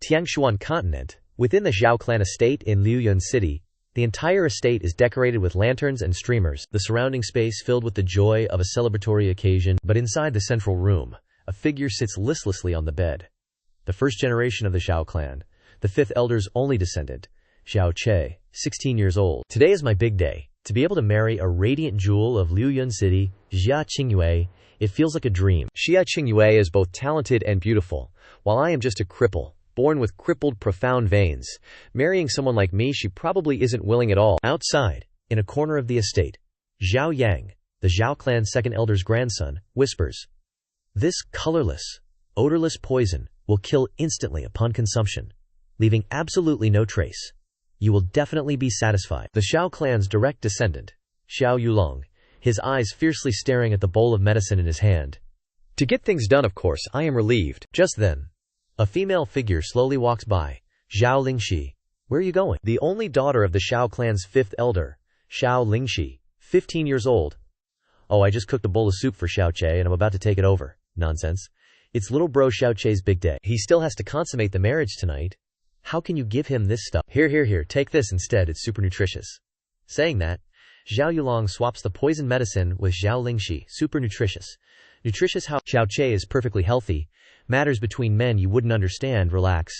Tiangshuan continent. Within the Zhao clan estate in Liuyun City, the entire estate is decorated with lanterns and streamers, the surrounding space filled with the joy of a celebratory occasion. But inside the central room, a figure sits listlessly on the bed. The first generation of the Xiao clan, the fifth elder's only descendant, Xiao Che, 16 years old. Today is my big day. To be able to marry a radiant jewel of Liuyun City, Xia Qingyue, it feels like a dream. Xia Qingyue is both talented and beautiful, while I am just a cripple, born with crippled profound veins. Marrying someone like me, she probably isn't willing at all. Outside, in a corner of the estate, Zhao Yang, the Zhao clan's second elder's grandson, whispers, "This colorless, odorless poison will kill instantly upon consumption, leaving absolutely no trace. You will definitely be satisfied." The Xiao clan's direct descendant, Xiao Yulong, his eyes fiercely staring at the bowl of medicine in his hand. To get things done, of course, I am relieved. Just then, a female figure slowly walks by. Zhao Lingxi. "Where are you going?" The only daughter of the Xiao clan's fifth elder, Xiao Lingxi, 15 years old. "Oh, I just cooked a bowl of soup for Xiao Che and I'm about to take it over." "Nonsense. It's little bro Xiao Che's big day. He still has to consummate the marriage tonight. How can you give him this stuff?" Here, take this instead, it's super nutritious." Saying that, Zhao Yulong swaps the poison medicine with Zhao Lingxi, super nutritious. Nutritious how? Xiao Che is perfectly healthy. Matters between men you wouldn't understand. Relax.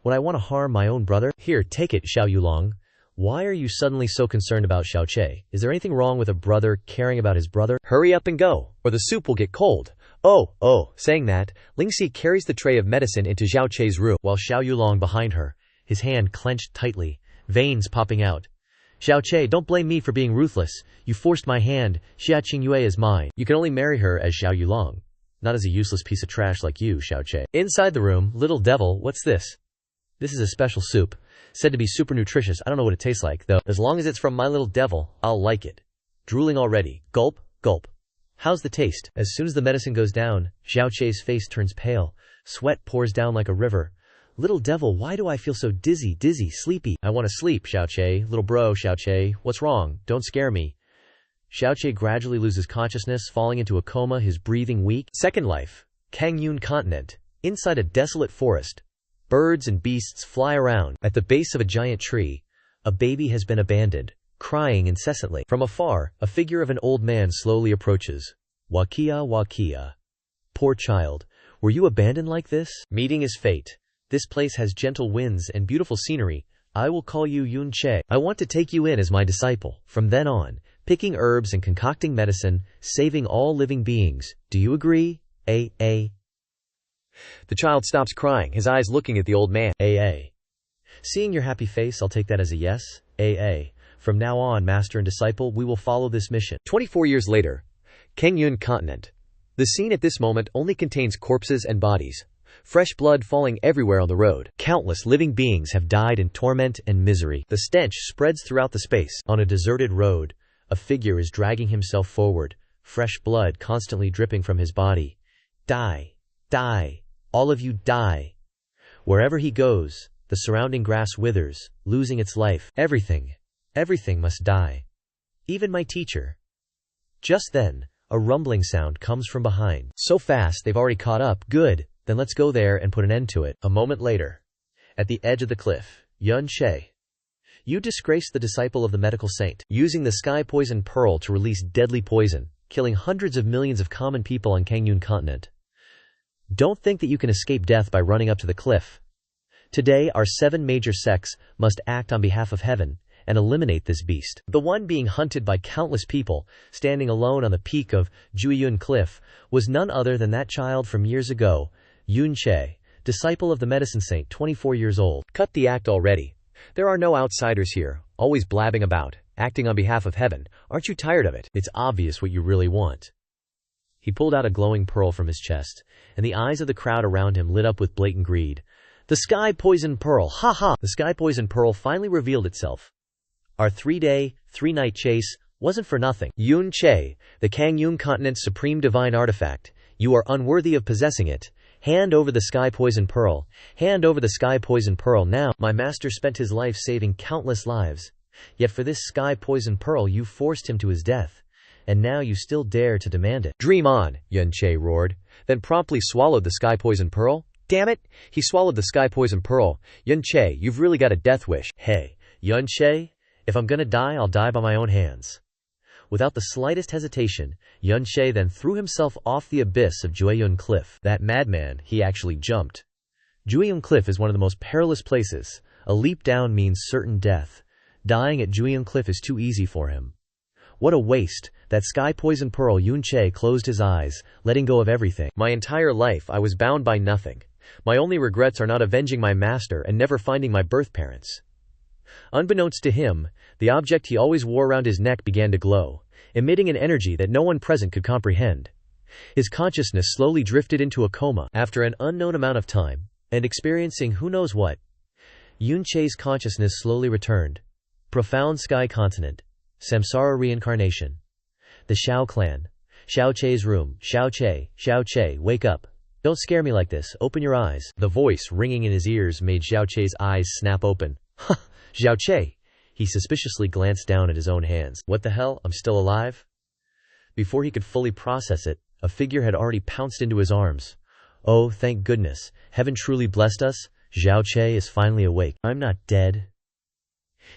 Would I want to harm my own brother? Here, take it, Xiao Yulong. Why are you suddenly so concerned about Xiao Che? Is there anything wrong with a brother caring about his brother? Hurry up and go, or the soup will get cold. Oh. Saying that, Lingxi carries the tray of medicine into Xiao Che's room, while Xiao Yulong behind her, his hand clenched tightly, veins popping out. "Xiao Che, don't blame me for being ruthless. You forced my hand. Xia Qingyue is mine. You can only marry her as Xiao Yulong, not as a useless piece of trash like you, Xiao Che." Inside the room, "Little devil, what's this?" "This is a special soup, said to be super nutritious. I don't know what it tastes like, though. As long as it's from my little devil, I'll like it." Drooling already. Gulp. "How's the taste?" As soon as the medicine goes down, Xiao Che's face turns pale. Sweat pours down like a river. "Little devil, why do I feel so dizzy, sleepy?" "I want to sleep, Xiao Che. Little bro, Xiao Che. What's wrong? Don't scare me." Xiao Che gradually loses consciousness, falling into a coma, his breathing weak. Second life. Kangyun continent. Inside a desolate forest, birds and beasts fly around. At the base of a giant tree, a baby has been abandoned, crying incessantly. From afar, a figure of an old man slowly approaches. Wakia. "Poor child, were you abandoned like this?" Meeting his fate. "This place has gentle winds and beautiful scenery. I will call you Yun Che. I want to take you in as my disciple. From then on, picking herbs and concocting medicine, saving all living beings. Do you agree? The child stops crying, his eyes looking at the old man. Seeing your happy face, I'll take that as a yes. From now on, master and disciple, we will follow this mission. 24 years later, Kangyun continent. The scene at this moment only contains corpses and bodies. Fresh blood falling everywhere on the road. Countless living beings have died in torment and misery. The stench spreads throughout the space. On a deserted road, a figure is dragging himself forward, fresh blood constantly dripping from his body. Die. All of you die. Wherever he goes, the surrounding grass withers, losing its life. Everything must die. Even my teacher. Just then, a rumbling sound comes from behind. So fast, they've already caught up. Good. Then let's go there and put an end to it. A moment later, at the edge of the cliff, Yun Che. You disgraced the disciple of the medical saint, using the sky poison pearl to release deadly poison, killing hundreds of millions of common people on Kangyun continent. Don't think that you can escape death by running up to the cliff. Today, our 7 major sects must act on behalf of heaven and eliminate this beast. The one being hunted by countless people, standing alone on the peak of Juiyun Cliff, was none other than that child from years ago, Yun Che, disciple of the medicine saint, 24 years old. Cut the act already. There are no outsiders here, always blabbing about, acting on behalf of heaven. Aren't you tired of it? It's obvious what you really want. He pulled out a glowing pearl from his chest, and the eyes of the crowd around him lit up with blatant greed. The sky poison pearl, ha! The sky poison pearl finally revealed itself. Our 3-day, 3-night chase wasn't for nothing. Yun Che, the Kangyun continent's supreme divine artifact. You are unworthy of possessing it. Hand over the sky poison pearl. Hand over the sky poison pearl now. My master spent his life saving countless lives. Yet for this sky poison pearl you forced him to his death. And now you still dare to demand it. Dream on, Yun Che roared, then promptly swallowed the sky poison pearl. Damn it! He swallowed the sky poison pearl. Yun Che, you've really got a death wish. Hey, Yun Che, if I'm gonna die, I'll die by my own hands. Without the slightest hesitation, Yun Che then threw himself off the abyss of Jueyun Cliff. That madman, he actually jumped. Jueyun Cliff is one of the most perilous places. A leap down means certain death. Dying at Jueyun Cliff is too easy for him. What a waste. That sky poison pearl. Yun Che closed his eyes, letting go of everything. My entire life I was bound by nothing. My only regrets are not avenging my master and never finding my birth parents. Unbeknownst to him, the object he always wore around his neck began to glow, emitting an energy that no one present could comprehend. His consciousness slowly drifted into a coma. After an unknown amount of time, and experiencing who knows what, Yun Che's consciousness slowly returned. Profound sky continent. Samsara reincarnation. The Xiao clan. Xiao Che's room. Xiao Che, wake up. Don't scare me like this, open your eyes. The voice ringing in his ears made Xiao Che's eyes snap open. Ha! Xiao Che! He suspiciously glanced down at his own hands. What the hell, I'm still alive? Before he could fully process it, a figure had already pounced into his arms. Oh, thank goodness, heaven truly blessed us. Xiao Che is finally awake. I'm not dead.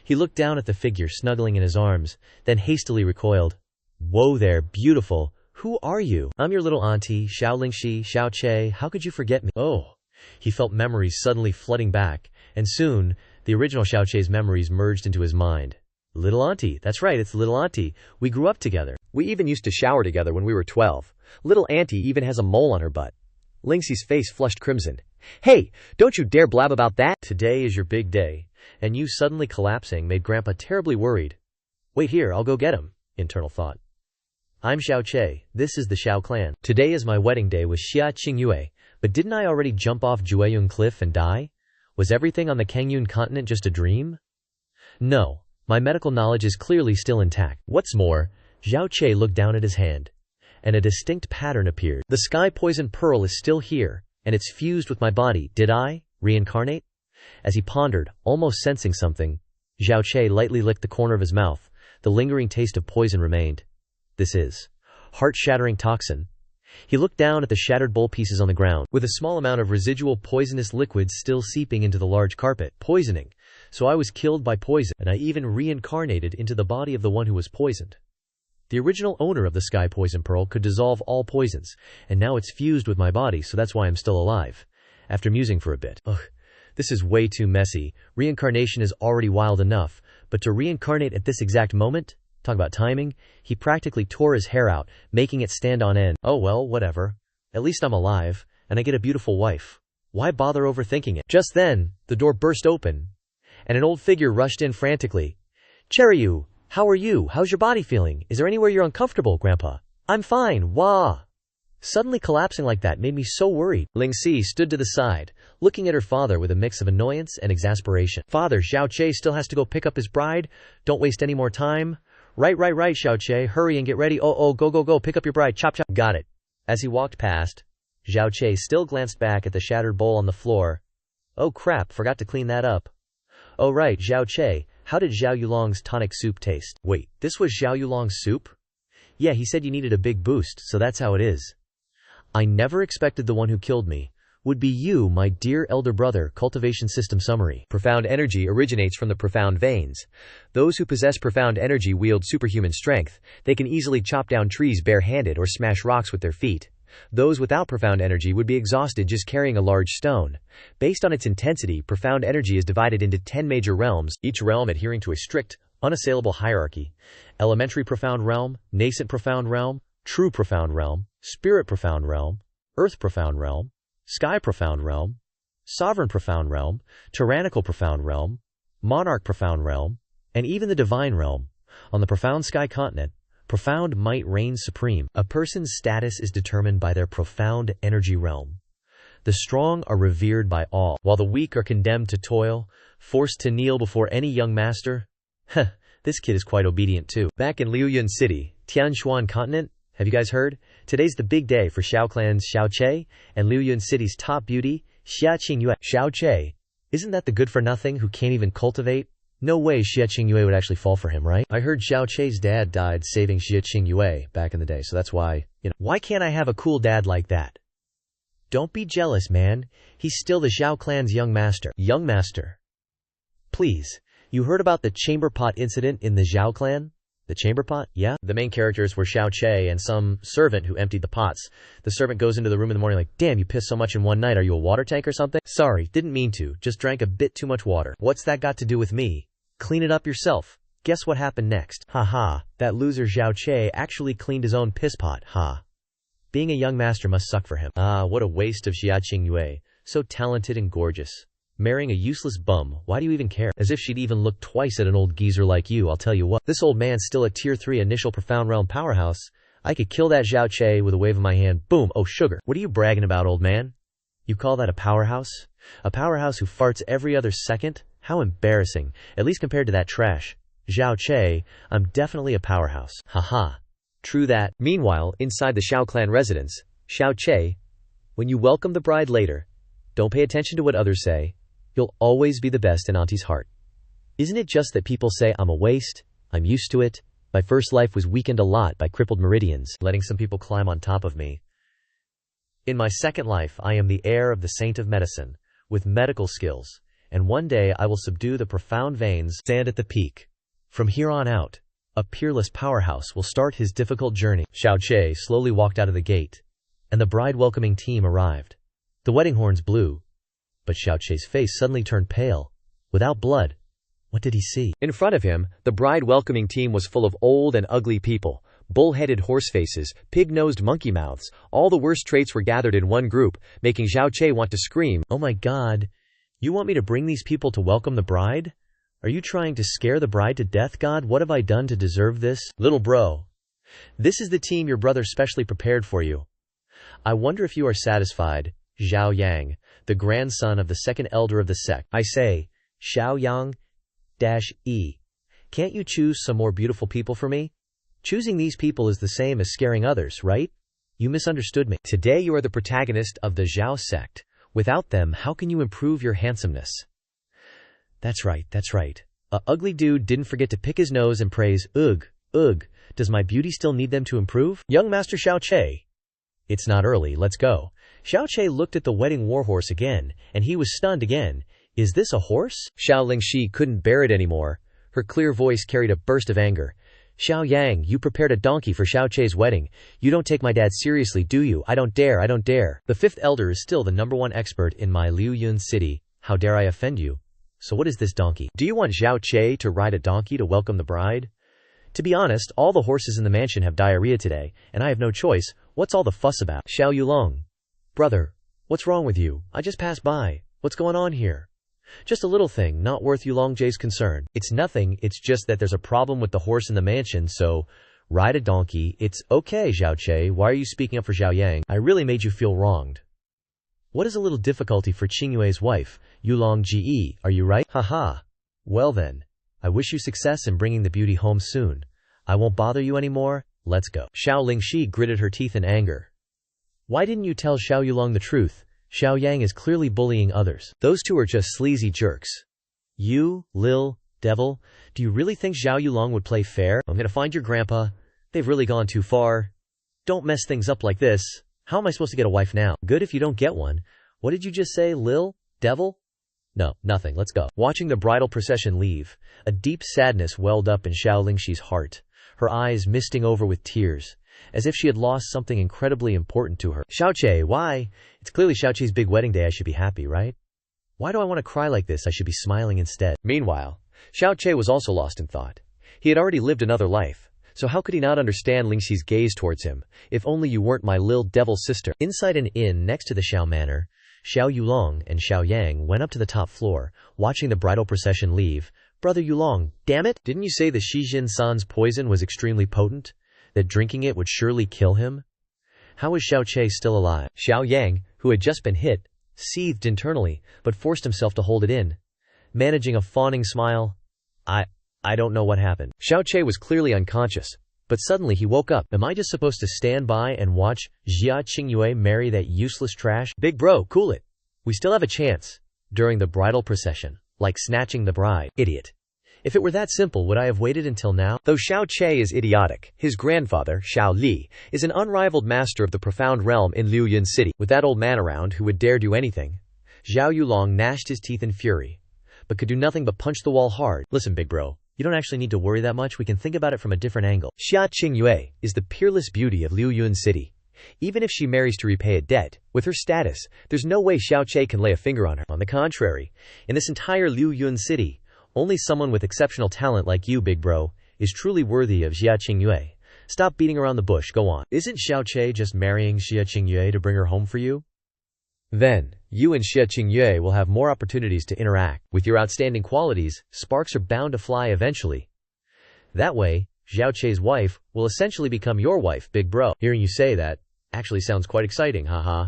He looked down at the figure snuggling in his arms, then hastily recoiled. Whoa there, beautiful. Who are you? I'm your little auntie, Xiaolingxi, Xiao Che. How could you forget me? Oh. He felt memories suddenly flooding back, and soon, the original Xiao Che's memories merged into his mind. Little auntie, that's right, it's little auntie. We grew up together. We even used to shower together when we were 12. Little auntie even has a mole on her butt. Lingxi's face flushed crimson. Hey, don't you dare blab about that! Today is your big day, and you suddenly collapsing made Grandpa terribly worried. Wait here, I'll go get him, internal thought. I'm Xiao Che, this is the Xiao clan. Today is my wedding day with Xia Qingyue, but didn't I already jump off Jueyun Cliff and die? Was everything on the Kangyun continent just a dream? No, my medical knowledge is clearly still intact. What's more, Xiao Che looked down at his hand, and a distinct pattern appeared. The sky poison pearl is still here, and it's fused with my body. Did I reincarnate? As he pondered, almost sensing something, Xiao Che lightly licked the corner of his mouth. The lingering taste of poison remained. This is heart-shattering toxin. He looked down at the shattered bowl pieces on the ground, with a small amount of residual poisonous liquids still seeping into the large carpet. Poisoning. So I was killed by poison, and I even reincarnated into the body of the one who was poisoned. The original owner of the sky poison pearl could dissolve all poisons, and now it's fused with my body, so that's why I'm still alive. After musing for a bit. Ugh, this is way too messy. Reincarnation is already wild enough, but to reincarnate at this exact moment? Talk about timing. He practically tore his hair out, making it stand on end. Oh well, whatever. At least I'm alive, and I get a beautiful wife. Why bother overthinking it? Just then, the door burst open, and an old figure rushed in frantically. Cherryu, how are you? How's your body feeling? Is there anywhere you're uncomfortable, Grandpa? I'm fine, wah! Suddenly collapsing like that made me so worried. Lingxi stood to the side, looking at her father with a mix of annoyance and exasperation. Father, Xiao Che still has to go pick up his bride. Don't waste any more time. Right, Xiao Che, hurry and get ready. Oh, go, pick up your bride, chop. Got it. As he walked past, Xiao Che still glanced back at the shattered bowl on the floor. Oh crap, forgot to clean that up. Oh right, Xiao Che, how did Xiao Yulong's tonic soup taste? Wait, this was Xiao Yulong's soup? Yeah, he said you needed a big boost, so that's how it is. I never expected the one who killed me would be you, my dear elder brother. Cultivation system summary. Profound energy originates from the profound veins. Those who possess profound energy wield superhuman strength. They can easily chop down trees bare-handed or smash rocks with their feet. Those without profound energy would be exhausted just carrying a large stone. Based on its intensity, profound energy is divided into 10 major realms, each realm adhering to a strict, unassailable hierarchy. Elementary profound realm, nascent profound realm, true profound realm, spirit profound realm, earth profound realm, sky profound realm, sovereign profound realm, tyrannical profound realm, monarch profound realm, and even the divine realm. On the profound sky continent, profound might reigns supreme. A person's status is determined by their profound energy realm. The strong are revered by all, while the weak are condemned to toil, forced to kneel before any young master. Heh, this kid is quite obedient too. Back in Liuyun City, Tianshuan continent, have you guys heard? Today's the big day for Xiao Clan's Xiao Che and Liuyun City's top beauty, Xia Qingyue. Xiao Che, isn't that the good-for-nothing who can't even cultivate? No way Xia Qingyue would actually fall for him, right? I heard Xiao Che's dad died saving Xia Qingyue back in the day, so that's why, why can't I have a cool dad like that? Don't be jealous, man. He's still the Zhao clan's young master. Young master. Please. You heard about the chamber pot incident in the Zhao clan? The chamber pot? Yeah? The main characters were Xiao Che and some servant who emptied the pots. The servant goes into the room in the morning like, damn, you pissed so much in one night. Are you a water tank or something? Sorry, didn't mean to. Just drank a bit too much water. What's that got to do with me? Clean it up yourself. Guess what happened next? Haha, that loser Xiao Che actually cleaned his own piss pot, ha. Being a young master must suck for him. Ah, what a waste of Xia Qingyue. So talented and gorgeous. Marrying a useless bum, why do you even care? As if she'd even look twice at an old geezer like you. I'll tell you what, this old man's still a tier 3 initial profound realm powerhouse. I could kill that Xiao Che with a wave of my hand. Boom, oh sugar. What are you bragging about, old man? You call that a powerhouse? A powerhouse who farts every other second? How embarrassing, at least compared to that trash. Xiao Che, I'm definitely a powerhouse. Haha. True that. Meanwhile, inside the Xiao clan residence, Xiao Che, when you welcome the bride later, don't pay attention to what others say. You'll always be the best in Auntie's heart. Isn't it just that people say I'm a waste? I'm used to it. My first life was weakened a lot by crippled meridians, letting some people climb on top of me. In my second life, I am the heir of the saint of medicine, with medical skills, and one day I will subdue the profound veins, stand at the peak. From here on out, a peerless powerhouse will start his difficult journey. Xiao Che slowly walked out of the gate, and the bride welcoming team arrived. The wedding horns blew. But Xiao Che's face suddenly turned pale. Without blood. What did he see? In front of him, the bride welcoming team was full of old and ugly people. Bull-headed horse faces, pig-nosed monkey mouths, all the worst traits were gathered in one group, making Xiao Che want to scream. Oh my god. You want me to bring these people to welcome the bride? Are you trying to scare the bride to death, God? What have I done to deserve this? Little bro. This is the team your brother specially prepared for you. I wonder if you are satisfied. Zhao Yang, the grandson of the second elder of the sect. I say, Xiao Yang-E. Can't you choose some more beautiful people for me? Choosing these people is the same as scaring others, right? You misunderstood me. Today you are the protagonist of the Zhao sect. Without them, how can you improve your handsomeness? That's right, that's right. A ugly dude didn't forget to pick his nose and praise, ugh, ugh. Does my beauty still need them to improve? Young Master Xiao Che. It's not early, let's go. Xiao Che looked at the wedding warhorse again, and he was stunned again. Is this a horse? Xiao Lingxi couldn't bear it anymore. Her clear voice carried a burst of anger. Xiao Yang, you prepared a donkey for Xiao Che's wedding. You don't take my dad seriously, do you? I don't dare, I don't dare. The fifth elder is still the #1 expert in my Liuyun city. How dare I offend you? So what is this donkey? Do you want Xiao Che to ride a donkey to welcome the bride? To be honest, all the horses in the mansion have diarrhea today, and I have no choice. What's all the fuss about? Xiao Yulong. Brother, what's wrong with you? I just passed by. What's going on here? Just a little thing, not worth Yulong Jay's concern. It's nothing, it's just that there's a problem with the horse in the mansion, so ride a donkey. It's okay, Xiao Che. Why are you speaking up for Xiao Yang? I really made you feel wronged. What is a little difficulty for Qingyue's wife, Yulong Ge? Are you right? Haha. Well then, I wish you success in bringing the beauty home soon. I won't bother you anymore. Let's go. Xiao Lingxi gritted her teeth in anger. Why didn't you tell Xiao Yulong the truth? Xiao Yang is clearly bullying others. Those two are just sleazy jerks. You, Lil, devil, do you really think Xiao Yulong would play fair? I'm gonna find your grandpa. They've really gone too far. Don't mess things up like this. How am I supposed to get a wife now? Good if you don't get one. What did you just say, Lil, devil? No, nothing, let's go. Watching the bridal procession leave, a deep sadness welled up in Xiao Lingxi's heart, her eyes misting over with tears, as if she had lost something incredibly important to her. Xiao Che, why? It's clearly Xiao Che's big wedding day. I should be happy, right? Why do I want to cry like this? I should be smiling instead. Meanwhile, Xiao Che was also lost in thought. He had already lived another life, so how could he not understand Lingxi's gaze towards him? If only you weren't my lil devil sister. Inside an inn next to the Xiao Manor, Xiao Yulong and Xiao Yang went up to the top floor, watching the bridal procession leave. Brother Yulong, damn it! Didn't you say the Shijin San's poison was extremely potent? That drinking it would surely kill him? How is Xiao Che still alive? Xiao Yang, who had just been hit, seethed internally, but forced himself to hold it in. Managing a fawning smile, I don't know what happened. Xiao Che was clearly unconscious, but suddenly he woke up. Am I just supposed to stand by and watch Xia Qingyue marry that useless trash? Big bro, cool it. We still have a chance. During the bridal procession, like snatching the bride. Idiot. If it were that simple, would I have waited until now? Though Xiao Che is idiotic, his grandfather, Xiao Li, is an unrivaled master of the profound realm in Liuyun City. With that old man around who would dare do anything, Zhao Yulong gnashed his teeth in fury, but could do nothing but punch the wall hard. Listen, big bro, you don't actually need to worry that much. We can think about it from a different angle. Xia Qingyue is the peerless beauty of Liuyun City. Even if she marries to repay a debt, with her status, there's no way Xiao Che can lay a finger on her. On the contrary, in this entire Liuyun City, only someone with exceptional talent like you, big bro, is truly worthy of Xia Qingyue. Stop beating around the bush, go on. Isn't Xiao Che just marrying Xia Qingyue to bring her home for you? Then, you and Xia Qingyue will have more opportunities to interact. With your outstanding qualities, sparks are bound to fly eventually. That way, Xiao Che's wife will essentially become your wife, big bro. Hearing you say that actually sounds quite exciting, haha.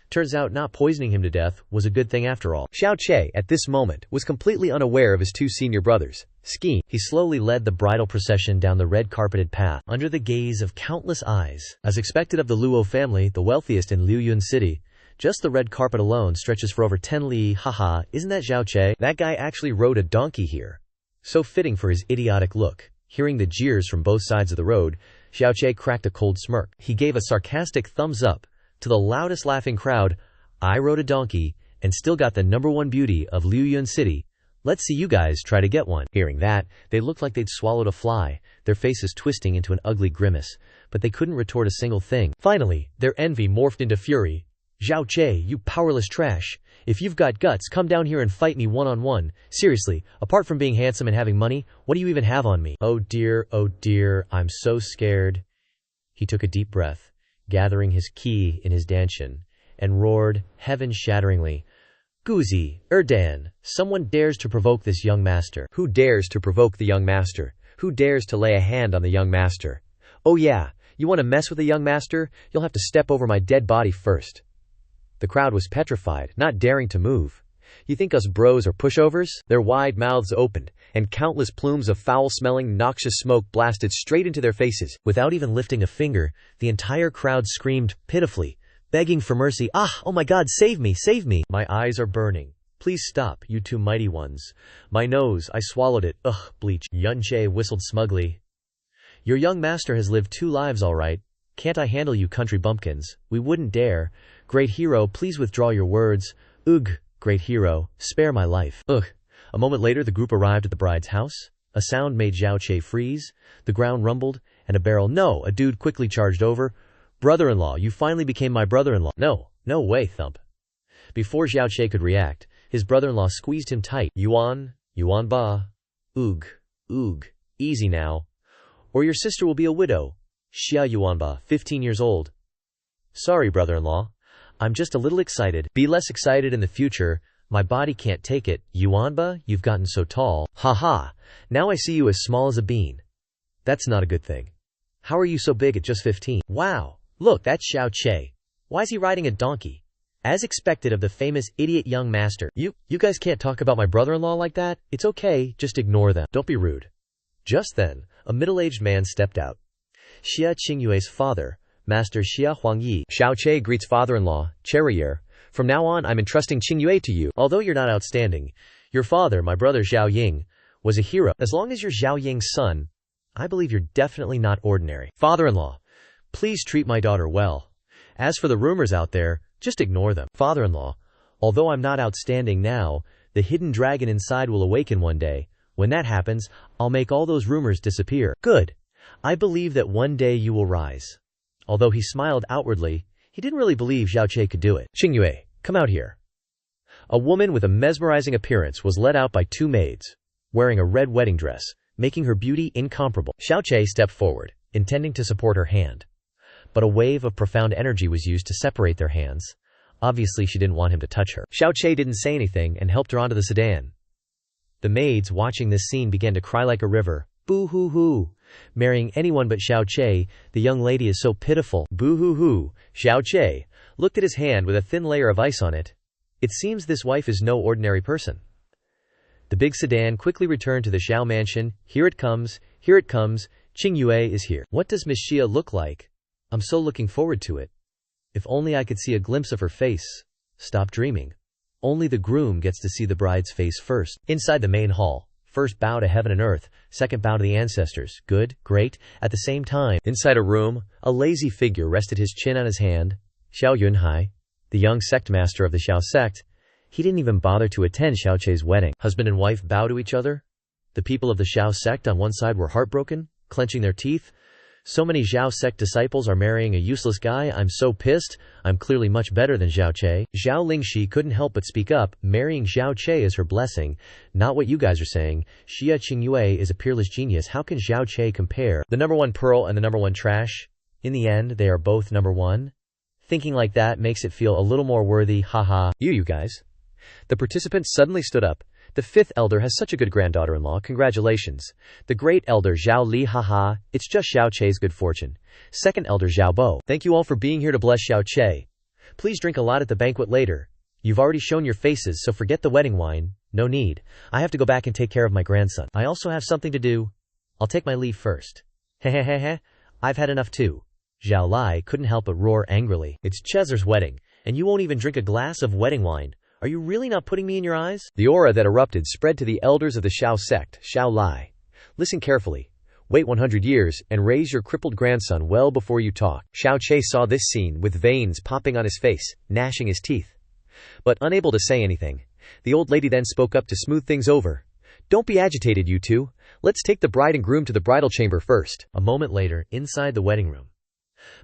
Turns out not poisoning him to death was a good thing after all. Xiao Che, at this moment, was completely unaware of his two senior brothers' scheme. He slowly led the bridal procession down the red-carpeted path, under the gaze of countless eyes. As expected of the Luo family, the wealthiest in Liuyun City, just the red carpet alone stretches for over 10 li. Haha, isn't that Xiao Che? That guy actually rode a donkey here. So fitting for his idiotic look. Hearing the jeers from both sides of the road, Xiao Che cracked a cold smirk. He gave a sarcastic thumbs up to the loudest laughing crowd. I rode a donkey and still got the #1 beauty of Liuyun City. Let's see you guys try to get one. Hearing that, they looked like they'd swallowed a fly, their faces twisting into an ugly grimace, but they couldn't retort a single thing. Finally, their envy morphed into fury. Xiao Che, you powerless trash. If you've got guts, come down here and fight me one-on-one. Seriously, apart from being handsome and having money, what do you even have on me? Oh dear, I'm so scared. He took a deep breath, gathering his ki in his danshin, and roared, heaven-shatteringly, Guzi, Erdan, someone dares to provoke this young master. Who dares to provoke the young master? Who dares to lay a hand on the young master? Oh yeah, you want to mess with the young master? You'll have to step over my dead body first. The crowd was petrified, not daring to move. You think us bros are pushovers? Their wide mouths opened, and countless plumes of foul-smelling, noxious smoke blasted straight into their faces. Without even lifting a finger, the entire crowd screamed pitifully, begging for mercy. Oh my god, save me, save me! My eyes are burning. Please stop, you two mighty ones. My nose, I swallowed it. Ugh, bleach. Yun Che whistled smugly. Your young master has lived 2 lives all right. Can't I handle you country bumpkins? We wouldn't dare. Great hero, please withdraw your words. Ugh, great hero, spare my life. Ugh. A moment later, the group arrived at the bride's house. A sound made Xiao Che freeze. The ground rumbled, and a dude quickly charged over. Brother-in-law, you finally became my brother-in-law. No way, thump. Before Xiao Che could react, his brother-in-law squeezed him tight. Yuan ba. Oog, easy now. Or your sister will be a widow. Xia Yuanba, 15 years old. Sorry, brother-in-law. I'm just a little excited. Be less excited in the future. My body can't take it. Yuanba, you've gotten so tall. Haha, now I see you as small as a bean. That's not a good thing. How are you so big at just 15? Wow, look, that's Xiao Che. Why is he riding a donkey? As expected of the famous idiot young master. You guys can't talk about my brother-in-law like that. It's okay, just ignore them. Don't be rude. Just then, a middle-aged man stepped out. Xia Qingyue's father, Master Xia Huangyi. Xiao Che greets father-in-law, Cherrier. From now on, I'm entrusting Qingyue to you. Although you're not outstanding, your father, my brother Xiao Ying, was a hero. As long as you're Xiao Ying's son, I believe you're definitely not ordinary. Father-in-law, please treat my daughter well. As for the rumors out there, just ignore them. Father-in-law, although I'm not outstanding now, the hidden dragon inside will awaken one day. When that happens, I'll make all those rumors disappear. Good. I believe that one day you will rise. Although he smiled outwardly, he didn't really believe Xiao Che could do it. Qingyue, come out here. A woman with a mesmerizing appearance was led out by 2 maids, wearing a red wedding dress, making her beauty incomparable. Xiao Che stepped forward, intending to support her hand. But a wave of profound energy was used to separate their hands. Obviously, she didn't want him to touch her. Xiao Che didn't say anything and helped her onto the sedan. The maids, watching this scene, began to cry like a river. Boo-hoo-hoo. Marrying anyone but Xiao Che, the young lady is so pitiful. Boo-hoo-hoo. Xiao Che looked at his hand with a thin layer of ice on it. It seems this wife is no ordinary person. The big sedan quickly returned to the Xiao mansion. Here it comes. Qingyue is here. What does Miss Xia look like? I'm so looking forward to it. If only I could see a glimpse of her face. Stop dreaming. Only the groom gets to see the bride's face first. Inside the main hall, First bow to heaven and earth, second bow to the ancestors. Good, great. At the same time, inside a room, a lazy figure rested his chin on his hand. Xiao Yunhai, the young sect master of the Xiao sect. He didn't even bother to attend Xiao Che's wedding. Husband and wife bow to each other. The people of the Xiao sect on one side were heartbroken, clenching their teeth. So many Xiao sect disciples are marrying a useless guy. I'm so pissed. I'm clearly much better than Xiao Che. Zhao Lingxi couldn't help but speak up. Marrying Xiao Che is her blessing. Not what you guys are saying. Xia Qingyue is a peerless genius. How can Xiao Che compare the number one pearl and the number one trash? In the end, they are both number one. Thinking like that makes it feel a little more worthy. Haha. You guys. The participants suddenly stood up. The fifth elder has such a good granddaughter-in-law. Congratulations. The great elder Zhao Li. Haha. It's just Xiao Che's good fortune. Second elder Zhao Bo. Thank you all for being here to bless Xiao Che. Please drink a lot at the banquet later. You've already shown your faces, so forget the wedding wine. No need. I have to go back and take care of my grandson. I also have something to do. I'll take my leave first. Hehehehe. I've had enough too. Zhao Lai couldn't help but roar angrily. It's Chezer's wedding, and you won't even drink a glass of wedding wine. Are you really not putting me in your eyes? The aura that erupted spread to the elders of the Xiao sect. Xiao Lai. Listen carefully. Wait 100 years and raise your crippled grandson well before you talk. Xiao Che saw this scene with veins popping on his face, gnashing his teeth. But unable to say anything, the old lady then spoke up to smooth things over. Don't be agitated, you two. Let's take the bride and groom to the bridal chamber first. A moment later, inside the wedding room.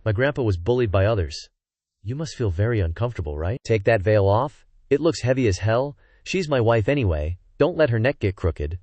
My grandpa was bullied by others. You must feel very uncomfortable, right? Take that veil off. It looks heavy as hell. She's my wife anyway. Don't let her neck get crooked.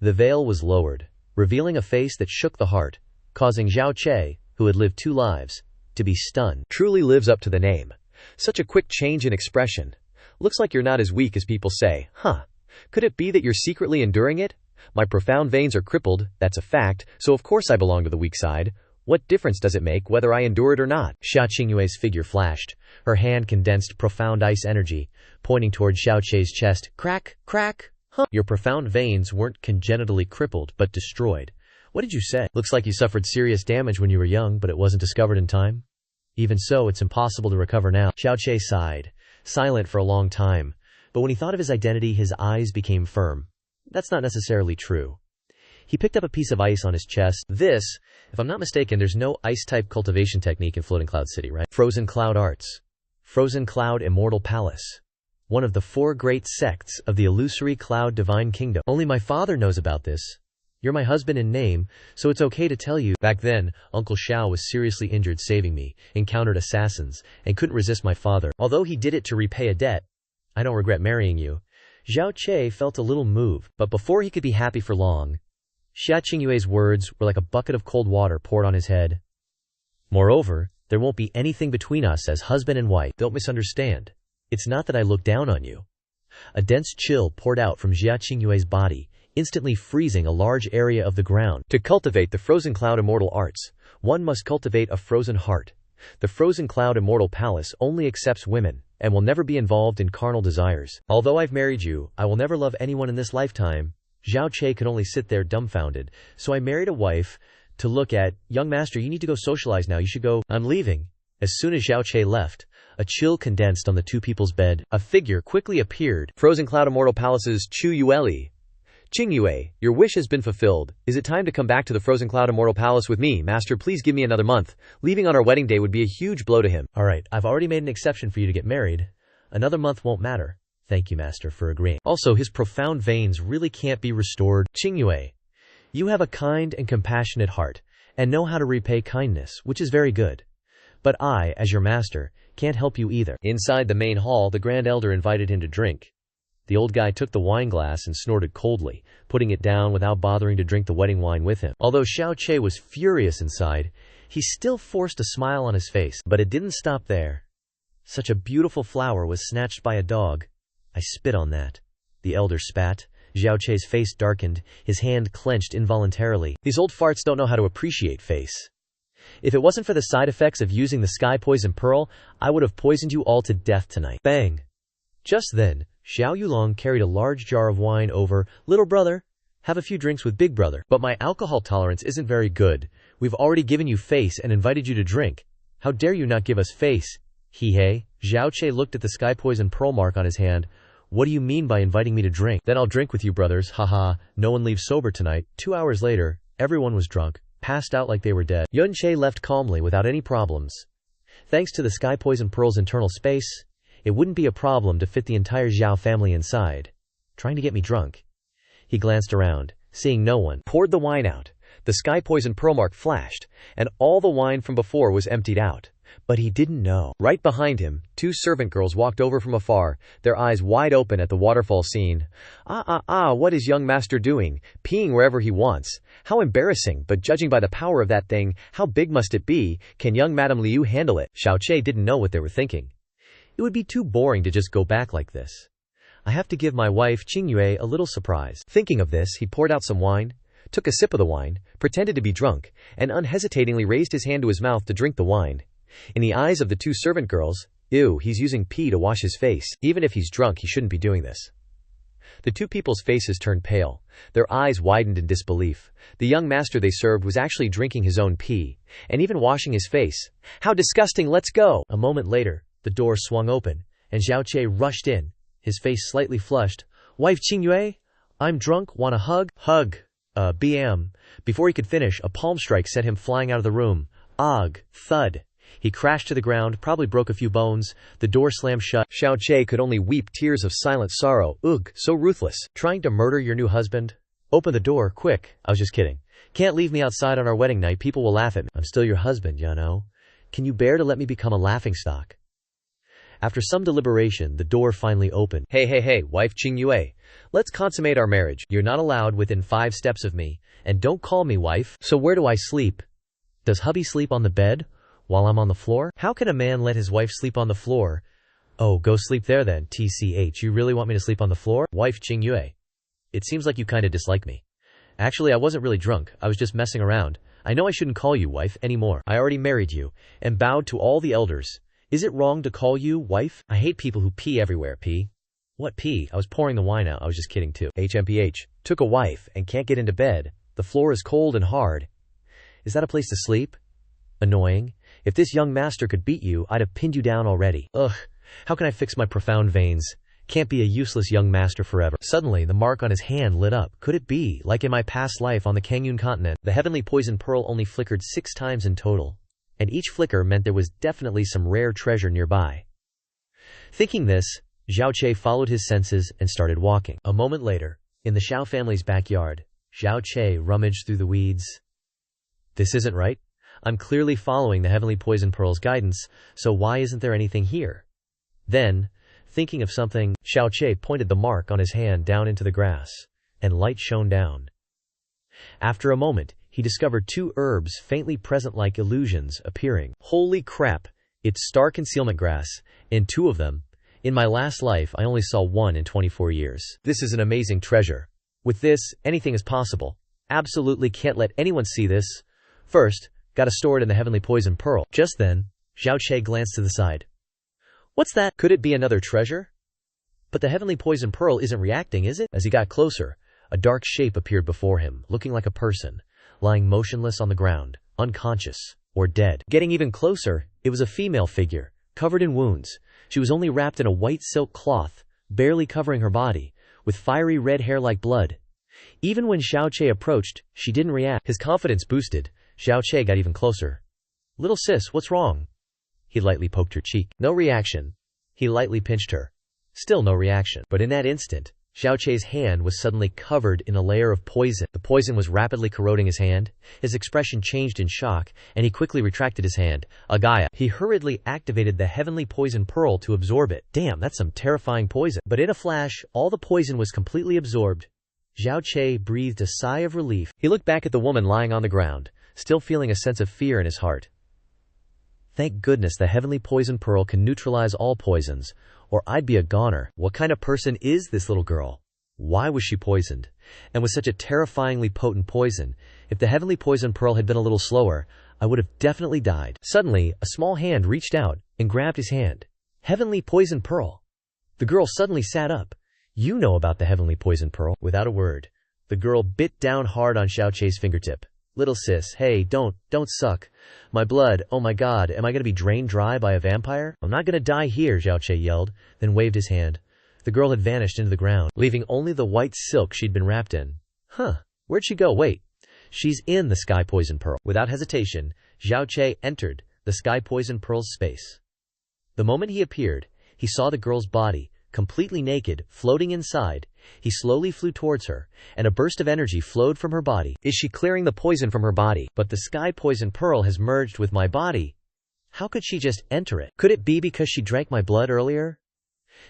The veil was lowered, revealing a face that shook the heart, causing Xiao Che, who had lived 2 lives, to be stunned. Truly lives up to the name. Such a quick change in expression. Looks like you're not as weak as people say. Huh. Could it be that you're secretly enduring it? My profound veins are crippled, that's a fact, so of course I belong to the weak side. What difference does it make whether I endure it or not? Xia Qingyue's figure flashed. Her hand condensed profound ice energy, pointing toward Xiao Che's chest. Crack, crack. Huh. Your profound veins weren't congenitally crippled, but destroyed. What did you say? Looks like you suffered serious damage when you were young, but it wasn't discovered in time. Even so, it's impossible to recover now. Xiao Che sighed, silent for a long time. But when he thought of his identity, his eyes became firm. That's not necessarily true. He picked up a piece of ice on his chest. This, if I'm not mistaken, there's no ice-type cultivation technique in Floating Cloud City, right? Frozen Cloud Arts. Frozen Cloud Immortal Palace. One of the 4 great sects of the illusory Cloud Divine Kingdom. Only my father knows about this. You're my husband in name, so it's okay to tell you. Back then, Uncle Xiao was seriously injured saving me, encountered assassins, and couldn't resist my father. Although he did it to repay a debt, I don't regret marrying you. Xiao Che felt a little moved, but before he could be happy for long, Xia Qingyue's words were like a bucket of cold water poured on his head. Moreover, there won't be anything between us as husband and wife. Don't misunderstand. It's not that I look down on you. A dense chill poured out from Xia Qingyue's body, instantly freezing a large area of the ground. To cultivate the Frozen Cloud Immortal Arts, one must cultivate a frozen heart. The Frozen Cloud Immortal Palace only accepts women, and will never be involved in carnal desires. Although I've married you, I will never love anyone in this lifetime. Xiao Che could only sit there dumbfounded. So I married a wife to look at. Young master, you need to go socialize now. You should go. I'm leaving. As soon as Xiao Che left, a chill condensed on the 2 people's bed. A figure quickly appeared. Frozen Cloud Immortal Palace's Chu Yueli. Qingyue, your wish has been fulfilled. Is it time to come back to the Frozen Cloud Immortal Palace with me? Master, please give me another month. Leaving on our wedding day would be a huge blow to him. Alright, I've already made an exception for you to get married. Another month won't matter. Thank you, Master, for agreeing. Also, his profound veins really can't be restored. Qingyue, you have a kind and compassionate heart, and know how to repay kindness, which is very good. But I, as your master, can't help you either. Inside the main hall, the Grand Elder invited him to drink. The old guy took the wine glass and snorted coldly, putting it down without bothering to drink the wedding wine with him. Although Xiao Che was furious inside, he still forced a smile on his face. But it didn't stop there. Such a beautiful flower was snatched by a dog. I spit on that. The elder spat. Xiao Che's face darkened, his hand clenched involuntarily. These old farts don't know how to appreciate face. If it wasn't for the side effects of using the sky poison pearl, I would have poisoned you all to death tonight. Bang! Just then, Xiao Yulong carried a large jar of wine over. Little brother, have a few drinks with big brother. But my alcohol tolerance isn't very good. We've already given you face and invited you to drink. How dare you not give us face? He hey. Xiao Che looked at the sky poison pearl mark on his hand. What do you mean by inviting me to drink? Then I'll drink with you, brothers, haha. No one leaves sober tonight. 2 hours later, everyone was drunk, passed out like they were dead. Yun Che left calmly without any problems. Thanks to the Sky Poison Pearl's internal space, it wouldn't be a problem to fit the entire Xiao family inside. Trying to get me drunk. He glanced around, seeing no one, poured the wine out. The Sky Poison Pearl mark flashed, and all the wine from before was emptied out. But he didn't know. Right behind him, 2 servant girls walked over from afar, their eyes wide open at the waterfall scene. What is young master doing? Peeing wherever he wants. How embarrassing, but judging by the power of that thing, how big must it be? Can young Madame Liu handle it? Xiao Che didn't know what they were thinking. It would be too boring to just go back like this. I have to give my wife Qingyue a little surprise. Thinking of this, he poured out some wine, took a sip of the wine, pretended to be drunk, and unhesitatingly raised his hand to his mouth to drink the wine. In the eyes of the 2 servant girls, ew, he's using pee to wash his face. Even if he's drunk, he shouldn't be doing this. The 2 people's faces turned pale. Their eyes widened in disbelief. The young master they served was actually drinking his own pee, and even washing his face. How disgusting, let's go! A moment later, the door swung open, and Xiao Che rushed in, his face slightly flushed. Wife Qingyue? I'm drunk, want a hug? Hug. BM. Before he could finish, a palm strike sent him flying out of the room. Ugh. Thud. He crashed to the ground, probably broke a few bones. The door slammed shut. Xiao Che could only weep tears of silent sorrow. Ugh, so ruthless. Trying to murder your new husband? Open the door, quick. I was just kidding. Can't leave me outside on our wedding night, people will laugh at me. I'm still your husband, you know. Can you bear to let me become a laughingstock? After some deliberation, the door finally opened. Hey, wife Qingyue. Let's consummate our marriage. You're not allowed within 5 steps of me. And don't call me wife. So where do I sleep? Does hubby sleep on the bed? While I'm on the floor? How can a man let his wife sleep on the floor? Oh, go sleep there then, TCH. You really want me to sleep on the floor? Wife Qingyue. It seems like you kinda dislike me. Actually, I wasn't really drunk. I was just messing around. I know I shouldn't call you wife anymore. I already married you, and bowed to all the elders. Is it wrong to call you wife? I hate people who pee everywhere, pee. What pee? I was pouring the wine out. I was just kidding too. HMPH. Took a wife and can't get into bed. The floor is cold and hard. Is that a place to sleep? Annoying. If this young master could beat you, I'd have pinned you down already. Ugh. How can I fix my profound veins? Can't be a useless young master forever. Suddenly, the mark on his hand lit up. Could it be, like in my past life on the Kangyun continent? The heavenly poison pearl only flickered 6 times in total, and each flicker meant there was definitely some rare treasure nearby. Thinking this, Xiao Che followed his senses and started walking. A moment later, in the Xiao family's backyard, Xiao Che rummaged through the weeds. This isn't right. I'm clearly following the heavenly poison pearl's guidance, so why isn't there anything here? Then, thinking of something, Xiao Che pointed the mark on his hand down into the grass, and light shone down. After a moment, he discovered 2 herbs faintly present like illusions appearing. Holy crap, it's star concealment grass, and 2 of them. In my last life, I only saw 1 in 24 years. This is an amazing treasure. With this, anything is possible. Absolutely can't let anyone see this. First, gotta store it in the heavenly poison pearl. Just then, Xiao Che glanced to the side. What's that? Could it be another treasure? But the heavenly poison pearl isn't reacting, is it? As he got closer, a dark shape appeared before him, looking like a person, lying motionless on the ground, unconscious, or dead. Getting even closer, it was a female figure, covered in wounds. She was only wrapped in a white silk cloth, barely covering her body, with fiery red hair like blood. Even when Xiao Che approached, she didn't react. His confidence boosted. Xiao Che got even closer. Little sis, what's wrong? He lightly poked her cheek. No reaction. He lightly pinched her. Still no reaction. But in that instant, Xiao Che's hand was suddenly covered in a layer of poison. The poison was rapidly corroding his hand. His expression changed in shock, and he quickly retracted his hand. Agaya. He hurriedly activated the heavenly poison pearl to absorb it. Damn, that's some terrifying poison. But in a flash, all the poison was completely absorbed. Xiao Che breathed a sigh of relief. He looked back at the woman lying on the ground, still feeling a sense of fear in his heart. Thank goodness the heavenly poison pearl can neutralize all poisons, or I'd be a goner. What kind of person is this little girl? Why was she poisoned? And with such a terrifyingly potent poison, if the heavenly poison pearl had been a little slower, I would have definitely died. Suddenly, a small hand reached out and grabbed his hand. Heavenly poison pearl. The girl suddenly sat up. You know about the heavenly poison pearl. Without a word, the girl bit down hard on Xiao Che's fingertip. Little sis, hey, don't suck. My blood, oh my god, am I gonna be drained dry by a vampire? I'm not gonna die here, Xiao Che yelled, then waved his hand. the girl had vanished into the ground, leaving only the white silk she'd been wrapped in. Huh, where'd she go? Wait. She's in the Sky Poison Pearl. Without hesitation, Xiao Che entered the Sky Poison Pearl's space. The moment he appeared, he saw the girl's body, completely naked, floating inside. He slowly flew towards her, and a burst of energy flowed from her body. Is she clearing the poison from her body? But the Sky Poison Pearl has merged with my body. How could she just enter it? Could it be because she drank my blood earlier?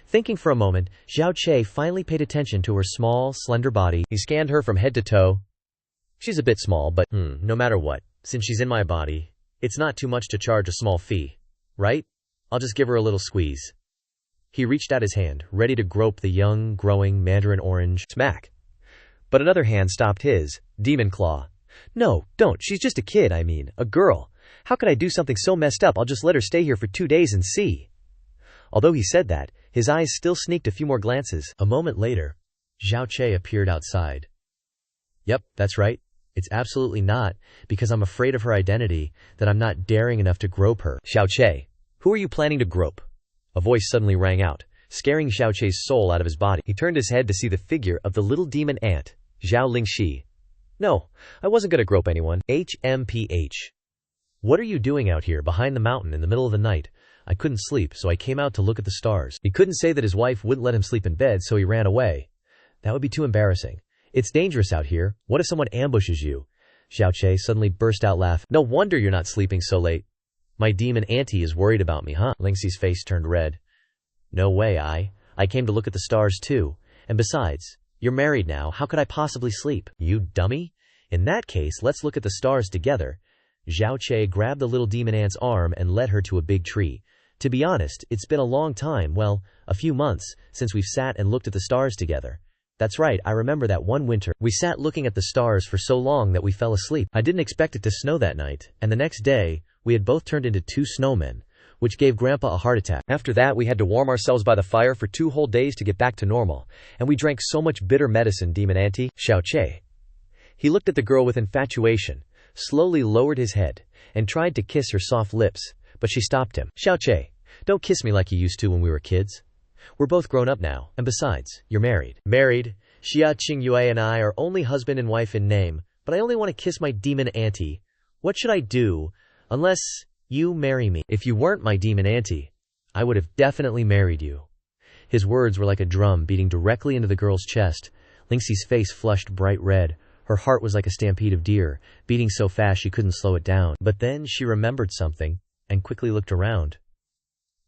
Thinking for a moment, Xiao Che finally paid attention to her small, slender body. He scanned her from head to toe. She's a bit small, but no matter what, since she's in my body, it's not too much to charge a small fee, right? I'll just give her a little squeeze. He reached out his hand, ready to grope the young, growing mandarin orange. Smack. But another hand stopped his, demon claw. No, don't, she's just a kid, a girl. How could I do something so messed up? I'll just let her stay here for 2 days and see. Although he said that, his eyes still sneaked a few more glances. A moment later, Xiao Che appeared outside. Yep, that's right. It's absolutely not, because I'm afraid of her identity, that I'm not daring enough to grope her. Xiao Che, who are you planning to grope? A voice suddenly rang out, scaring Xiao Che's soul out of his body. He turned his head to see the figure of the little demon ant, Zhao Lingxi. No, I wasn't going to grope anyone. HMPH. What are you doing out here behind the mountain in the middle of the night? I couldn't sleep, so I came out to look at the stars. He couldn't say that his wife wouldn't let him sleep in bed, so he ran away. That would be too embarrassing. It's dangerous out here. What if someone ambushes you? Xiao Che suddenly burst out laughing. No wonder you're not sleeping so late. My demon auntie is worried about me, huh? Lingxi's face turned red. No way, I came to look at the stars too. And besides, you're married now. How could I possibly sleep? You dummy? In that case, let's look at the stars together. Xiao Che grabbed the little demon ant's arm and led her to a big tree. To be honest, it's been a long time, well, a few months, since we've sat and looked at the stars together. That's right, I remember that one winter. We sat looking at the stars for so long that we fell asleep. I didn't expect it to snow that night, and the next day, we had both turned into 2 snowmen, which gave Grandpa a heart attack. After that, we had to warm ourselves by the fire for 2 whole days to get back to normal, and we drank so much bitter medicine, demon auntie. Xiao Che. He looked at the girl with infatuation, slowly lowered his head, and tried to kiss her soft lips, but she stopped him. Xiao Che, don't kiss me like you used to when we were kids. We're both grown up now, and besides, you're married. Married, Xia Qingyue and I are only husband and wife in name, but I only want to kiss my demon auntie. What should I do, unless you marry me? If you weren't my demon auntie, I would have definitely married you. His words were like a drum beating directly into the girl's chest. Lingxi's face flushed bright red. Her heart was like a stampede of deer, beating so fast she couldn't slow it down. But then she remembered something, and quickly looked around.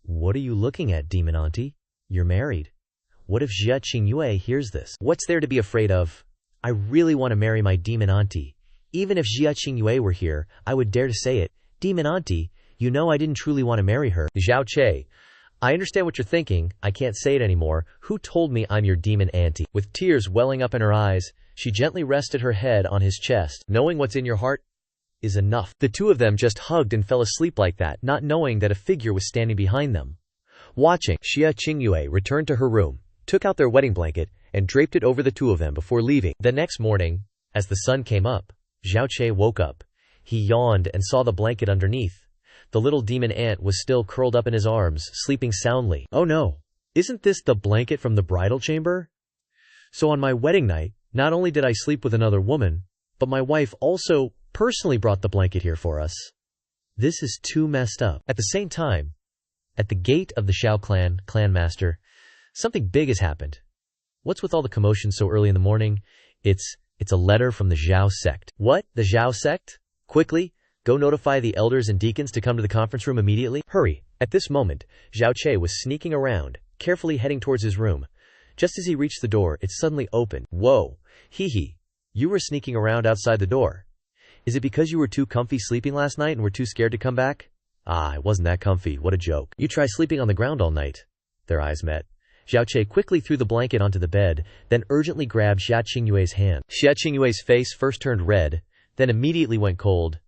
What are you looking at, demon auntie? You're married. What if Xia Qingyue hears this? What's there to be afraid of? I really want to marry my demon auntie. Even if Xia Qingyue were here, I would dare to say it. Demon auntie, you know I didn't truly want to marry her. Xiao Che, I understand what you're thinking. I can't say it anymore. Who told me I'm your demon auntie? With tears welling up in her eyes, she gently rested her head on his chest. Knowing what's in your heart is enough. The 2 of them just hugged and fell asleep like that, not knowing that a figure was standing behind them. Watching, Xia Qingyue returned to her room, took out their wedding blanket, and draped it over the 2 of them before leaving. The next morning, as the sun came up, Xiao Che woke up. He yawned and saw the blanket underneath. The little demon ant was still curled up in his arms, sleeping soundly. Oh no, isn't this the blanket from the bridal chamber? So on my wedding night, not only did I sleep with another woman, but my wife also personally brought the blanket here for us. This is too messed up. At the same time, at the gate of the Xiao clan master, something big has happened. What's with all the commotion so early in the morning? It's a letter from the Xiao sect. What? The Xiao sect? Quickly, go notify the elders and deacons to come to the conference room immediately. Hurry. At this moment, Xiao Che was sneaking around, carefully heading towards his room. Just as he reached the door, it suddenly opened. Whoa. Hee. You were sneaking around outside the door. Is it because you were too comfy sleeping last night and were too scared to come back? Ah, it wasn't that comfy. What a joke. You try sleeping on the ground all night. Their eyes met. Xiao Che quickly threw the blanket onto the bed, then urgently grabbed Xia Qingyue's hand. Xia Qingyue's face first turned red, then immediately went cold.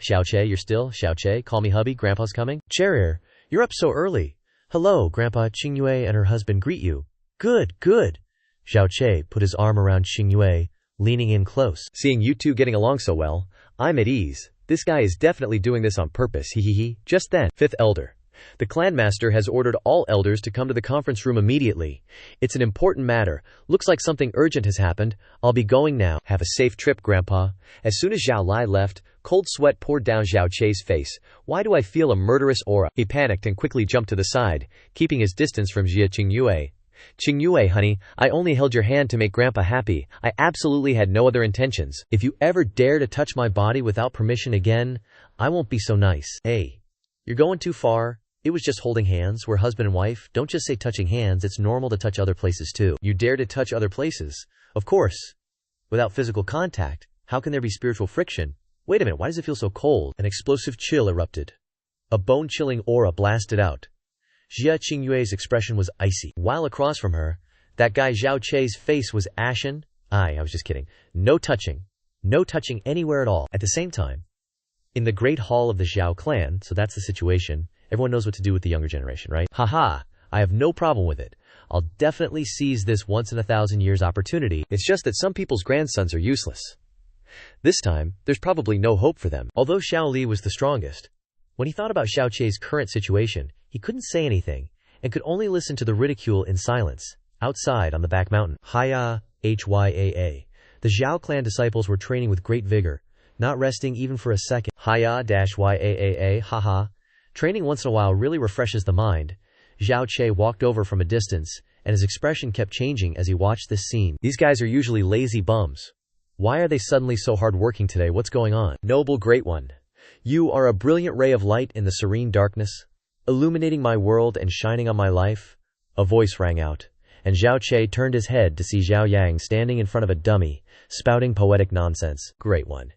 Xiao Che, you're still? Xiao Che, call me hubby, Grandpa's coming. Cherir, you're up so early. Hello, Grandpa. Qingyue and her husband greet you. Good. Xiao Che put his arm around Qingyue, leaning in close. Seeing you 2 getting along so well, I'm at ease. This guy is definitely doing this on purpose, he. Just then, 5th elder, The clanmaster has ordered all elders to come to the conference room immediately. It's an important matter. Looks like something urgent has happened. I'll be going now. Have a safe trip, Grandpa. As soon as Zhao Lai left, cold sweat poured down Xiao Che's face. Why do I feel a murderous aura? He panicked and quickly jumped to the side, keeping his distance from Xia Qingyue. Qingyue, honey, I only held your hand to make Grandpa happy. I absolutely had no other intentions. If you ever dare to touch my body without permission again, I won't be so nice. Hey, you're going too far. It was just holding hands. We're husband and wife. Don't just say touching hands. It's normal to touch other places too. You dare to touch other places? Of course. Without physical contact, how can there be spiritual friction? Wait a minute, why does it feel so cold? An explosive chill erupted. A bone-chilling aura blasted out. Xia Qingyue's expression was icy. While across from her, that guy Xiao Che's face was ashen. I was just kidding. No touching. No touching anywhere at all. At the same time, in the great hall of the Xiao clan, so that's the situation, everyone knows what to do with the younger generation, right? Haha, I have no problem with it. I'll definitely seize this once-in-a-thousand-years opportunity. It's just that some people's grandsons are useless. This time, there's probably no hope for them. Although Xiao Li was the strongest, when he thought about Xiao Che's current situation, he couldn't say anything, and could only listen to the ridicule in silence, outside on the back mountain. Hya, Hyaa. The Xiao clan disciples were training with great vigor, not resting even for a second. Hya-Yaa, haha. Training once in a while really refreshes the mind. Xiao Che walked over from a distance, and his expression kept changing as he watched this scene. These guys are usually lazy bums. Why are they suddenly so hard-working today? What's going on? Noble Great One, you are a brilliant ray of light in the serene darkness, illuminating my world and shining on my life. A voice rang out, and Xiao Che turned his head to see Zhao Yang standing in front of a dummy, spouting poetic nonsense. Great One,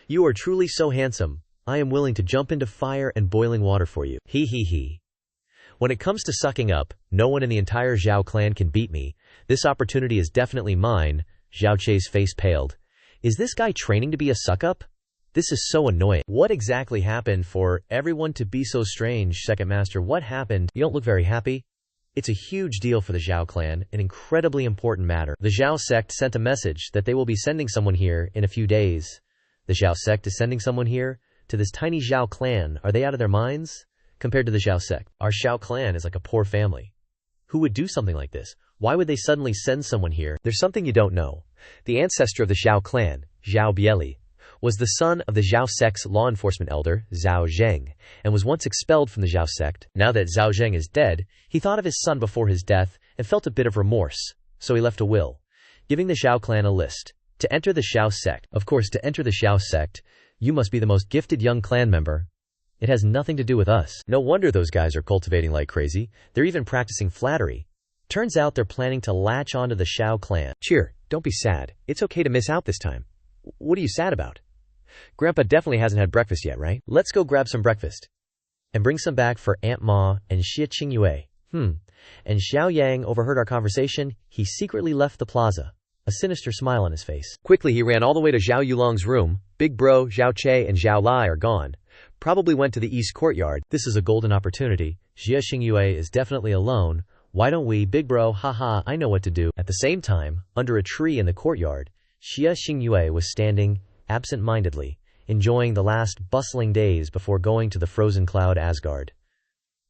you are truly so handsome. I am willing to jump into fire and boiling water for you. He. When it comes to sucking up, no one in the entire Zhao clan can beat me. This opportunity is definitely mine. Xiao Che's face paled. Is this guy training to be a suck-up? This is so annoying. What exactly happened for everyone to be so strange? Second Master, what happened? You don't look very happy. It's a huge deal for the Zhao clan, an incredibly important matter. The Zhao sect sent a message that they will be sending someone here in a few days. The Zhao sect is sending someone here? To this tiny Zhao clan? Are they out of their minds? Compared to the Zhao sect, our Zhao clan is like a poor family. Who would do something like this? Why would they suddenly send someone here? There's something you don't know. The ancestor of the Zhao clan, Zhao Bieli, was the son of the Zhao sect's law enforcement elder, Zhao Zheng, and was once expelled from the Zhao sect. Now that Zhao Zheng is dead, he thought of his son before his death and felt a bit of remorse, so he left a will, giving the Zhao clan a list to enter the Zhao sect. Of course, to enter the Zhao sect, you must be the most gifted young clan member. It has nothing to do with us. No wonder those guys are cultivating like crazy. They're even practicing flattery. Turns out they're planning to latch onto the Xiao clan. Cheer, don't be sad. It's okay to miss out this time. What are you sad about? Grandpa definitely hasn't had breakfast yet, right? Let's go grab some breakfast. And bring some back for Aunt Ma and Xia Qingyue. And Xiao Yang overheard our conversation. He secretly left the plaza, a sinister smile on his face. Quickly he ran all the way to Zhao Yulong's room. Big bro, Xiao Che and Zhao Lai are gone. Probably went to the east courtyard. This is a golden opportunity. Xia Qingyue is definitely alone. Why don't we, big bro, haha, I know what to do. At the same time, under a tree in the courtyard, Xia Qingyue was standing, absent-mindedly, enjoying the last bustling days before going to the frozen cloud Asgard.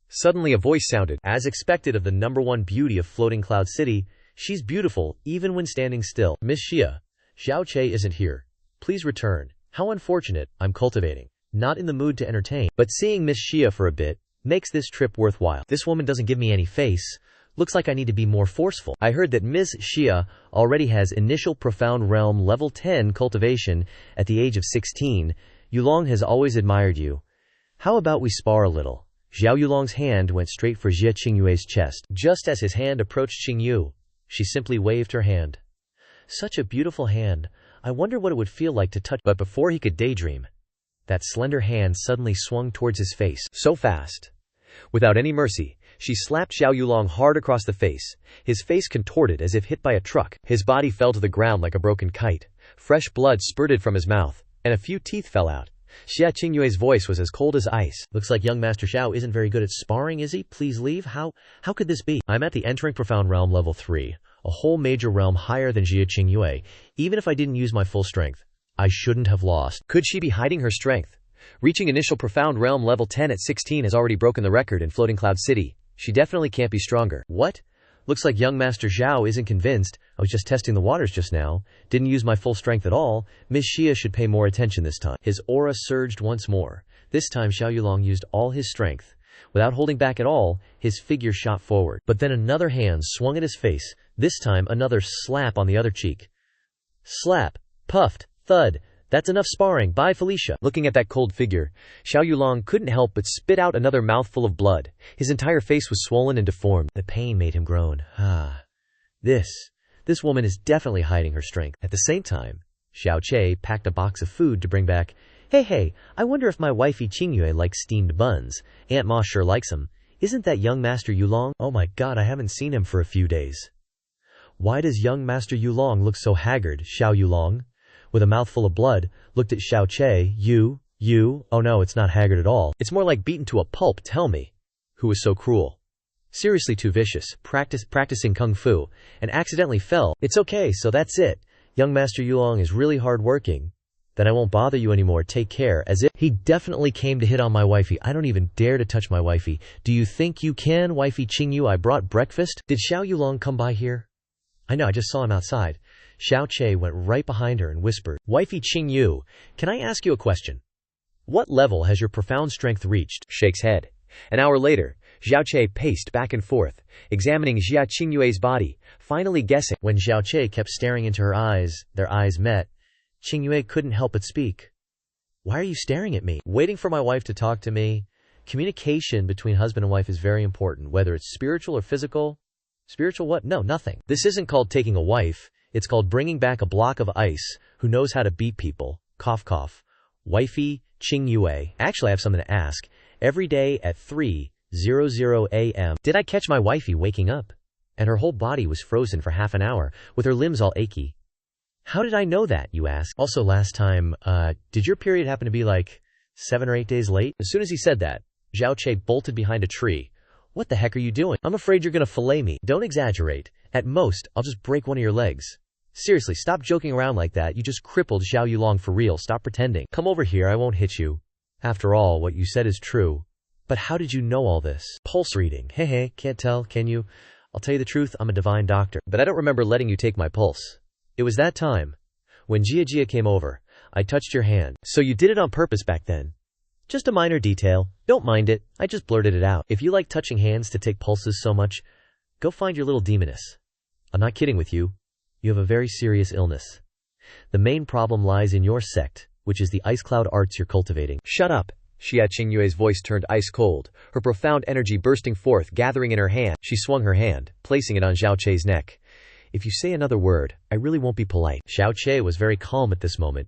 Suddenly a voice sounded, as expected of the #1 beauty of Floating Cloud City. She's beautiful, even when standing still. Miss Xia, Xiao Che isn't here. Please return. How unfortunate. I'm cultivating. Not in the mood to entertain. But seeing Miss Xia for a bit makes this trip worthwhile. This woman doesn't give me any face. Looks like I need to be more forceful. I heard that Miss Xia already has initial profound realm level 10 cultivation at the age of 16. Yulong has always admired you. How about we spar a little? Zhao Yulong's hand went straight for Xia Qingyue's chest. Just as his hand approached Qingyu, she simply waved her hand. Such a beautiful hand. I wonder what it would feel like to touch. But before he could daydream, that slender hand suddenly swung towards his face. So fast. Without any mercy, she slapped Zhao Yulong hard across the face. His face contorted as if hit by a truck. His body fell to the ground like a broken kite. Fresh blood spurted from his mouth, and a few teeth fell out. Xia Qingyue's voice was as cold as ice. Looks like young Master Xiao isn't very good at sparring, is he? Please leave. How could this be? I'm at the entering profound realm level 3, a whole major realm higher than Xia Qingyue. Even if I didn't use my full strength, I shouldn't have lost. Could she be hiding her strength? Reaching initial profound realm level 10 at 16 has already broken the record in Floating Cloud City. She definitely can't be stronger. What? Looks like young Master Xiao isn't convinced. I was just testing the waters just now. Didn't use my full strength at all. Miss Xia should pay more attention this time. His aura surged once more. This time Xiao Yulong used all his strength. Without holding back at all, his figure shot forward. But then another hand swung at his face. This time another slap on the other cheek. Slap. Puffed. Thud. That's enough sparring. Bye, Felicia. Looking at that cold figure, Xiao Yulong couldn't help but spit out another mouthful of blood. His entire face was swollen and deformed. The pain made him groan. This woman is definitely hiding her strength. At the same time, Xiao Che packed a box of food to bring back. Hey, I wonder if my wifey Qingyue likes steamed buns. Aunt Ma sure likes them. Isn't that young Master Yulong? Oh my god, I haven't seen him for a few days. Why does young Master Yulong look so haggard? Xiao Yulong, with a mouthful of blood, looked at Xiao Che. Oh no, it's not haggard at all. It's more like beaten to a pulp. Tell me, who was so cruel? Seriously too vicious. Practicing kung fu, and accidentally fell. It's okay, so that's it. Young Master Yulong is really hard-working. Then I won't bother you anymore. Take care. As if he definitely came to hit on my wifey. I don't even dare to touch my wifey. Do you think you can, wifey Qingyue? I brought breakfast. Did Xiao Yulong come by here? I know, I just saw him outside. Xiao Che went right behind her and whispered, Wifey Qingyue, can I ask you a question? What level has your profound strength reached? Shakes head. An hour later, Xiao Che paced back and forth, examining Xia Qingyue's body, finally guessing. When Xiao Che kept staring into her eyes, their eyes met. Qingyue couldn't help but speak. Why are you staring at me? Waiting for my wife to talk to me. Communication between husband and wife is very important, whether it's spiritual or physical. Spiritual what? No, nothing. This isn't called taking a wife. It's called bringing back a block of ice who knows how to beat people. Cough cough. Wifey Qingyue. Actually, I have something to ask. Every day at 3:00 a.m. did I catch my wifey waking up? And her whole body was frozen for half an hour, with her limbs all achy. How did I know that, you ask? Also last time, did your period happen to be like 7 or 8 days late? As soon as he said that, Xiao Che bolted behind a tree. What the heck are you doing? I'm afraid you're gonna fillet me. Don't exaggerate. At most, I'll just break one of your legs. Seriously, stop joking around like that. You just crippled Xiao Yulong for real. Stop pretending. Come over here, I won't hit you. After all, what you said is true. But how did you know all this? Pulse reading. Hey, can't tell, can you? I'll tell you the truth, I'm a divine doctor. But I don't remember letting you take my pulse. It was that time. When Jia came over, I touched your hand. So you did it on purpose back then. Just a minor detail. Don't mind it. I just blurted it out. If you like touching hands to take pulses so much, go find your little demoness. I'm not kidding with you. You have a very serious illness. The main problem lies in your sect, which is the ice cloud arts you're cultivating. Shut up. Xia Qingyue's voice turned ice cold, her profound energy bursting forth, gathering in her hand. She swung her hand, placing it on Xiao Che's neck. If you say another word, I really won't be polite. Xiao Che was very calm at this moment.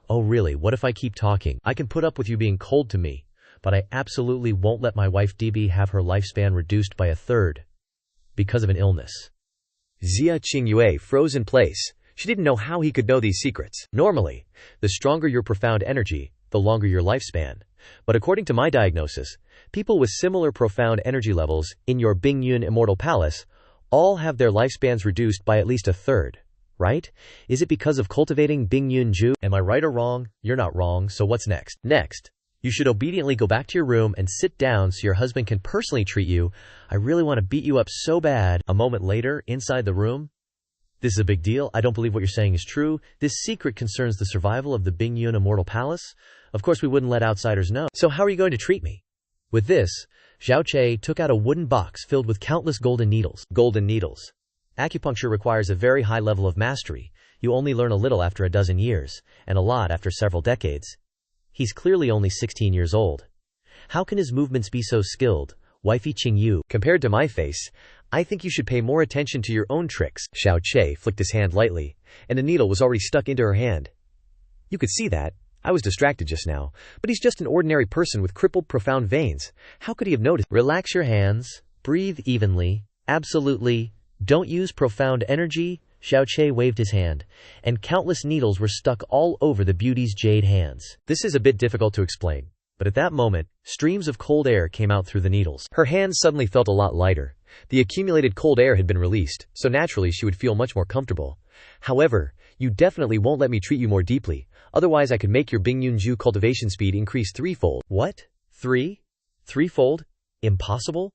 Oh really, what if I keep talking? I can put up with you being cold to me, but I absolutely won't let my wife DB have her lifespan reduced by 1/3 because of an illness. Xia Qingyue froze in place. She didn't know how he could know these secrets. Normally, the stronger your profound energy, the longer your lifespan. But according to my diagnosis, people with similar profound energy levels in your Bingyun Immortal Palace all have their lifespans reduced by at least 1/3. Right? Is it because of cultivating Bingyun Ju? Am I right or wrong? You're not wrong, so what's next? Next, you should obediently go back to your room and sit down so your husband can personally treat you. I really want to beat you up so bad. A moment later, inside the room. This is a big deal. I don't believe what you're saying is true. This secret concerns the survival of the Bingyun Immortal Palace. Of course we wouldn't let outsiders know. So how are you going to treat me? With this, Xiao Che took out a wooden box filled with countless golden needles. Golden needles. Acupuncture requires a very high level of mastery. You only learn a little after a dozen years, and a lot after several decades. He's clearly only 16 years old. How can his movements be so skilled? Wifey Qingyue, compared to my face, I think you should pay more attention to your own tricks. Xiao Che flicked his hand lightly, and the needle was already stuck into her hand. You could see that. I was distracted just now, but he's just an ordinary person with crippled profound veins. How could he have noticed? Relax your hands. Breathe evenly. Absolutely. Don't use profound energy. Xiao Che waved his hand, and countless needles were stuck all over the beauty's jade hands. This is a bit difficult to explain, but at that moment, streams of cold air came out through the needles. Her hands suddenly felt a lot lighter. The accumulated cold air had been released, so naturally she would feel much more comfortable. However, you definitely won't let me treat you more deeply. Otherwise I could make your Bingyunju cultivation speed increase threefold. What? Threefold? Impossible?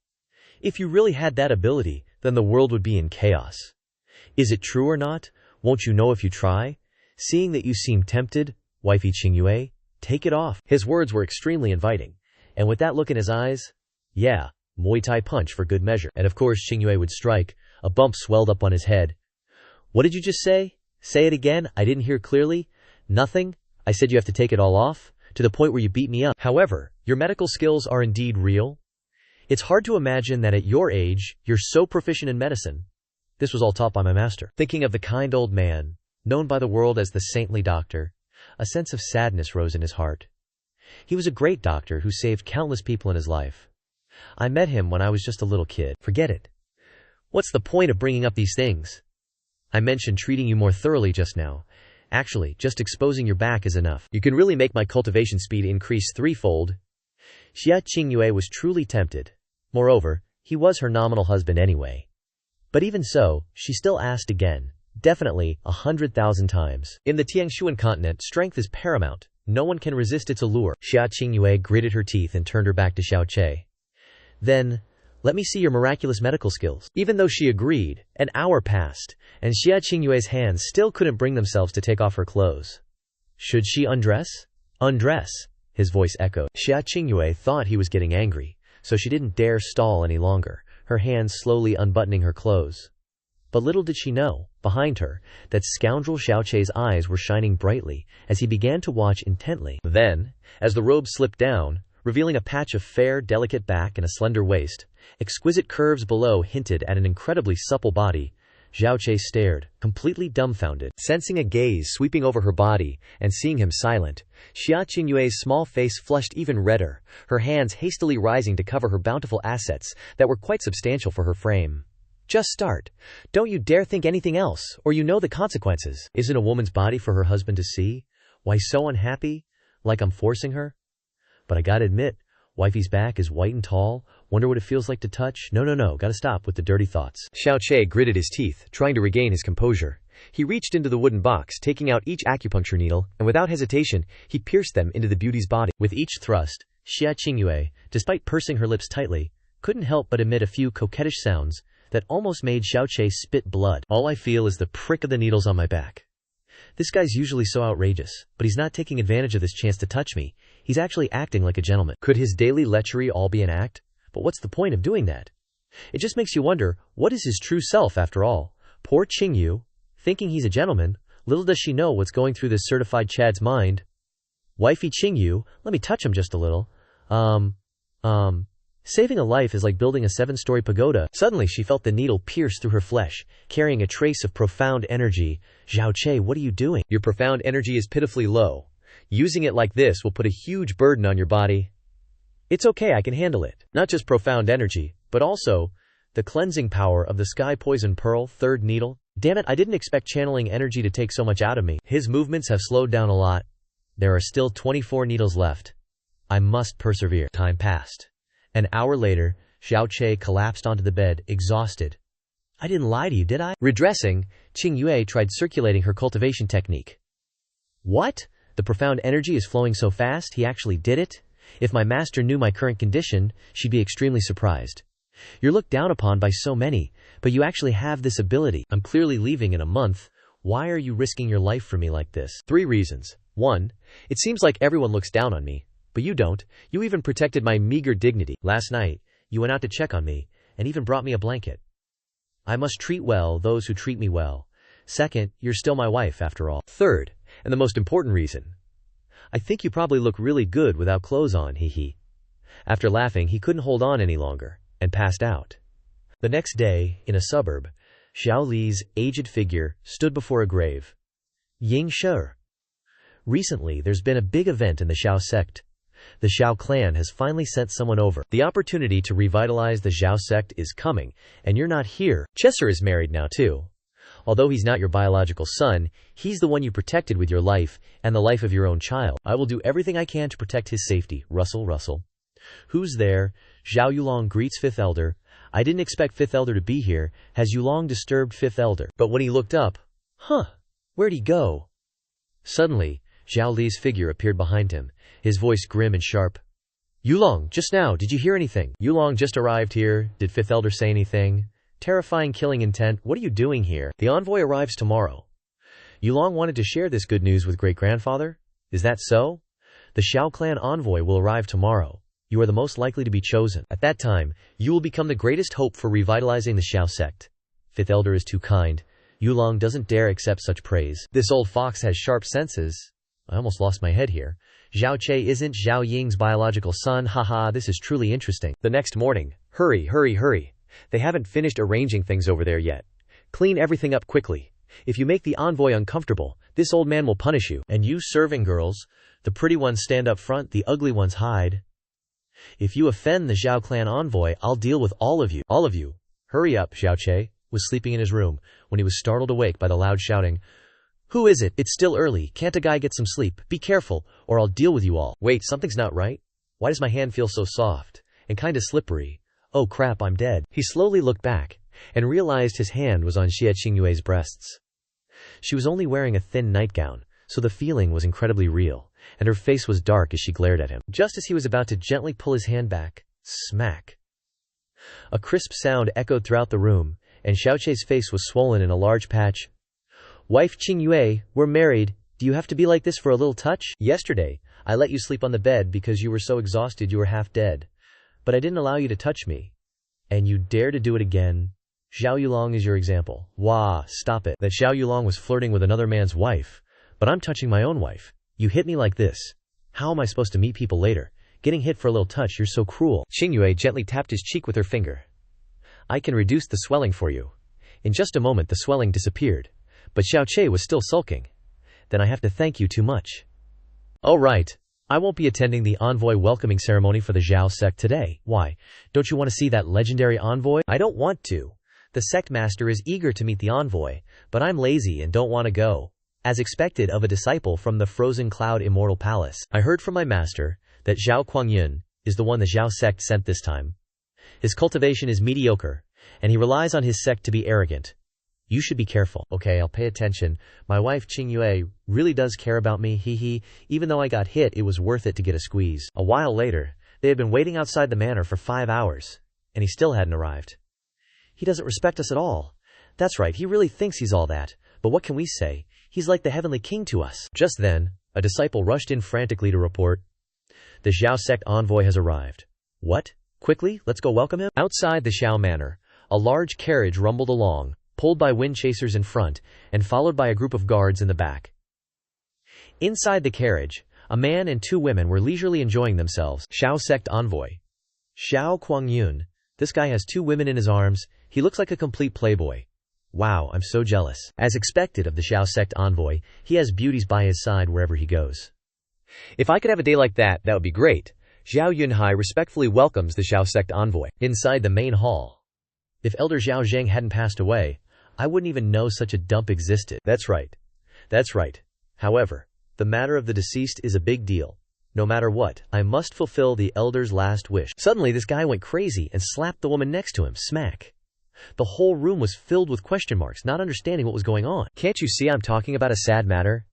If you really had that ability, then the world would be in chaos. Is it true or not? Won't you know if you try? Seeing that you seem tempted, wifey Qingyue, take it off. His words were extremely inviting. And with that look in his eyes, yeah, Muay Thai punch for good measure. And of course Qingyue would strike. A bump swelled up on his head. What did you just say? Say it again, I didn't hear clearly. Nothing? I said you have to take it all off? To the point where you beat me up. However, your medical skills are indeed real. It's hard to imagine that at your age, you're so proficient in medicine. This was all taught by my master. Thinking of the kind old man, known by the world as the saintly doctor, a sense of sadness rose in his heart. He was a great doctor who saved countless people in his life. I met him when I was just a little kid. Forget it. What's the point of bringing up these things? I mentioned treating you more thoroughly just now. Actually, just exposing your back is enough. You can really make my cultivation speed increase threefold. Xia Qingyue was truly tempted. Moreover, he was her nominal husband anyway. But even so, she still asked again. Definitely, 100,000 times. In the Tiangshuan continent, strength is paramount. No one can resist its allure. Xia Qingyue gritted her teeth and turned her back to Xiao Che. Then, let me see your miraculous medical skills. Even though she agreed, an hour passed, and Xia Qingyue's hands still couldn't bring themselves to take off her clothes. Should she undress? Undress, his voice echoed. Xia Qingyue thought he was getting angry, so she didn't dare stall any longer, her hands slowly unbuttoning her clothes. But little did she know, behind her, that scoundrel Xiao Che's eyes were shining brightly as he began to watch intently. Then, as the robe slipped down, revealing a patch of fair, delicate back and a slender waist, exquisite curves below hinted at an incredibly supple body, Xiao Che stared, completely dumbfounded. Sensing a gaze sweeping over her body, and seeing him silent, Xia Qingyue's small face flushed even redder, her hands hastily rising to cover her bountiful assets that were quite substantial for her frame. Just start. Don't you dare think anything else, or you know the consequences. Isn't a woman's body for her husband to see? Why so unhappy? Like I'm forcing her? But I gotta admit, wifey's back is white and tall. Wonder what it feels like to touch? No, gotta stop with the dirty thoughts. Xiao Che gritted his teeth, trying to regain his composure. He reached into the wooden box, taking out each acupuncture needle, and without hesitation, he pierced them into the beauty's body. With each thrust, Xia Qingyue, despite pursing her lips tightly, couldn't help but emit a few coquettish sounds that almost made Xiao Che spit blood. All I feel is the prick of the needles on my back. This guy's usually so outrageous, but he's not taking advantage of this chance to touch me. He's actually acting like a gentleman. Could his daily lechery all be an act? But what's the point of doing that? It just makes you wonder, what is his true self after all? Poor Qingyu, thinking he's a gentleman, little does she know what's going through this certified Chad's mind. Wifey Qingyu, let me touch him just a little. Saving a life is like building a 7-story pagoda. Suddenly she felt the needle pierce through her flesh, carrying a trace of profound energy. Xiao Che, what are you doing? Your profound energy is pitifully low. Using it like this will put a huge burden on your body. It's okay, I can handle it. Not just profound energy, but also the cleansing power of the sky poison pearl, third needle. Damn it, I didn't expect channeling energy to take so much out of me. His movements have slowed down a lot. There are still 24 needles left. I must persevere. Time passed. An hour later, Xiao Che collapsed onto the bed, exhausted. I didn't lie to you, did I? Redressing, Qingyue tried circulating her cultivation technique. What? The profound energy is flowing so fast, he actually did it? If my master knew my current condition, she'd be extremely surprised. You're looked down upon by so many, but you actually have this ability. I'm clearly leaving in a month. Why are you risking your life for me like this? 3 reasons. 1. It seems like everyone looks down on me. But you don't. You even protected my meager dignity. Last night, you went out to check on me, and even brought me a blanket. I must treat well those who treat me well. 2nd, you're still my wife after all. 3rd, and the most important reason. I think you probably look really good without clothes on, hee. After laughing, he couldn't hold on any longer, and passed out. The next day, in a suburb, Xiao Li's aged figure stood before a grave. Ying Shi. Recently, there's been a big event in the Xiao sect. The Xiao clan has finally sent someone over. The opportunity to revitalize the Xiao sect is coming, and you're not here. Chesser is married now too. Although he's not your biological son, he's the one you protected with your life, and the life of your own child. I will do everything I can to protect his safety. Russell. Who's there? Zhao Yulong greets 5th Elder. I didn't expect 5th Elder to be here. Has Yulong disturbed 5th Elder? But when he looked up, where'd he go? Suddenly, Zhao Li's figure appeared behind him, his voice grim and sharp. Yulong, just now, did you hear anything? Yulong just arrived here. Did Fifth Elder say anything? Terrifying killing intent. What are you doing here? The envoy arrives tomorrow. Yulong wanted to share this good news with great-grandfather? Is that so? The Xiao clan envoy will arrive tomorrow. You are the most likely to be chosen. At that time, you will become the greatest hope for revitalizing the Xiao sect. Fifth Elder is too kind. Yulong doesn't dare accept such praise. This old fox has sharp senses. I almost lost my head here. Xiao Che isn't Zhao Ying's biological son. Haha, this is truly interesting. The next morning. Hurry, hurry, hurry. They haven't finished arranging things over there yet. Clean everything up quickly. If you make the envoy uncomfortable, this old man will punish you. And you serving girls, the pretty ones stand up front, the ugly ones hide. If you offend the Zhao clan envoy, I'll deal with all of you. All of you. Hurry up. Xiao Che was sleeping in his room when he was startled awake by the loud shouting. Who is it? It's still early. Can't a guy get some sleep? Be careful, or I'll deal with you all. Wait, something's not right. Why does my hand feel so soft and kinda slippery? Oh crap, I'm dead. He slowly looked back and realized his hand was on Xia Qingyue's breasts. She was only wearing a thin nightgown, so the feeling was incredibly real, and her face was dark as she glared at him. Just as he was about to gently pull his hand back, smack. A crisp sound echoed throughout the room, and Xiao Che's face was swollen in a large patch. Wife Qingyue, we're married. Do you have to be like this for a little touch? Yesterday, I let you sleep on the bed because you were so exhausted you were half dead. But I didn't allow you to touch me. And you dare to do it again? Zhao Yulong is your example. Wah, stop it. That Zhao Yulong was flirting with another man's wife. But I'm touching my own wife. You hit me like this. How am I supposed to meet people later? Getting hit for a little touch, you're so cruel. Qingyue gently tapped his cheek with her finger. I can reduce the swelling for you. In just a moment the swelling disappeared. But Xiao Che was still sulking. Then I have to thank you too much. Oh right. I won't be attending the envoy welcoming ceremony for the Zhao sect today. Why? Don't you want to see that legendary envoy? I don't want to. The sect master is eager to meet the envoy, but I'm lazy and don't want to go. As expected of a disciple from the Frozen Cloud Immortal Palace, I heard from my master that Zhao Qingyue is the one the Zhao sect sent this time. His cultivation is mediocre, and he relies on his sect to be arrogant. You should be careful. Okay, I'll pay attention. My wife Qingyue really does care about me, hee. Even though I got hit, it was worth it to get a squeeze. A while later, they had been waiting outside the manor for 5 hours, and he still hadn't arrived. He doesn't respect us at all. That's right, he really thinks he's all that. But what can we say? He's like the heavenly king to us. Just then, a disciple rushed in frantically to report. The Xiao sect envoy has arrived. What? Quickly, let's go welcome him. Outside the Xiao manor, a large carriage rumbled along, pulled by wind chasers in front, and followed by a group of guards in the back. Inside the carriage, a man and 2 women were leisurely enjoying themselves. Xiao sect envoy. Xiao Qingyue. This guy has 2 women in his arms. He looks like a complete playboy. Wow, I'm so jealous. As expected of the Xiao sect envoy, he has beauties by his side wherever he goes. If I could have a day like that, that would be great. Zhao Yunhai respectfully welcomes the Xiao sect envoy. Inside the main hall. If Elder Zhao Zheng hadn't passed away, I wouldn't even know such a dump existed. That's right. That's right. However, the matter of the deceased is a big deal. No matter what, I must fulfill the elder's last wish. Suddenly this guy went crazy and slapped the woman next to him. Smack. The whole room was filled with question marks, not understanding what was going on. Can't you see I'm talking about a sad matter?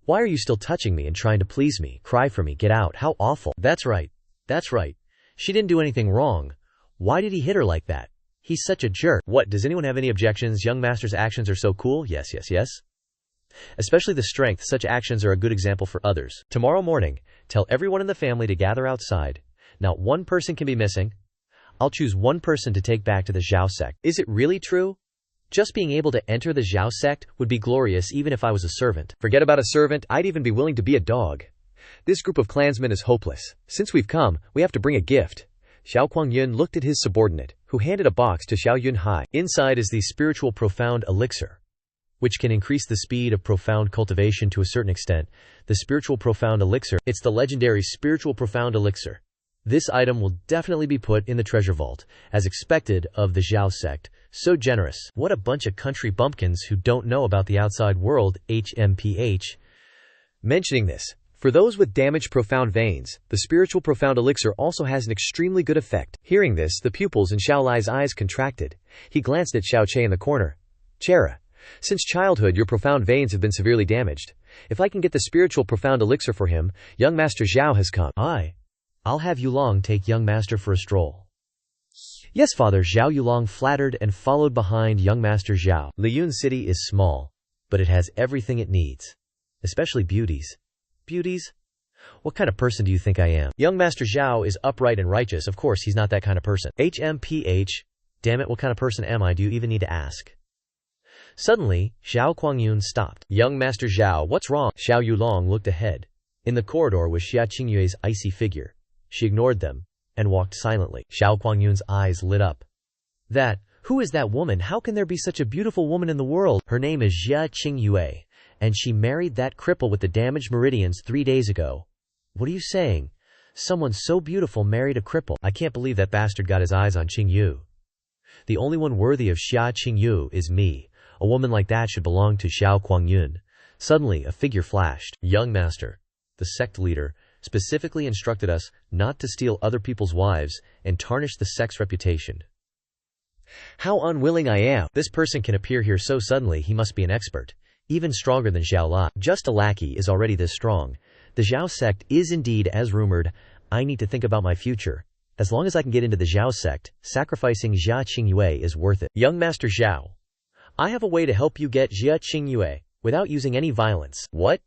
Why are you still touching me and trying to please me? Cry for me, get out, how awful. That's right. That's right. She didn't do anything wrong. Why did he hit her like that? He's such a jerk. What, does anyone have any objections? Young master's actions are so cool. Yes. Especially the strength, such actions are a good example for others. Tomorrow morning, tell everyone in the family to gather outside. Not one person can be missing. I'll choose one person to take back to the Zhao sect. Is it really true? Just being able to enter the Zhao sect would be glorious even if I was a servant. Forget about a servant, I'd even be willing to be a dog. This group of clansmen is hopeless. Since we've come, we have to bring a gift. Xiao Qingyue looked at his subordinate, who handed a box to Xiao Yunhai. Inside is the spiritual profound elixir, which can increase the speed of profound cultivation to a certain extent. The spiritual profound elixir, it's the legendary spiritual profound elixir. This item will definitely be put in the treasure vault, as expected of the Zhao sect. So generous. What a bunch of country bumpkins who don't know about the outside world. HMPH. Mentioning this, for those with damaged profound veins, the spiritual profound elixir also has an extremely good effect. Hearing this, the pupils in Xiao Lai's eyes contracted. He glanced at Xiao Che in the corner. Chera, Since childhood, your profound veins have been severely damaged. If I can get the spiritual profound elixir for him, young Master Xiao has come. I'll have Yulong take young master for a stroll. Yes, Father. Zhao Yulong flattered and followed behind young Master Xiao. Liyun City is small, but it has everything it needs. Especially beauties. Beauties? What kind of person do you think I am? Young Master Xiao is upright and righteous. Of course, he's not that kind of person. HMPH. Damn it, what kind of person am I? Do you even need to ask? Suddenly, Xiao Qingyue stopped. Young Master Xiao, what's wrong? Xiao Yulong looked ahead. In the corridor was Xia Qingyue's icy figure. She ignored them and walked silently. Xiao Qingyue's eyes lit up. Who is that woman? How can there be such a beautiful woman in the world? Her name is Xia Qingyue, and she married that cripple with the damaged meridians 3 days ago. What are you saying? Someone so beautiful married a cripple. I can't believe that bastard got his eyes on Qingyue. The only one worthy of Xia Qingyue is me. A woman like that should belong to Xiao Qingyue. Suddenly, a figure flashed. Young Master, the sect leader, specifically instructed us not to steal other people's wives and tarnish the sect's reputation. How unwilling I am. This person can appear here so suddenly. He must be an expert. Even stronger than Xiao La. Just a lackey is already this strong. The Xiao sect is indeed as rumored. I need to think about my future. As long as I can get into the Xiao sect, sacrificing Xia Qingyue is worth it. Young Master Xiao, I have a way to help you get Xia Qingyue without using any violence. What?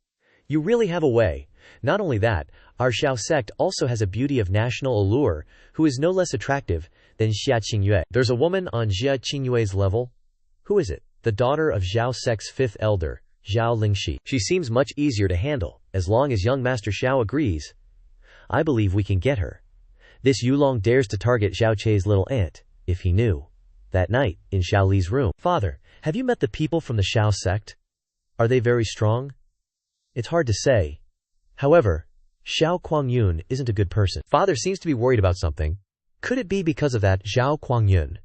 You really have a way. Not only that, our Xiao sect also has a beauty of national allure who is no less attractive than Xia Qingyue. There's a woman on Xia Qingyue's level. Who is it? The daughter of Xiao sect's 5th elder, Zhao Lingxi. She seems much easier to handle, as long as young Master Xiao agrees. I believe we can get her. This Yulong dares to target Xiao Che's little aunt, if he knew. That night, in Xiao Li's room. Father, have you met the people from the Xiao sect? Are they very strong? It's hard to say. However, Xiao Qingyue isn't a good person. Father seems to be worried about something. Could it be because of that Xiao Qingyue?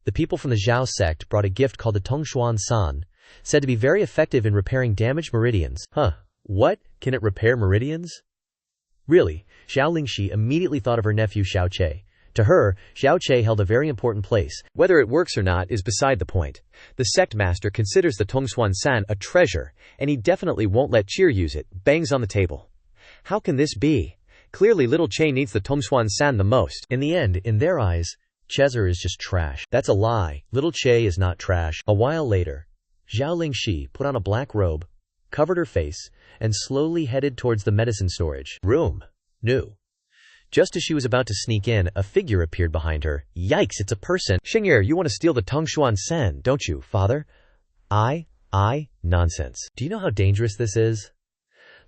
The people from the Xiao sect brought a gift called the Tongshuan San, said to be very effective in repairing damaged meridians. What? Can it repair meridians? Really, Xiao Lingxi immediately thought of her nephew Xiao Che. To her, Xiao Che held a very important place. Whether it works or not is beside the point. The sect master considers the Tongshuan San a treasure, and he definitely won't let Cheer use it. Bangs on the table. How can this be? Clearly little Che needs the Tongshuan San the most. In the end, in their eyes, Chezer is just trash. That's a lie. Little Che is not trash. A while later, Zhao Lingxi put on a black robe, covered her face, and slowly headed towards the medicine storage room. Just as she was about to sneak in, a figure appeared behind her. Yikes, it's a person. Xingye, you want to steal the Tongshuan San, don't you, father? Nonsense. Do you know how dangerous this is?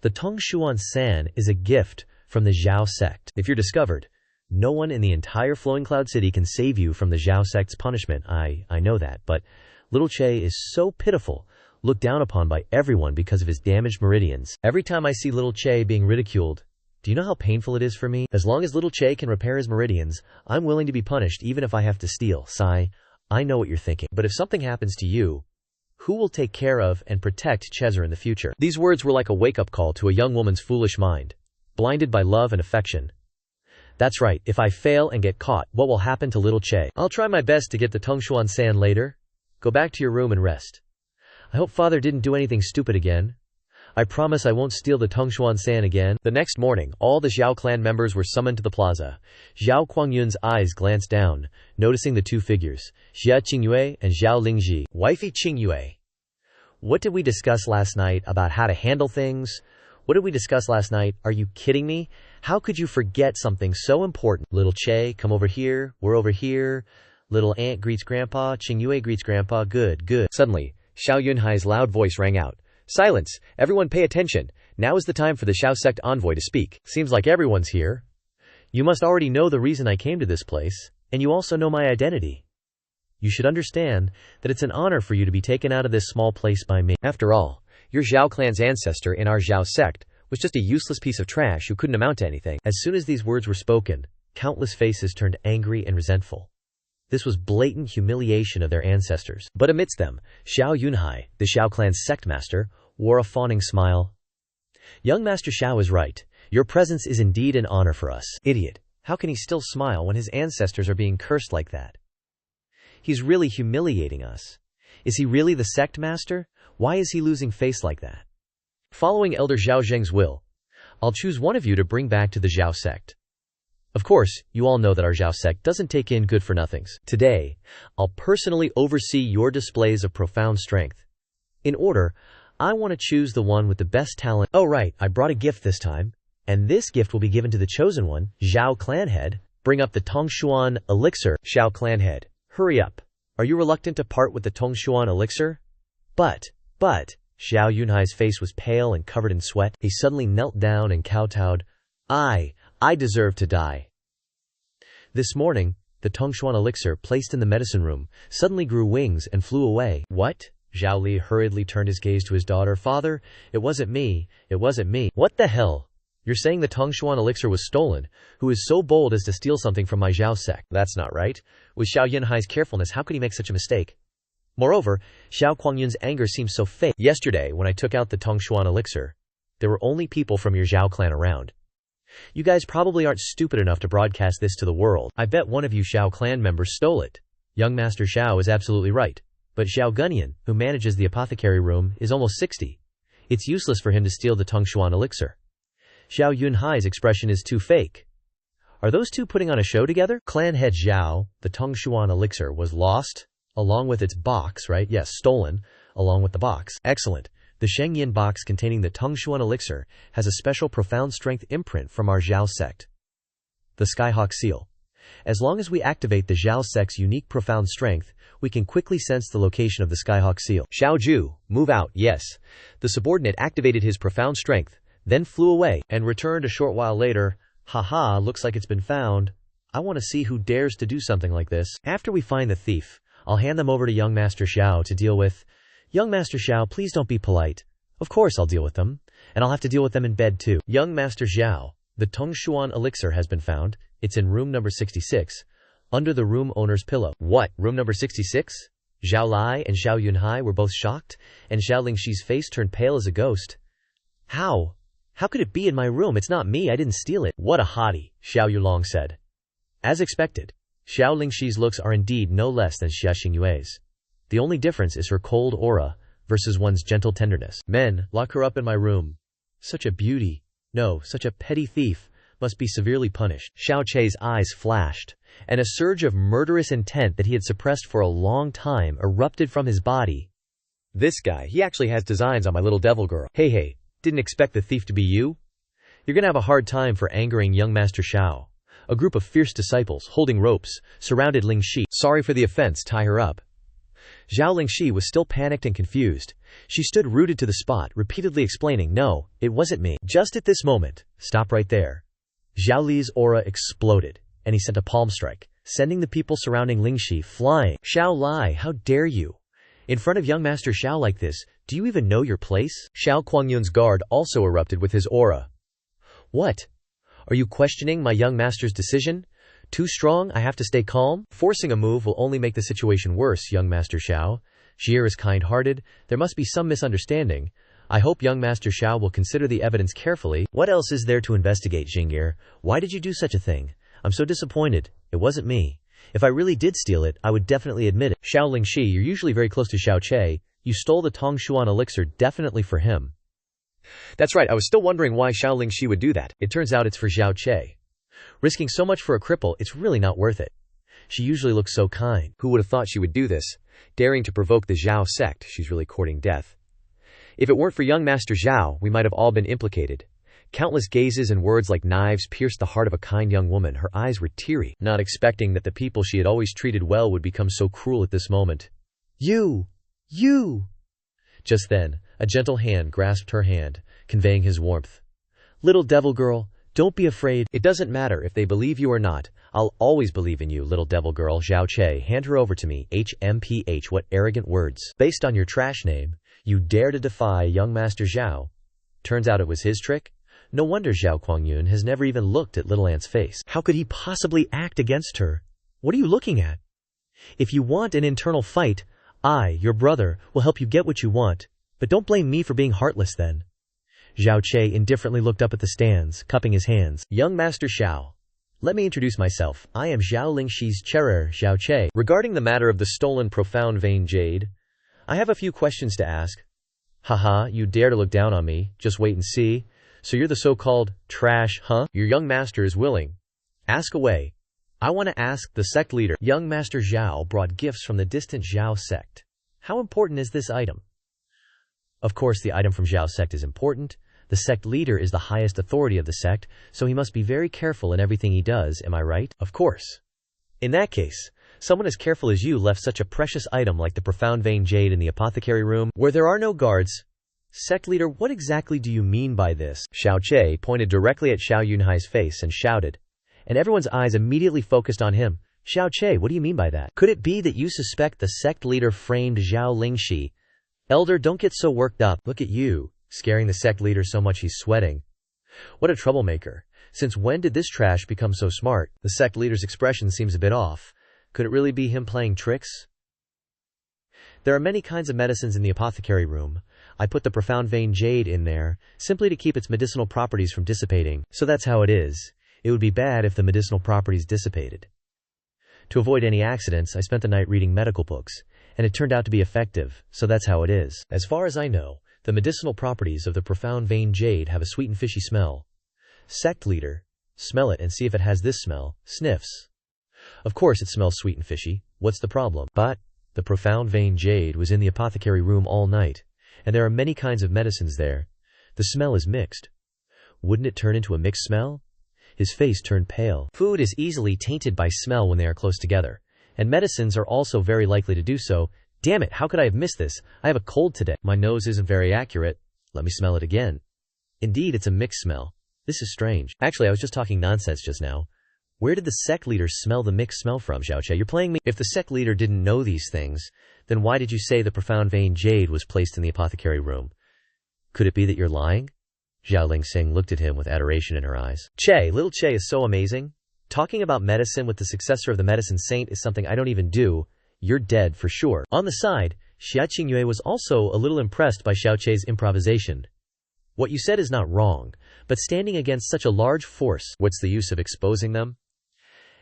The Tongshuan San is a gift from the Xiao sect. If you're discovered, no one in the entire Flowing Cloud City can save you from the Xiao sect's punishment. I know that, but little Che is so pitiful, looked down upon by everyone because of his damaged meridians. Every time I see little Che being ridiculed, do you know how painful it is for me? As long as little Che can repair his meridians, I'm willing to be punished even if I have to steal. Sigh, I know what you're thinking. But if something happens to you, who will take care of and protect Chezer in the future? These words were like a wake-up call to a young woman's foolish mind, blinded by love and affection. That's right, if I fail and get caught, what will happen to little Che? I'll try my best to get the Tongshuan San later. Go back to your room and rest. I hope father didn't do anything stupid again. I promise I won't steal the Tongshuan San again. The next morning, all the Xiao clan members were summoned to the plaza. Xiao Qingyue's eyes glanced down, noticing the two figures, Xia Qingyue and Zhao Lingxi. Wifey Qingyue. What did we discuss last night about how to handle things? What did we discuss last night? Are you kidding me? How could you forget something so important? Little Che, come over here. We're over here. Little aunt greets grandpa. Qingyue greets grandpa. Good. Suddenly, Xiao Yunhai's loud voice rang out. Silence! Everyone pay attention. Now is the time for the Xiao sect envoy to speak. Seems like everyone's here. You must already know the reason I came to this place, and you also know my identity. You should understand that it's an honor for you to be taken out of this small place by me. After all, your Xiao clan's ancestor in our Xiao sect was just a useless piece of trash who couldn't amount to anything. As soon as these words were spoken, countless faces turned angry and resentful. This was blatant humiliation of their ancestors. But amidst them, Xiao Yunhai, the Xiao clan's sect master, wore a fawning smile. Young Master Xiao is right. Your presence is indeed an honor for us. Idiot. How can he still smile when his ancestors are being cursed like that? He's really humiliating us. Is he really the sect master? Why is he losing face like that? Following Elder Zhao Zheng's will, I'll choose one of you to bring back to the Zhao sect. Of course, you all know that our Zhao sect doesn't take in good-for-nothings. Today, I'll personally oversee your displays of profound strength. In order, I want to choose the one with the best talent. Oh right, I brought a gift this time, and this gift will be given to the chosen one, Zhao Clan Head. Bring up the Tongshuan elixir. Xiao Clan Head, hurry up. Are you reluctant to part with the Tongshuan elixir? But, Xiao Yunhai's face was pale and covered in sweat. He suddenly knelt down and kowtowed. I deserve to die. This morning, the Tongshuan elixir placed in the medicine room suddenly grew wings and flew away. What? Zhao Li hurriedly turned his gaze to his daughter. Father, it wasn't me. It wasn't me. What the hell? You're saying the Tongshuan elixir was stolen? Who is so bold as to steal something from my Zhao sect? That's not right. With Xiao Yunhai's carefulness, how could he make such a mistake? Moreover, Xiao Qingyue's anger seems so fake. Yesterday, when I took out the Tongshuan elixir, there were only people from your Zhao clan around. You guys probably aren't stupid enough to broadcast this to the world. I bet one of you Xiao clan members stole it. Young Master Xiao is absolutely right. But Xiao Gunyan, who manages the apothecary room, is almost 60. It's useless for him to steal the Tongshuan elixir. Xiao Yunhai's expression is too fake. Are those two putting on a show together? Clan head Zhao, the Tongshuan elixir was lost, along with its box, right? Yes, stolen, along with the box. Excellent. The Shengyin box containing the Tongshuan elixir has a special profound strength imprint from our Zhao sect. The Skyhawk seal. As long as we activate the Zhao sect's unique profound strength, we can quickly sense the location of the Skyhawk seal. Xiao Ju, move out. Yes. The subordinate activated his profound strength, then flew away, and returned a short while later. Haha, looks like it's been found. I want to see who dares to do something like this. After we find the thief, I'll hand them over to young Master Xiao to deal with. Young Master Xiao, please don't be polite. Of course I'll deal with them. And I'll have to deal with them in bed too. Young Master Xiao, the Tongshuan elixir has been found. It's in room number 66, under the room owner's pillow. What? Room number 66? Zhao Lai and Xiao Yunhai were both shocked, and Xiao Lingxi's face turned pale as a ghost. How? How could it be in my room? It's not me. I didn't steal it. What a hottie, Xiao Yulong said. As expected, Xiao Lingxi's looks are indeed no less than Xia Qingyue's. The only difference is her cold aura versus one's gentle tenderness. Men, lock her up in my room. Such a beauty. No, such a petty thief must be severely punished. Xiao Che's eyes flashed, and a surge of murderous intent that he had suppressed for a long time erupted from his body. This guy, he actually has designs on my little devil girl. Hey, didn't expect the thief to be you? You're gonna have a hard time for angering young Master Xiao. A group of fierce disciples, holding ropes, surrounded Lingxi. Sorry for the offense, tie her up. Zhao Lingxi was still panicked and confused. She stood rooted to the spot, repeatedly explaining, no, it wasn't me. Just at this moment, stop right there. Zhao Li's aura exploded, and he sent a palm strike, sending the people surrounding Lingxi flying. Xiao Lai, how dare you? In front of young Master Xiao like this, do you even know your place? Xiao Qingyue's guard also erupted with his aura. What? Are you questioning my young master's decision? Too strong, I have to stay calm? Forcing a move will only make the situation worse, young Master Xiao. Xie is kind-hearted. There must be some misunderstanding. I hope young Master Xiao will consider the evidence carefully. What else is there to investigate, Xingye? Why did you do such a thing? I'm so disappointed. It wasn't me. If I really did steal it, I would definitely admit it. Xiao Lingxi, you're usually very close to Xiao Che. You stole the Tongshuan elixir definitely for him. That's right, I was still wondering why Xiao Lingxi would do that. It turns out it's for Xiao Che. Risking so much for a cripple, it's really not worth it. She usually looks so kind. Who would have thought she would do this? Daring to provoke the Zhao sect, she's really courting death. If it weren't for young Master Zhao, we might have all been implicated. Countless gazes and words like knives pierced the heart of a kind young woman. Her eyes were teary, not expecting that the people she had always treated well would become so cruel at this moment. You! Just then, a gentle hand grasped her hand, conveying his warmth. Little devil girl, don't be afraid. It doesn't matter if they believe you or not. I'll always believe in you, little devil girl. Xiao Che, hand her over to me. HMPH, what arrogant words. Based on your trash name, you dare to defy young Master Zhao. Turns out it was his trick? No wonder Zhao Qingyue has never even looked at Little Ant's face. How could he possibly act against her? What are you looking at? If you want an internal fight, I, your brother, will help you get what you want. But don't blame me for being heartless then. Xiao Che indifferently looked up at the stands, cupping his hands. Young Master Xiao. Let me introduce myself. I am Zhao Lingxi's Cherer, Xiao Che. Regarding the matter of the stolen profound vein jade, I have a few questions to ask. Haha, you dare to look down on me, just wait and see. So you're the so-called trash, huh? Your young master is willing. Ask away. I want to ask the sect leader. Young Master Xiao brought gifts from the distant Xiao sect. How important is this item? Of course, the item from Xiao sect is important. The sect leader is the highest authority of the sect, so he must be very careful in everything he does, am I right? Of course. In that case, someone as careful as you left such a precious item like the profound vein jade in the apothecary room, where there are no guards. Sect leader, what exactly do you mean by this? Xiao Che pointed directly at Xiao Yunhai's face and shouted, and everyone's eyes immediately focused on him. Xiao Che, what do you mean by that? Could it be that you suspect the sect leader framed Xiao Lingxi? Elder, don't get so worked up. Look at you, scaring the sect leader so much he's sweating. What a troublemaker. Since when did this trash become so smart? The sect leader's expression seems a bit off. Could it really be him playing tricks? There are many kinds of medicines in the apothecary room. I put the profound vein jade in there, simply to keep its medicinal properties from dissipating. So that's how it is. It would be bad if the medicinal properties dissipated. To avoid any accidents, I spent the night reading medical books, and it turned out to be effective, so that's how it is. As far as I know, the medicinal properties of the profound vein jade have a sweet and fishy smell. Sect leader, smell it and see if it has this smell. Sniffs. Of course it smells sweet and fishy. What's the problem? But the profound vein jade was in the apothecary room all night, and there are many kinds of medicines there. The smell is mixed. Wouldn't it turn into a mixed smell? His face turned pale. Food is easily tainted by smell when they are close together, and medicines are also very likely to do so. Damn it, how could I have missed this? I have a cold today. My nose isn't very accurate. Let me smell it again. Indeed, it's a mixed smell. This is strange. Actually, I was just talking nonsense just now. Where did the sect leader smell the mixed smell from, Xiao Che? You're playing me. If the sect leader didn't know these things, then why did you say the profound vein jade was placed in the apothecary room? Could it be that you're lying? Zhao Lingxing looked at him with adoration in her eyes. Che, little Che is so amazing. Talking about medicine with the successor of the medicine saint is something I don't even do. You're dead for sure. On the side, Xia Qingyue was also a little impressed by Xiao Che's improvisation. What you said is not wrong, but standing against such a large force, what's the use of exposing them?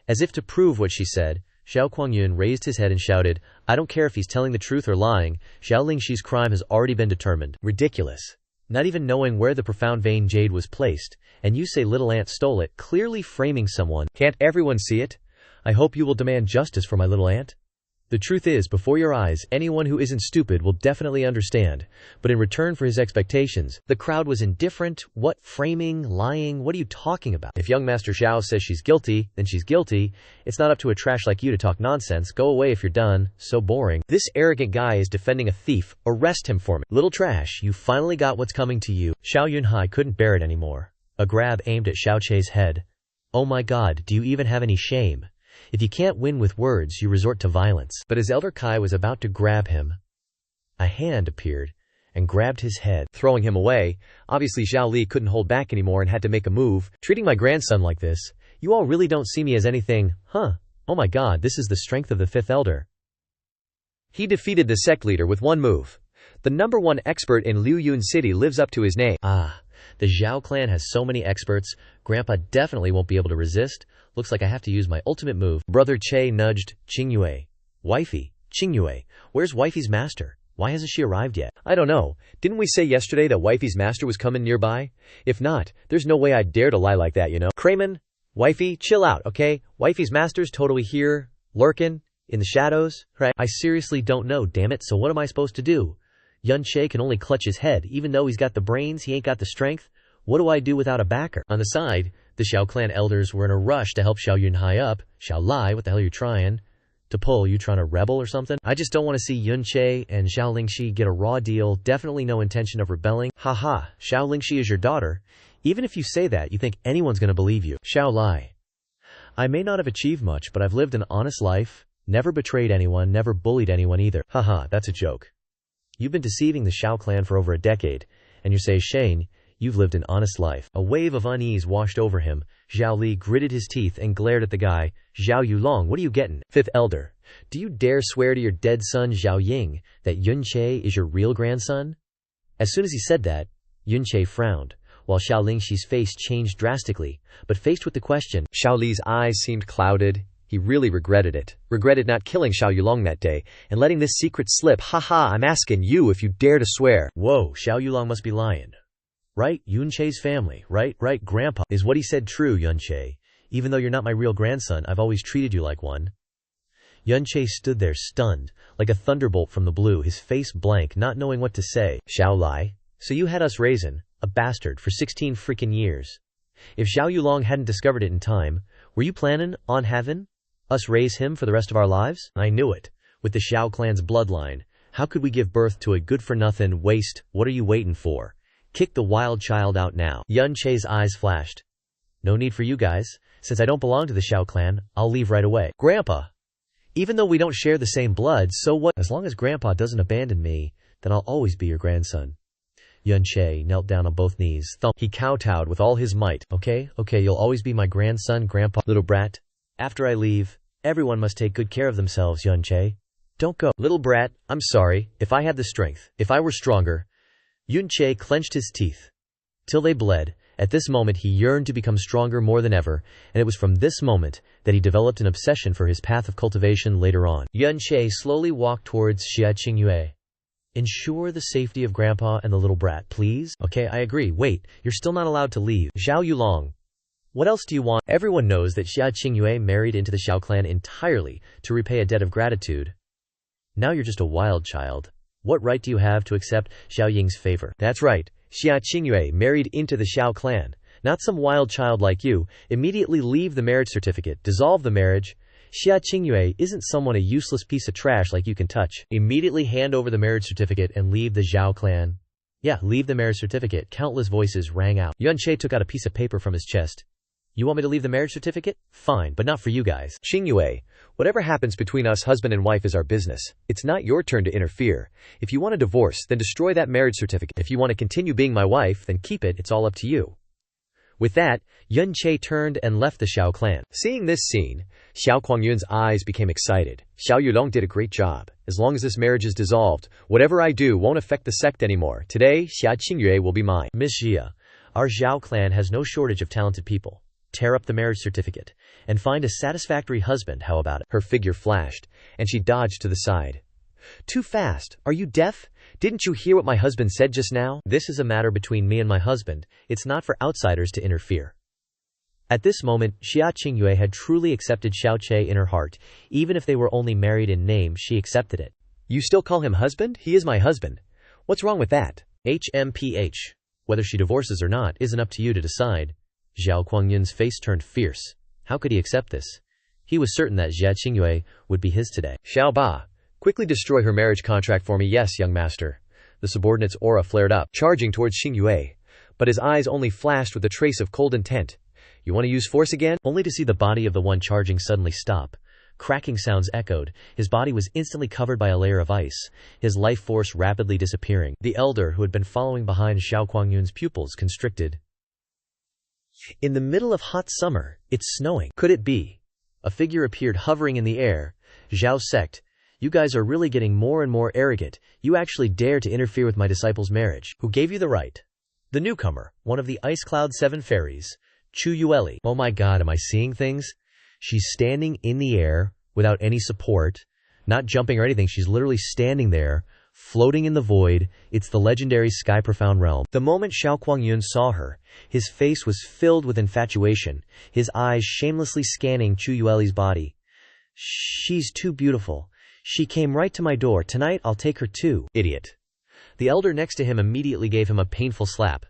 As if to prove what she said, Xiao Quangyun raised his head and shouted, I don't care if he's telling the truth or lying, Xiao Lingxi's crime has already been determined. Ridiculous. Not even knowing where the profound vein jade was placed, and you say little ant stole it, clearly framing someone. Can't everyone see it? I hope you will demand justice for my little ant. The truth is, before your eyes, anyone who isn't stupid will definitely understand. But in return for his expectations, the crowd was indifferent. What? Framing? Lying? What are you talking about? If young Master Xiao says she's guilty, then she's guilty. It's not up to a trash like you to talk nonsense. Go away if you're done. So boring. This arrogant guy is defending a thief. Arrest him for me. Little trash, you finally got what's coming to you. Xiao Yunhai couldn't bear it anymore. A grab aimed at Xiao Che's head. Oh my god, do you even have any shame? If you can't win with words, you resort to violence. But as Elder Kai was about to grab him, a hand appeared and grabbed his head, throwing him away. Obviously Zhao Li couldn't hold back anymore and had to make a move. Treating my grandson like this, you all really don't see me as anything, huh? Oh my god, this is the strength of the fifth elder. He defeated the sect leader with one move. The #1 expert in Liuyun City lives up to his name. The Zhao clan has so many experts, Grandpa definitely won't be able to resist. Looks like I have to use my ultimate move. Brother Che nudged Qingyue. Wifey, Qingyue, where's Wifey's master? Why hasn't she arrived yet? I don't know. Didn't we say yesterday that Wifey's master was coming nearby? If not, there's no way I'd dare to lie like that, you know? Kramen, Wifey, chill out, okay? Wifey's master's totally here, lurking, in the shadows, right? I seriously don't know, damn it, so what am I supposed to do? Yun Che can only clutch his head. Even though he's got the brains, he ain't got the strength. What do I do without a backer? On the side, the Xiao clan elders were in a rush to help Xiao Yunhai up. Xiao Lai, what the hell are you trying to pull? You trying to rebel or something? I just don't want to see Yun Che and Xiao Lingxi get a raw deal. Definitely no intention of rebelling. Haha, Xiao Lingxi is your daughter. Even if you say that, you think anyone's going to believe you. Xiao Lai. I may not have achieved much, but I've lived an honest life. Never betrayed anyone, never bullied anyone either. Haha, that's a joke. You've been deceiving the Xiao clan for over a decade, and you say, Shane, you've lived an honest life. A wave of unease washed over him. Zhao Li gritted his teeth and glared at the guy. Zhao Yulong, what are you getting? Fifth elder, do you dare swear to your dead son Zhao Ying that Yun Che is your real grandson? As soon as he said that, Yun Che frowned, while Xiao Lingxi's face changed drastically. But faced with the question, Xiao Li's eyes seemed clouded. He really regretted it. Regretted not killing Xiao Yulong that day, and letting this secret slip. Haha, I'm asking you if you dare to swear. Whoa, Xiao Yulong must be lying. Right, Yun Che's family. Right, Grandpa. Is what he said true, Yun Che? Even though you're not my real grandson, I've always treated you like one. Yun Che stood there stunned, like a thunderbolt from the blue, his face blank, not knowing what to say. Xiao Lai? So you had us raising a bastard for 16 freaking years. If Xiao Yulong hadn't discovered it in time, were you planning on having us raise him for the rest of our lives? I knew it. With the Xiao clan's bloodline, how could we give birth to a good-for-nothing waste? What are you waiting for? Kick the wild child out now. Yun Che's eyes flashed. No need for you guys. Since I don't belong to the Xiao clan, I'll leave right away. Grandpa! Even though we don't share the same blood, so what? As long as Grandpa doesn't abandon me, then I'll always be your grandson. Yun Che knelt down on both knees. He kowtowed with all his might. Okay, you'll always be my grandson, Grandpa. Little brat. After I leave, everyone must take good care of themselves, Yun Che. Don't go. Little brat, I'm sorry. If I had the strength, if I were stronger. Yun Che clenched his teeth till they bled. At this moment he yearned to become stronger more than ever, and it was from this moment that he developed an obsession for his path of cultivation later on. Yun Che slowly walked towards Xia Qingyue. Ensure the safety of Grandpa and the little brat, please. Okay, I agree. Wait, you're still not allowed to leave. Xiao Yulong. What else do you want? Everyone knows that Xia Qingyue married into the Xiao clan entirely to repay a debt of gratitude. Now you're just a wild child. What right do you have to accept Xiao Ying's favor? That's right. Xia Qingyue married into the Xiao clan. Not some wild child like you. Immediately leave the marriage certificate. Dissolve the marriage. Xia Qingyue isn't someone a useless piece of trash like you can touch. Immediately hand over the marriage certificate and leave the Xiao clan. Yeah, leave the marriage certificate. Countless voices rang out. Yun Che took out a piece of paper from his chest. You want me to leave the marriage certificate? Fine, but not for you guys. Qingyue, whatever happens between us husband and wife is our business. It's not your turn to interfere. If you want a divorce, then destroy that marriage certificate. If you want to continue being my wife, then keep it. It's all up to you. With that, Yun Che turned and left the Xiao clan. Seeing this scene, Xiao Qingyue's eyes became excited. Xiao Yulong did a great job. As long as this marriage is dissolved, whatever I do won't affect the sect anymore. Today, Xia Qingyue will be mine. Miss Xia, our Xiao clan has no shortage of talented people. Tear up the marriage certificate and find a satisfactory husband. How about it? Her figure flashed, and she dodged to the side. Too fast. Are you deaf? Didn't you hear what my husband said just now? This is a matter between me and my husband. It's not for outsiders to interfere. At this moment, Xia Qingyue had truly accepted Xiao Che in her heart. Even if they were only married in name, she accepted it. You still call him husband? He is my husband. What's wrong with that? HMPH. Whether she divorces or not isn't up to you to decide. Xiao Qingyue's face turned fierce. How could he accept this? He was certain that Xia Qingyue would be his today. Xiao Ba, quickly destroy her marriage contract for me. Yes, young master. The subordinate's aura flared up, charging towards Qingyue, but his eyes only flashed with a trace of cold intent. You want to use force again? Only to see the body of the one charging suddenly stop. Cracking sounds echoed. His body was instantly covered by a layer of ice, his life force rapidly disappearing. The elder who had been following behind Xiao Qingyue's pupils constricted. In the middle of hot summer, it's snowing. Could it be? A figure appeared hovering in the air. Zhao sect, you guys are really getting more and more arrogant. You actually dare to interfere with my disciple's marriage. Who gave you the right? The newcomer, one of the Ice Cloud 7 fairies, Chu Yueli. Oh my god, am I seeing things? She's standing in the air without any support, not jumping or anything. She's literally standing there, floating in the void. It's the legendary Sky Profound Realm. The moment Xiao Qingyue saw her, his face was filled with infatuation, his eyes shamelessly scanning Chu Yueli's body. She's too beautiful. She came right to my door. Tonight I'll take her too. Idiot. The elder next to him immediately gave him a painful slap.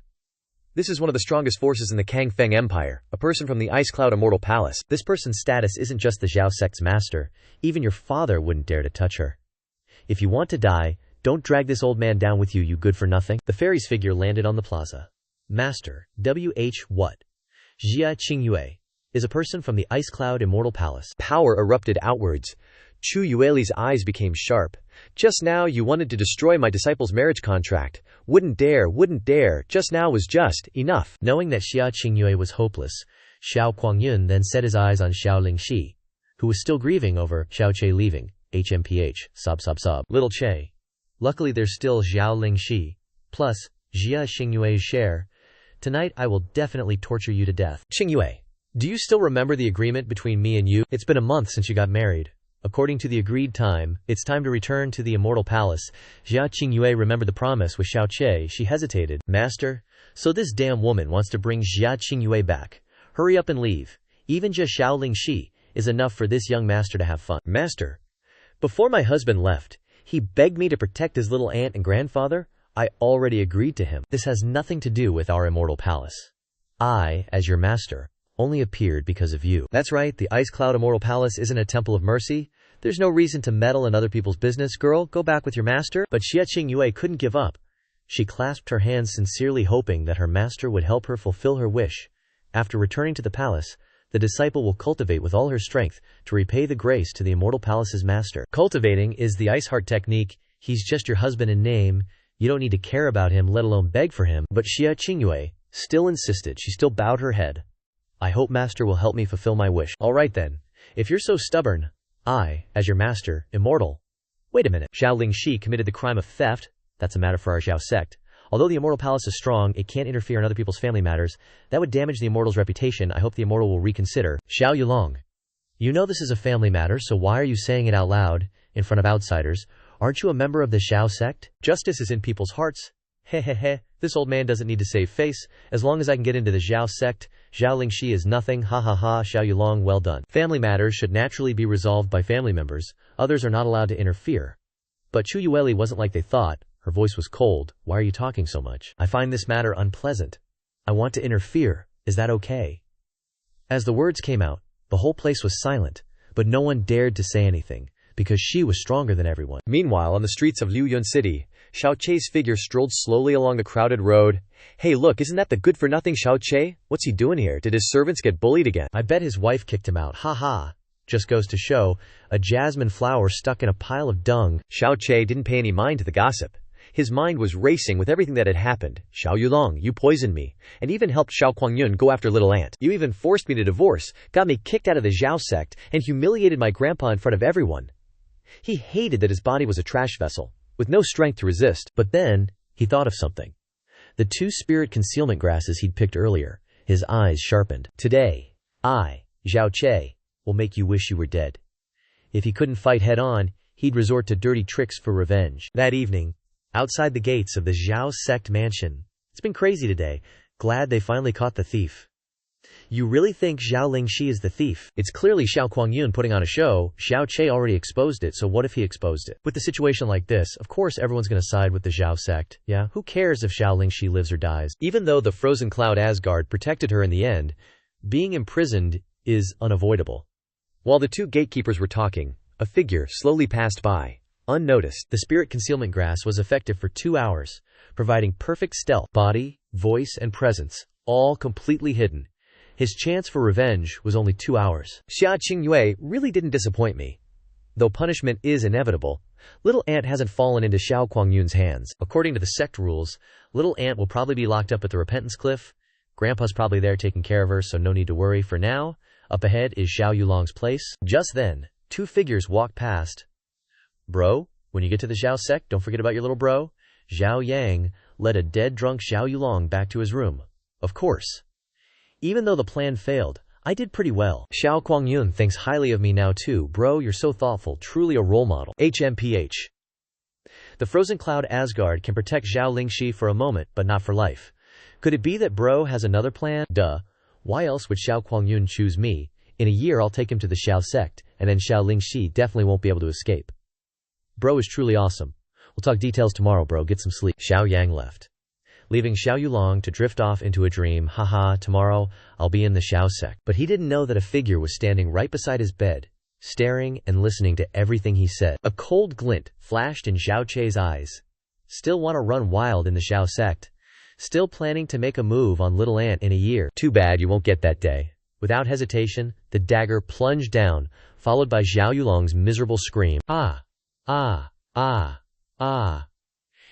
This is one of the strongest forces in the Kangfeng Empire, a person from the Ice Cloud Immortal Palace. This person's status isn't just the Zhao sect's master. Even your father wouldn't dare to touch her. If you want to die, don't drag this old man down with you, you good for nothing. The fairy's figure landed on the plaza. Master, what? Xia Qingyue is a person from the Ice Cloud Immortal Palace. Power erupted outwards. Chu Yueli's eyes became sharp. Just now you wanted to destroy my disciple's marriage contract. Wouldn't dare. Just now was just enough. Knowing that Xia Qingyue was hopeless, Xiao Qingyue then set his eyes on Xiao Lingxi, who was still grieving over Xiao Che leaving. HMPH, sob. Little Che. Luckily there's still Xiao Lingxi, plus Xia Qingyue's share. Tonight I will definitely torture you to death. Qingyue, Do you still remember the agreement between me and you? It's been a month since you got married. According to the agreed time, it's time to return to the immortal palace. Xia Qingyue remembered the promise with Xiao Che. She hesitated. Master? So this damn woman wants to bring Xia Qingyue back. Hurry up and leave. Even just Xiao Shi is enough for this young master to have fun. Master? Before my husband left, he begged me to protect his little aunt and grandfather. I already agreed to him. This has nothing to do with our immortal palace. I, as your master, only appeared because of you. That's right, the Ice Cloud Immortal Palace isn't a temple of mercy. There's no reason to meddle in other people's business. Girl, go back with your master. But Xia Qingyue couldn't give up. She clasped her hands sincerely, hoping that her master would help her fulfill her wish. After returning to the palace, the disciple will cultivate with all her strength to repay the grace to the immortal palace's master. Cultivating is the ice heart technique. He's just your husband in name. You don't need to care about him, let alone beg for him. But Xia Qingyue still insisted. She still bowed her head. I hope master will help me fulfill my wish. All right then. If you're so stubborn, I, as your master, immortal. Wait a minute. Xiao Shi committed the crime of theft. That's a matter for our Xiao sect. Although the immortal palace is strong, it can't interfere in other people's family matters. That would damage the immortal's reputation. I hope the immortal will reconsider. Xiao Yulong. You know this is a family matter, so why are you saying it out loud, in front of outsiders? Aren't you a member of the Xiao sect? Justice is in people's hearts. Hehehe, this old man doesn't need to save face. As long as I can get into the Xiao sect, Xiao Shi is nothing. Ha ha ha. Xiao Yulong, well done. Family matters should naturally be resolved by family members. Others are not allowed to interfere. But Chu Yueli wasn't like they thought. Her voice was cold. Why are you talking so much? I find this matter unpleasant. I want to interfere. Is that okay? As the words came out, the whole place was silent, but no one dared to say anything, because she was stronger than everyone. Meanwhile, on the streets of Liuyun City, Xiao Che's figure strolled slowly along the crowded road. Hey look, isn't that the good-for-nothing Xiao Che? What's he doing here? Did his servants get bullied again? I bet his wife kicked him out. Ha ha. Just goes to show, a jasmine flower stuck in a pile of dung. Xiao Che didn't pay any mind to the gossip. His mind was racing with everything that had happened. Xiao Yulong, you poisoned me, and even helped Xiao Qingyue go after little aunt. You even forced me to divorce, got me kicked out of the Xiao sect, and humiliated my grandpa in front of everyone. He hated that his body was a trash vessel, with no strength to resist. But then, he thought of something. The 2 spirit concealment grasses he'd picked earlier. His eyes sharpened. Today, I, Xiao Che, will make you wish you were dead. If he couldn't fight head-on, he'd resort to dirty tricks for revenge. That evening, outside the gates of the Xiao sect mansion. It's been crazy today. Glad they finally caught the thief. You really think Xiao Shi is the thief? It's clearly Xiao Qingyue putting on a show. Xiao Che already exposed it, so what if he exposed it? With a situation like this, of course everyone's gonna side with the Xiao sect. Yeah, who cares if Xiao Shi lives or dies? Even though the frozen cloud Asgard protected her in the end, being imprisoned is unavoidable. While the 2 gatekeepers were talking, a figure slowly passed by. Unnoticed, the spirit concealment grass was effective for 2 hours, providing perfect stealth, body, voice, and presence, all completely hidden. His chance for revenge was only 2 hours. Xia Qingyue really didn't disappoint me. Though punishment is inevitable, little aunt hasn't fallen into Xiao Qingyue's hands. According to the sect rules, little aunt will probably be locked up at the Repentance Cliff. Grandpa's probably there taking care of her, so no need to worry for now. Up ahead is Xiao Yulong's place. Just then, 2 figures walked past. Bro, when you get to the Xiao sect, don't forget about your little bro. Zhao Yang led a dead drunk Xiao Yulong back to his room. Of course. Even though the plan failed, I did pretty well. Xiao Qingyue thinks highly of me now too. Bro, you're so thoughtful, truly a role model. HMPH. The frozen cloud Asgard can protect Xiao Shi for a moment, but not for life. Could it be that bro has another plan? Duh. Why else would Xiao Qingyue choose me? In a year I'll take him to the Xiao sect, and then Xiao Shi definitely won't be able to escape. Bro is truly awesome. We'll talk details tomorrow, bro. Get some sleep. Xiao Yang left, leaving Xiao Yulong to drift off into a dream. Haha, tomorrow I'll be in the Xiao sect. But he didn't know that a figure was standing right beside his bed, staring and listening to everything he said. A cold glint flashed in Xiao Che's eyes. Still want to run wild in the Xiao sect? Still planning to make a move on little aunt in a year? Too bad you won't get that day. Without hesitation, the dagger plunged down, followed by Xiao Yulong's miserable scream. Ah! Ah! Ah! Ah!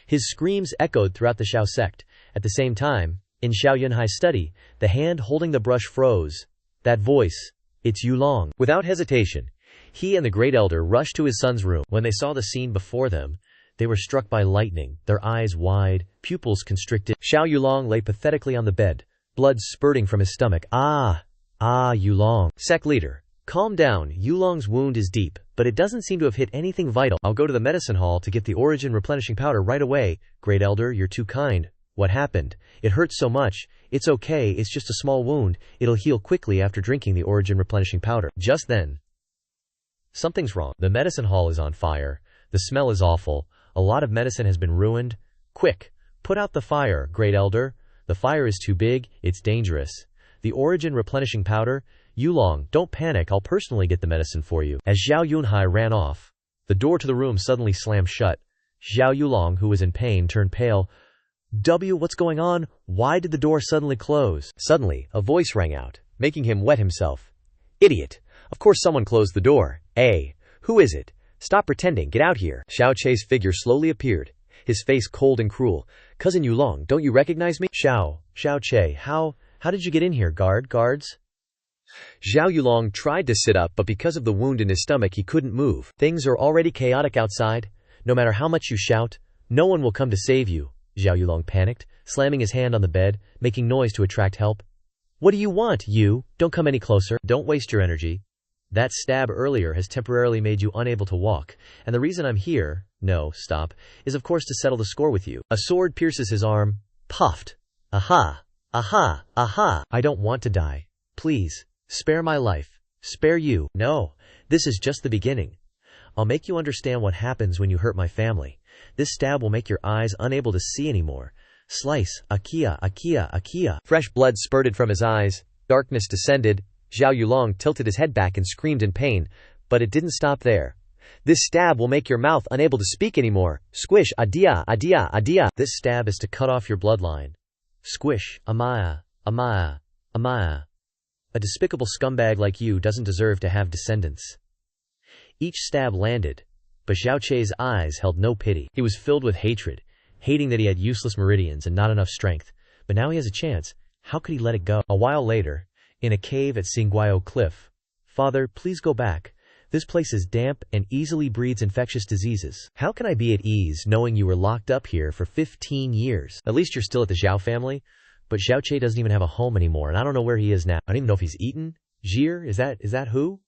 His screams echoed throughout the Xiao sect. At the same time, in Xiao Yunhai's study, the hand holding the brush froze. That voice, it's Yulong. Without hesitation, he and the great elder rushed to his son's room. When they saw the scene before them, they were struck by lightning, their eyes wide, pupils constricted. Xiao Yulong lay pathetically on the bed, blood spurting from his stomach. Ah! Ah, Yulong. Sect leader. Calm down, Yulong's wound is deep, but it doesn't seem to have hit anything vital. I'll go to the medicine hall to get the origin replenishing powder right away. Great Elder, you're too kind. What happened? It hurts so much. It's okay, it's just a small wound. It'll heal quickly after drinking the origin replenishing powder. Just then, something's wrong. The medicine hall is on fire. The smell is awful. A lot of medicine has been ruined. Quick, put out the fire, Great Elder. The fire is too big, it's dangerous. The origin replenishing powder? Yulong, don't panic, I'll personally get the medicine for you. As Xiao Yunhai ran off, the door to the room suddenly slammed shut. Xiao Yulong, who was in pain, turned pale. What's going on? Why did the door suddenly close? Suddenly, a voice rang out, making him wet himself. Idiot! Of course someone closed the door. Hey, who is it? Stop pretending, get out here. Xiao Che's figure slowly appeared, his face cold and cruel. Cousin Yulong, don't you recognize me? Xiao Che, how did you get in here, guards? Xiao Yulong tried to sit up, but because of the wound in his stomach he couldn't move. Things are already chaotic outside. No matter how much you shout, no one will come to save you. Xiao Yulong panicked, slamming his hand on the bed, making noise to attract help. What do you want, you? Don't come any closer. Don't waste your energy. That stab earlier has temporarily made you unable to walk, and the reason I'm here, no, stop, is of course to settle the score with you. A sword pierces his arm. Puffed. Aha! Aha! Aha! I don't want to die. Please, spare my life. Spare you. No, this is just the beginning. I'll make you understand what happens when you hurt my family. This stab will make your eyes unable to see anymore. Slice. Akia, Akia, Akia. Fresh blood spurted from his eyes. Darkness descended. Xiao Yulong tilted his head back and screamed in pain, but it didn't stop there. This stab will make your mouth unable to speak anymore. Squish. Adia, Adia, Adia. This stab is to cut off your bloodline. Squish. Amaya, Amaya, Amaya. A despicable scumbag like you doesn't deserve to have descendants. Each stab landed, but Xiao Che's eyes held no pity. He was filled with hatred, hating that he had useless meridians and not enough strength. But now he has a chance. How could he let it go? A while later, in a cave at Xingguao Cliff. Father, please go back. This place is damp and easily breeds infectious diseases. How can I be at ease knowing you were locked up here for 15 years? At least you're still at the Xiao family. But Xiao Che doesn't even have a home anymore, and I don't know where he is now. I don't even know if he's eaten. Jir, is that who?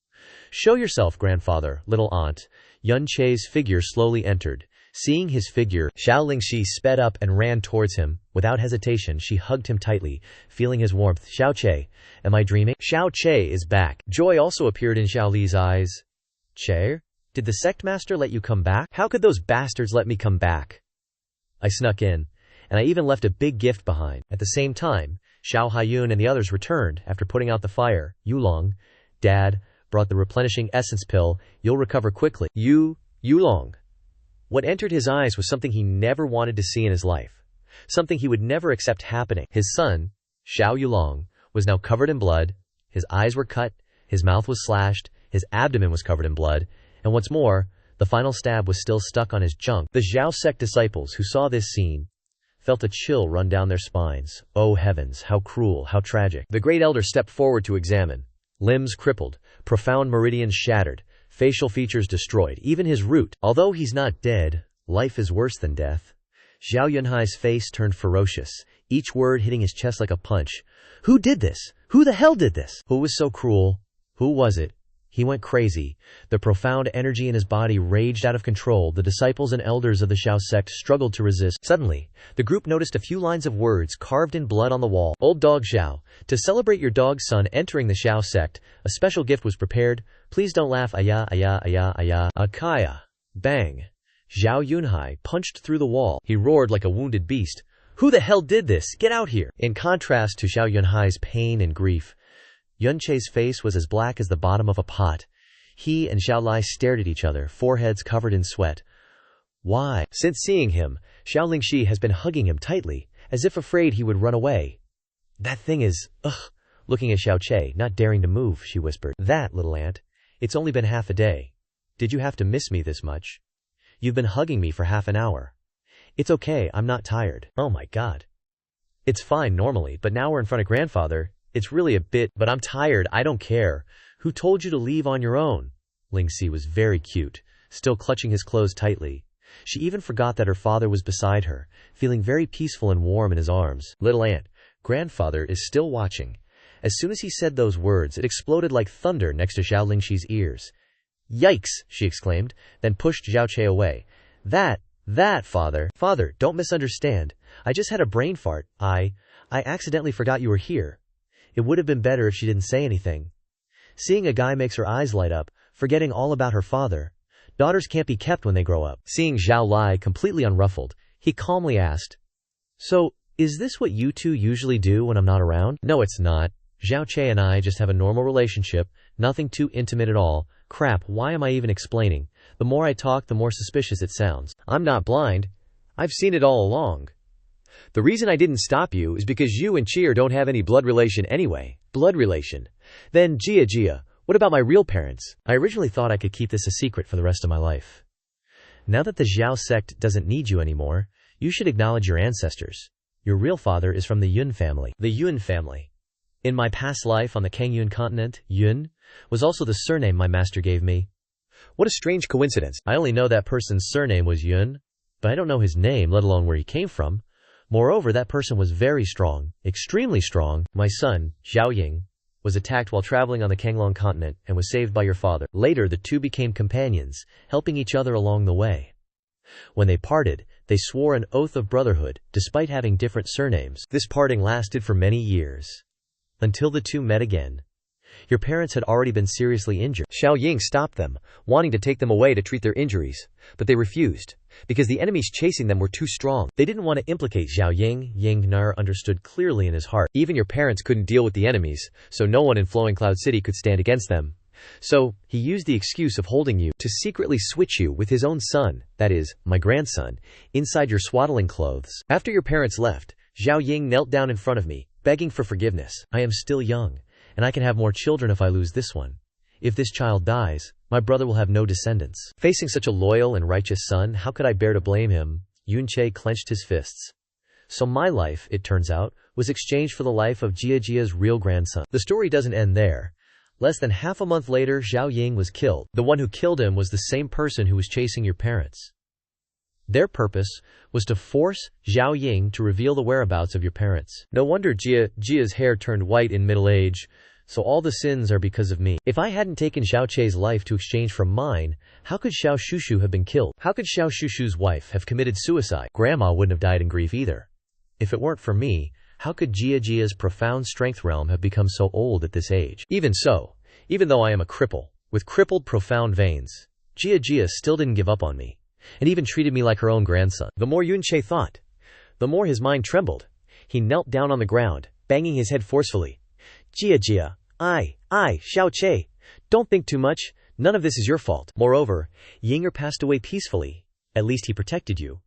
Show yourself, grandfather, little aunt. Yun Che's figure slowly entered. Seeing his figure, Xiao Lingxi sped up and ran towards him. Without hesitation, she hugged him tightly, feeling his warmth. Xiao Che, am I dreaming? Xiao Che is back. Joy also appeared in Xiao Li's eyes. Che? Did the sect master let you come back? How could those bastards let me come back? I snuck in, and I even left a big gift behind. At the same time, Xiao Haiyun and the others returned after putting out the fire. Yulong, Dad, brought the replenishing essence pill. You'll recover quickly. Yulong. What entered his eyes was something he never wanted to see in his life. Something he would never accept happening. His son, Xiao Yulong, was now covered in blood. His eyes were cut, his mouth was slashed, his abdomen was covered in blood, and what's more, the final stab was still stuck on his junk. The Xiao sect disciples who saw this scene felt a chill run down their spines. Oh heavens, how cruel, how tragic. The great elder stepped forward to examine. Limbs crippled, profound meridians shattered, facial features destroyed, even his root. Although he's not dead, life is worse than death. Xiao Yunhai's face turned ferocious, each word hitting his chest like a punch. Who did this? Who the hell did this? Who was so cruel? Who was it? He went crazy. The profound energy in his body raged out of control. The disciples and elders of the Xiao sect struggled to resist. Suddenly, the group noticed a few lines of words carved in blood on the wall. Old dog Xiao, to celebrate your dog's son entering the Xiao sect, a special gift was prepared. Please don't laugh. Aya, aya, aya, aya. Akaya. Bang. Xiao Yunhai punched through the wall. He roared like a wounded beast. Who the hell did this? Get out here. In contrast to Xiao Yunhai's pain and grief, Yun Che's face was as black as the bottom of a pot. He and Xiao Lai stared at each other, foreheads covered in sweat. Why? Since seeing him, Xiao Lingxi has been hugging him tightly, as if afraid he would run away. That thing is, ugh. Looking at Xiao Che, not daring to move, she whispered. That, little aunt. It's only been half a day. Did you have to miss me this much? You've been hugging me for half an hour. It's okay, I'm not tired. Oh my god. It's fine normally, but now we're in front of grandfather. It's really a bit, but I'm tired, I don't care. Who told you to leave on your own? Lingxi was very cute, still clutching his clothes tightly. She even forgot that her father was beside her, feeling very peaceful and warm in his arms. Little aunt, grandfather is still watching. As soon as he said those words, it exploded like thunder next to Zhao Lingxi's ears. "Yikes!" she exclaimed, then pushed Xiao Che away. That, father. Father, don't misunderstand. I just had a brain fart. I accidentally forgot you were here. It would have been better if she didn't say anything. Seeing a guy makes her eyes light up, forgetting all about her father. Daughters can't be kept when they grow up. Seeing Zhao lie completely unruffled, he calmly asked, "So, is this what you two usually do when I'm not around?" "No, it's not. Xiao Che and I just have a normal relationship, nothing too intimate at all." Crap, why am I even explaining? The more I talk, the more suspicious it sounds. I'm not blind. I've seen it all along. The reason I didn't stop you is because you and Qia don't have any blood relation anyway. Blood relation? Then Xia, what about my real parents? I originally thought I could keep this a secret for the rest of my life. Now that the Xiao sect doesn't need you anymore, you should acknowledge your ancestors. Your real father is from the Yun family. The Yun family. In my past life on the Kangyun continent, Yun was also the surname my master gave me. What a strange coincidence. I only know that person's surname was Yun, but I don't know his name, let alone where he came from. Moreover, that person was very strong, extremely strong. My son, Xiao Ying, was attacked while traveling on the Kanglong continent and was saved by your father. Later, the two became companions, helping each other along the way. When they parted, they swore an oath of brotherhood, despite having different surnames. This parting lasted for many years, until the two met again. Your parents had already been seriously injured. Xiao Ying stopped them, wanting to take them away to treat their injuries, but they refused, because the enemies chasing them were too strong. They didn't want to implicate Xiao Ying. Ying Nar understood clearly in his heart. Even your parents couldn't deal with the enemies, so no one in Flowing Cloud City could stand against them. So, he used the excuse of holding you to secretly switch you with his own son, that is, my grandson, inside your swaddling clothes. After your parents left, Xiao Ying knelt down in front of me, begging for forgiveness. I am still young, and I can have more children if I lose this one. If this child dies, my brother will have no descendants. Facing such a loyal and righteous son, how could I bear to blame him? Yun Che clenched his fists. So my life, it turns out, was exchanged for the life of Jia's real grandson. The story doesn't end there. Less than half a month later, Xiao Ying was killed. The one who killed him was the same person who was chasing your parents. Their purpose was to force Xiao Ying to reveal the whereabouts of your parents. No wonder Jia's hair turned white in middle age. So all the sins are because of me. If I hadn't taken Xiao Che's life to exchange for mine, how could Xiao Shushu have been killed? How could Xiao Shushu's wife have committed suicide? Grandma wouldn't have died in grief either. If it weren't for me, how could Jia's profound strength realm have become so old at this age? Even so, even though I am a cripple, with crippled profound veins, Jia still didn't give up on me, and even treated me like her own grandson. The more Yun Che thought, the more his mind trembled. He knelt down on the ground, banging his head forcefully. Jia, Xiao Che, don't think too much. None of this is your fault. Moreover, Yinger passed away peacefully. At least he protected you.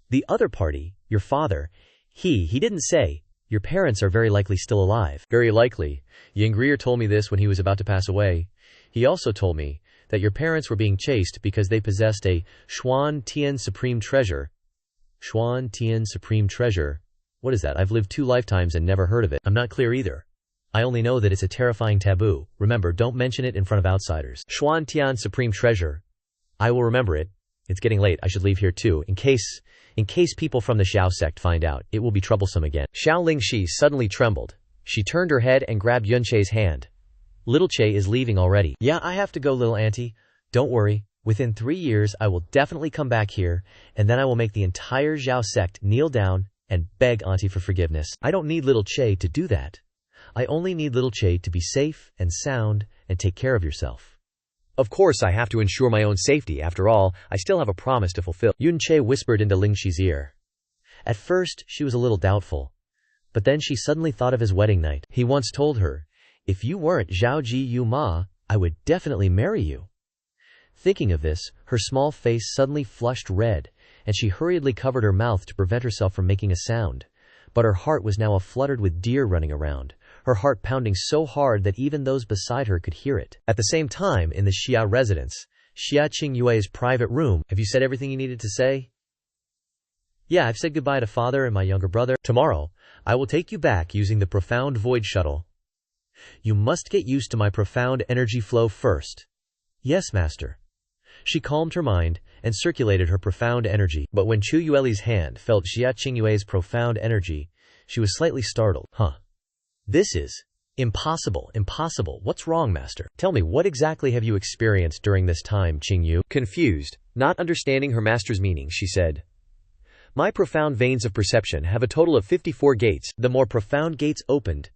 The other party, your father, he didn't say. Your parents are very likely still alive. Very likely. Yingrier told me this when he was about to pass away. He also told me that your parents were being chased because they possessed a Xuan Tian Supreme Treasure. Xuan Tian Supreme Treasure? What is that? I've lived 2 lifetimes and never heard of it. I'm not clear either. I only know that it's a terrifying taboo. Remember, don't mention it in front of outsiders. Xuan Tian Supreme Treasure. I will remember it. It's getting late. I should leave here too, in case people from the Xiao sect find out. It will be troublesome again. Xiao Lingxi suddenly trembled. She turned her head and grabbed Yun Che's hand. Little Che is leaving already. Yeah, I have to go, little auntie. Don't worry. Within 3 years, I will definitely come back here, and then I will make the entire Xiao sect kneel down and beg auntie for forgiveness. I don't need little Che to do that. I only need little Che to be safe and sound and take care of yourself. Of course I have to ensure my own safety. After all, I still have a promise to fulfill. Yun Che whispered into Lingxi's ear. At first, she was a little doubtful. But then she suddenly thought of his wedding night. He once told her, if you weren't Zhao Ji Yu Ma, I would definitely marry you. Thinking of this, her small face suddenly flushed red, and she hurriedly covered her mouth to prevent herself from making a sound. But her heart was now afluttered with deer running around, her heart pounding so hard that even those beside her could hear it. At the same time, in the Xia residence, Xia Qingyue's private room. Have you said everything you needed to say? Yeah, I've said goodbye to father and my younger brother. Tomorrow, I will take you back using the profound void shuttle. You must get used to my profound energy flow first. Yes, master. She calmed her mind and circulated her profound energy. But when Chu Yueli's hand felt Xia Qingyue's profound energy, she was slightly startled. Huh. This is Impossible, impossible. What's wrong, master? Tell me, what exactly have you experienced during this time, Qingyu? Confused, not understanding her master's meaning, she said, my profound veins of perception have a total of 54 gates. The more profound gates opened,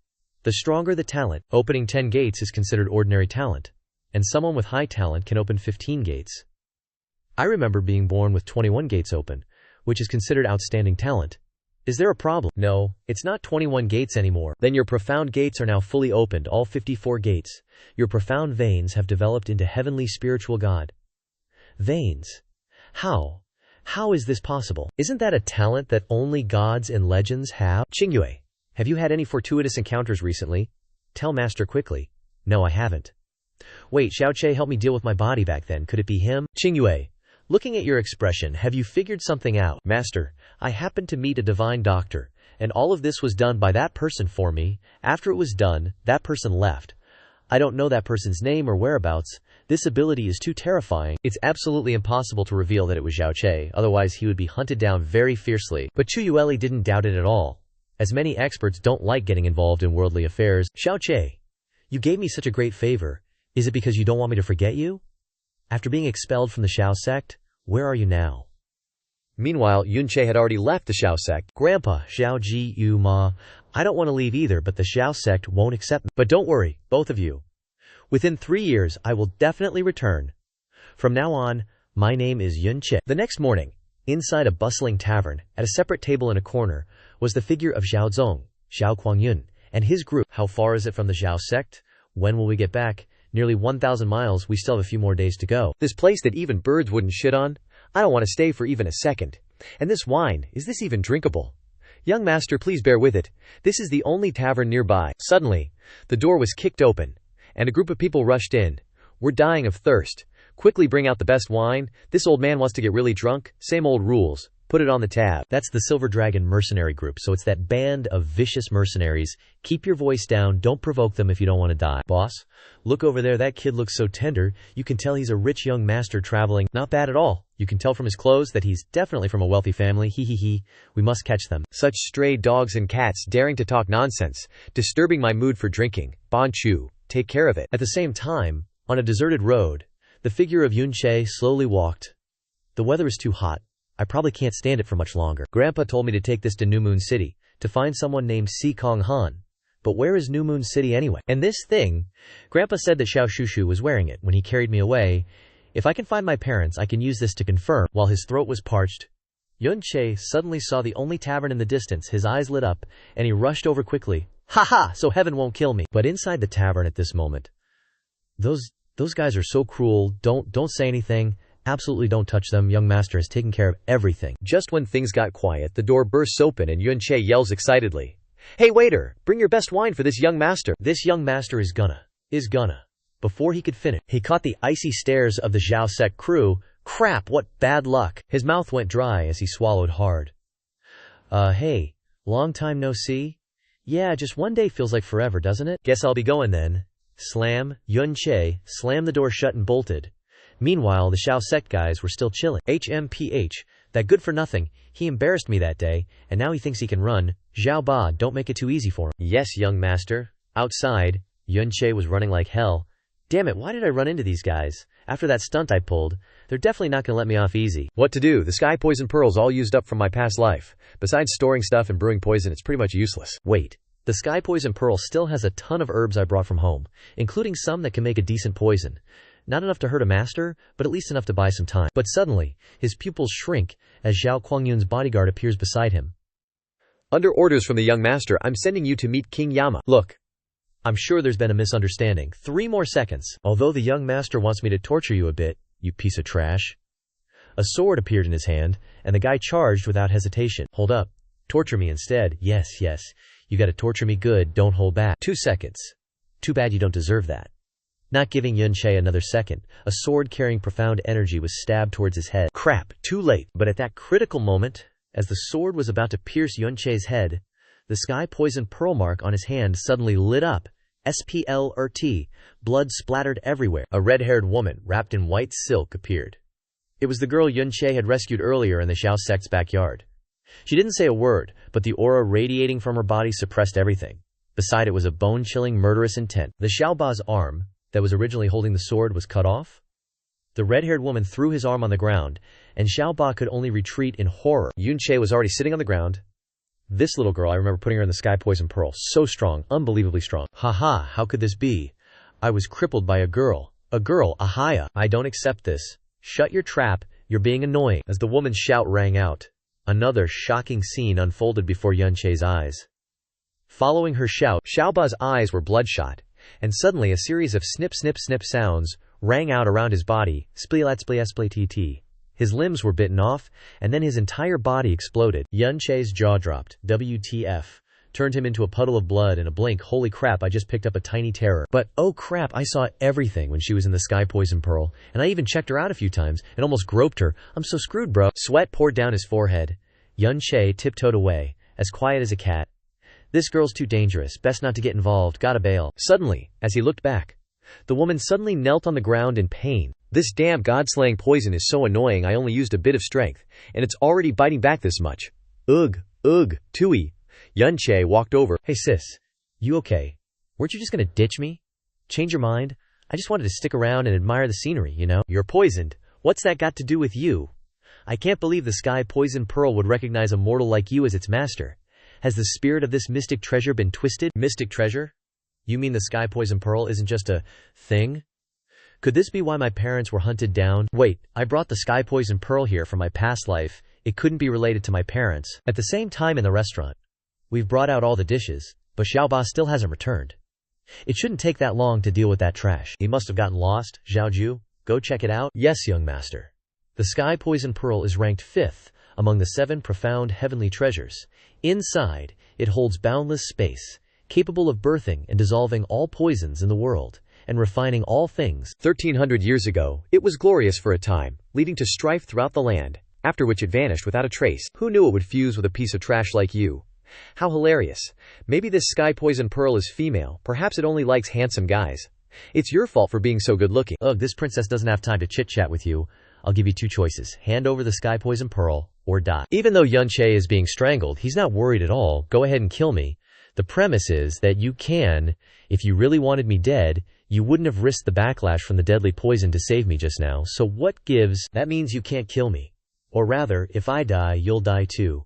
the stronger the talent. Opening 10 gates is considered ordinary talent, and someone with high talent can open 15 gates. I remember being born with 21 gates open, which is considered outstanding talent. Is there a problem? No, it's not 21 gates anymore. Then your profound gates are now fully opened, all 54 gates. Your profound veins have developed into heavenly spiritual God. Veins? How? How is this possible? Isn't that a talent that only gods and legends have? Qingyue, have you had any fortuitous encounters recently? Tell master quickly. No, I haven't. Wait, Xiao Che helped me deal with my body back then. Could it be him? Qingyue, looking at your expression, have you figured something out? Master, I happened to meet a divine doctor, and all of this was done by that person for me. After it was done, that person left. I don't know that person's name or whereabouts. This ability is too terrifying. It's absolutely impossible to reveal that it was Xiao Che, otherwise he would be hunted down very fiercely. But Chuyueli didn't doubt it at all, as many experts don't like getting involved in worldly affairs. Xiao Che, you gave me such a great favor. Is it because you don't want me to forget you? After being expelled from the Xiao sect, where are you now? Meanwhile, Yunche had already left the Xiao sect. Grandpa, Xiao Ji Yu Ma, I don't want to leave either, but the Xiao sect won't accept me. But don't worry, both of you. Within 3 years, I will definitely return. From now on, my name is Yunche. The next morning, inside a bustling tavern, at a separate table in a corner, was the figure of Xiao Zong, Xiao Quangyun, and his group. How far is it from the Xiao sect? When will we get back? Nearly 1,000 miles, we still have a few more days to go. This place that even birds wouldn't shit on? I don't want to stay for even a second. And this wine, is this even drinkable? Young master, please bear with it. This is the only tavern nearby. Suddenly, the door was kicked open, and a group of people rushed in. We're dying of thirst. Quickly bring out the best wine. This old man wants to get really drunk. Same old rules. Put it on the tab. That's the Silver Dragon mercenary group, so it's that band of vicious mercenaries. Keep your voice down. Don't provoke them if you don't want to die. Boss, look over there. That kid looks so tender. You can tell he's a rich young master traveling. Not bad at all. You can tell from his clothes that he's definitely from a wealthy family. He. We must catch them. Such stray dogs and cats daring to talk nonsense, disturbing my mood for drinking. Bon Chu, take care of it. At the same time, on a deserted road, the figure of Yunche slowly walked. The weather is too hot. I probably can't stand it for much longer. Grandpa told me to take this to New Moon City, to find someone named Si Kong Han. But where is New Moon City anyway? And this thing, Grandpa said that Xiao Shushu was wearing it when he carried me away. If I can find my parents, I can use this to confirm. While his throat was parched, Yunche suddenly saw the only tavern in the distance. His eyes lit up, and he rushed over quickly. Ha ha, so heaven won't kill me. But inside the tavern at this moment, those guys are so cruel. Don't say anything. Absolutely don't touch them. Young master has taken care of everything. Just when things got quiet, the door bursts open and Yunche yells excitedly, "Hey waiter, bring your best wine for this young master." This young master is gonna. Before he could finish, he caught the icy stares of the Xiao sect crew. Crap, what bad luck. His mouth went dry as he swallowed hard. Hey, long time no see? Yeah, just one day feels like forever, doesn't it? Guess I'll be going then. Slam. Yunche slammed the door shut and bolted. Meanwhile, the Xiao sect guys were still chilling. HMPH, that good for nothing. He embarrassed me that day, and now he thinks he can run. Xiao Ba, don't make it too easy for him. Yes, young master. Outside, Yunche was running like hell. Damn it, why did I run into these guys? After that stunt I pulled, they're definitely not gonna let me off easy. What to do? The sky poison pearl's all used up from my past life. Besides storing stuff and brewing poison, it's pretty much useless. Wait. The sky poison pearl still has a ton of herbs I brought from home, including some that can make a decent poison. Not enough to hurt a master, but at least enough to buy some time. But suddenly, his pupils shrink as Xiao Quangyun's bodyguard appears beside him. Under orders from the young master, I'm sending you to meet King Yama. Look, I'm sure there's been a misunderstanding. 3 more seconds. Although the young master wants me to torture you a bit, you piece of trash. A sword appeared in his hand, and the guy charged without hesitation. Hold up. Torture me instead. Yes. You gotta torture me good, don't hold back. 2 seconds. Too bad you don't deserve that. Not giving Yunche another second, a sword carrying profound energy was stabbed towards his head. Crap, too late. But at that critical moment, as the sword was about to pierce Yunche's head, the sky poison pearl mark on his hand suddenly lit up. SPLRT, blood splattered everywhere. A red-haired woman, wrapped in white silk, appeared. It was the girl Yunche had rescued earlier in the Xiao sect's backyard. She didn't say a word, but the aura radiating from her body suppressed everything. Beside it was a bone-chilling murderous intent. The Xiaoba's arm, that was originally holding the sword, was cut off. The red-haired woman threw his arm on the ground, and Xiaoba could only retreat in horror. Yun Che was already sitting on the ground. This little girl, I remember putting her in the sky poison pearl. So strong, unbelievably strong. Haha, how could this be? I was crippled by a girl. A girl, Ahaya. I don't accept this. Shut your trap, you're being annoying. As the woman's shout rang out, another shocking scene unfolded before Yun Che's eyes. Following her shout, Xiaoba's eyes were bloodshot, and suddenly a series of snip snip snip sounds rang out around his body. Split split split tt. His limbs were bitten off, and then his entire body exploded. Yun Che's jaw dropped. WTF. Turned him into a puddle of blood in a blink. Holy crap, I just picked up a tiny terror. But oh crap, I saw everything when she was in the sky poison pearl, and I even checked her out a few times and almost groped her. I'm so screwed, bro. Sweat poured down his forehead. Yun Che tiptoed away, as quiet as a cat. This girl's too dangerous, best not to get involved, gotta bail. Suddenly, as he looked back, the woman suddenly knelt on the ground in pain. This damn god-slaying poison is so annoying. I only used a bit of strength, and it's already biting back this much. Ugh, Tui. Yun Che walked over. Hey sis, you okay? Weren't you just gonna ditch me? Change your mind? I just wanted to stick around and admire the scenery, you know? You're poisoned. What's that got to do with you? I can't believe the sky poison pearl would recognize a mortal like you as its master. Has the spirit of this mystic treasure been twisted? Mystic treasure? You mean the sky poison pearl isn't just a thing? Could this be why my parents were hunted down? Wait, I brought the sky poison pearl here from my past life. It couldn't be related to my parents. At the same time in the restaurant, we've brought out all the dishes, but Xiaoba still hasn't returned. It shouldn't take that long to deal with that trash. He must have gotten lost. Xiaoju, go check it out. Yes, young master. The sky poison pearl is ranked 5th among the 7 profound heavenly treasures. Inside, it holds boundless space, capable of birthing and dissolving all poisons in the world, and refining all things. 1300 years ago, it was glorious for a time, leading to strife throughout the land, after which it vanished without a trace. Who knew it would fuse with a piece of trash like you? How hilarious. Maybe this sky poison pearl is female, perhaps it only likes handsome guys. It's your fault for being so good looking. Ugh, this princess doesn't have time to chit-chat with you. I'll give you 2 choices. Hand over the sky poison pearl, or die. Even though Yun Che is being strangled, he's not worried at all. Go ahead and kill me. The premise is that you can, if you really wanted me dead, you wouldn't have risked the backlash from the deadly poison to save me just now, so what gives? That means you can't kill me. Or rather, if I die, you'll die too.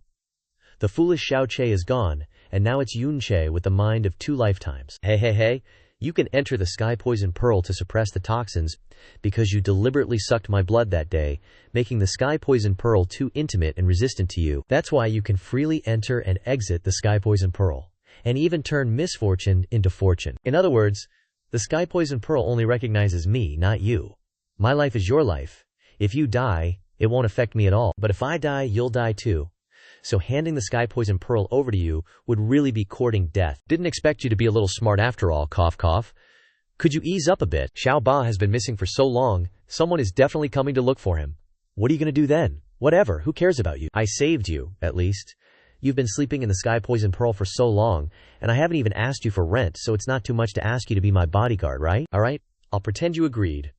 The foolish Xiao Che is gone, and now it's Yun Che with the mind of 2 lifetimes. Hey, you can enter the sky poison pearl to suppress the toxins, because you deliberately sucked my blood that day, making the sky poison pearl too intimate and resistant to you. That's why you can freely enter and exit the sky poison pearl, and even turn misfortune into fortune. In other words, the sky poison pearl only recognizes me, not you. My life is your life. If you die, it won't affect me at all. But if I die, you'll die too. So handing the sky poison pearl over to you would really be courting death. Didn't expect you to be a little smart after all, cough cough. Could you ease up a bit? Xiao Ba has been missing for so long, someone is definitely coming to look for him. What are you gonna do then? Whatever, who cares about you? I saved you, at least. You've been sleeping in the sky poison pearl for so long, and I haven't even asked you for rent, so it's not too much to ask you to be my bodyguard, right? Alright, I'll pretend you agreed.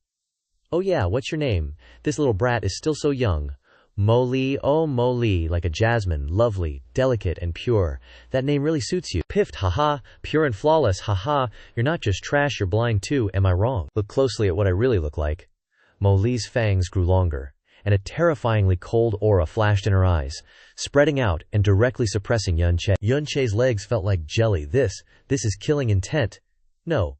Oh yeah, what's your name? This little brat is still so young. Mo-Li, oh Mo-Li, like a jasmine, lovely, delicate, and pure. That name really suits you. Piffed, haha, pure and flawless, haha. You're not just trash, you're blind too, am I wrong? Look closely at what I really look like. Mo-Li's fangs grew longer, and a terrifyingly cold aura flashed in her eyes, spreading out and directly suppressing Yun Che. Yun Che's legs felt like jelly. This is killing intent. No,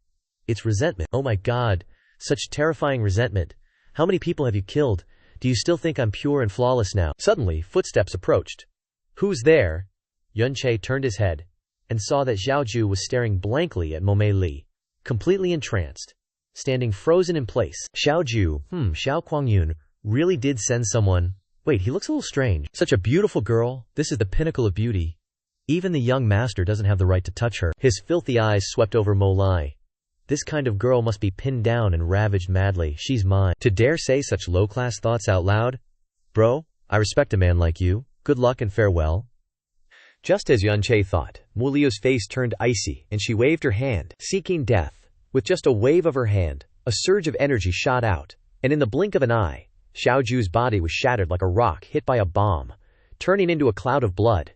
it's resentment. Oh my god, such terrifying resentment. How many people have you killed? Do you still think I'm pure and flawless now? Suddenly, footsteps approached. Who's there? Yun Che turned his head, and saw that Xiaoju was staring blankly at Mo-Li, completely entranced, standing frozen in place. Xiaoju, Xiao Qingyue, really did send someone. Wait, he looks a little strange. Such a beautiful girl, this is the pinnacle of beauty. Even the young master doesn't have the right to touch her. His filthy eyes swept over Mo-Li. This kind of girl must be pinned down and ravaged madly. She's mine. To dare say such low-class thoughts out loud? Bro, I respect a man like you. Good luck and farewell. Just as Yun Che thought, Mo-Li's face turned icy, and she waved her hand, seeking death. With just a wave of her hand, a surge of energy shot out, and in the blink of an eye, Xiaoju's body was shattered like a rock hit by a bomb, turning into a cloud of blood.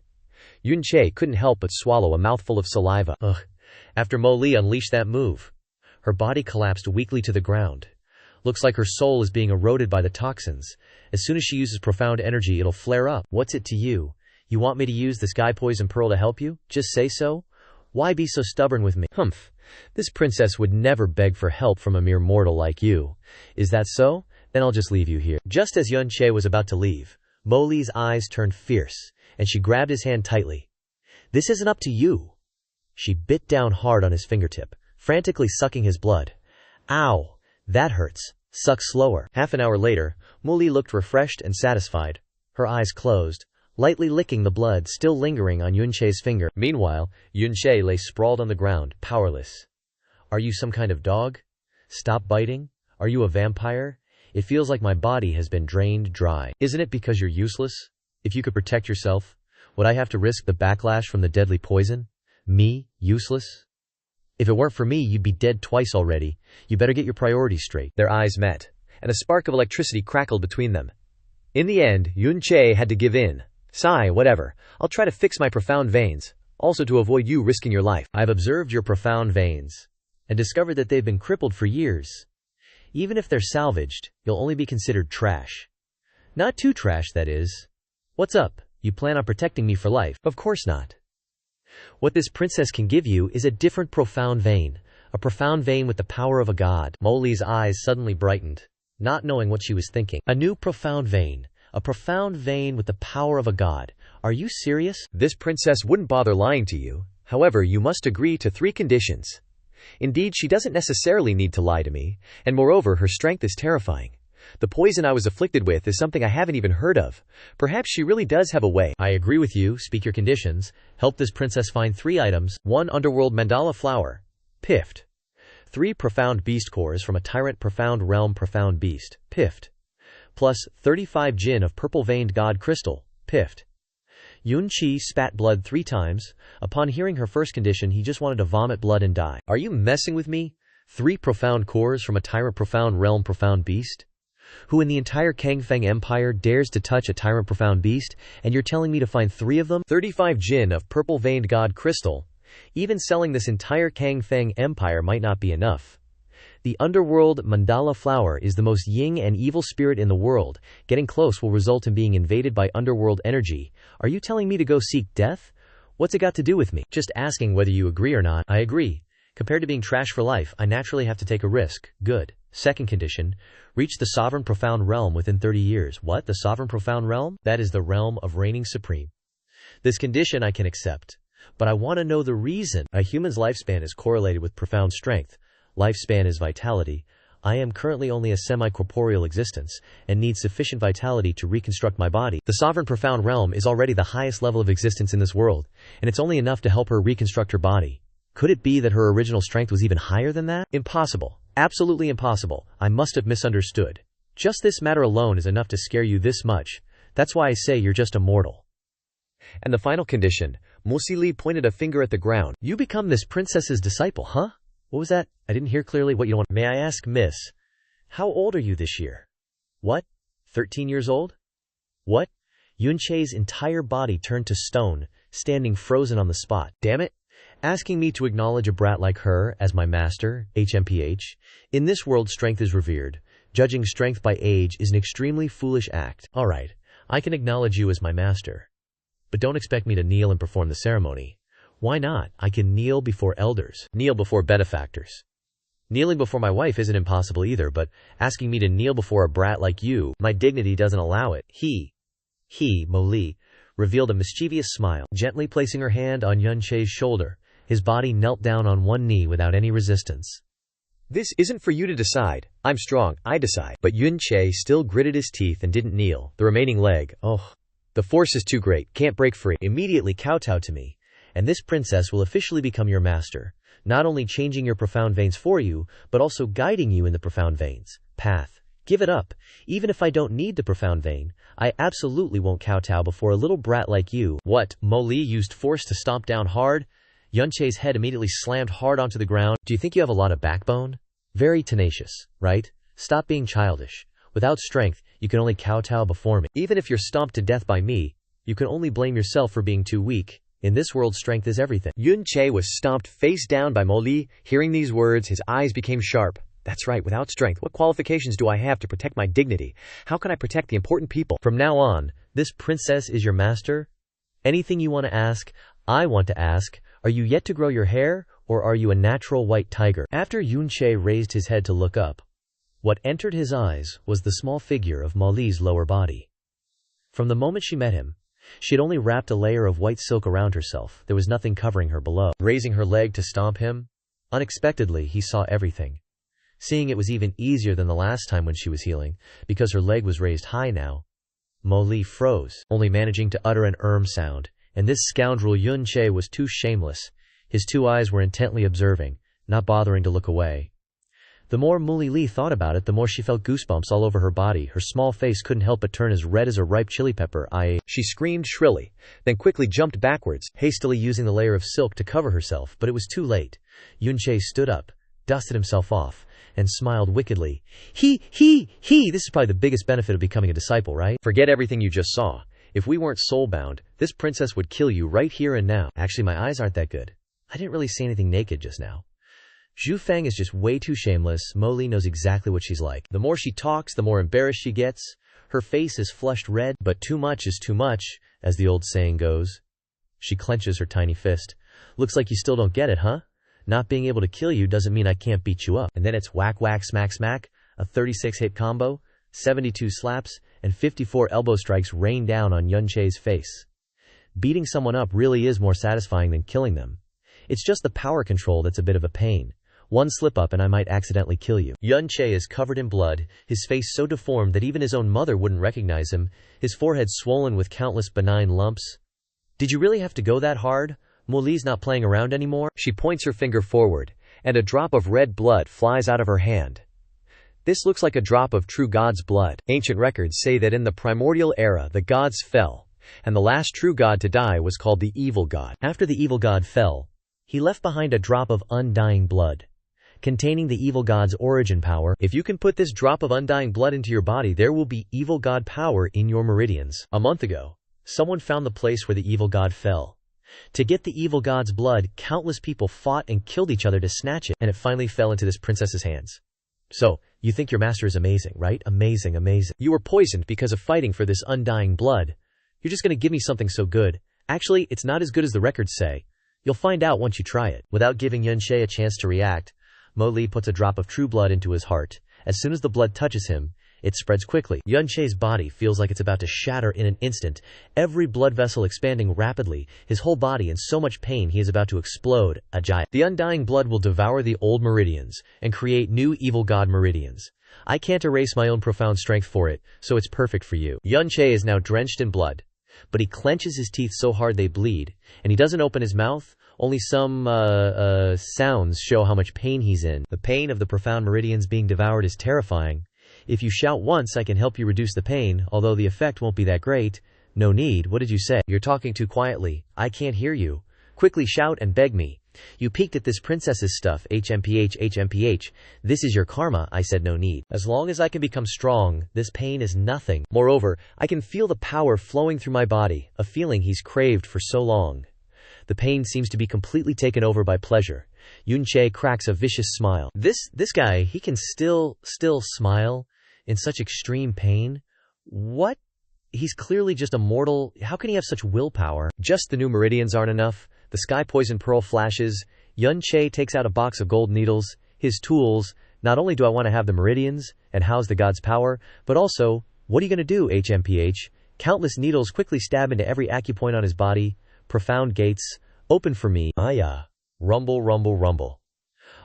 Yun Che couldn't help but swallow a mouthful of saliva. Ugh, After Mo Li unleashed that move, her body collapsed weakly to the ground. Looks like her soul is being eroded by the toxins. As soon as she uses profound energy, it'll flare up. What's it to you? You want me to use the sky poison pearl to help you? Just say so. Why be so stubborn with me? Humph. This princess would never beg for help from a mere mortal like you. Is that so? Then I'll just leave you here. Just as Xiao Che was about to leave, Mo Li's eyes turned fierce, and she grabbed his hand tightly. This isn't up to you. She bit down hard on his fingertip, frantically sucking his blood. Ow! That hurts. Suck slower. Half an hour later, Mo Li looked refreshed and satisfied, her eyes closed, lightly licking the blood still lingering on Xiao Che's finger. Meanwhile, Xiao Che lay sprawled on the ground, powerless. Are you some kind of dog? Stop biting? Are you a vampire? It feels like my body has been drained dry. Isn't it because you're useless? If you could protect yourself, would I have to risk the backlash from the deadly poison? Me? Useless? If it weren't for me, you'd be dead twice already. You better get your priorities straight. Their eyes met, and a spark of electricity crackled between them. In the end, Xiao Che had to give in. Sigh, whatever. I'll try to fix my profound veins, also to avoid you risking your life. I've observed your profound veins, and discovered that they've been crippled for years. Even if they're salvaged, you'll only be considered trash. Not too trash, that is. What's up? You plan on protecting me for life? Of course not. What this princess can give you is a different profound vein, a profound vein with the power of a god. Mo Li's eyes suddenly brightened, not knowing what she was thinking. A new profound vein. A profound vein with the power of a god. Are you serious? This princess wouldn't bother lying to you. However, you must agree to 3 conditions. Indeed, she doesn't necessarily need to lie to me, and moreover, her strength is terrifying. The poison I was afflicted with is something I haven't even heard of. Perhaps she really does have a way. I agree with you. Speak your conditions. Help this princess find 3 items. 1 underworld mandala flower. Piffed. 3 profound beast cores from a tyrant profound realm profound beast. Piffed. Plus 35 jin of purple-veined god crystal. Piffed. Xiao Che spat blood 3 times. Upon hearing her first condition, he just wanted to vomit blood and die. Are you messing with me? 3 profound cores from a tyrant profound realm profound beast? Who in the entire Kangfeng Empire dares to touch a tyrant profound beast, and you're telling me to find 3 of them? 35 jin of purple-veined god crystal. Even selling this entire Kangfeng Empire might not be enough. The underworld mandala flower is the most yin and evil spirit in the world. Getting close will result in being invaded by underworld energy. Are you telling me to go seek death? What's it got to do with me? Just asking whether you agree or not. I agree. Compared to being trash for life, I naturally have to take a risk. Good. Second condition, reach the sovereign profound realm within 30 years. What? The sovereign profound realm? That is the realm of reigning supreme. This condition I can accept. But I want to know the reason. A human's lifespan is correlated with profound strength. Lifespan is vitality. I am currently only a semi-corporeal existence, and need sufficient vitality to reconstruct my body. The sovereign profound realm is already the highest level of existence in this world, and it's only enough to help her reconstruct her body. Could it be that her original strength was even higher than that? Impossible. Absolutely impossible. I must have misunderstood. Just this matter alone is enough to scare you this much. That's why I say you're just a mortal. And the final condition, Mo Li pointed a finger at the ground. You become this princess's disciple, huh? What was that? I didn't hear clearly what you want. May I ask, miss, how old are you this year? What? 13 years old? What? Xiao Che's entire body turned to stone, standing frozen on the spot. Damn it. Asking me to acknowledge a brat like her as my master, HMPH? In this world, strength is revered. Judging strength by age is an extremely foolish act. Alright, I can acknowledge you as my master. But don't expect me to kneel and perform the ceremony. Why not? I can kneel before elders. Kneel before benefactors. Kneeling before my wife isn't impossible either, but asking me to kneel before a brat like you, my dignity doesn't allow it. Mo Li, revealed a mischievous smile. Gently placing her hand on Xiao Che's shoulder, his body knelt down on one knee without any resistance. This isn't for you to decide. I'm strong, I decide. But Xiao Che still gritted his teeth and didn't kneel. The remaining leg, the force is too great, can't break free. Immediately kowtow to me, and this princess will officially become your master, not only changing your profound veins for you, but also guiding you in the profound veins path. Give it up. Even if I don't need the profound vein, I absolutely won't kowtow before a little brat like you. What? Mo Li used force to stomp down hard. Xiao Che's head immediately slammed hard onto the ground. Do you think you have a lot of backbone? Very tenacious, right? Stop being childish. Without strength, you can only kowtow before me. Even if you're stomped to death by me, you can only blame yourself for being too weak. In this world, strength is everything. Yun Che was stomped face down by Mo Li. Hearing these words, his eyes became sharp. That's right, without strength, what qualifications do I have to protect my dignity? How can I protect the important people? From now on, this princess is your master? Anything you want to ask, I want to ask. Are you yet to grow your hair, or are you a natural white tiger? After Yun Che raised his head to look up, what entered his eyes was the small figure of Mo Li's lower body. From the moment she met him, she had only wrapped a layer of white silk around herself. There was nothing covering her below. Raising her leg to stomp him, unexpectedly he saw everything. Seeing it was even easier than the last time when she was healing, because her leg was raised high now. Mo Li froze, only managing to utter an sound, and this scoundrel Yun Che was too shameless. His two eyes were intently observing, not bothering to look away. The more Mo Li thought about it, the more she felt goosebumps all over her body. Her small face couldn't help but turn as red as a ripe chili pepper. She screamed shrilly, then quickly jumped backwards, hastily using the layer of silk to cover herself, but it was too late. Yun Che stood up, dusted himself off, and smiled wickedly. This is probably the biggest benefit of becoming a disciple, right? Forget everything you just saw. If we weren't soul-bound, this princess would kill you right here and now. Actually, my eyes aren't that good. I didn't really see anything naked just now. Zhu Feng is just way too shameless. Mo Li knows exactly what she's like. The more she talks, the more embarrassed she gets. Her face is flushed red, but too much is too much, as the old saying goes. She clenches her tiny fist. Looks like you still don't get it, huh? Not being able to kill you doesn't mean I can't beat you up. And then it's whack whack smack smack, a 36-hit combo, 72 slaps, and 54 elbow strikes rain down on Yun Che's face. Beating someone up really is more satisfying than killing them. It's just the power control that's a bit of a pain. One slip up and I might accidentally kill you. Yun Che is covered in blood, his face so deformed that even his own mother wouldn't recognize him, his forehead swollen with countless benign lumps. Did you really have to go that hard? Mo Li's not playing around anymore. She points her finger forward, and a drop of red blood flies out of her hand. This looks like a drop of true god's blood. Ancient records say that in the primordial era the gods fell, and the last true god to die was called the evil god. After the evil god fell, he left behind a drop of undying blood, containing the evil god's origin power. If you can put this drop of undying blood into your body, there will be evil god power in your meridians. A month ago, someone found the place where the evil god fell. To get the evil god's blood, countless people fought and killed each other to snatch it, and it finally fell into this princess's hands. So, you think your master is amazing, right? Amazing, amazing. You were poisoned because of fighting for this undying blood. You're just gonna give me something so good. Actually, it's not as good as the records say. You'll find out once you try it. Without giving Yun Che a chance to react, Mo Li puts a drop of true blood into his heart. As soon as the blood touches him, it spreads quickly. Yun Che's body feels like it's about to shatter in an instant, every blood vessel expanding rapidly, his whole body in so much pain he is about to explode. A giant. The undying blood will devour the old meridians and create new evil god meridians. I can't erase my own profound strength for it, so it's perfect for you. Yun Che is now drenched in blood, but he clenches his teeth so hard they bleed, and he doesn't open his mouth. Only some sounds show how much pain he's in. The pain of the profound meridians being devoured is terrifying. If you shout once, I can help you reduce the pain, although the effect won't be that great. No need. What did you say? You're talking too quietly. I can't hear you. Quickly shout and beg me. You peeked at this princess's stuff. HMPH. This is your karma. I said no need. As long as I can become strong, this pain is nothing. Moreover, I can feel the power flowing through my body, a feeling he's craved for so long. The pain seems to be completely taken over by pleasure. Yun Che cracks a vicious smile. This guy, he can still smile in such extreme pain? What? He's clearly just a mortal. How can he have such willpower? Just the new meridians aren't enough. The sky poison pearl flashes. Yun Che takes out a box of gold needles, his tools. Not only do I want to have the meridians and house the god's power, but also, what are you going to do, HMPH? Countless needles quickly stab into every acupoint on his body. Profound gates, open for me. Aya. Rumble, rumble, rumble.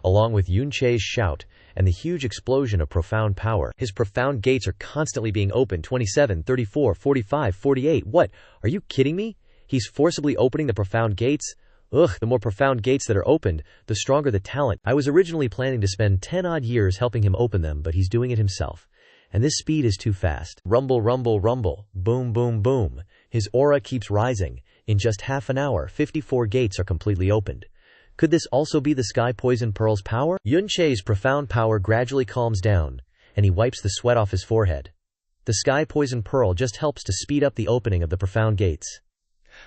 Along with Yun Che's shout and the huge explosion of profound power, his profound gates are constantly being opened. 27, 34, 45, 48. What? Are you kidding me? He's forcibly opening the profound gates? Ugh, the more profound gates that are opened, the stronger the talent. I was originally planning to spend 10 odd years helping him open them, but he's doing it himself. And this speed is too fast. Rumble, rumble, rumble. Boom, boom, boom. His aura keeps rising. In just half an hour, 54 gates are completely opened. Could this also be the Sky Poison Pearl's power? Yun Che's profound power gradually calms down, and he wipes the sweat off his forehead. The Sky Poison Pearl just helps to speed up the opening of the profound gates.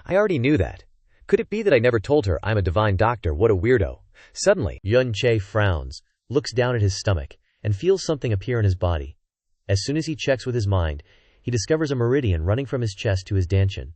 I already knew that. Could it be that I never told her I'm a divine doctor? What a weirdo. Suddenly, Xiao Che frowns, looks down at his stomach, and feels something appear in his body. As soon as he checks with his mind, he discovers a meridian running from his chest to his dantian.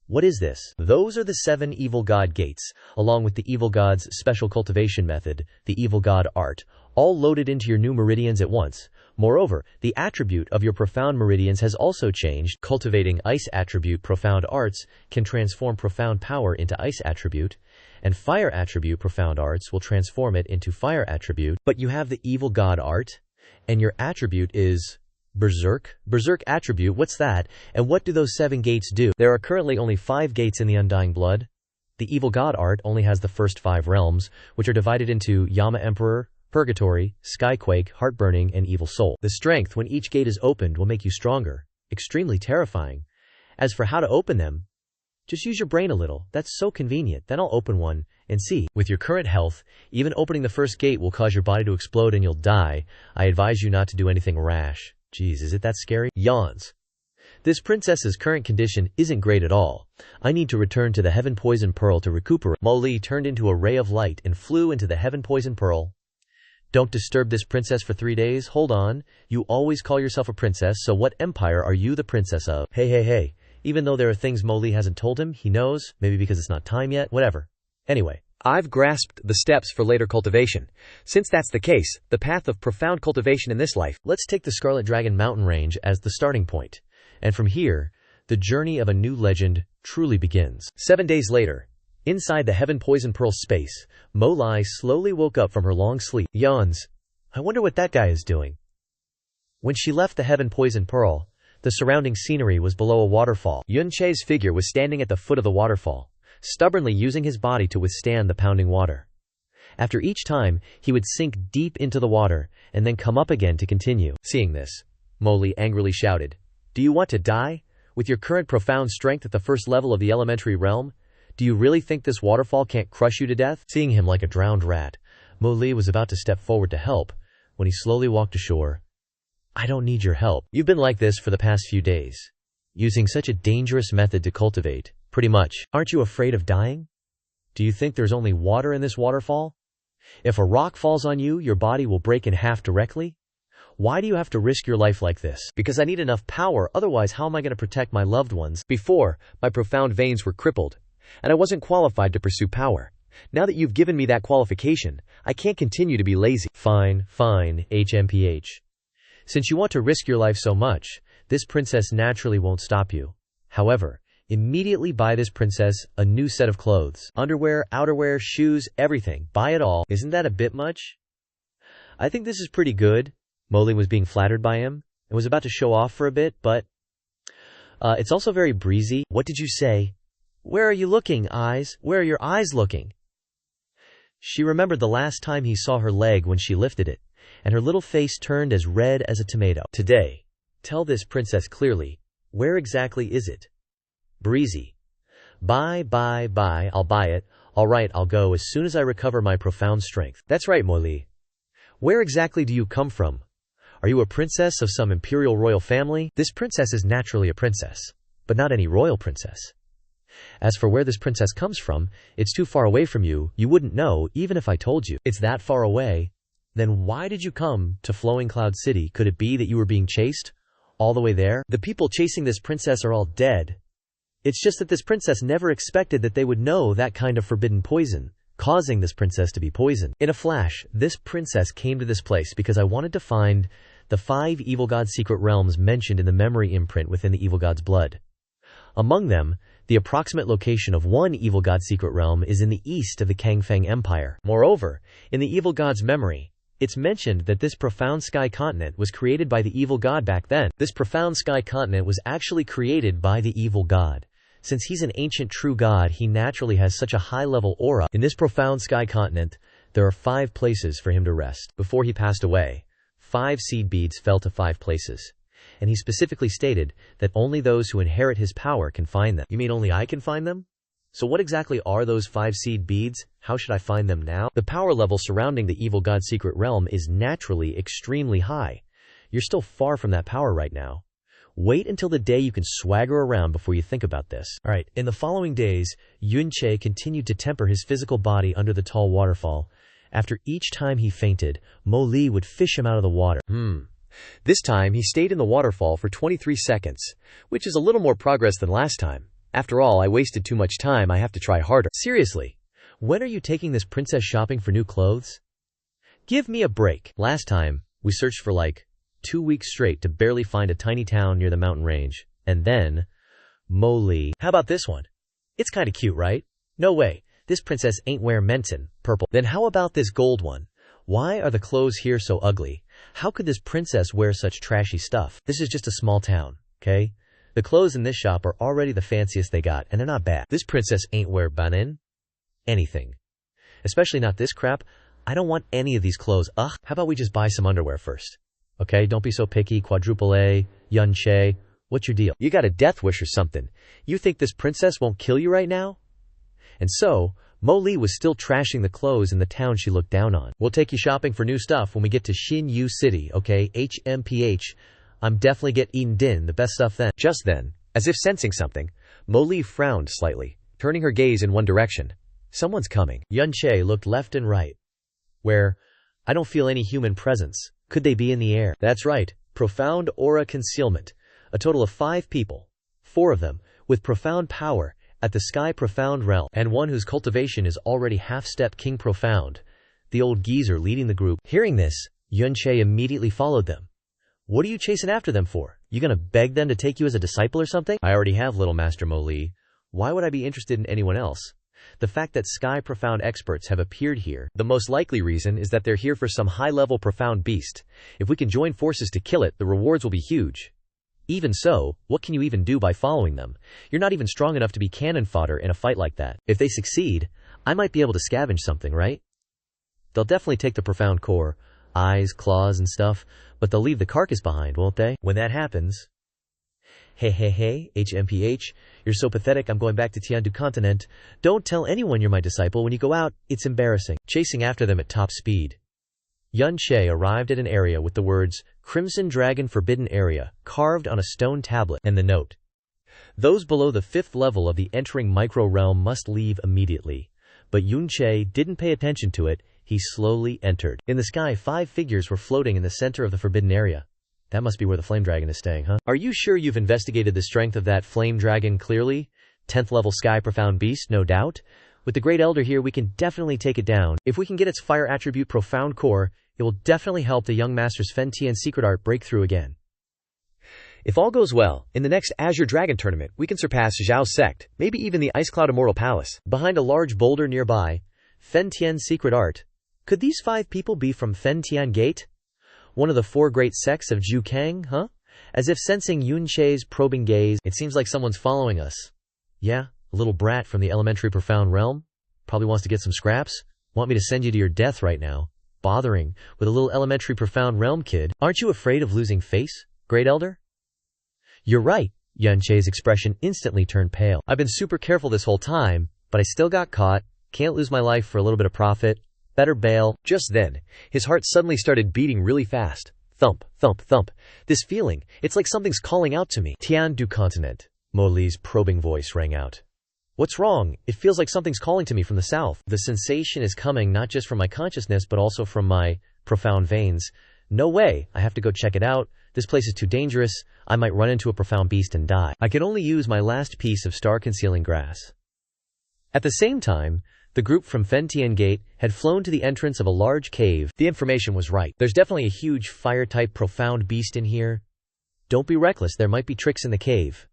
What is this? Those are the 7 evil god gates, along with the evil god's special cultivation method, the evil god art, all loaded into your new meridians at once. Moreover, the attribute of your profound meridians has also changed. Cultivating ice attribute profound arts can transform profound power into ice attribute, and fire attribute profound arts will transform it into fire attribute. But you have the evil god art, and your attribute is berserk? Berserk attribute, what's that? And what do those 7 gates do? There are currently only 5 gates in the Undying Blood. The evil god art only has the first 5 realms, which are divided into Yama Emperor, Purgatory, Skyquake, Heartburning, and Evil Soul. The strength when each gate is opened will make you stronger, extremely terrifying. As for how to open them, just use your brain a little. That's so convenient. Then I'll open one and see. With your current health, even opening the first gate will cause your body to explode and you'll die. I advise you not to do anything rash. Geez, is it that scary? Yawns. This princess's current condition isn't great at all. I need to return to the Heaven Poison Pearl to recuperate. Mo Li turned into a ray of light and flew into the Heaven Poison Pearl. Don't disturb this princess for 3 days. Hold on. You always call yourself a princess, so what empire are you the princess of? Hey. Even though there are things Mo Li hasn't told him, he knows, maybe because it's not time yet, whatever. Anyway, I've grasped the steps for later cultivation. Since that's the case, the path of profound cultivation in this life, let's take the Scarlet Dragon mountain range as the starting point. And from here, the journey of a new legend truly begins. 7 days later, inside the Heaven Poison Pearl space, Mo Li slowly woke up from her long sleep. Yawns. I wonder what that guy is doing. When she left the Heaven Poison Pearl, the surrounding scenery was below a waterfall. Xiao Che's figure was standing at the foot of the waterfall, stubbornly using his body to withstand the pounding water. After each time, he would sink deep into the water, and then come up again to continue. Seeing this, Mo Li angrily shouted, "Do you want to die? With your current profound strength at the first level of the elementary realm, do you really think this waterfall can't crush you to death?" Seeing him like a drowned rat, Mo Li was about to step forward to help, when he slowly walked ashore. "I don't need your help. You've been like this for the past few days, using such a dangerous method to cultivate, pretty much. Aren't you afraid of dying? Do you think there's only water in this waterfall? If a rock falls on you, your body will break in half directly? Why do you have to risk your life like this?" "Because I need enough power, otherwise how am I going to protect my loved ones? Before, my profound veins were crippled, and I wasn't qualified to pursue power. Now that you've given me that qualification, I can't continue to be lazy." Fine, HMPH. Since you want to risk your life so much, this princess naturally won't stop you. However, immediately buy this princess a new set of clothes. Underwear, outerwear, shoes, everything. Buy it all. Isn't that a bit much? I think this is pretty good. Mo Li was being flattered by him and was about to show off for a bit, but it's also very breezy. What did you say? Where are you looking, eyes? Where are your eyes looking? She remembered the last time he saw her leg when she lifted it, and her little face turned as red as a tomato. Today, tell this princess clearly, where exactly is it? Breezy. Buy, I'll buy it. Alright, I'll go as soon as I recover my profound strength. That's right, Mo Li. Where exactly do you come from? Are you a princess of some imperial royal family? This princess is naturally a princess, but not any royal princess. As for where this princess comes from, it's too far away from you, you wouldn't know even if I told you. It's that far away? Then why did you come to Flowing Cloud City? Could it be that you were being chased? All the way there? The people chasing this princess are all dead. It's just that this princess never expected that they would know that kind of forbidden poison, causing this princess to be poisoned. In a flash, this princess came to this place because I wanted to find the 5 evil god secret realms mentioned in the memory imprint within the evil god's blood. Among them, the approximate location of one evil god secret realm is in the east of the Kangfeng Empire. Moreover, in the evil god's memory, it's mentioned that this profound sky continent was created by the evil god back then. This profound sky continent was actually created by the evil god. Since he's an ancient true god, he naturally has such a high-level aura. In this profound sky continent, there are 5 places for him to rest. Before he passed away, 5 seed beads fell to 5 places. And he specifically stated that only those who inherit his power can find them. You mean only I can find them? So what exactly are those 5 seed beads? How should I find them now? The power level surrounding the evil god secret realm is naturally extremely high. You're still far from that power right now. Wait until the day you can swagger around before you think about this. Alright, in the following days, Xiao Che continued to temper his physical body under the tall waterfall. After each time he fainted, Mo Li would fish him out of the water. This time, he stayed in the waterfall for 23 seconds, which is a little more progress than last time. After all, I wasted too much time, I have to try harder. Seriously, when are you taking this princess shopping for new clothes? Give me a break. Last time, we searched for like 2 weeks straight to barely find a tiny town near the mountain range. And then, Mo Li. How about this one? It's kinda cute, right? No way, this princess ain't wear menton, purple. Then how about this gold one? Why are the clothes here so ugly? How could this princess wear such trashy stuff? This is just a small town, okay? The clothes in this shop are already the fanciest they got, and they're not bad. This princess ain't wear banin anything. Especially not this crap. I don't want any of these clothes. Ugh, how about we just buy some underwear first? Okay, don't be so picky. Quadruple A, Xiao Che. What's your deal? You got a death wish or something. You think this princess won't kill you right now? And so, Mo Li was still trashing the clothes in the town she looked down on. We'll take you shopping for new stuff when we get to Xinyu City, okay? HMPH. I'm definitely getting the best stuff then. Just then, as if sensing something, Mo Li frowned slightly, turning her gaze in one direction. Someone's coming. Xiao Che looked left and right. Where? I don't feel any human presence. Could they be in the air? That's right. Profound aura concealment. A total of 5 people. 4 of them, with profound power, at the Sky Profound realm, and one whose cultivation is already half-step King Profound. The old geezer leading the group. Hearing this, Xiao Che immediately followed them. What are you chasing after them for? You gonna beg them to take you as a disciple or something? I already have little Master Mo Li. Why would I be interested in anyone else? The fact that Sky Profound experts have appeared here, the most likely reason is that they're here for some high-level profound beast. If we can join forces to kill it, the rewards will be huge. Even so, what can you even do by following them? You're not even strong enough to be cannon fodder in a fight like that. If they succeed, I might be able to scavenge something, right? They'll definitely take the profound core, eyes, claws, and stuff, but they'll leave the carcass behind, won't they? When that happens... Hey, HMPH, you're so pathetic, I'm going back to Tiandu continent. Don't tell anyone you're my disciple when you go out, it's embarrassing. Chasing after them at top speed. Xiao Che arrived at an area with the words, Crimson Dragon Forbidden Area, carved on a stone tablet, and the note. Those below the 5th level of the entering micro-realm must leave immediately. But Xiao Che didn't pay attention to it, he slowly entered. In the sky, 5 figures were floating in the center of the forbidden area. That must be where the flame dragon is staying, huh? Are you sure you've investigated the strength of that flame dragon clearly? 10th level Sky Profound Beast, no doubt. With the Great Elder here, we can definitely take it down. If we can get its fire attribute Profound Core, it will definitely help the young master's Fen Tian secret art break through again. If all goes well, in the next Azure Dragon tournament, we can surpass Zhao's sect, maybe even the Ice Cloud Immortal Palace. Behind a large boulder nearby, Fen Tian secret art. Could these 5 people be from Fen Tian Gate? One of the 4 great sects of Zhu Kang, huh? As if sensing Xiao Che's probing gaze, it seems like someone's following us. Yeah, a little brat from the elementary profound realm? Probably wants to get some scraps? Want me to send you to your death right now? Bothering with a little elementary profound realm kid. Aren't you afraid of losing face, Great Elder? You're right. Xiao Che's expression instantly turned pale. I've been super careful this whole time, but I still got caught. Can't lose my life for a little bit of profit. Better bail. Just then, his heart suddenly started beating really fast. Thump, thump, thump. This feeling, it's like something's calling out to me. Tiandu continent. Mo Li's probing voice rang out. What's wrong? It feels like something's calling to me from the south. The sensation is coming not just from my consciousness, but also from my profound veins. No way. I have to go check it out. This place is too dangerous. I might run into a profound beast and die. I can only use my last piece of star-concealing grass. At the same time, the group from Fen Tian Gate had flown to the entrance of a large cave. The information was right. There's definitely a huge fire-type profound beast in here. Don't be reckless, there might be tricks in the cave.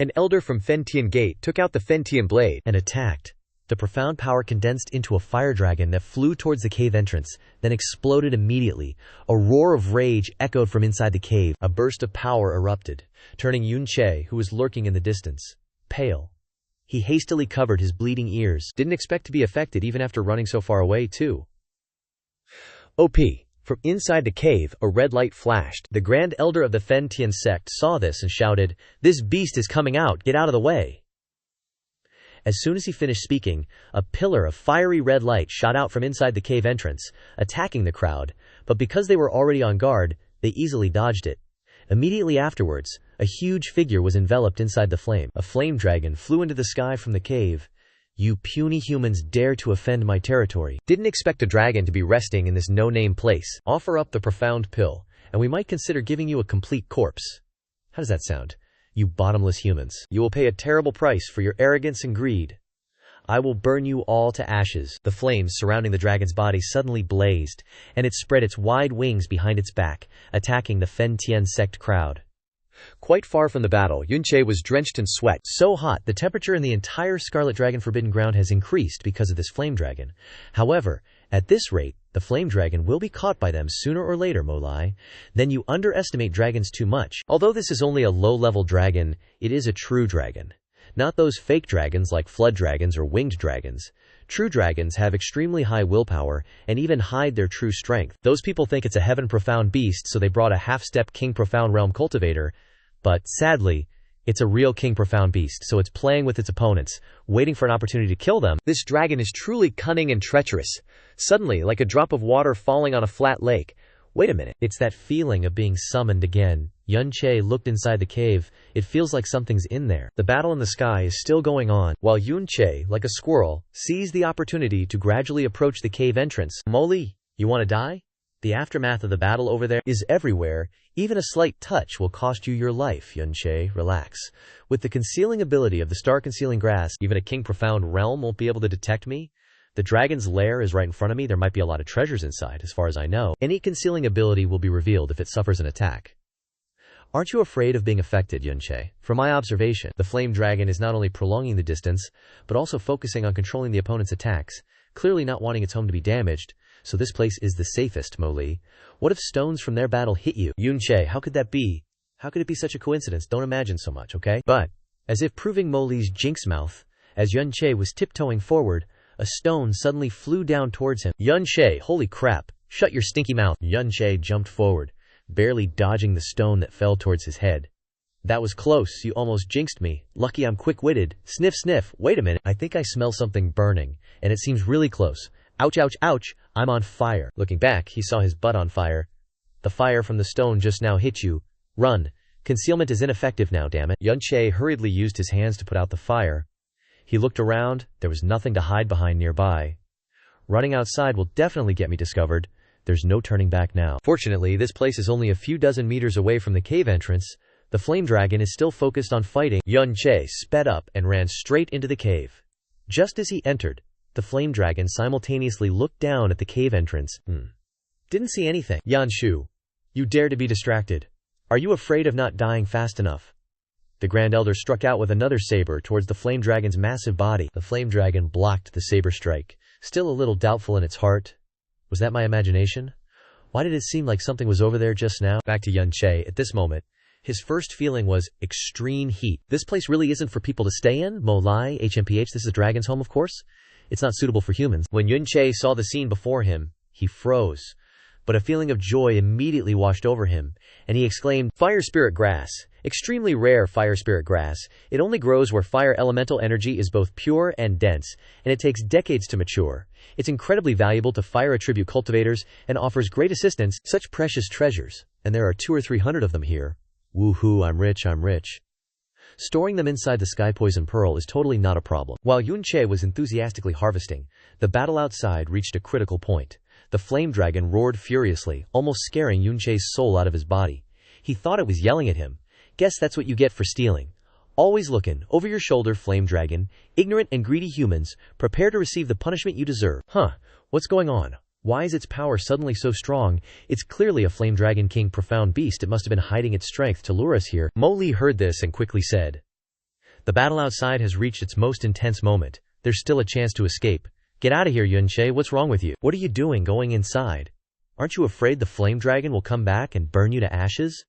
An elder from Fen Tian Gate took out the Fen Tian blade and attacked. The profound power condensed into a fire dragon that flew towards the cave entrance, then exploded immediately. A roar of rage echoed from inside the cave. A burst of power erupted, turning Xiao Che, who was lurking in the distance, pale. He hastily covered his bleeding ears. Didn't expect to be affected even after running so far away, too. OP. From inside the cave, a red light flashed. The Grand Elder of the Fen Tian sect saw this and shouted, "This beast is coming out, get out of the way!" As soon as he finished speaking, a pillar of fiery red light shot out from inside the cave entrance, attacking the crowd, but because they were already on guard, they easily dodged it. Immediately afterwards, a huge figure was enveloped inside the flame. A flame dragon flew into the sky from the cave. "You puny humans dare to offend my territory. Didn't expect a dragon to be resting in this no-name place. Offer up the profound pill, and we might consider giving you a complete corpse." How does that sound? You bottomless humans. You will pay a terrible price for your arrogance and greed. I will burn you all to ashes. The flames surrounding the dragon's body suddenly blazed, and it spread its wide wings behind its back, attacking the Fen Tian sect crowd. Quite far from the battle, Xiao Che was drenched in sweat. So hot, the temperature in the entire Scarlet Dragon Forbidden Ground has increased because of this flame dragon. However, at this rate, the flame dragon will be caught by them sooner or later, Molai. Then you underestimate dragons too much. Although this is only a low-level dragon, it is a true dragon. Not those fake dragons like flood dragons or winged dragons. True dragons have extremely high willpower and even hide their true strength. Those people think it's a heaven profound beast, so they brought a half-step king profound realm cultivator. But, sadly, it's a real king profound beast, so it's playing with its opponents, waiting for an opportunity to kill them. This dragon is truly cunning and treacherous. Suddenly, like a drop of water falling on a flat lake. Wait a minute. It's that feeling of being summoned again. Xiao Che looked inside the cave. It feels like something's in there. The battle in the sky is still going on, while Xiao Che, like a squirrel, seized the opportunity to gradually approach the cave entrance. Molly, you want to die? The aftermath of the battle over there is everywhere. Even a slight touch will cost you your life, Xiao Che. Relax. With the concealing ability of the star-concealing grass, even a king profound realm won't be able to detect me. The dragon's lair is right in front of me. There might be a lot of treasures inside, as far as I know. Any concealing ability will be revealed if it suffers an attack. Aren't you afraid of being affected, Xiao Che? From my observation, the flame dragon is not only prolonging the distance, but also focusing on controlling the opponent's attacks, clearly not wanting its home to be damaged, so this place is the safest, Mo Li. What if stones from their battle hit you? Xiao Che, how could that be? How could it be such a coincidence? Don't imagine so much, okay? But, as if proving Mo Li's jinx mouth, as Xiao Che was tiptoeing forward, a stone suddenly flew down towards him. Xiao Che, holy crap, shut your stinky mouth. Xiao Che jumped forward, barely dodging the stone that fell towards his head. That was close, you almost jinxed me. Lucky I'm quick-witted. Sniff sniff, wait a minute, I think I smell something burning, and it seems really close. Ouch ouch ouch, I'm on fire. Looking back, he saw his butt on fire. The fire from the stone just now hit you. Run. Concealment is ineffective now, damn it. Xiao Che hurriedly used his hands to put out the fire. He looked around, there was nothing to hide behind nearby. Running outside will definitely get me discovered. There's no turning back now. Fortunately, this place is only a few dozen meters away from the cave entrance. The flame dragon is still focused on fighting. Xiao Che sped up and ran straight into the cave. Just as he entered, the flame dragon simultaneously looked down at the cave entrance. Didn't see anything. Yan Shu, you dare to be distracted. Are you afraid of not dying fast enough? The Grand Elder struck out with another saber towards the flame dragon's massive body. The flame dragon blocked the saber strike, still a little doubtful in its heart. Was that my imagination? Why did it seem like something was over there just now? Back to Xiao Che. At this moment, his first feeling was extreme heat. This place really isn't for people to stay in? Mo Lai, HMPH, this is a dragon's home, of course? It's not suitable for humans. When Xiao Che saw the scene before him, he froze. But a feeling of joy immediately washed over him, and he exclaimed, Fire Spirit Grass. Extremely rare fire spirit grass. It only grows where fire elemental energy is both pure and dense, and it takes decades to mature. It's incredibly valuable to fire attribute cultivators and offers great assistance. Such precious treasures, and there are 200 or 300 of them here. Woohoo, I'm rich, I'm rich. Storing them inside the sky poison pearl is totally not a problem. While Xiao Che was enthusiastically harvesting, the battle outside reached a critical point. The flame dragon roared furiously, almost scaring Xiao Che's soul out of his body. He thought it was yelling at him. Guess that's what you get for stealing. Always looking over your shoulder, flame dragon. Ignorant and greedy humans, prepare to receive the punishment you deserve. What's going on? Why is its power suddenly so strong? It's clearly a flame dragon king profound beast. It must have been hiding its strength to lure us here. Mo Li heard this and quickly said, The battle outside has reached its most intense moment. There's still a chance to escape. Get out of here, Xiao Che. What's wrong with you? What are you doing going inside? Aren't you afraid the flame dragon will come back and burn you to ashes?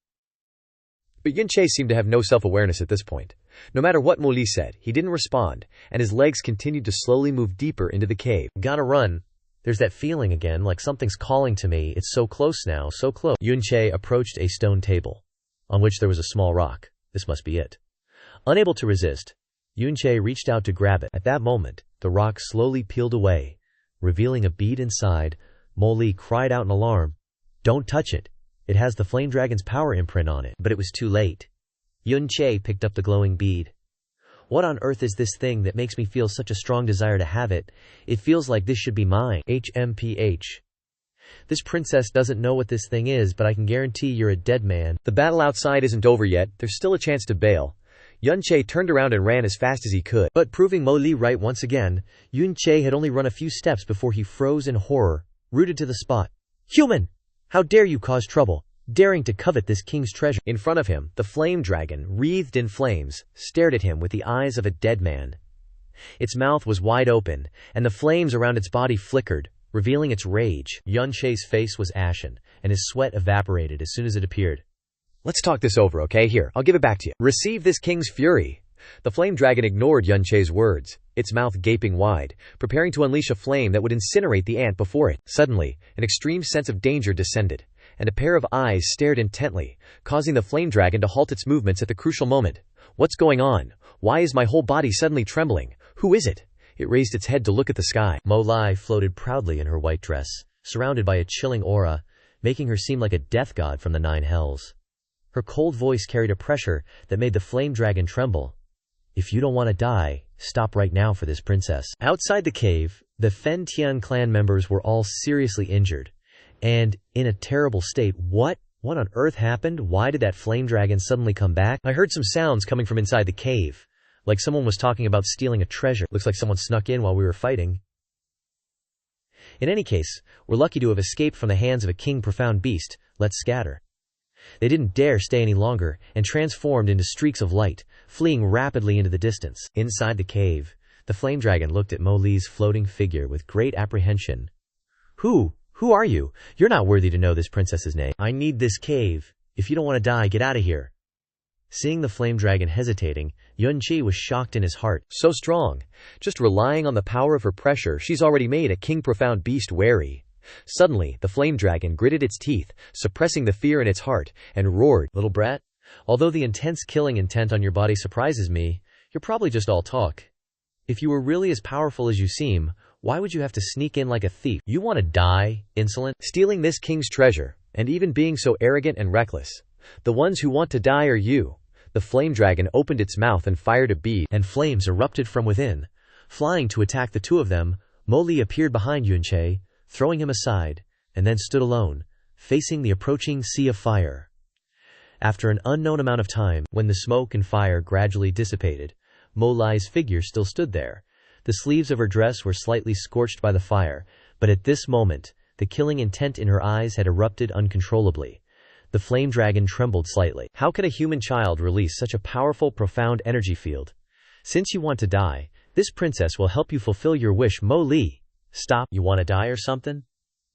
But Xiao Che seemed to have no self-awareness at this point. No matter what Mo Li said, he didn't respond, and his legs continued to slowly move deeper into the cave. Gotta run. There's that feeling again, like something's calling to me. It's so close now, so close. Xiao Che approached a stone table, on which there was a small rock. This must be it. Unable to resist, Xiao Che reached out to grab it. At that moment, the rock slowly peeled away, revealing a bead inside. Mo Li cried out in alarm. Don't touch it. It has the flame dragon's power imprint on it. But it was too late. Yun Che picked up the glowing bead. What on earth is this thing that makes me feel such a strong desire to have it? It feels like this should be mine. HMPH. This princess doesn't know what this thing is, but I can guarantee you're a dead man. The battle outside isn't over yet. There's still a chance to bail. Yun Che turned around and ran as fast as he could. But proving Mo Li right once again, Yun Che had only run a few steps before he froze in horror, rooted to the spot. Human! How dare you cause trouble, daring to covet this king's treasure? In front of him, the flame dragon, wreathed in flames, stared at him with the eyes of a dead man. Its mouth was wide open, and the flames around its body flickered, revealing its rage. Yun Che's face was ashen, and his sweat evaporated as soon as it appeared. Let's talk this over, okay? Here, I'll give it back to you. Receive this king's fury. The flame dragon ignored Yun Che's words, its mouth gaping wide, preparing to unleash a flame that would incinerate the ant before it. Suddenly, an extreme sense of danger descended, and a pair of eyes stared intently, causing the flame dragon to halt its movements at the crucial moment. What's going on? Why is my whole body suddenly trembling? Who is it? It raised its head to look at the sky. Mo Li floated proudly in her white dress, surrounded by a chilling aura, making her seem like a death god from the 9 hells. Her cold voice carried a pressure that made the flame dragon tremble. If you don't want to die, stop right now for this princess. Outside the cave, the Fen Tian clan members were all seriously injured, and in a terrible state. What on earth happened? Why did that flame dragon suddenly come back? I heard some sounds coming from inside the cave, like someone was talking about stealing a treasure. Looks like someone snuck in while we were fighting. In any case, we're lucky to have escaped from the hands of a king profound beast. Let's scatter. They didn't dare stay any longer, and transformed into streaks of light, fleeing rapidly into the distance. Inside the cave, the flame dragon looked at Mo Li's floating figure with great apprehension. Who are you? You're not worthy to know this princess's name. I need this cave. If you don't want to die, get out of here. Seeing the flame dragon hesitating, Yun Che was shocked in his heart. So strong. Just relying on the power of her pressure, she's already made a king profound beast wary. Suddenly, the flame dragon gritted its teeth, suppressing the fear in its heart, and roared, Little brat, although the intense killing intent on your body surprises me, you're probably just all talk. If you were really as powerful as you seem, why would you have to sneak in like a thief? You want to die, insolent? Stealing this king's treasure, and even being so arrogant and reckless. The ones who want to die are you. The flame dragon opened its mouth and fired a bead, and flames erupted from within. Flying to attack the two of them, Mo Li appeared behind Yun Che, throwing him aside, and then stood alone, facing the approaching sea of fire. After an unknown amount of time, when the smoke and fire gradually dissipated, Mo Li's figure still stood there. The sleeves of her dress were slightly scorched by the fire, but at this moment, the killing intent in her eyes had erupted uncontrollably. The flame dragon trembled slightly. How could a human child release such a powerful, profound energy field? Since you want to die, this princess will help you fulfill your wish. Mo Li. Stop. You want to die or something?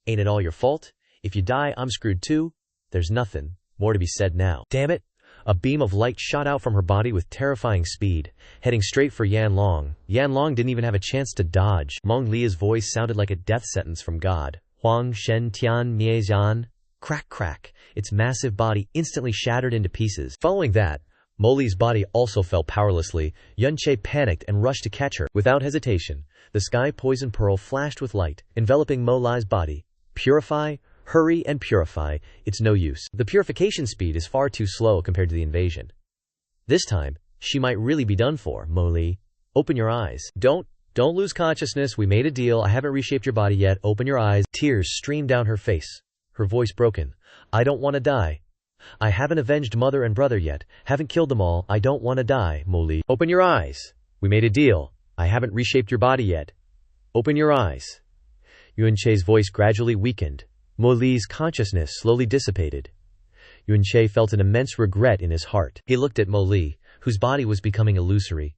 Ain't it all your fault? If you die, I'm screwed too. There's nothing more to be said now. Damn it. A beam of light shot out from her body with terrifying speed, heading straight for Yan Long. Yan Long didn't even have a chance to dodge. Meng Li's voice sounded like a death sentence from God. Huang Shen Tian Nie Zhan. Crack crack. Its massive body instantly shattered into pieces. Following that, Mo Li's body also fell powerlessly. Yun Che panicked and rushed to catch her. Without hesitation, the sky poison pearl flashed with light, enveloping Mo Li's body. Purify, hurry and purify. It's no use. The purification speed is far too slow compared to the invasion. This time, she might really be done for. Mo Li, open your eyes. Don't lose consciousness. We made a deal. I haven't reshaped your body yet. Open your eyes. Tears streamed down her face, her voice broken. I don't want to die. I haven't avenged mother and brother yet. Haven't killed them all. I don't want to die. Mo Li, open your eyes. We made a deal. I haven't reshaped your body yet. Open your eyes. Yun Che's voice gradually weakened. Mo Li's consciousness slowly dissipated. Yun Che felt an immense regret in his heart. He looked at Mo Li, whose body was becoming illusory,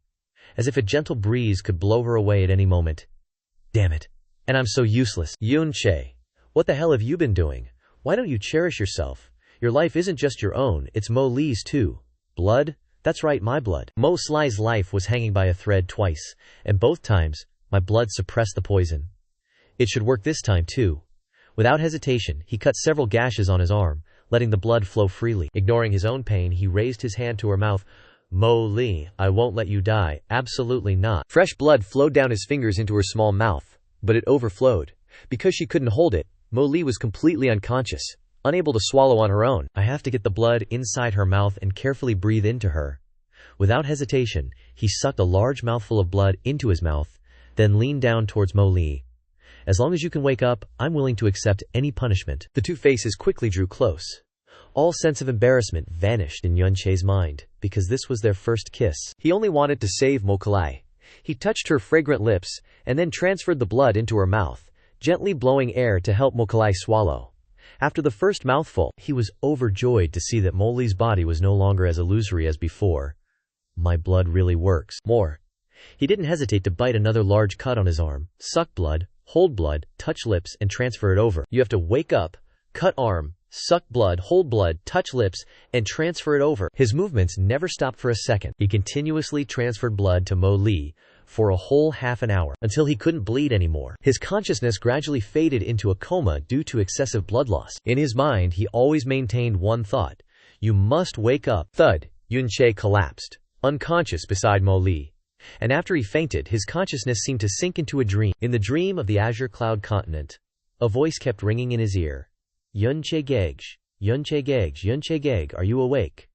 as if a gentle breeze could blow her away at any moment. Damn it. And I'm so useless. Yun Che, what the hell have you been doing? Why don't you cherish yourself? Your life isn't just your own, it's Mo Li's too. Blood? That's right, my blood. Mo Li's life was hanging by a thread twice, and both times, my blood suppressed the poison. It should work this time too. Without hesitation, he cut several gashes on his arm, letting the blood flow freely. Ignoring his own pain, he raised his hand to her mouth. Mo Li, I won't let you die. Absolutely not. Fresh blood flowed down his fingers into her small mouth, but it overflowed. Because she couldn't hold it, Mo Li was completely unconscious. unable to swallow on her own. I have to get the blood inside her mouth and carefully breathe into her. Without hesitation, he sucked a large mouthful of blood into his mouth, then leaned down towards Mo Li. As long as you can wake up, I'm willing to accept any punishment. The two faces quickly drew close. All sense of embarrassment vanished in Yuan Che's mind, because this was their first kiss. He only wanted to save Mo Li. He touched her fragrant lips, and then transferred the blood into her mouth, gently blowing air to help Mo Li swallow. After the first mouthful, he was overjoyed to see that Mo Li's body was no longer as illusory as before. My blood really works. More. He didn't hesitate to bite another large cut on his arm, suck blood, hold blood, touch lips, and transfer it over. You have to wake up, cut arm, suck blood, hold blood, touch lips, and transfer it over. His movements never stopped for a second. He continuously transferred blood to Mo Li for a whole half an hour, until he couldn't bleed anymore. His consciousness gradually faded into a coma due to excessive blood loss. In his mind, he always maintained one thought: you must wake up. Thud. Yuan Che collapsed, unconscious beside Mo Li. And after he fainted, his consciousness seemed to sink into a dream. In the dream of the azure cloud continent, a voice kept ringing in his ear. Yuan Che Gage, Yuan Che Gage, Yuan Che Gage, are you awake?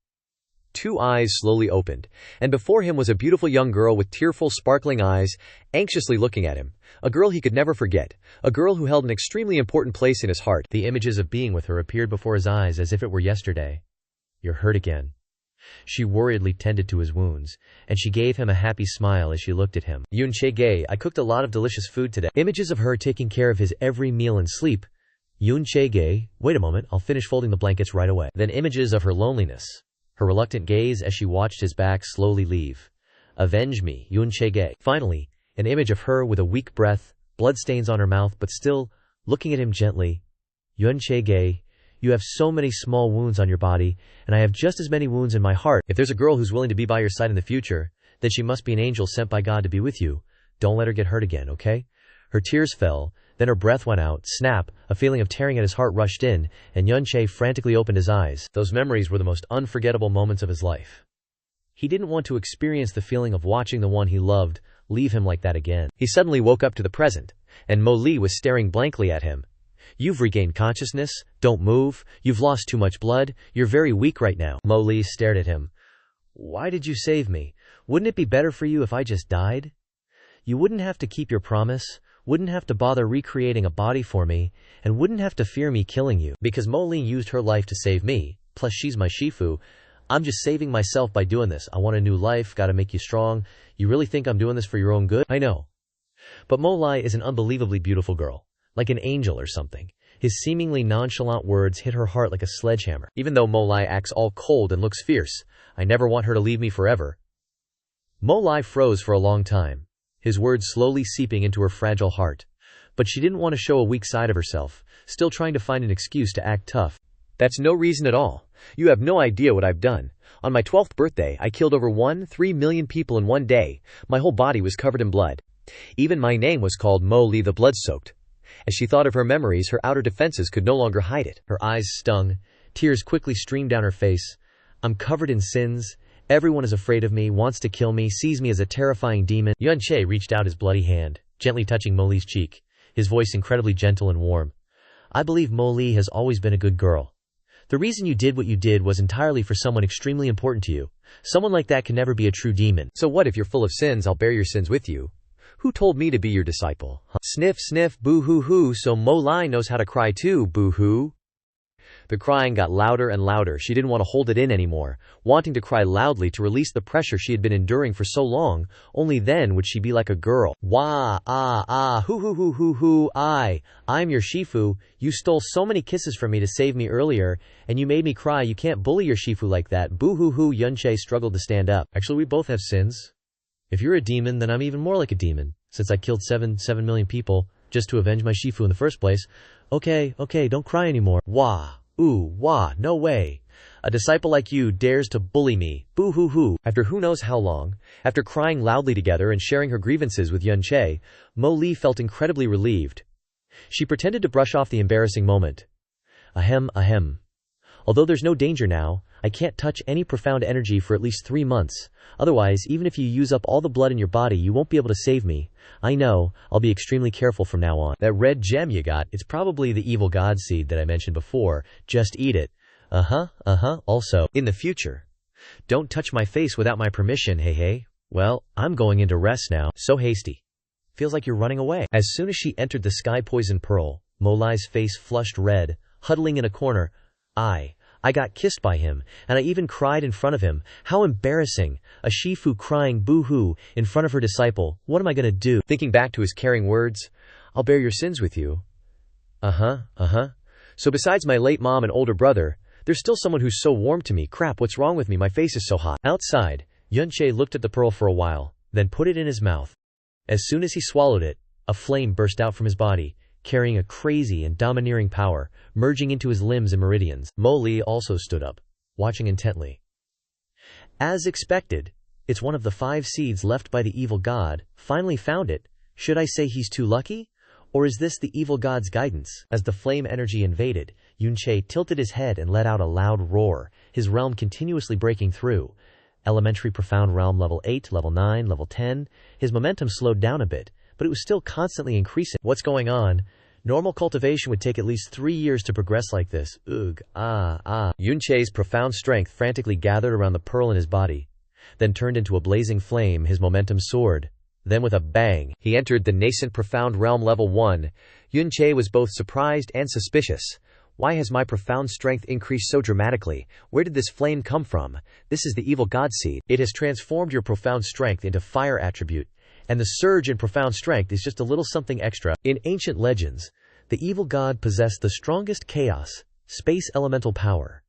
Two eyes slowly opened, and before him was a beautiful young girl with tearful, sparkling eyes, anxiously looking at him. A girl he could never forget, a girl who held an extremely important place in his heart. The images of being with her appeared before his eyes as if it were yesterday. You're hurt again. She worriedly tended to his wounds, and she gave him a happy smile as she looked at him. Yuan Che Gay, I cooked a lot of delicious food today. Images of her taking care of his every meal and sleep. Yuan Che Gay, wait a moment, I'll finish folding the blankets right away. Then images of her loneliness, her reluctant gaze as she watched his back slowly leave. Avenge me, Yuan Che Gay. Finally, an image of her with a weak breath, bloodstains on her mouth, but still looking at him gently. Yuan Che Gay, you have so many small wounds on your body, and I have just as many wounds in my heart. If there's a girl who's willing to be by your side in the future, then she must be an angel sent by God to be with you. Don't let her get hurt again, okay? Her tears fell, then her breath went out. Snap, a feeling of tearing at his heart rushed in, and Yuan Che frantically opened his eyes. Those memories were the most unforgettable moments of his life. He didn't want to experience the feeling of watching the one he loved leave him like that again. He suddenly woke up to the present, and Mo Li was staring blankly at him. You've regained consciousness, don't move, you've lost too much blood, you're very weak right now. Mo Li stared at him. Why did you save me? Wouldn't it be better for you if I just died? You wouldn't have to keep your promise, wouldn't have to bother recreating a body for me, and wouldn't have to fear me killing you. Because Mo Li used her life to save me, plus she's my Shifu, I'm just saving myself by doing this. I want a new life, gotta make you strong. You really think I'm doing this for your own good? I know. But Mo Li is an unbelievably beautiful girl. Like an angel or something. His seemingly nonchalant words hit her heart like a sledgehammer. Even though Mo Li acts all cold and looks fierce, I never want her to leave me forever. Mo Li froze for a long time, his words slowly seeping into her fragile heart. But she didn't want to show a weak side of herself, still trying to find an excuse to act tough. That's no reason at all. You have no idea what I've done. On my 12th birthday, I killed over 1.3 million people in one day. My whole body was covered in blood. Even my name was called Mo Li the Blood-Soaked. As she thought of her memories, her outer defenses could no longer hide it. Her eyes stung. Tears quickly streamed down her face. I'm covered in sins. Everyone is afraid of me, wants to kill me, sees me as a terrifying demon. Yuan Che reached out his bloody hand, gently touching Mo Li's cheek, his voice incredibly gentle and warm. I believe Mo Li has always been a good girl. The reason you did what you did was entirely for someone extremely important to you. Someone like that can never be a true demon. So what if you're full of sins? I'll bear your sins with you. Who told me to be your disciple? Sniff, sniff, boo-hoo-hoo, so Mo Li knows how to cry too, boo-hoo. The crying got louder and louder. She didn't want to hold it in anymore, wanting to cry loudly to release the pressure she had been enduring for so long. Only then would she be like a girl. Wah, ah, ah, hoo-hoo-hoo-hoo-hoo, I'm your Shifu. You stole so many kisses from me to save me earlier, and you made me cry. You can't bully your Shifu like that. Boo-hoo-hoo. Yuan Che struggled to stand up. Actually, we both have sins. If you're a demon, then I'm even more like a demon, since I killed 7 million people just to avenge my Shifu in the first place. Okay, don't cry anymore. Wah, ooh, wah, no way. A disciple like you dares to bully me. Boo-hoo-hoo. After who knows how long, after crying loudly together and sharing her grievances with Yuan Che, Mo Li felt incredibly relieved. She pretended to brush off the embarrassing moment. Ahem, ahem. Although there's no danger now, I can't touch any profound energy for at least 3 months. Otherwise, even if you use up all the blood in your body, you won't be able to save me. I know, I'll be extremely careful from now on. That red gem you got, it's probably the evil god seed that I mentioned before. Just eat it. Also, in the future, don't touch my face without my permission, hey. Well, I'm going into rest now. So hasty. Feels like you're running away. As soon as she entered the sky poison pearl, Mo Lai's face flushed red, huddling in a corner. I got kissed by him, and I even cried in front of him. How embarrassing. A Shifu crying boo-hoo in front of her disciple. What am I gonna do? Thinking back to his caring words, I'll bear your sins with you. So besides my late mom and older brother, there's still someone who's so warm to me. Crap, what's wrong with me? My face is so hot. Outside, Xia Che looked at the pearl for a while, then put it in his mouth. As soon as he swallowed it, a flame burst out from his body, carrying a crazy and domineering power, merging into his limbs and meridians. Mo Li also stood up, watching intently. As expected, it's one of the 5 seeds left by the evil god. Finally found it. Should I say he's too lucky? Or is this the evil god's guidance? As the flame energy invaded, Xia Che tilted his head and let out a loud roar, his realm continuously breaking through. Elementary profound realm level 8, level 9, level 10. His momentum slowed down a bit, but it was still constantly increasing. What's going on? Normal cultivation would take at least 3 years to progress like this. Ugh, Xia Che's profound strength frantically gathered around the pearl in his body, then turned into a blazing flame. His momentum soared. Then with a bang, he entered the nascent profound realm level 1. Xia Che was both surprised and suspicious. Why has my profound strength increased so dramatically? Where did this flame come from? This is the evil god seed. It has transformed your profound strength into fire attribute, and the surge in profound strength is just a little something extra. In ancient legends, the evil god possessed the strongest chaos, space elemental power,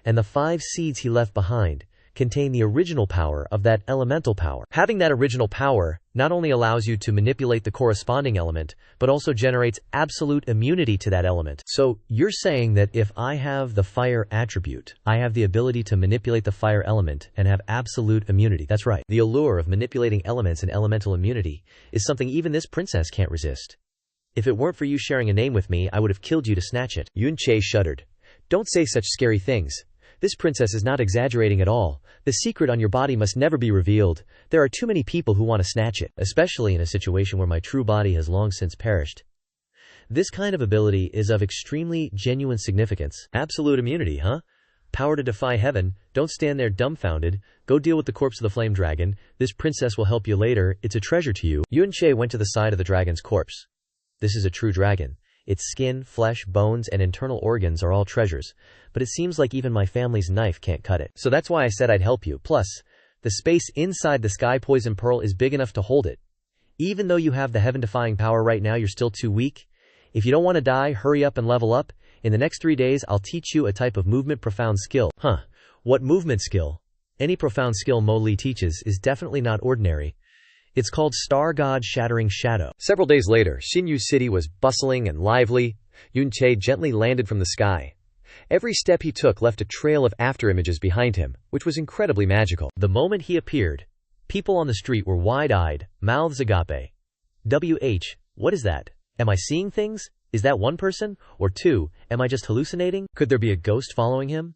and the 5 seeds he left behind contain the original power of that elemental power. Having that original power not only allows you to manipulate the corresponding element, but also generates absolute immunity to that element. So you're saying that if I have the fire attribute, I have the ability to manipulate the fire element and have absolute immunity. That's right. The allure of manipulating elements and elemental immunity is something even this princess can't resist. If it weren't for you sharing a name with me, I would have killed you to snatch it. Xia Che shuddered. Don't say such scary things. This princess is not exaggerating at all. The secret on your body must never be revealed. There are too many people who want to snatch it, especially in a situation where my true body has long since perished. This kind of ability is of extremely genuine significance. Absolute immunity, huh? Power to defy heaven. Don't stand there dumbfounded. Go deal with the corpse of the flame dragon. This princess will help you later. It's a treasure to you. Xia Che went to the side of the dragon's corpse. This is a true dragon. Its skin, flesh, bones, and internal organs are all treasures, but it seems like even my family's knife can't cut it. So that's why I said I'd help you. Plus, the space inside the sky poison pearl is big enough to hold it. Even though you have the heaven-defying power right now, you're still too weak. If you don't want to die, hurry up and level up. In the next 3 days, I'll teach you a type of movement profound skill. What movement skill? Any profound skill Mo Li teaches is definitely not ordinary. It's called Star God Shattering Shadow. Several days later, Xinyu City was bustling and lively. Xia Che gently landed from the sky. Every step he took left a trail of afterimages behind him, which was incredibly magical. The moment he appeared, people on the street were wide-eyed, mouths agape. What is that? Am I seeing things? Is that one person? Or 2, am I just hallucinating? Could there be a ghost following him?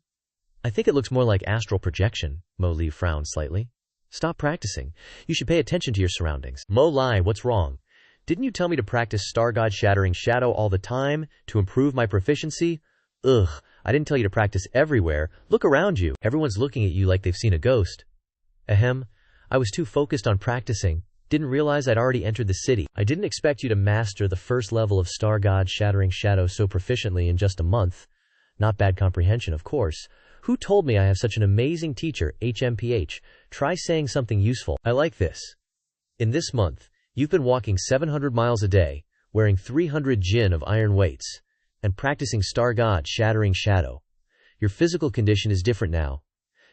I think it looks more like astral projection. Mo Li frowned slightly. Stop practicing. You should pay attention to your surroundings. Mo Lai, what's wrong? Didn't you tell me to practice Star God Shattering Shadow all the time to improve my proficiency? Ugh, I didn't tell you to practice everywhere. Look around you. Everyone's looking at you like they've seen a ghost. I was too focused on practicing. Didn't realize I'd already entered the city. I didn't expect you to master the first level of Star God Shattering Shadow so proficiently in just a month. Not bad comprehension, of course. Who told me I have such an amazing teacher, HMPH? Try saying something useful. I like this. In this month, you've been walking 700 miles a day, wearing 300 jin of iron weights, and practicing Star God Shattering Shadow. Your physical condition is different now.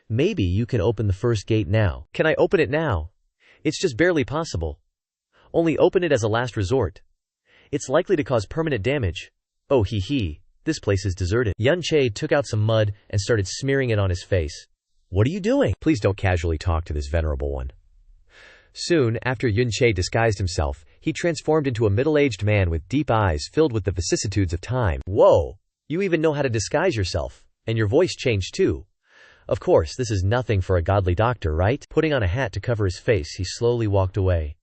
Maybe you can open the first gate now. Can I open it now? It's just barely possible. Only open it as a last resort. It's likely to cause permanent damage. Oh this place is deserted. Xia Che took out some mud and started smearing it on his face. What are you doing? Please don't casually talk to this venerable one. Soon after Xia Che disguised himself, he transformed into a middle-aged man with deep eyes filled with the vicissitudes of time. Whoa! You even know how to disguise yourself. And your voice changed too. Of course, this is nothing for a godly doctor, right? Putting on a hat to cover his face, he slowly walked away.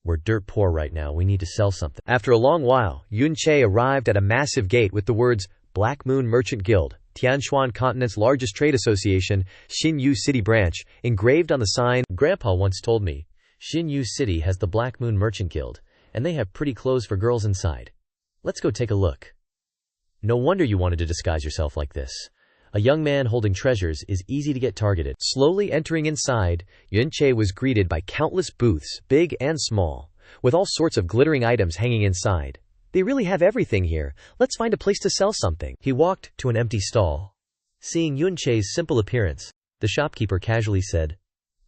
We're dirt poor right now, we need to sell something. After a long while, Yun Che arrived at a massive gate with the words, Black Moon Merchant Guild, Tianshuan Continent's largest trade association, Xinyu City branch, engraved on the sign. Grandpa once told me, Xinyu City has the Black Moon Merchant Guild, and they have pretty clothes for girls inside. Let's go take a look. No wonder you wanted to disguise yourself like this. A young man holding treasures is easy to get targeted. Slowly entering inside, Yun Che was greeted by countless booths, big and small, with all sorts of glittering items hanging inside. They really have everything here. Let's find a place to sell something. He walked to an empty stall. Seeing Yun Che's simple appearance, the shopkeeper casually said,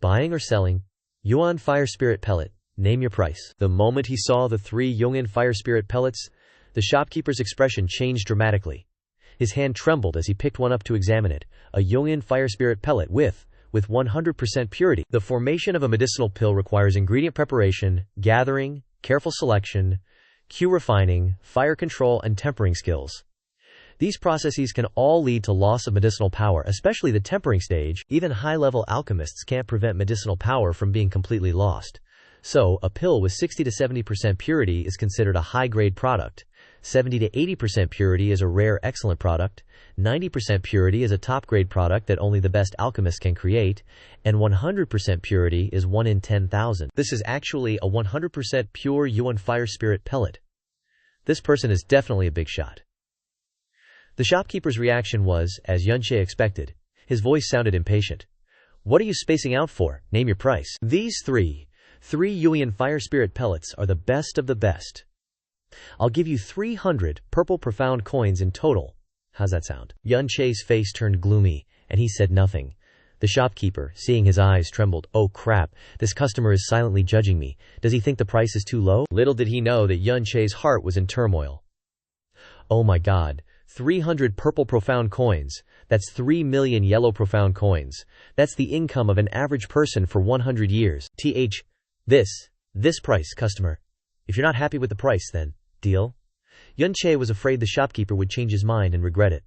Buying or selling? Yuan Fire Spirit Pellet. Name your price. The moment he saw the 3 Yuan Fire Spirit Pellets, the shopkeeper's expression changed dramatically. His hand trembled as he picked one up to examine it. A Yongin Fire Spirit Pellet with 100% purity. The formation of a medicinal pill requires ingredient preparation, gathering, careful selection, Q refining, fire control, and tempering skills. These processes can all lead to loss of medicinal power, especially the tempering stage. Even high-level alchemists can't prevent medicinal power from being completely lost. So, a pill with 60 to 70% purity is considered a high-grade product. 70 to 80% purity is a rare excellent product, 90% purity is a top-grade product that only the best alchemists can create, and 100% purity is 1 in 10,000. This is actually a 100% pure Yuan Fire Spirit Pellet. This person is definitely a big shot. The shopkeeper's reaction was, as Yun Che expected. His voice sounded impatient. What are you spacing out for? Name your price. These three Yuan Fire Spirit Pellets are the best of the best. I'll give you 300 purple profound coins in total. How's that sound? Yun Che's face turned gloomy, and he said nothing. The shopkeeper, seeing his eyes, trembled. Oh crap, this customer is silently judging me. Does he think the price is too low? Little did he know that Yun Che's heart was in turmoil. Oh my god, 300 purple profound coins. That's 3 million yellow profound coins. That's the income of an average person for 100 years. This price, customer. If you're not happy with the price, then deal. Yun Che was afraid the shopkeeper would change his mind and regret it.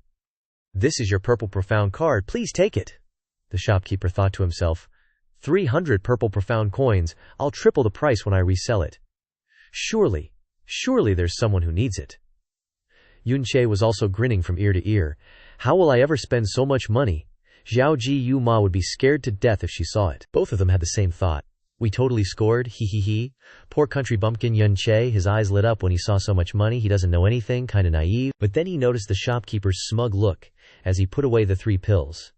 This is your purple profound card, please take it. The shopkeeper thought to himself, 300 purple profound coins, I'll triple the price when I resell it. Surely there's someone who needs it. Yun Che was also grinning from ear to ear. How will I ever spend so much money? Xiao Ji Ma would be scared to death if she saw it. Both of them had the same thought. We totally scored, he. Poor country bumpkin Yun Che, his eyes lit up when he saw so much money, he doesn't know anything, kinda naive. But then he noticed the shopkeeper's smug look as he put away the 3 pills.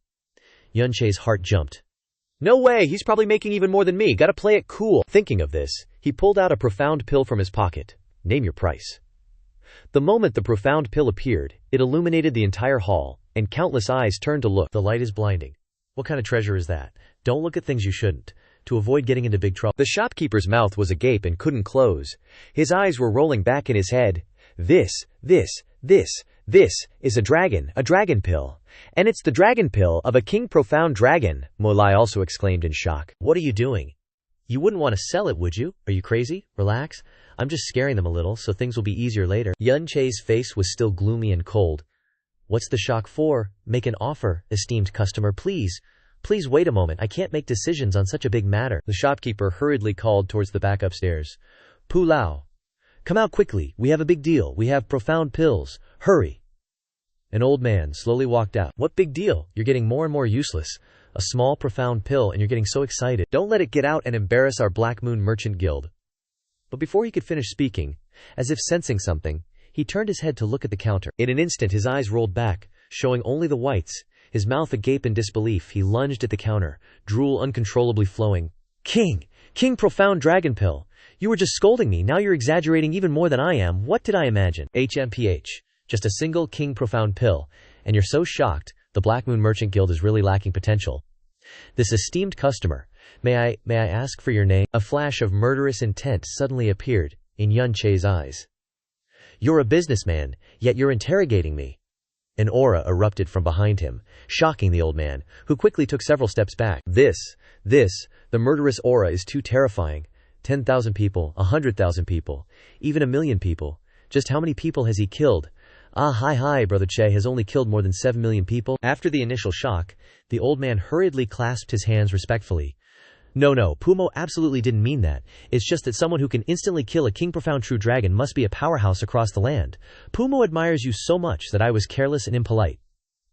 Yun Che's heart jumped. No way, he's probably making even more than me, gotta play it cool. Thinking of this, he pulled out a profound pill from his pocket. Name your price. The moment the profound pill appeared, it illuminated the entire hall, and countless eyes turned to look. The light is blinding. What kind of treasure is that? Don't look at things you shouldn't. To avoid getting into big trouble. The shopkeeper's mouth was agape and couldn't close. His eyes were rolling back in his head. This is a dragon pill. And it's the dragon pill of a king profound dragon, Molai also exclaimed in shock. What are you doing? You wouldn't want to sell it, would you? Are you crazy? Relax. I'm just scaring them a little, so things will be easier later. Yun Che's face was still gloomy and cold. What's the shock for? Make an offer, esteemed customer, please. Please wait a moment, I can't make decisions on such a big matter. The shopkeeper hurriedly called towards the back upstairs. Pu Lao. Come out quickly, we have a big deal, we have profound pills. Hurry. An old man slowly walked out. What big deal? You're getting more and more useless. A small profound pill and you're getting so excited. Don't let it get out and embarrass our Black Moon Merchant Guild. But before he could finish speaking, as if sensing something, he turned his head to look at the counter. In an instant his eyes rolled back, showing only the whites. His mouth agape in disbelief, he lunged at the counter, drool uncontrollably flowing. King profound dragon pill. You were just scolding me, now you're exaggerating even more than I am. What did I imagine? HMPH. Just a single king profound pill. And you're so shocked, the Black Moon Merchant Guild is really lacking potential. This esteemed customer, may I ask for your name? A flash of murderous intent suddenly appeared in Yun Che's eyes. You're a businessman, yet you're interrogating me. An aura erupted from behind him, shocking the old man, who quickly took several steps back. The murderous aura is too terrifying. 10,000 people, 100,000 people, even 1,000,000 people. Just how many people has he killed? Ah, hi, Brother Che has only killed more than 7 million people. After the initial shock, the old man hurriedly clasped his hands respectfully. No, Pumo absolutely didn't mean that. It's just that someone who can instantly kill a king profound true dragon must be a powerhouse across the land. Pumo admires you so much that I was careless and impolite.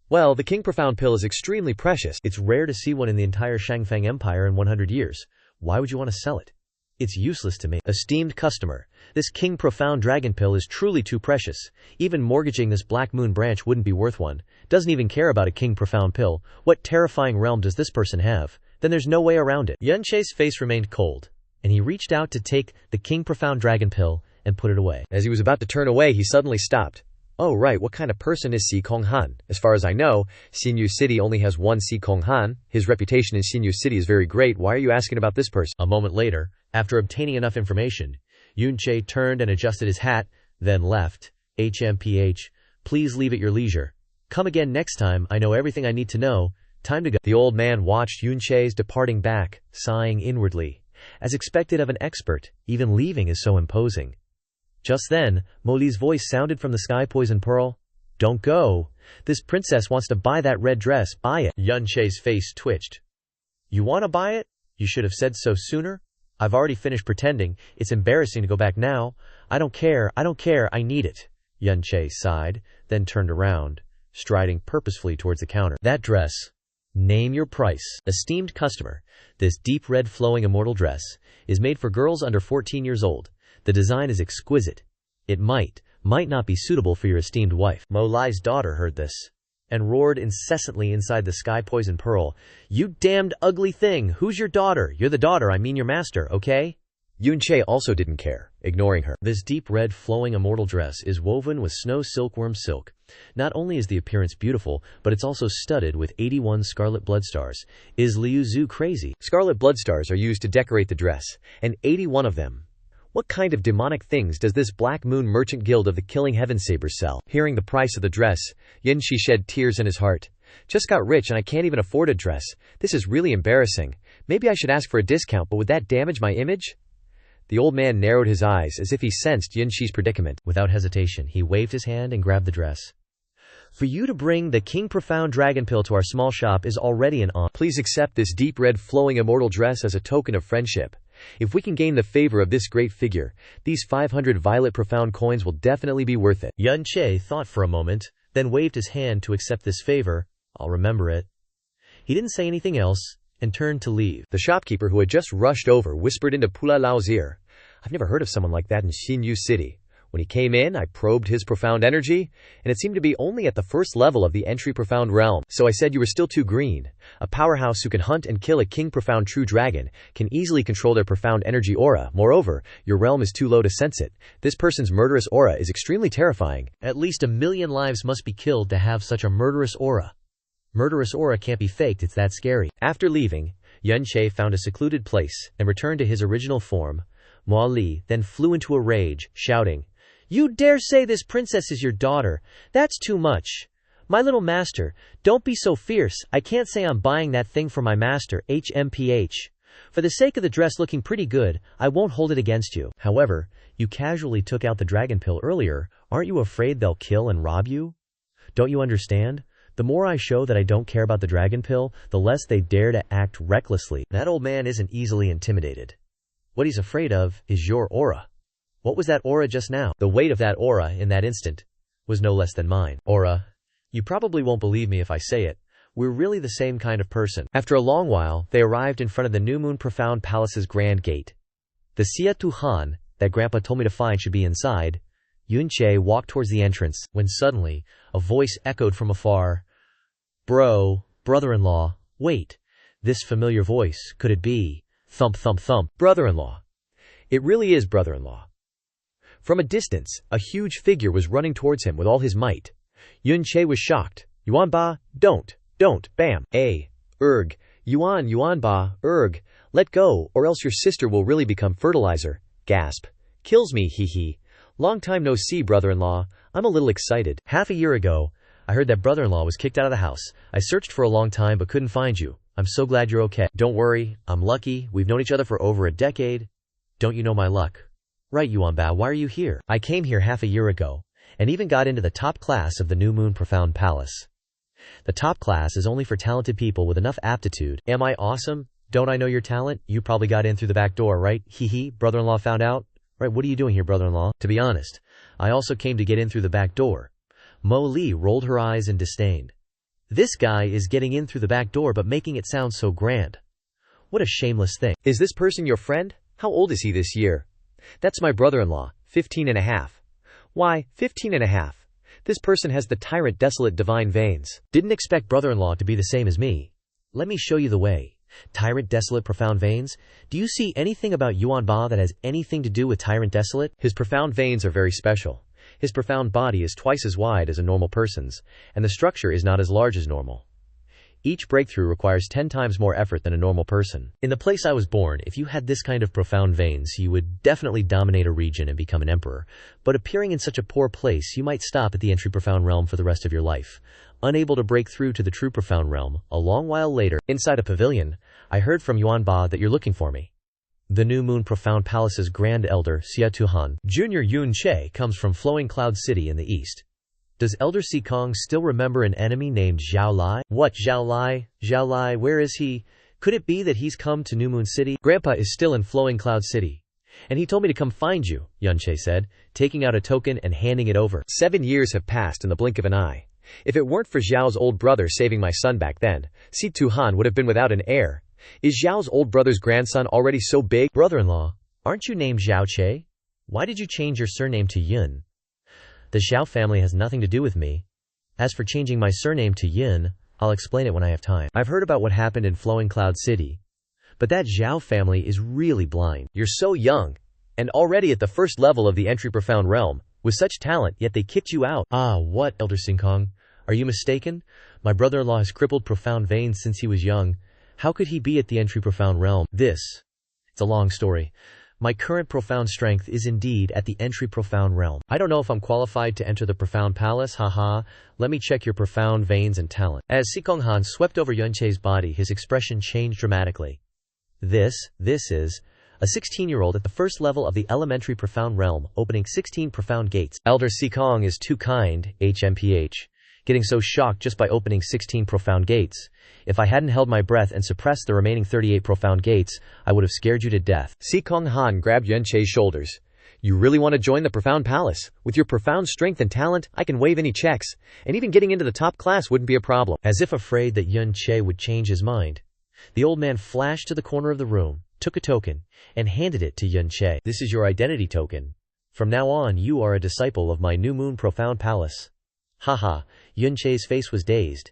Well, the king profound pill is extremely precious. It's rare to see one in the entire Shangfeng Empire in 100 years. Why would you want to sell it? It's useless to me. Esteemed customer, this king profound dragon pill is truly too precious. Even mortgaging this Black Moon branch wouldn't be worth one. Doesn't even care about a king profound pill. What terrifying realm does this person have? Then there's no way around it. Yuan Che's face remained cold, and he reached out to take the king profound dragon pill and put it away. As he was about to turn away, he suddenly stopped. Oh right, what kind of person is Si Kong Han? As far as I know, Xinyu City only has one Si Kong Han. His reputation in Xinyu City is very great. Why are you asking about this person? A moment later, after obtaining enough information, Yuan Che turned and adjusted his hat, then left. HMPH, please leave at your leisure. Come again next time, I know everything I need to know. Time to go. The old man watched Yuan Che's departing back, sighing inwardly. As expected of an expert, even leaving is so imposing. Just then, Mo Li's voice sounded from the sky. Poison Pearl. Don't go. This princess wants to buy that red dress. Buy it. Yuan Che's face twitched. You want to buy it? You should have said so sooner. I've already finished pretending. It's embarrassing to go back now. I don't care, I need it. Yuan Che sighed, then turned around, striding purposefully towards the counter. That dress. Name your price. Esteemed customer, this deep red flowing immortal dress is made for girls under 14 years old. The design is exquisite. It might not be suitable for your esteemed wife. Mo Li's daughter heard this and roared incessantly inside the sky. Poison Pearl, you damned ugly thing. Who's your daughter? You're the daughter, I mean your master, okay? Yuan Che also didn't care, ignoring her. This deep red flowing immortal dress is woven with snow silkworm silk. Not only is the appearance beautiful, but it's also studded with 81 scarlet bloodstars. Is Liu Zhu crazy? Scarlet bloodstars are used to decorate the dress, and 81 of them. What kind of demonic things does this Black Moon Merchant Guild of the Killing Heaven Sabers sell? Hearing the price of the dress, Yuan Che shed tears in his heart. Just got rich and I can't even afford a dress. This is really embarrassing. Maybe I should ask for a discount, but would that damage my image? The old man narrowed his eyes as if he sensed Yuan Che's predicament. Without hesitation, he waved his hand and grabbed the dress. For you to bring the King Profound Dragon Pill to our small shop is already an honor. Please accept this deep red flowing immortal dress as a token of friendship. If we can gain the favor of this great figure, these 500 violet profound coins will definitely be worth it. Yuan Che thought for a moment, then waved his hand to accept this favor. I'll remember it. He didn't say anything else and turned to leave. The shopkeeper who had just rushed over whispered into Pula Lao's ear. I've never heard of someone like that in Xinyu City. When he came in, I probed his profound energy, and it seemed to be only at the first level of the entry profound realm. So I said you were still too green. A powerhouse who can hunt and kill a king profound true dragon can easily control their profound energy aura. Moreover, your realm is too low to sense it. This person's murderous aura is extremely terrifying. At least 1 million lives must be killed to have such a murderous aura. Murderous aura can't be faked, it's that scary. After leaving, Yuan Che found a secluded place and returned to his original form. Mo Li then flew into a rage, shouting, You dare say this princess is your daughter? That's too much. My little master, don't be so fierce. I can't say I'm buying that thing for my master, HMPH. For the sake of the dress looking pretty good, I won't hold it against you. However, you casually took out the dragon pill earlier. Aren't you afraid they'll kill and rob you? Don't you understand? The more I show that I don't care about the dragon pill, the less they dare to act recklessly. That old man isn't easily intimidated. What he's afraid of is your aura. What was that aura just now? The weight of that aura in that instant was no less than mine. Aura. You probably won't believe me if I say it. We're really the same kind of person. After a long while, they arrived in front of the New Moon Profound Palace's grand gate. The Xia Han that Grandpa told me to find should be inside. Yuan Che walked towards the entrance, when suddenly, a voice echoed from afar. Bro, brother-in-law, wait. This familiar voice, could it be? Thump, thump, thump. Brother-in-law. It really is brother-in-law. From a distance, a huge figure was running towards him with all his might. Yuan Che was shocked. Yuan Ba, don't, bam. Yuan Ba, let go, or else your sister will really become fertilizer. Gasp. Kills me, hee hee. Long time no see, brother-in-law. I'm a little excited. Half a year ago, I heard that brother-in-law was kicked out of the house. I searched for a long time but couldn't find you. I'm so glad you're okay. Don't worry, I'm lucky. We've known each other for over a decade. Don't you know my luck? Right, Yuan Ba, why are you here? I came here half a year ago, and even got into the top class of the New Moon Profound Palace. The top class is only for talented people with enough aptitude. Am I awesome? Don't I know your talent? You probably got in through the back door, right? Hee, brother-in-law found out? Right, what are you doing here, brother-in-law? To be honest, I also came to get in through the back door. Mo Li rolled her eyes in disdain. This guy is getting in through the back door but making it sound so grand. What a shameless thing. Is this person your friend? How old is he this year? That's my brother-in-law, 15 and a half. Why, 15 and a half? This person has the tyrant desolate divine veins. Didn't expect brother-in-law to be the same as me. Let me show you the way. Tyrant desolate profound veins? Do you see anything about Yuan Ba that has anything to do with tyrant desolate? His profound veins are very special. His profound body is twice as wide as a normal person's, and the structure is not as large as normal. Each breakthrough requires 10 times more effort than a normal person. In the place I was born, if you had this kind of profound veins, you would definitely dominate a region and become an emperor. But appearing in such a poor place, you might stop at the entry profound realm for the rest of your life. Unable to break through to the true profound realm, a long while later, inside a pavilion, I heard from Yuan Ba that you're looking for me. The New Moon Profound Palace's Grand Elder, Xia Che, Junior Yun Che, comes from Flowing Cloud City in the east. Does Elder Sikong still remember an enemy named Zhao Lai? What, Zhao Lai? Zhao Lai, where is he? Could it be that he's come to New Moon City? Grandpa is still in Flowing Cloud City. And he told me to come find you, Yun Che said, taking out a token and handing it over. 7 years have passed in the blink of an eye. If it weren't for Zhao's old brother saving my son back then, Si Tuhan would have been without an heir. Is Zhao's old brother's grandson already so big? Brother-in-law, aren't you named Xiao Che? Why did you change your surname to Yun? The Xiao family has nothing to do with me. As for changing my surname to Yin, I'll explain it when I have time. I've heard about what happened in Flowing Cloud City. But that Xiao family is really blind. You're so young, and already at the first level of the entry profound realm, with such talent, yet they kicked you out. Ah, what, Elder Sikong? Are you mistaken? My brother-in-law has crippled profound veins since he was young. How could he be at the entry profound realm? It's a long story. My current profound strength is indeed at the entry profound realm. I don't know if I'm qualified to enter the profound palace, haha. Let me check your profound veins and talent. As Sikong Han swept over Yun Che's body, his expression changed dramatically. This is a 16-year-old at the first level of the elementary profound realm, opening 16 profound gates. Elder Sikong is too kind, HMPH. Getting so shocked just by opening 16 profound gates. If I hadn't held my breath and suppressed the remaining 38 profound gates, I would have scared you to death. Sikong Han grabbed Yun Che's shoulders. You really want to join the profound palace? With your profound strength and talent, I can waive any checks, and even getting into the top class wouldn't be a problem. As if afraid that Yun Che would change his mind, the old man flashed to the corner of the room, took a token, and handed it to Yun Che. This is your identity token. From now on, you are a disciple of my New Moon Profound Palace. Haha, Yun Che's face was dazed.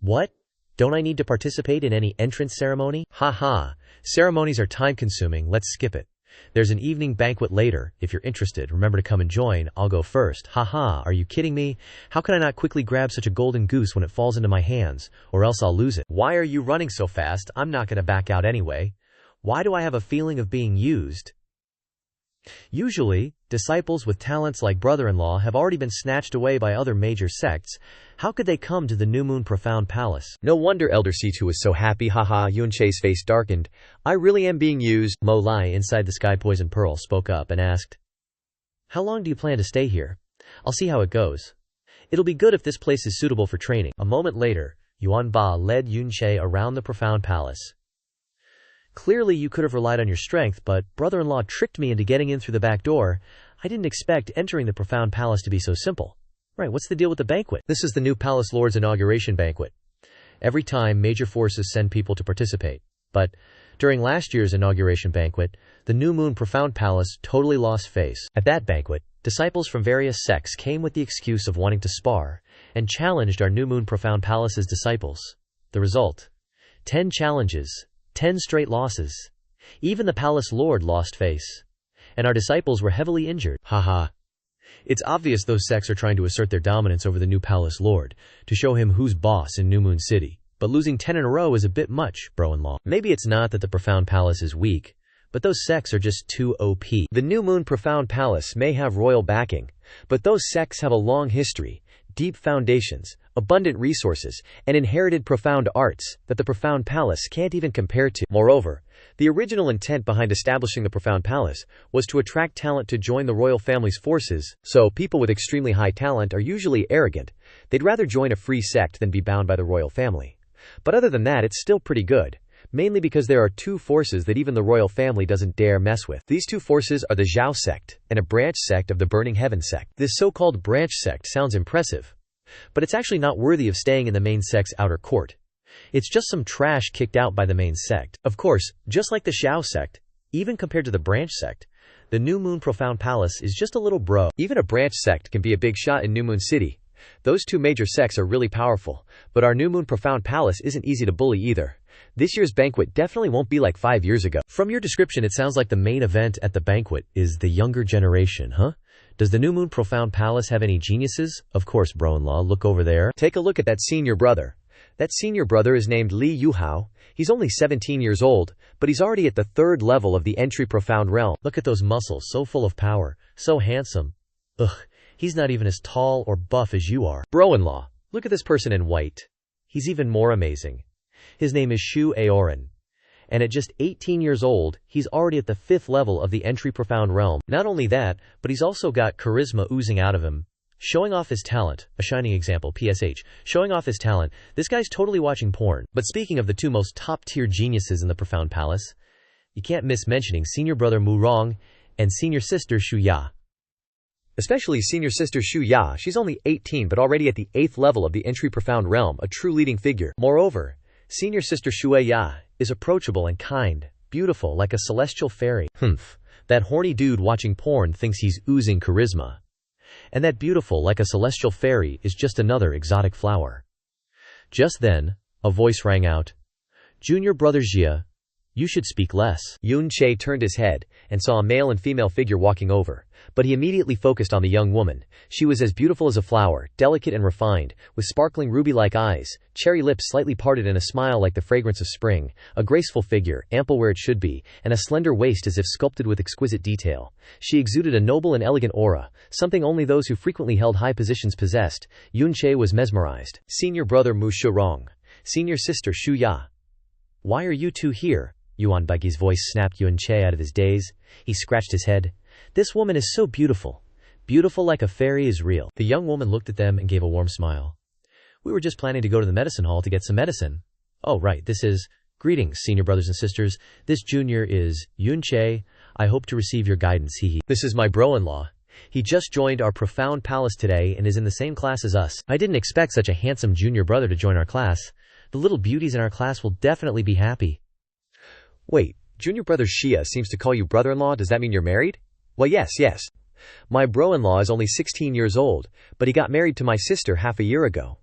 What? Don't I need to participate in any entrance ceremony? Haha, ceremonies are time-consuming, let's skip it. There's an evening banquet later. If you're interested, remember to come and join. I'll go first. Haha, are you kidding me? How can I not quickly grab such a golden goose when it falls into my hands, or else I'll lose it? Why are you running so fast? I'm not gonna back out anyway. Why do I have a feeling of being used? Usually, disciples with talents like brother-in-law have already been snatched away by other major sects. How could they come to the New Moon Profound Palace? No wonder Elder Situ was so happy. Haha, Yun Che's face darkened. I really am being used. Mo Lai inside the Sky Poison Pearl spoke up and asked, how long do you plan to stay here? I'll see how it goes. It'll be good if this place is suitable for training. A moment later, Yuan Ba led Yun Che around the Profound Palace. Clearly you could have relied on your strength, but brother-in-law tricked me into getting in through the back door. I didn't expect entering the Profound Palace to be so simple. Right, what's the deal with the banquet? This is the new Palace Lord's inauguration banquet. Every time, major forces send people to participate. But during last year's inauguration banquet, the New Moon Profound Palace totally lost face. At that banquet, disciples from various sects came with the excuse of wanting to spar, and challenged our New Moon Profound Palace's disciples. The result? 10 challenges. 10 straight losses. Even the Palace Lord lost face. And our disciples were heavily injured. Haha. It's obvious those sects are trying to assert their dominance over the new Palace Lord, to show him who's boss in New Moon City. But losing 10 in a row is a bit much, bro-in-law. Maybe it's not that the Profound Palace is weak, but those sects are just too OP. The New Moon Profound Palace may have royal backing, but those sects have a long history, deep foundations, abundant resources, and inherited profound arts that the Profound Palace can't even compare to. Moreover, The original intent behind establishing the Profound Palace was to attract talent to join the royal family's forces, so people with extremely high talent are usually arrogant. They'd rather join a free sect than be bound by the royal family. But other than that, it's still pretty good. Mainly because there are two forces that even the royal family doesn't dare mess with. These two forces are the Zhao sect and a branch sect of the Burning Heaven sect. This so-called branch sect sounds impressive, but it's actually not worthy of staying in the main sect's outer court. It's just some trash kicked out by the main sect. Of course, just like the Xiao sect, even compared to the branch sect, the New Moon Profound Palace is just a little bro. Even a branch sect can be a big shot in New Moon City. Those two major sects are really powerful, but our New Moon Profound Palace isn't easy to bully either. This year's banquet definitely won't be like 5 years ago. From your description, it sounds like the main event at the banquet is the younger generation, huh? Does the New Moon Profound Palace have any geniuses? Of course, bro-in-law, look over there. Take a look at that senior brother. That senior brother is named Li Yuhao. He's only 17 years old, but he's already at the 3rd level of the entry Profound Realm. Look at those muscles, so full of power, so handsome. Ugh, he's not even as tall or buff as you are. Bro-in-law, look at this person in white. He's even more amazing. His name is Xu Aoran. And at just 18 years old, he's already at the 5th level of the entry Profound Realm. Not only that, but he's also got charisma oozing out of him. Showing off his talent, a shining example, PSH, showing off his talent, this guy's totally watching porn. But speaking of the two most top-tier geniuses in the Profound Palace, you can't miss mentioning senior brother Mu Rong and senior sister Xu Ya. Especially senior sister Xu Ya, she's only 18 but already at the 8th level of the entry Profound Realm, a true leading figure. Moreover, senior sister Xue Ya is approachable and kind, beautiful like a celestial fairy. That horny dude watching porn thinks he's oozing charisma. And that beautiful like a celestial fairy is just another exotic flower. Just then, a voice rang out. Junior brother Xia, you should speak less. Yun Che turned his head and saw a male and female figure walking over, but he immediately focused on the young woman. She was as beautiful as a flower, delicate and refined, with sparkling ruby-like eyes, cherry lips slightly parted and a smile like the fragrance of spring, a graceful figure, ample where it should be, and a slender waist as if sculpted with exquisite detail. She exuded a noble and elegant aura, something only those who frequently held high positions possessed. Yun Che was mesmerized. Senior brother Mu Shurong, senior sister Xu Ya. Why are you two here? Yuan Baiji's voice snapped Yun Che out of his daze. He scratched his head. This woman is so beautiful. Beautiful like a fairy is real. The young woman looked at them and gave a warm smile. We were just planning to go to the medicine hall to get some medicine. Oh, right, this is... Greetings, senior brothers and sisters. This junior is Yun Che. I hope to receive your guidance, hehe. This is my bro-in-law. He just joined our Profound Palace today and is in the same class as us. I didn't expect such a handsome junior brother to join our class. The little beauties in our class will definitely be happy. Wait, junior brother Xia seems to call you brother-in-law. Does that mean you're married? Well, yes. My bro-in-law is only 16 years old, but he got married to my sister half a year ago.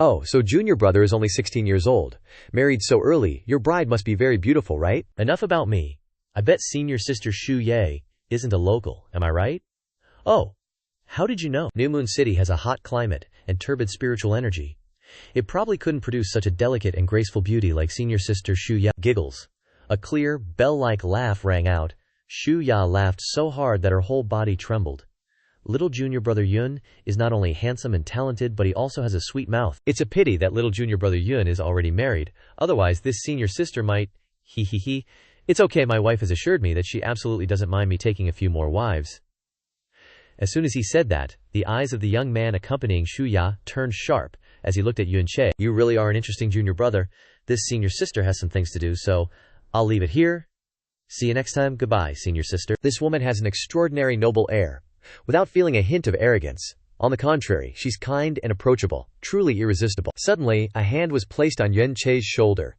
Oh, so junior brother is only 16 years old. Married so early, your bride must be very beautiful, right? Enough about me. I bet senior sister Xu Ye isn't a local, am I right? Oh, how did you know? New Moon City has a hot climate and turbid spiritual energy. It probably couldn't produce such a delicate and graceful beauty like senior sister Xu Ya. Giggles. A clear, bell-like laugh rang out. Xu Ya laughed so hard that her whole body trembled. Little junior brother Yun is not only handsome and talented, but he also has a sweet mouth. It's a pity that little junior brother Yun is already married. Otherwise, this senior sister might... He. It's okay, my wife has assured me that she absolutely doesn't mind me taking a few more wives. As soon as he said that, the eyes of the young man accompanying Xu Ya turned sharp as he looked at Yun Che. You really are an interesting junior brother. This senior sister has some things to do, so I'll leave it here. See you next time. Goodbye, senior sister. This woman has an extraordinary noble air, without feeling a hint of arrogance. On the contrary, she's kind and approachable, truly irresistible. Suddenly, a hand was placed on Yun Che's shoulder.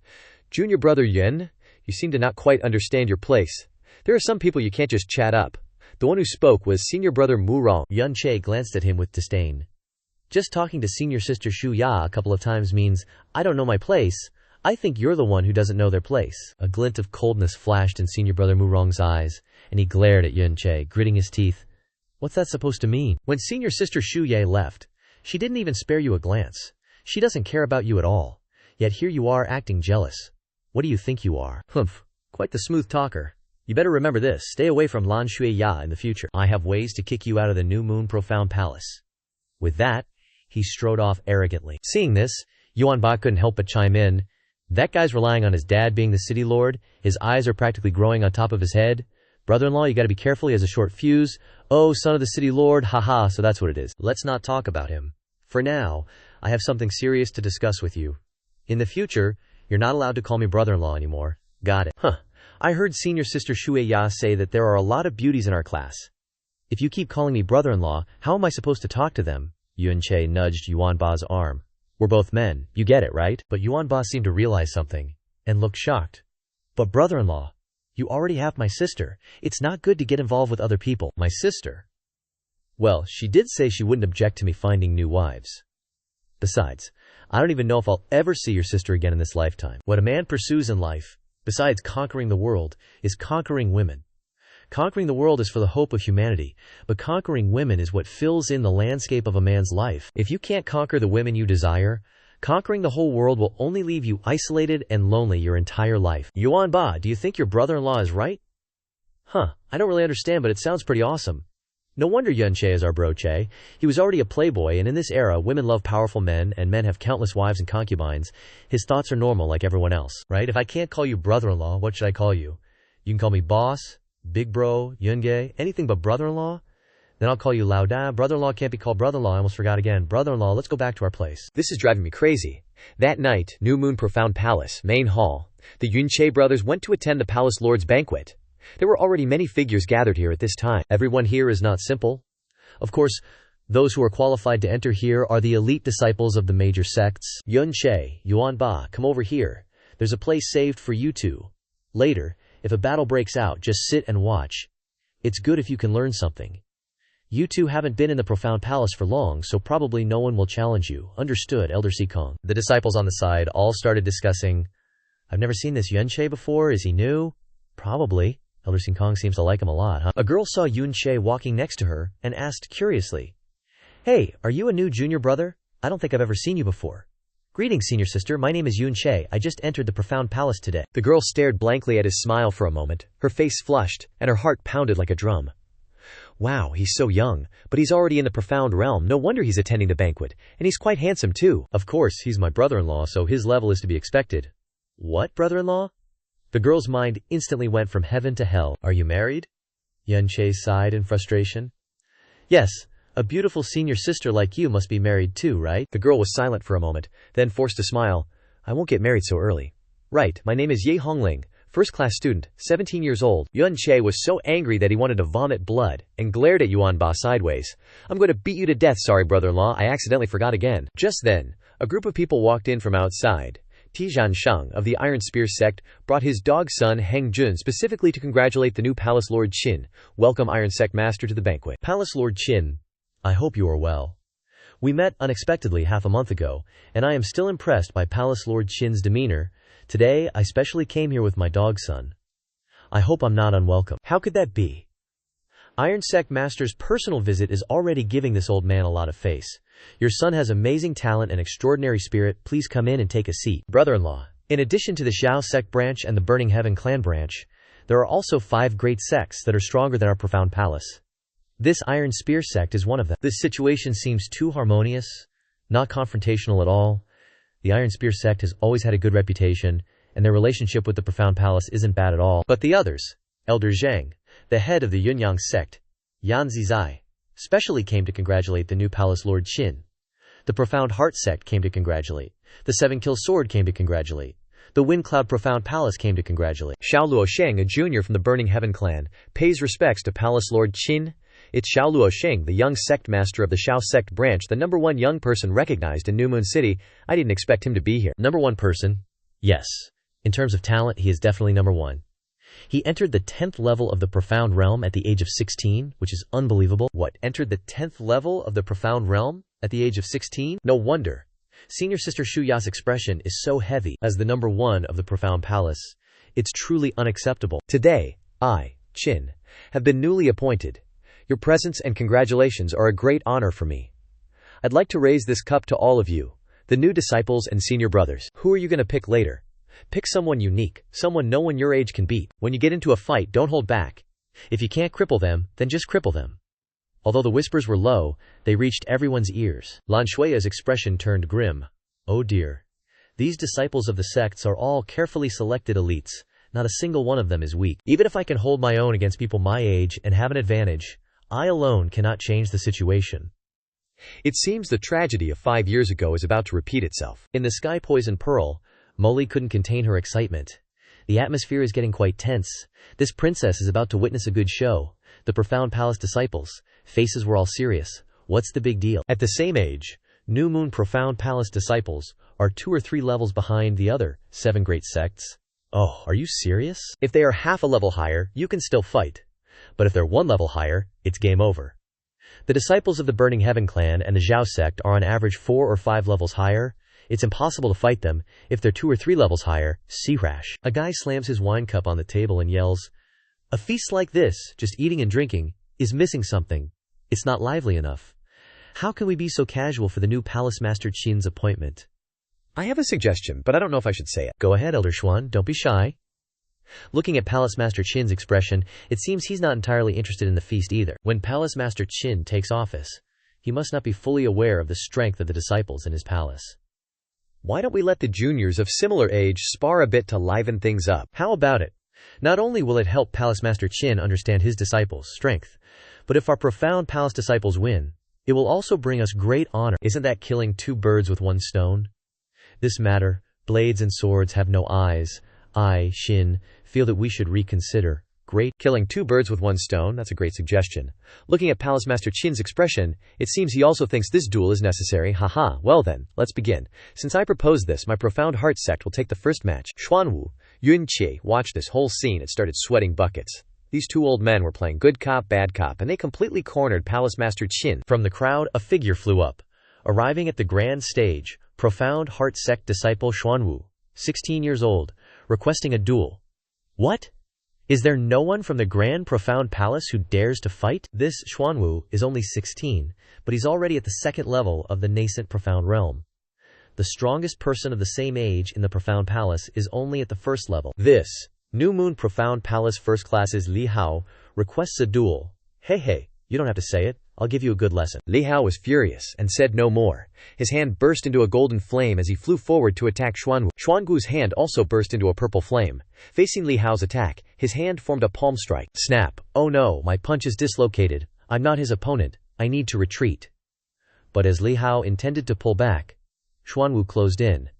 Junior brother Yun, you seem to not quite understand your place. There are some people you can't just chat up. The one who spoke was senior brother Mu Rong. Yun Che glanced at him with disdain. Just talking to senior sister Xu Ya a couple of times means, I don't know my place. I think you're the one who doesn't know their place. A glint of coldness flashed in senior brother Mu Rong's eyes, and he glared at Yun Che, gritting his teeth. What's that supposed to mean? When senior sister Xu Ye left, she didn't even spare you a glance. She doesn't care about you at all. Yet here you are acting jealous. What do you think you are? Humph, quite the smooth talker. You better remember this, stay away from Lan Shui Ya in the future. I have ways to kick you out of the New Moon Profound Palace. With that, he strode off arrogantly. Seeing this, Yuan Ba couldn't help but chime in. That guy's relying on his dad being the city lord. His eyes are practically growing on top of his head. Brother-in-law, you gotta be careful, he has a short fuse. Oh, son of the city lord, haha, so that's what it is. Let's not talk about him. For now, I have something serious to discuss with you. In the future, you're not allowed to call me brother-in-law anymore. Got it. Huh. I heard senior sister Shueya say that there are a lot of beauties in our class. If you keep calling me brother-in-law, how am I supposed to talk to them? Yuan Che nudged Yuanba's arm. We're both men, you get it, right? But Yuanba seemed to realize something, and looked shocked. But brother-in-law, you already have my sister. It's not good to get involved with other people. My sister? Well, she did say she wouldn't object to me finding new wives. Besides, I don't even know if I'll ever see your sister again in this lifetime. What a man pursues in life, besides conquering the world, is conquering women. Conquering the world is for the hope of humanity, but conquering women is what fills in the landscape of a man's life. If you can't conquer the women you desire, conquering the whole world will only leave you isolated and lonely your entire life. Yuanba, do you think your brother-in-law is right? Huh, I don't really understand, but it sounds pretty awesome. No wonder Yuan Che is our bro Che. He was already a playboy, and in this era, women love powerful men, and men have countless wives and concubines. His thoughts are normal like everyone else, right? If I can't call you brother-in-law, what should I call you? You can call me boss, big bro, Yunge, anything but brother-in-law? Then I'll call you Lao Da. Brother-in-law can't be called brother-in-law. I almost forgot again. Brother-in-law, let's go back to our place. This is driving me crazy. That night, New Moon Profound Palace, main hall. The Yun Che brothers went to attend the palace lord's banquet. There were already many figures gathered here at this time. Everyone here is not simple. Of course, those who are qualified to enter here are the elite disciples of the major sects. Yun Che, Yuanba, come over here. There's a place saved for you two. Later, if a battle breaks out, just sit and watch. It's good if you can learn something. You two haven't been in the Profound Palace for long, so probably no one will challenge you. Understood, Elder Sikong. The disciples on the side all started discussing, I've never seen this Yun Che before, is he new? Probably. Elder Sikong seems to like him a lot, huh? A girl saw Yun Che walking next to her, and asked curiously, Hey, are you a new junior brother? I don't think I've ever seen you before. Greetings, senior sister, my name is Yun Che, I just entered the Profound Palace today. The girl stared blankly at his smile for a moment, her face flushed, and her heart pounded like a drum. Wow, he's so young, but he's already in the Profound Realm, no wonder he's attending the banquet, and he's quite handsome too. Of course, he's my brother-in-law, so his level is to be expected. What, brother-in-law? The girl's mind instantly went from heaven to hell. Are you married? Yun Che sighed in frustration. Yes, a beautiful senior sister like you must be married too, right? The girl was silent for a moment, then forced a smile. I won't get married so early. Right, my name is Ye Hongling, first-class student, 17 years old. Yun Che was so angry that he wanted to vomit blood, and glared at Yuanba sideways. I'm going to beat you to death, sorry brother-in-law, I accidentally forgot again. Just then, a group of people walked in from outside. Tijan Sheng of the Iron Spear sect brought his dog son Heng Jun specifically to congratulate the new Palace Lord Qin. Welcome Iron Sect Master to the banquet. Palace Lord Qin, I hope you are well. We met unexpectedly half a month ago, and I am still impressed by Palace Lord Qin's demeanor. Today, I specially came here with my dog son. I hope I'm not unwelcome. How could that be? Iron Sect Master's personal visit is already giving this old man a lot of face. Your son has amazing talent and extraordinary spirit. Please come in and take a seat. Brother-in-law, in addition to the Xiao Sect branch and the Burning Heaven clan branch, there are also 5 great sects that are stronger than our Profound Palace. This Iron Spear sect is one of them. This situation seems too harmonious, not confrontational at all. The Iron Spear sect has always had a good reputation, and their relationship with the Profound Palace isn't bad at all. But the others, Elder Zhang, the head of the Yunyang sect, Yan Zizai, specially came to congratulate the new Palace Lord Qin. The Profound Heart sect came to congratulate. The 7-Kill Sword came to congratulate. The Wind Cloud Profound Palace came to congratulate. Xiao Luosheng, a junior from the Burning Heaven clan, pays respects to Palace Lord Qin. It's Xiao Luosheng, the young sect master of the Xiao sect branch, the #1 young person recognized in New Moon City. I didn't expect him to be here. #1 person? Yes. In terms of talent, he is definitely #1. He entered the 10th level of the Profound Realm at the age of 16, which is unbelievable. What, entered the 10th level of the Profound Realm at the age of 16? No wonder. Senior Sister Shuya's expression is so heavy. As the #1 of the Profound Palace, it's truly unacceptable. Today, I, Qin, have been newly appointed. Your presence and congratulations are a great honor for me. I'd like to raise this cup to all of you, the new disciples and senior brothers. Who are you going to pick later? Pick someone unique, someone no one your age can beat. When you get into a fight, don't hold back. If you can't cripple them, then just cripple them. Although the whispers were low, they reached everyone's ears. Lan Shui's expression turned grim. Oh dear. These disciples of the sects are all carefully selected elites. Not a single one of them is weak. Even if I can hold my own against people my age and have an advantage, I alone cannot change the situation. It seems the tragedy of 5 years ago is about to repeat itself. In the Sky Poison Pearl, Molly couldn't contain her excitement. The atmosphere is getting quite tense. This princess is about to witness a good show. The Profound Palace disciples' faces were all serious. What's the big deal? At the same age, New Moon Profound Palace disciples are 2 or 3 levels behind the other 7 great sects. Oh, are you serious? If they are half a level higher, you can still fight. But if they're 1 level higher, it's game over. The disciples of the Burning Heaven clan and the Xiao sect are on average 4 or 5 levels higher. It's impossible to fight them. If they're 2 or 3 levels higher, C-rash. A guy slams his wine cup on the table and yells, "A feast like this, just eating and drinking, is missing something. It's not lively enough. How can we be so casual for the new Palace Master Qin's appointment?" I have a suggestion, but I don't know if I should say it. Go ahead, Elder Xuan, don't be shy. Looking at Palace Master Qin's expression, it seems he's not entirely interested in the feast either. When Palace Master Qin takes office, he must not be fully aware of the strength of the disciples in his palace. Why don't we let the juniors of similar age spar a bit to liven things up? How about it? Not only will it help Palace Master Qin understand his disciples' strength, but if our Profound Palace disciples win, it will also bring us great honor. Isn't that killing 2 birds with 1 stone? This matter, blades and swords have no eyes. I, Xin, feel that we should reconsider. Great. Killing 2 birds with 1 stone, that's a great suggestion. Looking at Palace Master Qin's expression, it seems he also thinks this duel is necessary. Haha, well then, let's begin. Since I propose this, my Profound Heart sect will take the first match. Xuanwu, Yunqie watched this whole scene. It started sweating buckets. These 2 old men were playing good cop, bad cop, and they completely cornered Palace Master Qin. From the crowd, a figure flew up. Arriving at the grand stage, Profound Heart sect disciple Xuanwu, 16 years old, requesting a duel. What? Is there no one from the Grand Profound Palace who dares to fight? This Xuanwu is only 16, but he's already at the 2nd level of the nascent Profound Realm. The strongest person of the same age in the Profound Palace is only at the 1st level. This New Moon Profound Palace First Class's Li Hao requests a duel. Hey, you don't have to say it. I'll give you a good lesson. Li Hao was furious and said no more. His hand burst into a golden flame as he flew forward to attack Xuanwu. Xuangu's hand also burst into a purple flame. Facing Li Hao's attack, his hand formed a palm strike. Snap. Oh no, my punch is dislocated. I'm not his opponent. I need to retreat. But as Li Hao intended to pull back, Xuanwu closed in.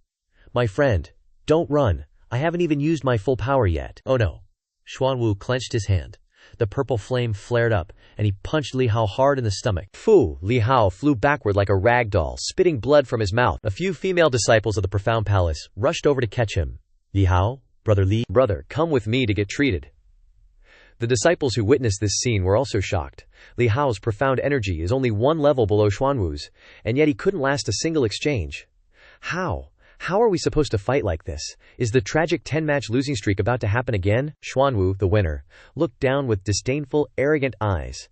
My friend, don't run. I haven't even used my full power yet. Oh no. Xuanwu clenched his hand. The purple flame flared up, and he punched Li Hao hard in the stomach. Phew! Li Hao flew backward like a rag doll, spitting blood from his mouth. A few female disciples of the Profound Palace rushed over to catch him. Li Hao, brother Li. Brother, come with me to get treated. The disciples who witnessed this scene were also shocked. Li Hao's profound energy is only 1 level below Xuanwu's, and yet he couldn't last a single exchange. How? How are we supposed to fight like this? Is the tragic 10-match losing streak about to happen again? Xuanwu, the winner, looked down with disdainful, arrogant eyes.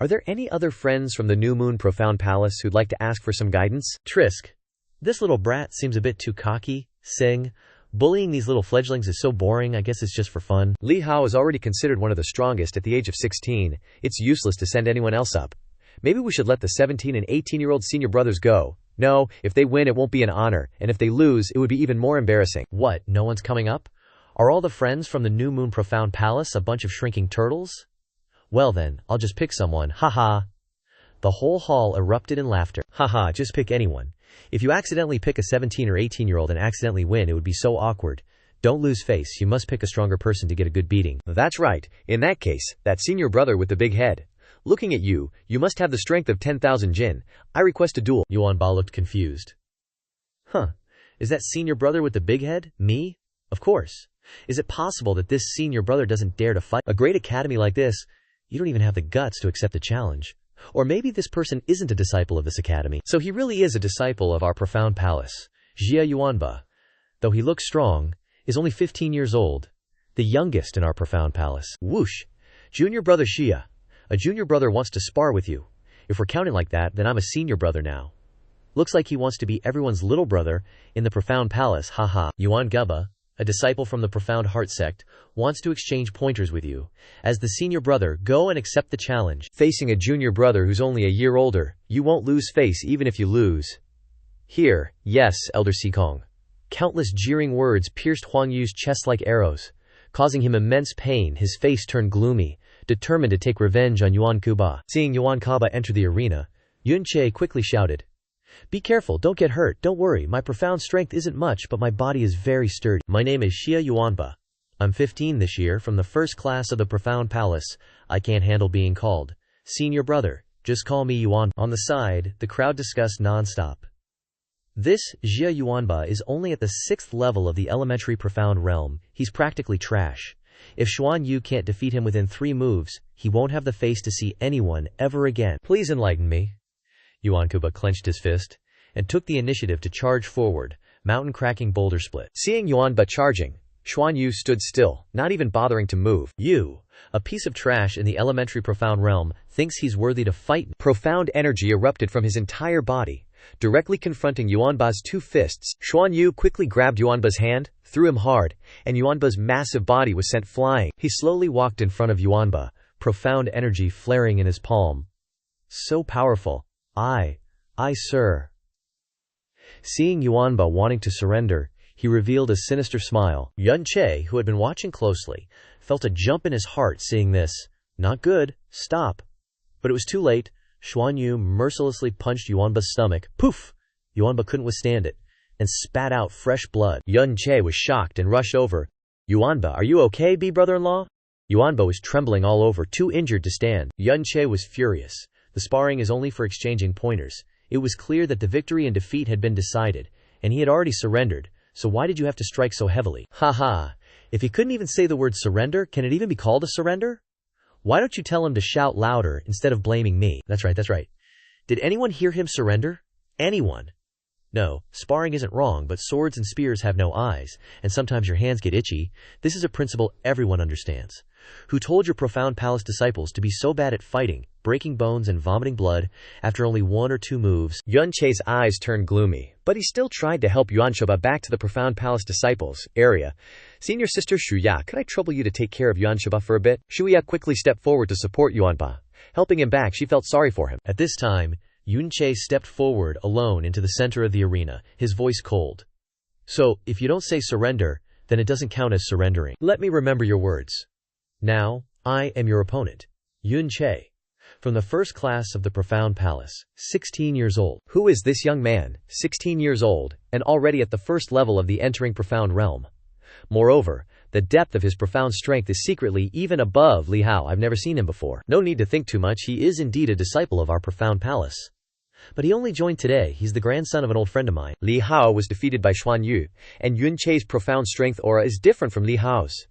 Are there any other friends from the New Moon Profound Palace who'd like to ask for some guidance? Trisk. This little brat seems a bit too cocky. Sing. Bullying these little fledglings is so boring, I guess it's just for fun. Li Hao is already considered one of the strongest at the age of 16. It's useless to send anyone else up. Maybe we should let the 17 and 18-year-old senior brothers go. No, if they win it won't be an honor, and if they lose it would be even more embarrassing. What, no one's coming up? Are all the friends from the New Moon Profound Palace a bunch of shrinking turtles? Well then, I'll just pick someone, haha. The whole hall erupted in laughter. Haha, just pick anyone. If you accidentally pick a 17 or 18-year-old and accidentally win, it would be so awkward. Don't lose face, you must pick a stronger person to get a good beating. That's right. In that case, that senior brother with the big head. Looking at you, you must have the strength of 10,000 jin. I request a duel. Yuan Ba looked confused. Huh, is that senior brother with the big head? Me? Of course. Is it possible that this senior brother doesn't dare to fight? A great academy like this, you don't even have the guts to accept the challenge. Or maybe this person isn't a disciple of this academy. So he really is a disciple of our Profound Palace. Xia Yuanba, though he looks strong, is only 15 years old, the youngest in our Profound Palace. Whoosh! Junior brother Xia. A junior brother wants to spar with you. If we're counting like that, then I'm a senior brother now. Looks like he wants to be everyone's little brother in the Profound Palace, haha. Yuan Geba, a disciple from the Profound Heart sect, wants to exchange pointers with you. As the senior brother, go and accept the challenge. Facing a junior brother who's only a year older, you won't lose face even if you lose. Here, yes, Elder Sikong. Countless jeering words pierced Huang Yu's chest like arrows, causing him immense pain. His face turned gloomy, determined to take revenge on Yuan Kuba. Seeing Yuan Kaba enter the arena, Yun Che quickly shouted, "Be careful, don't get hurt, don't worry, my profound strength isn't much but my body is very sturdy. My name is Xia Yuanba. I'm 15 this year, from the first class of the Profound Palace. I can't handle being called senior brother, just call me Yuan." On the side, the crowd discussed non-stop. This Xia Yuanba is only at the 6th level of the elementary Profound Realm. He's practically trash. If Xuan Yu can't defeat him within 3 moves, he won't have the face to see anyone ever again. Please enlighten me. Yuan Kuba clenched his fist and took the initiative to charge forward, mountain-cracking boulder split. Seeing Yuanba charging, Xuan Yu stood still, not even bothering to move. You, a piece of trash in the elementary Profound Realm, thinks he's worthy to fight? Profound energy erupted from his entire body, directly confronting Yuanba's 2 fists. Xuan Yu quickly grabbed Yuanba's hand, threw him hard, and Yuanba's massive body was sent flying. He slowly walked in front of Yuanba, profound energy flaring in his palm. So powerful. I, sir. Seeing Yuanba wanting to surrender, he revealed a sinister smile. Yun Che, who had been watching closely, felt a jump in his heart seeing this. Not good, stop. But it was too late. Xuan Yu mercilessly punched Yuanba's stomach. Poof! Yuanba couldn't withstand it, and spat out fresh blood. Yun Che was shocked and rushed over. Yuanba, are you okay, brother-in-law? Yuanba was trembling all over, too injured to stand. Yun Che was furious. The sparring is only for exchanging pointers. It was clear that the victory and defeat had been decided, and he had already surrendered, so why did you have to strike so heavily? Ha. If he couldn't even say the word surrender, can it even be called a surrender? Why don't you tell him to shout louder instead of blaming me? That's right. Did anyone hear him surrender? Anyone? No, sparring isn't wrong, but swords and spears have no eyes, and sometimes your hands get itchy. This is a principle everyone understands. Who told your Profound Palace disciples to be so bad at fighting, breaking bones and vomiting blood, after only 1 or 2 moves? Yun Che's eyes turned gloomy, but he still tried to help Yuan Shoba back to the Profound Palace disciples area. Senior sister Shuya, could I trouble you to take care of Yuan Shoba for a bit? Shuya quickly stepped forward to support Yuanba. Helping him back, she felt sorry for him. At this time, Yun Che stepped forward alone into the center of the arena, his voice cold. So, if you don't say surrender, then it doesn't count as surrendering. Let me remember your words. Now, I am your opponent, Yun Che, from the first class of the Profound Palace, 16 years old. Who is this young man, 16 years old, and already at the first level of the entering Profound Realm? Moreover, the depth of his profound strength is secretly even above Li Hao. I've never seen him before. No need to think too much, he is indeed a disciple of our Profound Palace. But he only joined today, he's the grandson of an old friend of mine. Li Hao was defeated by Xuan Yu, and Yun Che's profound strength aura is different from Li Hao's.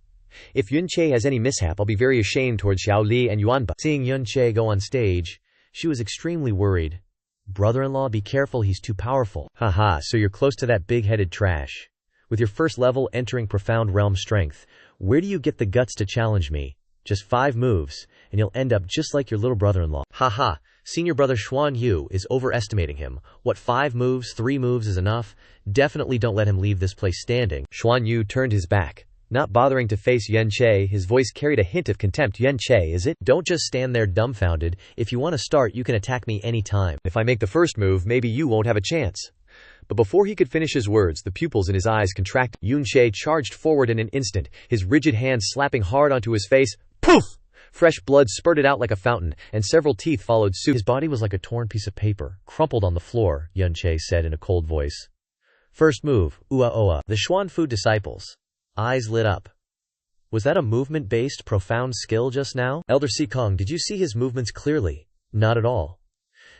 If Yun Che has any mishap, I'll be very ashamed towards Xiao Li and Yuanba. Seeing Yun Che go on stage, she was extremely worried. Brother-in-law, be careful, he's too powerful. Haha, so you're close to that big-headed trash. With your first level entering Profound Realm strength, where do you get the guts to challenge me? Just 5 moves, and you'll end up just like your little brother-in-law. Haha, senior brother Xuan Yu is overestimating him. What, 5 moves, 3 moves is enough? Definitely don't let him leave this place standing. Xuan Yu turned his back, not bothering to face Yun Che. His voice carried a hint of contempt. Yun Che, is it? Don't just stand there dumbfounded. If you want to start, you can attack me anytime. If I make the first move, maybe you won't have a chance. But before he could finish his words, the pupils in his eyes contracted. Yun Che charged forward in an instant, his rigid hands slapping hard onto his face. Poof! Fresh blood spurted out like a fountain, and several teeth followed suit. His body was like a torn piece of paper, crumpled on the floor, Yun Che said in a cold voice. First move, Ua-Oa. The Xuan Fu disciples' eyes lit up. Was that a movement-based, profound skill just now? Elder Sikong, did you see his movements clearly? Not at all.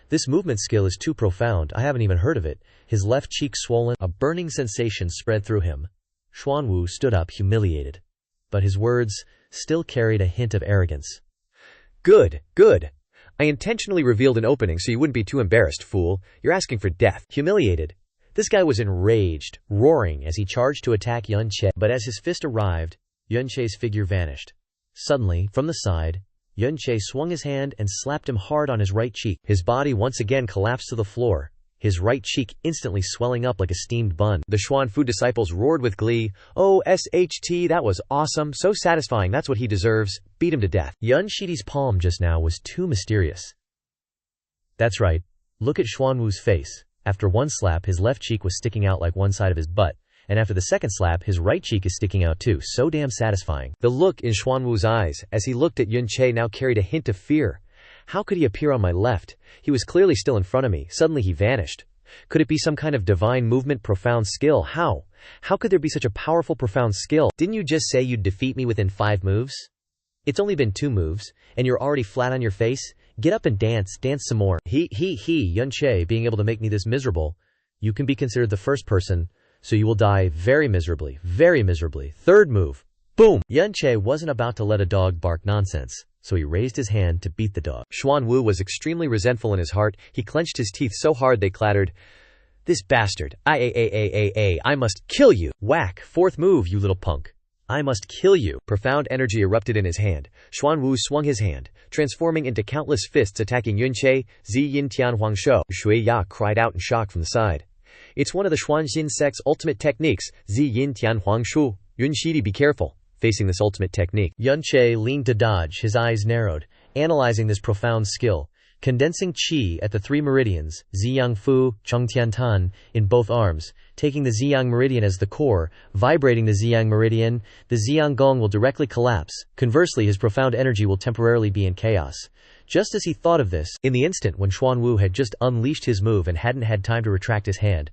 This movement skill is too profound, I haven't even heard of it. His left cheek swollen, a burning sensation spread through him. Xuan Wu stood up, humiliated. But his words still carried a hint of arrogance. Good. I intentionally revealed an opening so you wouldn't be too embarrassed, fool. You're asking for death. Humiliated. This guy was enraged, roaring as he charged to attack Yun Che. But as his fist arrived, Yun Che's figure vanished. Suddenly, from the side, Yun Che swung his hand and slapped him hard on his right cheek. His body once again collapsed to the floor, his right cheek instantly swelling up like a steamed bun. The Xuan Fu disciples roared with glee. Oh, SHT, that was awesome, so satisfying, that's what he deserves. Beat him to death. Yun Shidi's palm just now was too mysterious. That's right. Look at Xuan Wu's face. After one slap, his left cheek was sticking out like one side of his butt, and after the second slap, his right cheek is sticking out too, so damn satisfying. The look in Xuanwu's eyes, as he looked at Yun Che, now carried a hint of fear. How could he appear on my left? He was clearly still in front of me. Suddenly he vanished. Could it be some kind of divine movement, profound skill? How? How could there be such a powerful, profound skill? Didn't you just say you'd defeat me within 5 moves? It's only been 2 moves, and you're already flat on your face? Get up and dance some more. Yun Che, being able to make me this miserable. You can be considered the first person, so you will die very miserably, very miserably. Third move. Boom! Yun Che wasn't about to let a dog bark nonsense, so he raised his hand to beat the dog. Xuanwu was extremely resentful in his heart. He clenched his teeth so hard they clattered. This bastard. I must kill you. Whack. Fourth move, you little punk. I must kill you. Profound energy erupted in his hand. Xuanwu swung his hand, transforming into countless fists attacking Yun Che. Zi Yin Tian Huang Shou. Shui Ya cried out in shock from the side. It's one of the Xuanxin sect's ultimate techniques. Zi Yin Tian Huang Shu. Yun Shidi, be careful. Facing this ultimate technique, Yun Che leaned to dodge, his eyes narrowed, analyzing this profound skill, condensing qi at the 3 meridians, Ziyang Fu, Chengtian Tan, in both arms, taking the Ziyang meridian as the core, vibrating the Ziyang meridian, the Ziyang Gong will directly collapse. Conversely, his profound energy will temporarily be in chaos. Just as he thought of this, in the instant when Xuanwu had just unleashed his move and hadn't had time to retract his hand,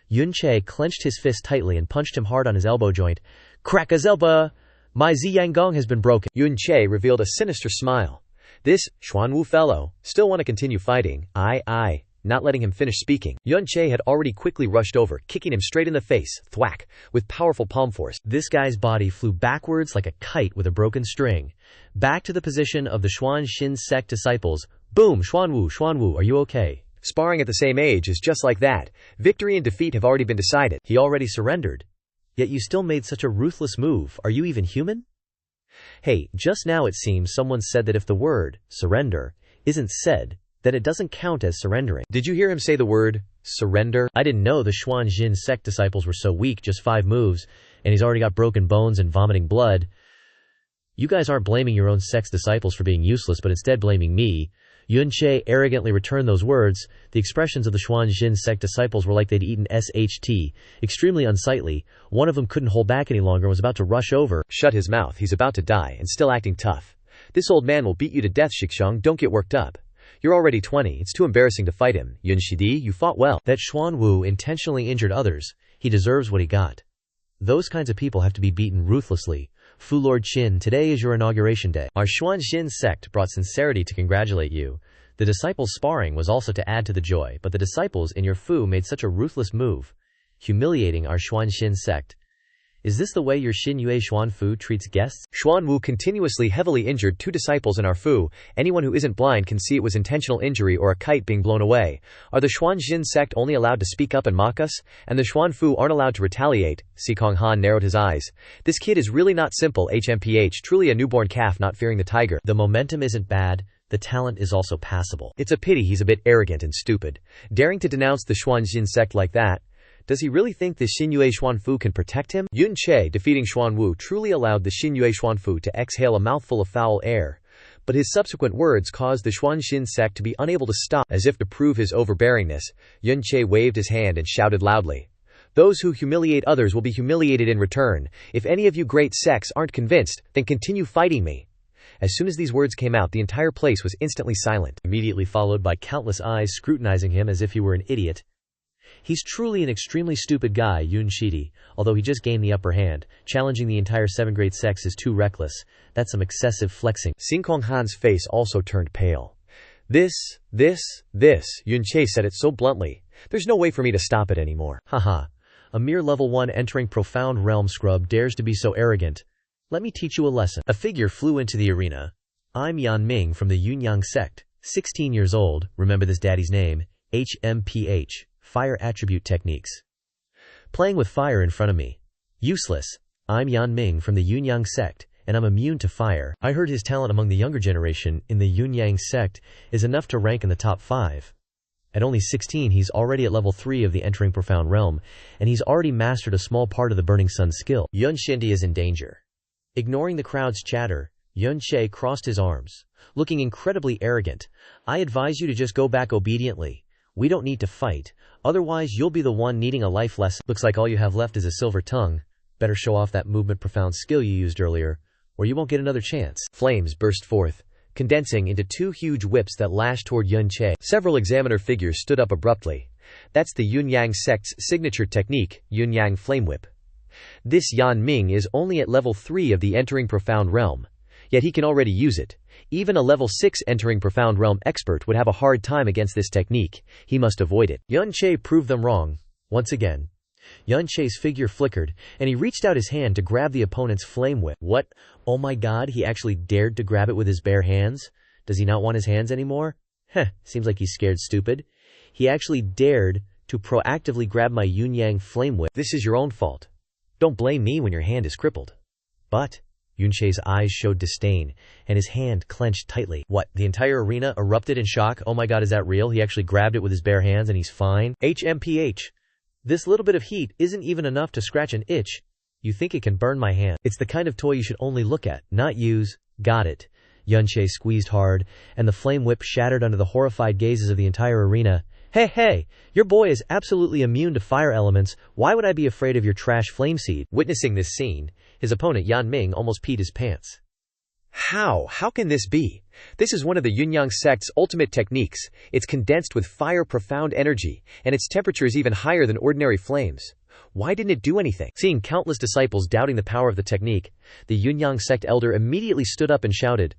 Yun Che clenched his fist tightly and punched him hard on his elbow joint. Crack his elbow! My Ziyang Gong has been broken. Yun Che revealed a sinister smile. This Xuanwu fellow still want to continue fighting. I, not letting him finish speaking. Yun Che had already quickly rushed over, kicking him straight in the face, thwack, with powerful palm force. This guy's body flew backwards like a kite with a broken string. Back to the position of the Xuanxin sect disciples. Boom! Xuanwu, are you okay? Sparring at the same age is just like that. Victory and defeat have already been decided. He already surrendered. Yet you still made such a ruthless move. Are you even human? Hey, just now it seems someone said that if the word, surrender, isn't said, then it doesn't count as surrendering. Did you hear him say the word, surrender? I didn't know the Xuanxin sect disciples were so weak, just 5 moves, and he's already got broken bones and vomiting blood. You guys aren't blaming your own sect's disciples for being useless, but instead blaming me. Yun Che arrogantly returned those words. The expressions of the Xuanxin sect disciples were like they'd eaten SHT, extremely unsightly. One of them couldn't hold back any longer and was about to rush over. Shut his mouth, he's about to die, and still acting tough. This old man will beat you to death, Shixong, don't get worked up. You're already 20, it's too embarrassing to fight him. Yun Shidi, you fought well. That Xuanwu intentionally injured others. He deserves what he got. Those kinds of people have to be beaten ruthlessly. Fu Lord Qin, today is your inauguration day. Our Xuanxin sect brought sincerity to congratulate you. The disciples' sparring was also to add to the joy, but the disciples in your Fu made such a ruthless move, humiliating our Xuanxin sect. Is this the way your Xingyue Xuanfu treats guests? Xuanwu continuously heavily injured 2 disciples in our Fu. Anyone who isn't blind can see it was intentional injury or a kite being blown away. Are the Xuanxin sect only allowed to speak up and mock us? And the Xuanfu aren't allowed to retaliate? Sikong Han narrowed his eyes. This kid is really not simple, HMPH, truly a newborn calf not fearing the tiger. The momentum isn't bad. The talent is also passable. It's a pity he's a bit arrogant and stupid. Daring to denounce the Xuanxin sect like that. Does he really think the Xingyue Xuanfu can protect him? Yun Che defeating Xuanwu truly allowed the Xingyue Xuanfu to exhale a mouthful of foul air. But his subsequent words caused the Xuanxin sect to be unable to stop. As if to prove his overbearingness, Yun Che waved his hand and shouted loudly. Those who humiliate others will be humiliated in return. If any of you great sects aren't convinced, then continue fighting me. As soon as these words came out, the entire place was instantly silent, immediately followed by countless eyes scrutinizing him as if he were an idiot. He's truly an extremely stupid guy, Yun Shidi, although he just gained the upper hand. Challenging the entire 7 great sects is too reckless. That's some excessive flexing. Sikong Han's face also turned pale. This, Yun Che said it so bluntly. There's no way for me to stop it anymore. Haha. A mere level 1 entering profound realm scrub dares to be so arrogant. Let me teach you a lesson. A figure flew into the arena. I'm Yan Ming from the Yunyang sect, 16 years old, remember this daddy's name, HMPH, Fire Attribute Techniques. Playing with fire in front of me. Useless. I'm Yan Ming from the Yunyang sect, and I'm immune to fire. I heard his talent among the younger generation in the Yunyang sect is enough to rank in the top 5. At only 16, he's already at level 3 of the entering profound realm, and he's already mastered a small part of the Burning Sun skill. Yun Shindi is in danger. Ignoring the crowd's chatter, Yun Che crossed his arms, looking incredibly arrogant. I advise you to just go back obediently. We don't need to fight. Otherwise, you'll be the one needing a life lesson. Looks like all you have left is a silver tongue. Better show off that movement profound skill you used earlier, or you won't get another chance. Flames burst forth, condensing into two huge whips that lashed toward Yun Che. Several examiner figures stood up abruptly. That's the Yun-Yang sect's signature technique, Yun-Yang Flame Whip. This Yan Ming is only at level 3 of the entering profound realm, yet he can already use it. Even a level 6 entering profound realm expert would have a hard time against this technique. He must avoid it. Yun Che proved them wrong. Once again, Yun Che's figure flickered, and he reached out his hand to grab the opponent's flame whip. What? Oh my god, he actually dared to grab it with his bare hands? Does he not want his hands anymore? Heh, seems like he's scared stupid. He actually dared to proactively grab my Yun-Yang flame whip. This is your own fault. Don't blame me when your hand is crippled. But Yun Che's eyes showed disdain, and his hand clenched tightly. What, the entire arena erupted in shock? Oh my god, is that real? He actually grabbed it with his bare hands and he's fine? HMPH. This little bit of heat isn't even enough to scratch an itch. You think it can burn my hand? It's the kind of toy you should only look at, not use. Got it. Yun Che squeezed hard, and the flame whip shattered under the horrified gazes of the entire arena. Hey, your boy is absolutely immune to fire elements. Why would I be afraid of your trash flame seed? Witnessing this scene, his opponent Yan Ming almost peed his pants. How can this be? This is one of the Yun-Yang sect's ultimate techniques. It's condensed with fire profound energy, and its temperature is even higher than ordinary flames. Why didn't it do anything? Seeing countless disciples doubting the power of the technique, the Yun-Yang sect elder immediately stood up and shouted,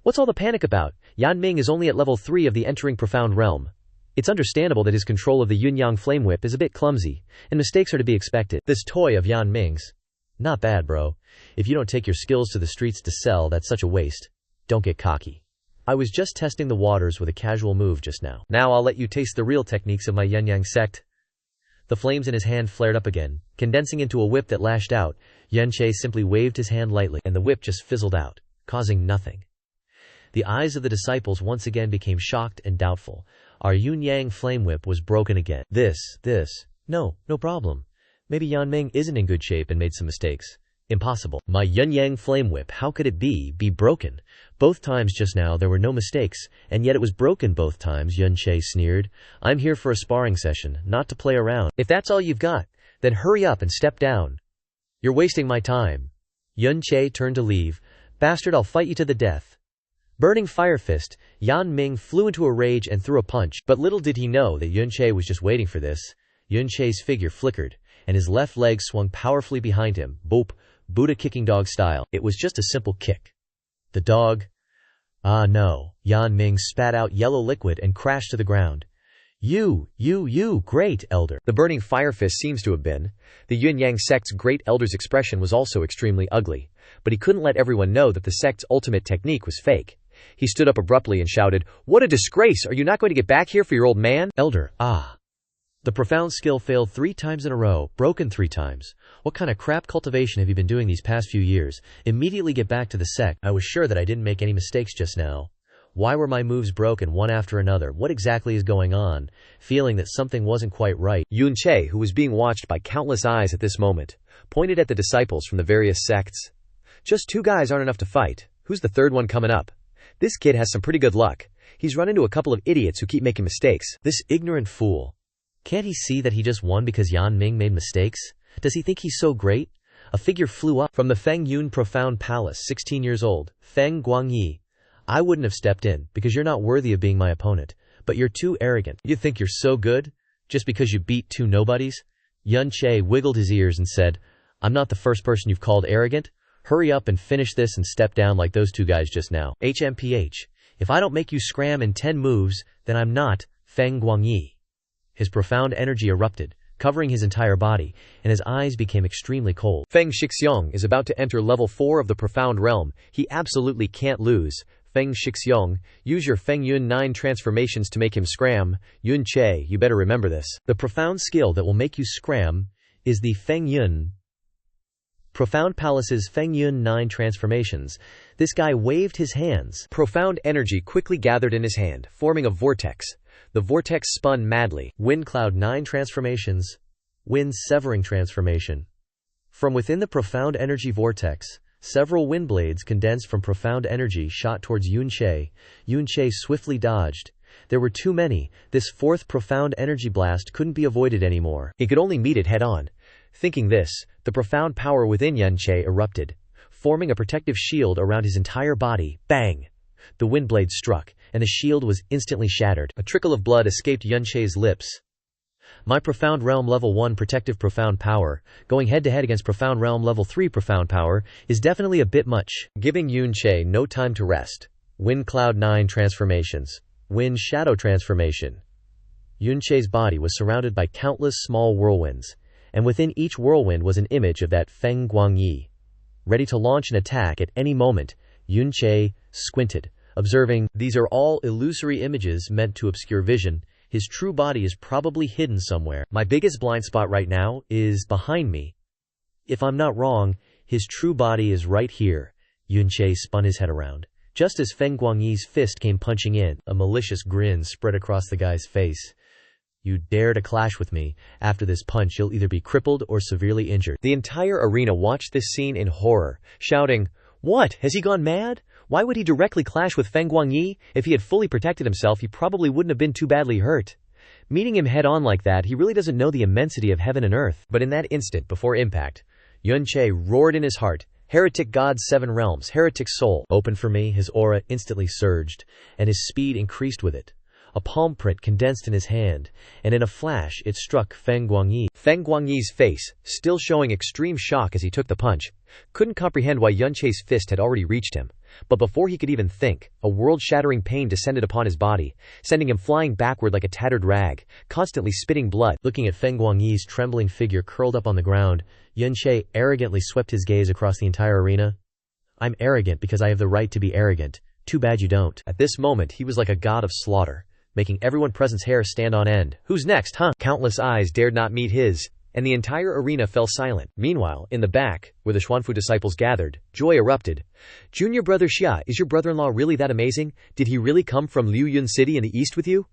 "What's all the panic about? Yan Ming is only at level 3 of the entering profound realm. It's understandable that his control of the Yun-Yang flame whip is a bit clumsy, and mistakes are to be expected. This toy of Yan Ming's, not bad, bro. If you don't take your skills to the streets to sell, that's such a waste. Don't get cocky. I was just testing the waters with a casual move just now. Now I'll let you taste the real techniques of my Yun-Yang sect." The flames in his hand flared up again, condensing into a whip that lashed out. Yun Che simply waved his hand lightly, and the whip just fizzled out, causing nothing. The eyes of the disciples once again became shocked and doubtful. Our Yun-Yang flame whip was broken again. No problem. Maybe Yan Ming isn't in good shape and made some mistakes. Impossible. My Yun-Yang flame whip, how could it be broken? Both times just now there were no mistakes, and yet it was broken both times, Yun Che sneered. I'm here for a sparring session, not to play around. If that's all you've got, then hurry up and step down. You're wasting my time. Yun Che turned to leave. Bastard, I'll fight you to the death. Burning fire fist, Yan Ming flew into a rage and threw a punch, but little did he know that Yun Che was just waiting for this. Yun Che's figure flickered, and his left leg swung powerfully behind him, boop, Buddha kicking dog style. It was just a simple kick. The dog. Ah no, Yan Ming spat out yellow liquid and crashed to the ground. You, great elder. The burning fire fist seems to have been. The Yun-Yang sect's great elder's expression was also extremely ugly, but he couldn't let everyone know that the sect's ultimate technique was fake. He stood up abruptly and shouted, "What a disgrace! Are you not going to get back here for your old man?" Elder, The profound skill failed 3 times in a row, broken 3 times. What kind of crap cultivation have you been doing these past few years? Immediately get back to the sect. I was sure that I didn't make any mistakes just now. Why were my moves broken one after another? What exactly is going on? Feeling that something wasn't quite right, Yun Che, who was being watched by countless eyes at this moment, pointed at the disciples from the various sects. Just 2 guys aren't enough to fight. Who's the 3rd one coming up? This kid has some pretty good luck. He's run into a couple of idiots who keep making mistakes. This ignorant fool. Can't he see that he just won because Yan Ming made mistakes? Does he think he's so great? A figure flew up from the Feng Yun Profound Palace, 16 years old, Feng Guangyi. I wouldn't have stepped in, because you're not worthy of being my opponent. But you're too arrogant. You think you're so good? Just because you beat 2 nobodies? Yun Che wiggled his ears and said, I'm not the first person you've called arrogant. Hurry up and finish this and step down like those 2 guys just now. HMPH. If I don't make you scram in 10 moves, then I'm not Feng Guangyi. His profound energy erupted, covering his entire body, and his eyes became extremely cold. Feng Shixiong is about to enter level 4 of the profound realm. He absolutely can't lose. Feng Shixiong, use your Feng Yun 9 transformations to make him scram. Yun Che, you better remember this. The profound skill that will make you scram is the Feng Yun Profound Palace's Feng Yun 9 transformations. This guy waved his hands. Profound energy quickly gathered in his hand, forming a vortex. The vortex spun madly. Wind Cloud 9 transformations. Wind Severing transformation. From within the profound energy vortex, several wind blades condensed from profound energy shot towards Yun Che. Yun Che swiftly dodged. There were too many. This fourth profound energy blast couldn't be avoided anymore. He could only meet it head-on. Thinking this, the profound power within Xiao Che erupted, forming a protective shield around his entire body. Bang! The wind blade struck, and the shield was instantly shattered. A trickle of blood escaped Xiao Che's lips. My Profound Realm Level 1 Protective Profound Power, going head-to-head against Profound Realm Level 3 Profound Power, is definitely a bit much. Giving Xiao Che no time to rest. Wind Cloud 9 Transformations. Wind Shadow Transformation. Xiao Che's body was surrounded by countless small whirlwinds, and within each whirlwind was an image of that Feng Guangyi. Ready to launch an attack at any moment, Xiao Che squinted, observing, these are all illusory images meant to obscure vision. His true body is probably hidden somewhere. My biggest blind spot right now is behind me. If I'm not wrong, his true body is right here. Xiao Che spun his head around. Just as Feng Guangyi's fist came punching in, a malicious grin spread across the guy's face. You dare to clash with me. After this punch, you'll either be crippled or severely injured. The entire arena watched this scene in horror, shouting, "What? Has he gone mad? Why would he directly clash with Feng Guangyi? If he had fully protected himself, he probably wouldn't have been too badly hurt." Meeting him head-on like that, he really doesn't know the immensity of heaven and earth. But in that instant, before impact, Xiao Che roared in his heart, "Heretic God's 7 realms, heretic soul, open for me." His aura instantly surged, and his speed increased with it. A palm print condensed in his hand, and in a flash it struck Feng Guangyi. Feng Guangyi's face, still showing extreme shock as he took the punch, couldn't comprehend why Xiao Che's fist had already reached him. But before he could even think, a world-shattering pain descended upon his body, sending him flying backward like a tattered rag, constantly spitting blood. Looking at Feng Guangyi's trembling figure curled up on the ground, Xiao Che arrogantly swept his gaze across the entire arena. "I'm arrogant because I have the right to be arrogant. Too bad you don't." At this moment, he was like a god of slaughter, making everyone present's hair stand on end. "Who's next, huh?" Countless eyes dared not meet his, and the entire arena fell silent. Meanwhile, in the back, where the Xuanfu disciples gathered, joy erupted. "Junior brother Xia, is your brother-in-law really that amazing? Did he really come from Liuyun City in the east with you?"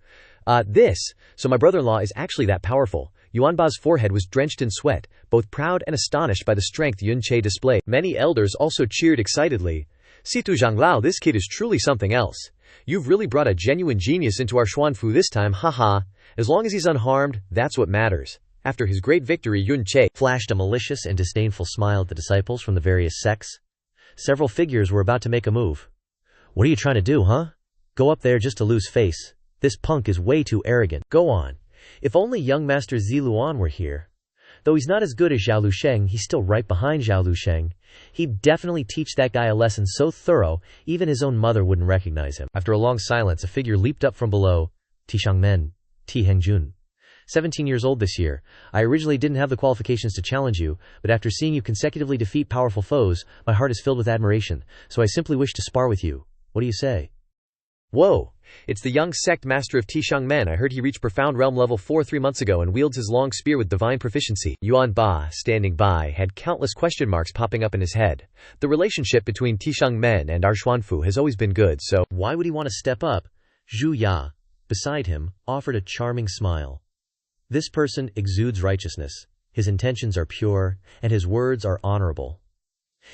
So my brother-in-law is actually that powerful." Yuanba's forehead was drenched in sweat, both proud and astonished by the strength Xiao Che displayed. Many elders also cheered excitedly. "Situ Zhanglao, this kid is truly something else. You've really brought a genuine genius into our Xuanfu this time, haha. As long as he's unharmed, that's what matters." After his great victory, Xiao Che flashed a malicious and disdainful smile at the disciples from the various sects. Several figures were about to make a move. "What are you trying to do, huh? Go up there just to lose face? This punk is way too arrogant. Go on. If only young Master Ziluan were here. Though he's not as good as Zhao Lusheng, he's still right behind Zhao Lusheng. He'd definitely teach that guy a lesson so thorough, even his own mother wouldn't recognize him." After a long silence, a figure leaped up from below. "Tishangmen, Ti Hengjun. 17 years old this year. I originally didn't have the qualifications to challenge you, but after seeing you consecutively defeat powerful foes, my heart is filled with admiration, so I simply wish to spar with you. What do you say?" "Whoa! It's the young sect master of Tishangmen. I heard he reached Profound Realm Level 4 3 months ago and wields his long spear with divine proficiency." Yuan Ba, standing by, had countless question marks popping up in his head. The relationship between Tishangmen and our Xuanfu has always been good, so why would he want to step up? Zhu Ya, beside him, offered a charming smile. "This person exudes righteousness. His intentions are pure, and his words are honorable.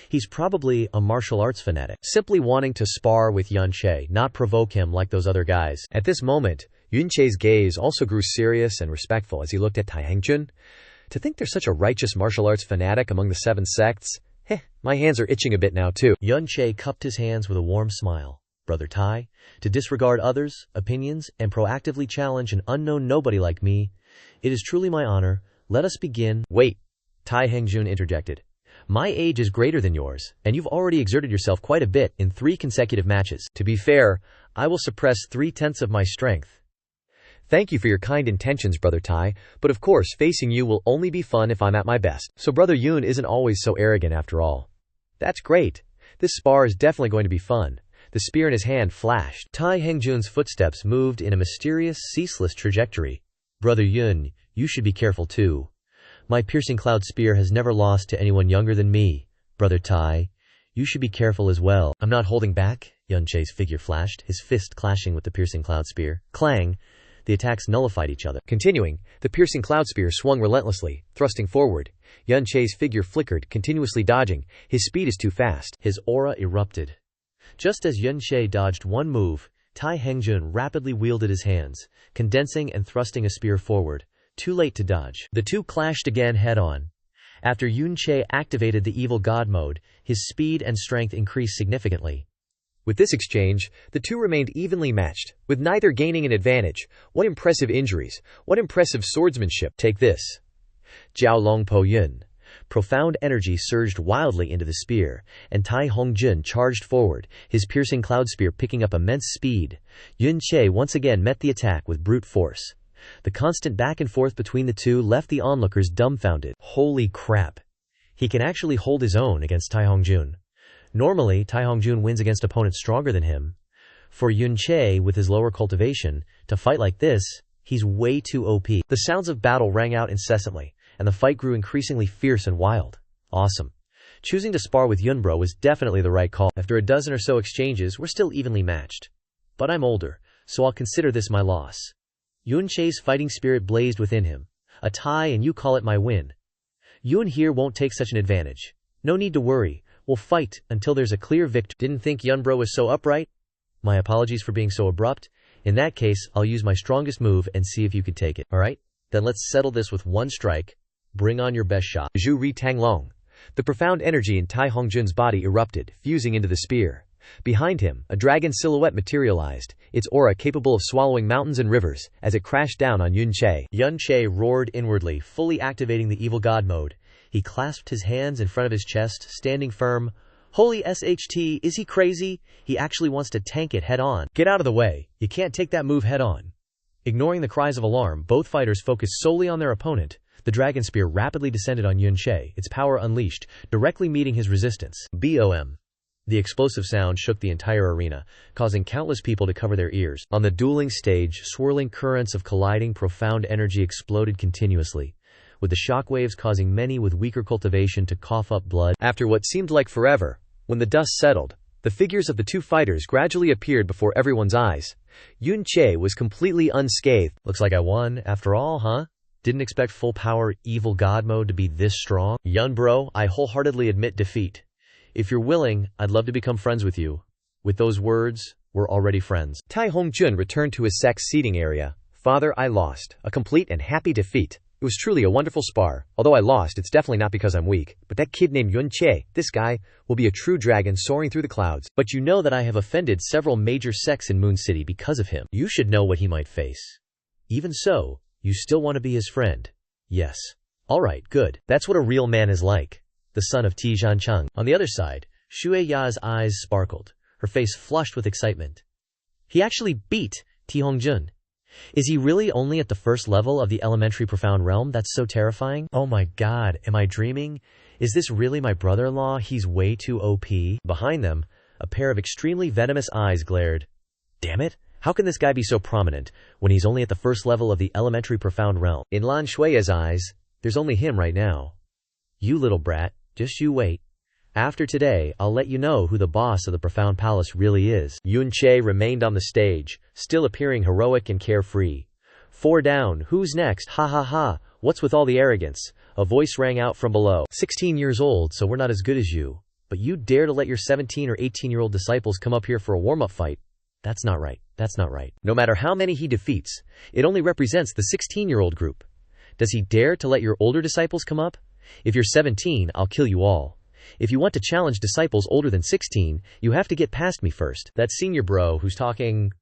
He's probably a martial arts fanatic, simply wanting to spar with Xiao Che, not provoke him like those other guys." At this moment, Xiao Che's gaze also grew serious and respectful as he looked at Tai Hengjun. To think there's such a righteous martial arts fanatic among the 7 sects? My hands are itching a bit now too. Xiao Che cupped his hands with a warm smile. "Brother Tai, to disregard others' opinions and proactively challenge an unknown nobody like me, it is truly my honor. Let us begin." "Wait," Tai Hengjun interjected. "My age is greater than yours, and you've already exerted yourself quite a bit in 3 consecutive matches. To be fair, I will suppress 3/10 of my strength." "Thank you for your kind intentions, Brother Tai, but of course facing you will only be fun if I'm at my best. So Brother Yun isn't always so arrogant after all." "That's great. This spar is definitely going to be fun." The spear in his hand flashed. Tai Hengjun's footsteps moved in a mysterious, ceaseless trajectory. "Brother Yun, you should be careful too. My piercing cloud spear has never lost to anyone younger than me. Brother Tai, you should be careful as well." "I'm not holding back." Xiao Che's figure flashed, his fist clashing with the piercing cloud spear. Clang! The attacks nullified each other. Continuing, the piercing cloud spear swung relentlessly, thrusting forward. Xiao Che's figure flickered, continuously dodging. His speed is too fast. His aura erupted. Just as Xiao Che dodged one move, Tai Hengjun rapidly wielded his hands, condensing and thrusting a spear forward, too late to dodge. The two clashed again head-on. After Yun Che activated the evil god mode, his speed and strength increased significantly. With this exchange, the two remained evenly matched, with neither gaining an advantage. What impressive injuries! What impressive swordsmanship! Take this! Jiao Long Po Yun. Profound energy surged wildly into the spear, and Tai Hongjun charged forward, his piercing cloud spear picking up immense speed. Yun Che once again met the attack with brute force. The constant back and forth between the two left the onlookers dumbfounded. Holy crap! He can actually hold his own against Tai Hongjun. Normally, Tai Hongjun wins against opponents stronger than him. For Yun Che, with his lower cultivation, to fight like this, he's way too OP. The sounds of battle rang out incessantly, and the fight grew increasingly fierce and wild. Awesome. Choosing to spar with Yunbro was definitely the right call. After a dozen or so exchanges, we're still evenly matched. But I'm older, so I'll consider this my loss. Yun Che's fighting spirit blazed within him. A tie and you call it my win. Yun here won't take such an advantage. No need to worry. We'll fight until there's a clear victory. Didn't think Yunbro was so upright? My apologies for being so abrupt. In that case, I'll use my strongest move and see if you can take it. Alright? Then let's settle this with one strike. Bring on your best shot. Zhu Ri Tanglong. The profound energy in Tai Hongjun's body erupted, fusing into the spear. Behind him, a dragon silhouette materialized, its aura capable of swallowing mountains and rivers, as it crashed down on Yun Che. Yun Che roared inwardly, fully activating the evil god mode. He clasped his hands in front of his chest, standing firm. Holy SHT, is he crazy? He actually wants to tank it head-on. Get out of the way. You can't take that move head-on. Ignoring the cries of alarm, both fighters focused solely on their opponent. The dragon spear rapidly descended on Yun Che, its power unleashed, directly meeting his resistance. BOM. The explosive sound shook the entire arena, causing countless people to cover their ears. On the dueling stage, swirling currents of colliding profound energy exploded continuously, with the shockwaves causing many with weaker cultivation to cough up blood. After what seemed like forever, when the dust settled, the figures of the two fighters gradually appeared before everyone's eyes. Yun Che was completely unscathed. Looks like I won, after all, huh? Didn't expect full power evil god mode to be this strong. Yunbro, I wholeheartedly admit defeat. If you're willing, I'd love to become friends with you. With those words, we're already friends. Tai Hongjun returned to his sect's seating area. Father, I lost. A complete and happy defeat. It was truly a wonderful spar. Although I lost, it's definitely not because I'm weak. But that kid named Yun Che, this guy, will be a true dragon soaring through the clouds. But you know that I have offended several major sects in Moon City because of him. You should know what he might face. Even so, you still want to be his friend. Yes. Alright, good. That's what a real man is like. The son of Ti Zhancheng. On the other side, Xue Ya's eyes sparkled, her face flushed with excitement. He actually beat Ti Hongjun. Is he really only at the first level of the elementary profound realm? That's so terrifying. Oh my god, am I dreaming? Is this really my brother-in-law? He's way too OP. Behind them, a pair of extremely venomous eyes glared. Damn it, how can this guy be so prominent when he's only at the first level of the elementary profound realm? In Lan Shui's eyes, there's only him right now. You little brat, just you wait. After today, I'll let you know who the boss of the Profound Palace really is. Yun Che remained on the stage, still appearing heroic and carefree. 4 down, who's next? Ha ha ha, what's with all the arrogance? A voice rang out from below. 16 years old, so we're not as good as you. But you dare to let your 17 or 18-year-old disciples come up here for a warm-up fight? That's not right, that's not right. No matter how many he defeats, it only represents the 16-year-old group. Does he dare to let your older disciples come up? If you're 17, I'll kill you all. If you want to challenge disciples older than 16, you have to get past me first. That senior bro who's talking,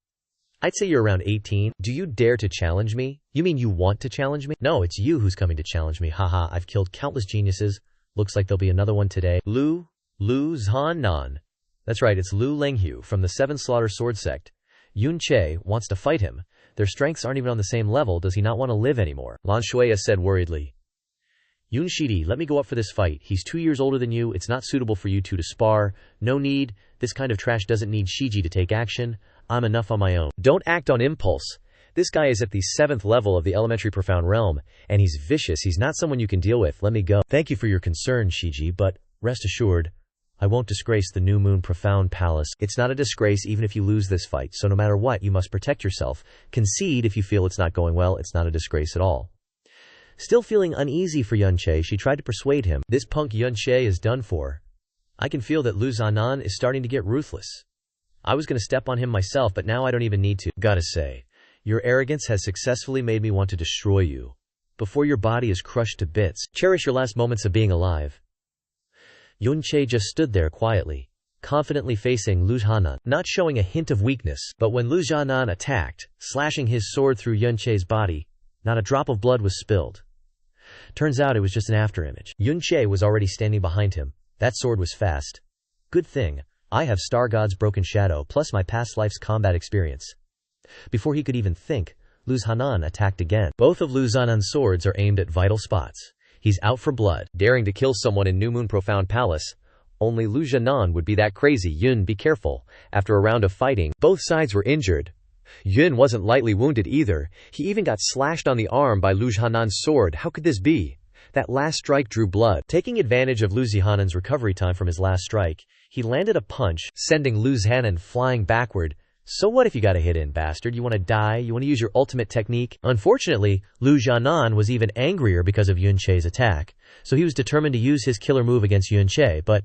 I'd say you're around 18. Do you dare to challenge me? You mean you want to challenge me? No, it's you who's coming to challenge me. Haha, I've killed countless geniuses. Looks like there'll be another one today. Lu Zhan. That's right, it's Lu Lenghu from the 7 Slaughter Sword Sect. Yun Che wants to fight him. Their strengths aren't even on the same level. Does he not want to live anymore? Lan Shui said worriedly. Yun Shidi, let me go up for this fight. He's 2 years older than you. It's not suitable for you two to spar. No need. This kind of trash doesn't need Shiji to take action. I'm enough on my own. Don't act on impulse. This guy is at the 7th level of the elementary profound realm, and he's vicious. He's not someone you can deal with. Let me go. Thank you for your concern, Shiji, but rest assured, I won't disgrace the New Moon Profound Palace. It's not a disgrace even if you lose this fight, so no matter what, you must protect yourself. Concede if you feel it's not going well. It's not a disgrace at all. Still feeling uneasy for Yun Che, she tried to persuade him. This punk Yun Che is done for. I can feel that Lu Zanan is starting to get ruthless. I was gonna step on him myself, but now I don't even need to. Gotta say, your arrogance has successfully made me want to destroy you. Before your body is crushed to bits, cherish your last moments of being alive. Yun Che just stood there quietly, confidently facing Lu Zhanan, not showing a hint of weakness. But when Lu Zhanan attacked, slashing his sword through Yun Che's body, not a drop of blood was spilled. Turns out it was just an afterimage. Yun Che was already standing behind him. That sword was fast. Good thing, I have Star God's broken shadow plus my past life's combat experience. Before he could even think, Lu Zhanan attacked again. Both of Lu Zhanan's swords are aimed at vital spots. He's out for blood, daring to kill someone in New Moon Profound Palace. Only Lu Zhanan would be that crazy. Yun, be careful. After a round of fighting, both sides were injured. Yun wasn't lightly wounded either. He even got slashed on the arm by Lu Zhanan's sword. How could this be? That last strike drew blood. Taking advantage of Lu Zhanan's recovery time from his last strike, he landed a punch, sending Lu Zhanan flying backward. So what if you got a hit in, bastard? You want to die? You want to use your ultimate technique? Unfortunately, Lu Zhanan was even angrier because of Yun Che's attack, so he was determined to use his killer move against Yun Che, but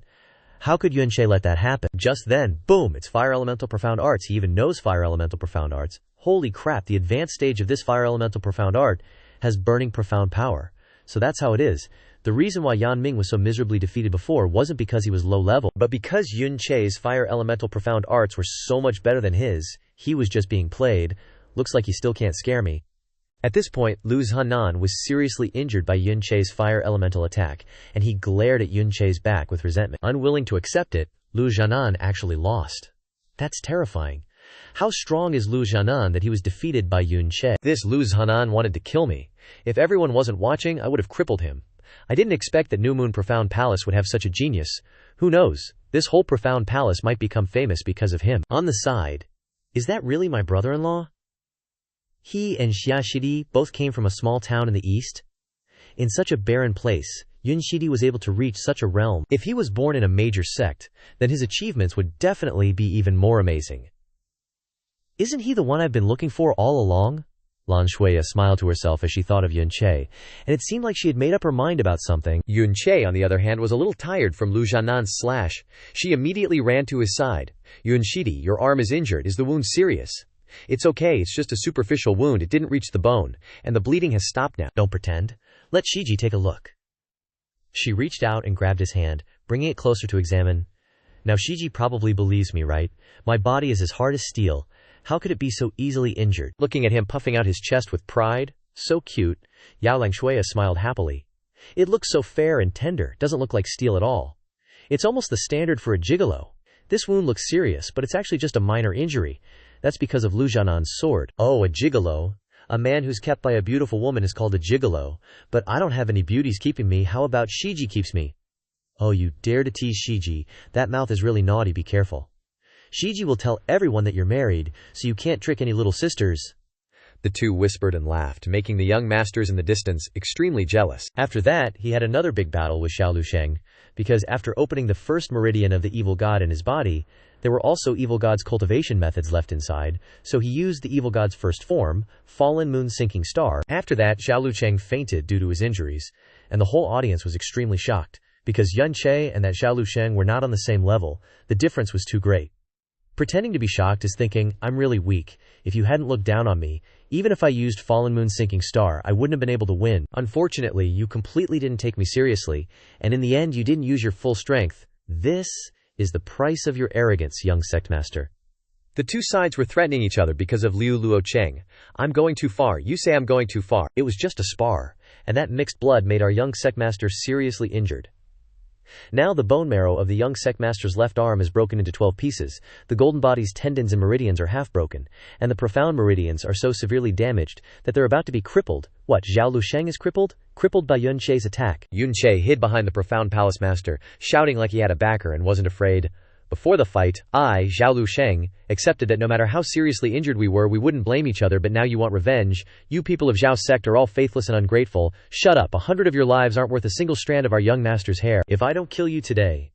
how could Yun Che let that happen? Just then, boom, it's Fire Elemental Profound Arts. He even knows Fire Elemental Profound Arts. Holy crap, the advanced stage of this Fire Elemental Profound Art has Burning Profound Power. So that's how it is. The reason why Yan Ming was so miserably defeated before wasn't because he was low level, but because Yun Che's Fire Elemental Profound Arts were so much better than his. He was just being played. Looks like he still can't scare me. At this point, Lu Zhanan was seriously injured by Yun Che's Fire Elemental attack, and he glared at Yun Che's back with resentment. Unwilling to accept it, Lu Zhanan actually lost. That's terrifying. How strong is Lu Zhanan that he was defeated by Yun Che? This Lu Zhanan wanted to kill me. If everyone wasn't watching, I would have crippled him. I didn't expect that New Moon Profound Palace would have such a genius. Who knows? This whole Profound Palace might become famous because of him. On the side, is that really my brother-in-law? He and Xia Qingyue both came from a small town in the east. In such a barren place, Yun Qingyue was able to reach such a realm. If he was born in a major sect, then his achievements would definitely be even more amazing. Isn't he the one I've been looking for all along? Lan Shuya smiled to herself as she thought of Yun Che, and it seemed like she had made up her mind about something. Yun Che, on the other hand, was a little tired from Lu Zhanan's slash. She immediately ran to his side. Yun Qingyue, your arm is injured. Is the wound serious? It's okay, it's just a superficial wound. It didn't reach the bone, and the bleeding has stopped now. Don't pretend. Let Shiji take a look. She reached out and grabbed his hand, bringing it closer to examine. Now Shiji probably believes me, right? My body is as hard as steel. How could it be so easily injured? Looking at him puffing out his chest with pride. So cute. Yao Langshuya smiled happily. It looks so fair and tender, doesn't look like steel at all. It's almost the standard for a gigolo. This wound looks serious, but it's actually just a minor injury. That's because of Lu Zhanan's sword. Oh, a gigolo. A man who's kept by a beautiful woman is called a gigolo, but I don't have any beauties keeping me. How about Shiji keeps me? Oh, you dare to tease Shiji. That mouth is really naughty, be careful. Shiji will tell everyone that you're married, so you can't trick any little sisters. The two whispered and laughed, making the young masters in the distance extremely jealous. After that, he had another big battle with Xiao Lusheng, because after opening the first meridian of the evil god in his body, there were also evil god's cultivation methods left inside, so he used the evil god's first form, Fallen Moon Sinking Star. After that, Xiao Lusheng fainted due to his injuries, and the whole audience was extremely shocked, because Yun Che and that Xiao Lusheng were not on the same level. The difference was too great. Pretending to be shocked is thinking, I'm really weak. If you hadn't looked down on me, even if I used Fallen Moon Sinking Star, I wouldn't have been able to win. Unfortunately, you completely didn't take me seriously, and in the end you didn't use your full strength. This is the price of your arrogance, young sectmaster. The two sides were threatening each other because of Liu Luocheng. I'm going too far, you say I'm going too far. It was just a spar, and that mixed blood made our young sectmaster seriously injured. Now the bone marrow of the young sectmaster's left arm is broken into 12 pieces, the golden body's tendons and meridians are half broken, and the profound meridians are so severely damaged that they're about to be crippled. What, Xiao Lusheng is crippled? Crippled by Yun Che's attack. Yun Che hid behind the profound palace master, shouting like he had a backer and wasn't afraid. Before the fight, I, Xiao Lusheng, accepted that no matter how seriously injured we were, we wouldn't blame each other, but now you want revenge. You people of Zhao's sect are all faithless and ungrateful. Shut up, 100 of your lives aren't worth a single strand of our young master's hair. If I don't kill you today,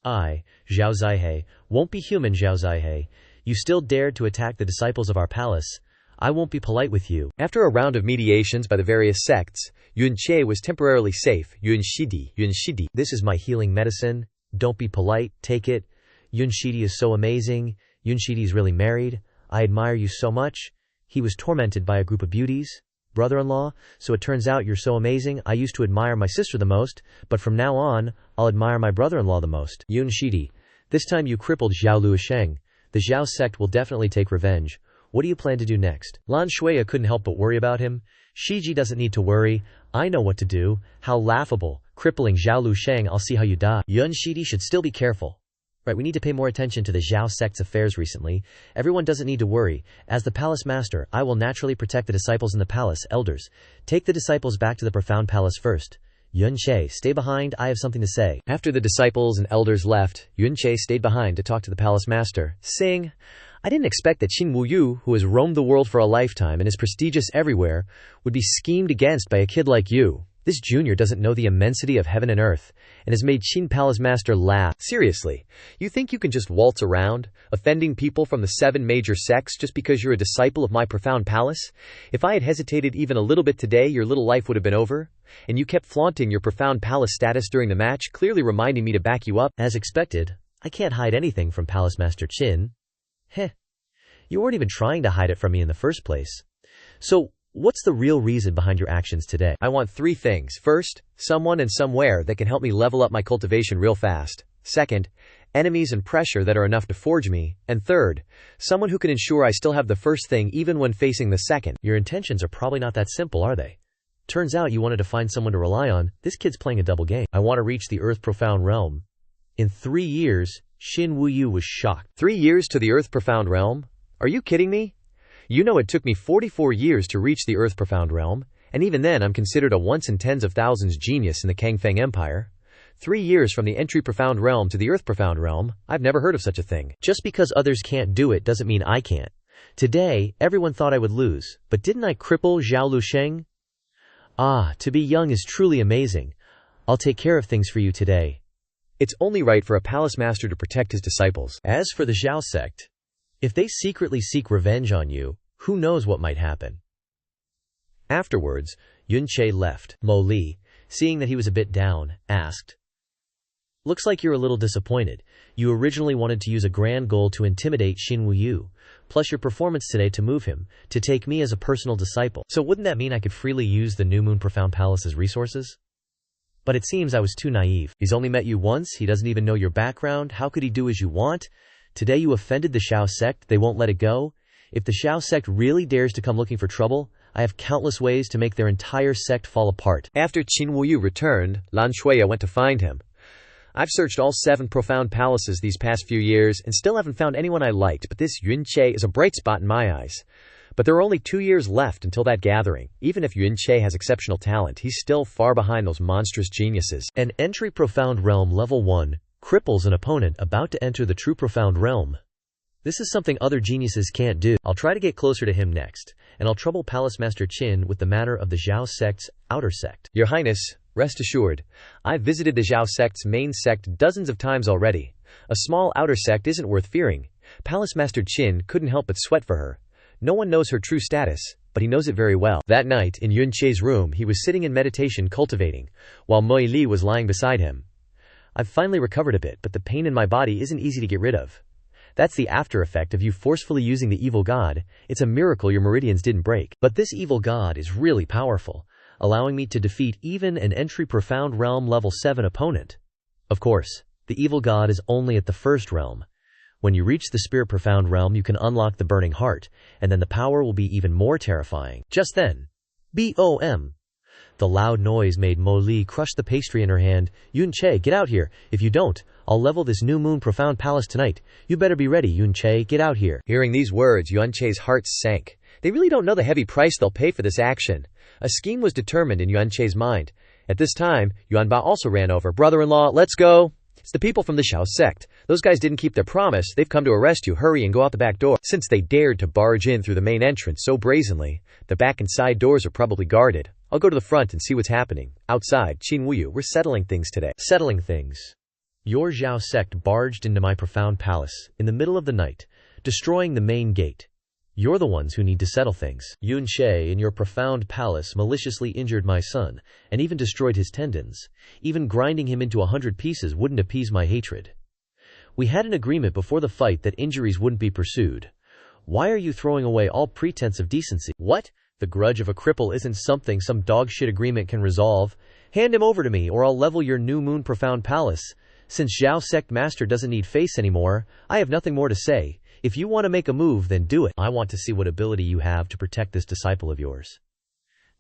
I, Zhao Zaihe, won't be human. Zhao Zaihe. You still dared to attack the disciples of our palace. I won't be polite with you. After a round of mediations by the various sects, Yun Che was temporarily safe. Yun Shidi. This is my healing medicine. Don't be polite, take it. Yun Shidi is so amazing. Yunshidi's really married. I admire you so much. He was tormented by a group of beauties. Brother-in-law, so it turns out you're so amazing. I used to admire my sister the most, but from now on, I'll admire my brother-in-law the most. Yunshidi, this time you crippled Xiao Luosheng. The Xiao sect will definitely take revenge. What do you plan to do next? Lan Shuya couldn't help but worry about him. Shiji doesn't need to worry. I know what to do. How laughable. Crippling Xiao Luosheng, I'll see how you die. Yunshidi should still be careful. Right, we need to pay more attention to the Xiao sect's affairs recently. Everyone doesn't need to worry. As the palace master, I will naturally protect the disciples in the palace. Elders, take the disciples back to the profound palace first. Yun Che, stay behind, I have something to say. After the disciples and elders left, Yun Che stayed behind to talk to the palace master, saying, I didn't expect that Qin Wuyu, who has roamed the world for a lifetime and is prestigious everywhere, would be schemed against by a kid like you. This junior doesn't know the immensity of heaven and earth, and has made Qin Palace Master laugh. Seriously, you think you can just waltz around, offending people from the 7 major sects just because you're a disciple of my profound palace? If I had hesitated even a little bit today, your little life would have been over. And you kept flaunting your profound palace status during the match, clearly reminding me to back you up. As expected, I can't hide anything from Palace Master Qin. Heh. You weren't even trying to hide it from me in the first place. So, what's the real reason behind your actions today? I want 3 things. First, someone and somewhere that can help me level up my cultivation real fast. Second, enemies and pressure that are enough to forge me. And third, someone who can ensure I still have the first thing even when facing the second. Your intentions are probably not that simple, are they? Turns out you wanted to find someone to rely on. This kid's playing a double game. I want to reach the Earth Profound Realm. In 3 years, Qin Wuyu was shocked. 3 years to the Earth Profound Realm? Are you kidding me? You know it took me 44 years to reach the Earth Profound Realm, and even then I'm considered a once in tens of thousands genius in the Kangfeng Empire. 3 years from the entry Profound Realm to the Earth Profound Realm, I've never heard of such a thing. Just because others can't do it doesn't mean I can't. Today, everyone thought I would lose, but didn't I cripple Xiao Luosheng? Ah, to be young is truly amazing. I'll take care of things for you today. It's only right for a palace master to protect his disciples. As for the Xiao sect, if they secretly seek revenge on you, who knows what might happen? Afterwards, Yun Che left. Mo Li, seeing that he was a bit down, asked, Looks like you're a little disappointed. You originally wanted to use a grand goal to intimidate Qin Wuyu, plus your performance today to move him, to take me as a personal disciple. So wouldn't that mean I could freely use the New Moon Profound Palace's resources? But it seems I was too naive. He's only met you once, he doesn't even know your background, how could he do as you want? Today you offended the Xiao sect, they won't let it go. If the Xiao sect really dares to come looking for trouble, I have countless ways to make their entire sect fall apart. After Qin Wuyu returned, Lan Shuya went to find him. I've searched all 7 profound palaces these past few years and still haven't found anyone I liked, but this Yun Che is a bright spot in my eyes. But there are only 2 years left until that gathering. Even if Yun Che has exceptional talent, he's still far behind those monstrous geniuses. An entry Profound Realm Level 1 cripples an opponent about to enter the true Profound Realm. This is something other geniuses can't do. I'll try to get closer to him next, and I'll trouble Palace Master Qin with the matter of the Xiao sect's outer sect. Your Highness, rest assured, I've visited the Xiao sect's main sect dozens of times already. A small outer sect isn't worth fearing. Palace Master Qin couldn't help but sweat for her. No one knows her true status, but he knows it very well. That night, in Yun Che's room, he was sitting in meditation cultivating, while Mo Li was lying beside him. I've finally recovered a bit, but the pain in my body isn't easy to get rid of. That's the after effect of you forcefully using the evil god. It's a miracle your meridians didn't break. But this evil god is really powerful, allowing me to defeat even an entry Profound Realm Level 7 opponent. Of course, the evil god is only at the first realm. When you reach the Spirit Profound Realm, you can unlock the Burning Heart, and then the power will be even more terrifying. Just then, BOM! The loud noise made Mo Li crush the pastry in her hand. Yun Che, get out here. If you don't, I'll level this New Moon Profound Palace tonight. You better be ready, Yun Che, get out here. Hearing these words, Yun Che's heart sank. They really don't know the heavy price they'll pay for this action. A scheme was determined in Yun Che's mind. At this time, Yuan Ba also ran over. Brother-in-law, let's go. It's the people from the Xiao sect. Those guys didn't keep their promise. They've come to arrest you. Hurry and go out the back door. Since they dared to barge in through the main entrance so brazenly, the back and side doors are probably guarded. I'll go to the front and see what's happening. Outside, Qin Wuyu, we're settling things today. Settling things. Your Xiao sect barged into my profound palace in the middle of the night, destroying the main gate. You're the ones who need to settle things. Yun Che in your profound palace maliciously injured my son, and even destroyed his tendons. Even grinding him into 100 pieces wouldn't appease my hatred. We had an agreement before the fight that injuries wouldn't be pursued. Why are you throwing away all pretense of decency? What? The grudge of a cripple isn't something some dog-shit agreement can resolve. Hand him over to me, or I'll level your new moon profound palace. Since Xiao Sect Master doesn't need face anymore, I have nothing more to say. If you want to make a move, then do it. I want to see what ability you have to protect this disciple of yours.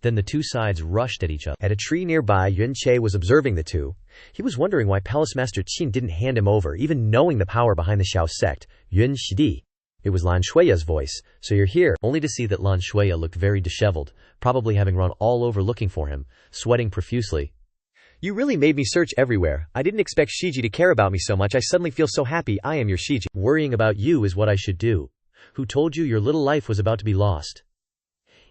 Then the two sides rushed at each other. At a tree nearby, Xiao Che was observing the two. He was wondering why Palace Master Qin didn't hand him over, even knowing the power behind the Xiao sect. Yuan Shidi. It was Lan Shuiya's voice. So you're here. Only to see that Lan Shuiya looked very disheveled, probably having run all over looking for him, sweating profusely. You really made me search everywhere. I didn't expect Shiji to care about me so much. I suddenly feel so happy I am your Shiji. Worrying about you is what I should do. Who told you your little life was about to be lost?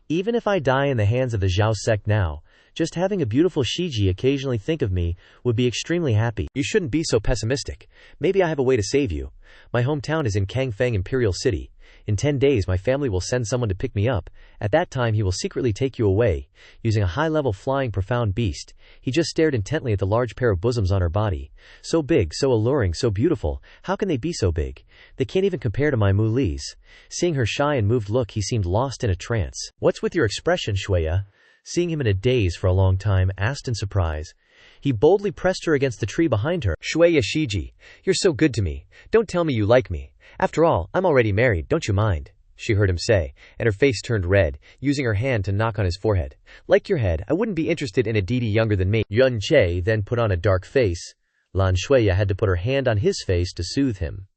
Even if I die in the hands of the Xiao sect now, just having a beautiful Shiji occasionally think of me would be extremely happy. You shouldn't be so pessimistic. Maybe I have a way to save you. My hometown is in Kangfang Imperial City. In 10 days my family will send someone to pick me up. At that time he will secretly take you away, using a high-level flying profound beast. He just stared intently at the large pair of bosoms on her body. So big, so alluring, so beautiful. How can they be so big? They can't even compare to my Mu Li's. Seeing her shy and moved look, he seemed lost in a trance. What's with your expression, Shuiya? Seeing him in a daze for a long time, asked in surprise. He boldly pressed her against the tree behind her. Shuiya Shiji, you're so good to me. Don't tell me you like me. After all, I'm already married, don't you mind? She heard him say, and her face turned red, using her hand to knock on his forehead. Like your head, I wouldn't be interested in a deity younger than me. Yuan Che then put on a dark face. Lan Shuiya had to put her hand on his face to soothe him.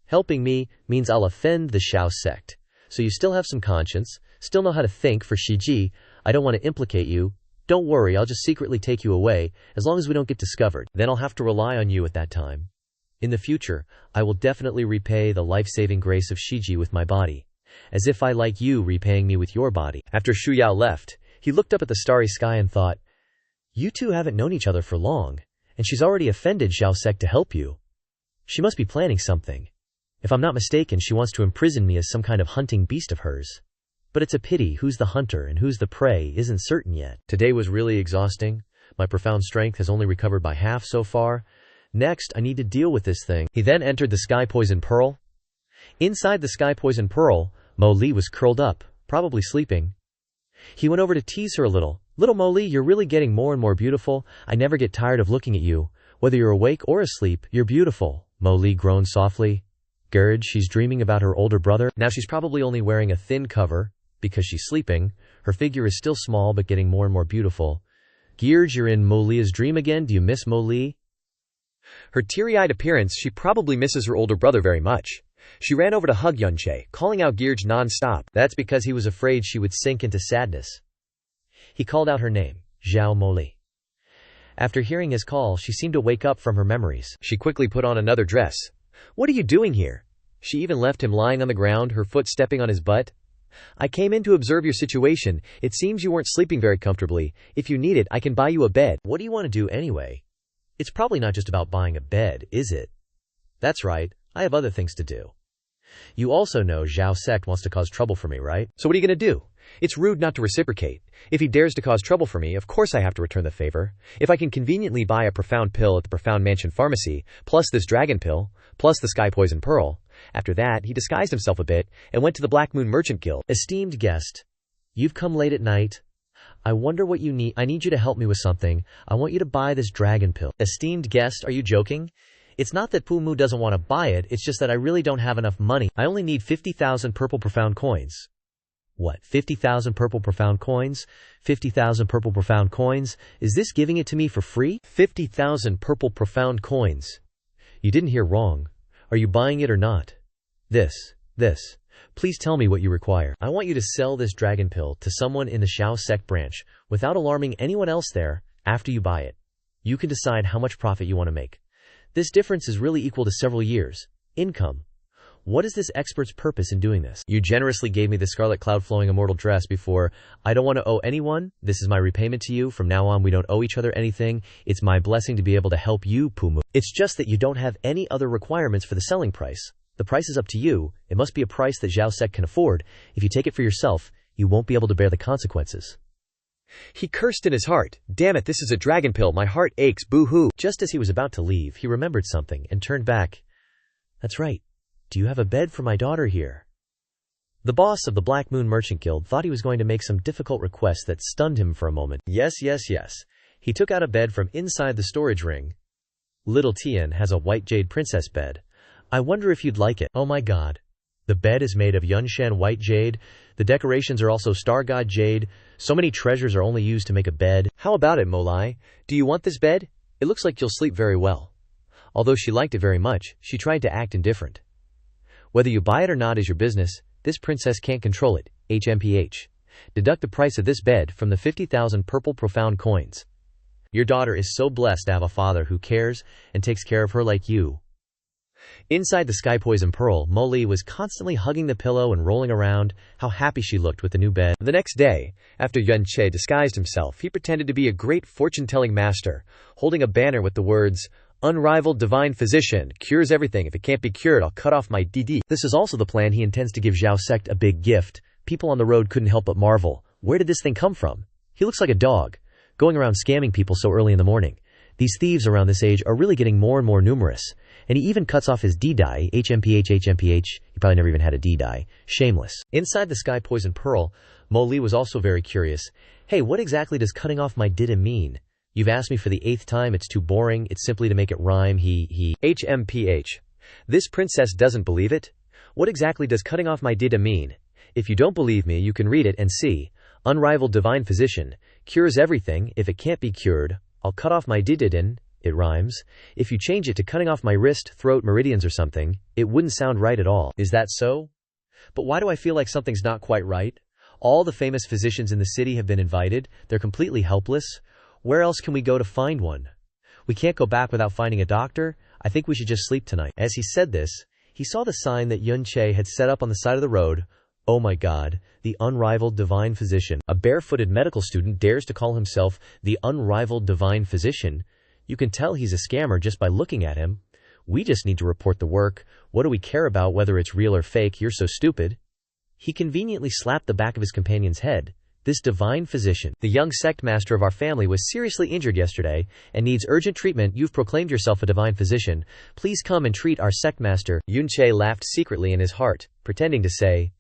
Helping me means I'll offend the Xiao sect. So you still have some conscience, still know how to think for Shiji. I don't want to implicate you. Don't worry, I'll just secretly take you away, as long as we don't get discovered. Then I'll have to rely on you at that time. In the future, I will definitely repay the life-saving grace of Shiji with my body. As if I like you repaying me with your body. After Shu Yao left, he looked up at the starry sky and thought, you two haven't known each other for long, and she's already offended Xiao Sect to help you. She must be planning something. If I'm not mistaken, she wants to imprison me as some kind of hunting beast of hers. But it's a pity who's the hunter and who's the prey isn't certain yet. Today was really exhausting. My profound strength has only recovered by half so far. Next, I need to deal with this thing. He then entered the Sky Poison Pearl. Inside the Sky Poison Pearl, Mo Li was curled up, probably sleeping. He went over to tease her a little. Little Mo Li, you're really getting more and more beautiful. I never get tired of looking at you. Whether you're awake or asleep, you're beautiful. Mo Li groaned softly. Gurge, she's dreaming about her older brother. Now she's probably only wearing a thin cover, because she's sleeping. Her figure is still small but getting more and more beautiful. Gurge, you're in Mo Li's dream again. Do you miss Mo Li? Her teary-eyed appearance, she probably misses her older brother very much. She ran over to hug Yuan Che, calling out Gurge non-stop. That's because he was afraid she would sink into sadness. He called out her name, Zhao Mo Li. After hearing his call, she seemed to wake up from her memories. She quickly put on another dress. What are you doing here? She even left him lying on the ground, her foot stepping on his butt. I came in to observe your situation. It seems you weren't sleeping very comfortably. If you need it, I can buy you a bed. What do you want to do anyway? It's probably not just about buying a bed, is it? That's right, I have other things to do. You also know Xiao Sect wants to cause trouble for me, right? So what are you going to do? It's rude not to reciprocate. If he dares to cause trouble for me, of course I have to return the favor. If I can conveniently buy a profound pill at the Profound Mansion Pharmacy, plus this dragon pill, plus the Sky Poison Pearl. After that, he disguised himself a bit and went to the Black Moon Merchant Guild. Esteemed guest, you've come late at night. I wonder what you need. I need you to help me with something. I want you to buy this dragon pill. Esteemed guest, are you joking? It's not that Pumu doesn't want to buy it, it's just that I really don't have enough money. I only need 50,000 purple profound coins. What, 50,000 purple profound coins? 50,000 purple profound coins? Is this giving it to me for free? 50,000 purple profound coins. You didn't hear wrong. Are you buying it or not? This. Please tell me what you require. I want you to sell this dragon pill to someone in the Xiao Sect branch, without alarming anyone else there, after you buy it. You can decide how much profit you want to make. This difference is really equal to several years' income. What is this expert's purpose in doing this? You generously gave me the scarlet cloud-flowing immortal dress before. I don't want to owe anyone. This is my repayment to you. From now on, we don't owe each other anything. It's my blessing to be able to help you, Pumu. It's just that you don't have any other requirements for the selling price. The price is up to you. It must be a price that Xiao Sect can afford. If you take it for yourself, you won't be able to bear the consequences. He cursed in his heart. Damn it, this is a dragon pill. My heart aches, boo-hoo. Just as he was about to leave, he remembered something and turned back. That's right. Do you have a bed for my daughter here? The boss of the Black Moon Merchant Guild thought he was going to make some difficult request that stunned him for a moment. Yes. He took out a bed from inside the storage ring. Little Tian has a white jade princess bed. I wonder if you'd like it. Oh my god. The bed is made of Yunshan white jade. The decorations are also star god jade. So many treasures are only used to make a bed. How about it, Molai? Do you want this bed? It looks like you'll sleep very well. Although she liked it very much, she tried to act indifferent. Whether you buy it or not is your business. This princess can't control it. HMPH. Deduct the price of this bed from the 50,000 purple profound coins. Your daughter is so blessed to have a father who cares and takes care of her like you. Inside the sky poison pearl, Molly was constantly hugging the pillow and rolling around. How happy she looked with the new bed. The next day, after Yuan Che disguised himself, he pretended to be a great fortune-telling master, holding a banner with the words, "Unrivaled divine physician, cures everything. If it can't be cured, I'll cut off my DD." This is also the plan he intends to give Xiao sect a big gift. People on the road couldn't help but marvel. Where did this thing come from? He looks like a dog, going around scamming people so early in the morning. These thieves around this age are really getting more and more numerous. And he even cuts off his D-die, HMPH. He probably never even had a D-die. Shameless. Inside the sky poison pearl, Mo Li was also very curious. Hey, what exactly does cutting off my dida mean? You've asked me for the 8th time, it's too boring, it's simply to make it rhyme, HMPH. This princess doesn't believe it? What exactly does cutting off my dida mean? If you don't believe me, you can read it and see. Unrivaled divine physician, cures everything. If it can't be cured, I'll cut off my dididin. It rhymes. If you change it to cutting off my wrist, throat, meridians or something, it wouldn't sound right at all. Is that so? But why do I feel like something's not quite right? All the famous physicians in the city have been invited. They're completely helpless. Where else can we go to find one? We can't go back without finding a doctor. I think we should just sleep tonight. As he said this, he saw the sign that Yun Che had set up on the side of the road. Oh my god, the unrivaled divine physician. A barefooted medical student dares to call himself the unrivaled divine physician. You can tell he's a scammer just by looking at him. We just need to report the work. What do we care about whether it's real or fake? You're so stupid. He conveniently slapped the back of his companion's head. This divine physician, the young sect master of our family, was seriously injured yesterday and needs urgent treatment. You've proclaimed yourself a divine physician. Please come and treat our sect master. Yun Che laughed secretly in his heart, pretending to say,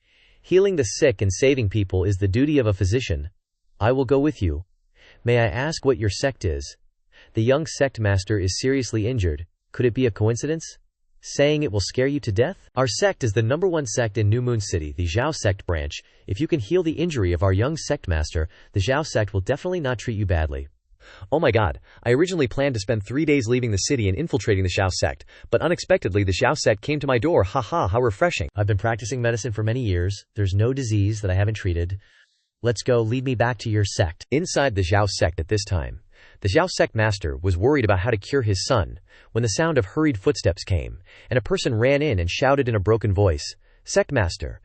healing the sick and saving people is the duty of a physician. I will go with you. May I ask what your sect is? The young sect master is seriously injured. Could it be a coincidence? Saying it will scare you to death? Our sect is the #1 sect in New Moon City, the Xiao sect branch. If you can heal the injury of our young sect master, the Xiao sect will definitely not treat you badly. Oh my god, I originally planned to spend 3 days leaving the city and infiltrating the Xiao sect, but unexpectedly the Xiao sect came to my door. Haha, how refreshing. I've been practicing medicine for many years. There's no disease that I haven't treated. Let's go, lead me back to your sect. Inside the Xiao sect at this time, the Xiao sect master was worried about how to cure his son when the sound of hurried footsteps came, and a person ran in and shouted in a broken voice, Sect master,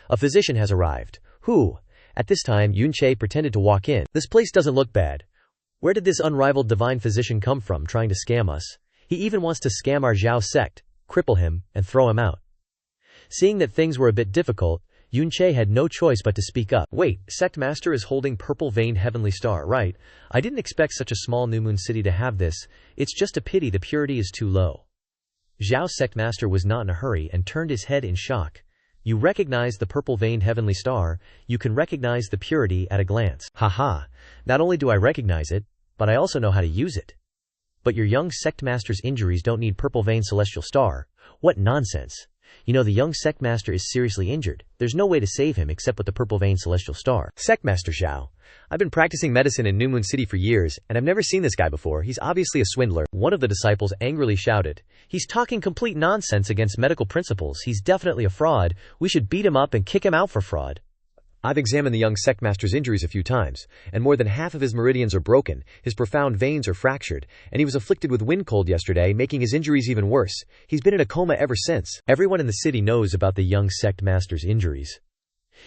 a physician has arrived. Who? At this time, Yun Che pretended to walk in. This place doesn't look bad. Where did this unrivaled divine physician come from trying to scam us? He even wants to scam our Xiao sect, cripple him, and throw him out. Seeing that things were a bit difficult, Yun Che had no choice but to speak up. Wait, sect master is holding purple-veined heavenly star, right? I didn't expect such a small New Moon City to have this. It's just a pity the purity is too low. Xiao sect master was not in a hurry and turned his head in shock. You recognize the purple-veined heavenly star, you can recognize the purity at a glance. Haha, not only do I recognize it, but I also know how to use it. But your young sect master's injuries don't need purple-veined celestial star. What nonsense. You know the young sect master is seriously injured. There's no way to save him except with the purple-veined celestial star. Sect master Xiao. I've been practicing medicine in New Moon City for years, and I've never seen this guy before. He's obviously a swindler. One of the disciples angrily shouted, he's talking complete nonsense against medical principles. He's definitely a fraud. We should beat him up and kick him out for fraud. I've examined the young sect master's injuries a few times, and more than half of his meridians are broken, his profound veins are fractured, and he was afflicted with wind cold yesterday, making his injuries even worse. He's been in a coma ever since. Everyone in the city knows about the young sect master's injuries.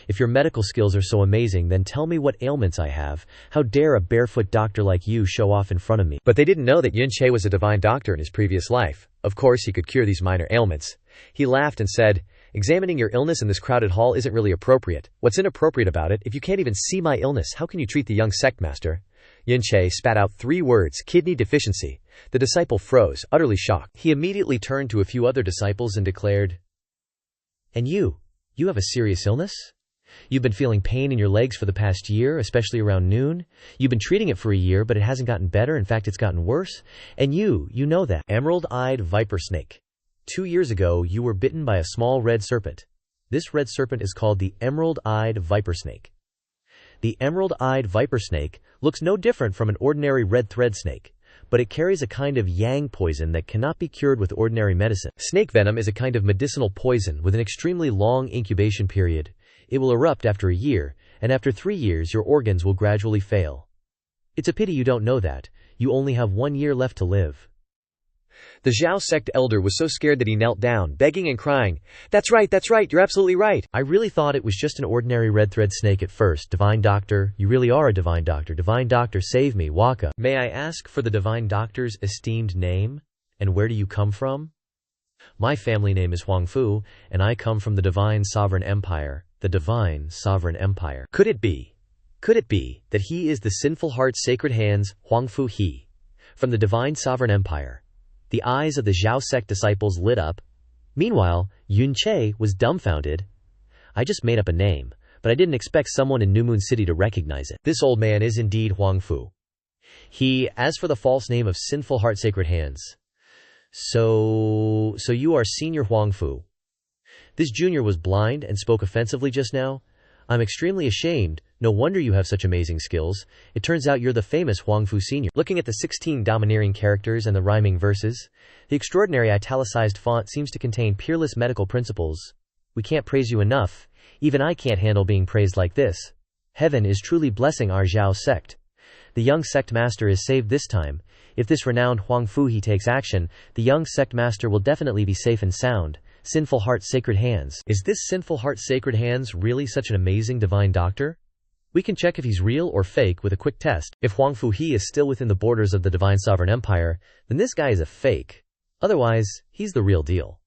If your medical skills are so amazing, then tell me what ailments I have. How dare a barefoot doctor like you show off in front of me? But they didn't know that Yun Che was a divine doctor in his previous life. Of course he could cure these minor ailments. He laughed and said, examining your illness in this crowded hall isn't really appropriate. What's inappropriate about it? If you can't even see my illness, how can you treat the young sect master? Yun Che spat out 3 words, kidney deficiency. The disciple froze, utterly shocked. He immediately turned to a few other disciples and declared, "And you have a serious illness? You've been feeling pain in your legs for the past year, especially around noon. You've been treating it for a year, but it hasn't gotten better. In fact, it's gotten worse. And you know that. Emerald-eyed viper snake. 2 years ago, you were bitten by a small red serpent. This red serpent is called the emerald-eyed viper snake. The emerald-eyed viper snake looks no different from an ordinary red thread snake, but it carries a kind of yang poison that cannot be cured with ordinary medicine. Snake venom is a kind of medicinal poison with an extremely long incubation period. It will erupt after a year, and after 3 years your organs will gradually fail. It's a pity you don't know that. You only have 1 year left to live." The Xiao sect elder was so scared that he knelt down, begging and crying, that's right, you're absolutely right. "I really thought it was just an ordinary red thread snake at first. Divine doctor, you really are a divine doctor. Divine doctor, save me, Waka. May I ask for the divine doctor's esteemed name? And where do you come from?" "My family name is Huangfu, and I come from the divine sovereign empire." The divine sovereign empire. Could it be that he is the sinful heart sacred hands, Huangfu he, from the divine sovereign empire? The eyes of the Xiao sect disciples lit up. Meanwhile, Yun Che was dumbfounded. "I just made up a name, but I didn't expect someone in New Moon City to recognize it. This old man is indeed Huangfu. As for the false name of sinful heart sacred hands. So you are Senior Huangfu. This junior was blind and spoke offensively just now. I'm extremely ashamed. No wonder you have such amazing skills. It turns out you're the famous Huangfu Senior." Looking at the 16 domineering characters and the rhyming verses, the extraordinary italicized font seems to contain peerless medical principles. "We can't praise you enough. Even I can't handle being praised like this. Heaven is truly blessing our Xiao sect. The young sect master is saved this time. If this renowned Huangfu he takes action, the young sect master will definitely be safe and sound. Sinful Heart Sacred Hands. Is this Sinful Heart Sacred Hands really such an amazing divine doctor? We can check if he's real or fake with a quick test. If Huangfu he is still within the borders of the divine sovereign empire, then this guy is a fake. Otherwise, he's the real deal.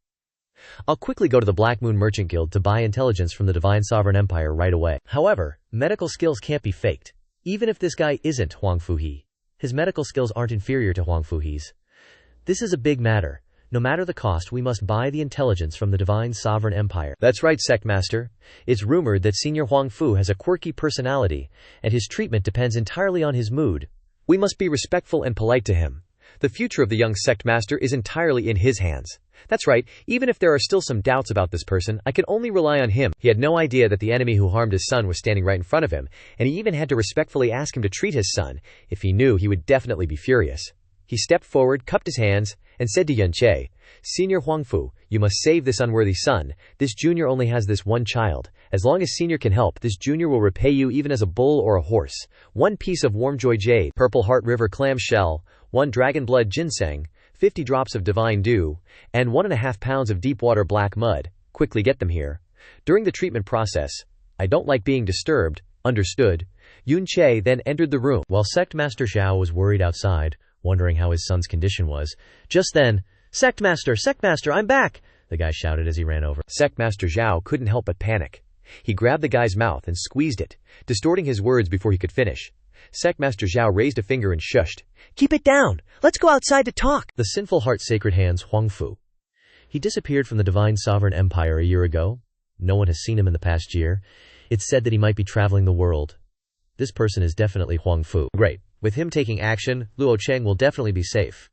I'll quickly go to the Black Moon Merchant Guild to buy intelligence from the divine sovereign empire right away." However, medical skills can't be faked. Even if this guy isn't Huangfu he, his medical skills aren't inferior to Huangfu he's. This is a big matter. No matter the cost, we must buy the intelligence from the divine sovereign empire. That's right, sect master. It's rumored that Senior Huangfu has a quirky personality, and his treatment depends entirely on his mood. We must be respectful and polite to him. The future of the young sect master is entirely in his hands. That's right, even if there are still some doubts about this person, I can only rely on him. He had no idea that the enemy who harmed his son was standing right in front of him, and he even had to respectfully ask him to treat his son. If he knew, he would definitely be furious. He stepped forward, cupped his hands, and said to Yun Che, "Senior Huangfu, you must save this unworthy son. This junior only has this one child. As long as Senior can help, this junior will repay you even as a bull or a horse. 1 piece of warm joy jade, purple heart river clam shell, 1 dragon blood ginseng, 50 drops of divine dew, and 1.5 pounds of deep water black mud. Quickly get them here. During the treatment process, I don't like being disturbed. Understood?" Yun Che then entered the room. While Sect Master Xiao was worried outside, wondering how his son's condition was. Just then, Sect Master, I'm back!" the guy shouted as he ran over. Sect Master Xiao couldn't help but panic. He grabbed the guy's mouth and squeezed it, distorting his words before he could finish. Sect Master Xiao raised a finger and shushed. "Keep it down! Let's go outside to talk!" The Sinful Heart Sacred Hands Huangfu. He disappeared from the divine sovereign empire a year ago. No one has seen him in the past year. It's said that he might be traveling the world. This person is definitely Huangfu. Great. With him taking action, Luo Cheng will definitely be safe.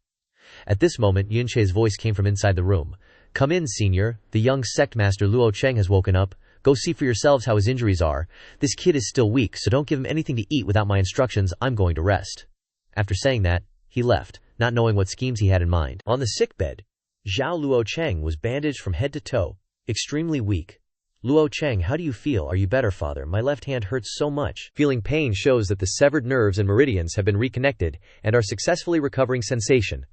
At this moment, Yun Che's voice came from inside the room. "Come in, senior. The young sect master Luo Cheng has woken up. Go see for yourselves how his injuries are. This kid is still weak, so don't give him anything to eat without my instructions. I'm going to rest." After saying that, he left, not knowing what schemes he had in mind. On the sickbed, Zhao Luo Cheng was bandaged from head to toe, extremely weak. "Luo Cheng, how do you feel? Are you better, father? My left hand hurts so much." Feeling pain shows that the severed nerves and meridians have been reconnected and are successfully recovering sensation.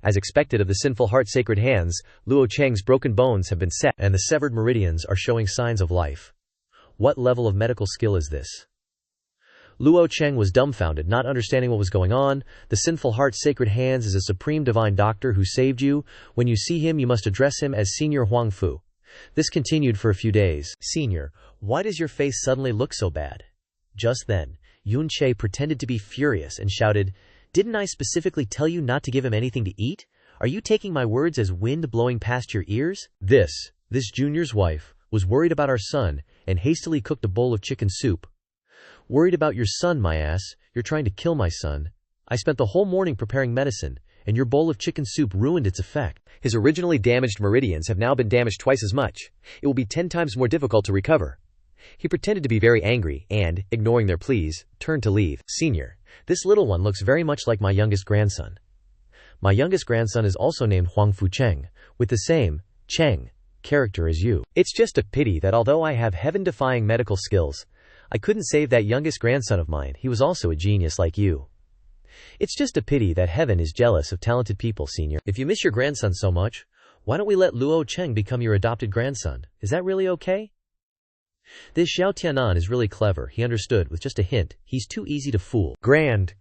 As expected of the Sinful Heart Sacred Hands, Luo Cheng's broken bones have been set, and the severed meridians are showing signs of life. What level of medical skill is this? Luo Cheng was dumbfounded, not understanding what was going on. The Sinful Heart Sacred Hands is a supreme divine doctor who saved you. When you see him, you must address him as Senior Huangfu. This continued for a few days. "Senior, why does your face suddenly look so bad?" Just then, Yun Che pretended to be furious and shouted, "Didn't I specifically tell you not to give him anything to eat? Are you taking my words as wind blowing past your ears?" This junior's wife, was worried about our son and hastily cooked a bowl of chicken soup. "Worried about your son, my ass. You're trying to kill my son. I spent the whole morning preparing medicine, and your bowl of chicken soup ruined its effect." His originally damaged meridians have now been damaged twice as much. It will be 10 times more difficult to recover. He pretended to be very angry and, ignoring their pleas, turned to leave. "Senior, this little one looks very much like my youngest grandson. My youngest grandson is also named Huangfu Cheng, with the same Cheng character as you. It's just a pity that although I have heaven-defying medical skills, I couldn't save that youngest grandson of mine. He was also a genius like you. It's just a pity that heaven is jealous of talented people, senior. If you miss your grandson so much, why don't we let Luo Cheng become your adopted grandson? Is that really okay?" This Xiao Tianan is really clever. He understood with just a hint. He's too easy to fool. Grand.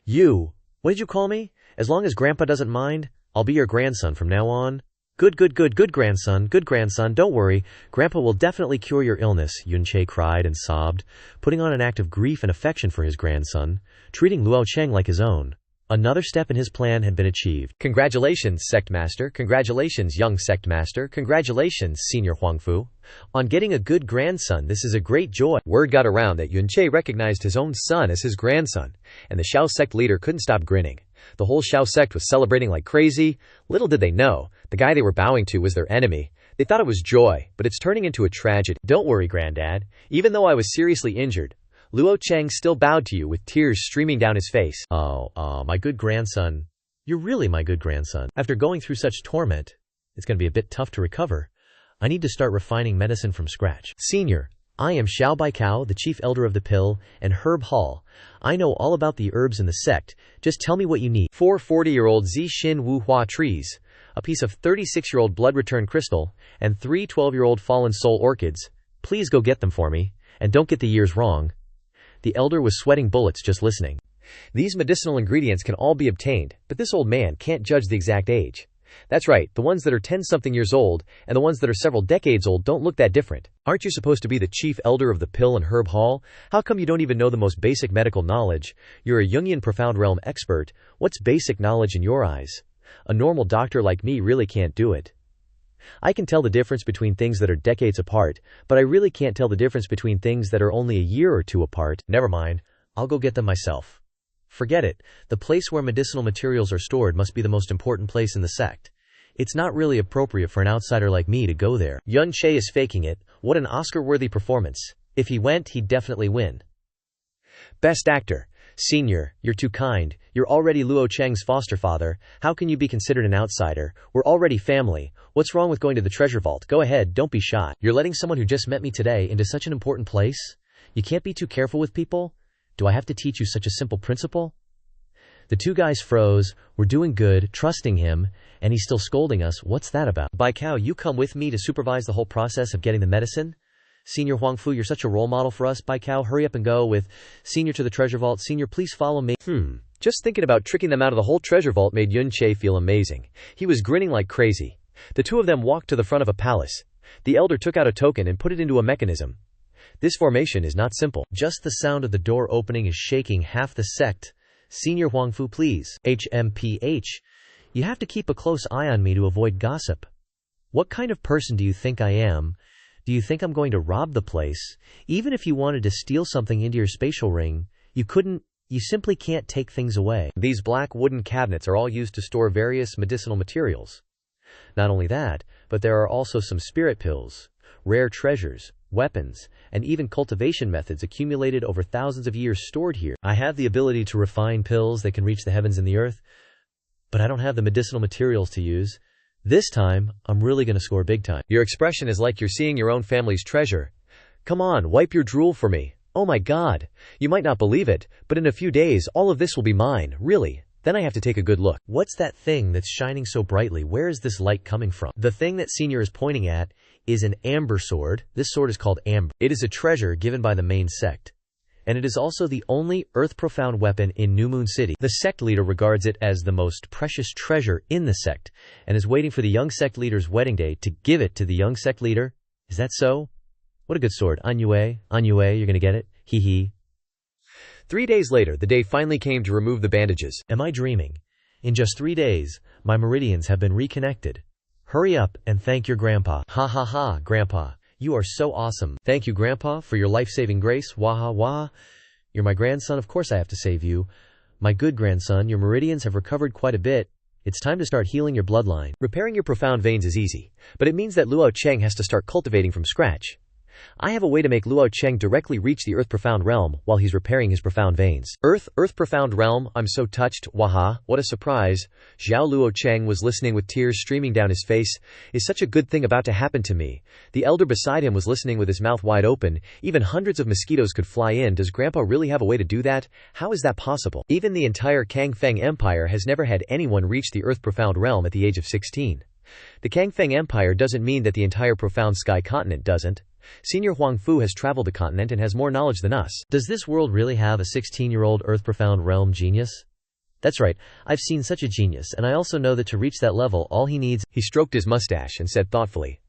You. What did you call me? As long as Grandpa doesn't mind, I'll be your grandson from now on. Good grandson, don't worry. Grandpa will definitely cure your illness, Yun Che cried and sobbed, putting on an act of grief and affection for his grandson, treating Luo Cheng like his own. Another step in his plan had been achieved. Congratulations, Sect Master. Congratulations, young Sect Master. Congratulations, Senior Huangfu. On getting a good grandson, this is a great joy. Word got around that Yun Che recognized his own son as his grandson, and the Xiao Sect leader couldn't stop grinning. The whole Xiao Sect was celebrating like crazy. Little did they know, the guy they were bowing to was their enemy. They thought it was joy, but it's turning into a tragedy. Don't worry, Granddad. Even though I was seriously injured, Luo Cheng still bowed to you with tears streaming down his face. Oh, my good grandson. You're really my good grandson. After going through such torment, it's going to be a bit tough to recover. I need to start refining medicine from scratch. Senior, I am Xiao Baikao, the chief elder of the Pill and Herb Hall. I know all about the herbs in the sect. Just tell me what you need. 4 40-year-old Zixin Wu Hua trees, a piece of 36-year-old blood return crystal, and 3 12-year-old fallen soul orchids. Please go get them for me, and don't get the years wrong. The elder was sweating bullets just listening. These medicinal ingredients can all be obtained, but this old man can't judge the exact age. That's right, the ones that are 10-something years old and the ones that are several decades old don't look that different. Aren't you supposed to be the chief elder of the Pill and Herb Hall? How come you don't even know the most basic medical knowledge? You're a Jungian profound realm expert. What's basic knowledge in your eyes? A normal doctor like me really can't do it. I can tell the difference between things that are decades apart, but I really can't tell the difference between things that are only a year or two apart. Never mind, I'll go get them myself. Forget it, the place where medicinal materials are stored must be the most important place in the sect. It's not really appropriate for an outsider like me to go there. Yun Che is faking it. What an Oscar-worthy performance. If he went, he'd definitely win. Best actor. Senior, you're too kind. You're already Luo Cheng's foster father. How can you be considered an outsider? We're already family. What's wrong with going to the treasure vault? Go ahead, don't be shy. You're letting someone who just met me today into such an important place? You can't be too careful with people? Do I have to teach you such a simple principle? The two guys froze. We're doing good, trusting him, and he's still scolding us. What's that about? Baikao, you come with me to supervise the whole process of getting the medicine? Senior Huangfu, you're such a role model for us. Baikao, hurry up and go with Senior to the treasure vault. Senior, please follow me. Just thinking about tricking them out of the whole treasure vault made Yun Che feel amazing. He was grinning like crazy. The two of them walked to the front of a palace. The elder took out a token and put it into a mechanism. This formation is not simple. Just the sound of the door opening is shaking half the sect. Senior Huangfu, please. HMPH. You have to keep a close eye on me to avoid gossip. What kind of person do you think I am? Do you think I'm going to rob the place? Even if you wanted to steal something into your spatial ring, you couldn't. You simply can't take things away. These black wooden cabinets are all used to store various medicinal materials. Not only that, but there are also some spirit pills, rare treasures, weapons, and even cultivation methods accumulated over thousands of years stored here. I have the ability to refine pills that can reach the heavens and the earth, but I don't have the medicinal materials to use. This time, I'm really going to score big time. Your expression is like you're seeing your own family's treasure. Come on, wipe your drool for me. Oh my God. You might not believe it, but in a few days, all of this will be mine, really. Then I have to take a good look. What's that thing that's shining so brightly? Where is this light coming from? The thing that Senior is pointing at is an amber sword. This sword is called Amber. It is a treasure given by the main sect, and it is also the only earth-profound weapon in New Moon City. The sect leader regards it as the most precious treasure in the sect, and is waiting for the young sect leader's wedding day to give it to the young sect leader. Is that so? What a good sword. Anyue, you're gonna get it? Hee hee. 3 days later, the day finally came to remove the bandages. Am I dreaming? In just 3 days, my meridians have been reconnected. Hurry up and thank your grandpa. Ha ha ha, Grandpa. You are so awesome. Thank you, Grandpa, for your life-saving grace. Waha wah. You're my grandson, of course I have to save you. My good grandson, your meridians have recovered quite a bit. It's time to start healing your bloodline. Repairing your profound veins is easy, but it means that Luo Cheng has to start cultivating from scratch. I have a way to make Luo Cheng directly reach the Earth Profound Realm while he's repairing his profound veins. Earth Profound Realm, I'm so touched, waha, what a surprise. Xiao Luo Cheng was listening with tears streaming down his face. Is such a good thing about to happen to me? The elder beside him was listening with his mouth wide open. Even hundreds of mosquitoes could fly in. Does Grandpa really have a way to do that? How is that possible? Even the entire Kangfeng Empire has never had anyone reach the Earth Profound Realm at the age of 16. The Kangfeng Empire doesn't mean that the entire Profound Sky continent doesn't. Senior Huang Fu has traveled the continent and has more knowledge than us. Does this world really have a 16-year-old Earth Profound Realm genius? That's right, I've seen such a genius, and I also know that to reach that level all he needs— He stroked his mustache and said thoughtfully,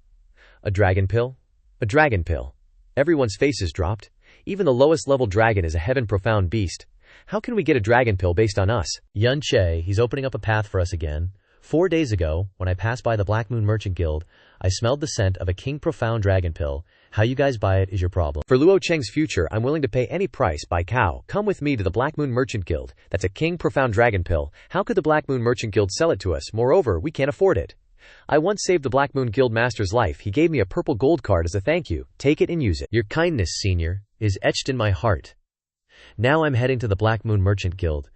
"A dragon pill? A dragon pill." Everyone's faces dropped. Even the lowest level dragon is a heaven profound beast. How can we get a dragon pill based on us? Yun Che, he's opening up a path for us again. 4 days ago, when I passed by the Black Moon Merchant Guild, I smelled the scent of a King Profound Dragon Pill. How you guys buy it is your problem. For Luo Cheng's future, I'm willing to pay any price. Buy cow. Come with me to the Black Moon Merchant Guild. That's a King Profound Dragon Pill. How could the Black Moon Merchant Guild sell it to us? Moreover, we can't afford it. I once saved the Black Moon Guild Master's life. He gave me a purple gold card as a thank you. Take it and use it. Your kindness, Senior, is etched in my heart. Now I'm heading to the Black Moon Merchant Guild.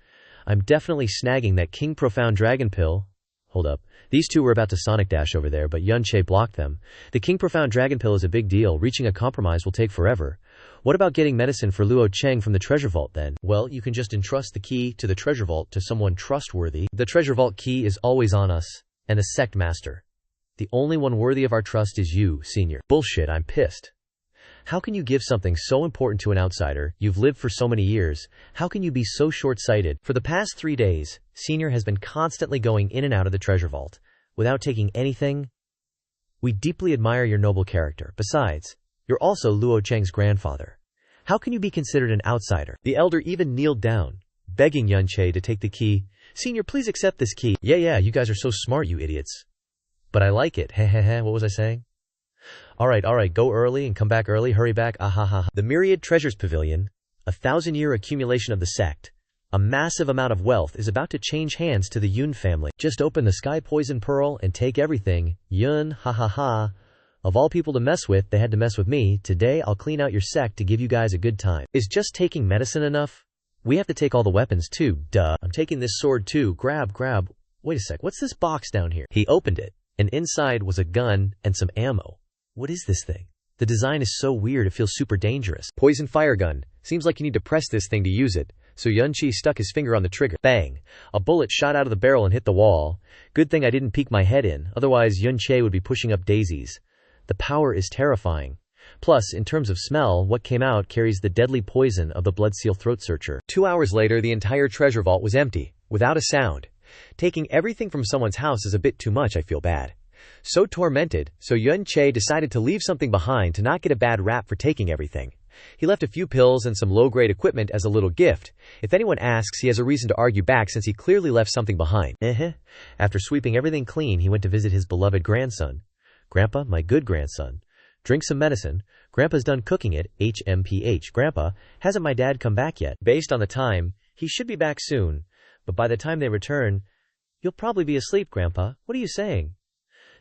I'm definitely snagging that King Profound Dragon Pill. Hold up. These two were about to Sonic Dash over there, but Yun Che blocked them. The King Profound Dragon Pill is a big deal. Reaching a compromise will take forever. What about getting medicine for Luo Cheng from the treasure vault then? Well, you can just entrust the key to the treasure vault to someone trustworthy. The treasure vault key is always on us, and the sect master. The only one worthy of our trust is you, Senior. Bullshit, I'm pissed. How can you give something so important to an outsider? You've lived for so many years. How can you be so short-sighted? For the past 3 days, Senior has been constantly going in and out of the treasure vault, without taking anything. We deeply admire your noble character. Besides, you're also Luo Cheng's grandfather. How can you be considered an outsider? The elder even kneeled down, begging Yun Che to take the key. Senior, please accept this key. Yeah, you guys are so smart, you idiots. But I like it. Hehehe, what was I saying? Alright, go early and come back early, hurry back, ahaha. The Myriad Treasures Pavilion, a 1,000-year accumulation of the sect, a massive amount of wealth is about to change hands to the Yun family. Just open the Sky Poison Pearl and take everything. Yun, ha. Of all people to mess with, they had to mess with me. Today I'll clean out your sect to give you guys a good time. Is just taking medicine enough? We have to take all the weapons too, duh. I'm taking this sword too, grab. Wait a sec, what's this box down here? He opened it, and inside was a gun and some ammo. What is this thing? The design is so weird it feels super dangerous. Poison fire gun. Seems like you need to press this thing to use it. So Yun Che stuck his finger on the trigger. Bang! A bullet shot out of the barrel and hit the wall. Good thing I didn't peek my head in, otherwise Yun Che would be pushing up daisies. The power is terrifying. Plus, in terms of smell, what came out carries the deadly poison of the Blood Seal Throat Searcher. 2 hours later, the entire treasure vault was empty, without a sound. Taking everything from someone's house is a bit too much, I feel bad. So tormented, so Yun Che decided to leave something behind to not get a bad rap for taking everything. He left a few pills and some low-grade equipment as a little gift. If anyone asks, he has a reason to argue back since he clearly left something behind. After sweeping everything clean, he went to visit his beloved grandson. Grandpa, my good grandson. Drink some medicine. Grandpa's done cooking it, HMPH. Grandpa, hasn't my dad come back yet? Based on the time, he should be back soon. But by the time they return, you'll probably be asleep, Grandpa. What are you saying?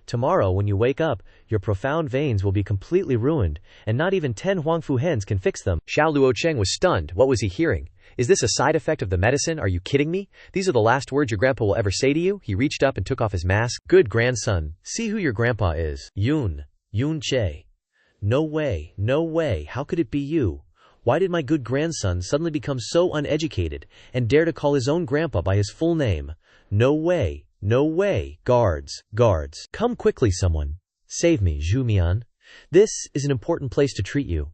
Tomorrow, when you wake up, your profound veins will be completely ruined, and not even 10 Huangfu hens can fix them. Xiao Luo Cheng was stunned. What was he hearing? Is this a side effect of the medicine? Are you kidding me? These are the last words your grandpa will ever say to you? He reached up and took off his mask. Good grandson. See who your grandpa is. Yun Che. No way. How could it be you? Why did my good grandson suddenly become so uneducated and dare to call his own grandpa by his full name? No way. Guards. Come quickly, someone. Save me, Zhu Mian. This is an important place to treat you.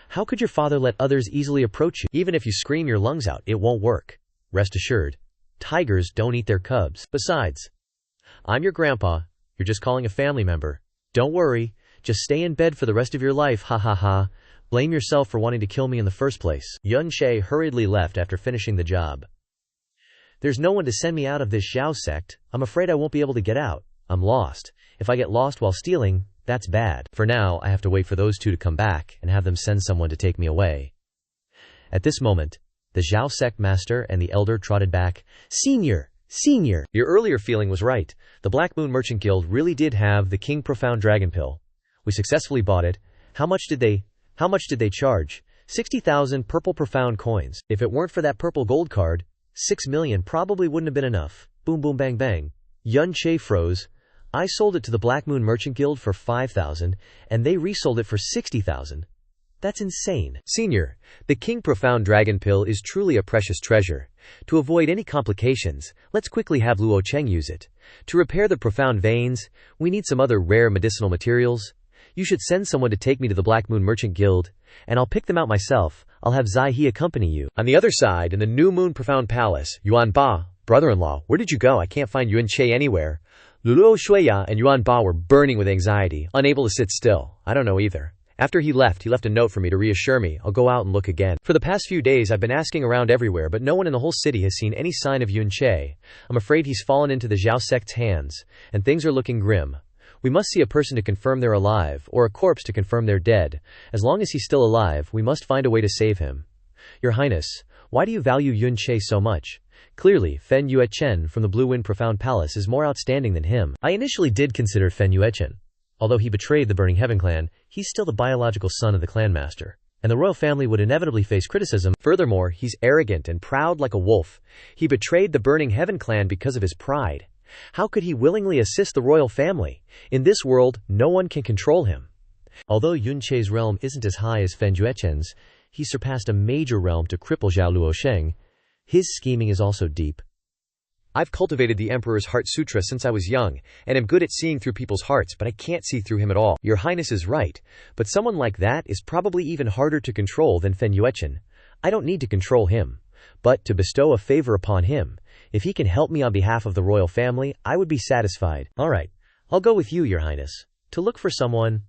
How could your father let others easily approach you? Even if you scream your lungs out, it won't work. Rest assured, tigers don't eat their cubs. Besides, I'm your grandpa. You're just calling a family member. Don't worry. Just stay in bed for the rest of your life, ha. Blame yourself for wanting to kill me in the first place. Yun Che hurriedly left after finishing the job. There's no one to send me out of this Xiao sect. I'm afraid I won't be able to get out. I'm lost. If I get lost while stealing, that's bad. For now, I have to wait for those two to come back and have them send someone to take me away. At this moment, the Xiao sect master and the elder trotted back. Senior! Senior! Your earlier feeling was right. The Black Moon Merchant Guild really did have the King Profound Dragon Pill. We successfully bought it. How much did they charge? 60,000 purple profound coins. If it weren't for that purple gold card, 6 million probably wouldn't have been enough. Boom boom bang bang. Yun Che froze. I sold it to the Black Moon Merchant Guild for 5,000, and they resold it for 60,000. That's insane. Senior, the King Profound Dragon Pill is truly a precious treasure. To avoid any complications, let's quickly have Luo Cheng use it. To repair the profound veins, we need some other rare medicinal materials. You should send someone to take me to the Black Moon Merchant Guild, and I'll pick them out myself. I'll have Zai He accompany you. On the other side, in the New Moon Profound Palace, Yuan Ba, brother-in-law, where did you go? I can't find Yun Che anywhere. Luo Shuya and Yuan Ba were burning with anxiety, unable to sit still. I don't know either. After he left a note for me to reassure me. I'll go out and look again. For the past few days I've been asking around everywhere, but no one in the whole city has seen any sign of Yun Che. I'm afraid he's fallen into the Xiao sect's hands, and things are looking grim. We must see a person to confirm they're alive, or a corpse to confirm they're dead. As long as he's still alive, we must find a way to save him. Your Highness, why do you value Yun Che so much? Clearly, Fen Yuechen from the Blue Wind Profound Palace is more outstanding than him. I initially did consider Fen Yuechen. Although he betrayed the Burning Heaven clan, he's still the biological son of the clan master, and the royal family would inevitably face criticism. Furthermore, he's arrogant and proud like a wolf. He betrayed the Burning Heaven clan because of his pride. How could he willingly assist the royal family? In this world, no one can control him. Although Yun Che's realm isn't as high as Fen Yuechen's, he surpassed a major realm to cripple Zhao Luosheng. His scheming is also deep. I've cultivated the Emperor's Heart Sutra since I was young, and am good at seeing through people's hearts, but I can't see through him at all. Your Highness is right, but someone like that is probably even harder to control than Fen Yuechen. I don't need to control him, but to bestow a favor upon him. If he can help me on behalf of the royal family, I would be satisfied. Alright, I'll go with you, Your Highness. To look for someone...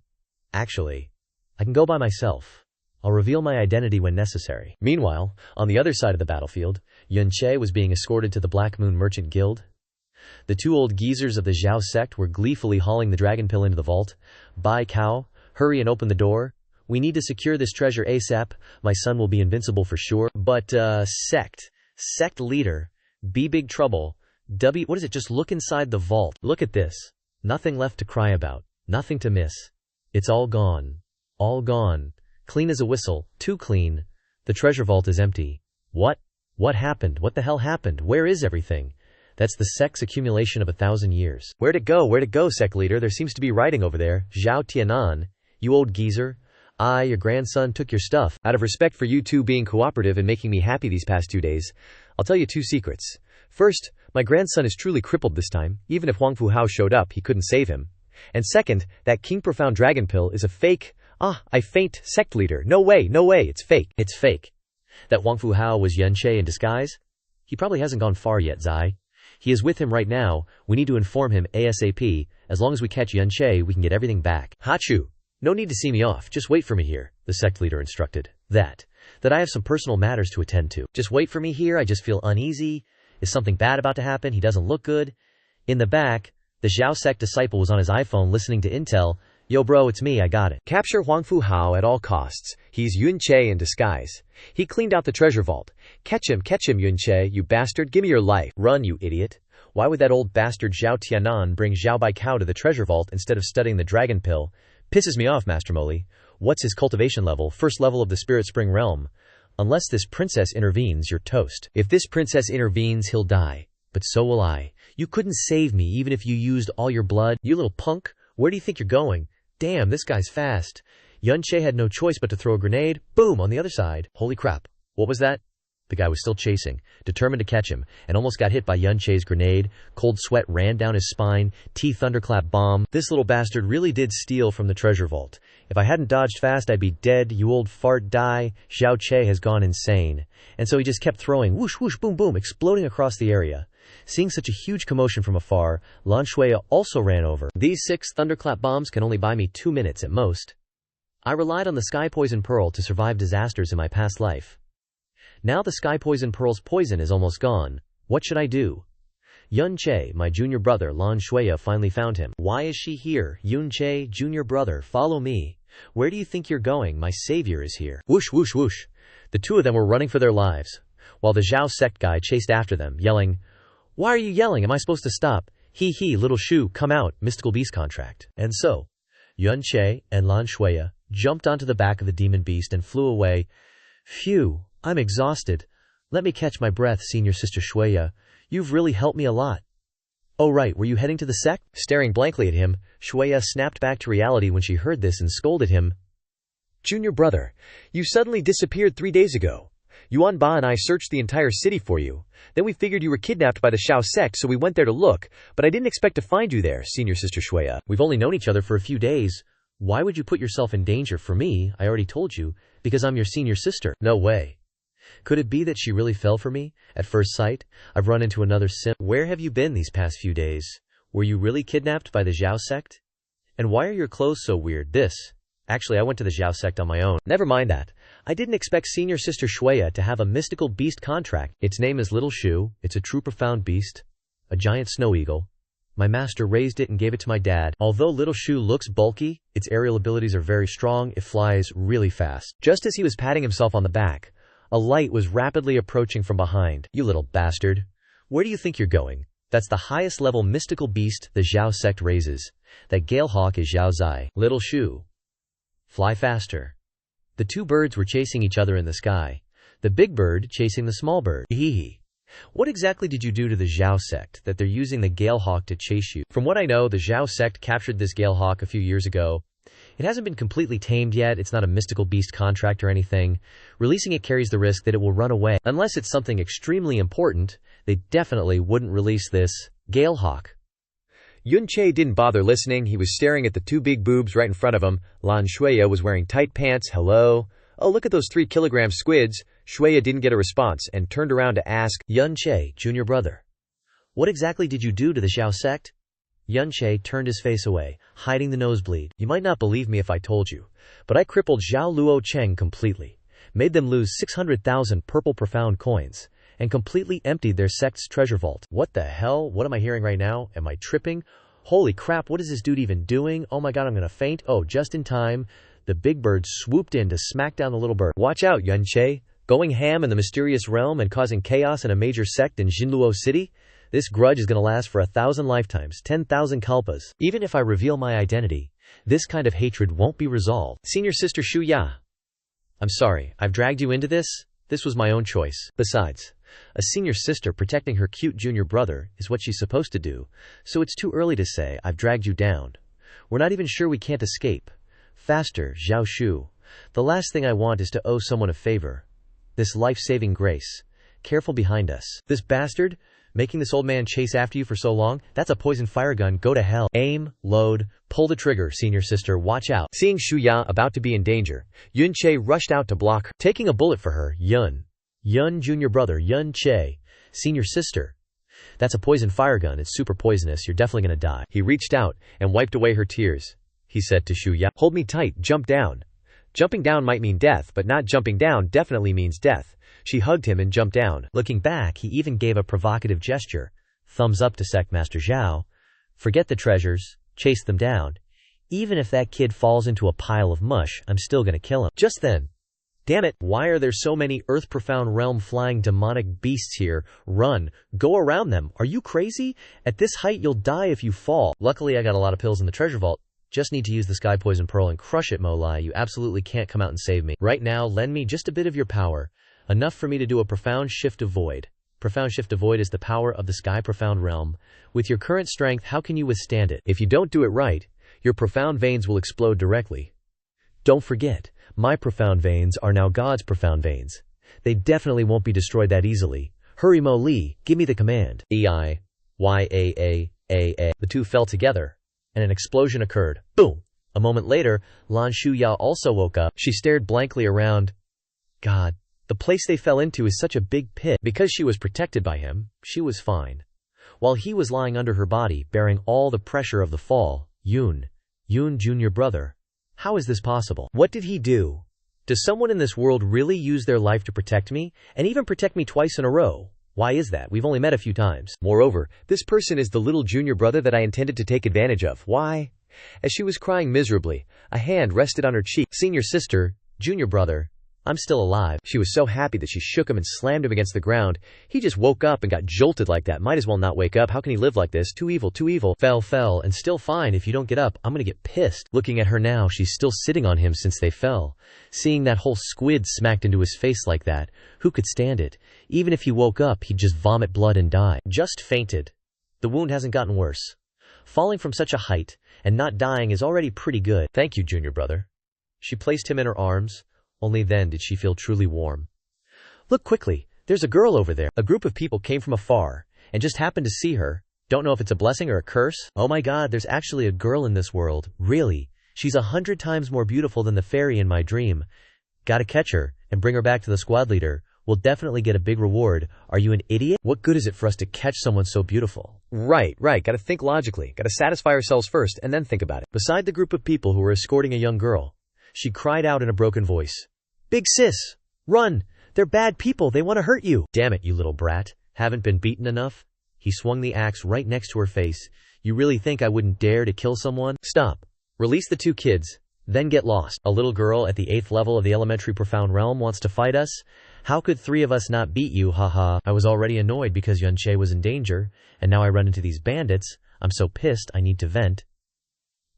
Actually, I can go by myself. I'll reveal my identity when necessary. Meanwhile, on the other side of the battlefield, Yun Che was being escorted to the Black Moon Merchant Guild. The two old geezers of the Xiao sect were gleefully hauling the dragon pill into the vault. Bai Cao, hurry and open the door. We need to secure this treasure ASAP. My son will be invincible for sure. But, Sect leader. Be big trouble. What is it? Just look inside the vault. Look at this. Nothing left to cry about. Nothing to miss. It's all gone. All gone. Clean as a whistle. Too clean. The treasure vault is empty. What? What happened? What the hell happened? Where is everything? That's the sect's accumulation of 1,000 years. Where'd it go? Where'd it go, sect leader? There seems to be writing over there. Zhao Tianan. You old geezer. Your grandson took your stuff. Out of respect for you two being cooperative and making me happy these past 2 days, I'll tell you 2 secrets. First, my grandson is truly crippled this time. Even if Huang Fu Hao showed up, he couldn't save him. And second, that King Profound Dragon Pill is a fake. I faint, sect leader. No way, it's fake. It's fake. That Huang Fu Hao was Yun Che in disguise? He probably hasn't gone far yet, Zai. He is with him right now. We need to inform him ASAP. As long as we catch Yun Che, we can get everything back. Hachu, no need to see me off. Just wait for me here, the sect leader instructed. That I have some personal matters to attend to. Just wait for me here. I just feel uneasy. Is something bad about to happen? He doesn't look good. In the back, the Xiao sect disciple was on his iPhone listening to intel. Yo bro, it's me, I got it. Capture Huang Fu Hao at all costs. He's Yun Che in disguise. He cleaned out the treasure vault. Catch him, Yun Che, you bastard, give me your life. Run, you idiot. Why would that old bastard Zhao Tianan bring Zhao Bai Cao to the treasure vault instead of studying the dragon pill? Pisses me off, Master Moli. What's his cultivation level? First level of the Spirit Spring realm. Unless this princess intervenes, you're toast. If this princess intervenes, he'll die. But so will I. You couldn't save me even if you used all your blood. You little punk, where do you think you're going? Damn, this guy's fast. Yun Che had no choice but to throw a grenade. Boom, on the other side. Holy crap. What was that? The guy was still chasing, determined to catch him, and almost got hit by Yun Che's grenade. Cold sweat ran down his spine. T thunderclap bomb. This little bastard really did steal from the treasure vault. If I hadn't dodged fast, I'd be dead. You old fart, die. Xiao Che has gone insane. And so he just kept throwing whoosh, whoosh, boom, boom, exploding across the area. Seeing such a huge commotion from afar, Lan Shuya also ran over. These 6 thunderclap bombs can only buy me 2 minutes at most. I relied on the sky poison pearl to survive disasters in my past life. Now the sky poison pearl's poison is almost gone. What should I do? Yun Che, my junior brother Lan Shuya, finally found him. Why is she here? Yun Che, junior brother, follow me. Where do you think you're going? My savior is here. Whoosh, whoosh, whoosh. The two of them were running for their lives, while the Xiao sect guy chased after them, yelling, "Why are you yelling? Am I supposed to stop? He, little Shu, come out, mystical beast contract." And so, Yun Che and Lan Shuya jumped onto the back of the demon beast and flew away. Phew, I'm exhausted. Let me catch my breath, senior sister Shuya. You've really helped me a lot. Oh right, were you heading to the sect? Staring blankly at him, Shuya snapped back to reality when she heard this and scolded him. Junior brother, you suddenly disappeared 3 days ago. Yuan Ba and I searched the entire city for you. Then we figured you were kidnapped by the Xiao sect, so we went there to look, but I didn't expect to find you there, senior sister Shuya. We've only known each other for a few days. Why would you put yourself in danger for me? I already told you, because I'm your senior sister. No way. Could it be that she really fell for me? At first sight, I've run into another simp. Where have you been these past few days? Were you really kidnapped by the Xiao sect? And why are your clothes so weird? Actually, I went to the Xiao sect on my own. Never mind that. I didn't expect senior sister Shuya to have a mystical beast contract. Its name is Little Shu. It's a true profound beast. A giant snow eagle. My master raised it and gave it to my dad. Although Little Shu looks bulky, its aerial abilities are very strong. It flies really fast. Just as he was patting himself on the back, a light was rapidly approaching from behind. You little bastard. Where do you think you're going? That's the highest level mystical beast the Xiao sect raises. That gale hawk is Xiao Zai. Little Shu. Fly faster. The two birds were chasing each other in the sky. The big bird chasing the small bird. Hee. What exactly did you do to the Xiao sect that they're using the gale hawk to chase you? From what I know, the Xiao sect captured this gale hawk a few years ago. It hasn't been completely tamed yet. It's not a mystical beast contract or anything. Releasing it carries the risk that it will run away. Unless it's something extremely important, they definitely wouldn't release this gale hawk. Yun Che didn't bother listening. He was staring at the two big boobs right in front of him. Lan Shuya was wearing tight pants. Hello? Oh, look at those 3-kilogram squids. Shuya didn't get a response and turned around to ask, Yun Che, junior brother, what exactly did you do to the Xiao sect? Yun Che turned his face away, hiding the nosebleed. You might not believe me if I told you, but I crippled Zhao Luo Cheng completely, made them lose 600,000 purple profound coins, and completely emptied their sect's treasure vault. What the hell? What am I hearing right now? Am I tripping? Holy crap, what is this dude even doing? Oh my god, I'm gonna faint. Oh, just in time. The big bird swooped in to smack down the little bird. Watch out, Yun Che. Going ham in the mysterious realm and causing chaos in a major sect in Jinluo City? This grudge is gonna last for 1,000 lifetimes, 10,000 kalpas. Even if I reveal my identity, this kind of hatred won't be resolved. Senior sister Shu Ya. I'm sorry, I've dragged you into this. This was my own choice. Besides, a senior sister protecting her cute junior brother is what she's supposed to do, so it's too early to say I've dragged you down. We're not even sure we can't escape. Faster, Zhao Shu. The last thing I want is to owe someone a favor. This life-saving grace. Careful behind us. This bastard, making this old man chase after you for so long, that's a poison fire gun. Go to hell. Aim, load, pull the trigger, senior sister, watch out. Seeing Shu Ya about to be in danger, Yun Che rushed out to block her, taking a bullet for her. Yun, junior brother, Yun Che, senior sister. That's a poison fire gun. It's super poisonous. You're definitely gonna die. He reached out and wiped away her tears. He said to Shu Ya, hold me tight, jump down. Jumping down might mean death, but not jumping down definitely means death. She hugged him and jumped down. Looking back, he even gave a provocative gesture. Thumbs up to Sect Master Zhao. Forget the treasures. Chase them down. Even if that kid falls into a pile of mush, I'm still gonna kill him. Just then. Damn it, why are there so many earth-profound realm flying demonic beasts here? Run. Go around them. Are you crazy? At this height, you'll die if you fall. Luckily, I got a lot of pills in the treasure vault. Just need to use the sky poison pearl and crush it, Molai. You absolutely can't come out and save me. Right now, lend me just a bit of your power. Enough for me to do a profound shift of void. Profound shift of void is the power of the sky profound realm. With your current strength, how can you withstand it? If you don't do it right, your profound veins will explode directly. Don't forget, my profound veins are now God's profound veins. They definitely won't be destroyed that easily. Hurry, Mo Li, give me the command. E-I-Y-A-A-A-A. The two fell together, and an explosion occurred. Boom! A moment later, Lan Shuya also woke up. She stared blankly around. God, the place they fell into is such a big pit. Because she was protected by him, she was fine. While he was lying under her body, bearing all the pressure of the fall, Yun, junior brother. How is this possible? What did he do? Does someone in this world really use their life to protect me, and even protect me twice in a row? Why is that? We've only met a few times. Moreover, this person is the little junior brother that I intended to take advantage of. Why? As she was crying miserably, a hand rested on her cheek. Senior sister, junior brother, I'm still alive. She was so happy that she shook him and slammed him against the ground. He just woke up and got jolted like that. Might as well not wake up. How can he live like this? Too evil, too evil. Fell, and still fine. If you don't get up, I'm gonna get pissed. Looking at her now, she's still sitting on him since they fell. Seeing that whole squid smacked into his face like that, who could stand it? Even if he woke up, he'd just vomit blood and die. Just fainted. The wound hasn't gotten worse. Falling from such a height and not dying is already pretty good. Thank you, junior brother. She placed him in her arms. Only then did she feel truly warm. Look quickly, there's a girl over there. A group of people came from afar and just happened to see her. Don't know if it's a blessing or a curse. Oh my god, there's actually a girl in this world. Really? She's 100 times more beautiful than the fairy in my dream. Gotta catch her and bring her back to the squad leader. We'll definitely get a big reward. Are you an idiot? What good is it for us to catch someone so beautiful? Right. Gotta think logically. Gotta satisfy ourselves first and then think about it. Beside the group of people who were escorting a young girl, she cried out in a broken voice. Big sis, run! They're bad people, they want to hurt you! Damn it, you little brat. Haven't been beaten enough? He swung the axe right next to her face. You really think I wouldn't dare to kill someone? Stop. Release the two kids, then get lost. A little girl at the 8th level of the elementary profound realm wants to fight us? How could 3 of us not beat you, haha? I was already annoyed because Xiao Che was in danger, and now I run into these bandits. I'm so pissed, I need to vent.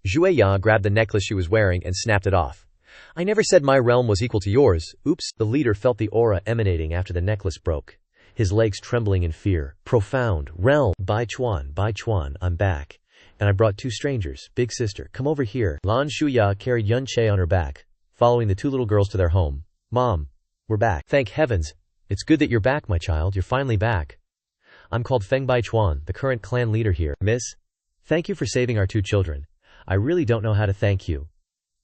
Xue Ya grabbed the necklace she was wearing and snapped it off. I never said my realm was equal to yours. Oops. The leader felt the aura emanating after the necklace broke. His legs trembling in fear. Profound realm. Bai Chuan, I'm back. And I brought 2 strangers. Big sister, come over here. Lan Shuya carried Xiao Che on her back, following the 2 little girls to their home. Mom, we're back. Thank heavens. It's good that you're back, my child. You're finally back. I'm called Feng Bai Chuan, the current clan leader here. Miss, thank you for saving our 2 children. I really don't know how to thank you.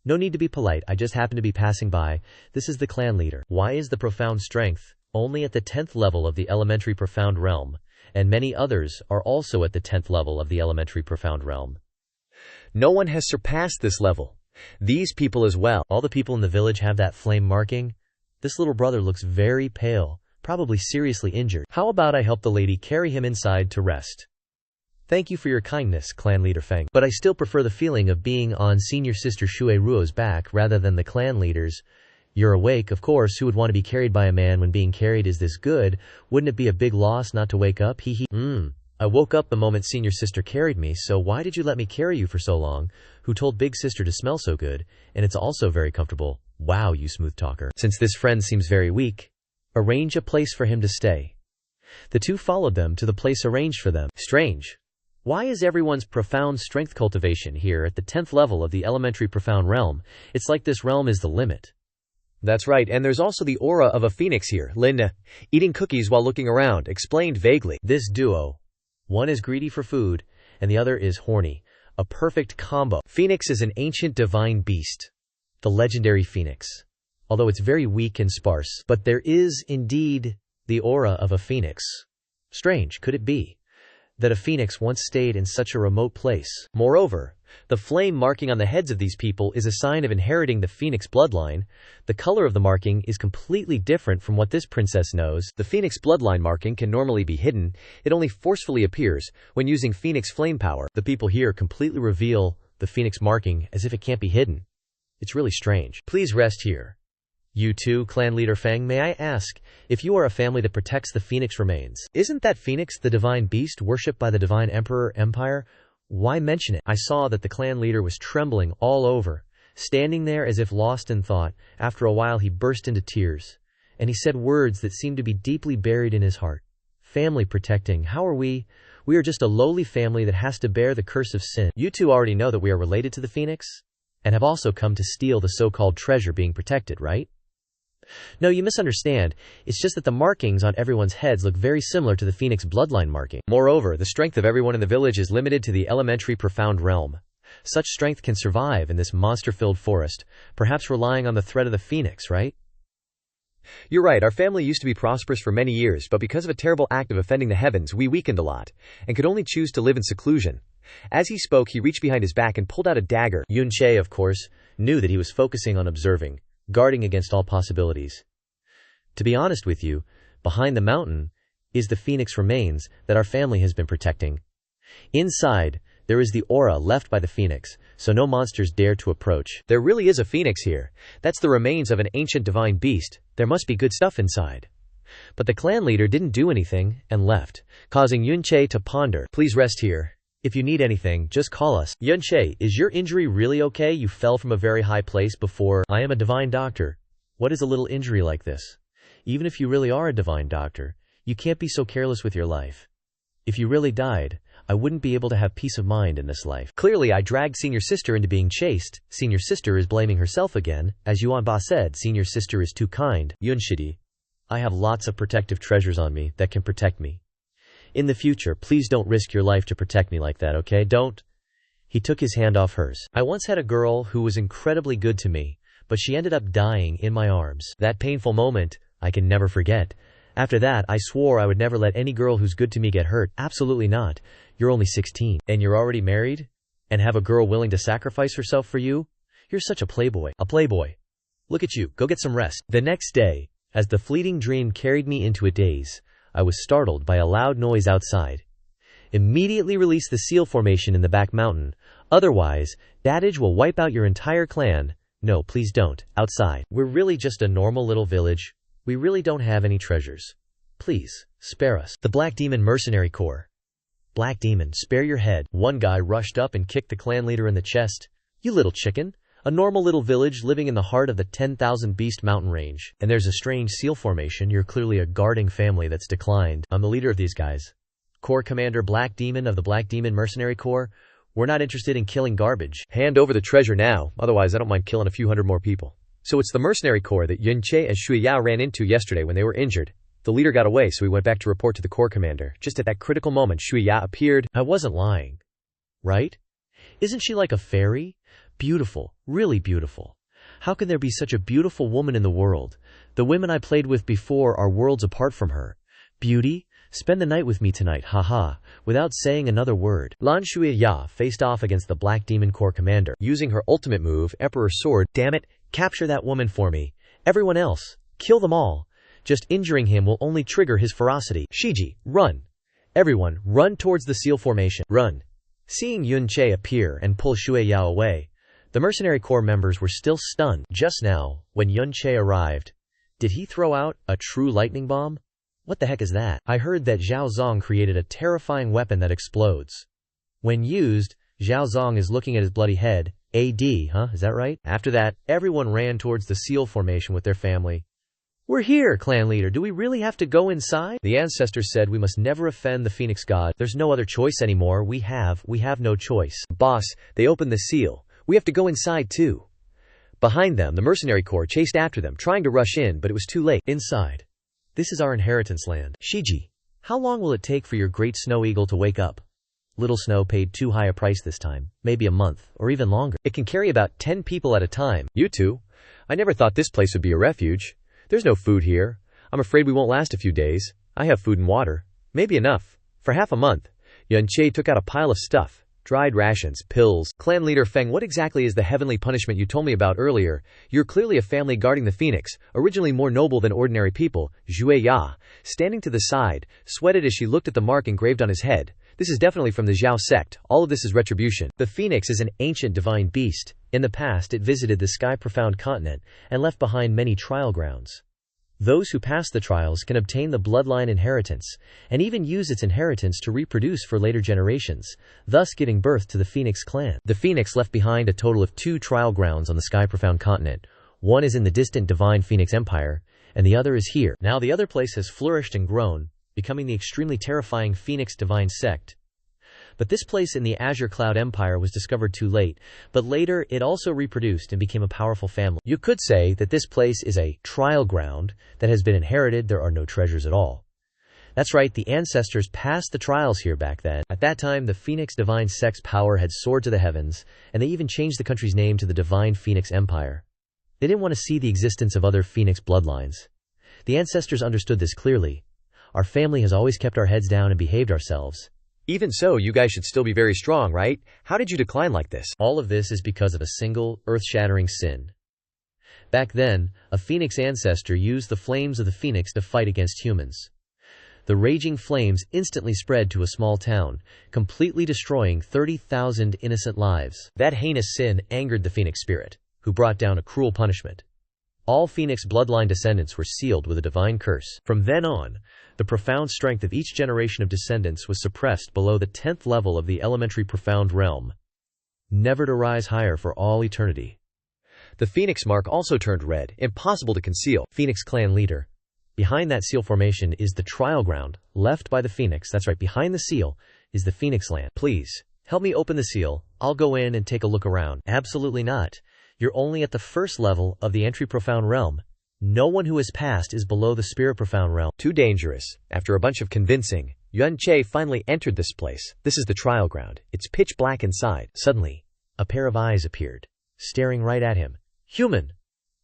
No need to be polite, I just happen to be passing by. This is the clan leader. Why is the profound strength only at the 10th level of the elementary profound realm, and many others are also at the 10th level of the elementary profound realm? No one has surpassed this level. These people as well. All the people in the village have that flame marking. This little brother looks very pale, probably seriously injured. How about I help the lady carry him inside to rest? Thank you for your kindness, clan leader Feng, but I still prefer the feeling of being on senior sister Shui Ruo's back rather than the clan leaders. You're awake, of course. Who would want to be carried by a man when being carried is this good? Wouldn't it be a big loss not to wake up? Hee hee. I woke up the moment senior sister carried me, so why did you let me carry you for so long? Who told big sister to smell so good? And it's also very comfortable. Wow, you smooth talker. Since this friend seems very weak, arrange a place for him to stay. The 2 followed them to the place arranged for them. Strange. Why is everyone's profound strength cultivation here at the 10th level of the elementary profound realm? It's like this realm is the limit. That's right, and there's also the aura of a phoenix here. Linda, eating cookies while looking around, explained vaguely. This duo. One is greedy for food, and the other is horny. A perfect combo. Phoenix is an ancient divine beast. The legendary phoenix. Although it's very weak and sparse, but there is indeed the aura of a phoenix. Strange, could it be that a phoenix once stayed in such a remote place? Moreover, the flame marking on the heads of these people is a sign of inheriting the phoenix bloodline. The color of the marking is completely different from what this princess knows. The phoenix bloodline marking can normally be hidden. It only forcefully appears when using phoenix flame power. The people here completely reveal the phoenix marking as if it can't be hidden. It's really strange. Please rest here. You too, clan leader Feng, may I ask if you are a family that protects the phoenix remains? Isn't that phoenix the divine beast worshipped by the divine emperor empire? Why mention it? I saw that the clan leader was trembling all over, standing there as if lost in thought. After a while he burst into tears, and he said words that seemed to be deeply buried in his heart. Family protecting, how are we? We are just a lowly family that has to bear the curse of sin. You two already know that we are related to the phoenix, and have also come to steal the so-called treasure being protected, right? No, you misunderstand. It's just that the markings on everyone's heads look very similar to the phoenix bloodline marking. Moreover, the strength of everyone in the village is limited to the elementary profound realm. Such strength can survive in this monster-filled forest, perhaps relying on the threat of the phoenix, right? You're right, our family used to be prosperous for many years, but because of a terrible act of offending the heavens, we weakened a lot, and could only choose to live in seclusion. As he spoke, he reached behind his back and pulled out a dagger. Xiao Che, of course. knew that he was focusing on observing, guarding against all possibilities. To be honest with you, behind the mountain is the phoenix remains that our family has been protecting. Inside, there is the aura left by the phoenix, so no monsters dare to approach. There really is a phoenix here. That's the remains of an ancient divine beast. There must be good stuff inside. But the clan leader didn't do anything and left, causing Xiao Che to ponder. Please rest here. If you need anything, just call us. Xiao Che, is your injury really okay? You fell from a very high place before. I am a divine doctor. What is a little injury like this? Even if you really are a divine doctor, you can't be so careless with your life. If you really died, I wouldn't be able to have peace of mind in this life. Clearly, I dragged senior sister into being chased. Senior sister is blaming herself again. As Yuanba said, senior sister is too kind. Yunshidi, I have lots of protective treasures on me that can protect me. In the future, please don't risk your life to protect me like that, okay? Don't. He took his hand off hers. I once had a girl who was incredibly good to me, but she ended up dying in my arms. That painful moment, I can never forget. After that, I swore I would never let any girl who's good to me get hurt. Absolutely not. You're only 16. And you're already married? And have a girl willing to sacrifice herself for you? You're such a playboy. A playboy. Look at you. Go get some rest. The next day, as the fleeting dream carried me into a daze, I was startled by a loud noise outside. Immediately release the seal formation in the back mountain. Otherwise, Dadage will wipe out your entire clan. No, please don't. Outside. We're really just a normal little village. We really don't have any treasures. Please, spare us. The Black Demon Mercenary Corps. Black Demon, spare your head. One guy rushed up and kicked the clan leader in the chest. You little chicken. A normal little village living in the heart of the 10,000 Beast mountain range. And there's a strange seal formation. You're clearly a guarding family that's declined. I'm the leader of these guys. Corps Commander Black Demon of the Black Demon Mercenary Corps. We're not interested in killing garbage. Hand over the treasure now. Otherwise, I don't mind killing a few hundred more people. So it's the Mercenary Corps that Xiao Che and Shuya ran into yesterday when they were injured. The leader got away, so we went back to report to the Corps Commander. Just at that critical moment, Shuya appeared. I wasn't lying. Right? Isn't she like a fairy? Beautiful. Really beautiful. How can there be such a beautiful woman in the world? The women I played with before are worlds apart from her. Beauty? Spend the night with me tonight, haha, without saying another word. Lan Shuya faced off against the Black Demon Corps Commander, using her ultimate move, Emperor Sword. Damn it, capture that woman for me. Everyone else, kill them all. Just injuring him will only trigger his ferocity. Shiji, run. Everyone, run towards the seal formation. Run. Seeing Xiao Che appear and pull Shuya away, the Mercenary Corps members were still stunned. Just now, when Xiao Che arrived, did he throw out a true lightning bomb? What the heck is that? I heard that Zhao Zong created a terrifying weapon that explodes. When used, Zhao Zong is looking at his bloody head. AD, huh? Is that right? After that, everyone ran towards the seal formation with their family. We're here, clan leader. Do we really have to go inside? The ancestors said we must never offend the Phoenix God. There's no other choice anymore. We have no choice. Boss, they opened the seal. We have to go inside too. Behind them, the Mercenary Corps chased after them, trying to rush in, but it was too late. Inside. This is our inheritance land. Shiji, how long will it take for your great snow eagle to wake up? Little Snow paid too high a price this time. Maybe a month, or even longer. It can carry about 10 people at a time. You two? I never thought this place would be a refuge. There's no food here. I'm afraid we won't last a few days. I have food and water. Maybe enough. For half a month. Xiao Che took out a pile of stuff. Dried rations, pills. Clan leader Feng, what exactly is the heavenly punishment you told me about earlier? You're clearly a family guarding the phoenix, originally more noble than ordinary people. Zhuye Ya, standing to the side, sweated as she looked at the mark engraved on his head. This is definitely from the Zhao sect. All of this is retribution. The phoenix is an ancient divine beast. In the past, it visited the sky-profound continent and left behind many trial grounds. Those who pass the trials can obtain the bloodline inheritance, and even use its inheritance to reproduce for later generations, thus giving birth to the Phoenix clan. The Phoenix left behind a total of 2 trial grounds on the sky-profound continent. One is in the distant divine Phoenix Empire, and the other is here. Now the other place has flourished and grown, becoming the extremely terrifying Phoenix divine sect. But this place in the Azure Cloud Empire was discovered too late, but later it also reproduced and became a powerful family. You could say that this place is a trial ground that has been inherited. There are no treasures at all. That's right, the ancestors passed the trials here back then. At that time, the Phoenix divine sect's power had soared to the heavens, and they even changed the country's name to the Divine Phoenix Empire. They didn't want to see the existence of other Phoenix bloodlines. The ancestors understood this clearly. Our family has always kept our heads down and behaved ourselves. Even so, you guys should still be very strong, right? How did you decline like this? All of this is because of a single, earth-shattering sin. Back then, a phoenix ancestor used the flames of the phoenix to fight against humans. The raging flames instantly spread to a small town, completely destroying 30,000 innocent lives. That heinous sin angered the phoenix spirit, who brought down a cruel punishment. All phoenix bloodline descendants were sealed with a divine curse. From then on, the profound strength of each generation of descendants was suppressed below the 10th level of the elementary profound realm, never to rise higher for all eternity. The phoenix mark also turned red, impossible to conceal. Phoenix clan leader. Behind that seal formation is the trial ground, left by the phoenix. That's right, behind the seal is the phoenix land. Please, help me open the seal. I'll go in and take a look around. Absolutely not. You're only at the first level of the entry profound realm. No one who has passed is below the spirit profound realm. Too dangerous. After a bunch of convincing, Xiao Che finally entered this place. This is the trial ground. It's pitch black inside. Suddenly, a pair of eyes appeared, staring right at him. Human!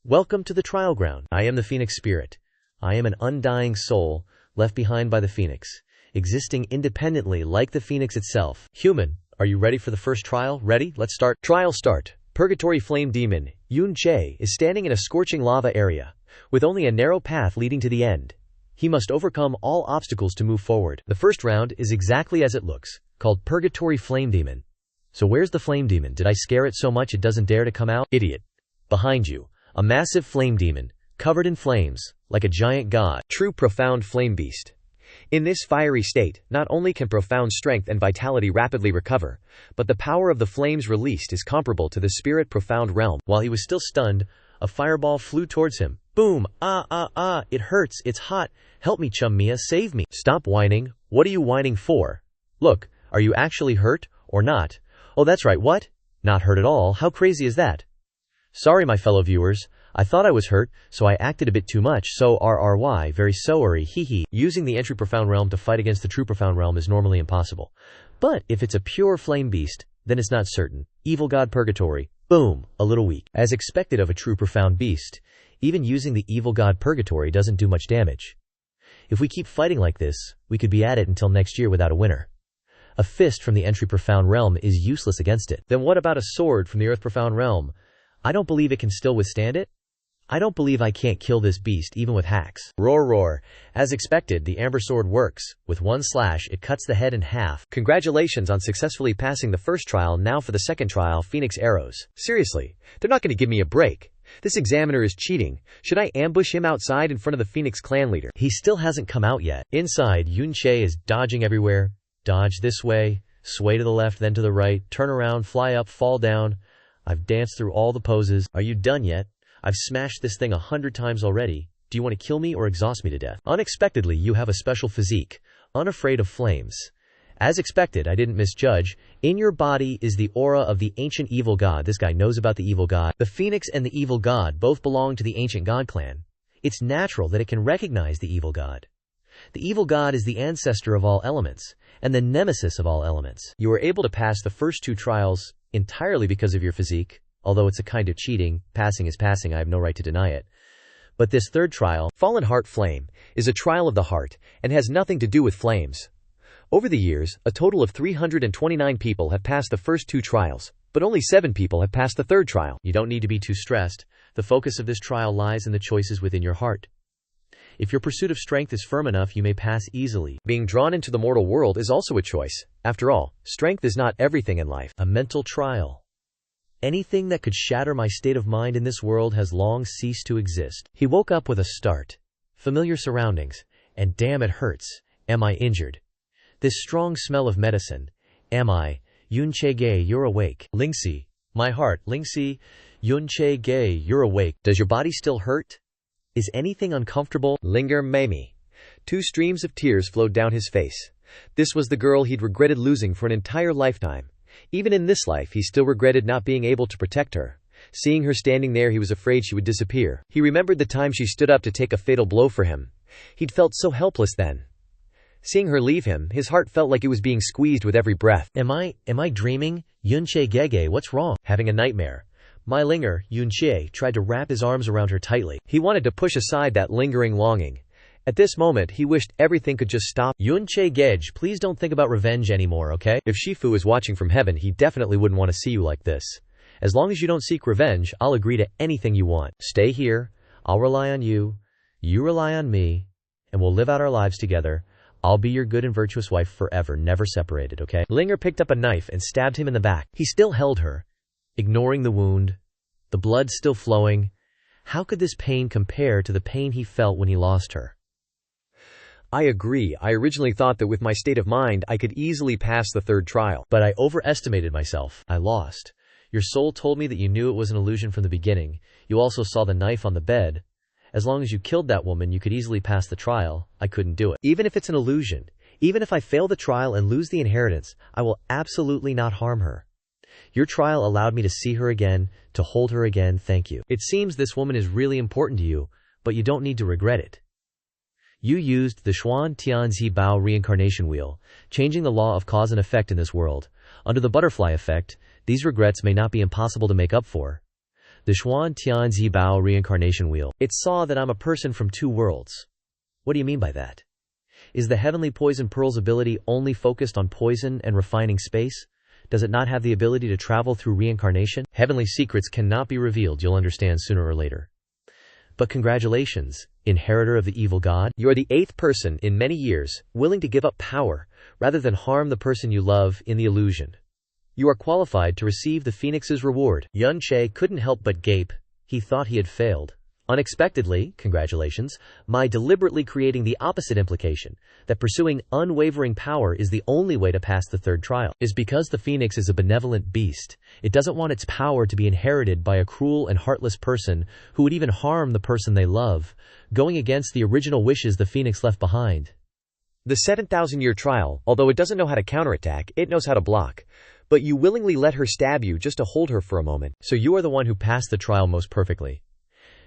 Welcome to the trial ground. I am the phoenix spirit. I am an undying soul, left behind by the phoenix, existing independently like the phoenix itself. Human, are you ready for the first trial? Ready? Let's start. Trial start. Purgatory flame demon, Xiao Che, is standing in a scorching lava area, with only a narrow path leading to the end. He must overcome all obstacles to move forward. The first round is exactly as it looks, called Purgatory Flame Demon. So where's the flame demon? Did I scare it so much it doesn't dare to come out? Idiot. Behind you, a massive flame demon, covered in flames, like a giant god. True profound flame beast. In this fiery state, not only can profound strength and vitality rapidly recover, but the power of the flames released is comparable to the spirit profound realm. While he was still stunned, a fireball flew towards him. Boom! It hurts, it's hot. Help me, Chum Mia, save me. Stop whining. What are you whining for? Look, are you actually hurt, or not? Oh, that's right, what? Not hurt at all, how crazy is that? Sorry, my fellow viewers. I thought I was hurt, so I acted a bit too much, so RRY, very sorry, hee. Using the entry profound realm to fight against the true profound realm is normally impossible. But if it's a pure flame beast, then it's not certain. Evil god purgatory, boom, a little weak. As expected of a true profound beast, even using the evil god purgatory doesn't do much damage. If we keep fighting like this, we could be at it until next year without a winner. A fist from the entry profound realm is useless against it. Then what about a sword from the earth profound realm? I don't believe it can still withstand it. I don't believe I can't kill this beast even with hacks. Roar. As expected, the amber sword works. With one slash, it cuts the head in half. Congratulations on successfully passing the first trial. Now for the second trial, Phoenix arrows. Seriously, they're not going to give me a break. This examiner is cheating. Should I ambush him outside in front of the Phoenix clan leader? He still hasn't come out yet. Inside, Xiao Che is dodging everywhere. Dodge this way, sway to the left, then to the right, turn around, fly up, fall down. I've danced through all the poses. Are you done yet? I've smashed this thing 100 times already. Do you want to kill me or exhaust me to death? Unexpectedly, you have a special physique, unafraid of flames. As expected, I didn't misjudge. In your body is the aura of the ancient evil god. This guy knows about the evil god. The phoenix and the evil god both belong to the ancient god clan. It's natural that it can recognize the evil god. The evil god is the ancestor of all elements, and the nemesis of all elements. You were able to pass the first two trials entirely because of your physique. Although it's a kind of cheating, passing is passing, I have no right to deny it. But this third trial, Fallen Heart Flame, is a trial of the heart, and has nothing to do with flames. Over the years, a total of 329 people have passed the first two trials, but only 7 people have passed the third trial. You don't need to be too stressed. The focus of this trial lies in the choices within your heart. If your pursuit of strength is firm enough, you may pass easily. Being drawn into the mortal world is also a choice. After all, strength is not everything in life. A mental trial. Anything that could shatter my state of mind in this world has long ceased to exist. He woke up with a start. Familiar surroundings. And damn, it hurts. Am I injured? This strong smell of medicine. Am I? Xiao Che, you're awake. Lingxi. My heart. Lingxi. Xiao Che, you're awake. Does your body still hurt? Is anything uncomfortable? Linger Mamie. 2 streams of tears flowed down his face. This was the girl he'd regretted losing for an entire lifetime. Even in this life, he still regretted not being able to protect her. Seeing her standing there, he was afraid she would disappear. He remembered the time she stood up to take a fatal blow for him. He'd felt so helpless then. Seeing her leave him, his heart felt like it was being squeezed with every breath. Am I dreaming? Xiao Che, what's wrong? Having a nightmare. My linger, Xiao Che, tried to wrap his arms around her tightly. He wanted to push aside that lingering longing. At this moment, he wished everything could just stop. Yun Che Gej, please don't think about revenge anymore, okay? If Shifu was watching from heaven, he definitely wouldn't want to see you like this. As long as you don't seek revenge, I'll agree to anything you want. Stay here, I'll rely on you, you rely on me, and we'll live out our lives together. I'll be your good and virtuous wife forever, never separated, okay? Linger picked up a knife and stabbed him in the back. He still held her, ignoring the wound, the blood still flowing. How could this pain compare to the pain he felt when he lost her? I agree. I originally thought that with my state of mind, I could easily pass the third trial. But I overestimated myself. I lost. Your soul told me that you knew it was an illusion from the beginning. You also saw the knife on the bed. As long as you killed that woman, you could easily pass the trial. I couldn't do it. Even if it's an illusion, even if I fail the trial and lose the inheritance, I will absolutely not harm her. Your trial allowed me to see her again, to hold her again, thank you. It seems this woman is really important to you, but you don't need to regret it. You used the Xuan Tianzi Bao reincarnation wheel, changing the law of cause and effect in this world. Under the butterfly effect, these regrets may not be impossible to make up for. The Xuan Tianzi Bao reincarnation wheel. It saw that I'm a person from two worlds. What do you mean by that? Is the heavenly poison pearl's ability only focused on poison and refining space? Does it not have the ability to travel through reincarnation? Heavenly secrets cannot be revealed, you'll understand sooner or later. But congratulations, inheritor of the evil god. You are the 8th person in many years willing to give up power rather than harm the person you love in the illusion. You are qualified to receive the Phoenix's reward. Yun Che couldn't help but gape. He thought he had failed. Unexpectedly, congratulations, by deliberately creating the opposite implication, that pursuing unwavering power is the only way to pass the third trial, is because the Phoenix is a benevolent beast. It doesn't want its power to be inherited by a cruel and heartless person who would even harm the person they love, going against the original wishes the Phoenix left behind. The 7,000-year trial, although it doesn't know how to counterattack, it knows how to block. But you willingly let her stab you just to hold her for a moment. So you are the one who passed the trial most perfectly.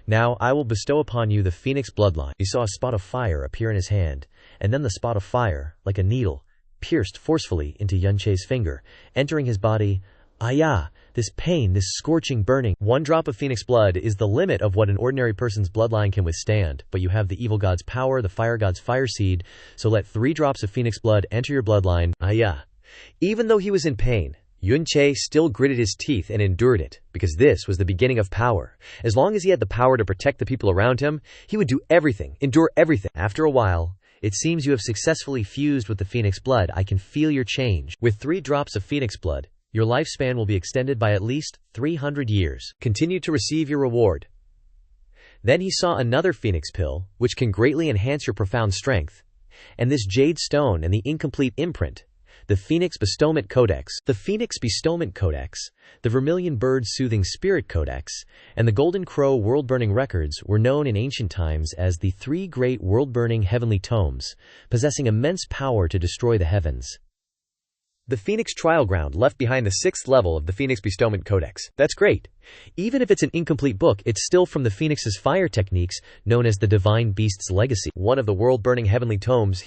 Now I will bestow upon you the Phoenix bloodline. He saw a spot of fire appear in his hand, and then the spot of fire, like a needle, pierced forcefully into Yun Che's finger, entering his body. Ayah! This pain, this scorching burning. 1 drop of Phoenix blood is the limit of what an ordinary person's bloodline can withstand, but you have the evil god's power, the fire god's fire seed, so let 3 drops of Phoenix blood enter your bloodline. Ayah! Even though he was in pain, Yun Che still gritted his teeth and endured it, because this was the beginning of power. As long as he had the power to protect the people around him, he would do everything, endure everything. After a while, it seems you have successfully fused with the Phoenix blood. I can feel your change. With 3 drops of Phoenix blood, your lifespan will be extended by at least 300 years. Continue to receive your reward. Then he saw another Phoenix pill, which can greatly enhance your profound strength, and this jade stone and the incomplete imprint, the Phoenix Bestowment Codex, the Phoenix Bestowment Codex, the Vermilion Bird Soothing Spirit Codex, and the Golden Crow World-Burning Records were known in ancient times as the 3 great world-burning heavenly tomes, possessing immense power to destroy the heavens. The Phoenix Trial Ground left behind the 6th level of the Phoenix Bestowment Codex. That's great. Even if it's an incomplete book, it's still from the Phoenix's fire techniques, known as the Divine Beast's Legacy. One of the world-burning heavenly tomes,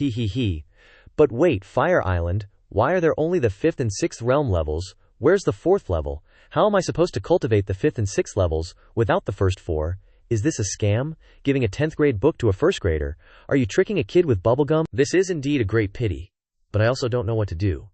But wait, Fire Island, why are there only the 5th and 6th realm levels? Where's the 4th level? How am I supposed to cultivate the 5th and 6th levels without the first 4? Is this a scam? Giving a 10th grade book to a 1st grader? Are you tricking a kid with bubblegum? This is indeed a great pity. But I also don't know what to do.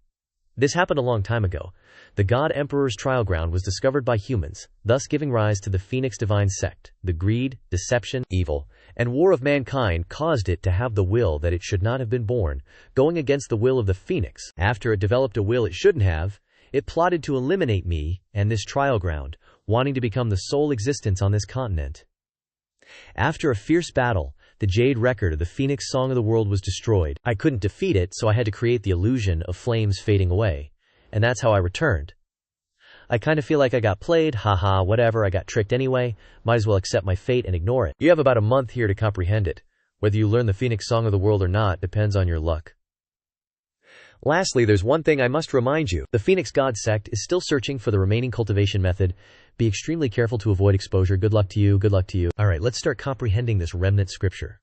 This happened a long time ago. The God Emperor's trial ground was discovered by humans, thus giving rise to the Phoenix Divine Sect. The greed, deception, evil, and war of mankind caused it to have the will that it should not have been born, going against the will of the Phoenix. After it developed a will it shouldn't have, it plotted to eliminate me and this trial ground, wanting to become the sole existence on this continent. After a fierce battle, the Jade Record of the Phoenix Song of the World was destroyed. I couldn't defeat it, so I had to create the illusion of flames fading away. And that's how I returned. I kinda feel like I got played, haha, whatever, I got tricked anyway, might as well accept my fate and ignore it. You have about a month here to comprehend it. Whether you learn the Phoenix Song of the World or not depends on your luck. Lastly, there's one thing I must remind you. The Phoenix God Sect is still searching for the remaining cultivation method. Be extremely careful to avoid exposure. Good luck to you, good luck to you. Alright, let's start comprehending this remnant scripture.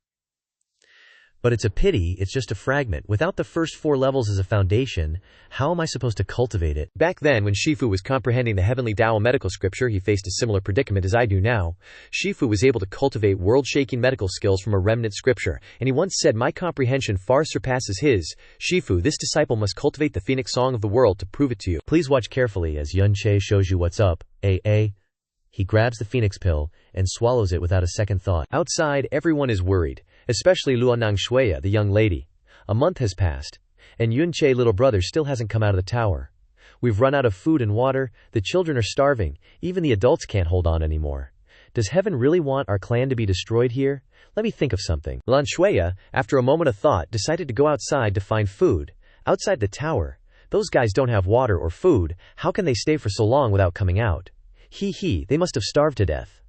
But it's a pity, it's just a fragment. Without the first 4 levels as a foundation, how am I supposed to cultivate it? Back then, when Shifu was comprehending the heavenly Tao medical scripture, he faced a similar predicament as I do now. Shifu was able to cultivate world-shaking medical skills from a remnant scripture, and he once said, "My comprehension far surpasses his. Shifu, this disciple must cultivate the phoenix song of the world to prove it to you." Please watch carefully as Yun Che shows you what's up. He grabs the phoenix pill and swallows it without a second thought. Outside, everyone is worried, especially Luanang Shuya, the young lady. A month has passed, and Yun Che little brother still hasn't come out of the tower. We've run out of food and water, the children are starving, even the adults can't hold on anymore. Does heaven really want our clan to be destroyed here? Let me think of something. Lan Shuya, after a moment of thought, decided to go outside to find food. Outside the tower. Those guys don't have water or food, how can they stay for so long without coming out? They must have starved to death.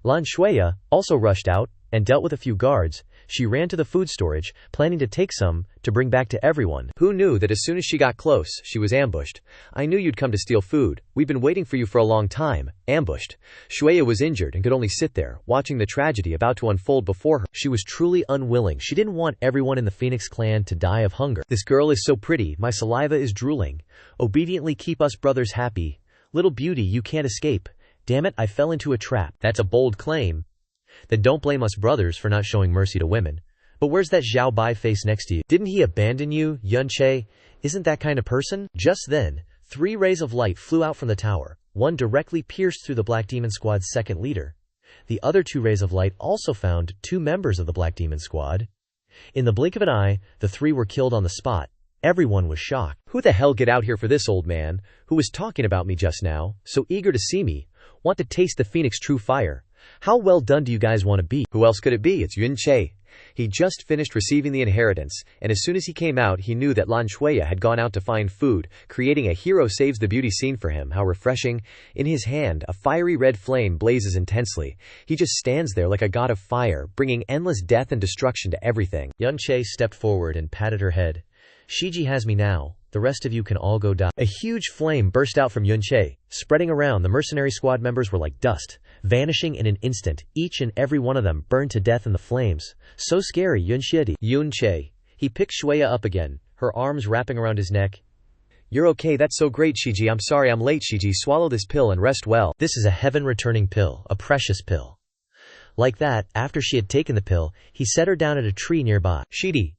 Lan Shuya also rushed out and dealt with a few guards. She ran to the food storage, planning to take some to bring back to everyone. Who knew that as soon as she got close, she was ambushed? "I knew you'd come to steal food. We've been waiting for you for a long time." Ambushed. Shuya was injured and could only sit there, watching the tragedy about to unfold before her. She was truly unwilling. She didn't want everyone in the Phoenix clan to die of hunger. "This girl is so pretty, my saliva is drooling. Obediently keep us brothers happy. Little beauty, you can't escape. Damn it, I fell into a trap." That's a bold claim. Then don't blame us brothers for not showing mercy to women. But where's that Xiao Bai face next to you? Didn't he abandon you, Yun Che? Isn't that kind of person? Just then, 3 rays of light flew out from the tower. One directly pierced through the Black Demon Squad's second leader. The other 2 rays of light also found 2 members of the Black Demon Squad. In the blink of an eye, the 3 were killed on the spot. Everyone was shocked. Who the hell get out here for this old man, who was talking about me just now, so eager to see me, want to taste the Phoenix true fire? How well done do you guys want to be? Who else could it be? It's Yun Che. He just finished receiving the inheritance, and as soon as he came out, he knew that Lan Shuya had gone out to find food, creating a hero saves the beauty scene for him. How refreshing. In his hand, a fiery red flame blazes intensely. He just stands there like a god of fire, bringing endless death and destruction to everything. Yun Che stepped forward and patted her head. "Shiji has me now. The rest of you can all go die." A huge flame burst out from Yun Che, spreading around. The mercenary squad members were like dust, vanishing in an instant. Each and every one of them burned to death in the flames. So scary, Yun Che. He picked Shuya up again, her arms wrapping around his neck. "You're okay, that's so great, Shiji. I'm sorry I'm late, Shiji. Swallow this pill and rest well." This is a heaven-returning pill, a precious pill. Like that, after she had taken the pill, he set her down at a tree nearby. "Shidi,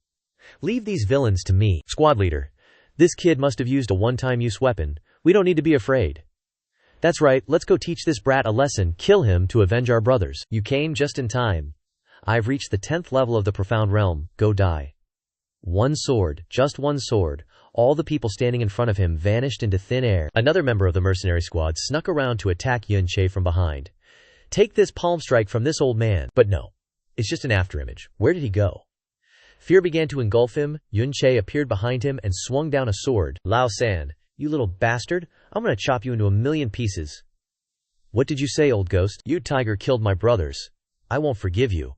leave these villains to me." "Squad leader, this kid must have used a one-time use weapon. We don't need to be afraid." "That's right, let's go teach this brat a lesson, kill him to avenge our brothers." "You came just in time. I've reached the 10th level of the profound realm, go die." One sword, just one sword. All the people standing in front of him vanished into thin air. Another member of the mercenary squad snuck around to attack Yun Che from behind. "Take this palm strike from this old man." But no, it's just an afterimage. Where did he go? Fear began to engulf him. Yun Che appeared behind him and swung down a sword. "Lao San, you little bastard, I'm gonna chop you into a million pieces." "What did you say, old ghost? You tiger killed my brothers. I won't forgive you."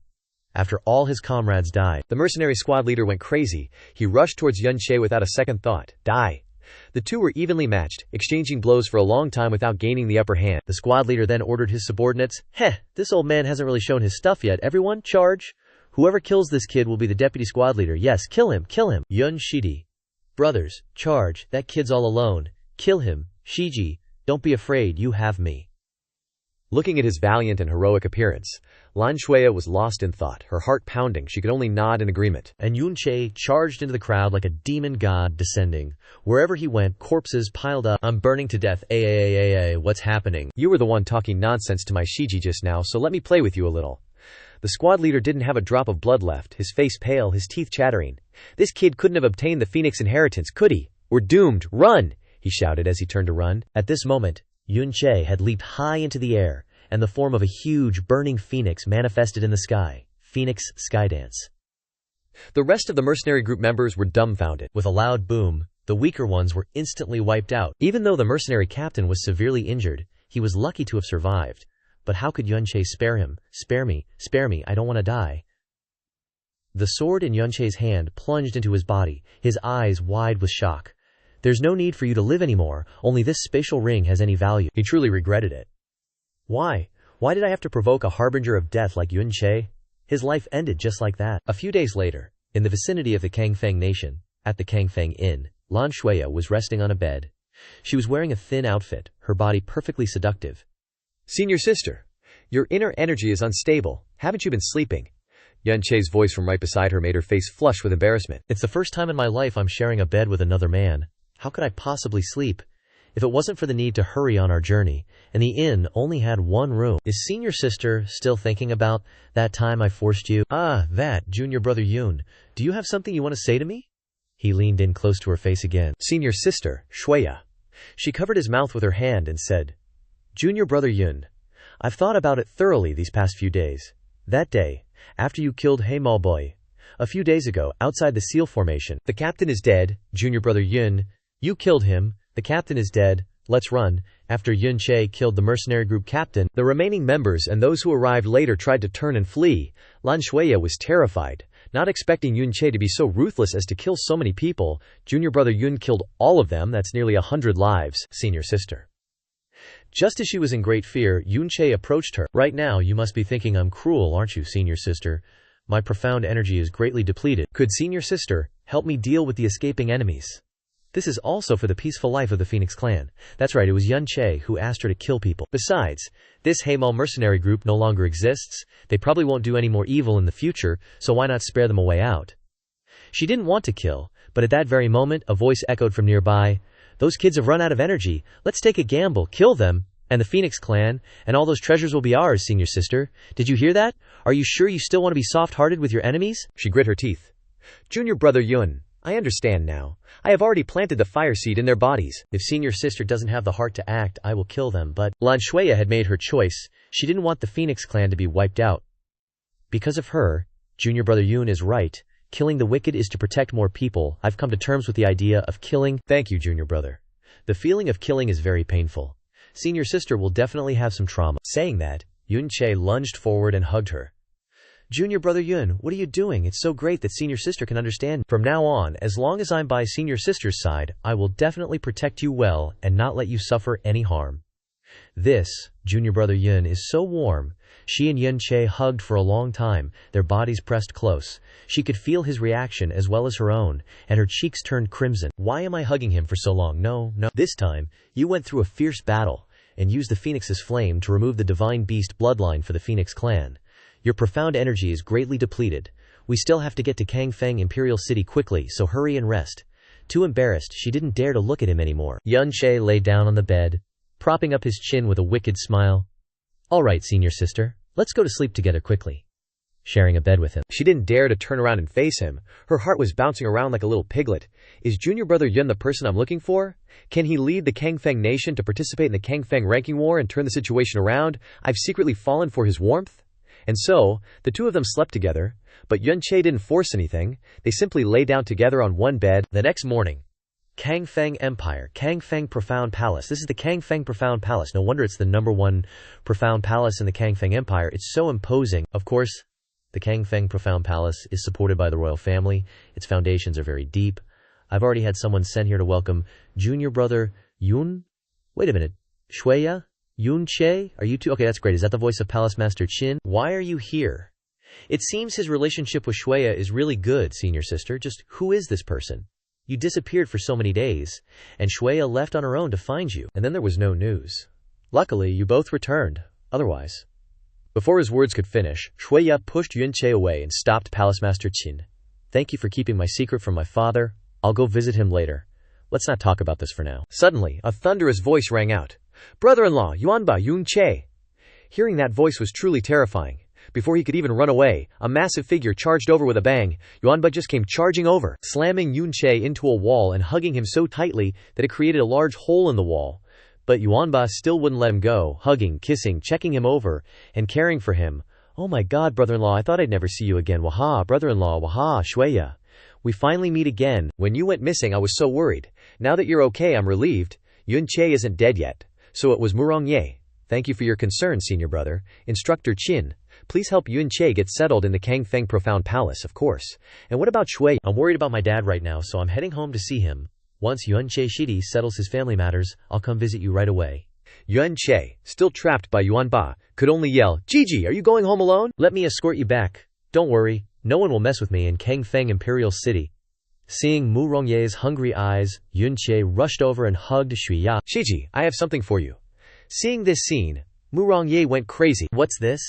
After all his comrades died, the mercenary squad leader went crazy. He rushed towards Yun Che without a second thought. Die. The two were evenly matched, exchanging blows for a long time without gaining the upper hand. The squad leader then ordered his subordinates, "This old man hasn't really shown his stuff yet. Everyone, charge! Whoever kills this kid will be the deputy squad leader. Yes, kill him, kill him." Yun Shidi. "Brothers, charge, that kid's all alone. Kill him. Shiji, don't be afraid, you have me." Looking at his valiant and heroic appearance, Lan Shuya was lost in thought, her heart pounding. She could only nod in agreement. And Yun Che charged into the crowd like a demon god descending. Wherever he went, corpses piled up. "I'm burning to death. What's happening?" "You were the one talking nonsense to my Shiji just now, so let me play with you a little." The squad leader didn't have a drop of blood left, his face pale, his teeth chattering. "This kid couldn't have obtained the Phoenix inheritance, could he? We're doomed. Run!" he shouted as he turned to run. At this moment, Yun Che had leaped high into the air, and the form of a huge, burning phoenix manifested in the sky. Phoenix Skydance. The rest of the mercenary group members were dumbfounded. With a loud boom, the weaker ones were instantly wiped out. Even though the mercenary captain was severely injured, he was lucky to have survived. But how could Yun Che spare him? Spare me, I don't want to die." The sword in Yun Che's hand plunged into his body, his eyes wide with shock. "There's no need for you to live anymore, only this spatial ring has any value." He truly regretted it. Why? Why did I have to provoke a harbinger of death like Yun Che? His life ended just like that. A few days later, in the vicinity of the Kangfeng Nation, at the Kangfeng Inn, Lan Shuya was resting on a bed. She was wearing a thin outfit, her body perfectly seductive. Senior sister, your inner energy is unstable. Haven't you been sleeping? Yun Che's voice from right beside her made her face flush with embarrassment. It's the first time in my life I'm sharing a bed with another man. How could I possibly sleep? If it wasn't for the need to hurry on our journey, and the inn only had one room. Is senior sister still thinking about that time I forced you? Ah, that, junior brother Yun. Do you have something you want to say to me? He leaned in close to her face again. Senior sister, Shuya. She covered his mouth with her hand and said, Junior brother Yun, I've thought about it thoroughly these past few days. That day, after you killed He Boy, a few days ago, outside the seal formation. The captain is dead, junior brother Yun. You killed him. The captain is dead. Let's run. After Yun Che killed the mercenary group captain, the remaining members and those who arrived later tried to turn and flee. Lan Shuya was terrified, not expecting Yun Che to be so ruthless as to kill so many people. Junior brother Yun killed all of them. That's nearly 100 lives. Senior sister. Just as she was in great fear, Yun Che approached her. Right now you must be thinking I'm cruel, aren't you, senior sister? My profound energy is greatly depleted. Could senior sister help me deal with the escaping enemies? This is also for the peaceful life of the Phoenix clan. That's right, it was Yun Che who asked her to kill people. Besides, this Heimal mercenary group no longer exists. They probably won't do any more evil in the future, so why not spare them a way out? She didn't want to kill, but at that very moment, a voice echoed from nearby. Those kids have run out of energy. Let's take a gamble, kill them, and the Phoenix clan, and all those treasures will be ours, senior sister. Did you hear that? Are you sure you still want to be soft-hearted with your enemies? She grit her teeth. Junior brother Yun, I understand now. I have already planted the fire seed in their bodies. If senior sister doesn't have the heart to act, I will kill them, but Lan Shuya had made her choice. She didn't want the Phoenix clan to be wiped out. Because of her, junior brother Yun is right. Killing the wicked is to protect more people. I've come to terms with the idea of killing. Thank you, junior brother. The feeling of killing is very painful. Senior sister will definitely have some trauma. Saying that, Yun Che lunged forward and hugged her. Junior brother Yun, what are you doing? It's so great that senior sister can understand. From now on, as long as I'm by senior sister's side, I will definitely protect you well and not let you suffer any harm. This, junior brother Yun, is so warm. She and Yun Che hugged for a long time, their bodies pressed close. She could feel his reaction as well as her own, and her cheeks turned crimson. Why am I hugging him for so long? No. This time, you went through a fierce battle, and used the Phoenix's flame to remove the divine beast bloodline for the Phoenix clan. Your profound energy is greatly depleted. We still have to get to Kangfeng Imperial City quickly, so hurry and rest. Too embarrassed, she didn't dare to look at him anymore. Yun Che lay down on the bed, propping up his chin with a wicked smile. All right, senior sister, let's go to sleep together quickly. Sharing a bed with him. She didn't dare to turn around and face him. Her heart was bouncing around like a little piglet. Is junior brother Yun the person I'm looking for? Can he lead the Kangfeng nation to participate in the Kangfeng ranking war and turn the situation around? I've secretly fallen for his warmth. And so, the two of them slept together, but Yun Che didn't force anything. They simply lay down together on one bed. The next morning, Kangfeng Empire, Kangfeng Profound Palace. This is the Kangfeng Profound Palace. No wonder it's the #1 profound palace in the Kangfeng Empire. It's so imposing. Of course, the Kangfeng Profound Palace is supported by the royal family. Its foundations are very deep. I've already had someone sent here to welcome junior brother Yun. Wait a minute, Shuya? Yun Che? Are you two? Okay, that's great. Is that the voice of Palace Master Qin? Why are you here? It seems his relationship with Shuya is really good, senior sister. Just who is this person? You disappeared for so many days, and Shuya left on her own to find you, and then there was no news. Luckily, you both returned. Otherwise. Before his words could finish, Shuya pushed Yun Che away and stopped Palace Master Qin. Thank you for keeping my secret from my father. I'll go visit him later. Let's not talk about this for now. Suddenly, a thunderous voice rang out. Brother-in-law, Yuanba, Yun Che. Hearing that voice was truly terrifying. Before he could even run away, a massive figure charged over with a bang. Yuanba just came charging over, slamming Yun Che into a wall and hugging him so tightly that it created a large hole in the wall. But Yuanba still wouldn't let him go, hugging, kissing, checking him over, and caring for him. Oh my god, brother-in-law, I thought I'd never see you again. Waha, brother-in-law, waha, Shuya. We finally meet again. When you went missing, I was so worried. Now that you're okay, I'm relieved. Yun Che isn't dead yet. So it was Murong Ye. Thank you for your concern, senior brother. Instructor Qin, please help Yun Che get settled in the Kangfeng Profound Palace, of course. And what about Shui? I'm worried about my dad right now, so I'm heading home to see him. Once Yun Che Shidi settles his family matters, I'll come visit you right away. Yun Che, still trapped by Yuanba, could only yell, Gigi, are you going home alone? Let me escort you back. Don't worry, no one will mess with me in Kangfeng Imperial City. Seeing Mu Rongye's hungry eyes, Yun Che rushed over and hugged Xia. Shiji, I have something for you. Seeing this scene, Mu Rongye went crazy. What's this?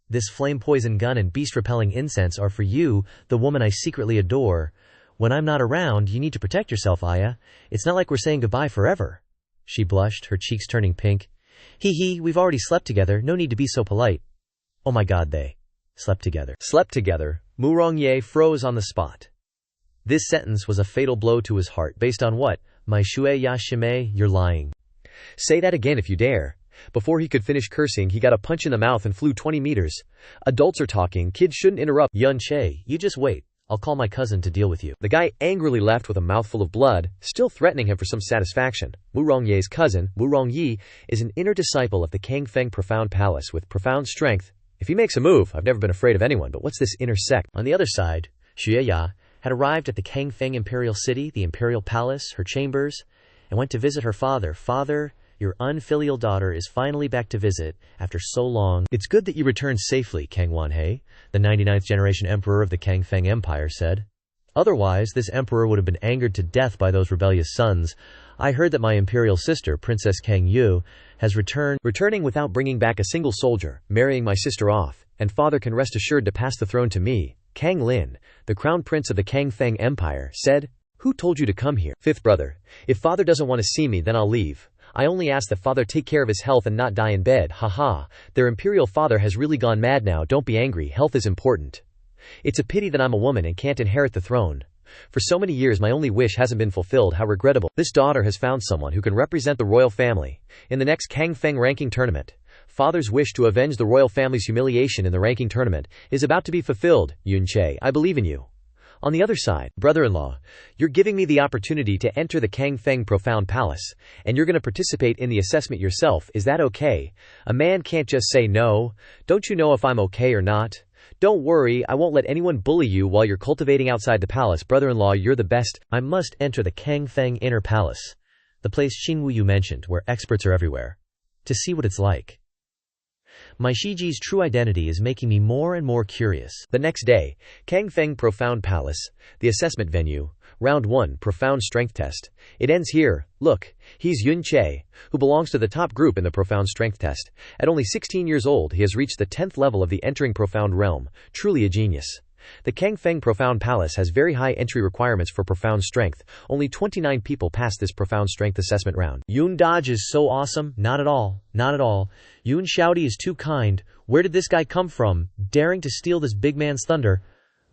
This flame-poison gun and beast-repelling incense are for you, the woman I secretly adore. When I'm not around, you need to protect yourself, Aya. It's not like we're saying goodbye forever. She blushed, her cheeks turning pink. Hee, we've already slept together, no need to be so polite. Oh my god, they slept together. Slept together? Mu Rongye froze on the spot. This sentence was a fatal blow to his heart. Based on what? My shui ya shime, you're lying. Say that again if you dare. Before he could finish cursing, he got a punch in the mouth and flew 20 meters. Adults are talking, kids shouldn't interrupt. Yun Che, you just wait. I'll call my cousin to deal with you. The guy angrily left with a mouthful of blood, still threatening him for some satisfaction. Mu Rongye's cousin, Mu Rongyi, is an inner disciple of the Kangfeng Profound Palace with profound strength. If he makes a move, I've never been afraid of anyone, but what's this inner sect? On the other side, Xue Ya had arrived at the Kangfeng Imperial City, the Imperial Palace, her chambers, and went to visit her father. Father, your unfilial daughter is finally back to visit after so long. It's good that you returned safely, Kang Wanhei, the 99th generation emperor of the Kangfeng Empire said. Otherwise, this emperor would have been angered to death by those rebellious sons. I heard that my imperial sister, Princess Qingyue, has returning without bringing back a single soldier, marrying my sister off, and father can rest assured to pass the throne to me. Kang Lin, the crown prince of the Kangfeng Empire, said, Who told you to come here? Fifth brother, if father doesn't want to see me, then I'll leave. I only ask that father take care of his health and not die in bed, haha. Their imperial father has really gone mad now, don't be angry, health is important. It's a pity that I'm a woman and can't inherit the throne. For so many years my only wish hasn't been fulfilled, how regrettable. This daughter has found someone who can represent the royal family in the next Kangfeng ranking tournament. Father's wish to avenge the royal family's humiliation in the ranking tournament is about to be fulfilled. Yun Che, I believe in you. On the other side, brother-in-law, you're giving me the opportunity to enter the Kangfeng Profound Palace, and you're going to participate in the assessment yourself. Is that okay? A man can't just say no. Don't you know if I'm okay or not? Don't worry, I won't let anyone bully you while you're cultivating outside the palace. Brother-in-law, you're the best. I must enter the Kangfeng Inner Palace, the place Xinwu you mentioned, where experts are everywhere, to see what it's like. My Shiji's true identity is making me more and more curious. The next day, Kangfeng Profound Palace, the assessment venue, Round 1, Profound Strength Test. It ends here. Look, he's Yun Che, who belongs to the top group in the Profound Strength Test. At only 16 years old, he has reached the 10th level of the entering Profound Realm. Truly a genius. The Kangfeng Profound Palace has very high entry requirements for profound strength. Only 29 people pass this profound strength assessment round. Yun Dodge is so awesome. Not at all. Not at all. Yun Shouty is too kind. Where did this guy come from, daring to steal this big man's thunder?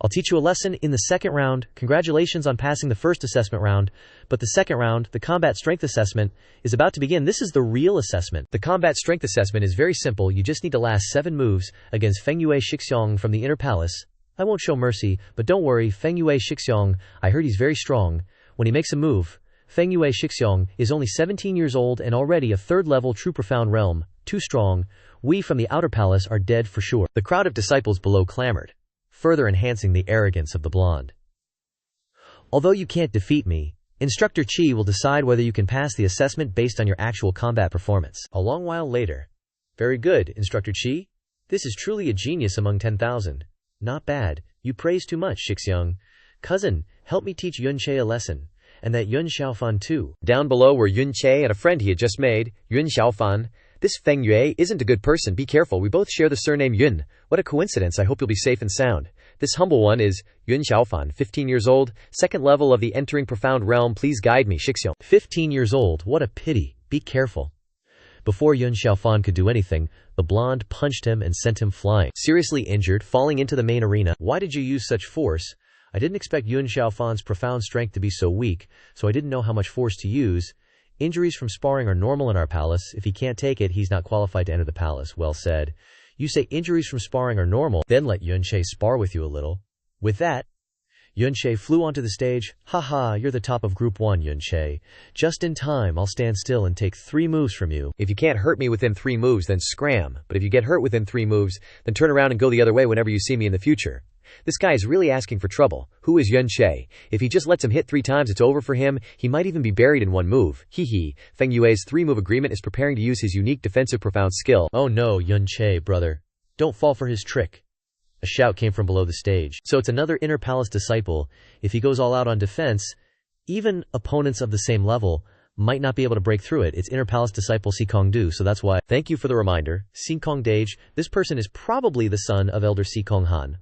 I'll teach you a lesson in the second round. Congratulations on passing the first assessment round. But the second round, the combat strength assessment, is about to begin. This is the real assessment. The combat strength assessment is very simple. You just need to last 7 moves against Fengyue Shixiong from the Inner Palace. I won't show mercy, but don't worry, Fengyue Shixiong, I heard he's very strong. When he makes a move, Fengyue Shixiong is only 17 years old and already a 3rd level true profound realm. Too strong. We from the outer palace are dead for sure. The crowd of disciples below clamored, further enhancing the arrogance of the blonde. Although you can't defeat me, Instructor Chi will decide whether you can pass the assessment based on your actual combat performance. A long while later. Very good, Instructor Chi. This is truly a genius among 10,000. Not bad. You praise too much, Shixiong. Cousin, help me teach Yun Che a lesson. And that Yun Xiaofan too. Down below were Yun Che and a friend he had just made, Yun Xiaofan. This Feng Yue isn't a good person. Be careful. We both share the surname Yun. What a coincidence. I hope you'll be safe and sound. This humble one is Yun Xiaofan, 15 years old, 2nd level of the entering profound realm. Please guide me, Shixiong. 15 years old. What a pity. Be careful. Before Yun Xiaofan could do anything, the blonde punched him and sent him flying. Seriously injured, falling into the main arena. Why did you use such force? I didn't expect Yun Xiaofan's profound strength to be so weak, so I didn't know how much force to use. Injuries from sparring are normal in our palace. If he can't take it, he's not qualified to enter the palace. Well said. You say injuries from sparring are normal, then let Yun Che spar with you a little. With that, Yun Che flew onto the stage. Haha, you're the top of Group 1, Yun Che. Just in time, I'll stand still and take 3 moves from you. If you can't hurt me within 3 moves, then scram. But if you get hurt within 3 moves, then turn around and go the other way whenever you see me in the future. This guy is really asking for trouble. Who is Yun Che? If he just lets him hit 3 times, it's over for him. He might even be buried in 1 move. Hee. Feng Yue's 3-move agreement is preparing to use his unique defensive profound skill. Oh no, Yun Che, brother. Don't fall for his trick. A shout came from below the stage. So it's another inner palace disciple. If he goes all out on defense, even opponents of the same level might not be able to break through it. It's inner palace disciple Xia Qingyue, so that's why. Thank you for the reminder. Xia Qingyue, this person is probably the son of Elder Xia Qinghan.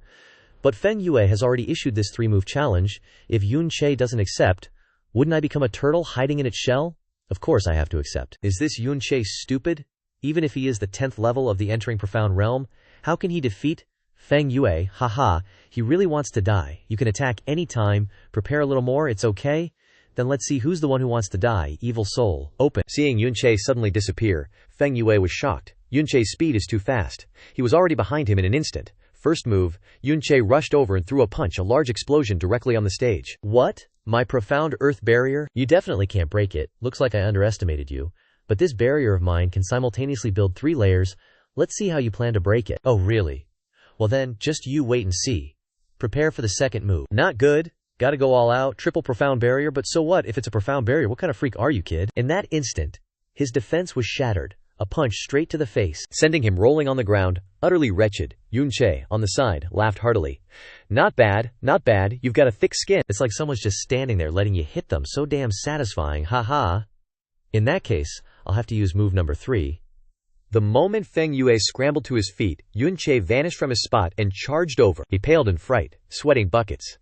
But Feng Yue has already issued this 3-move challenge. If Yun Che doesn't accept, wouldn't I become a turtle hiding in its shell? Of course I have to accept. Is this Yun Che stupid? Even if he is the 10th level of the entering profound realm, how can he defeat Feng Yue? Haha, he really wants to die. You can attack any time. Prepare a little more, it's okay. Then let's see who's the one who wants to die. Evil soul. Open. Seeing Yun Che suddenly disappear, Feng Yue was shocked. Yun Che's speed is too fast. He was already behind him in an instant. First move, Yun Che rushed over and threw a punch, a large explosion directly on the stage. What? My profound earth barrier? You definitely can't break it. Looks like I underestimated you. But this barrier of mine can simultaneously build 3 layers. Let's see how you plan to break it. Oh really? Well then, just you wait and see. Prepare for the second move. Not good. Gotta go all out, triple profound barrier, but so what if it's a profound barrier? What kind of freak are you, kid? In that instant, his defense was shattered. A punch straight to the face, sending him rolling on the ground, utterly wretched. Yun Che, on the side, laughed heartily. Not bad, you've got a thick skin. It's like someone's just standing there letting you hit them, so damn satisfying, haha. In that case, I'll have to use move number 3. The moment Feng Yue scrambled to his feet, Yun Che vanished from his spot and charged over. He paled in fright, sweating buckets.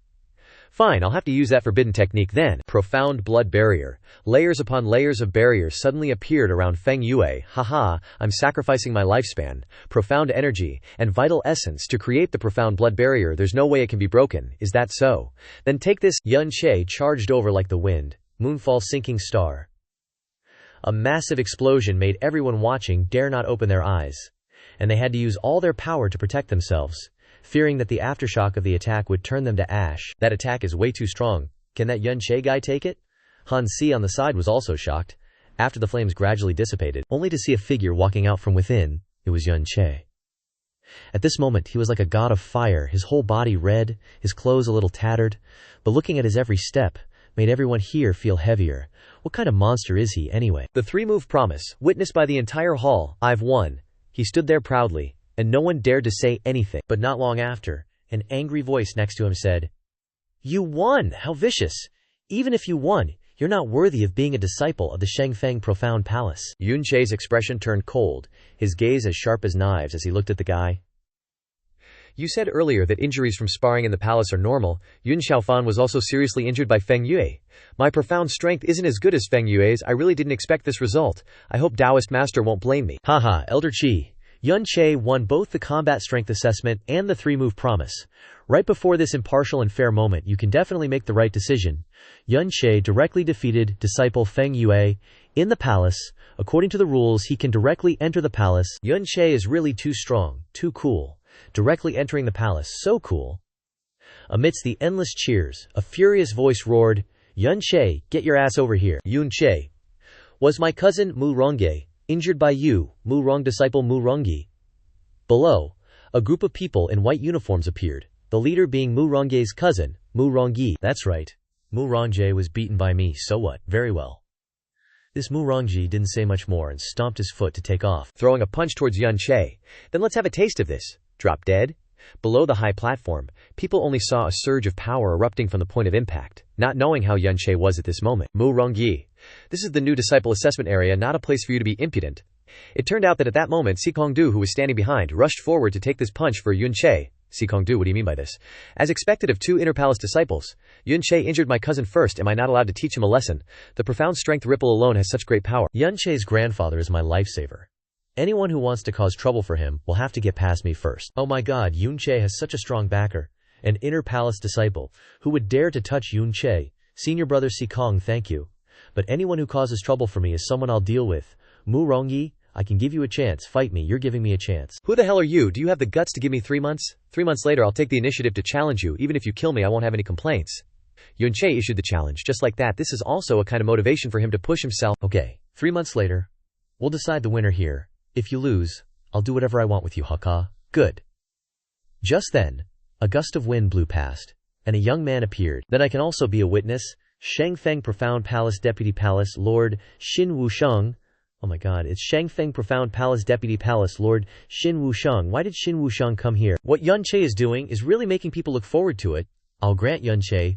Fine, I'll have to use that forbidden technique then. Profound blood barrier. Layers upon layers of barriers suddenly appeared around Feng Yue. Haha, I'm sacrificing my lifespan, profound energy, and vital essence to create the profound blood barrier. There's no way it can be broken. Is that so? Then take this. Yun Che charged over like the wind. Moonfall sinking star. A massive explosion made everyone watching dare not open their eyes. And they had to use all their power to protect themselves, fearing that the aftershock of the attack would turn them to ash. That attack is way too strong. Can that Yun Che guy take it? Han Si on the side was also shocked. After the flames gradually dissipated, only to see a figure walking out from within. It was Yun Che. At this moment, he was like a god of fire, his whole body red, his clothes a little tattered, but looking at his every step made everyone here feel heavier. What kind of monster is he, anyway? The 3-move promise, witnessed by the entire hall. I've won. He stood there proudly, and no one dared to say anything. But not long after, an angry voice next to him said, You won! How vicious! Even if you won, you're not worthy of being a disciple of the Shengfeng Profound Palace. Yun Che's expression turned cold, his gaze as sharp as knives as he looked at the guy. You said earlier that injuries from sparring in the palace are normal. Yun Xiaofan was also seriously injured by Feng Yue. My profound strength isn't as good as Feng Yue's. I really didn't expect this result. I hope Taoist Master won't blame me. Haha, Elder Qi. Yun Che won both the combat strength assessment and the 3-move promise. Right before this impartial and fair moment, you can definitely make the right decision. Yun Che directly defeated disciple Feng Yue in the palace. According to the rules, he can directly enter the palace. Yun Che is really too strong, too cool. Directly entering the palace, so cool. Amidst the endless cheers, a furious voice roared, Yun Che, get your ass over here. Yun Che. Was my cousin Mu Rongge injured by you, Mu Rong disciple Mu Rongyi? Below, a group of people in white uniforms appeared, the leader being Mu Rongge's cousin, Mu Rongyi. That's right. Mu Rongge was beaten by me, so what? Very well. This Mu Rongji didn't say much more and stomped his foot to take off, throwing a punch towards Yun Che. Then let's have a taste of this. Drop dead? Below the high platform, people only saw a surge of power erupting from the point of impact, not knowing how Yun Che was at this moment. Mu Rongyi. This is the new disciple assessment area, not a place for you to be impudent. It turned out that at that moment, Xia Qingyue, who was standing behind, rushed forward to take this punch for Yun Che. Xia Qingyue, what do you mean by this? As expected of 2 inner palace disciples, Yun Che injured my cousin first. Am I not allowed to teach him a lesson? The profound strength ripple alone has such great power. Yun Che's grandfather is my lifesaver. Anyone who wants to cause trouble for him will have to get past me first. Oh my god, Yun Che has such a strong backer. An inner palace disciple. Who would dare to touch Yun Che? Senior brother Sikong, thank you. But anyone who causes trouble for me is someone I'll deal with. Mu Rongyi, I can give you a chance. Fight me, you're giving me a chance. Who the hell are you? Do you have the guts to give me 3 months? 3 months later I'll take the initiative to challenge you. Even if you kill me I won't have any complaints. Yun Che issued the challenge. Just like that, this is also a kind of motivation for him to push himself. Okay, 3 months later, we'll decide the winner here. If you lose, I'll do whatever I want with you, Haka. Good. Just then, a gust of wind blew past, and a young man appeared. Then I can also be a witness. Shengfeng Profound Palace Deputy Palace Lord Xin Wusheng. Oh my god, it's Shangfeng Profound Palace Deputy Palace Lord Xin Wusheng. Why did Xin Wusheng come here? What Yun Che is doing is really making people look forward to it. I'll grant Yun Che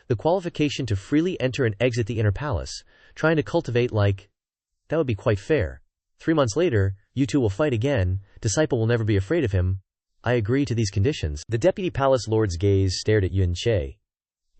the qualification to freely enter and exit the inner palace, trying to cultivate that would be quite fair. 3 months later, you two will fight again, disciple will never be afraid of him. I agree to these conditions. The Deputy Palace Lord's gaze stared at Yun Che.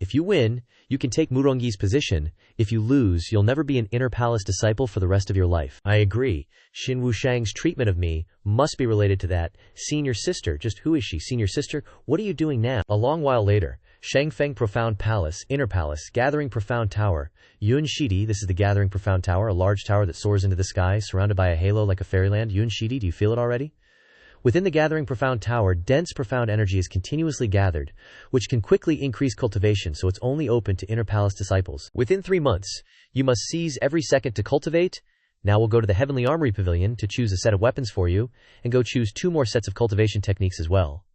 If you win, you can take Murongi's position. If you lose, you'll never be an inner palace disciple for the rest of your life. I agree. Xin Wusheng's treatment of me must be related to that. Senior sister, just who is she? Senior sister, what are you doing now? A long while later, Shangfeng Profound Palace, Inner Palace, Gathering Profound Tower. Yun Shidi, this is the Gathering Profound Tower, a large tower that soars into the sky, surrounded by a halo like a fairyland. Yun Shidi, do you feel it already? Within the Gathering Profound Tower, dense profound energy is continuously gathered, which can quickly increase cultivation, so it's only open to inner palace disciples. Within 3 months, you must seize every second to cultivate. Now we'll go to the Heavenly Armory Pavilion to choose a set of weapons for you, and go choose 2 more sets of cultivation techniques as well.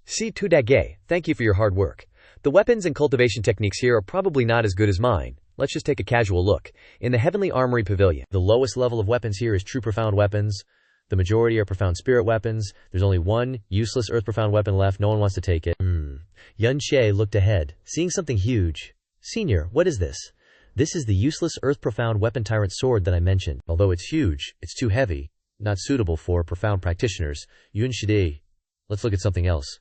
Si tu dage, thank you for your hard work. The weapons and cultivation techniques here are probably not as good as mine. Let's just take a casual look. In the Heavenly Armory Pavilion, the lowest level of weapons here is true profound weapons. The majority are profound spirit weapons. There's only one useless earth profound weapon left. No one wants to take it. Yun Che looked ahead, seeing something huge. Senior, what is this? This is the useless earth profound weapon tyrant sword that I mentioned. Although it's huge, it's too heavy, not suitable for profound practitioners. Yun Shidi, let's look at something else.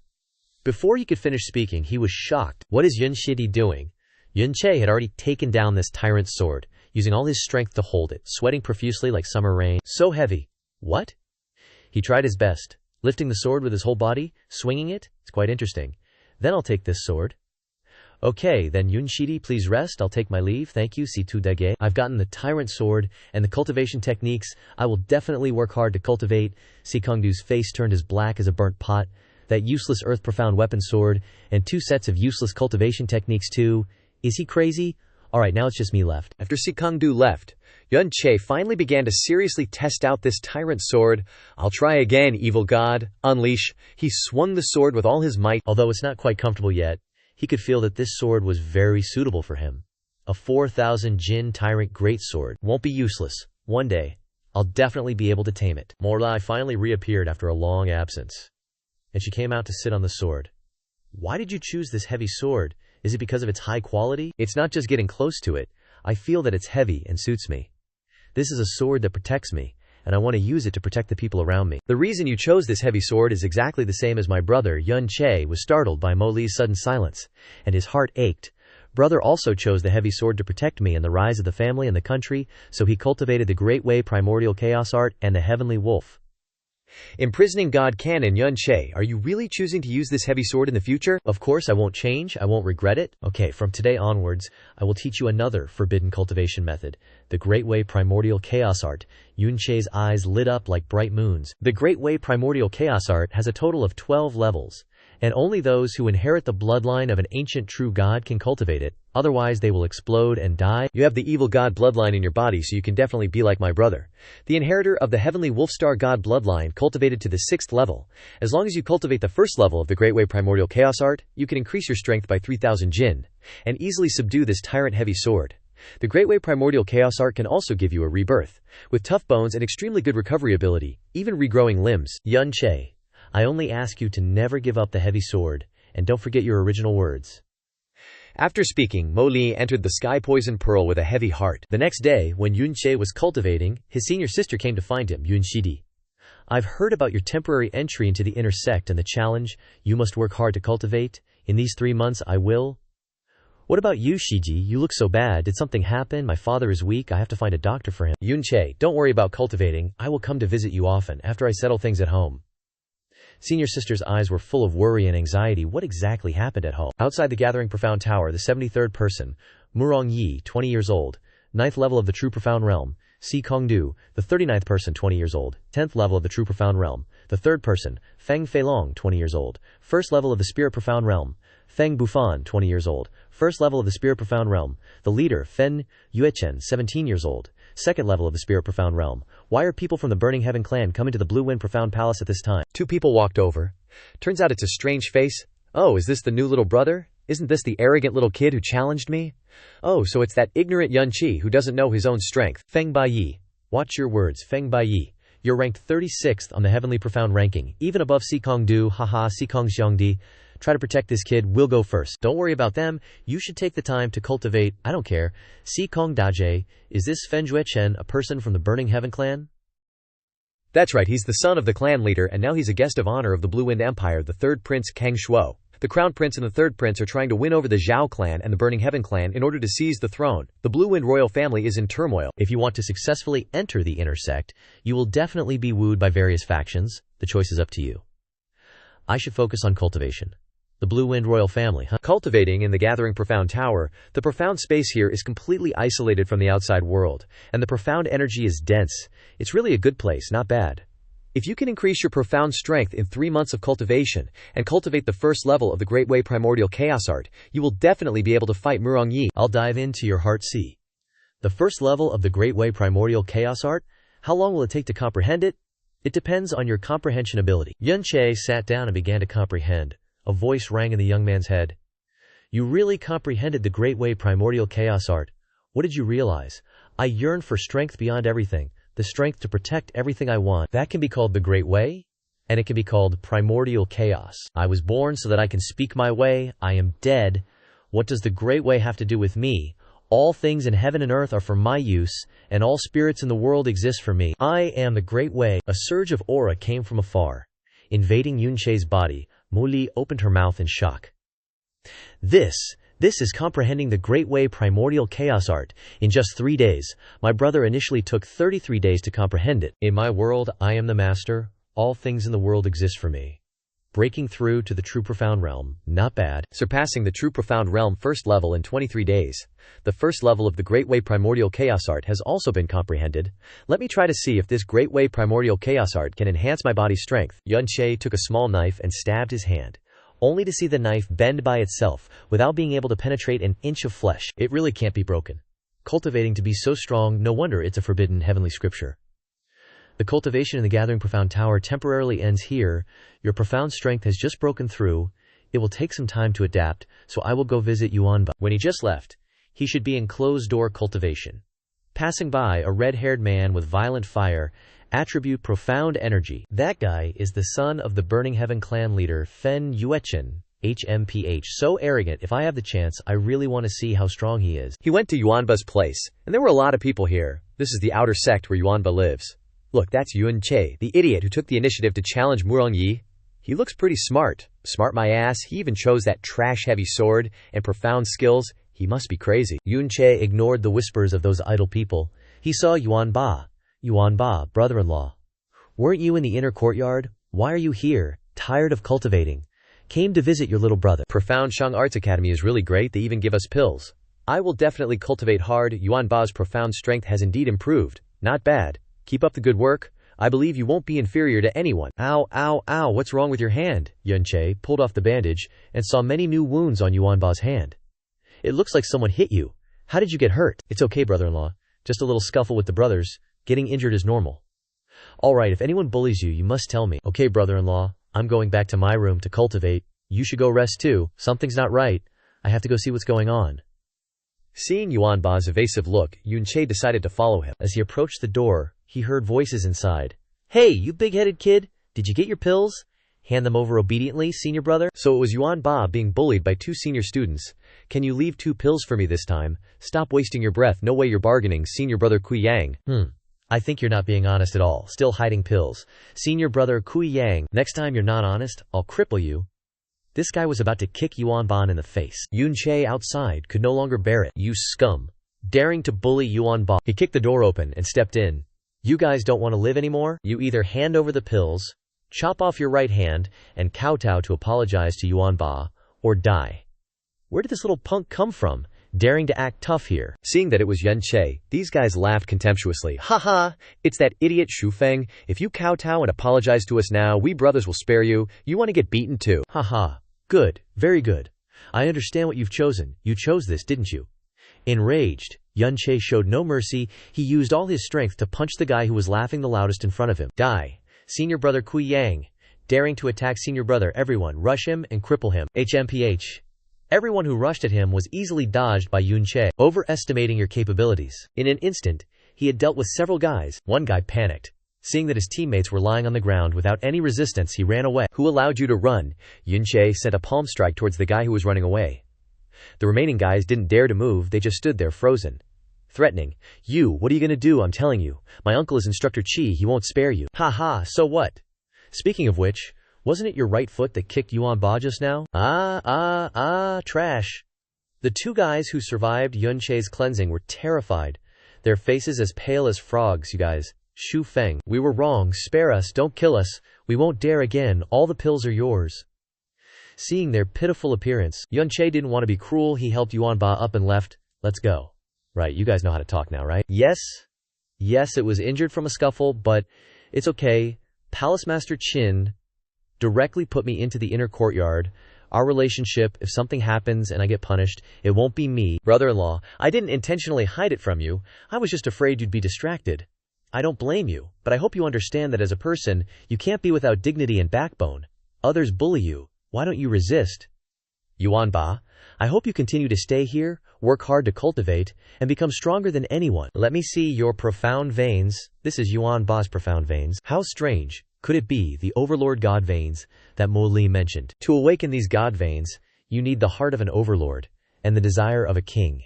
Before he could finish speaking, he was shocked. What is Yun Shidi doing? Yun Che had already taken down this tyrant sword, using all his strength to hold it, sweating profusely like summer rain. So heavy. What? He tried his best, lifting the sword with his whole body, swinging it. It's quite interesting. Then I'll take this sword. Okay, then Yun Shidi, please rest. I'll take my leave. Thank you, Si tu dage. I've gotten the tyrant sword and the cultivation techniques. I will definitely work hard to cultivate. Si Kongdu's face turned as black as a burnt pot. That useless earth profound weapon sword, and 2 sets of useless cultivation techniques too. Is he crazy? Alright, now it's just me left. After Si Kongdu left, Yun Che finally began to seriously test out this tyrant sword. I'll try again, evil god. Unleash. He swung the sword with all his might. Although it's not quite comfortable yet, he could feel that this sword was very suitable for him. A 4,000 Jin tyrant greatsword won't be useless. One day, I'll definitely be able to tame it. Morlai finally reappeared after a long absence, and she came out to sit on the sword. Why did you choose this heavy sword? Is it because of its high quality? It's not just getting close to it. I feel that it's heavy and suits me. This is a sword that protects me, and I want to use it to protect the people around me. The reason you chose this heavy sword is exactly the same as my brother. Yun Che was startled by Mo Li's sudden silence, and his heart ached. Brother also chose the heavy sword to protect me and the rise of the family and the country, so he cultivated the Great Way Primordial Chaos Art and the Heavenly Wolf. Imprisoning God Canon. Yun Che, are you really choosing to use this heavy sword in the future? Of course I won't change, I won't regret it. Okay, from today onwards, I will teach you another forbidden cultivation method, the Great Way Primordial Chaos Art. Yun Che's eyes lit up like bright moons. The Great Way Primordial Chaos Art has a total of 12 levels, and only those who inherit the bloodline of an ancient true god can cultivate it, otherwise they will explode and die. You have the evil god bloodline in your body, so you can definitely be like my brother. The inheritor of the heavenly Wolfstar god bloodline cultivated to the 6th level. As long as you cultivate the 1st level of the Great Way Primordial Chaos Art, you can increase your strength by 3,000 Jin, and easily subdue this tyrant heavy sword. The Great Way Primordial Chaos Art can also give you a rebirth, with tough bones and extremely good recovery ability, even regrowing limbs. Yun Che, I only ask you to never give up the heavy sword, and don't forget your original words. After speaking, Mo Li entered the Sky Poison Pearl with a heavy heart. The next day, when Yun Che was cultivating, his senior sister came to find him. Yun Shidi, I've heard about your temporary entry into the inner sect and the challenge you must work hard to cultivate. In these 3 months I will. What about you, Shiji? You look so bad. Did something happen? My father is weak. I have to find a doctor for him. Yun Che, don't worry about cultivating. I will come to visit you often, after I settle things at home. Senior sister's eyes were full of worry and anxiety. What exactly happened at home? Outside the Gathering Profound Tower, the 73rd person, Murong Yi, 20 years old, 9th level of the True Profound Realm, Si Kongdu, the 39th person, 20 years old, 10th level of the True Profound Realm, the 3rd person, Feng Feilong, 20 years old, 1st level of the Spirit Profound Realm, Feng Bufan, 20 years old, 1st level of the Spirit Profound Realm, the leader, Fen Yuechen, 17 years old, 2nd level of the Spirit Profound Realm. Why are people from the Burning Heaven clan coming to the Blue Wind Profound Palace at this time? 2 people walked over. Turns out it's a strange face. Oh, is this the new little brother? Isn't this the arrogant little kid who challenged me? Oh, so it's that ignorant Yun Chi who doesn't know his own strength. Feng Baiyi, Watch your words, Feng Baiyi. You're ranked 36th on the Heavenly Profound ranking, even above Sikong Du, haha, Sikong Xiongdi. Try to protect this kid, we'll go first. Don't worry about them, you should take the time to cultivate, I don't care. Sikong Daje, is this Fenjue Chen a person from the Burning Heaven clan? That's right, he's the son of the clan leader, and now he's a guest of honor of the Blue Wind Empire, the third prince Kang Shuo. The crown prince and the third prince are trying to win over the Zhao clan and the Burning Heaven clan in order to seize the throne. The Blue Wind royal family is in turmoil. If you want to successfully enter the inner sect, you will definitely be wooed by various factions. The choice is up to you. I should focus on cultivation. The Blue Wind royal family, huh? Cultivating in the Gathering Profound Tower, the profound space here is completely isolated from the outside world, and the profound energy is dense. It's really a good place, not bad. If you can increase your profound strength in 3 months of cultivation and cultivate the first level of the Great Way Primordial Chaos Art, you will definitely be able to fight Murong Yi. I'll dive into your heart. See. The first level of the Great Way Primordial Chaos Art, how long will it take to comprehend it? It depends on your comprehension ability. Yun Che sat down and began to comprehend. A voice rang in the young man's head. You really comprehended the Great Way Primordial Chaos Art. What did you realize? I yearn for strength beyond everything. The strength to protect everything I want. That can be called the Great Way, and it can be called primordial chaos. I was born so that I can speak my way. I am dead. What does the Great Way have to do with me? All things in heaven and earth are for my use, and all spirits in the world exist for me. I am the Great Way. A surge of aura came from afar. Invading Yun Che's body, Mu Li opened her mouth in shock. This is comprehending the Great Way Primordial Chaos Art in just 3 days. My brother initially took 33 days to comprehend it. In my world, I am the master. All things in the world exist for me. Breaking through to the true profound realm, not bad. Surpassing the true profound realm first level in 23 days. The first level of the Great Way Primordial Chaos Art has also been comprehended. Let me try to see if this Great Way Primordial Chaos Art can enhance my body's strength. Yun Che took a small knife and stabbed his hand, only to see the knife bend by itself without being able to penetrate an inch of flesh. It really can't be broken. Cultivating to be so strong, no wonder it's a forbidden heavenly scripture. The cultivation in the Gathering Profound Tower temporarily ends here. Your profound strength has just broken through. It will take some time to adapt, so I will go visit Yuanba. When he just left, he should be in closed-door cultivation. Passing by, a red-haired man with violent fire, attribute profound energy. That guy is the son of the Burning Heaven clan leader Fen Yuechen, HMPH. So arrogant. If I have the chance, I really want to see how strong he is. He went to Yuanba's place, and there were a lot of people here. This is the outer sect where Yuanba lives. Look, that's Yun Che, the idiot who took the initiative to challenge Murong Yi. He looks pretty smart. Smart my ass. He even chose that trash-heavy sword and profound skills. He must be crazy. Yun Che ignored the whispers of those idle people. He saw Yuanba. Yuanba, brother-in-law. Weren't you in the inner courtyard? Why are you here? Tired of cultivating? Came to visit your little brother. Profound Shang Arts Academy is really great. They even give us pills. I will definitely cultivate hard. Yuanba's profound strength has indeed improved. Not bad. Keep up the good work. I believe you won't be inferior to anyone. Ow, ow, ow, what's wrong with your hand? Yun Che pulled off the bandage and saw many new wounds on Yuanba's hand. It looks like someone hit you. How did you get hurt? It's okay, brother-in-law. Just a little scuffle with the brothers. Getting injured is normal. Alright, if anyone bullies you, you must tell me. Okay, brother-in-law, I'm going back to my room to cultivate. You should go rest too. Something's not right. I have to go see what's going on. Seeing Yuanba's evasive look, Yun Che decided to follow him. As he approached the door, he heard voices inside. Hey, you big-headed kid! Did you get your pills? Hand them over obediently, senior brother. So it was Yuanba being bullied by 2 senior students. Can you leave 2 pills for me this time? Stop wasting your breath. No way you're bargaining, senior brother Kui Yang. I think you're not being honest at all. Still hiding pills. Senior brother Kui Yang, next time you're not honest, I'll cripple you. This guy was about to kick Yuanba in the face. Yun Che outside could no longer bear it. You scum. Daring to bully Yuanba. He kicked the door open and stepped in. You guys don't want to live anymore? You either hand over the pills, chop off your right hand, and kowtow to apologize to Yuanba, or die. Where did this little punk come from? Daring to act tough here. Seeing that it was Yun Che, these guys laughed contemptuously. Haha, it's that idiot Shu Feng. If you kowtow and apologize to us now, we brothers will spare you. You want to get beaten too. Haha. Good. Very good. I understand what you've chosen. You chose this, didn't you? Enraged, Yun Che showed no mercy. He used all his strength to punch the guy who was laughing the loudest in front of him. Die. Senior brother Kui Yang. Daring to attack senior brother, everyone, rush him and cripple him. HMPH. Everyone who rushed at him was easily dodged by Yun Che, overestimating your capabilities. In an instant, He had dealt with several guys. One guy panicked. Seeing that his teammates were lying on the ground without any resistance, he ran away. Who allowed you to run? Xiao Che sent a palm strike towards the guy who was running away. The remaining guys didn't dare to move, they just stood there frozen. Threatening. You, what are you gonna do? I'm telling you. My uncle is Instructor Chi, he won't spare you. Ha, so what? Speaking of which, wasn't it your right foot that kicked Yuan Ba just now? Trash. The two guys who survived Xiao Che's cleansing were terrified. Their faces as pale as frogs, you guys. Shu Feng. We were wrong, spare us, don't kill us. We won't dare again, all the pills are yours. Seeing their pitiful appearance, Xiao Che didn't want to be cruel, he helped Yuan Ba up and left. Let's go. Right, you guys know how to talk now, right? Yes, it was injured from a scuffle, but it's okay. Palace Master Qin directly put me into the inner courtyard. Our relationship, if something happens and I get punished, it won't be me. Brother-in-law, I didn't intentionally hide it from you. I was just afraid you'd be distracted. I don't blame you, but I hope you understand that as a person, you can't be without dignity and backbone. Others bully you. Why don't you resist? Yuan Ba, I hope you continue to stay here, work hard to cultivate, and become stronger than anyone. Let me see your profound veins. This is Yuan Ba's profound veins. How strange. Could it be the overlord god veins that Mo Li mentioned? To awaken these god veins, you need the heart of an overlord and the desire of a king.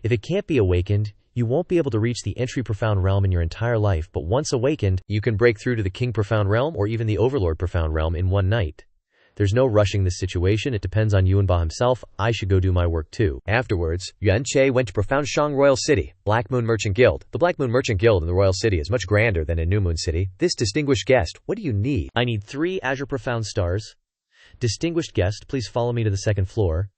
If it can't be awakened, you won't be able to reach the entry profound realm in your entire life, but once awakened, you can break through to the king profound realm or even the overlord profound realm in one night. There's no rushing this situation, it depends on Yuan Ba himself. I should go do my work too. Afterwards, Xiao Che went to Profound Shang Royal City, Black Moon Merchant Guild. The Black Moon Merchant Guild in the Royal City is much grander than in New Moon City. This distinguished guest, what do you need? I need 3 Azure Profound Stars. Distinguished guest, please follow me to the 2nd floor.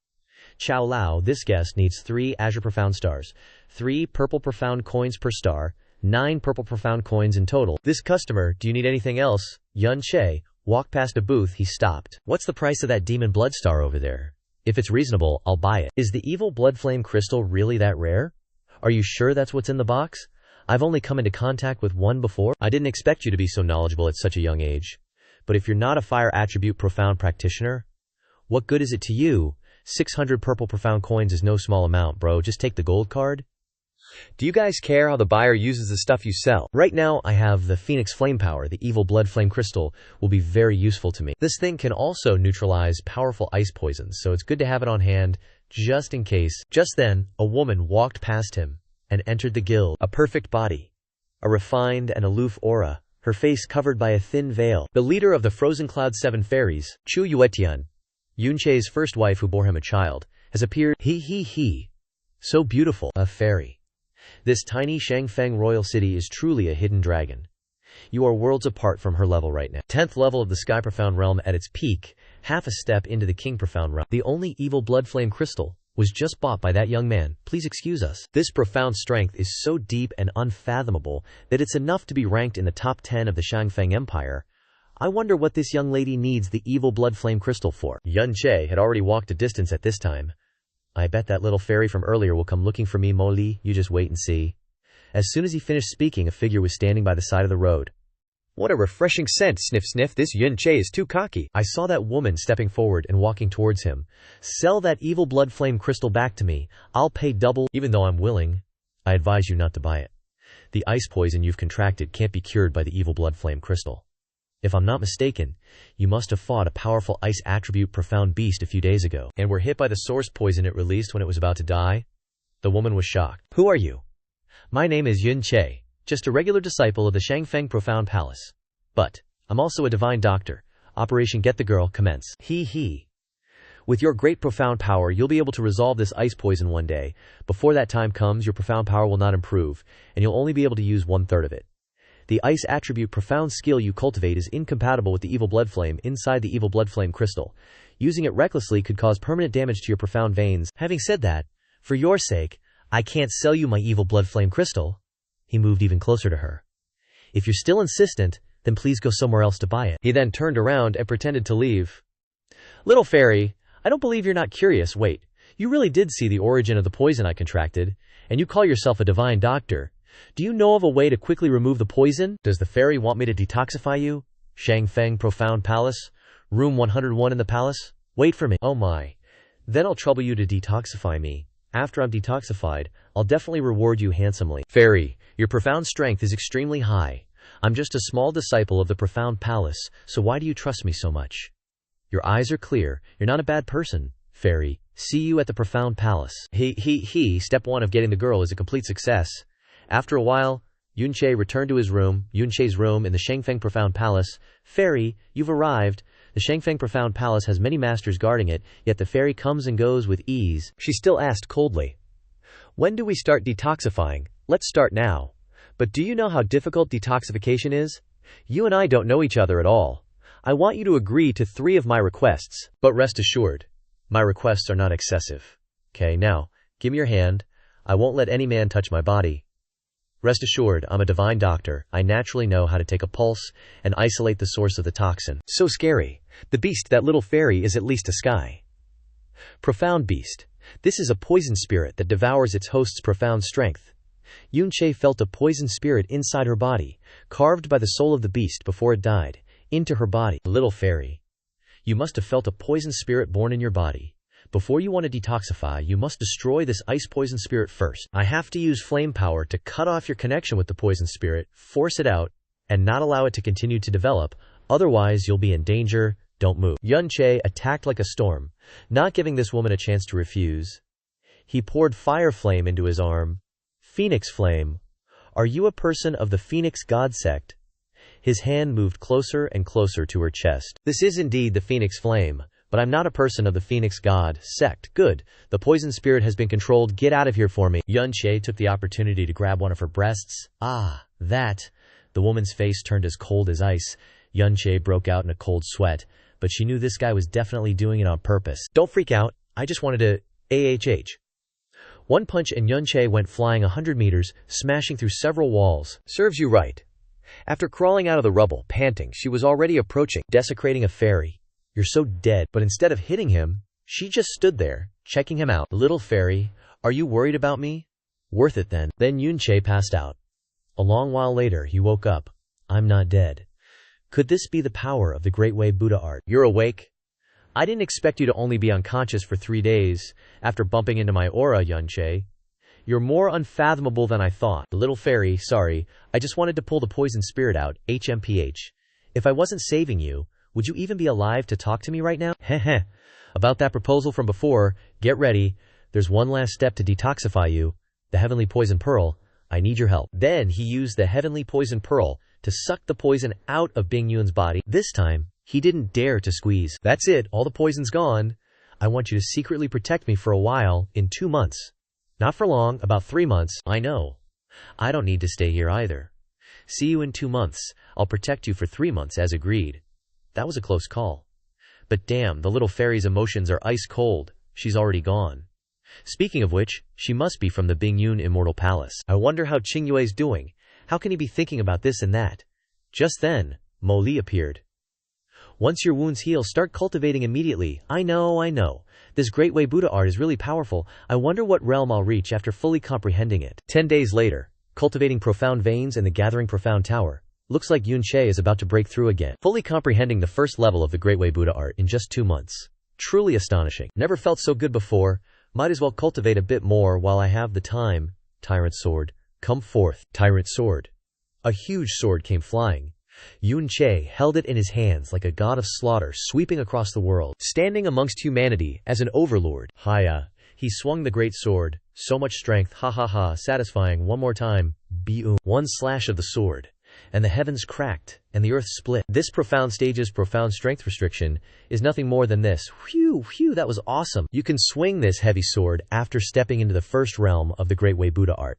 Chow Lao, this guest needs 3 Azure Profound Stars. 3 Purple Profound Coins per star. 9 Purple Profound Coins in total. This customer, do you need anything else? Xiao Che walked past a booth, he stopped. What's the price of that demon blood star over there? If it's reasonable, I'll buy it. Is the evil blood flame crystal really that rare? Are you sure that's what's in the box? I've only come into contact with one before. I didn't expect you to be so knowledgeable at such a young age. But if you're not a fire attribute profound practitioner, what good is it to you? 600 purple profound coins is no small amount, bro. Just take the gold card. Do you guys care how the buyer uses the stuff you sell? Right now, I have the Phoenix Flame Power. The evil blood flame crystal will be very useful to me. This thing can also neutralize powerful ice poisons, so it's good to have it on hand, just in case. Just then, a woman walked past him and entered the guild. A perfect body, a refined and aloof aura, her face covered by a thin veil. The leader of the Frozen Cloud 7 Fairies, Chu Yuetian, Xiao Che's first wife who bore him a child, has appeared. So beautiful, a fairy. This tiny Shangfeng royal city is truly a hidden dragon. You are worlds apart from her level right now. 10th level of the Sky Profound Realm at its peak, half a step into the King Profound Realm. The only evil blood flame crystal was just bought by that young man. Please excuse us. This profound strength is so deep and unfathomable that it's enough to be ranked in the top 10 of the Shangfeng Empire. I wonder what this young lady needs the evil blood flame crystal for. Xiao Che had already walked a distance at this time. I bet that little fairy from earlier will come looking for me, Mo Li. You just wait and see. As soon as he finished speaking, a figure was standing by the side of the road. What a refreshing scent, sniff sniff, this Xiao Che is too cocky. I saw that woman stepping forward and walking towards him. Sell that evil blood flame crystal back to me. I'll pay double. Even though I'm willing, I advise you not to buy it. The ice poison you've contracted can't be cured by the evil blood flame crystal. If I'm not mistaken, you must have fought a powerful ice attribute profound beast a few days ago, and were hit by the source poison it released when it was about to die. The woman was shocked. Who are you? My name is Xiao Che, just a regular disciple of the Shangfeng Profound Palace. But I'm also a divine doctor. Operation Get the Girl, commence. With your great profound power, you'll be able to resolve this ice poison one day. Before that time comes, your profound power will not improve, and you'll only be able to use 1/3 of it. The ice attribute profound skill you cultivate is incompatible with the evil blood flame inside the evil blood flame crystal. Using it recklessly could cause permanent damage to your profound veins. Having said that, for your sake, I can't sell you my evil blood flame crystal. He moved even closer to her. If you're still insistent, then please go somewhere else to buy it. He then turned around and pretended to leave. Little fairy, I don't believe you're not curious. Wait, you really did see the origin of the poison I contracted, and you call yourself a divine doctor. Do you know of a way to quickly remove the poison? Does the fairy want me to detoxify you? Shangfeng Profound Palace? Room 101 in the palace? Wait for me. Oh my. Then I'll trouble you to detoxify me. After I'm detoxified, I'll definitely reward you handsomely. Fairy, your profound strength is extremely high. I'm just a small disciple of the profound palace, so why do you trust me so much? Your eyes are clear. You're not a bad person. Fairy, see you at the profound palace. Step 1 of getting the girl is a complete success. After a while, Yun Che returned to his room, Yun Che's room in the Shangfeng Profound Palace. Fairy, you've arrived. The Shangfeng Profound Palace has many masters guarding it, yet the fairy comes and goes with ease. She still asked coldly, when do we start detoxifying? Let's start now. But do you know how difficult detoxification is? You and I don't know each other at all. I want you to agree to 3 of my requests, but rest assured, my requests are not excessive. Okay, now, give me your hand. I won't let any man touch my body. Rest assured, I'm a divine doctor. I naturally know how to take a pulse and isolate the source of the toxin. So scary. The beast, that little fairy, is at least a sky. Profound beast. This is a poison spirit that devours its host's profound strength. Yun Che felt a poison spirit inside her body, carved by the soul of the beast before it died, into her body. Little fairy, you must have felt a poison spirit born in your body. Before you want to detoxify, you must destroy this ice poison spirit first. I have to use flame power to cut off your connection with the poison spirit, force it out, and not allow it to continue to develop. Otherwise, you'll be in danger. Don't move. Yun Che attacked like a storm, not giving this woman a chance to refuse. He poured fire flame into his arm. Phoenix flame. Are you a person of the Phoenix God sect? His hand moved closer and closer to her chest. This is indeed the Phoenix flame, but I'm not a person of the Phoenix God sect. Good. The poison spirit has been controlled. Get out of here for me. Yun Che took the opportunity to grab one of her breasts. Ah, that. The woman's face turned as cold as ice. Yun Che broke out in a cold sweat, but she knew this guy was definitely doing it on purpose. Don't freak out. I just wanted to AHH. One punch and Yun Che went flying 100 meters, smashing through several walls. Serves you right. After crawling out of the rubble, panting, she was already approaching, desecrating a fairy. You're so dead. But instead of hitting him, she just stood there, checking him out. Little fairy, are you worried about me? Worth it then. Then Yun Che passed out. A long while later, he woke up. I'm not dead. Could this be the power of the Great Way Buddha art? You're awake? I didn't expect you to only be unconscious for 3 days after bumping into my aura, Yun Che. You're more unfathomable than I thought. Little fairy, sorry, I just wanted to pull the poison spirit out, HMPH. If I wasn't saving you, would you even be alive to talk to me right now? Heh. About that proposal from before, get ready. There's one last step to detoxify you. The heavenly poison pearl. I need your help. Then he used the heavenly poison pearl to suck the poison out of Bing Yun's body. This time, he didn't dare to squeeze. That's it, all the poison's gone. I want you to secretly protect me for a while, in 2 months. Not for long, about 3 months. I know. I don't need to stay here either. See you in 2 months. I'll protect you for 3 months as agreed. That was a close call. But damn, the little fairy's emotions are ice cold. She's already gone. Speaking of which, she must be from the Bing Yun Immortal Palace. I wonder how Qingyue's doing. How can he be thinking about this and that? Just then, Mo Li appeared. Once your wounds heal, start cultivating immediately. I know. This Great Way Buddha art is really powerful. I wonder what realm I'll reach after fully comprehending it. 10 days later, cultivating profound veins in the gathering profound tower. Looks like Yun Che is about to break through again. Fully comprehending the first level of the Great Way Buddha art in just 2 months. Truly astonishing. Never felt so good before. Might as well cultivate a bit more while I have the time. Tyrant sword. Come forth. Tyrant sword. A huge sword came flying. Yun Che held it in his hands like a god of slaughter sweeping across the world, standing amongst humanity as an overlord. Hiya. He swung the great sword. So much strength. Ha. Satisfying. One more time. Boom. One slash of the sword. And the heavens cracked, and the earth split. This profound stage's profound strength restriction is nothing more than this. Phew, that was awesome. You can swing this heavy sword after stepping into the first realm of the Great Way Buddha art.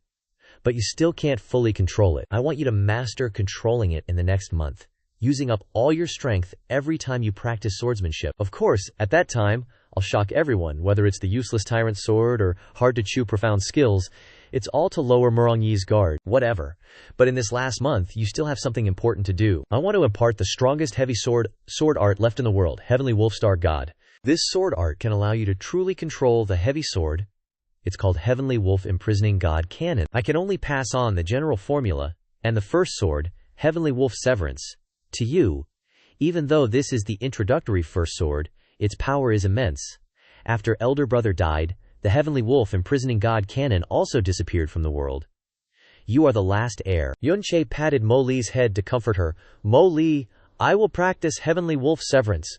But you still can't fully control it. I want you to master controlling it in the next month, using up all your strength every time you practice swordsmanship. Of course, at that time, I'll shock everyone, whether it's the useless tyrant sword or hard-to-chew profound skills. It's all to lower Murongyi's guard, whatever. But in this last month, you still have something important to do. I want to impart the strongest heavy sword art left in the world, Heavenly Wolf Star God. This sword art can allow you to truly control the heavy sword. It's called Heavenly Wolf Imprisoning God Cannon. I can only pass on the general formula, and the first sword, Heavenly Wolf Severance, to you. Even though this is the introductory first sword, its power is immense. After elder brother died, The heavenly wolf imprisoning God Canon also disappeared from the world. You are the last heir. Yun Che patted Mo Li's head to comfort her. Mo Li, I will practice heavenly wolf severance.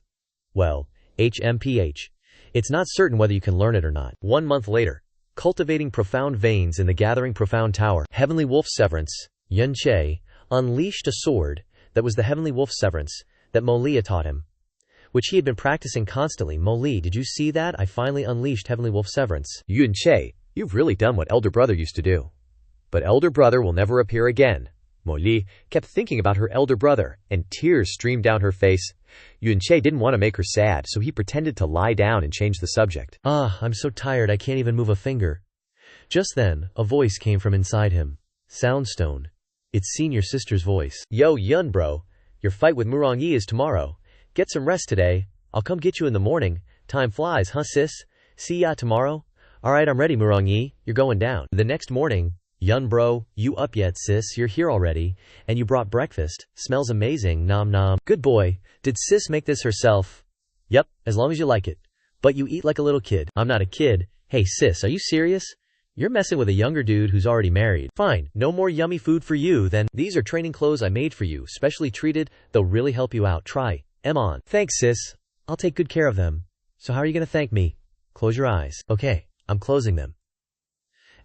Well, HMPH. It's not certain whether you can learn it or not. 1 month later, cultivating profound veins in the gathering profound tower, heavenly wolf severance, Yun Che unleashed a sword that was the heavenly wolf severance that Mo Li taught him, which he had been practicing constantly. Mo Li, did you see that? I finally unleashed heavenly wolf severance. Yun Che, you've really done what elder brother used to do. But elder brother will never appear again. Mo Li kept thinking about her elder brother, and tears streamed down her face. Yun Che didn't want to make her sad, so he pretended to lie down and change the subject. I'm so tired I can't even move a finger. Just then, a voice came from inside him. Soundstone. It's senior sister's voice. Yo, Yun bro, your fight with Murong Yi is tomorrow. Get some rest today. I'll come get you in the morning. Time flies, huh sis? See ya tomorrow? Alright, I'm ready, Murong Yi. You're going down. The next morning, Yun bro, you up yet sis? You're here already. And you brought breakfast. Smells amazing, nom nom. Good boy. Did sis make this herself? Yep, as long as you like it. But you eat like a little kid. I'm not a kid. Hey sis, are you serious? You're messing with a younger dude who's already married. Fine, no more yummy food for you then. These are training clothes I made for you, specially treated. They'll really help you out. Try 'em on. Thanks sis. I'll take good care of them. So how are you gonna thank me? Close your eyes. Okay, I'm closing them.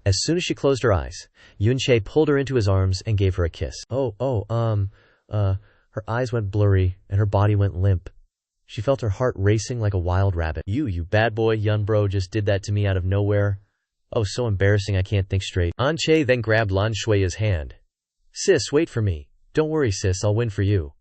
As soon as she closed her eyes, Yun Che pulled her into his arms and gave her a kiss. Her eyes went blurry and her body went limp. She felt her heart racing like a wild rabbit. You bad boy, Yun bro just did that to me out of nowhere. Oh, so embarrassing I can't think straight. An Che then grabbed Lan Shui's hand. Sis, wait for me. Don't worry sis, I'll win for you.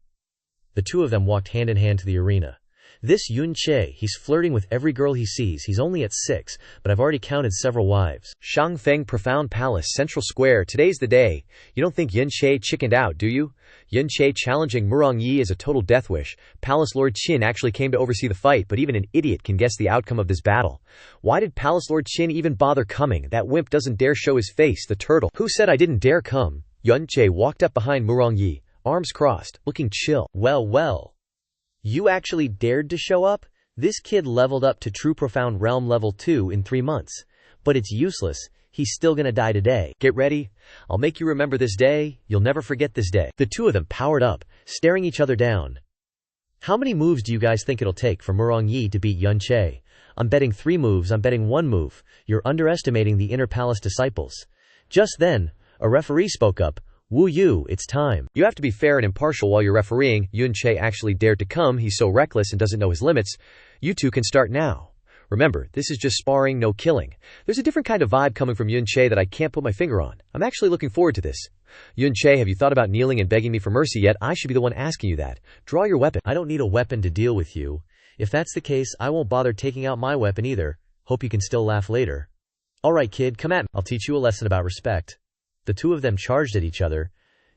The two of them walked hand in hand to the arena. This Yun Che, he's flirting with every girl he sees. He's only at 6, but I've already counted several wives. Shangfeng Profound Palace, Central Square. Today's the day. You don't think Yun Che chickened out, do you? Yun Che challenging Murong Yi is a total death wish. Palace Lord Qin actually came to oversee the fight, but even an idiot can guess the outcome of this battle. Why did Palace Lord Qin even bother coming? That wimp doesn't dare show his face, the turtle. Who said I didn't dare come? Yun Che walked up behind Murong Yi, arms crossed, looking chill. Well. You actually dared to show up? This kid leveled up to True Profound Realm Level 2 in 3 months. But it's useless. He's still gonna die today. Get ready. I'll make you remember this day. You'll never forget this day. The two of them powered up, staring each other down. How many moves do you guys think it'll take for Murong Yi to beat Yun Che? I'm betting 3 moves. I'm betting 1 move. You're underestimating the Inner Palace disciples. Just then, a referee spoke up. Wu Yu, it's time. You have to be fair and impartial while you're refereeing. Yun Che actually dared to come. He's so reckless and doesn't know his limits. You two can start now. Remember, this is just sparring, no killing. There's a different kind of vibe coming from Yun Che that I can't put my finger on. I'm actually looking forward to this. Yun Che, have you thought about kneeling and begging me for mercy yet? I should be the one asking you that. Draw your weapon. I don't need a weapon to deal with you. If that's the case, I won't bother taking out my weapon either. Hope you can still laugh later. Alright kid, come at me. I'll teach you a lesson about respect. The two of them charged at each other.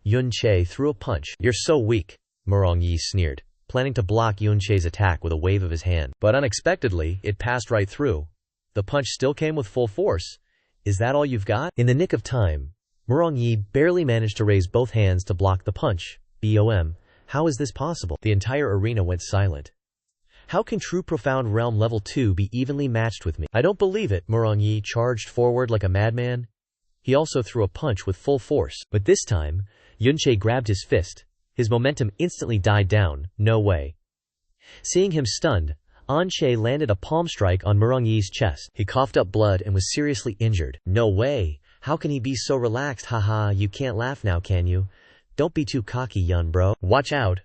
Yun Che threw a punch. You're so weak, Murong Yi sneered, planning to block Yun Che's attack with a wave of his hand. But unexpectedly, it passed right through. The punch still came with full force. Is that all you've got? In the nick of time, Murong Yi barely managed to raise both hands to block the punch. BOM, how is this possible? The entire arena went silent. How can True Profound Realm Level 2 be evenly matched with me? I don't believe it. Murong Yi charged forward like a madman. He also threw a punch with full force, but this time, Yun Che grabbed his fist. His momentum instantly died down. No way. Seeing him stunned, An Che landed a palm strike on Murong Yi's chest. He coughed up blood and was seriously injured. No way. How can he be so relaxed? Haha, you can't laugh now, can you? Don't be too cocky, Yun bro. Watch out.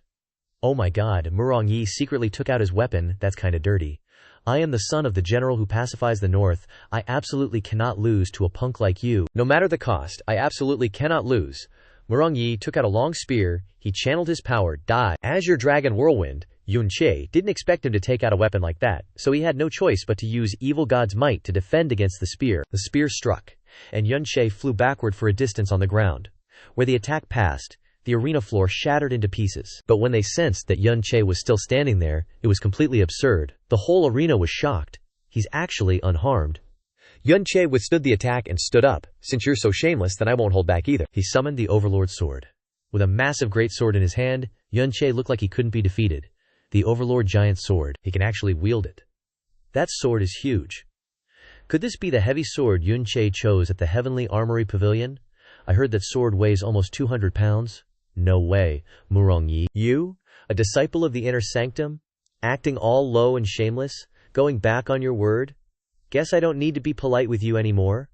Oh my god, Murong Yi secretly took out his weapon. That's kinda dirty. I am the son of the general who pacifies the north. I absolutely cannot lose to a punk like you. No matter the cost, I absolutely cannot lose. Murong Yi took out a long spear. He channeled his power. Die. Azure Dragon Whirlwind. Yun Che didn't expect him to take out a weapon like that, so he had no choice but to use Evil God's might to defend against the spear. The spear struck, and Yun Che flew backward for a distance on the ground. Where the attack passed, the arena floor shattered into pieces. But when they sensed that Yun Che was still standing there, it was completely absurd. The whole arena was shocked. He's actually unharmed. Yun Che withstood the attack and stood up. Since you're so shameless, then I won't hold back either. He summoned the Overlord sword. With a massive great sword in his hand, Yun Che looked like he couldn't be defeated. The Overlord giant sword. He can actually wield it. That sword is huge. Could this be the heavy sword Yun Che chose at the Heavenly Armory Pavilion? I heard that sword weighs almost 200 pounds. No way, Murongyi. You? A disciple of the inner sanctum? Acting all low and shameless? Going back on your word? Guess I don't need to be polite with you anymore.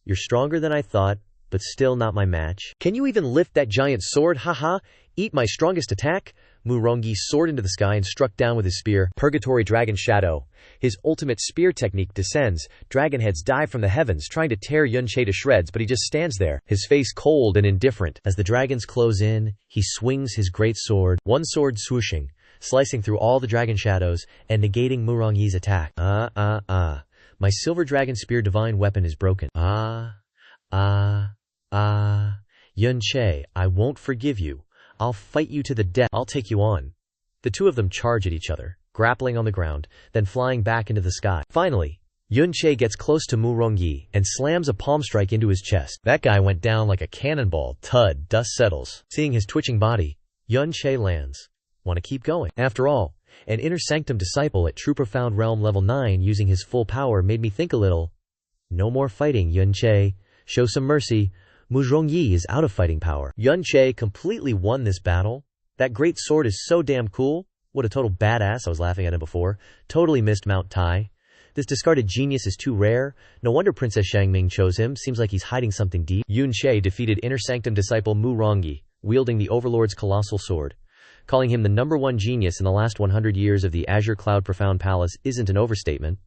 You're stronger than I thought, but still not my match. Can you even lift that giant sword? Haha! Eat my strongest attack? Murongyi soared into the sky and struck down with his spear. Purgatory Dragon Shadow. His ultimate spear technique descends. Dragon heads dive from the heavens, trying to tear Yun Che to shreds, but he just stands there, his face cold and indifferent. As the dragons close in, he swings his great sword, one sword swooshing, slicing through all the dragon shadows and negating Murongyi's attack. My silver dragon spear divine weapon is broken. Yun Che, I won't forgive you. I'll fight you to the death. I'll take you on. The two of them charge at each other, grappling on the ground, then flying back into the sky. Finally, Yun Che gets close to Murongyi and slams a palm strike into his chest. That guy went down like a cannonball. Thud, dust settles. Seeing his twitching body, Yun Che lands. Want to keep going. After all, an inner sanctum disciple at True Profound Realm level 9 using his full power made me think a little. No more fighting, Yun Che. Show some mercy. Murongyi is out of fighting power. Yun Che completely won this battle. That great sword is so damn cool. What a total badass. I was laughing at him before. Totally missed Mount Tai. This discarded genius is too rare. No wonder Princess Shangming chose him. Seems like he's hiding something deep. Yun Che defeated Inner Sanctum disciple Murongyi, wielding the Overlord's colossal sword. Calling him the #1 genius in the last 100 years of the Azure Cloud Profound Palace isn't an overstatement.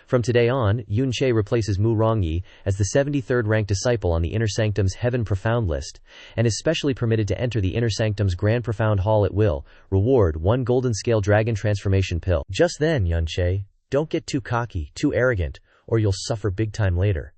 From today on, Yun Che replaces Murongyi as the 73rd ranked disciple on the Inner Sanctum's Heaven Profound list, and is specially permitted to enter the Inner Sanctum's Grand Profound Hall at will. Reward: 1 Golden Scale Dragon Transformation Pill. Just then, Yun Che, don't get too cocky, too arrogant, or you'll suffer big time later.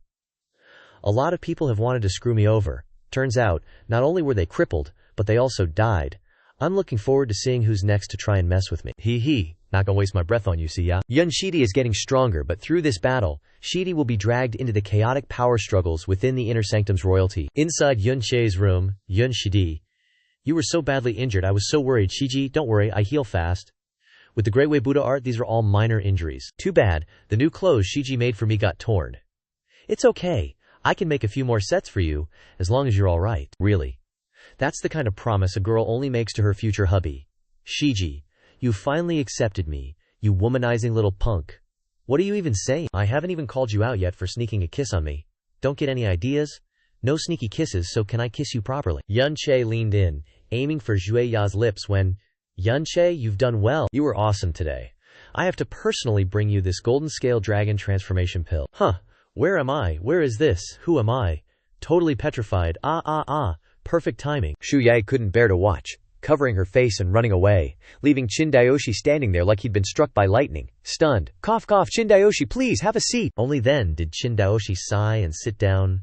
A lot of people have wanted to screw me over. Turns out, not only were they crippled, but they also died. I'm looking forward to seeing who's next to try and mess with me. Hee. Not gonna waste my breath on you, see ya? Yun Shidi is getting stronger, but through this battle, Shidi will be dragged into the chaotic power struggles within the Inner Sanctum's royalty. Inside Yun Che's room, Yun Shidi. You were so badly injured, I was so worried. Shiji, don't worry, I heal fast. With the Great Way Buddha art, these are all minor injuries. Too bad, the new clothes Shiji made for me got torn. It's okay, I can make a few more sets for you, as long as you're alright. Really. That's the kind of promise a girl only makes to her future hubby. Shiji. You finally accepted me, you womanizing little punk. What are you even saying? I haven't even called you out yet for sneaking a kiss on me. Don't get any ideas? No sneaky kisses, so can I kiss you properly? Yun Che leaned in, aiming for Xue Ya's lips when, Yun Che, you've done well. You were awesome today. I have to personally bring you this Golden Scale Dragon Transformation Pill. Huh, where am I? Where is this? Who am I? Totally petrified. Perfect timing. Xu Yai couldn't bear to watch, covering her face and running away, leaving Qindaoshi standing there like he'd been struck by lightning, stunned. Cough, cough, Qindaoshi, please, have a seat. Only then did Qindaoshi sigh and sit down.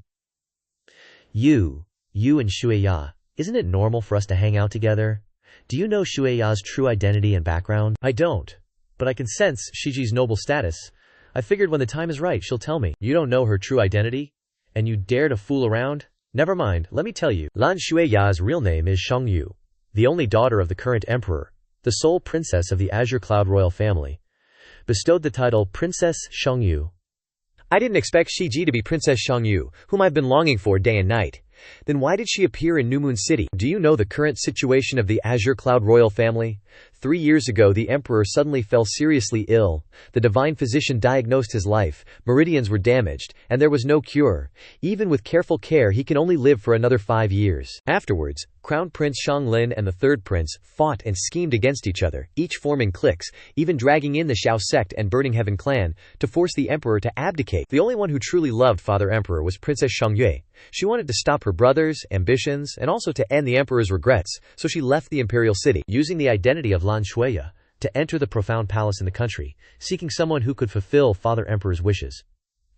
You and Shueya, isn't it normal for us to hang out together? Do you know Shueya's true identity and background? I don't, but I can sense Shiji's noble status. I figured when the time is right, she'll tell me. You don't know her true identity? And you dare to fool around? Never mind, let me tell you. Lan Shueya's real name is Xiangyu. The only daughter of the current emperor, the sole princess of the Azure Cloud royal family, bestowed the title Princess Xiangyu. I didn't expect Shiji to be Princess Xiangyu, whom I've been longing for day and night. Then why did she appear in New Moon City? Do you know the current situation of the Azure Cloud royal family? 3 years ago, the emperor suddenly fell seriously ill. The divine physician diagnosed his life, meridians were damaged, and there was no cure. Even with careful care, he can only live for another 5 years. Afterwards, Crown Prince Xianglin and the third prince fought and schemed against each other, each forming cliques, even dragging in the Xiao sect and Burning Heaven clan, to force the emperor to abdicate. The only one who truly loved Father Emperor was Princess Xiangyue. She wanted to stop her brother's ambitions and also to end the emperor's regrets, so she left the imperial city, using the identity of Lan Shueya, to enter the profound palace in the country, seeking someone who could fulfill Father Emperor's wishes.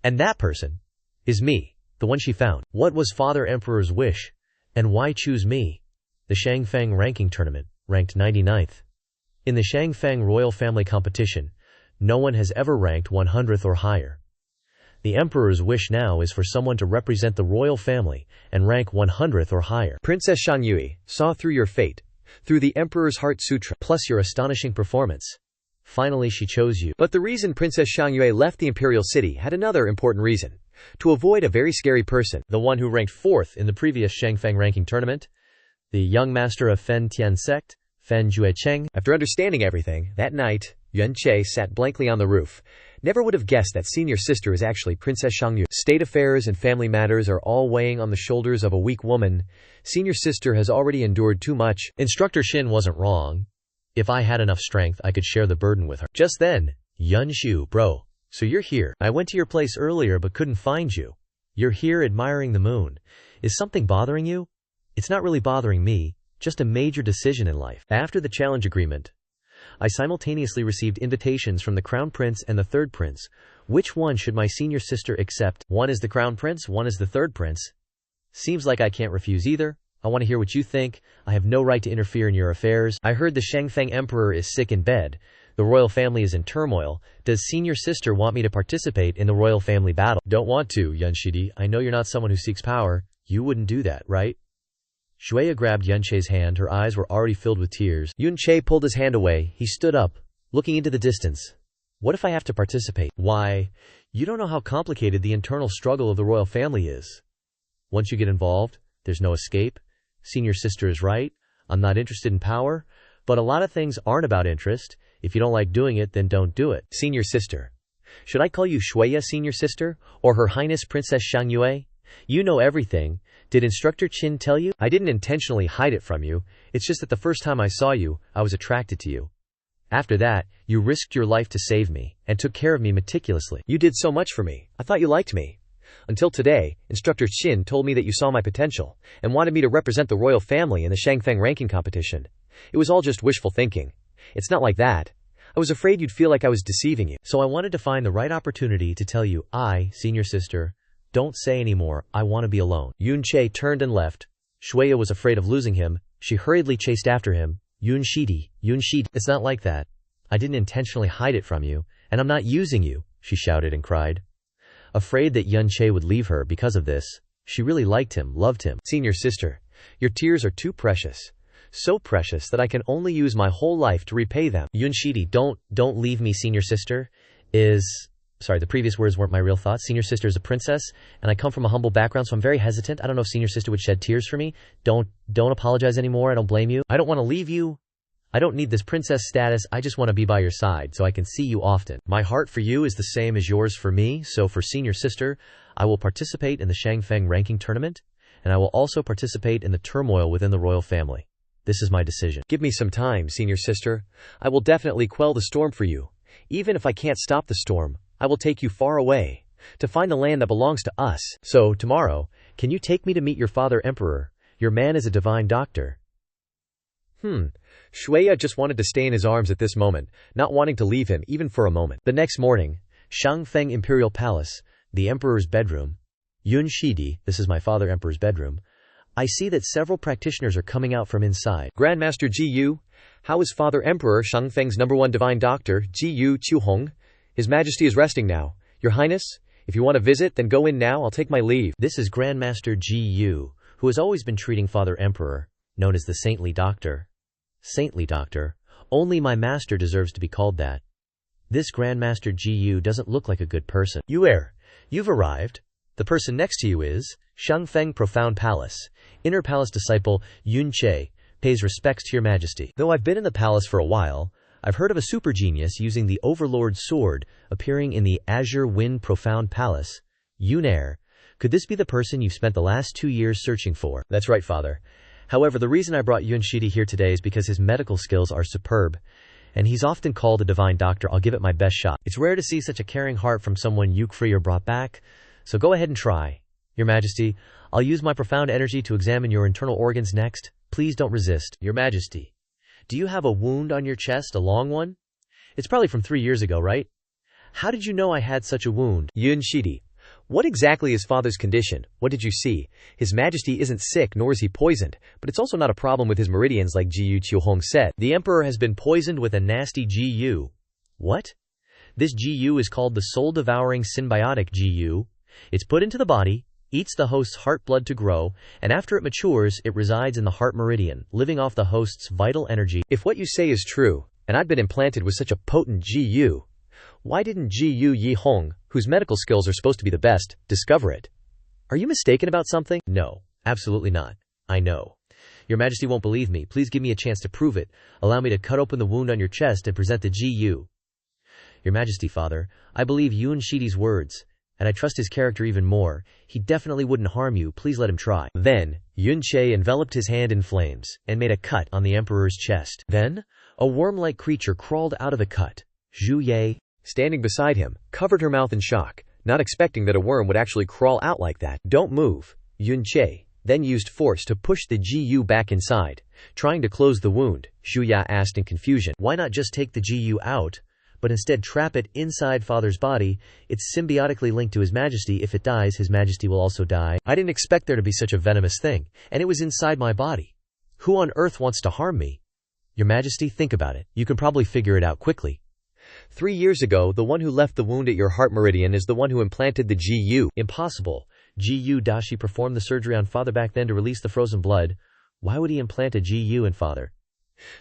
And that person is me, the one she found. What was Father Emperor's wish? And why choose me? The Shangfang ranking tournament, ranked 99th. In the Shangfang royal family competition, no one has ever ranked 100th or higher. The emperor's wish now is for someone to represent the royal family and rank 100th or higher. Princess Xiangyue, saw through your fate, through the emperor's heart sutra, plus your astonishing performance. Finally she chose you. But the reason Princess Xiangyue left the imperial city had another important reason. To avoid a very scary person. The one who ranked 4th in the previous Shangfeng ranking tournament. The young master of Fen Tian sect, Fen Juecheng. After understanding everything, that night, Xiao Che sat blankly on the roof. Never would have guessed that senior sister is actually Princess Xiangyue. State affairs and family matters are all weighing on the shoulders of a weak woman. Senior sister has already endured too much. Instructor Shin wasn't wrong. If I had enough strength, I could share the burden with her. Just then, Yunshu, bro. So you're here. I went to your place earlier but couldn't find you. You're here admiring the moon. Is something bothering you? It's not really bothering me, just a major decision in life. After the challenge agreement, I simultaneously received invitations from the Crown Prince and the Third Prince. Which one should my senior sister accept? One is the Crown Prince, one is the Third Prince. Seems like I can't refuse either. I want to hear what you think. I have no right to interfere in your affairs. I heard the Shangfeng Emperor is sick in bed. The royal family is in turmoil. Does senior sister want me to participate in the royal family battle? Don't want to, Yunshidi. I know you're not someone who seeks power. You wouldn't do that, right? Shueya grabbed Yunche's hand. Her eyes were already filled with tears. Yunche pulled his hand away. He stood up, looking into the distance. What if I have to participate? Why, you don't know how complicated the internal struggle of the royal family is. Once you get involved, there's no escape. Senior sister is right. I'm not interested in power, but a lot of things aren't about interest. If you don't like doing it, then don't do it. Senior sister. Should I call you Shueya senior sister, or Her Highness Princess Xiangyue? You know everything. Did Instructor Qin tell you? I didn't intentionally hide it from you. It's just that the first time I saw you, I was attracted to you. After that, you risked your life to save me, and took care of me meticulously. You did so much for me. I thought you liked me. Until today, Instructor Qin told me that you saw my potential, and wanted me to represent the royal family in the Shangfeng ranking competition. It was all just wishful thinking. It's not like that. I was afraid you'd feel like I was deceiving you. So I wanted to find the right opportunity to tell you, senior sister, don't say anymore, I want to be alone. Yunche turned and left. Shueya was afraid of losing him. She hurriedly chased after him. Yunshidi, it's not like that. I didn't intentionally hide it from you, and I'm not using you, she shouted and cried. Afraid that Yunche would leave her because of this, she really liked him, loved him. Senior sister, your tears are too precious. So precious that I can only use my whole life to repay them. Yunshidi, don't leave me, senior sister. Sorry, the previous words weren't my real thoughts. Senior sister is a princess, and I come from a humble background, so I'm very hesitant. I don't know if senior sister would shed tears for me. Don't apologize anymore. I don't blame you. I don't want to leave you. I don't need this princess status. I just want to be by your side so I can see you often. My heart for you is the same as yours for me, so for senior sister, I will participate in the Shangfeng ranking tournament, and I will also participate in the turmoil within the royal family. This is my decision. Give me some time, senior sister. I will definitely quell the storm for you. Even if I can't stop the storm, I will take you far away, to find the land that belongs to us. So, tomorrow, can you take me to meet your father emperor? Your man is a divine doctor. Shueya just wanted to stay in his arms at this moment, not wanting to leave him even for a moment. The next morning, Shangfeng Imperial Palace, the emperor's bedroom. Yunshidi, this is my father emperor's bedroom. I see that several practitioners are coming out from inside. Grandmaster Jiyu, how is Father Emperor Shangfeng's #1 divine doctor, Jiyu Chuhong? His Majesty is resting now. Your Highness, if you want to visit, then go in now. I'll take my leave. This is Grandmaster Jiyu, who has always been treating Father Emperor, known as the Saintly Doctor. Saintly Doctor. Only my master deserves to be called that. This Grandmaster Jiyu doesn't look like a good person. You've arrived. The person next to you is Shangfeng Profound Palace. Inner Palace disciple Yunche pays respects to your Majesty. Though I've been in the palace for a while, I've heard of a super genius using the Overlord's sword appearing in the Azure Wind Profound Palace. Yunair, could this be the person you've spent the last 2 years searching for? That's right, Father. However, the reason I brought Yunshidi here today is because his medical skills are superb, and he's often called a divine doctor. I'll give it my best shot. It's rare to see such a caring heart from someone free or brought back, so go ahead and try. Your Majesty, I'll use my profound energy to examine your internal organs next. Please don't resist. Your Majesty, do you have a wound on your chest, a long one? It's probably from 3 years ago, right? How did you know I had such a wound? Yunshidi, what exactly is Father's condition? What did you see? His Majesty isn't sick, nor is he poisoned, but it's also not a problem with his meridians like Jiyu Chuhong said. The Emperor has been poisoned with a nasty Jiyu. What? This Jiyu is called the soul-devouring symbiotic Jiyu. It's put into the body, eats the host's heart blood to grow, and after it matures, it resides in the heart meridian, living off the host's vital energy. If what you say is true, And I'd been implanted with such a potent Ji-Yu. Why didn't Ji-Yu Yi-Hong, whose medical skills are supposed to be the best, discover it? Are you mistaken about something? No, absolutely not. I know. Your Majesty won't believe me. Please give me a chance to prove it. Allow me to cut open the wound on your chest and present the Ji-Yu. Your Majesty, Father, I believe Yun Shidi's words, and I trust his character even more. He definitely wouldn't harm you. Please let him try. Then, Yun Che enveloped his hand in flames and made a cut on the emperor's chest. Then, a worm-like creature crawled out of the cut. Zhu Ye, standing beside him, covered her mouth in shock, not expecting that a worm would actually crawl out like that. Don't move. Yun Che then used force to push the Ji-Yu back inside, trying to close the wound. Zhu Ya asked in confusion. Why not just take the Ji-Yu out, but instead trap it inside Father's body? It's symbiotically linked to His Majesty. If it dies, His Majesty will also die. I didn't expect there to be such a venomous thing, and it was inside my body. Who on earth wants to harm me? Your Majesty, think about it. You can probably figure it out quickly. 3 years ago, the one who left the wound at your heart meridian is the one who implanted the Ji-Yu. Impossible. Ji-Yu Dashi performed the surgery on Father back then to release the frozen blood. Why would he implant a Ji-Yu in Father?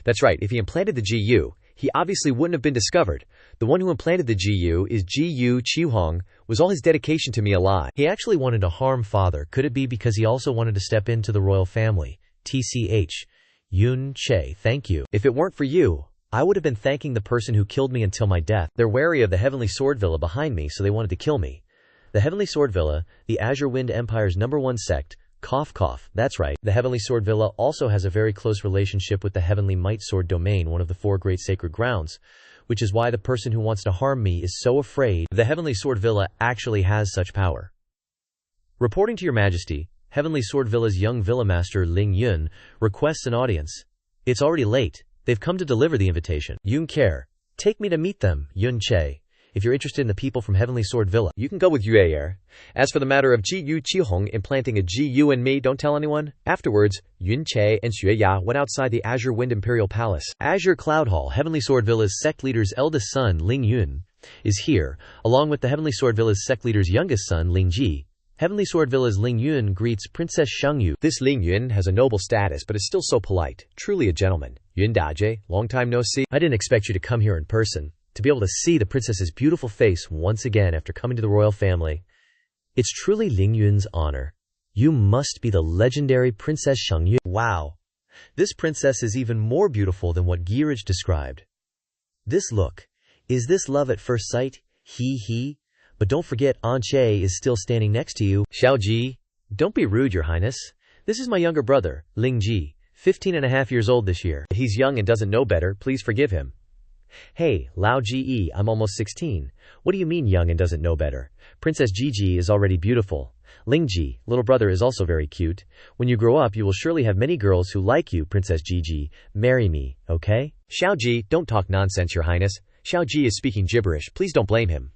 That's right. If he implanted the Ji-Yu, he obviously wouldn't have been discovered. The one who implanted the Ji-Yu is Ji-Yu Qihong. Was all his dedication to me a lie? He actually wanted to harm Father. Could it be because he also wanted to step into the royal family? TCH. Yun Che, thank you. If it weren't for you, I would have been thanking the person who killed me until my death. They're wary of the Heavenly Sword Villa behind me, so they wanted to kill me. The Heavenly Sword Villa, the Azure Wind Empire's #1 sect, cough cough, that's right. The Heavenly Sword Villa also has a very close relationship with the Heavenly Might Sword Domain, one of the 4 great sacred grounds, which is why the person who wants to harm me is so afraid the Heavenly Sword Villa actually has such power. Reporting to Your Majesty, Heavenly Sword Villa's young Villa Master Ling Yun requests an audience. It's already late. They've come to deliver the invitation. Yun Care, take me to meet them. Yun Che, if you're interested in the people from Heavenly Sword Villa, you can go with Yue. As for the matter of Ji-Yu Qihong implanting a Ji-Yu in me, don't tell anyone. Afterwards, Yun Che and Xue Ya went outside the Azure Wind Imperial Palace. Azure Cloud Hall, Heavenly Sword Villa's sect leader's eldest son, Ling Yun, is here, along with the Heavenly Sword Villa's sect leader's youngest son, Ling Ji. Heavenly Sword Villa's Ling Yun greets Princess Xiangyu. This Ling Yun has a noble status, but is still so polite. Truly a gentleman. Yun Daje, long time no see. I didn't expect you to come here in person, to be able to see the princess's beautiful face once again after coming to the royal family. It's truly Ling Yun's honor. You must be the legendary Princess Xiangyu. Wow. This princess is even more beautiful than what Giraj described. This look. Is this love at first sight? He. But don't forget, An Che is still standing next to you. Xiao Ji, don't be rude, Your Highness. This is my younger brother, Ling Ji, 15.5 years old this year. He's young and doesn't know better. Please forgive him. Hey, Lao Ji, I'm almost 16. What do you mean young and doesn't know better? Princess Ji is already beautiful. Ling Ji, little brother, is also very cute. When you grow up, you will surely have many girls who like you, Princess Ji. Marry me, okay? Xiao Ji, don't talk nonsense, Your Highness. Xiao Ji is speaking gibberish. Please don't blame him.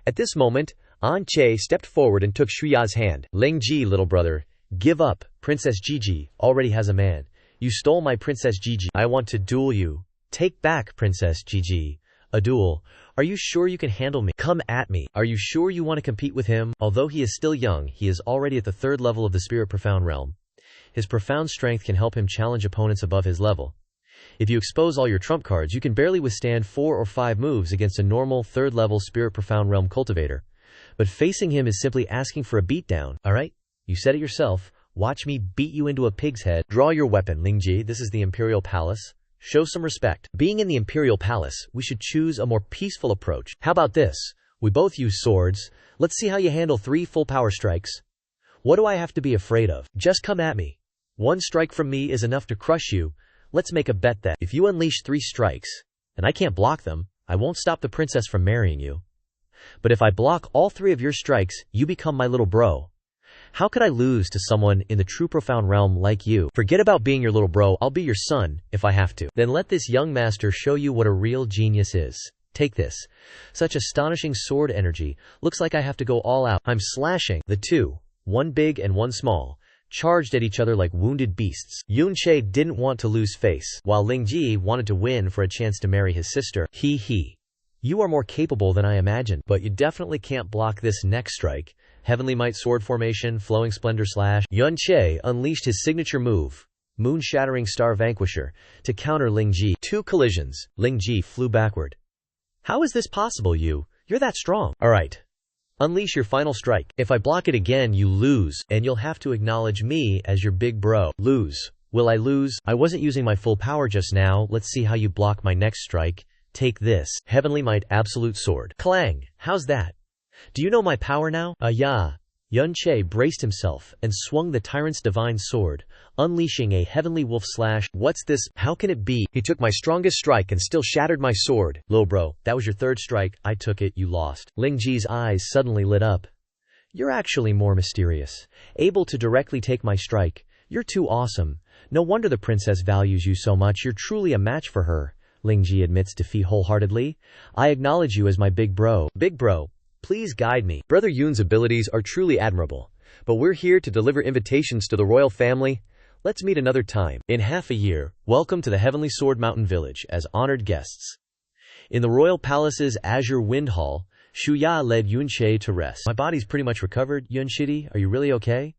At this moment, An Che stepped forward and took Shuya's hand. Ling Ji, little brother, give up. Princess Ji already has a man. You stole my Princess Ji. I want to duel you. Take back, Princess Ji. A duel. Are you sure you can handle me? Come at me. Are you sure you want to compete with him? Although he is still young, he is already at the 3rd level of the Spirit Profound Realm. His profound strength can help him challenge opponents above his level. If you expose all your trump cards, you can barely withstand 4 or 5 moves against a normal 3rd level Spirit Profound Realm cultivator. But facing him is simply asking for a beatdown, alright? You said it yourself. Watch me beat you into a pig's head. Draw your weapon, Ling Ji. This is the Imperial Palace. Show some respect. Being in the Imperial Palace, we should choose a more peaceful approach. How about this? We both use swords. Let's see how you handle 3 full power strikes. What do I have to be afraid of? Just come at me. 1 strike from me is enough to crush you. Let's make a bet that if you unleash 3 strikes, and I can't block them, I won't stop the princess from marrying you. But if I block all 3 of your strikes, you become my little bro. How could I lose to someone in the true profound realm like you? Forget about being your little bro, I'll be your son, if I have to. Then let this young master show you what a real genius is. Take this. Such astonishing sword energy. Looks like I have to go all out. I'm slashing the 2, 1 big and 1 small, charged at each other like wounded beasts. Yun Che didn't want to lose face, while Ling Ji wanted to win for a chance to marry his sister. You are more capable than I imagined, but you definitely can't block this next strike. Heavenly Might Sword Formation, Flowing Splendor Slash. Yun Che unleashed his signature move, moon-shattering star vanquisher, to counter Ling Ji. 2 collisions. Ling Ji flew backward. How is this possible, you? You're that strong. Alright. Unleash your final strike. If I block it again, you lose, and you'll have to acknowledge me as your big bro. Lose. Will I lose? I wasn't using my full power just now. Let's see how you block my next strike. Take this. Heavenly Might Absolute Sword. Clang. How's that? Do you know my power now? Yeah. Yun Che braced himself and swung the tyrant's divine sword, unleashing a heavenly wolf slash. What's this? How can it be? He took my strongest strike and still shattered my sword. Low bro, that was your 3rd strike. I took it, you lost. Ling Ji's eyes suddenly lit up. You're actually more mysterious. Able to directly take my strike. You're too awesome. No wonder the princess values you so much. You're truly a match for her. Ling Ji admits defeat wholeheartedly. I acknowledge you as my big bro. Big bro. Please guide me. Brother Yun's abilities are truly admirable, but we're here to deliver invitations to the royal family. Let's meet another time. In half a year, welcome to the Heavenly Sword Mountain Village as honored guests. In the royal palace's Azure Wind Hall, Shuya led Yun Che to rest. My body's pretty much recovered, Yun Shidi. Are you really okay?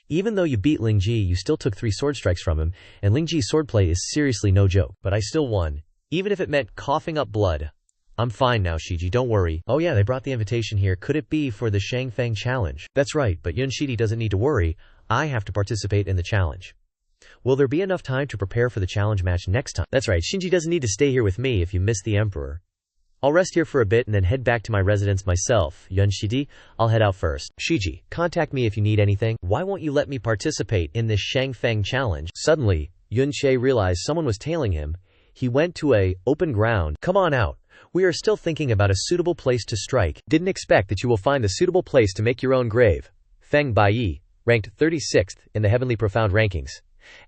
Even though you beat Ling Ji, you still took 3 sword strikes from him, and Ling Ji's swordplay is seriously no joke. But I still won, even if it meant coughing up blood. I'm fine now, Shiji, don't worry. Oh yeah, they brought the invitation here. Could it be for the Shangfang challenge? That's right, but Yun Shidi doesn't need to worry. I have to participate in the challenge. Will there be enough time to prepare for the challenge match next time? That's right, Shinji doesn't need to stay here with me if you miss the Emperor. I'll rest here for a bit and then head back to my residence myself. Yun Shidi, I'll head out first. Shiji, contact me if you need anything. Why won't you let me participate in this Shangfang challenge? Suddenly, Yun Che realized someone was tailing him. He went to a open ground. Come on out. We are still thinking about a suitable place to strike. Didn't expect that you will find a suitable place to make your own grave. Feng Baiyi, ranked 36th in the Heavenly Profound rankings.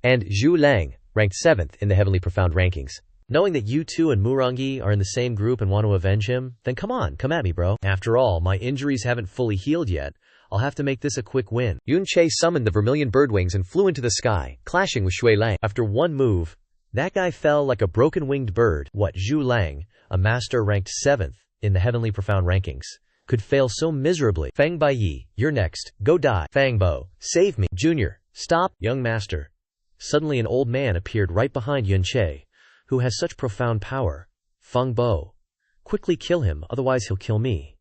And Zhu Lang, ranked 7th in the Heavenly Profound rankings. Knowing that you two and Murangi are in the same group and want to avenge him, then come on, come at me, bro. After all, my injuries haven't fully healed yet. I'll have to make this a quick win. Yun Che summoned the vermilion birdwings and flew into the sky, clashing with Shui Lang. After one move, that guy fell like a broken-winged bird. What, Zhu Lang, a master ranked 7th in the Heavenly Profound rankings, could fail so miserably? Feng Baiyi, you're next. Go die. Fang Bo, save me. Junior, stop. Young master. Suddenly an old man appeared right behind Yun Che, who has such profound power. Feng Bo, quickly kill him, otherwise he'll kill me.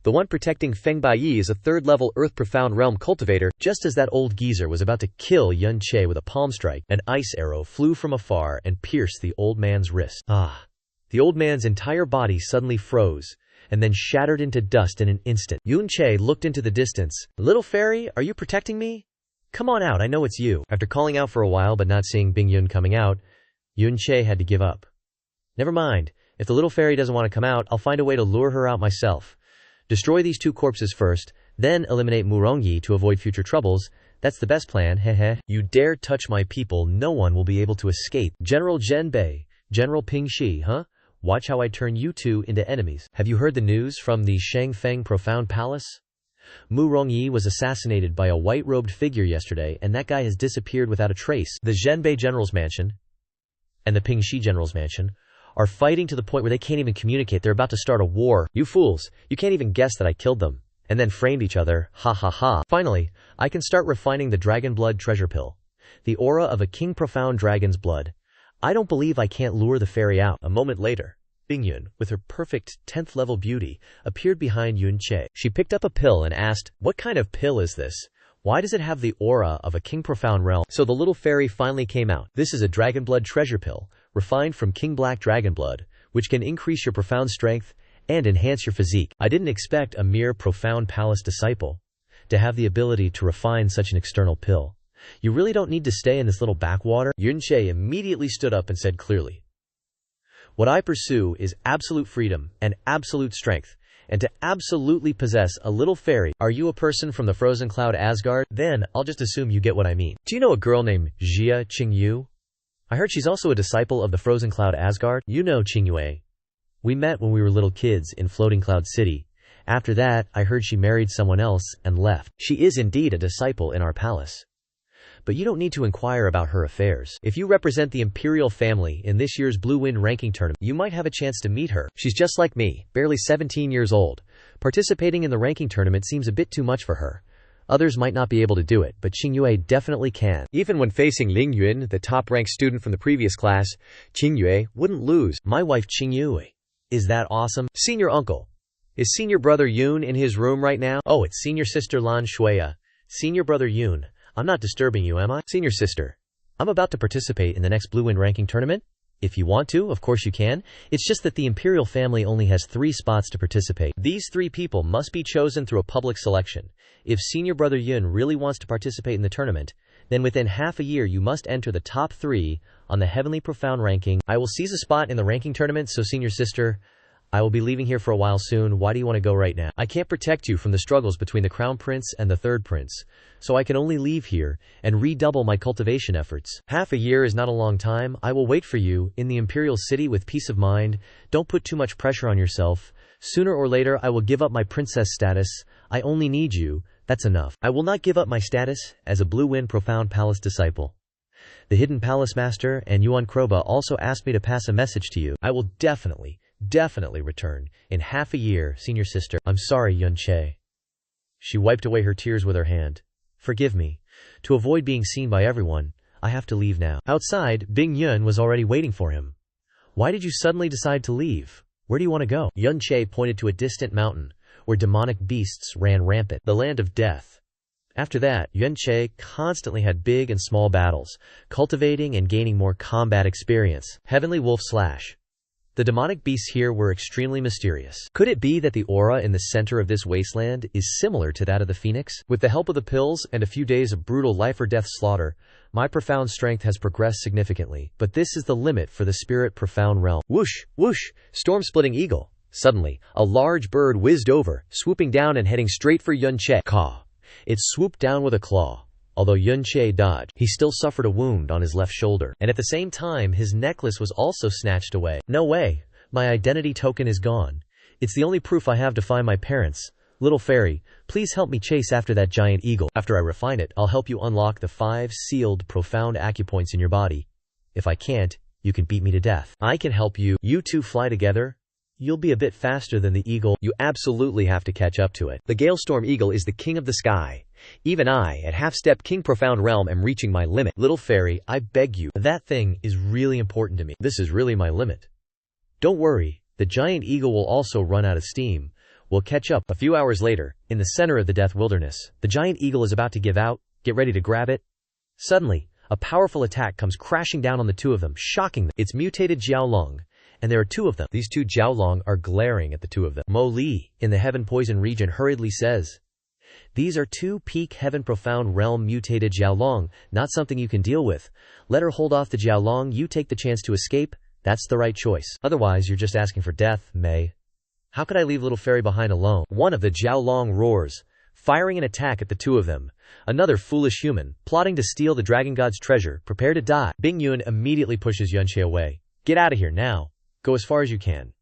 The one protecting Feng Baiyi is a 3rd-level Earth Profound Realm cultivator. Just as that old geezer was about to kill Yun Che with a palm strike, an ice arrow flew from afar and pierced the old man's wrist. The old man's entire body suddenly froze, and then shattered into dust in an instant. Yun Che looked into the distance. Little fairy, are you protecting me? Come on out, I know it's you. After calling out for a while but not seeing Bing Yun coming out, Yun Che had to give up. Never mind, if the little fairy doesn't want to come out, I'll find a way to lure her out myself. Destroy these 2 corpses first, then eliminate Murongi to avoid future troubles. That's the best plan, hehe. You dare touch my people, no one will be able to escape. General Zhenbei, General Ping Shi, huh? Watch how I turn you two into enemies. Have you heard the news from the Shangfeng Profound Palace? Mu Rongyi was assassinated by a white-robed figure yesterday, and that guy has disappeared without a trace. The Zhenbei General's Mansion and the Ping Shi General's Mansion are fighting to the point where they can't even communicate. They're about to start a war. You fools, you can't even guess that I killed them, and then framed each other. Ha ha ha. Finally, I can start refining the dragon blood treasure pill. The aura of a king profound dragon's blood. I don't believe I can't lure the fairy out. A moment later, Bingyun, with her perfect 10th level beauty, appeared behind Yun Che. She picked up a pill and asked, what kind of pill is this? Why does it have the aura of a king profound realm? So the little fairy finally came out. This is a dragon blood treasure pill, refined from king black dragon blood, which can increase your profound strength and enhance your physique. I didn't expect a mere profound palace disciple to have the ability to refine such an external pill. You really don't need to stay in this little backwater. Yun Che immediately stood up and said clearly, what I pursue is absolute freedom and absolute strength, and to absolutely possess a little fairy. Are you a person from the frozen cloud Asgard? Then, I'll just assume you get what I mean. Do you know a girl named Xia Qingyue? I heard she's also a disciple of the frozen cloud Asgard. You know Qingyue. We met when we were little kids in Floating Cloud City. After that, I heard she married someone else and left. She is indeed a disciple in our palace. But you don't need to inquire about her affairs. If you represent the imperial family in this year's Blue Wind ranking tournament, you might have a chance to meet her. She's just like me, barely 17 years old. Participating in the ranking tournament seems a bit too much for her. Others might not be able to do it, but Qingyue definitely can. Even when facing Ling Yun, the top-ranked student from the previous class, Qingyue wouldn't lose. My wife Qingyue. Is that awesome? Senior uncle. Is senior brother Yun in his room right now? Oh, it's senior sister Lan Shuya. Senior brother Yun. I'm not disturbing you, am I? Senior sister. I'm about to participate in the next Blue Wind ranking tournament. If you want to, of course you can. It's just that the imperial family only has 3 spots to participate. These 3 people must be chosen through a public selection. If senior brother Yun really wants to participate in the tournament, then within half a year you must enter the top 3 on the Heavenly Profound ranking. I will seize a spot in the ranking tournament, so senior sister, I will be leaving here for a while soon. Why do you want to go right now? I can't protect you from the struggles between the Crown Prince and the Third Prince, so I can only leave here and redouble my cultivation efforts. Half a year is not a long time. I will wait for you in the Imperial City with peace of mind. Don't put too much pressure on yourself. Sooner or later I will give up my princess status. I only need you. That's enough. I will not give up my status as a Blue Wind Profound Palace disciple. The Hidden Palace Master and Yuan Kroba also asked me to pass a message to you. I will definitely return in half a year, senior sister. I'm sorry, Yun Che. She wiped away her tears with her hand. Forgive me. To avoid being seen by everyone, I have to leave now. Outside, Bing Yun was already waiting for him. Why did you suddenly decide to leave? Where do you want to go? Yun Che pointed to a distant mountain, where demonic beasts ran rampant, the land of death. After that, Yun Che constantly had big and small battles, cultivating and gaining more combat experience. Heavenly Wolf / The demonic beasts here were extremely mysterious. Could it be that the aura in the center of this wasteland is similar to that of the phoenix? With the help of the pills and a few days of brutal life-or-death slaughter, my profound strength has progressed significantly, but this is the limit for the spirit profound realm. Whoosh, whoosh, storm-splitting eagle. Suddenly, a large bird whizzed over, swooping down and heading straight for Yun Che. Caw. It swooped down with a claw. Although Yun Che dodged, he still suffered a wound on his left shoulder, and at the same time his necklace was also snatched away. No way. My identity token is gone. It's the only proof I have to find my parents. Little fairy, please help me chase after that giant eagle. After I refine it, I'll help you unlock the 5 sealed profound acupoints in your body. If I can't, you can beat me to death. I can help you. You two fly together. You'll be a bit faster than the eagle. You absolutely have to catch up to it. The Galestorm Eagle is the king of the sky. Even I, at half-step King Profound Realm, am reaching my limit. Little fairy, I beg you. That thing is really important to me. This is really my limit. Don't worry, the giant eagle will also run out of steam. We'll catch up. A few hours later, in the center of the Death Wilderness, the giant eagle is about to give out. Get ready to grab it. Suddenly, a powerful attack comes crashing down on the 2 of them, shocking them. It's mutated Jiaolong, and there are 2 of them. These 2 Jiaolong are glaring at the 2 of them. Mo Li, in the Heaven Poison region, hurriedly says, "These are 2 peak Heaven Profound Realm mutated Jiaolong, not something you can deal with. Let her hold off the Jiaolong, you take the chance to escape. That's the right choice. Otherwise, you're just asking for death, Mei. How could I leave little fairy behind alone?" One of the Jiaolong roars, firing an attack at the 2 of them. Another foolish human, plotting to steal the Dragon God's treasure, prepare to die. Bing Yun immediately pushes Yun Che away. Get out of here now. Go as far as you can.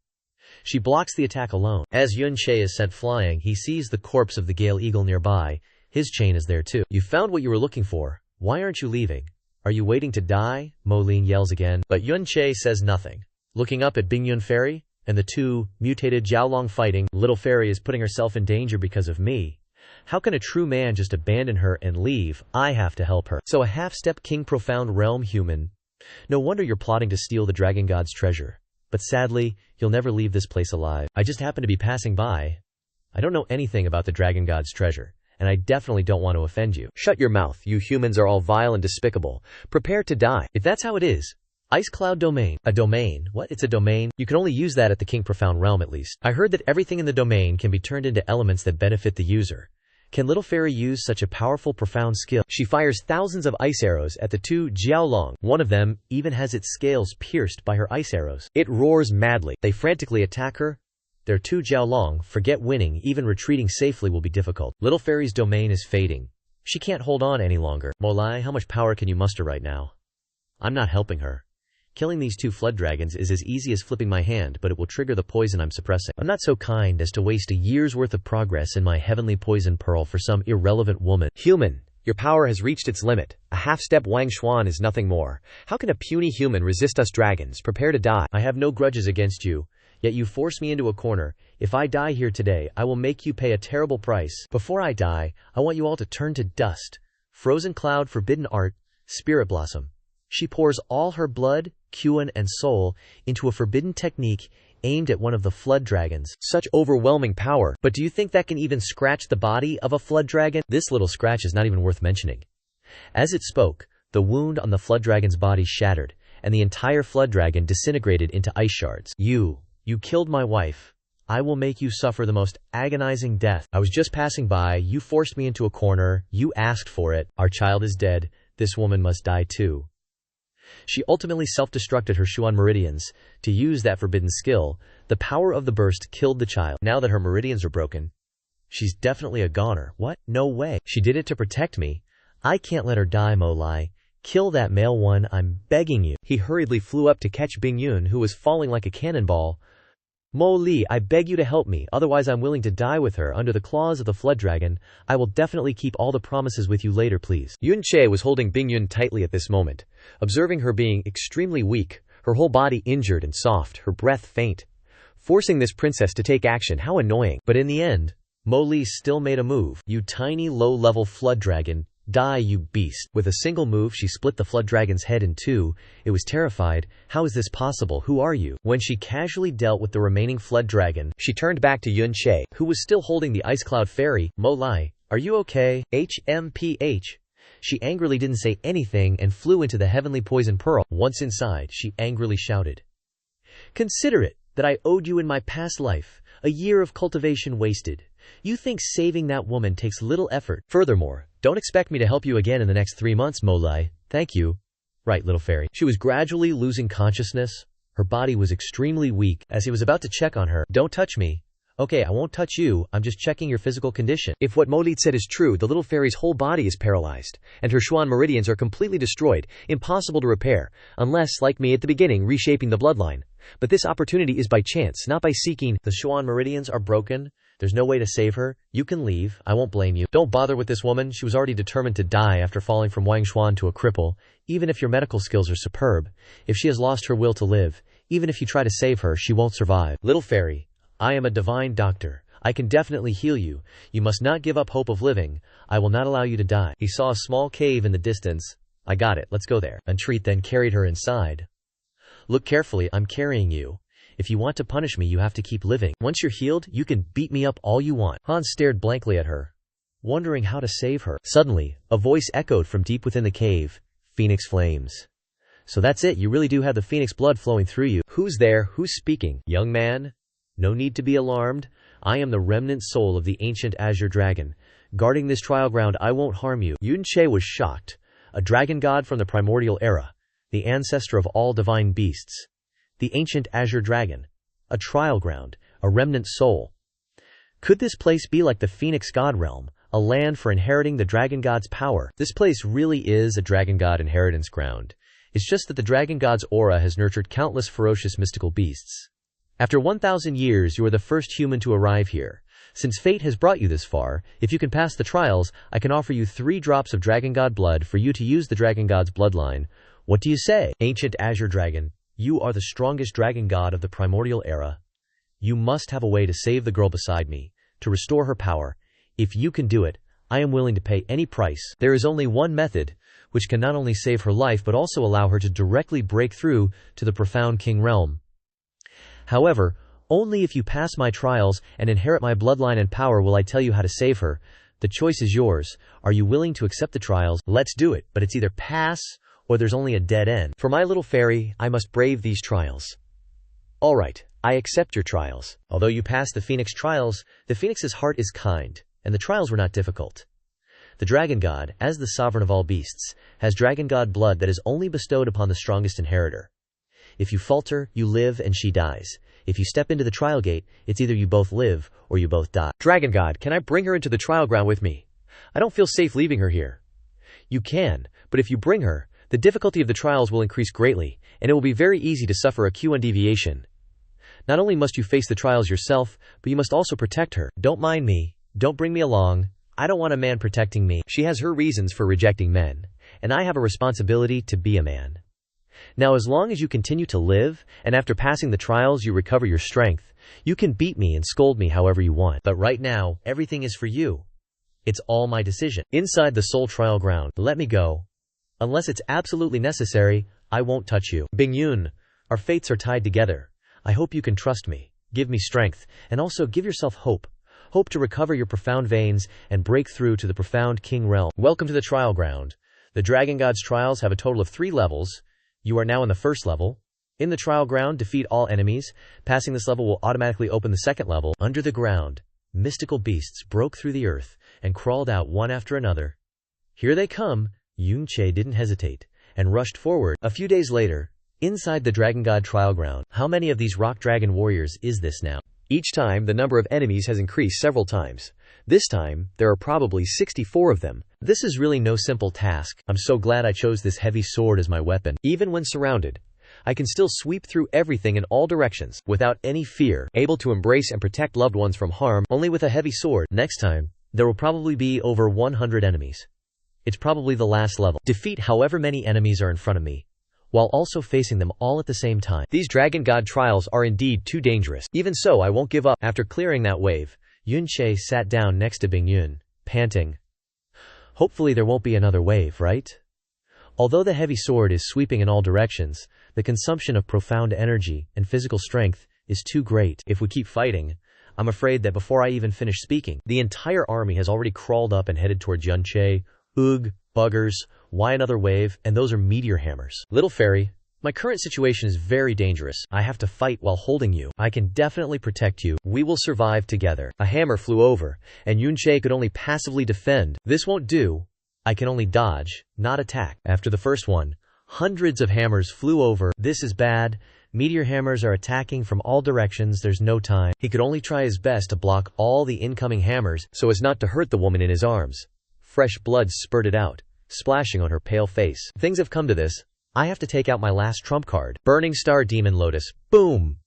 She blocks the attack alone. As Yun Che is sent flying, he sees the corpse of the Gale Eagle nearby. His chain is there too. You found what you were looking for. Why aren't you leaving? Are you waiting to die? Mo Lin yells again, but Yun Che says nothing. Looking up at Bing Yun Fairy, and the 2 mutated Jiaolong fighting, little fairy is putting herself in danger because of me. How can a true man just abandon her and leave? I have to help her. So a half-step King Profound Realm human. No wonder you're plotting to steal the Dragon God's treasure. But sadly, you'll never leave this place alive. I just happen to be passing by. I don't know anything about the Dragon God's treasure, and I definitely don't want to offend you. Shut your mouth, you humans are all vile and despicable. Prepare to die. If that's how it is. Ice Cloud Domain. A domain? What? It's a domain? You can only use that at the King Profound Realm at least. I heard that everything in the domain can be turned into elements that benefit the user. Can Little Fairy use such a powerful profound skill? She fires thousands of ice arrows at the 2 Jiaolong. One of them even has its scales pierced by her ice arrows. It roars madly. They frantically attack her. Their 2 Jiaolong forget winning. Even retreating safely will be difficult. Little Fairy's domain is fading. She can't hold on any longer. Molai, how much power can you muster right now? I'm not helping her. Killing these 2 flood dragons is as easy as flipping my hand, but it will trigger the poison I'm suppressing. I'm not so kind as to waste a year's worth of progress in my heavenly poison pearl for some irrelevant woman. Human, your power has reached its limit. A half-step Wang Xuan is nothing more. How can a puny human resist us dragons? Prepare to die. I have no grudges against you. Yet you force me into a corner. If I die here today, I will make you pay a terrible price. Before I die, I want you all to turn to dust. Frozen cloud, forbidden art, spirit blossom. She pours all her blood, Qun, and soul into a forbidden technique aimed at one of the flood dragons. Such overwhelming power. But do you think that can even scratch the body of a flood dragon? This little scratch is not even worth mentioning. As it spoke, the wound on the flood dragon's body shattered, and the entire flood dragon disintegrated into ice shards. You killed my wife. I will make you suffer the most agonizing death. I was just passing by. You forced me into a corner. You asked for it. Our child is dead. This woman must die too. She ultimately self-destructed her Xuan meridians. To use that forbidden skill, the power of the burst killed the child. Now that her meridians are broken, she's definitely a goner. What? No way. She did it to protect me. I can't let her die, Mo Lai. Kill that male one, I'm begging you. He hurriedly flew up to catch Bingyun, who was falling like a cannonball. Mo Li, I beg you to help me, otherwise I'm willing to die with her under the claws of the flood dragon. I will definitely keep all the promises with you later, please. Yun Che was holding Bingyun tightly at this moment, observing her being extremely weak, her whole body injured and soft, her breath faint. Forcing this princess to take action, how annoying. But in the end, Mo Li still made a move. You tiny low-level flood dragon. Die, you beast. With a single move, she split the flood dragon's head in two. It was terrified. How is this possible? Who are you? When she casually dealt with the remaining flood dragon, she turned back to Yun Che, who was still holding the ice cloud fairy. Mo Lai, are you okay? HMPH. She angrily didn't say anything and flew into the heavenly poison pearl. Once inside, she angrily shouted, "Consider it that I owed you in my past life. A year of cultivation wasted. You think saving that woman takes little effort. Furthermore, don't expect me to help you again in the next 3 months, Mo Lai. Thank you." Right, little fairy. She was gradually losing consciousness. Her body was extremely weak. As he was about to check on her, "Don't touch me." "Okay, I won't touch you. I'm just checking your physical condition." If what Mo Li said is true, the little fairy's whole body is paralyzed, and her Xuan meridians are completely destroyed, impossible to repair, unless, like me at the beginning, reshaping the bloodline. But this opportunity is by chance, not by seeking. The Xuan meridians are broken. There's no way to save her. You can leave. I won't blame you. Don't bother with this woman. She was already determined to die after falling from Wangshuan to a cripple. Even if your medical skills are superb, if she has lost her will to live, even if you try to save her, she won't survive. Little fairy, I am a divine doctor. I can definitely heal you. You must not give up hope of living. I will not allow you to die. He saw a small cave in the distance. I got it. Let's go there. Entreat then carried her inside. Look carefully. I'm carrying you. If you want to punish me, you have to keep living. Once you're healed, you can beat me up all you want. Hans stared blankly at her, wondering how to save her. Suddenly, a voice echoed from deep within the cave. Phoenix flames. So that's it. You really do have the phoenix blood flowing through you. Who's there? Who's speaking? Young man, no need to be alarmed. I am the remnant soul of the ancient azure dragon. Guarding this trial ground, I won't harm you. Yun Che was shocked. A dragon god from the primordial era, the ancestor of all divine beasts. The ancient azure dragon. A trial ground. A remnant soul. Could this place be like the Phoenix God realm, a land for inheriting the dragon god's power? This place really is a dragon god inheritance ground. It's just that the dragon god's aura has nurtured countless ferocious mystical beasts. After 1,000 years, you are the first human to arrive here. Since fate has brought you this far, if you can pass the trials, I can offer you 3 drops of dragon god blood for you to use the dragon god's bloodline. What do you say? Ancient azure dragon. You are the strongest dragon god of the primordial era. You must have a way to save the girl beside me, to restore her power. If you can do it, I am willing to pay any price. There is only one method, which can not only save her life but also allow her to directly break through to the profound king realm. However, only if you pass my trials and inherit my bloodline and power will I tell you how to save her. The choice is yours. Are you willing to accept the trials? Let's do it, but it's either pass or there's only a dead end. For my little fairy, I must brave these trials. All right, I accept your trials. Although you passed the Phoenix trials, the Phoenix's heart is kind, and the trials were not difficult. The dragon god, as the sovereign of all beasts, has dragon god blood that is only bestowed upon the strongest inheritor. If you falter, you live and she dies. If you step into the trial gate, it's either you both live or you both die. Dragon god, can I bring her into the trial ground with me? I don't feel safe leaving her here. You can, but if you bring her, the difficulty of the trials will increase greatly, and it will be very easy to suffer a Q1 deviation. Not only must you face the trials yourself, but you must also protect her. Don't mind me. Don't bring me along. I don't want a man protecting me. She has her reasons for rejecting men, and I have a responsibility to be a man. Now as long as you continue to live, and after passing the trials you recover your strength, you can beat me and scold me however you want. But right now, everything is for you. It's all my decision. Inside the soul trial ground, let me go. Unless it's absolutely necessary, I won't touch you. Bingyun, our fates are tied together. I hope you can trust me. Give me strength, and also give yourself hope. Hope to recover your profound veins and break through to the profound king realm. Welcome to the trial ground. The Dragon God's trials have a total of 3 levels. You are now in the first level. In the trial ground, defeat all enemies. Passing this level will automatically open the second level. Under the ground, mystical beasts broke through the earth and crawled out one after another. Here they come. Xiao Che didn't hesitate and rushed forward. A few days later, inside the Dragon God trial ground, how many of these rock dragon warriors is this now? Each time, the number of enemies has increased several times. This time, there are probably 64 of them. This is really no simple task. I'm so glad I chose this heavy sword as my weapon. Even when surrounded, I can still sweep through everything in all directions, without any fear, able to embrace and protect loved ones from harm, only with a heavy sword. Next time, there will probably be over 100 enemies. It's probably the last level. Defeat however many enemies are in front of me, while also facing them all at the same time. These Dragon God trials are indeed too dangerous. Even so, I won't give up. After clearing that wave, Xiao Che sat down next to Bingyun, panting. Hopefully there won't be another wave, right? Although the heavy sword is sweeping in all directions, the consumption of profound energy and physical strength is too great. If we keep fighting, I'm afraid that before I even finish speaking, the entire army has already crawled up and headed toward Xiao Che. Ugh, buggers, why another wave? And those are meteor hammers. Little fairy, my current situation is very dangerous. I have to fight while holding you. I can definitely protect you. We will survive together. A hammer flew over, and Xiao Che could only passively defend. This won't do. I can only dodge, not attack. After the first one, hundreds of hammers flew over. This is bad. Meteor hammers are attacking from all directions. There's no time. He could only try his best to block all the incoming hammers so as not to hurt the woman in his arms. Fresh blood spurted out, splashing on her pale face. Things have come to this. I have to take out my last trump card. Burning Star Demon Lotus. Boom!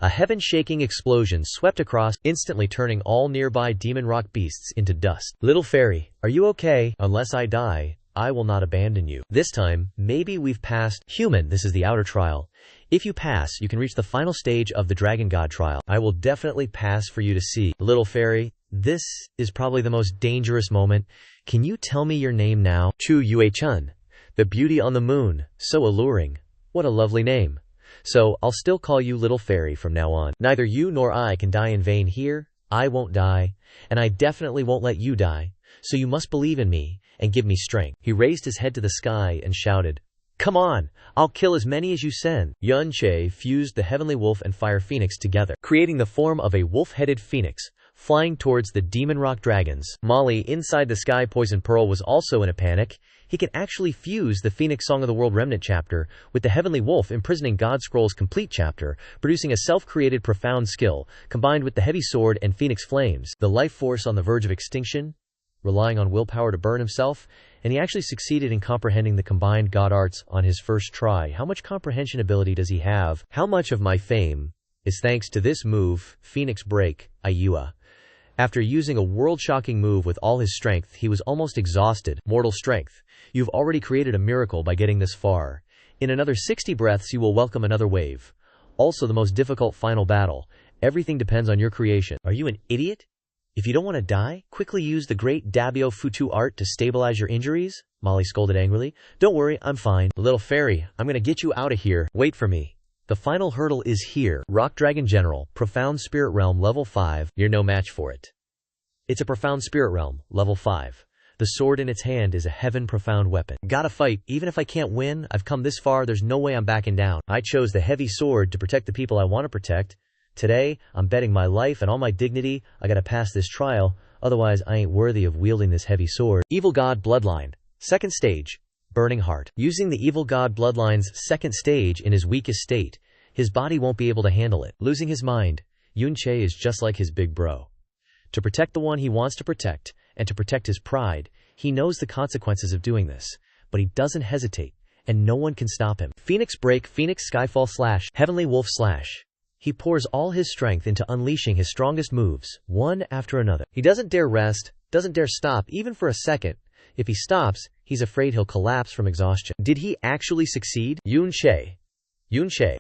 A heaven-shaking explosion swept across, instantly turning all nearby demon rock beasts into dust. Little fairy, are you okay? Unless I die, I will not abandon you. This time, maybe we've passed. Human, this is the outer trial. If you pass, you can reach the final stage of the Dragon God trial. I will definitely pass for you to see. Little fairy, this is probably the most dangerous moment. Can you tell me your name now? Chu Yue-chun. The beauty on the moon. So alluring. What a lovely name. So, I'll still call you Little Fairy from now on. Neither you nor I can die in vain here. I won't die. And I definitely won't let you die. So you must believe in me and give me strength. He raised his head to the sky and shouted, "Come on! I'll kill as many as you send." Xiao Che fused the heavenly wolf and fire phoenix together, creating the form of a wolf-headed phoenix, flying towards the demon rock dragons. Molly, inside the sky poison pearl, was also in a panic. He can actually fuse the Phoenix Song of the World Remnant chapter with the Heavenly Wolf imprisoning God Scrolls complete chapter, producing a self-created profound skill, combined with the heavy sword and phoenix flames. The life force on the verge of extinction, relying on willpower to burn himself, and he actually succeeded in comprehending the combined God arts on his first try. How much comprehension ability does he have? How much of my fame is thanks to this move, Phoenix Break, Ayua. After using a world-shocking move with all his strength, he was almost exhausted. Mortal strength. You've already created a miracle by getting this far. In another 60 breaths you will welcome another wave. Also the most difficult final battle. Everything depends on your creation. Are you an idiot? If you don't want to die, quickly use the great Dabio Futu art to stabilize your injuries? Molly scolded angrily. Don't worry, I'm fine. Little fairy, I'm gonna get you out of here. Wait for me. The final hurdle is here. Rock Dragon General, Profound Spirit Realm, Level 5. You're no match for it. It's a Profound Spirit Realm, Level 5. The sword in its hand is a heaven profound weapon. Gotta fight. Even if I can't win, I've come this far, there's no way I'm backing down. I chose the heavy sword to protect the people I want to protect. Today, I'm betting my life and all my dignity I gotta pass this trial, otherwise I ain't worthy of wielding this heavy sword. Evil God Bloodline. Second stage. Burning Heart. Using the Evil God Bloodline's second stage in his weakest state, his body won't be able to handle it. Losing his mind, Xiao Che is just like his big bro. To protect the one he wants to protect, and to protect his pride, he knows the consequences of doing this, but he doesn't hesitate, and no one can stop him. Phoenix Break, Phoenix Skyfall / Heavenly Wolf / He pours all his strength into unleashing his strongest moves, one after another. He doesn't dare rest, doesn't dare stop even for a second. If he stops, He's afraid he'll collapse from exhaustion. Did he actually succeed? Yun Che,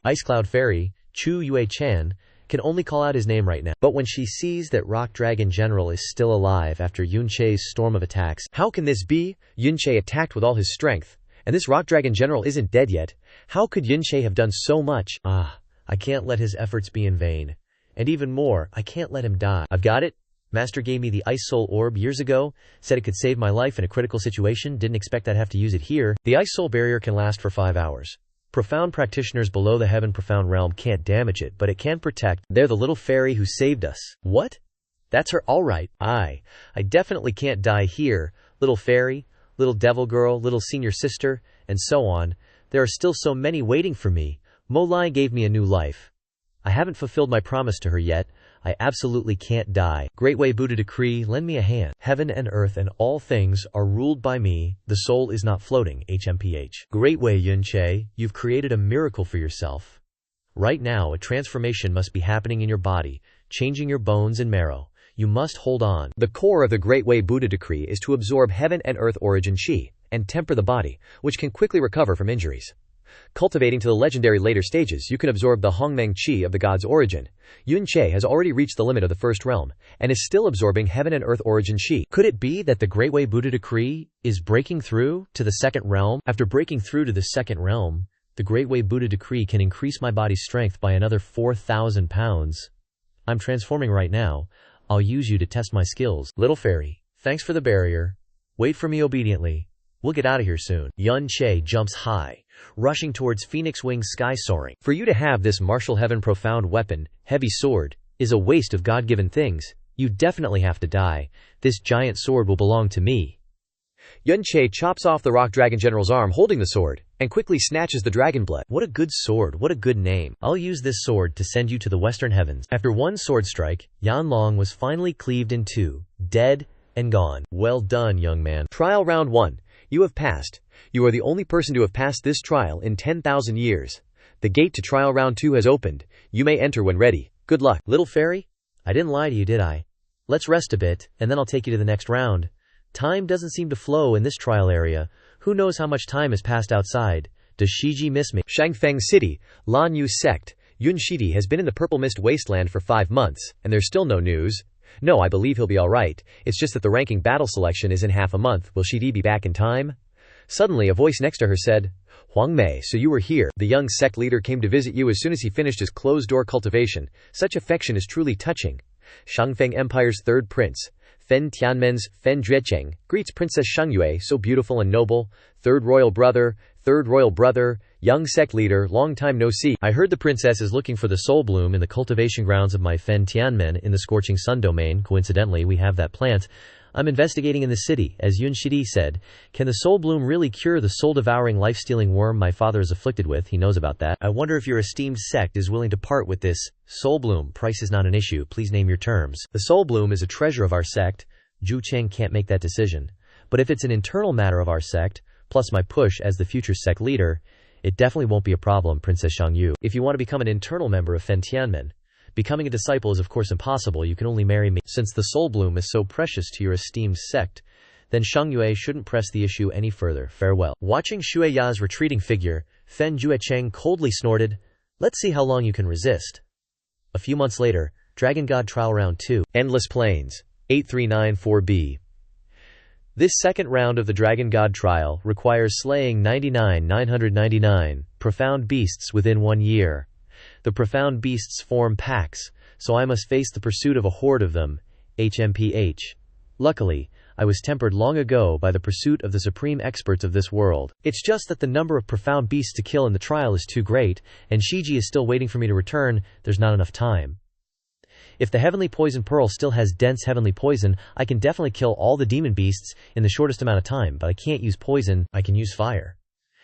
Ice Cloud Fairy, Chu Yue-chan, can only call out his name right now. But when she sees that Rock Dragon General is still alive after Yun Che's storm of attacks. How can this be? Yun Che attacked with all his strength, and this Rock Dragon General isn't dead yet. How could Yun Che have done so much? I can't let his efforts be in vain. And even more, I can't let him die. I've got it. Master gave me the Ice Soul Orb years ago, said it could save my life in a critical situation, didn't expect I'd have to use it here. The Ice Soul Barrier can last for 5 hours. Profound practitioners below the Heaven Profound realm can't damage it, but it can protect. They're the little fairy who saved us. What? That's her, alright. I definitely can't die here. Little fairy, little devil girl, little senior sister, and so on. There are still so many waiting for me. Mo Lai gave me a new life. I haven't fulfilled my promise to her yet. I absolutely can't die. Great Way Buddha Decree, lend me a hand. Heaven and earth and all things are ruled by me. The soul is not floating. HMPH. Great Way Yun Che, you've created a miracle for yourself. Right now, a transformation must be happening in your body, changing your bones and marrow. You must hold on. The core of the Great Way Buddha Decree is to absorb heaven and earth origin Qi, and temper the body, which can quickly recover from injuries. Cultivating to the legendary later stages, you can absorb the Hongmeng Qi of the god's origin. Yun Che has already reached the limit of the first realm, and is still absorbing heaven and earth origin Qi. Could it be that the Great Way Buddha Decree is breaking through to the second realm? After breaking through to the second realm, the Great Way Buddha Decree can increase my body's strength by another 4,000 pounds. I'm transforming right now. I'll use you to test my skills. Little fairy, thanks for the barrier. Wait for me obediently. We'll get out of here soon. Yun Che jumps high, rushing towards Phoenix Wing sky soaring. For you to have this martial heaven profound weapon, heavy sword, is a waste of God-given things. You definitely have to die. This giant sword will belong to me. Yun Che chops off the Rock Dragon General's arm holding the sword, and quickly snatches the dragon blood. What a good sword, what a good name. I'll use this sword to send you to the western heavens. After one sword strike, Yan Long was finally cleaved in two, dead and gone. Well done, young man. Trial round 1. You have passed. You are the only person to have passed this trial in 10,000 years. The gate to trial round 2 has opened. You may enter when ready. Good luck. Little fairy, I didn't lie to you, did I? Let's rest a bit, and then I'll take you to the next round. Time doesn't seem to flow in this trial area. Who knows how much time has passed outside? Does Shiji miss me? Shangfeng City, Lan Yu Sect. Yun Shidi has been in the Purple Mist Wasteland for 5 months, and there's still no news. No, I believe he'll be alright. It's just that the ranking battle selection is in half a month. Will Shidi be back in time? Suddenly, a voice next to her said, Huang Mei, so you were here. The young sect leader came to visit you as soon as he finished his closed-door cultivation. Such affection is truly touching. Shangfeng Empire's third prince, Fen Tianmen's Fen Juecheng, greets Princess Xingyue, so beautiful and noble. Third royal brother, young sect leader, long time no see. I heard the princess is looking for the soul bloom in the cultivation grounds of my Fen Tianmen in the Scorching Sun domain. Coincidentally, we have that plant. I'm investigating in the city. As Yun Shidi said, can the soul bloom really cure the soul-devouring, life-stealing worm my father is afflicted with? He knows about that. I wonder if your esteemed sect is willing to part with this soul bloom. Price is not an issue. Please name your terms. The soul bloom is a treasure of our sect. Zhu Cheng can't make that decision. But if it's an internal matter of our sect, plus my push as the future sect leader, it definitely won't be a problem, Princess Xiangyu. If you want to become an internal member of Fen Tianmen, becoming a disciple is of course impossible. You can only marry me. Since the soul bloom is so precious to your esteemed sect, then Xiangyue shouldn't press the issue any further. Farewell. Watching Xue Ya's retreating figure, Fen Juecheng coldly snorted, let's see how long you can resist. A few months later, Dragon God Trial Round 2. Endless Plains, 8394B. This second round of the Dragon God trial requires slaying 99,999 profound beasts within 1 year. The profound beasts form packs, so I must face the pursuit of a horde of them, HMPH. Luckily, I was tempered long ago by the pursuit of the supreme experts of this world. It's just that the number of profound beasts to kill in the trial is too great, and Shiji is still waiting for me to return. There's not enough time. If the Heavenly Poison Pearl still has dense heavenly poison, I can definitely kill all the demon beasts in the shortest amount of time, but I can't use poison. I can use fire.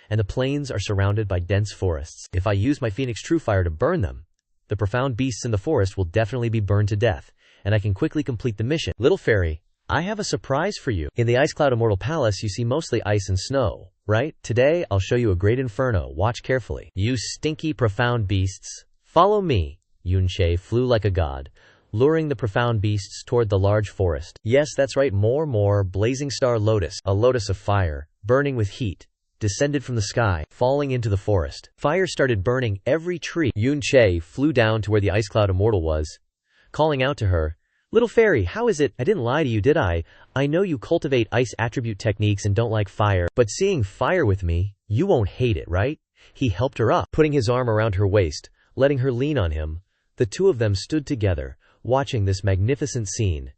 And the plains are surrounded by dense forests. If I use my Phoenix True Fire to burn them, the profound beasts in the forest will definitely be burned to death, and I can quickly complete the mission. Little fairy, I have a surprise for you. In the Ice Cloud Immortal Palace, you see mostly ice and snow, right? Today, I'll show you a great inferno. Watch carefully. You stinky profound beasts, follow me. Yun Che flew like a god, luring the profound beasts toward the large forest. Yes, that's right, more, blazing star lotus, a lotus of fire, burning with heat, descended from the sky, falling into the forest. Fire started burning every tree. Xiao Che flew down to where the ice cloud immortal was, calling out to her, "Little fairy, how is it? I didn't lie to you, did I? I know you cultivate ice attribute techniques and don't like fire, but seeing fire with me, you won't hate it, right?" He helped her up, putting his arm around her waist, letting her lean on him. The two of them stood together, watching this magnificent scene.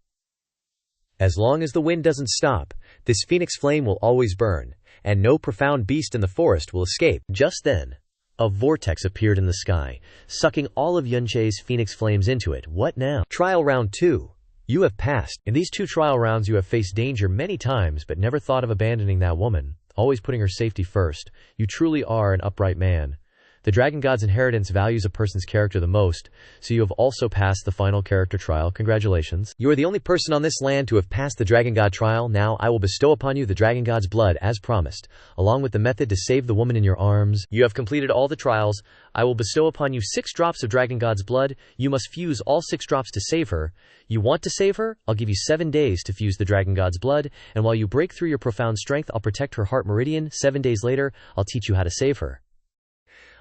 As long as the wind doesn't stop, this phoenix flame will always burn, and no profound beast in the forest will escape. Just then, a vortex appeared in the sky, sucking all of Xiao Che's phoenix flames into it. What now? Trial round 2. You have passed. In these 2 trial rounds you have faced danger many times but never thought of abandoning that woman, always putting her safety first. You truly are an upright man. The Dragon God's inheritance values a person's character the most, so you have also passed the final character trial. Congratulations. You are the only person on this land to have passed the Dragon God trial. Now I will bestow upon you the Dragon God's blood as promised, along with the method to save the woman in your arms. You have completed all the trials. I will bestow upon you 6 drops of Dragon God's blood. You must fuse all 6 drops to save her. You want to save her? I'll give you 7 days to fuse the Dragon God's blood, and while you break through your profound strength, I'll protect her heart meridian. 7 days later, I'll teach you how to save her.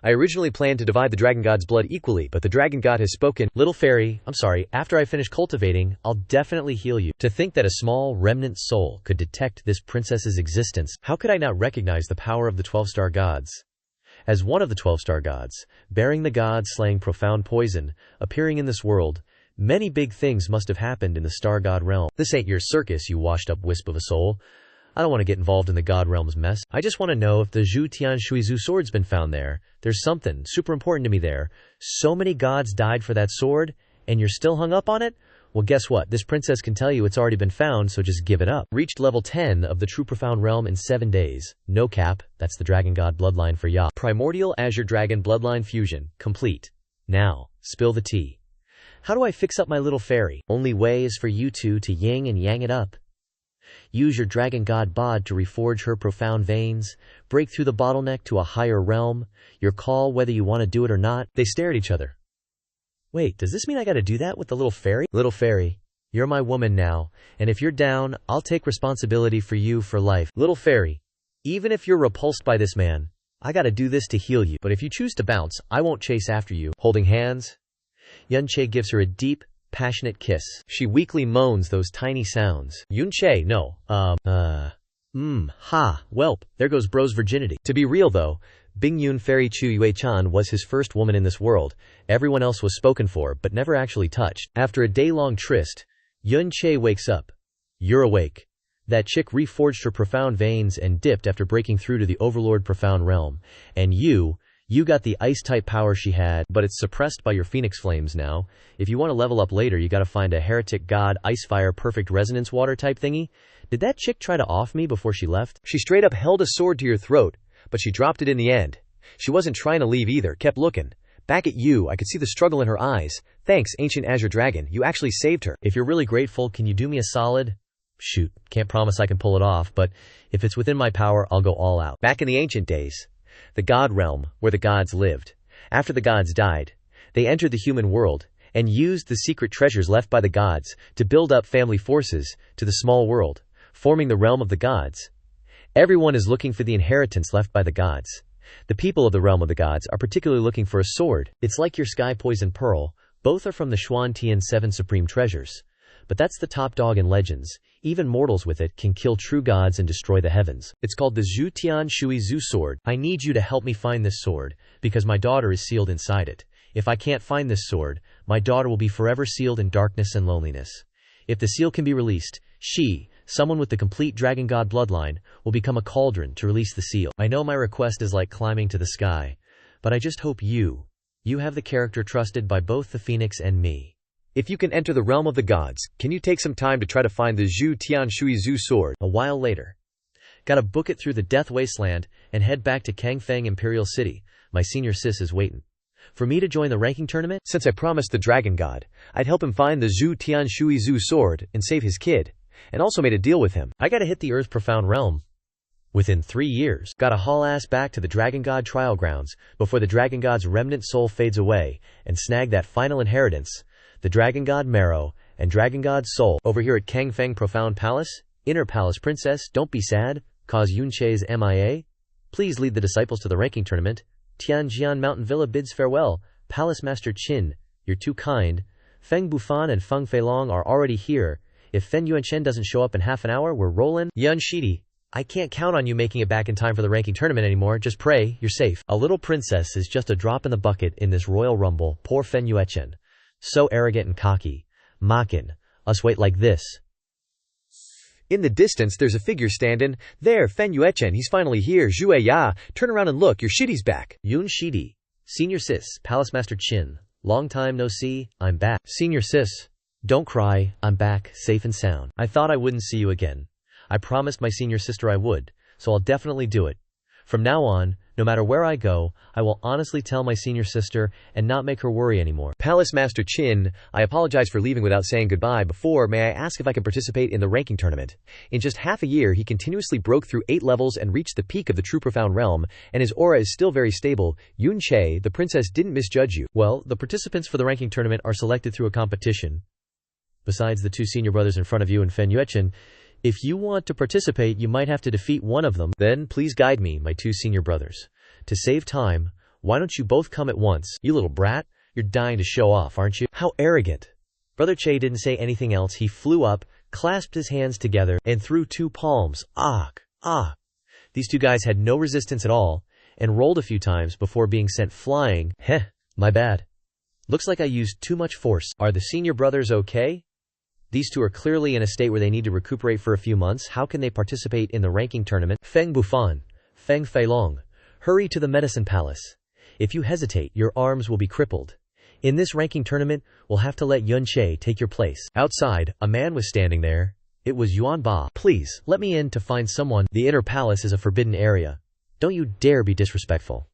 I originally planned to divide the Dragon God's blood equally, but the Dragon God has spoken. Little fairy, I'm sorry, after I finish cultivating, I'll definitely heal you. To think that a small remnant soul could detect this princess's existence, how could I not recognize the power of the 12-star gods? As one of the 12-star gods, bearing the gods slaying profound poison, appearing in this world, many big things must have happened in the star god realm. This ain't your circus, you washed-up wisp of a soul. I don't want to get involved in the God Realm's mess. I just want to know if the Zhu Tian Shuizu sword's been found there. There's something super important to me there. So many gods died for that sword, and you're still hung up on it? Well, guess what? This princess can tell you it's already been found, so just give it up. Reached level 10 of the True Profound Realm in 7 days. No cap. That's the Dragon God bloodline for ya. Primordial Azure Dragon bloodline fusion. Complete. Now, spill the tea. How do I fix up my little fairy? Only way is for you two to yin and yang it up. Use your Dragon God bod to reforge her profound veins, break through the bottleneck to a higher realm, your call whether you want to do it or not. They stare at each other. Wait, does this mean I gotta do that with the little fairy? Little fairy, you're my woman now, and if you're down, I'll take responsibility for you for life. Little fairy, even if you're repulsed by this man, I gotta do this to heal you, but if you choose to bounce, I won't chase after you. Holding hands, Xiao Che gives her a deep, passionate kiss. She weakly moans those tiny sounds. Xiao Che, no, whelp, there goes bro's virginity. To be real though, Bingyun Fairy Chu Yue-chan was his first woman in this world. Everyone else was spoken for, but never actually touched. After a day-long tryst, Xiao Che wakes up. You're awake. That chick reforged her profound veins and dipped after breaking through to the Overlord Profound Realm. And you got the ice-type power she had, but it's suppressed by your phoenix flames now. If you want to level up later, you gotta find a heretic god, ice-fire, perfect resonance water type thingy. Did that chick try to off me before she left? She straight up held a sword to your throat, but she dropped it in the end. She wasn't trying to leave either, kept looking. Back at you, I could see the struggle in her eyes. Thanks, ancient Azure Dragon, you actually saved her. If you're really grateful, can you do me a solid? Shoot, can't promise I can pull it off, but if it's within my power, I'll go all out. Back in the ancient days, the God realm, where the gods lived. After the gods died, they entered the human world and used the secret treasures left by the gods to build up family forces to the small world, forming the realm of the gods. Everyone is looking for the inheritance left by the gods. The people of the realm of the gods are particularly looking for a sword. It's like your sky poison pearl. Both are from the Xuan Tian 7 supreme treasures. But that's the top dog in legends. Even mortals with it can kill true gods and destroy the heavens. It's called the Zhu Tian Shui Zhu sword. I need you to help me find this sword, because my daughter is sealed inside it. If I can't find this sword, my daughter will be forever sealed in darkness and loneliness. If the seal can be released, she, someone with the complete Dragon God bloodline, will become a cauldron to release the seal. I know my request is like climbing to the sky, but I just hope you have the character trusted by both the Phoenix and me. If you can enter the realm of the gods, can you take some time to try to find the Zhu Tian Shui Zhu sword? A while later. Gotta book it through the Death Wasteland and head back to Kangfang Imperial City. My senior sis is waiting. For me to join the ranking tournament? Since I promised the Dragon God, I'd help him find the Zhu Tian Shui Zhu sword and save his kid, and also made a deal with him. I gotta hit the Earth Profound Realm within 3 years. Gotta haul ass back to the Dragon God trial grounds before the Dragon God's remnant soul fades away and snag that final inheritance, the Dragon God Marrow and Dragon God Soul. Over here at Kangfang Profound Palace, Inner Palace Princess, don't be sad. cause Yun Che's MIA? Please lead the disciples to the ranking tournament. Tianjian Mountain Villa bids farewell. Palace Master Qin, you're too kind. Feng Bufan and Feng Feilong are already here. If Fen Yuanchen doesn't show up in half an hour, we're rolling. Yun Shidi, I can't count on you making it back in time for the ranking tournament anymore. Just pray, you're safe. A little princess is just a drop in the bucket in this royal rumble. Poor Fen Yuanchen. So arrogant and cocky. Makin, us wait like this. In the distance, there's a figure standing. There, Fen Yuechen, he's finally here. Zhue Ya, turn around and look, your Shidi's back. Yun Shidi, Senior Sis, Palace Master Qin. Long time no see, I'm back. Senior Sis, don't cry, I'm back, safe and sound. I thought I wouldn't see you again. I promised my senior sister I would, so I'll definitely do it. From now on, no matter where I go, I will honestly tell my senior sister and not make her worry anymore. Palace Master Qin, I apologize for leaving without saying goodbye before. May I ask if I can participate in the ranking tournament? In just half a year, he continuously broke through 8 levels and reached the peak of the true profound realm, and his aura is still very stable. Yun Che, the princess, didn't misjudge you. Well, the participants for the ranking tournament are selected through a competition. Besides the 2 senior brothers in front of you and Fen Yuechen, if you want to participate, you might have to defeat one of them. Then, please guide me, my 2 senior brothers. To save time, why don't you both come at once? You little brat, you're dying to show off, aren't you? How arrogant. Brother Che didn't say anything else. He flew up, clasped his hands together, and threw 2 palms. Ah. These 2 guys had no resistance at all, and rolled a few times before being sent flying. Heh, my bad. Looks like I used too much force. Are the senior brothers okay? These 2 are clearly in a state where they need to recuperate for a few months. How can they participate in the ranking tournament? Feng Bufan, Feng Feilong, hurry to the medicine palace. If you hesitate, your arms will be crippled. In this ranking tournament, we'll have to let Yun Che take your place. Outside, a man was standing there. It was Yuan Ba. Please, let me in to find someone. The inner palace is a forbidden area. Don't you dare be disrespectful.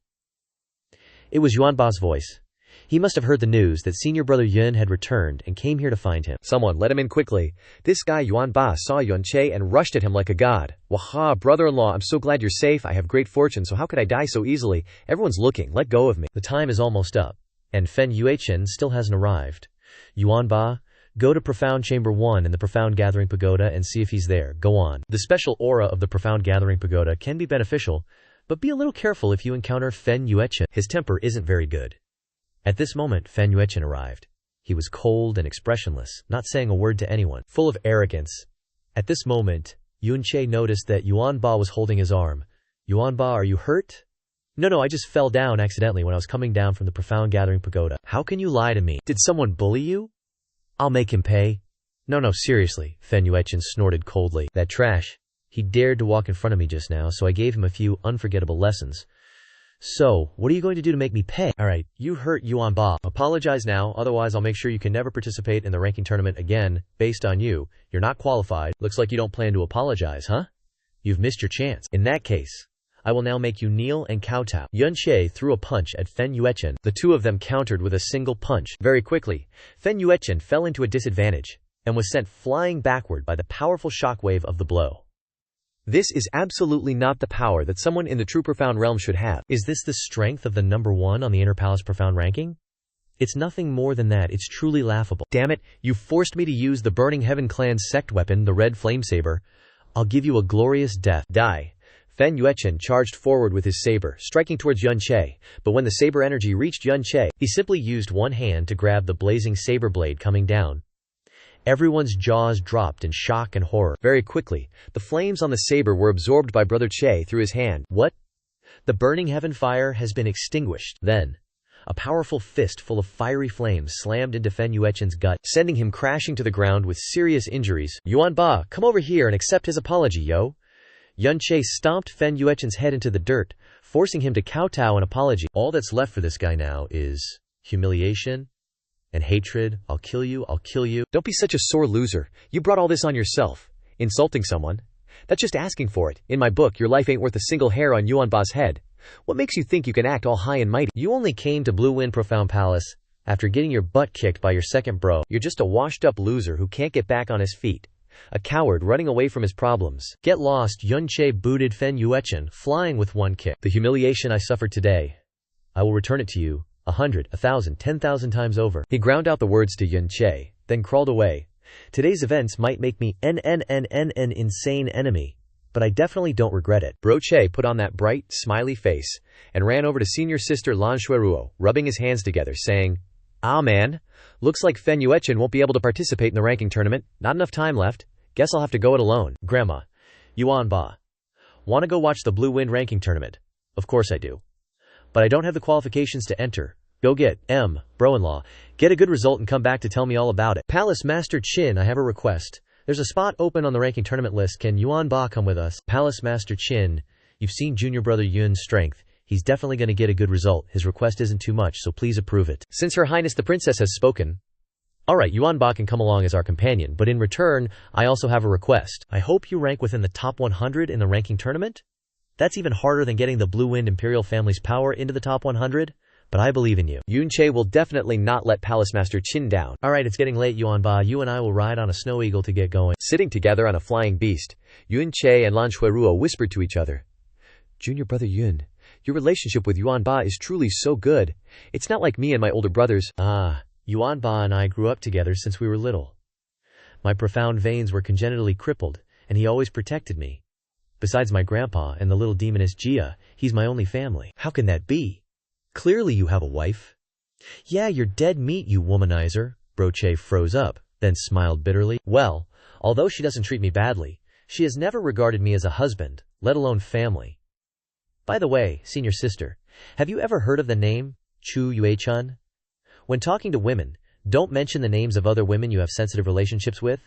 It was Yuan Ba's voice. He must have heard the news that senior brother Yun had returned and came here to find him. Someone, let him in quickly. This guy Yuan Ba saw Yun Che and rushed at him like a god. Waha, brother-in-law, I'm so glad you're safe. I have great fortune, so how could I die so easily? Everyone's looking. Let go of me. The time is almost up, and Fen Yuechen still hasn't arrived. Yuan Ba, go to Profound Chamber 1 in the Profound Gathering Pagoda and see if he's there. Go on. The special aura of the Profound Gathering Pagoda can be beneficial, but be a little careful if you encounter Fen Yuechen. His temper isn't very good. At this moment, Fen Yuechen arrived. He was cold and expressionless, not saying a word to anyone, full of arrogance. At this moment, Yun Che noticed that Yuan Ba was holding his arm. Yuan Ba, are you hurt? No, I just fell down accidentally when I was coming down from the Profound Gathering Pagoda. How can you lie to me? Did someone bully you? I'll make him pay. No, seriously, Fen Yuechen snorted coldly. That trash. He dared to walk in front of me just now, so I gave him a few unforgettable lessons. So, what are you going to do to make me pay? Alright, you hurt Yuan Ba. Apologize now, otherwise I'll make sure you can never participate in the ranking tournament again. Based on you, you're not qualified. Looks like you don't plan to apologize, huh? You've missed your chance. In that case, I will now make you kneel and kowtow. Yun Che threw a punch at Fen Yuechen. The 2 of them countered with a single punch. Very quickly, Fen Yuechen fell into a disadvantage, and was sent flying backward by the powerful shockwave of the blow. This is absolutely not the power that someone in the true profound realm should have. Is this the strength of the number 1 on the Inner Palace Profound ranking? It's nothing more than that. It's truly laughable. Damn it, you forced me to use the Burning Heaven clan's sect weapon, the red flame saber. I'll give you a glorious death. Die. Fen Yuechen charged forward with his saber, striking towards Yun Che, but when the saber energy reached Yun Che, he simply used one hand to grab the blazing saber blade coming down. Everyone's jaws dropped in shock and horror. Very quickly, the flames on the saber were absorbed by Brother Che through his hand. What? The burning heaven fire has been extinguished. Then, a powerful fist full of fiery flames slammed into Fen Yuechen's gut, sending him crashing to the ground with serious injuries. Yuan Ba, come over here and accept his apology, yo. Yun Che stomped Fen Yuechen's head into the dirt, forcing him to kowtow an apology. All that's left for this guy now is humiliation and hatred. I'll kill you. Don't be such a sore loser. You brought all this on yourself. Insulting someone. That's just asking for it. In my book, your life ain't worth a single hair on Yuan Ba's head. What makes you think you can act all high and mighty? You only came to Blue Wind Profound Palace after getting your butt kicked by your second bro. You're just a washed up loser who can't get back on his feet. A coward running away from his problems. Get lost. Yun Che booted Fen Yuechen, flying with one kick. The humiliation I suffered today, I will return it to you. 100, 1,000, 10,000 times over. He ground out the words to Yun Che, then crawled away. Today's events might make me an insane enemy, but I definitely don't regret it. Bro Che put on that bright, smiley face and ran over to senior sister Lan Shuiruo, rubbing his hands together, saying, "Ah man, looks like Fen Yuechen won't be able to participate in the ranking tournament. Not enough time left. Guess I'll have to go it alone." Grandma, Yuan Ba. Want to go watch the Blue Wind ranking tournament? Of course I do. But I don't have the qualifications to enter. Go get, bro-in-law, get a good result and come back to tell me all about it. Palace Master Qin, I have a request. There's a spot open on the ranking tournament list. Can Yuan Ba come with us? Palace Master Qin, you've seen junior brother Yun's strength. He's definitely going to get a good result. His request isn't too much, so please approve it. Since Her Highness the Princess has spoken, alright, Yuan Ba can come along as our companion, but in return, I also have a request. I hope you rank within the top 100 in the ranking tournament. That's even harder than getting the Blue Wind Imperial family's power into the top 100, but I believe in you. Yun Che will definitely not let Palace Master Qin down. Alright, it's getting late, Yuan Ba. You and I will ride on a snow eagle to get going. Sitting together on a flying beast, Yun Che and Lan Shuiruo whispered to each other, "Junior brother Yun, your relationship with Yuan Ba is truly so good. It's not like me and my older brothers." Yuan Ba and I grew up together since we were little. My profound veins were congenitally crippled, and he always protected me. Besides my grandpa and the little demoness Jia, he's my only family. How can that be? Clearly you have a wife. Yeah, you're dead meat, you womanizer. Bro Che froze up, then smiled bitterly. Well, although she doesn't treat me badly, she has never regarded me as a husband, let alone family. By the way, senior sister, have you ever heard of the name Chu Yue-chun? When talking to women, don't mention the names of other women you have sensitive relationships with.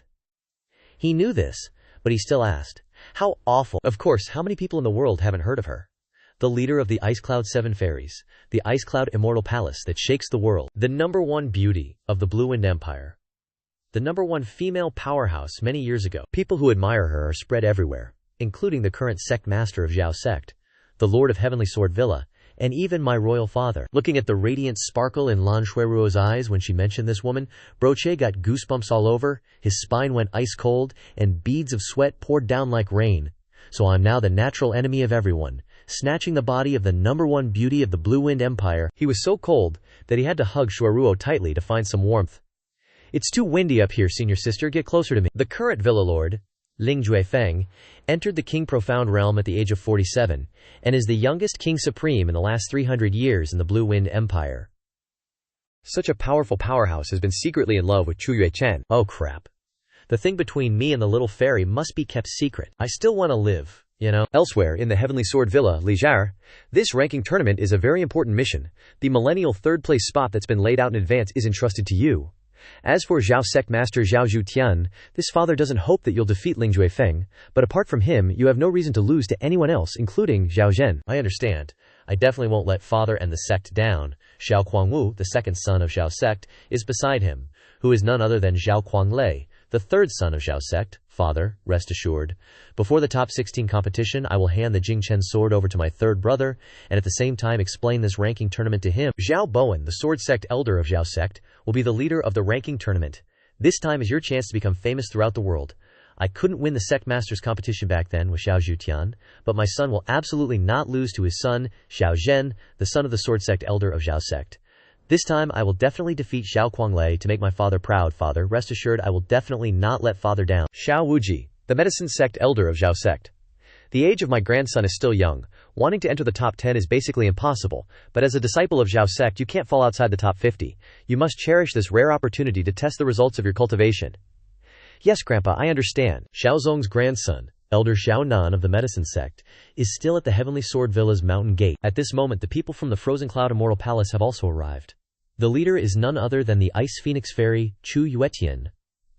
He knew this, but he still asked. How awful. Of course, how many people in the world haven't heard of her? The leader of the Ice Cloud 7 Fairies, the Ice Cloud Immortal Palace that shakes the world, the #1 beauty of the Blue Wind Empire, the #1 female powerhouse many years ago. People who admire her are spread everywhere, including the current sect master of Xiao sect, the Lord of Heavenly Sword Villa, and even my royal father. Looking at the radiant sparkle in Lan Shuiruo's eyes when she mentioned this woman, Bro Che got goosebumps all over, his spine went ice cold, and beads of sweat poured down like rain. So I'm now the natural enemy of everyone, snatching the body of the #1 beauty of the Blue Wind Empire. He was so cold that he had to hug Shuiruo tightly to find some warmth. It's too windy up here, senior sister, get closer to me. The current villa lord, Ling Juefeng, entered the King Profound Realm at the age of 47, and is the youngest king supreme in the last 300 years in the Blue Wind Empire. Such a powerful powerhouse has been secretly in love with Chu Yue-chen. Oh crap. The thing between me and the little fairy must be kept secret. I still want to live, you know. Elsewhere in the Heavenly Sword Villa, Lijar, this ranking tournament is a very important mission. The millennial third-place spot that's been laid out in advance is entrusted to you. As for Xiao sect master Zhao Zhutian, this father doesn't hope that you'll defeat Ling Juefeng, but apart from him, you have no reason to lose to anyone else, including Zhao Zhen. I understand. I definitely won't let father and the sect down. Xiao Quangwu, the second son of Xiao sect, is beside him, who is none other than Xiao Quanglei, the third son of Xiao sect. Father, rest assured. Before the top 16 competition, I will hand the Jingchen sword over to my third brother, and at the same time explain this ranking tournament to him. Zhao Bowen, the sword sect elder of Xiao sect, will be the leader of the ranking tournament. This time is your chance to become famous throughout the world. I couldn't win the sect masters competition back then with Xiao Zhutian, but my son will absolutely not lose to his son, Xiao Zhen, the son of the sword sect elder of Xiao sect. This time I will definitely defeat Xiao Quanglei to make my father proud. Father, rest assured I will definitely not let father down. Xiao Wuji, the medicine sect elder of Xiao sect. The age of my grandson is still young. Wanting to enter the top 10 is basically impossible, but as a disciple of Xiao sect you can't fall outside the top 50. You must cherish this rare opportunity to test the results of your cultivation. Yes, Grandpa, I understand. Xiao Zong's grandson, Elder Xiao Nan of the medicine sect, is still at the Heavenly Sword Villa's mountain gate. At this moment the people from the Frozen Cloud Immortal Palace have also arrived. The leader is none other than the Ice Phoenix Fairy, Chu Yuetian.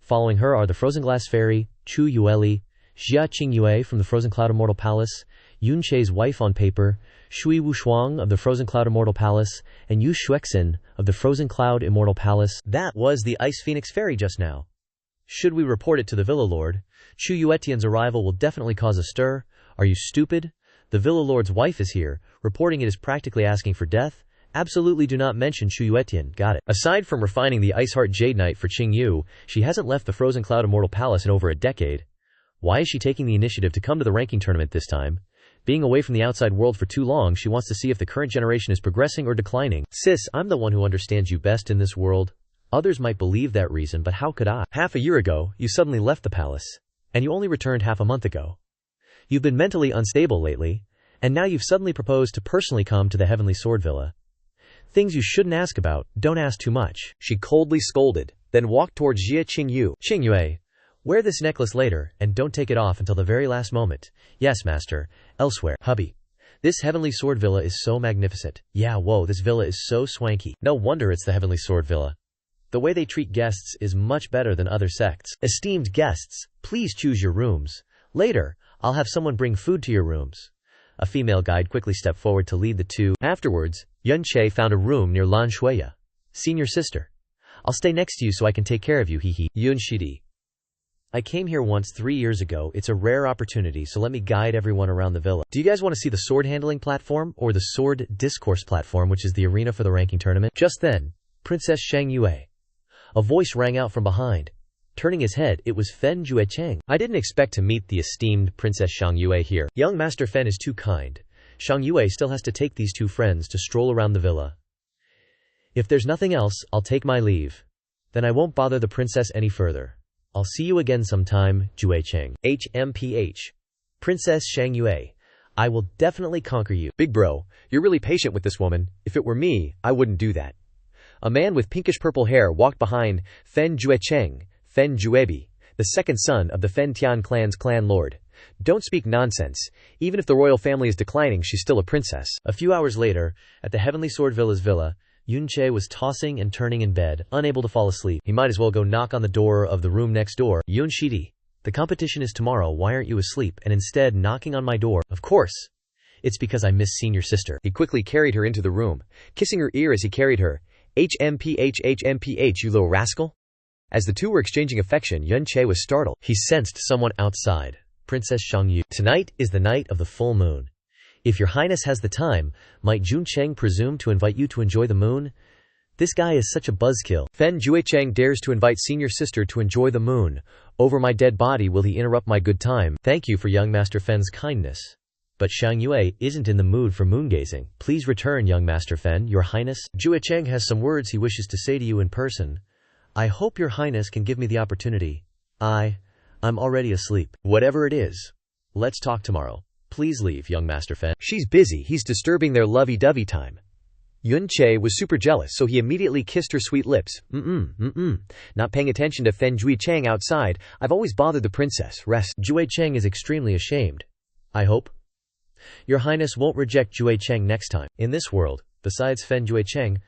Following her are the Frozen Glass Fairy, Chu Yueli, Xia Qingyue from the Frozen Cloud Immortal Palace, Yun Che's wife on paper, Shui Wushuang of the Frozen Cloud Immortal Palace, and Yu Shuexin of the Frozen Cloud Immortal Palace. That was the Ice Phoenix Fairy just now. Should we report it to the Villa Lord? Chu Yuetian's arrival will definitely cause a stir. Are you stupid? The Villa Lord's wife is here. Reporting it is practically asking for death. Absolutely do not mention Chu Yuetian. Got it. Aside from refining the Ice Heart Jade Knight for Qingyu, she hasn't left the Frozen Cloud Immortal Palace in over a decade. Why is she taking the initiative to come to the ranking tournament this time? Being away from the outside world for too long, she wants to see if the current generation is progressing or declining. Sis, I'm the one who understands you best in this world. Others might believe that reason, but how could I? Half a year ago, you suddenly left the palace. And you only returned half a month ago. You've been mentally unstable lately, and now you've suddenly proposed to personally come to the Heavenly Sword Villa. Things you shouldn't ask about, don't ask too much. She coldly scolded, then walked towards Xia Qingyue. Qingyue, wear this necklace later, and don't take it off until the very last moment. Yes, master. Elsewhere. Hubby. This Heavenly Sword Villa is so magnificent. Yeah, whoa, this villa is so swanky. No wonder it's the Heavenly Sword Villa. The way they treat guests is much better than other sects. Esteemed guests, please choose your rooms. Later, I'll have someone bring food to your rooms. A female guide quickly stepped forward to lead the two. Afterwards, Xiao Che found a room near Lan Shuya. Senior sister. I'll stay next to you so I can take care of you, hehe. Yun Shidi. I came here once 3 years ago. It's a rare opportunity, so let me guide everyone around the villa. Do you guys want to see the sword handling platform or the sword discourse platform, which is the arena for the ranking tournament? Just then, Princess Xiangyue. A voice rang out from behind. Turning his head, it was Fen Juecheng. I didn't expect to meet the esteemed Princess Xiangyue here. Young Master Fen is too kind. Xiangyue still has to take these two friends to stroll around the villa. If there's nothing else, I'll take my leave. Then I won't bother the princess any further. I'll see you again sometime, Juecheng. HMPH. Princess Xiangyue. I will definitely conquer you. Big bro, you're really patient with this woman. If it were me, I wouldn't do that. A man with pinkish-purple hair walked behind Fen Juecheng, Fen Juebi, the second son of the Fen Tian clan's clan lord. Don't speak nonsense. Even if the royal family is declining, she's still a princess. A few hours later, at the Heavenly Sword Villa's villa, Yun Che was tossing and turning in bed, unable to fall asleep. He might as well go knock on the door of the room next door. Yun Shidi. The competition is tomorrow, why aren't you asleep and instead knocking on my door? Of course. It's because I miss senior sister. He quickly carried her into the room, kissing her ear as he carried her. HMPH, you little rascal. As the two were exchanging affection, Yun Che was startled. He sensed someone outside. Princess Xiangyu. Tonight is the night of the full moon. If your highness has the time, might Juncheng presume to invite you to enjoy the moon? This guy is such a buzzkill. Fen Juecheng dares to invite senior sister to enjoy the moon. Over my dead body will he interrupt my good time. Thank you for young Master Fen's kindness. But Xiangyue isn't in the mood for moongazing. Please return, young Master Fen, your highness. Juecheng has some words he wishes to say to you in person. I hope your highness can give me the opportunity. I'm already asleep. Whatever it is, let's talk tomorrow. Please leave, young Master Fen. She's busy, he's disturbing their lovey-dovey time. Yun Che was super jealous, so he immediately kissed her sweet lips. Not paying attention to Fen Juecheng outside. I've always bothered the princess. Rest. Juecheng is extremely ashamed. I hope your highness won't reject Juecheng next time. In this world, besides Fen Juecheng,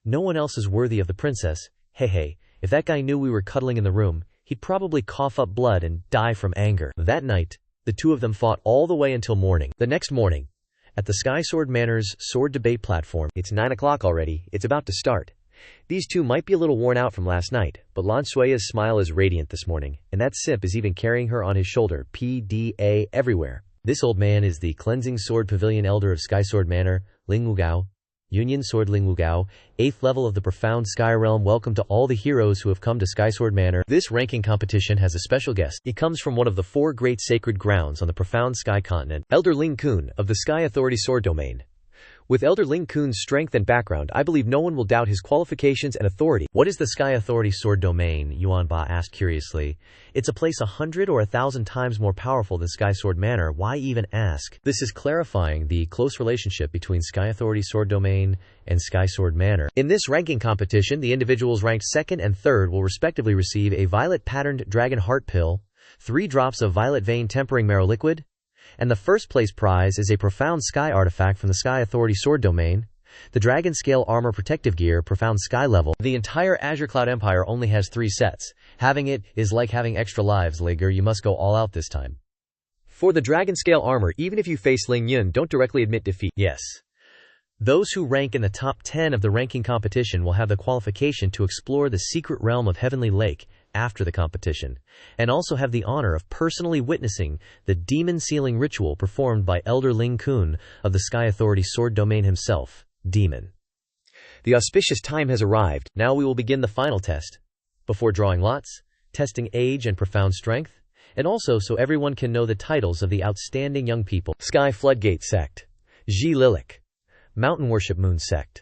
no one else is worthy of the princess. Hey, if that guy knew we were cuddling in the room, he'd probably cough up blood and die from anger. That night, the two of them fought all the way until morning. The next morning, at the Sky Sword Manor's sword debate platform. It's 9 o'clock already. It's about to start. These two might be a little worn out from last night, but Lan Suiya's smile is radiant this morning, and that simp is even carrying her on his shoulder. PDA everywhere. This old man is the Cleansing Sword Pavilion Elder of Sky Sword Manor, Ling Wugao. Union Sword Ling Wugao, 8th level of the Profound Sky Realm. Welcome to all the heroes who have come to Skysword Manor. This ranking competition has a special guest. He comes from one of the 4 great sacred grounds on the Profound Sky continent. Elder Ling Kun of the Sky Authority Sword Domain. With Elder Ling Kun's strength and background, I believe no one will doubt his qualifications and authority. What is the Sky Authority Sword Domain? Yuan Ba asked curiously. It's a place 100 or 1,000 times more powerful than Sky Sword Manor. Why even ask? This is clarifying the close relationship between Sky Authority Sword Domain and Sky Sword Manor. In this ranking competition, the individuals ranked 2nd and 3rd will respectively receive a violet-patterned dragon heart pill, 3 drops of violet vein tempering marrow liquid, and the first place prize is a Profound Sky artifact from the Sky Authority Sword Domain, the Dragon Scale Armor Protective Gear Profound Sky level. The entire Azure Cloud Empire only has 3 sets. Having it is like having extra lives, Liger. You must go all out this time. For the Dragon Scale Armor, even if you face Ling Yun, don't directly admit defeat. Yes. Those who rank in the top 10 of the ranking competition will have the qualification to explore the secret realm of Heavenly Lake after the competition, and also have the honor of personally witnessing the demon sealing ritual performed by Elder Ling Kun of the Sky Authority Sword Domain himself, Demon. The auspicious time has arrived. Now we will begin the final test. Before drawing lots, testing age and profound strength, and also so everyone can know the titles of the outstanding young people. Sky Floodgate Sect. Ji Lilik. Mountain Worship Moon Sect.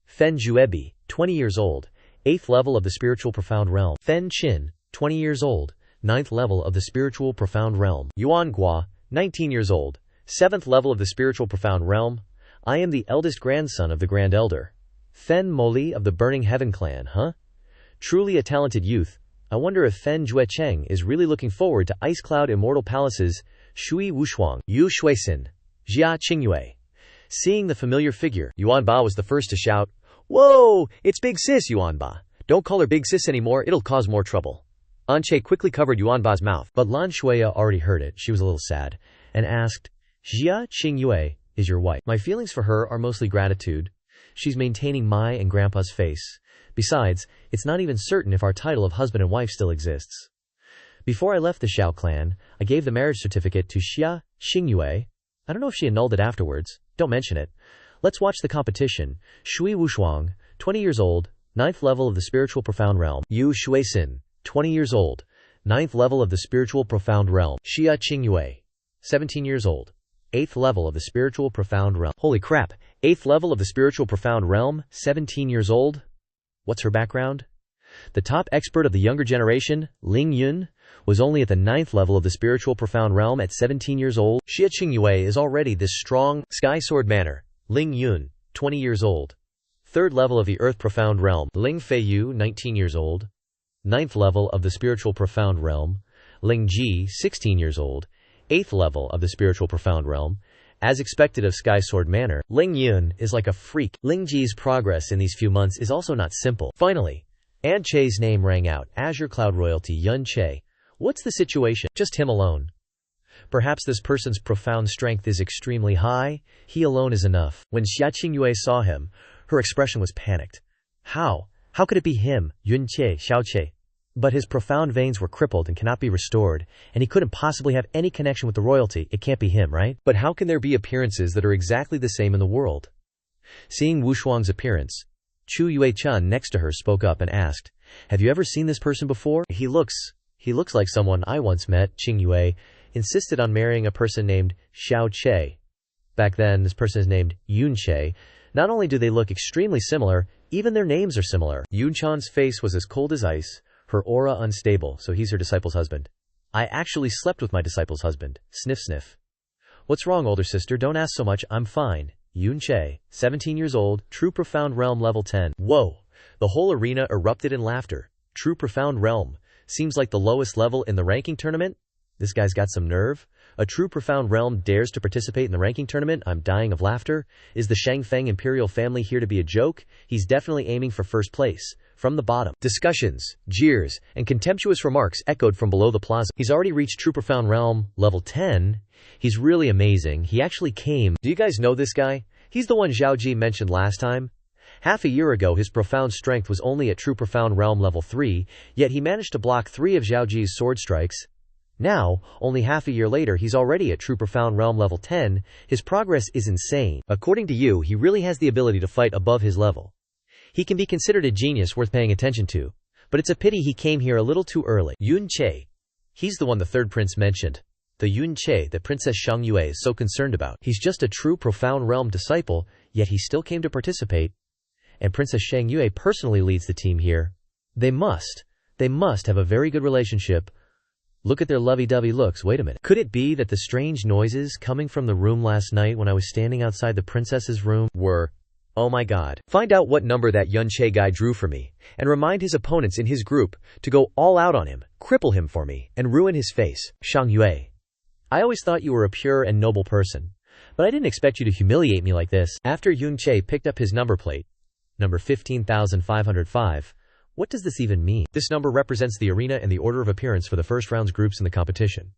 Fen Juebi, 20 years old, 8th level of the Spiritual Profound Realm. Fen Qin, 20 years old, 9th level of the Spiritual Profound Realm. Yuan Gua, 19 years old, 7th level of the spiritual profound realm. I am the eldest grandson of the Grand Elder. Fen Moli of the Burning Heaven clan, huh? Truly a talented youth. I wonder if Fen Juecheng is really looking forward to Ice Cloud Immortal Palace's Shui Wushuang, Yu Shuisin, Xia Qingyue. Seeing the familiar figure, Yuanba was the first to shout, "Whoa, it's Big Sis, Yuanba. Don't call her Big Sis anymore, it'll cause more trouble." Anche quickly covered Yuanba's mouth, but Lan Shuya already heard it. She was a little sad, and asked, "Xia Qingyue is your wife?" My feelings for her are mostly gratitude. She's maintaining my and Grandpa's face. Besides, it's not even certain if our title of husband and wife still exists. Before I left the Xiao clan, I gave the marriage certificate to Xia Qingyue. I don't know if she annulled it afterwards. Don't mention it. Let's watch the competition. Shui Wushuang, 20 years old, 9th level of the spiritual profound realm. Yu Shuisin, 20 years old, 9th level of the spiritual profound realm. Xia Qingyue, 17 years old, 8th level of the spiritual profound realm. Holy crap, 8th level of the spiritual profound realm, 17 years old? What's her background? The top expert of the younger generation, Ling Yun, was only at the 9th level of the spiritual profound realm at 17 years old. Xia Qingyue is already this strong, sky sword manner. Ling Yun, 20 years old, 3rd level of the earth profound realm. Ling Feiyu, 19 years old, 9th level of the spiritual profound realm. Ling Ji, 16 years old, 8th level of the spiritual profound realm. As expected of Sky Sword Manor, Ling Yun is like a freak. Ling Ji's progress in these few months is also not simple. Finally, An Che's name rang out. Azure Cloud Royalty Yun Che. What's the situation? Just him alone. Perhaps this person's profound strength is extremely high. He alone is enough. When Xia Qingyue saw him, her expression was panicked. How? How could it be him, Yun Che, Xiao Che? But his profound veins were crippled and cannot be restored, and he couldn't possibly have any connection with the royalty. It can't be him, right? But how can there be appearances that are exactly the same in the world? Seeing Wushuang's appearance, Chu Yue-chan next to her spoke up and asked, "Have you ever seen this person before?" He looks like someone I once met. Qingyue insisted on marrying a person named Xiao Che. Back then, this person is named Yun Che. Not only do they look extremely similar, even their names are similar. Yun-chan's face was as cold as ice, her aura unstable, so he's her disciple's husband. I actually slept with my disciple's husband. Sniff sniff. What's wrong, older sister? Don't ask so much, I'm fine. Yun Che, 17 years old, true profound realm level 10. Whoa! The whole arena erupted in laughter. True profound realm. Seems like the lowest level in the ranking tournament? This guy's got some nerve. A true profound realm dares to participate in the ranking tournament? I'm dying of laughter. Is the Shangfeng imperial family here to be a joke? He's definitely aiming for first place. From the bottom. Discussions, jeers, and contemptuous remarks echoed from below the plaza. He's already reached true profound realm, level 10. He's really amazing. He actually came. Do you guys know this guy? He's the one Zhao Ji mentioned last time. Half a year ago his profound strength was only at true profound realm level 3, yet he managed to block 3 of Zhao Ji's sword strikes. Now, only half a year later, he's already at true profound realm level 10. His progress is insane. According to you, he really has the ability to fight above his level. He can be considered a genius worth paying attention to. But it's a pity he came here a little too early. Yun Che. He's the one the third prince mentioned. The Yun Che that Princess Xiangyue is so concerned about. He's just a true profound realm disciple, yet he still came to participate. And Princess Xiangyue personally leads the team here. They must have a very good relationship. Look at their lovey-dovey looks. Wait a minute. Could it be that the strange noises coming from the room last night when I was standing outside the princess's room were... Oh my god. Find out what number that Yun Che guy drew for me, and remind his opponents in his group to go all out on him, cripple him for me, and ruin his face. Shang Yue. I always thought you were a pure and noble person, but I didn't expect you to humiliate me like this. After Yun Che picked up his number plate, number 15,505, what does this even mean? This number represents the arena and the order of appearance for the first round's groups in the competition.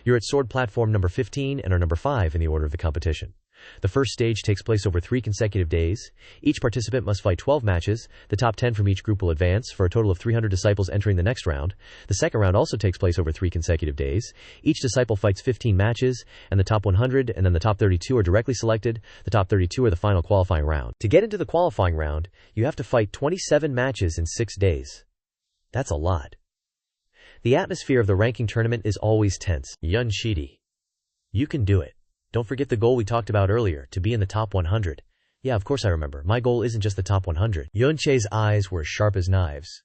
You're at sword platform number 15 and are number 5 in the order of the competition. The first stage takes place over 3 consecutive days. Each participant must fight 12 matches. The top 10 from each group will advance, for a total of 300 disciples entering the next round. The second round also takes place over 3 consecutive days. Each disciple fights 15 matches, and the top 100 and then the top 32 are directly selected. The top 32 are the final qualifying round. To get into the qualifying round, you have to fight 27 matches in 6 days. That's a lot. The atmosphere of the ranking tournament is always tense. Yun Shidi. You can do it. Don't forget the goal we talked about earlier, to be in the top 100. Yeah, of course I remember. My goal isn't just the top 100. Yun Che's eyes were as sharp as knives.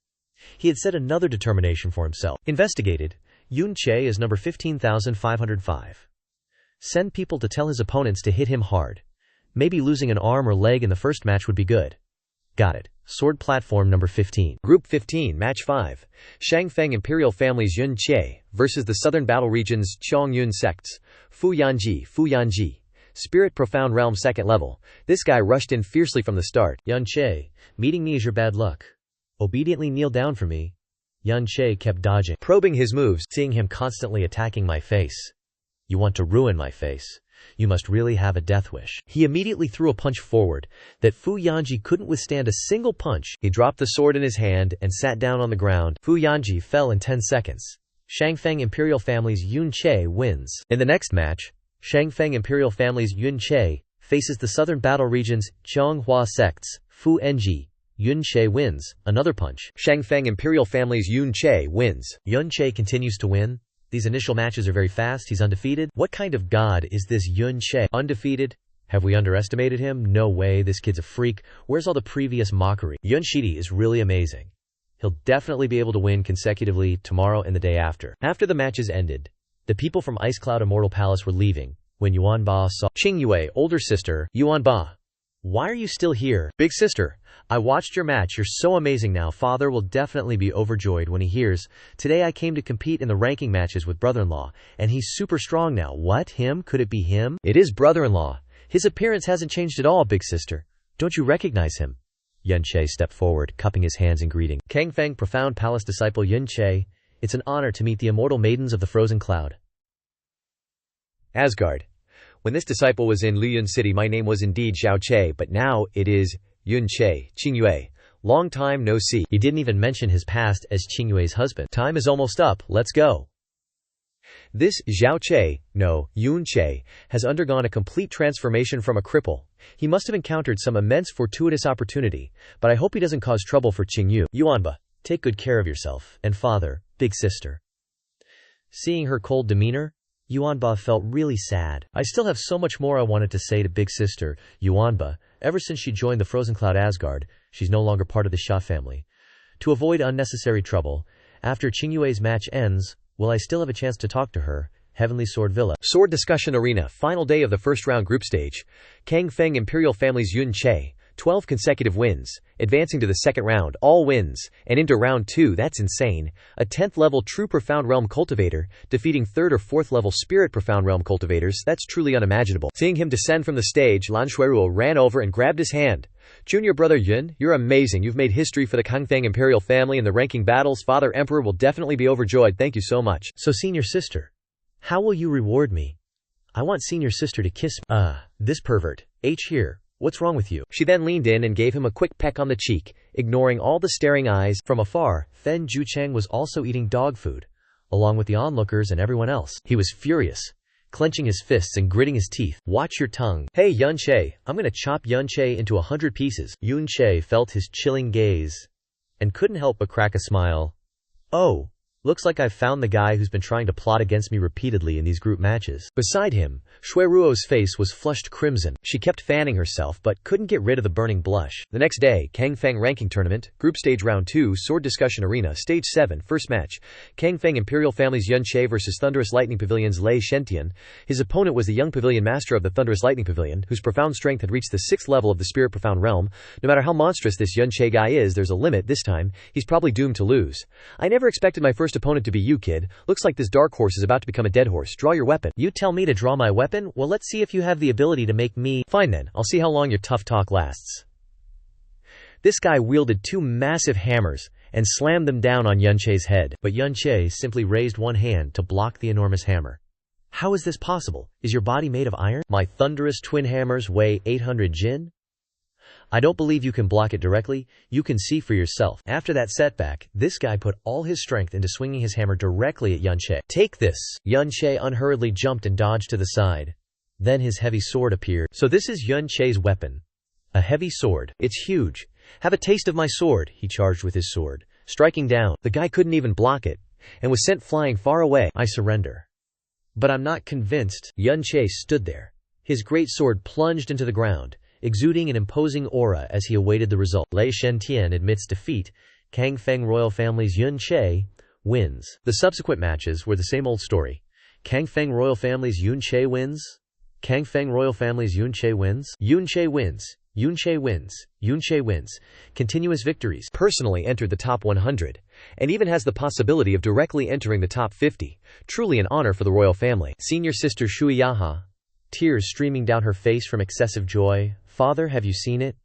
He had set another determination for himself. Investigated. Yun Che is number 15,505. Send people to tell his opponents to hit him hard. Maybe losing an arm or leg in the first match would be good. Got it. Sword platform number 15. Group 15, Match 5. Shangfeng Imperial Family's Yun Che versus the Southern Battle Region's Chongyun sects. Fuyanji. Spirit Profound Realm 2nd level. This guy rushed in fiercely from the start. Yun Che, meeting me is your bad luck. Obediently kneel down for me. Yun Che kept dodging, probing his moves, seeing him constantly attacking my face. You want to ruin my face. You must really have a death wish. He immediately threw a punch forward that Fu Yanji couldn't withstand a single punch. He dropped the sword in his hand and sat down on the ground. Fu Yanji fell in 10 seconds. Shangfeng Imperial Family's Yun Che wins. In the next match, Shangfeng Imperial Family's Yun Che faces the Southern Battle Region's Chonghua sects. Fu Enji. Yun Che wins. Another punch. Shangfeng Imperial Family's Yun Che wins. Yun Che continues to win. These initial matches are very fast. He's undefeated. What kind of god is this Yun Che? Undefeated? Have we underestimated him? No way, this kid's a freak. Where's all the previous mockery? Yun Shidi is really amazing. He'll definitely be able to win consecutively tomorrow and the day after. After the matches ended, the people from Ice Cloud Immortal Palace were leaving when Yuanba saw Qingyue, older sister. Yuanba, why are you still here? Big sister, I watched your match. You're so amazing now. Father will definitely be overjoyed when he hears. Today I came to compete in the ranking matches with brother-in-law, and he's super strong now. What? Him? Could it be him? It is brother-in-law. His appearance hasn't changed at all, big sister. Don't you recognize him? Yun Che stepped forward, cupping his hands in greeting. Kangfeng, Profound Palace disciple Yun Che, it's an honor to meet the immortal maidens of the frozen cloud. Asgard. When this disciple was in Liyun City, my name was indeed Xiao Che, but now it is Yun Che, Qingyue. Long time no see. He didn't even mention his past as Qingyue's husband. Time is almost up. Let's go. This Xiao Che, no, Yun Che, has undergone a complete transformation from a cripple. He must have encountered some immense fortuitous opportunity, but I hope he doesn't cause trouble for Qingyu. Yuanba, take good care of yourself. And father, big sister. Seeing her cold demeanor, Yuanba felt really sad. I still have so much more I wanted to say to big sister, Yuanba. Ever since she joined the Frozen Cloud Asgard, she's no longer part of the Xia family. To avoid unnecessary trouble, after Qingyue's match ends, will I still have a chance to talk to her? Heavenly Sword Villa. Sword Discussion Arena, final day of the first round group stage. Kangfeng Imperial Family's Yun Che, 12 consecutive wins, advancing to the second round, all wins, and into round 2, that's insane. A 10th level True Profound Realm Cultivator, defeating 3rd or 4th level Spirit Profound Realm Cultivators, that's truly unimaginable. Seeing him descend from the stage, Lan Shuiruo ran over and grabbed his hand. Junior brother Yun, you're amazing. You've made history for the Kangfeng Imperial Family in the ranking battles. Father Emperor will definitely be overjoyed. Thank you so much. So senior sister, how will you reward me? I want senior sister to kiss me. This pervert. H here. What's wrong with you? She then leaned in and gave him a quick peck on the cheek, ignoring all the staring eyes. From afar, Fen Jucheng was also eating dog food, along with the onlookers and everyone else. He was furious, clenching his fists and gritting his teeth. Watch your tongue. Hey Yun Che, I'm gonna chop Yun Che into 100 pieces. Yun Che felt his chilling gaze and couldn't help but crack a smile. Oh. Looks like I've found the guy who's been trying to plot against me repeatedly in these group matches. Beside him, Shuiruo's face was flushed crimson. She kept fanning herself but couldn't get rid of the burning blush. The next day, Kangfeng Ranking Tournament, Group Stage Round 2, Sword Discussion Arena, Stage 7, First Match. Kangfeng Imperial Family's Yun Che vs Thunderous Lightning Pavilion's Lei Shentian. His opponent was the young Pavilion Master of the Thunderous Lightning Pavilion, whose profound strength had reached the 6th level of the Spirit Profound Realm. No matter how monstrous this Yun Che guy is, there's a limit. This time, he's probably doomed to lose. I never expected my first opponent to be you, kid. Looks like this dark horse is about to become a dead horse. Draw your weapon. You tell me to draw my weapon? Well, let's see if you have the ability to make me. Fine then, I'll see how long your tough talk lasts. This guy wielded 2 massive hammers and slammed them down on Yun Che's head, but Yun Che simply raised one hand to block the enormous hammer. How is this possible? Is your body made of iron? My thunderous twin hammers weigh 800 jin? I don't believe you can block it directly. You can see for yourself. After that setback, this guy put all his strength into swinging his hammer directly at Yun Che. Take this! Yun Che unhurriedly jumped and dodged to the side. Then his heavy sword appeared. So this is Yun Che's weapon. A heavy sword. It's huge. Have a taste of my sword, he charged with his sword, striking down. The guy couldn't even block it, and was sent flying far away. I surrender. But I'm not convinced. Yun Che stood there. His great sword plunged into the ground, exuding an imposing aura as he awaited the result. Lei Shentian admits defeat. Kangfeng royal family's Yun Che wins. The subsequent matches were the same old story. Kang Feng royal family's Yun Che wins? Kang Feng royal family's Yun Che wins? Yun Che wins. Yun Che wins. Yun Che wins. Continuous victories. Personally entered the top 100, and even has the possibility of directly entering the top 50. Truly an honor for the royal family. Senior sister Shui Yaha. Tears streaming down her face from excessive joy. Father, have you seen it?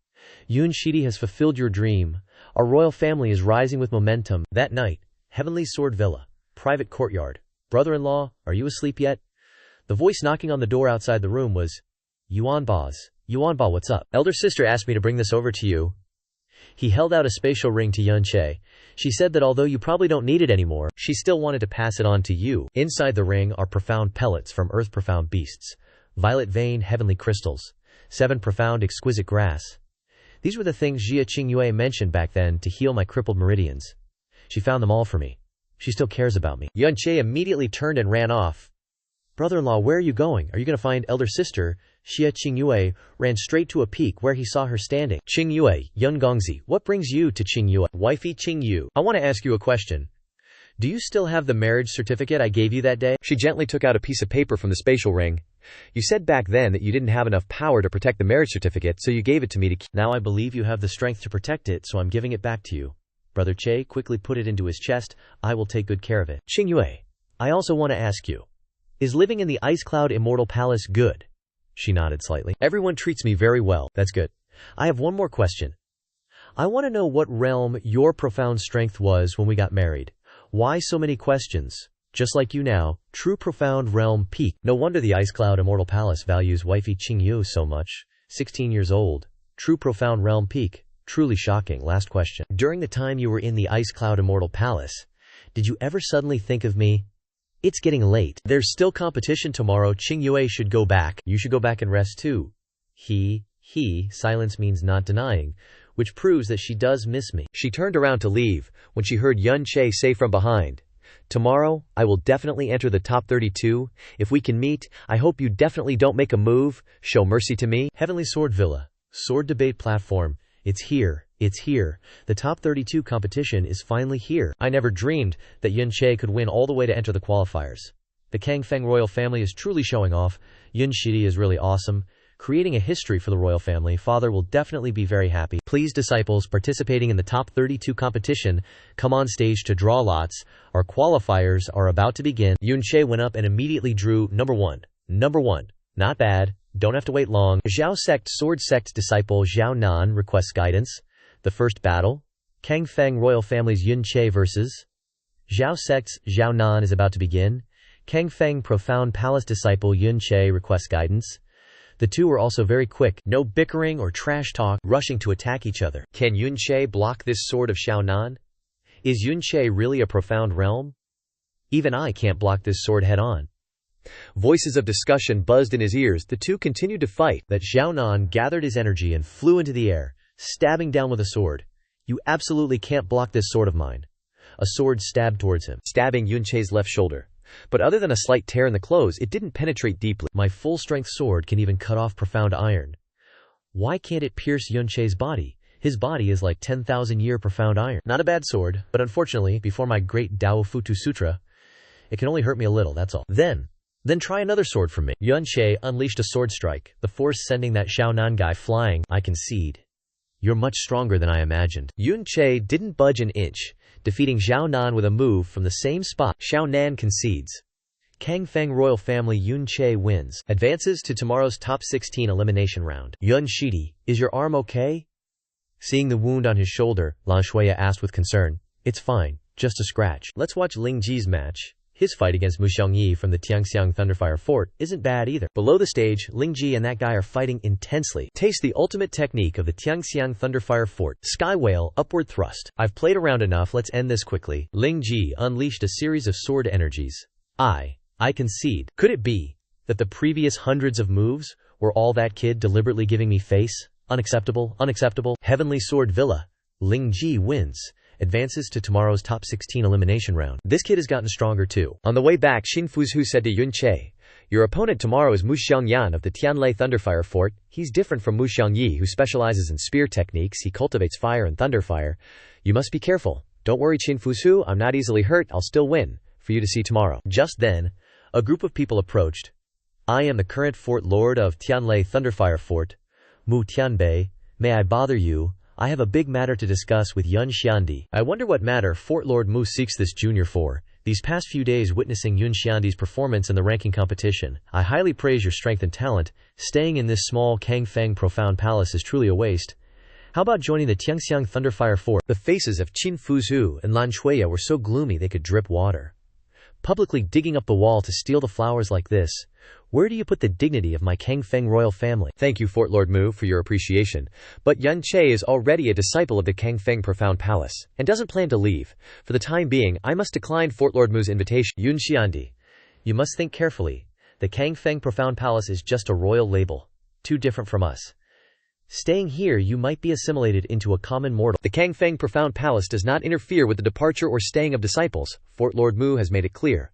Yun Shidi has fulfilled your dream. Our royal family is rising with momentum. That night, Heavenly Sword Villa. Private courtyard. Brother-in-law, are you asleep yet? The voice knocking on the door outside the room was, Yuanba, what's up? Elder sister asked me to bring this over to you. He held out a spatial ring to Yun Che. She said that although you probably don't need it anymore, she still wanted to pass it on to you. Inside the ring are profound pellets from earth profound beasts, violet vein heavenly crystals, 7 profound exquisite grass. These were the things Xia Qingyue mentioned back then to heal my crippled meridians. She found them all for me. She still cares about me. Yun Che immediately turned and ran off. Brother-in-law, where are you going? Are you going to find elder sister? Xia Qingyue ran straight to a peak where he saw her standing. Qingyue, Yun Gongzi, what brings you to Qingyue? Wifey Qingyu, I want to ask you a question. Do you still have the marriage certificate I gave you that day? She gently took out a piece of paper from the spatial ring. You said back then that you didn't have enough power to protect the marriage certificate, so you gave it to me to keep. Now I believe you have the strength to protect it, so I'm giving it back to you. Brother Che quickly put it into his chest. I will take good care of it. Qingyue, I also want to ask you. Is living in the Ice Cloud Immortal Palace good? She nodded slightly. Everyone treats me very well. That's good. I have one more question. I want to know what realm your profound strength was when we got married. Why so many questions? Just like you now, true profound realm peak. No wonder the Ice Cloud Immortal Palace values wifey Qingyu so much. 16 years old. True profound realm peak. Truly shocking. Last question. During the time you were in the Ice Cloud Immortal Palace, did you ever suddenly think of me? It's getting late. There's still competition tomorrow. Qingyue should go back. You should go back and rest too. Silence means not denying, which proves that she does miss me. She turned around to leave when she heard Yun Che say from behind, Tomorrow, I will definitely enter the top 32. If we can meet, I hope you definitely don't make a move. Show mercy to me. Heavenly Sword Villa. Sword debate platform. It's here. It's here. The top 32 competition is finally here. I never dreamed that Yun Che could win all the way to enter the qualifiers. The Kang Feng royal family is truly showing off. Yun Shidi is really awesome. Creating a history for the royal family. Father will definitely be very happy. Please, disciples participating in the top 32 competition, come on stage to draw lots. Our qualifiers are about to begin. Yun Che went up and immediately drew number 1. Number 1. Not bad. Don't have to wait long. Zhao Sect Sword Sect disciple Zhao Nan requests guidance. The first battle. Kang Feng royal family's Yun Che versus Zhao Sect's Zhao Nan is about to begin. Kang Feng profound palace disciple Yun Che requests guidance. The two were also very quick, no bickering or trash talk, rushing to attack each other. Can Yun Che block this sword of Zhao Nan? Is Yun Che really a profound realm? Even I can't block this sword head on. Voices of discussion buzzed in his ears. The two continued to fight. That Zhao Nan gathered his energy and flew into the air, stabbing down with a sword. You absolutely can't block this sword of mine. A sword stabbed towards him, stabbing Yun Che's left shoulder. But other than a slight tear in the clothes, it didn't penetrate deeply. My full-strength sword can even cut off profound iron. Why can't it pierce Yun Che's body? His body is like 10,000-year profound iron. Not a bad sword, but unfortunately, before my great Dao Futu Sutra, it can only hurt me a little, that's all. Then try another sword from me. Yun Che unleashed a sword strike, the force sending that Zhao Nan guy flying. I concede. You're much stronger than I imagined. Yun Che didn't budge an inch, defeating Zhao Nan with a move from the same spot. Zhao Nan concedes. Kang Feng royal family Yun Che wins. Advances to tomorrow's top 16 elimination round. Yun Shidi, is your arm okay? Seeing the wound on his shoulder, Lan Shuya asked with concern. It's fine, just a scratch. Let's watch Ling Ji's match. His fight against Mu Xiangyi from the Tiangxiang Thunderfire Fort isn't bad either. Below the stage, Ling Ji and that guy are fighting intensely. Taste the ultimate technique of the Tiangxiang Thunderfire Fort. Sky Whale, upward thrust. I've played around enough, let's end this quickly. Ling Ji unleashed a series of sword energies. I concede. Could it be that the previous hundreds of moves were all that kid deliberately giving me face? Unacceptable, unacceptable. Heavenly Sword Villa. Ling Ji wins. Advances to tomorrow's top 16 elimination round. This kid has gotten stronger too. On the way back, Xin Fuzhu said to Yun Che, your opponent tomorrow is Mu Xiangyan of the Tianlei Thunderfire Fort. He's different from Mu Xiangyi, who specializes in spear techniques. He cultivates fire and thunderfire. You must be careful. Don't worry, Xin Fuzhu, I'm not easily hurt. I'll still win. For you to see tomorrow. Just then, A group of people approached. I am the current Fort Lord of Tianlei Thunderfire Fort, Mu Tianbei. May I bother you? I have a big matter to discuss with Yun Xiandi. I wonder what matter Fort Lord Mu seeks this junior for. These past few days witnessing Yun Xiandi's performance in the ranking competition, I highly praise your strength and talent. Staying in this small Kangfeng profound palace is truly a waste. How about joining the Tianxiang Thunderfire Fort? The faces of Qin Fuzhu and Lan Shuya were so gloomy they could drip water. Publicly digging up the wall to steal the flowers like this. Where do you put the dignity of my Kangfeng royal family? Thank you, Fort Lord Mu, for your appreciation. But Xiao Che is already a disciple of the Kangfeng Profound Palace, and doesn't plan to leave. For the time being, I must decline Fort Lord Mu's invitation. Yun Xiandi, you must think carefully. The Kangfeng Profound Palace is just a royal label, too different from us. Staying here, you might be assimilated into a common mortal. The Kangfeng Profound Palace does not interfere with the departure or staying of disciples. Fort Lord Mu has made it clear.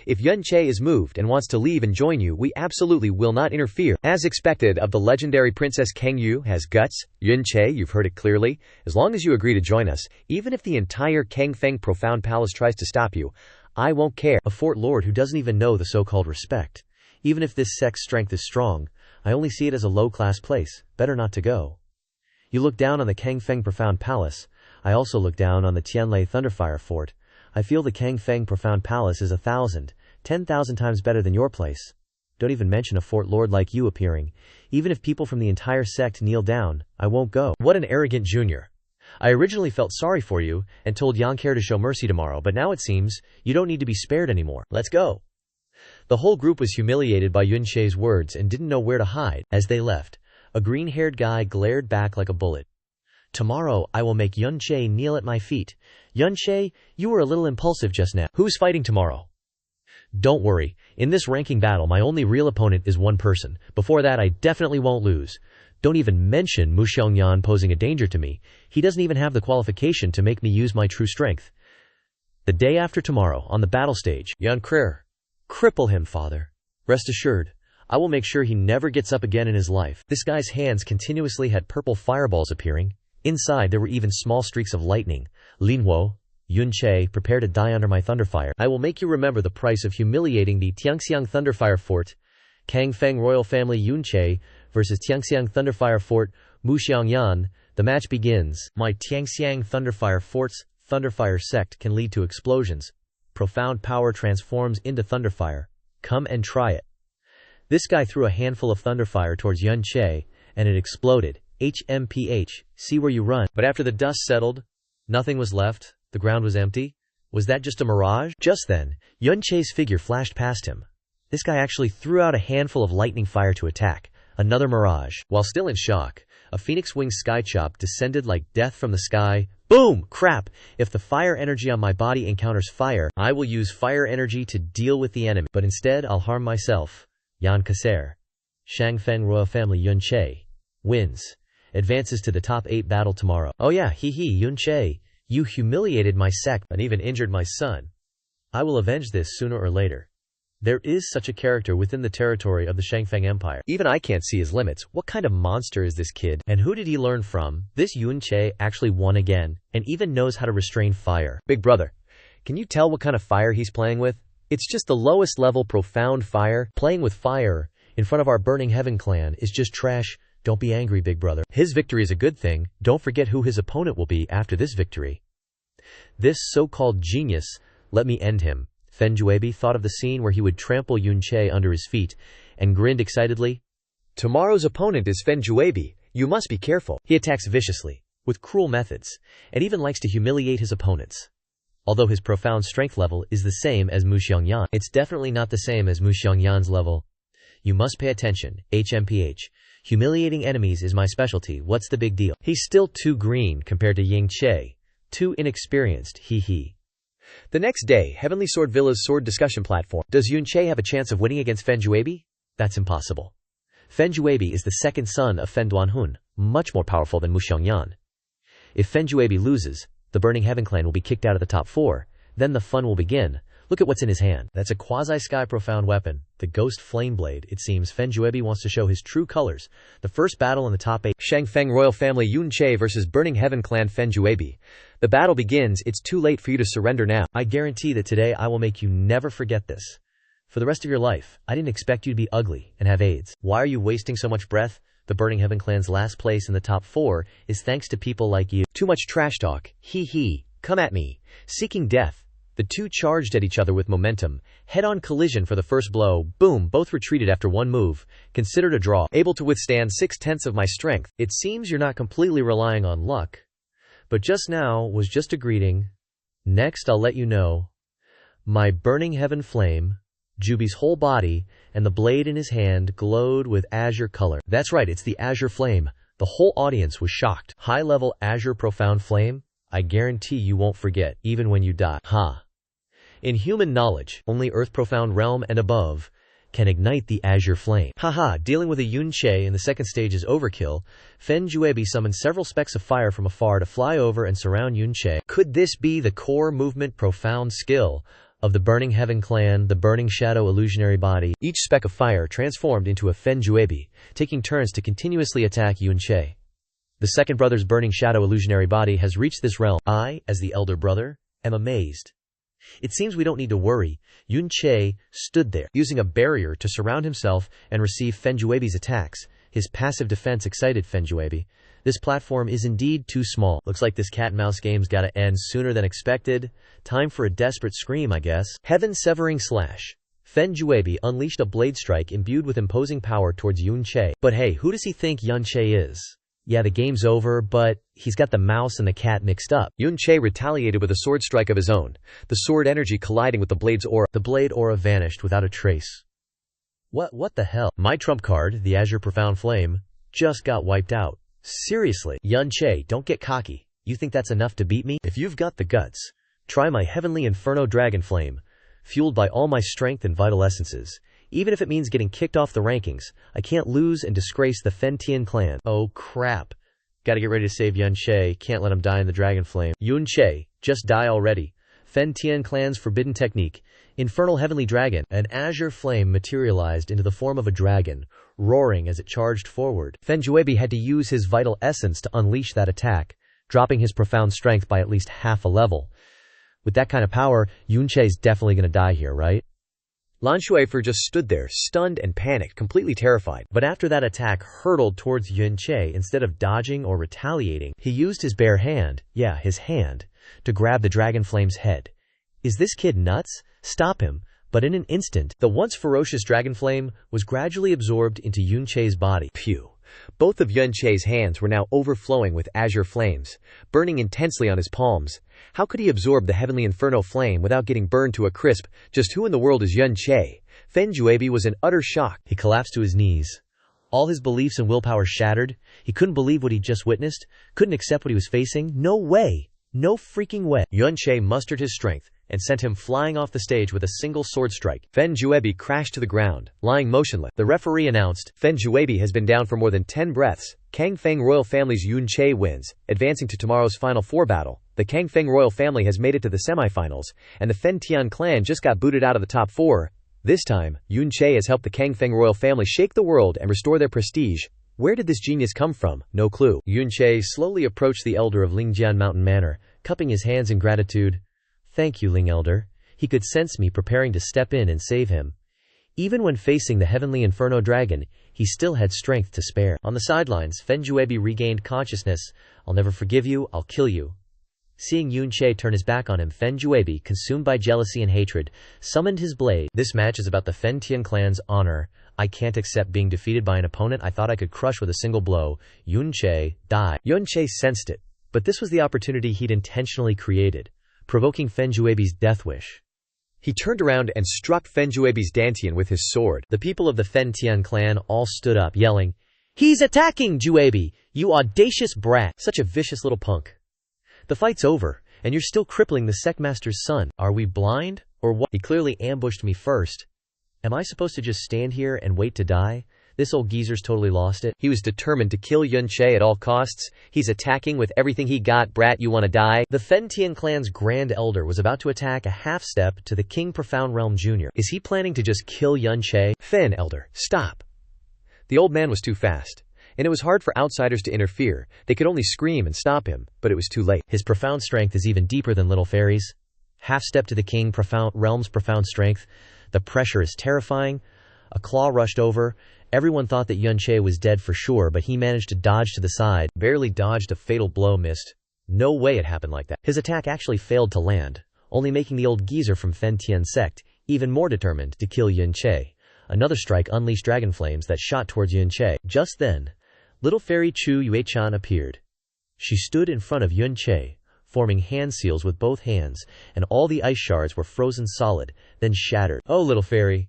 If Xiao Che is moved and wants to leave and join you, we absolutely will not interfere. As expected of the legendary Princess Qingyue has guts. Xiao Che, you've heard it clearly. As long as you agree to join us, even if the entire Kangfeng Profound Palace tries to stop you, I won't care. A Fort Lord who doesn't even know the so-called respect. Even if this sect's strength is strong, I only see it as a low-class place. Better not to go. You look down on the Kangfeng Profound Palace. I also look down on the Tianlei Thunderfire Fort. I feel the Kangfeng Profound Palace is 1,000, 10,000 times better than your place. Don't even mention a Fort Lord like you appearing. Even if people from the entire sect kneel down, I won't go. What an arrogant junior. I originally felt sorry for you and told Yanker to show mercy tomorrow, but now it seems you don't need to be spared anymore. Let's go. The whole group was humiliated by Yun Che's words and didn't know where to hide. As they left, a green-haired guy glared back like a bullet. Tomorrow, I will make Yun Che kneel at my feet. Yun Che, you were a little impulsive just now. Who's fighting tomorrow? Don't worry. In this ranking battle, my only real opponent is one person. Before that, I definitely won't lose. Don't even mention Mu Xiongyan posing a danger to me. He doesn't even have the qualification to make me use my true strength. The day after tomorrow, on the battle stage, Yan Krer. Cripple him, father. Rest assured, I will make sure he never gets up again in his life. This guy's hands continuously had purple fireballs appearing. Inside, there were even small streaks of lightning. Linhuo, Yun Che, prepare to die under my thunderfire. I will make you remember the price of humiliating the Tianxiang Thunderfire Fort. Kangfeng royal family Yun Che versus Tianxiang Thunderfire Fort Mu Xiongyan. The match begins. My Tianxiang Thunderfire Fort's Thunderfire sect can lead to explosions. Profound power transforms into thunderfire. Come and try it. This guy threw a handful of thunderfire towards Yun Che, and it exploded. HMPH, see where you run. But after the dust settled, nothing was left. The ground was empty. Was that just a mirage? Just then, Yun Che's figure flashed past him. This guy actually threw out a handful of lightning fire to attack. Another mirage. While still in shock, a phoenix-winged skychop descended like death from the sky. Boom! Crap! If the fire energy on my body encounters fire, I will use fire energy to deal with the enemy. But instead, I'll harm myself. Yan Kasser. Shangfeng royal family Yun Che wins. Advances to the top 8 battle tomorrow. Oh yeah, Yun Che, you humiliated my sect and even injured my son. I will avenge this sooner or later. There is such a character within the territory of the Shangfeng Empire. Even I can't see his limits. What kind of monster is this kid? And who did he learn from? This Yun Che actually won again, and even knows how to restrain fire. Big brother, can you tell what kind of fire he's playing with? It's just the lowest level profound fire. Playing with fire in front of our Burning Heaven clan is just trash. Don't be angry, big brother. His victory is a good thing. Don't forget who his opponent will be after this victory. This so-called genius, let me end him. Fenjuebi thought of the scene where he would trample Yun Che under his feet and grinned excitedly. Tomorrow's opponent is Fenjuebi. You must be careful. He attacks viciously, with cruel methods, and even likes to humiliate his opponents. Although his profound strength level is the same as Mu Xiongyan, it's definitely not the same as Mu Xiongyan's level. You must pay attention. HMPH. Humiliating enemies is my specialty. What's the big deal? He's still too green compared to Ying Che. Too inexperienced. Hee. The next day, Heavenly Sword Villa's sword discussion platform. Does Yun Che have a chance of winning against Fenjuebi? That's impossible. Fenjuebi is the second son of Fen Duanhun, much more powerful than Mu Xiongyan. If Fenjuebi loses, the Burning Heaven clan will be kicked out of the top 4. Then the fun will begin. Look at what's in his hand. That's a quasi-sky profound weapon, the Ghost Flame Blade. It seems Fenjuebi wants to show his true colors. The first battle in the top 8. Shangfeng royal family Yun Che versus Burning Heaven clan Fenjuebi. The battle begins. It's too late for you to surrender now. I guarantee that today I will make you never forget this. For the rest of your life, I didn't expect you to be ugly and have AIDS. Why are you wasting so much breath? The Burning Heaven clan's last place in the top 4 is thanks to people like you. Too much trash talk. Hee hee. Come at me. Seeking death. The two charged at each other with momentum. Head-on collision for the first blow. Boom, both retreated after one move. Considered a draw. Able to withstand 6/10 of my strength. It seems you're not completely relying on luck. But just now was just a greeting. Next, I'll let you know. My Burning Heaven flame, Juby's whole body, and the blade in his hand glowed with azure color. That's right, it's the azure flame. The whole audience was shocked. High-level azure profound flame? I guarantee you won't forget, even when you die. Ha! In human knowledge, only Earth Profound Realm and above can ignite the azure flame. Haha, dealing with a Yun Che in the second stage is overkill. Fen Juebi summoned several specks of fire from afar to fly over and surround Yun Che. Could this be the core movement profound skill of the Burning Heaven clan, the Burning Shadow illusionary body? Each speck of fire transformed into a Fen Juebi, taking turns to continuously attack Yun Che. The second brother's Burning Shadow illusionary body has reached this realm. I, as the elder brother, am amazed. It seems we don't need to worry. Yun Che stood there, using a barrier to surround himself and receive Fen Juebi's attacks. His passive defense excited Fen Juebi. This platform is indeed too small. Looks like this cat-and-mouse game's gotta end sooner than expected. Time for a desperate scream, I guess. Heaven-severing slash. Fen Juebi unleashed a blade strike imbued with imposing power towards Yun Che. But hey, who does he think Yun Che is? Yeah, the game's over, but he's got the mouse and the cat mixed up. Yun Che retaliated with a sword strike of his own, the sword energy colliding with the blade's aura. The blade aura vanished without a trace. What the hell? My trump card, the Azure Profound Flame, just got wiped out. Seriously, Yun Che, don't get cocky. You think that's enough to beat me? If you've got the guts, try my Heavenly Inferno Dragon Flame, fueled by all my strength and vital essences. Even if it means getting kicked off the rankings, I can't lose and disgrace the Fen Tian clan. Oh crap. Gotta get ready to save Yun Che, can't let him die in the dragon flame. Yun Che, just die already. Fen Tian clan's forbidden technique, Infernal Heavenly Dragon. An azure flame materialized into the form of a dragon, roaring as it charged forward. Fen Juebi had to use his vital essence to unleash that attack, dropping his profound strength by at least half a level. With that kind of power, Yun Che's definitely gonna die here, right? Lan Shuifer just stood there, stunned and panicked, completely terrified. But after that attack hurtled towards Yun Che, instead of dodging or retaliating, he used his bare hand, yeah, his hand, to grab the dragon flame's head. Is this kid nuts? Stop him. But in an instant, the once ferocious dragon flame was gradually absorbed into Yun Che's body. Phew. Both of Yun Che's hands were now overflowing with azure flames, burning intensely on his palms. How could he absorb the heavenly inferno flame without getting burned to a crisp? Just who in the world is Yun Che? Fen Juebi was in utter shock. He collapsed to his knees. All his beliefs and willpower shattered. He couldn't believe what he'd just witnessed, couldn't accept what he was facing. No way. No freaking way. Yun Che mustered his strength and sent him flying off the stage with a single sword strike. Fen Juebi crashed to the ground, lying motionless. The referee announced, Fen Juebi has been down for more than 10 breaths. Kang Feng royal family's Yun Che wins, advancing to tomorrow's Final Four battle. The Kang Feng royal family has made it to the semifinals, and the Fen Tian clan just got booted out of the top 4. This time, Yun Che has helped the Kang Feng royal family shake the world and restore their prestige. Where did this genius come from? No clue. Yun Che slowly approached the elder of Lingjian Mountain Manor, cupping his hands in gratitude. Thank you, Ling Elder. He could sense me preparing to step in and save him. Even when facing the heavenly inferno dragon, he still had strength to spare. On the sidelines, Fen Juebi regained consciousness. I'll never forgive you, I'll kill you. Seeing Yun Che turn his back on him, Fen Juebi, consumed by jealousy and hatred, summoned his blade. This match is about the Fen Tian clan's honor. I can't accept being defeated by an opponent I thought I could crush with a single blow. Yun Che, die. Yun Che sensed it, but this was the opportunity he'd intentionally created, provoking Fen Juebi's death wish. He turned around and struck Fen Juebi's dantian with his sword. The people of the Fen Tian clan all stood up, yelling, "He's attacking Juebi, you audacious brat! Such a vicious little punk. The fight's over, and you're still crippling the Sectmaster's son. Are we blind, or what? He clearly ambushed me first. Am I supposed to just stand here and wait to die? This old geezer's totally lost it." He was determined to kill Yun Che at all costs. He's attacking with everything he got. Brat, you wanna die? The Fen Tian clan's Grand Elder was about to attack a half-step to the King Profound Realm Jr. Is he planning to just kill Yun Che? Fen Elder, stop. The old man was too fast, and it was hard for outsiders to interfere. They could only scream and stop him, but it was too late. His profound strength is even deeper than little fairies. Half-step to the King Profound Realm's profound strength. The pressure is terrifying. A claw rushed over. Everyone thought that Xiao Che was dead for sure, but he managed to dodge to the side, barely dodged a fatal blow, missed. No way it happened like that. His attack actually failed to land, only making the old geezer from Fen Tian sect even more determined to kill Xiao Che. Another strike unleashed dragon flames that shot towards Xiao Che. Just then, little fairy Chu Yue-chan appeared. She stood in front of Xiao Che, forming hand seals with both hands, and all the ice shards were frozen solid, then shattered. Oh, little fairy.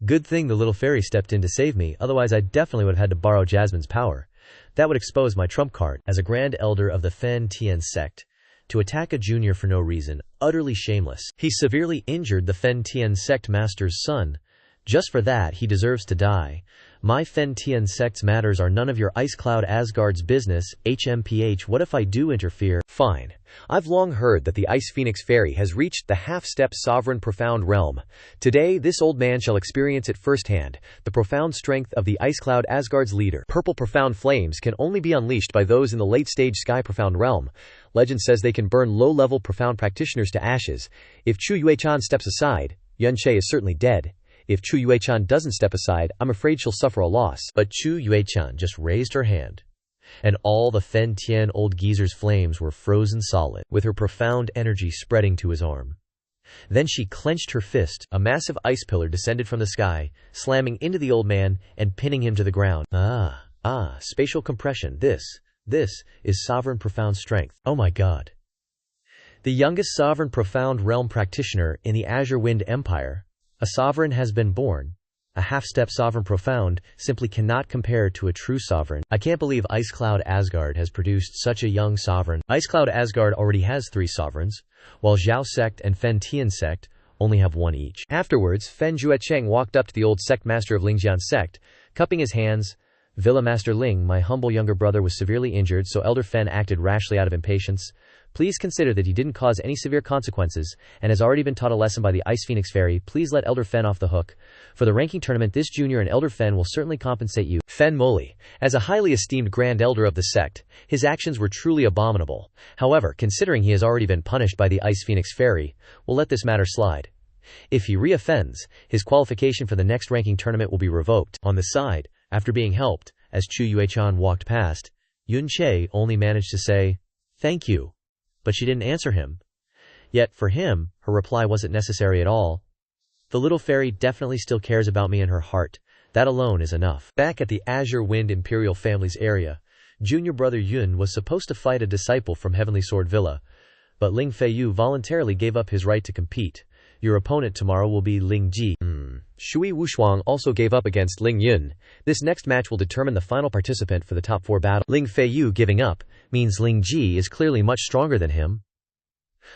Good thing the little fairy stepped in to save me, otherwise I definitely would have had to borrow Jasmine's power. That would expose my trump card as a grand elder of the Fen Tian sect. To attack a junior for no reason, utterly shameless. He severely injured the Fen Tian sect master's son. Just for that, he deserves to die. My Fen Tian sect's matters are none of your Ice Cloud Asgard's business. HMPH, what if I do interfere? Fine. I've long heard that the Ice Phoenix Fairy has reached the half-step sovereign profound realm. Today, this old man shall experience it firsthand, the profound strength of the Ice Cloud Asgard's leader. Purple profound flames can only be unleashed by those in the late-stage sky profound realm. Legend says they can burn low-level profound practitioners to ashes. If Chu Yue-chan steps aside, Xiao Che is certainly dead. If Chu Yue-chan doesn't step aside, I'm afraid she'll suffer a loss. But Chu Yue-chan just raised her hand, and all the Fen Tian old geezer's flames were frozen solid, with her profound energy spreading to his arm. Then she clenched her fist. A massive ice pillar descended from the sky, slamming into the old man and pinning him to the ground. Spatial compression. This is sovereign profound strength. Oh my god. The youngest sovereign profound realm practitioner in the Azure Wind Empire. A sovereign has been born. A half-step sovereign profound simply cannot compare to a true sovereign. I can't believe Ice Cloud Asgard has produced such a young sovereign. Ice Cloud Asgard already has 3 sovereigns, while Xiao sect and Fen Tian sect only have 1 each. Afterwards, Fen Juecheng walked up to the old sect master of Lingjian sect, cupping his hands. Villa Master Ling, my humble younger brother was severely injured, so Elder Fen acted rashly out of impatience. Please consider that he didn't cause any severe consequences, and has already been taught a lesson by the Ice Phoenix Fairy. Please let Elder Fen off the hook. For the ranking tournament, this junior and Elder Fen will certainly compensate you. Fen Moli. As a highly esteemed Grand Elder of the sect, his actions were truly abominable. However, considering he has already been punished by the Ice Phoenix Fairy, we'll let this matter slide. If he re-offends, his qualification for the next ranking tournament will be revoked. On the side, after being helped, as Chu Yue-chan walked past, Xiao Che only managed to say, "Thank you." But she didn't answer him. Yet, for him, her reply wasn't necessary at all. The little fairy definitely still cares about me in her heart. That alone is enough. Back at the Azure Wind Imperial family's area, junior brother Yun was supposed to fight a disciple from Heavenly Sword Villa, but Ling Feiyu voluntarily gave up his right to compete. Your opponent tomorrow will be Ling Ji. Shui Wushuang also gave up against Ling Yun. This next match will determine the final participant for the top 4 battle. Ling Feiyu giving up means Ling Ji is clearly much stronger than him.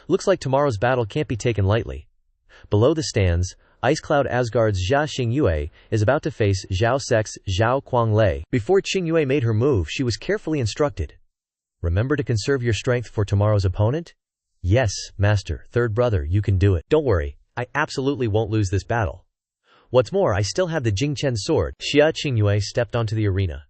Looks like tomorrow's battle can't be taken lightly. Below the stands, Ice Cloud Asgard's Xia Qingyue is about to face Xiao Sect's Xiao Qingyue. Before Qingyue made her move, she was carefully instructed. Remember to conserve your strength for tomorrow's opponent? Yes, master, third brother, you can do it. Don't worry, I absolutely won't lose this battle. What's more, I still have the Jingchen sword. Xia Qingyue stepped onto the arena.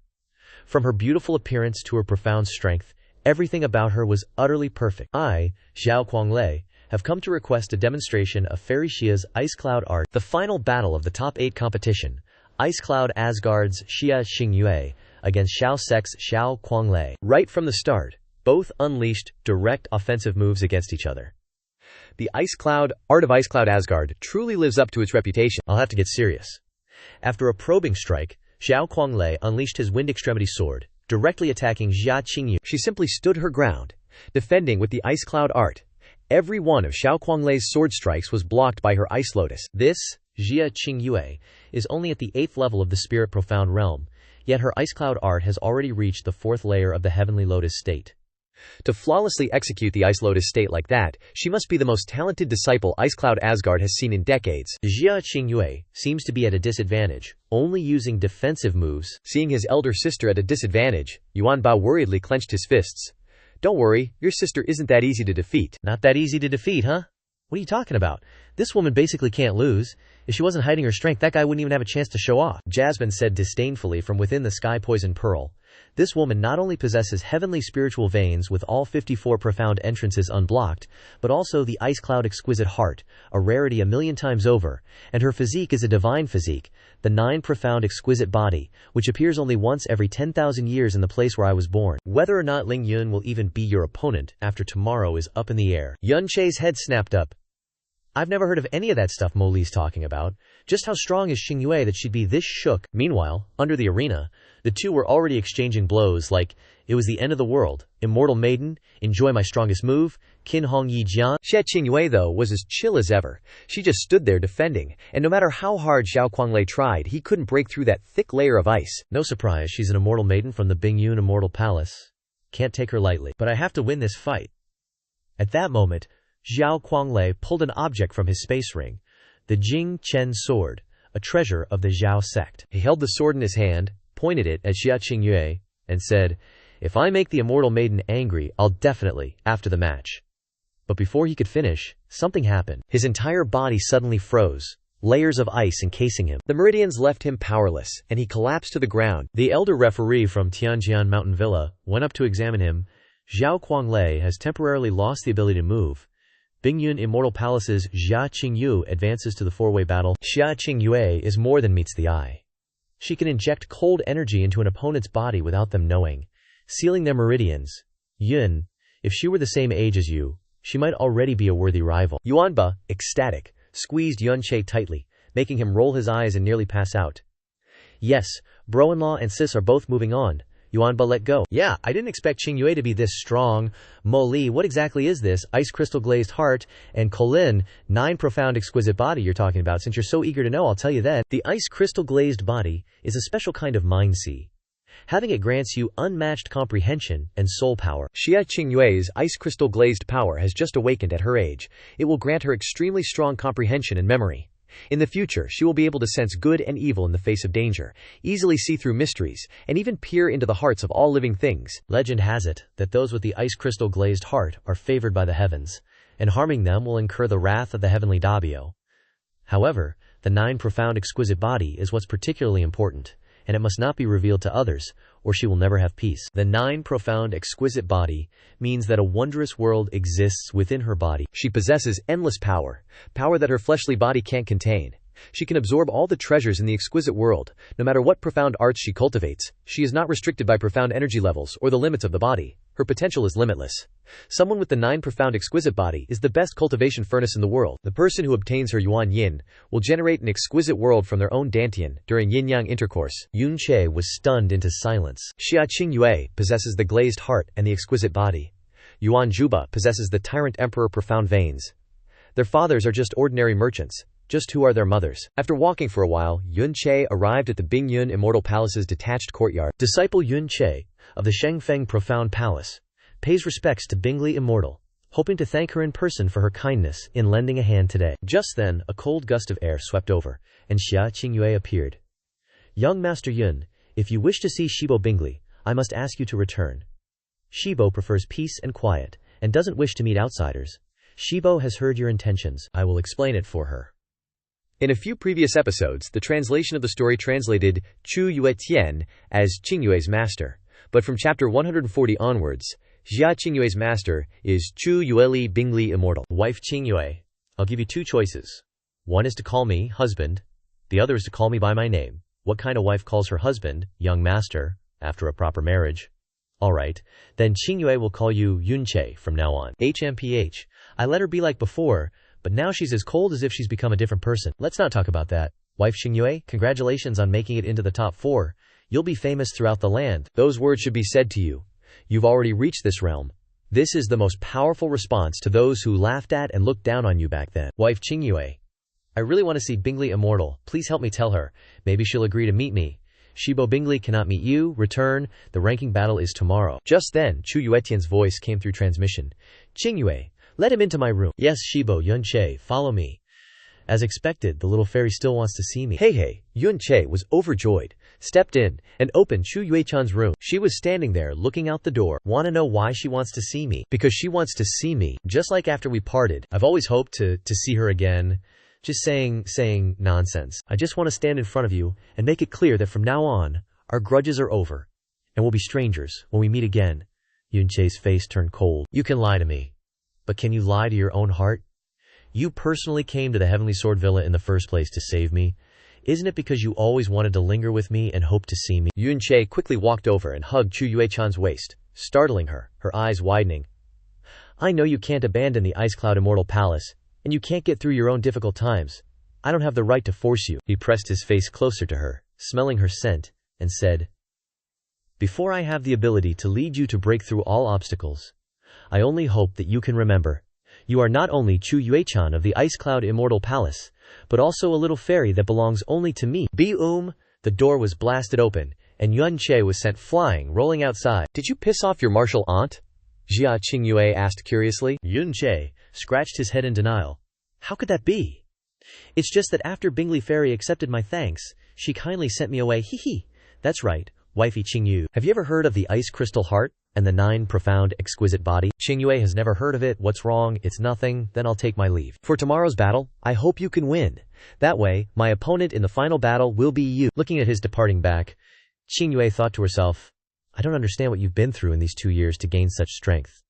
From her beautiful appearance to her profound strength, everything about her was utterly perfect. I, Xiao Qingyue, have come to request a demonstration of Fairy Xia's Ice Cloud art. The final battle of the top 8 competition, Ice Cloud Asgard's Xia Qingyue against Xiao Sect's Xiao Qingyue. Right from the start, both unleashed direct offensive moves against each other. The art of Ice Cloud Asgard truly lives up to its reputation. I'll have to get serious. After a probing strike, Xiao Qingyue unleashed his Wind Extremity sword, directly attacking Xia Qingyue. She simply stood her ground, defending with the Ice Cloud art. Every one of Xiao Qingyue's sword strikes was blocked by her Ice Lotus. This, Xia Qingyue, is only at the 8th level of the Spirit Profound Realm, yet her Ice Cloud art has already reached the 4th layer of the Heavenly Lotus state. To flawlessly execute the Ice Lotus state like that, she must be the most talented disciple Ice Cloud Asgard has seen in decades. Xia Qingyue seems to be at a disadvantage, only using defensive moves. Seeing his elder sister at a disadvantage, Yuan Bao worriedly clenched his fists. Don't worry, your sister isn't that easy to defeat. Not that easy to defeat, huh? What are you talking about? This woman basically can't lose. If she wasn't hiding her strength, that guy wouldn't even have a chance to show off. Jasmine said disdainfully from within the sky poison pearl. This woman not only possesses heavenly spiritual veins with all 54 profound entrances unblocked, but also the ice cloud exquisite heart, a rarity a million times over, and her physique is a divine physique, the 9 profound exquisite body, which appears only once every 10,000 years in the place where I was born. Whether or not Ling Yun will even be your opponent after tomorrow is up in the air. Yun Che's head snapped up. I've never heard of any of that stuff Mo Li's talking about. Just how strong is Qingyue that she'd be this shook? Meanwhile, under the arena, the two were already exchanging blows like, it was the end of the world, immortal maiden, enjoy my strongest move, Qin Hong Yi Jian. Xia Qingyue, though, was as chill as ever. She just stood there defending, and no matter how hard Xiao Quanglei tried, he couldn't break through that thick layer of ice. No surprise, she's an immortal maiden from the Bingyun Immortal Palace. Can't take her lightly. But I have to win this fight. At that moment, Xiao Quanglei pulled an object from his space ring, the Jing Chen sword, a treasure of the Xiao sect. He held the sword in his hand, pointed it at Xia Qingyue, and said, "If I make the immortal maiden angry, I'll definitely, after the match." But before he could finish, something happened. His entire body suddenly froze, layers of ice encasing him. The meridians left him powerless, and he collapsed to the ground. The elder referee from Tianjian Mountain Villa went up to examine him. Xiao Quanglei has temporarily lost the ability to move. Bingyun Immortal Palace's Xia Qingyue advances to the four-way battle. Xia Qingyue is more than meets the eye. She can inject cold energy into an opponent's body without them knowing, sealing their meridians. Yun, if she were the same age as you, she might already be a worthy rival. Yuanba, ecstatic, squeezed Yun Che tightly, making him roll his eyes and nearly pass out. Yes, bro-in-law and sis are both moving on. Yuanba let go. Yeah, I didn't expect Qingyue to be this strong. Mo Li, what exactly is this ice crystal glazed heart? And Colin, 9 profound exquisite body you're talking about? Since you're so eager to know, I'll tell you then. The ice crystal glazed body is a special kind of mind sea. Having it grants you unmatched comprehension and soul power. Xia Qingyue's ice crystal glazed power has just awakened at her age. It will grant her extremely strong comprehension and memory. In the future, she will be able to sense good and evil in the face of danger, easily see through mysteries, and even peer into the hearts of all living things. Legend has it that those with the ice crystal glazed heart are favored by the heavens, and harming them will incur the wrath of the heavenly Dabio. However, the 9 profound exquisite body is what's particularly important, and it must not be revealed to others, or she will never have peace. The 9 profound exquisite body means that a wondrous world exists within her body. She possesses endless power, power that her fleshly body can't contain. She can absorb all the treasures in the exquisite world, no matter what profound arts she cultivates. She is not restricted by profound energy levels or the limits of the body. Her potential is limitless. Someone with the 9 profound exquisite body is the best cultivation furnace in the world. The person who obtains her Yuan Yin will generate an exquisite world from their own dantian during yin-yang intercourse. Yun Che was stunned into silence. Xia Qingyue possesses the glazed heart and the exquisite body. Yuan Juba possesses the tyrant emperor profound veins. Their fathers are just ordinary merchants. Just who are their mothers? After walking for a while, Yun Che arrived at the Bingyun Immortal Palace's detached courtyard. Disciple Yun Che, of the Shengfeng Profound Palace, pays respects to Bingley Immortal, hoping to thank her in person for her kindness in lending a hand today. Just then, a cold gust of air swept over, and Xia Qingyue appeared. Young Master Yun, if you wish to see Shibo Bingley, I must ask you to return. Shibo prefers peace and quiet, and doesn't wish to meet outsiders. Shibo has heard your intentions. I will explain it for her. In a few previous episodes, the translation of the story translated Chu Yue Tian as Qingyue's master, but from chapter 140 onwards, Xia Qingyue's master is Chu Yueli Bingley Immortal. Wife Qingyue, I'll give you 2 choices. One is to call me husband, the other is to call me by my name. What kind of wife calls her husband, young master, after a proper marriage? Alright, then Qingyue will call you Yun Che from now on. HMPH, I let her be like before, but now she's as cold as if she's become a different person. Let's not talk about that. Wife Qingyue, congratulations on making it into the top 4. You'll be famous throughout the land. Those words should be said to you. You've already reached this realm. This is the most powerful response to those who laughed at and looked down on you back then. Wife Qingyue, I really want to see Bingley Immortal. Please help me tell her. Maybe she'll agree to meet me. Shibo Bingley cannot meet you. Return. The ranking battle is tomorrow. Just then, Chu Yuetian's voice came through transmission. Qingyue, let him into my room. Yes, Shibo, Yun Che, follow me. As expected, the little fairy still wants to see me. Hey, Yun Che was overjoyed, stepped in, and opened Chu Yuechan's room. She was standing there looking out the door. Want to know why she wants to see me? Because she wants to see me. Just like after we parted, I've always hoped to see her again. Just saying nonsense. I just want to stand in front of you and make it clear that from now on, our grudges are over. and we'll be strangers when we meet again. Yun Che's face turned cold. You can lie to me. But can you lie to your own heart? You personally came to the Heavenly Sword Villa in the first place to save me. Isn't it because you always wanted to linger with me and hope to see me? Yun Che quickly walked over and hugged Chu Yue-chan's waist, startling her, her eyes widening. I know you can't abandon the Ice Cloud Immortal Palace, and you can't get through your own difficult times. I don't have the right to force you. He pressed his face closer to her, smelling her scent, and said, Before I have the ability to lead you to break through all obstacles, I only hope that you can remember, you are not only Chu Yue-chan of the Ice Cloud Immortal Palace, but also a little fairy that belongs only to me. Boom! The door was blasted open, and Yun Che was sent flying, rolling outside. Did you piss off your martial aunt? Xia Qingyue asked curiously. Yun Che scratched his head in denial. How could that be? It's just that after Bingley Fairy accepted my thanks, she kindly sent me away. Hee. That's right, wifey Qingyue. Have you ever heard of the Ice Crystal Heart and the 9 Profound Exquisite Body? Qingyue has never heard of it. What's wrong? It's nothing. Then I'll take my leave. For tomorrow's battle, I hope you can win. That way, my opponent in the final battle will be you. Looking at his departing back, Qingyue thought to herself, I don't understand what you've been through in these 2 years to gain such strength.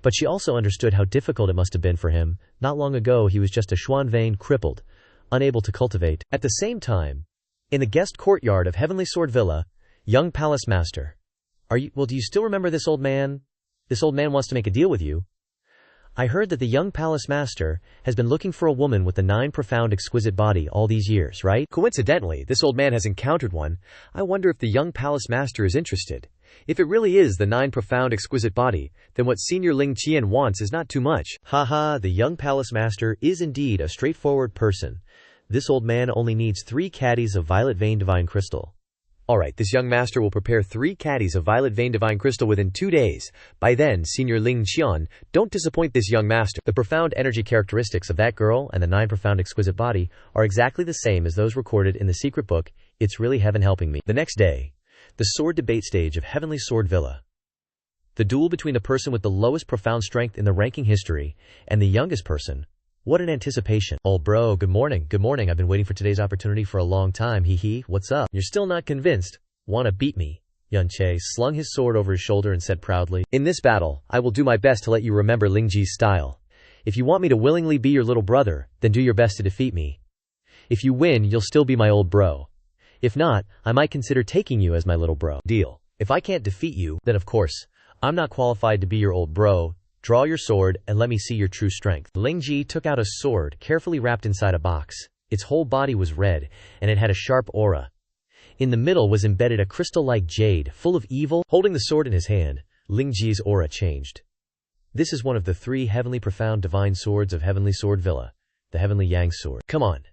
But she also understood how difficult it must have been for him. Not long ago he was just a Xuan vein crippled, unable to cultivate. At the same time, in the guest courtyard of Heavenly Sword Villa, young palace master. Do you still remember this old man? This old man wants to make a deal with you. I heard that the young palace master has been looking for a woman with the 9 profound exquisite body all these years, right? Coincidentally, this old man has encountered one. I wonder if the young palace master is interested. If it really is the 9 profound exquisite body, then what Senior Ling Qian wants is not too much. Haha, the young palace master is indeed a straightforward person. This old man only needs 3 caddies of violet vein divine crystal. Alright, this young master will prepare 3 caddies of violet vein divine crystal within 2 days. By then, Senior Ling Qian, don't disappoint this young master. The profound energy characteristics of that girl and the 9 profound exquisite body are exactly the same as those recorded in the secret book. It's really heaven helping me. The next day, the sword debate stage of Heavenly Sword Villa. The duel between the person with the lowest profound strength in the ranking history and the youngest person. What an anticipation. Old bro, good morning. Good morning. I've been waiting for today's opportunity for a long time. Hee. What's up? You're still not convinced? Wanna beat me? Yun Che slung his sword over his shoulder and said proudly, In this battle, I will do my best to let you remember Lingji's style. If you want me to willingly be your little brother, then do your best to defeat me. If you win, you'll still be my old bro. If not, I might consider taking you as my little bro. Deal. If I can't defeat you, then of course, I'm not qualified to be your old bro. Draw your sword and let me see your true strength. Lingji took out a sword carefully wrapped inside a box. Its whole body was red, and it had a sharp aura. In the middle was embedded a crystal-like jade, full of evil. Holding the sword in his hand, Lingji's aura changed. This is one of the 3 heavenly profound divine swords of Heavenly Sword Villa, the Heavenly Yang Sword. Come on.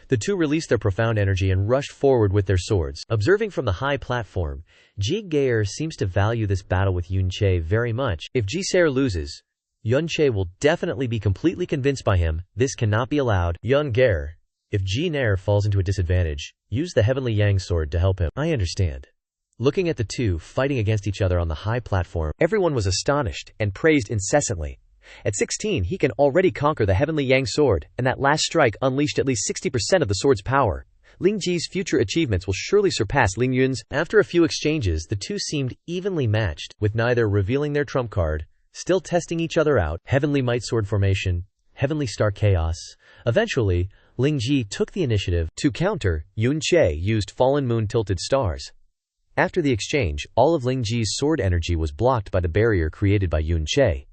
The 2 released their profound energy and rushed forward with their swords. Observing from the high platform, Ji Gaer seems to value this battle with Yun Che very much. If Ji Saer loses, Yun Che will definitely be completely convinced by him. This cannot be allowed. Yun Gaer, if Ji Nair falls into a disadvantage, use the Heavenly Yang Sword to help him. I understand. Looking at the 2 fighting against each other on the high platform, everyone was astonished and praised incessantly. At 16, he can already conquer the Heavenly Yang Sword, and that last strike unleashed at least 60% of the sword's power. Lingji's future achievements will surely surpass Ling Yun's. After a few exchanges, the 2 seemed evenly matched, with neither revealing their trump card, still testing each other out. Heavenly Might Sword Formation, Heavenly Star Chaos. Eventually, Lingji took the initiative. To counter, Yun Che used Fallen Moon Tilted Stars. After the exchange, all of Lingji's sword energy was blocked by the barrier created by Yun Che.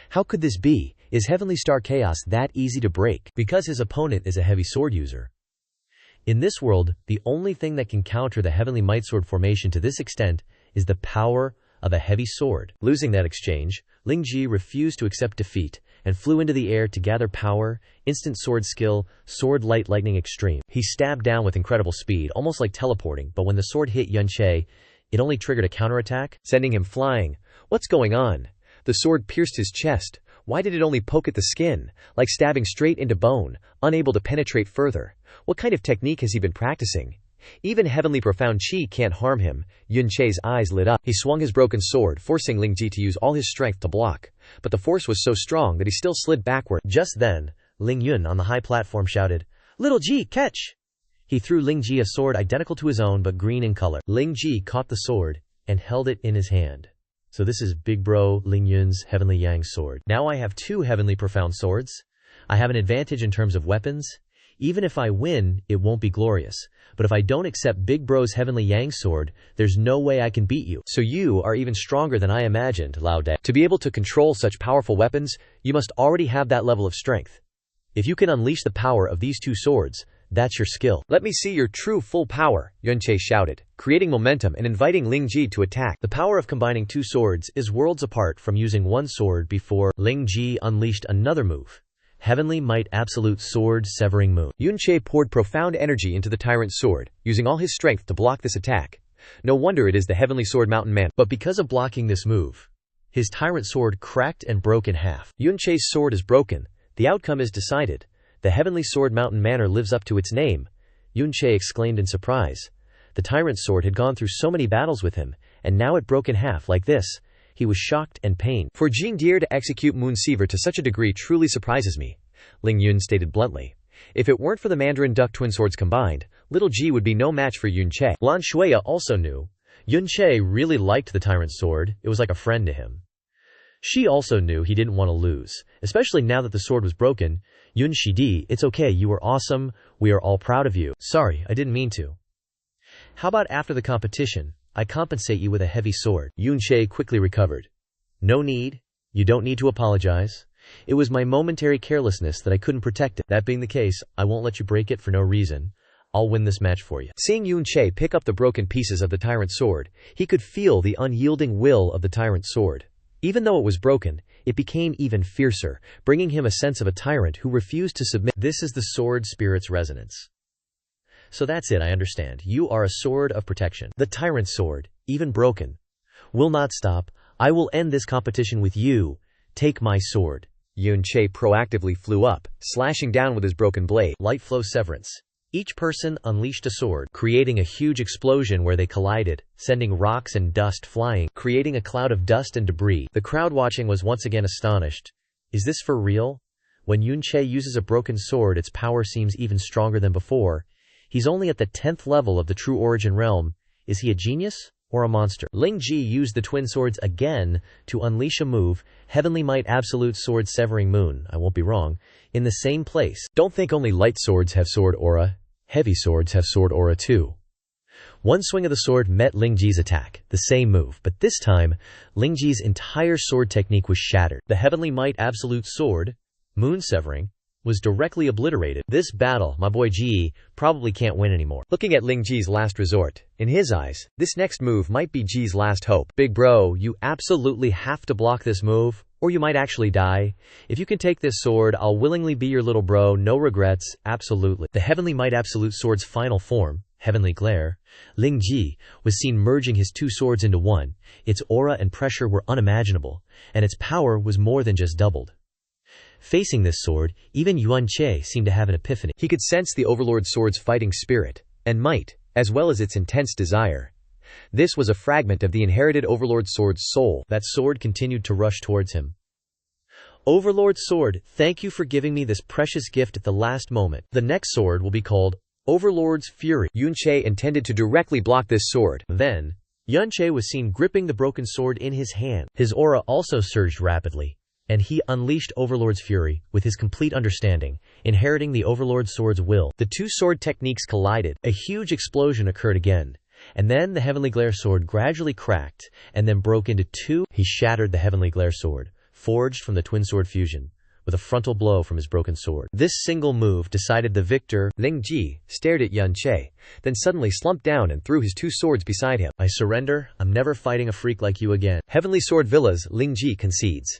How could this be? Is Heavenly Star Chaos that easy to break? Because his opponent is a heavy sword user. In this world, the only thing that can counter the Heavenly Might Sword Formation to this extent is the power of a heavy sword. Losing that exchange, Lingji refused to accept defeat and flew into the air to gather power, instant sword skill, sword light lightning extreme. He stabbed down with incredible speed, almost like teleporting, but when the sword hit Yun Che, it only triggered a counterattack, sending him flying. What's going on? The sword pierced his chest. Why did it only poke at the skin, like stabbing straight into bone, unable to penetrate further? What kind of technique has he been practicing? Even Heavenly Profound Chi can't harm him. Yun Che's eyes lit up. He swung his broken sword, forcing Lingji to use all his strength to block. But the force was so strong that he still slid backward. Just then, Ling Yun on the high platform shouted, "Little Ji, catch!" He threw Lingji a sword identical to his own but green in color. Lingji caught the sword, and held it in his hand. So this is Big Bro Ling Yun's Heavenly Yang sword. Now I have 2 Heavenly Profound swords. I have an advantage in terms of weapons. Even if I win, it won't be glorious. But if I don't accept Big Bro's Heavenly Yang sword, there's no way I can beat you. So you are even stronger than I imagined, Lao De. To be able to control such powerful weapons, you must already have that level of strength. If you can unleash the power of these 2 swords, that's your skill. Let me see your true full power, Yuan Che shouted, creating momentum and inviting Ling Ji to attack. The power of combining 2 swords is worlds apart from using 1 sword before Ling Ji unleashed another move. Heavenly Might Absolute Sword Severing Moon. Yuan Che poured profound energy into the tyrant's sword, using all his strength to block this attack. No wonder it is the Heavenly Sword Mountain Man. But because of blocking this move, his tyrant sword cracked and broke in half. Yuan Che's sword is broken. The outcome is decided. The Heavenly Sword Mountain Manor lives up to its name, Yuan Che exclaimed in surprise. The tyrant's sword had gone through so many battles with him, and now it broke in half like this. He was shocked and pained. For Jing Deer to execute Moon Seaver to such a degree truly surprises me, Ling Yun stated bluntly. If it weren't for the Mandarin Duck twin swords combined, little Ji would be no match for Yuan Che. Lan Shuya also knew. Yuan Che really liked the tyrant's sword, it was like a friend to him. She also knew he didn't want to lose, especially now that the sword was broken. Yun Shidi, it's okay, you were awesome, we are all proud of you. Sorry, I didn't mean to. How about after the competition, I compensate you with a heavy sword? Yuan Che quickly recovered. No need, you don't need to apologize. It was my momentary carelessness that I couldn't protect it. That being the case, I won't let you break it for no reason. I'll win this match for you. Seeing Yuan Che pick up the broken pieces of the tyrant's sword, he could feel the unyielding will of the tyrant's sword. Even though it was broken, it became even fiercer, bringing him a sense of a tyrant who refused to submit. This is the sword spirit's resonance. So that's it, I understand. You are a sword of protection. The tyrant's sword, even broken, will not stop. I will end this competition with you. Take my sword. Yuan Che proactively flew up, slashing down with his broken blade. Light flow severance. Each person unleashed a sword, creating a huge explosion where they collided, sending rocks and dust flying, creating a cloud of dust and debris. The crowd watching was once again astonished. Is this for real? When Yuan Che uses a broken sword, its power seems even stronger than before. He's only at the 10th level of the true origin realm. Is he a genius or a monster? Ling Ji used the twin swords again to unleash a move, Heavenly Might Absolute Sword Severing Moon, I won't be wrong, in the same place. Don't think only light swords have sword aura. Heavy swords have sword aura too. One swing of the sword met Ling Ji's attack, the same move, but this time, Ling Ji's entire sword technique was shattered. The Heavenly Might Absolute Sword, Moon Severing, was directly obliterated. This battle, my boy Ji, probably can't win anymore. Looking at Ling Ji's last resort, in his eyes, this next move might be Ji's last hope. Big bro, you absolutely have to block this move, or you might actually die. If you can take this sword, I'll willingly be your little bro, no regrets, absolutely. The Heavenly Might Absolute Sword's final form, Heavenly Glare, Ling Ji, was seen merging his 2 swords into one. Its aura and pressure were unimaginable, and its power was more than just doubled. Facing this sword, even Yuan Che seemed to have an epiphany. He could sense the Overlord sword's fighting spirit and might, as well as its intense desire. This was a fragment of the inherited Overlord sword's soul. That sword continued to rush towards him. Overlord sword, thank you for giving me this precious gift at the last moment. The next sword will be called Overlord's Fury. Yuan Che intended to directly block this sword. Then, Yuan Che was seen gripping the broken sword in his hand. His aura also surged rapidly, and he unleashed Overlord's Fury, with his complete understanding, inheriting the Overlord sword's will. The 2 sword techniques collided. A huge explosion occurred again, and then the Heavenly Glare sword gradually cracked, and then broke into 2. He shattered the Heavenly Glare sword, forged from the twin sword fusion, with a frontal blow from his broken sword. This single move decided the victor. Ling Ji stared at Yuan Che, then suddenly slumped down and threw his 2 swords beside him. I surrender, I'm never fighting a freak like you again. Heavenly Sword Villas, Ling Ji concedes.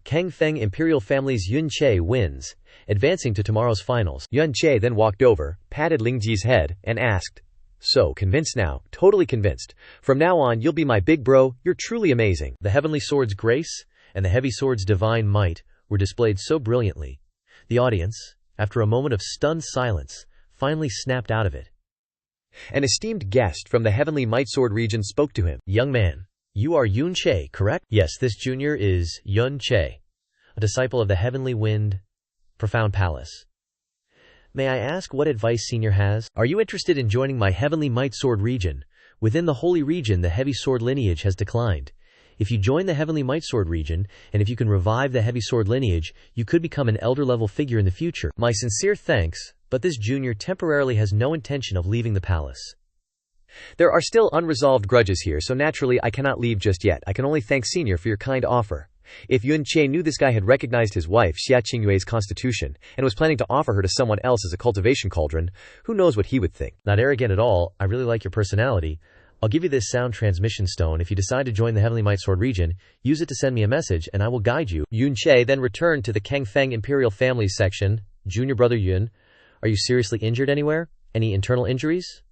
Kang Feng Imperial Family's Yuan Che wins, advancing to tomorrow's finals. Yuan Che then walked over, patted Ling Ji's head, and asked, "So, convinced now, totally convinced. From now on you'll be my big bro, you're truly amazing." The Heavenly Sword's grace and the Heavy Sword's divine might were displayed so brilliantly. The audience, after a moment of stunned silence, finally snapped out of it. An esteemed guest from the Heavenly Might Sword region spoke to him. "Young man, you are Yuan Che, correct?" "Yes, this junior is Yuan Che, a disciple of the Heavenly Wind, Profound Palace. May I ask what advice senior has? Are you interested in joining my Heavenly Might Sword region, Within the holy region, the heavy sword lineage has declined. If you join the heavenly might sword region, and if you can revive the heavy sword lineage, you could become an elder-level figure in the future. My sincere thanks, but this junior temporarily has no intention of leaving the palace. There are still unresolved grudges here, so naturally I cannot leave just yet. I can only thank Senior for your kind offer. If Yuan Che knew this guy had recognized his wife Xia Qingyue's constitution and was planning to offer her to someone else as a cultivation cauldron, who knows what he would think. Not arrogant at all, I really like your personality. I'll give you this sound transmission stone. If you decide to join the Heavenly Might Sword region, use it to send me a message and I will guide you. Yuan Che then returned to the Kangfeng Imperial Families section. Junior brother Yun, are you seriously injured anywhere? Any internal injuries?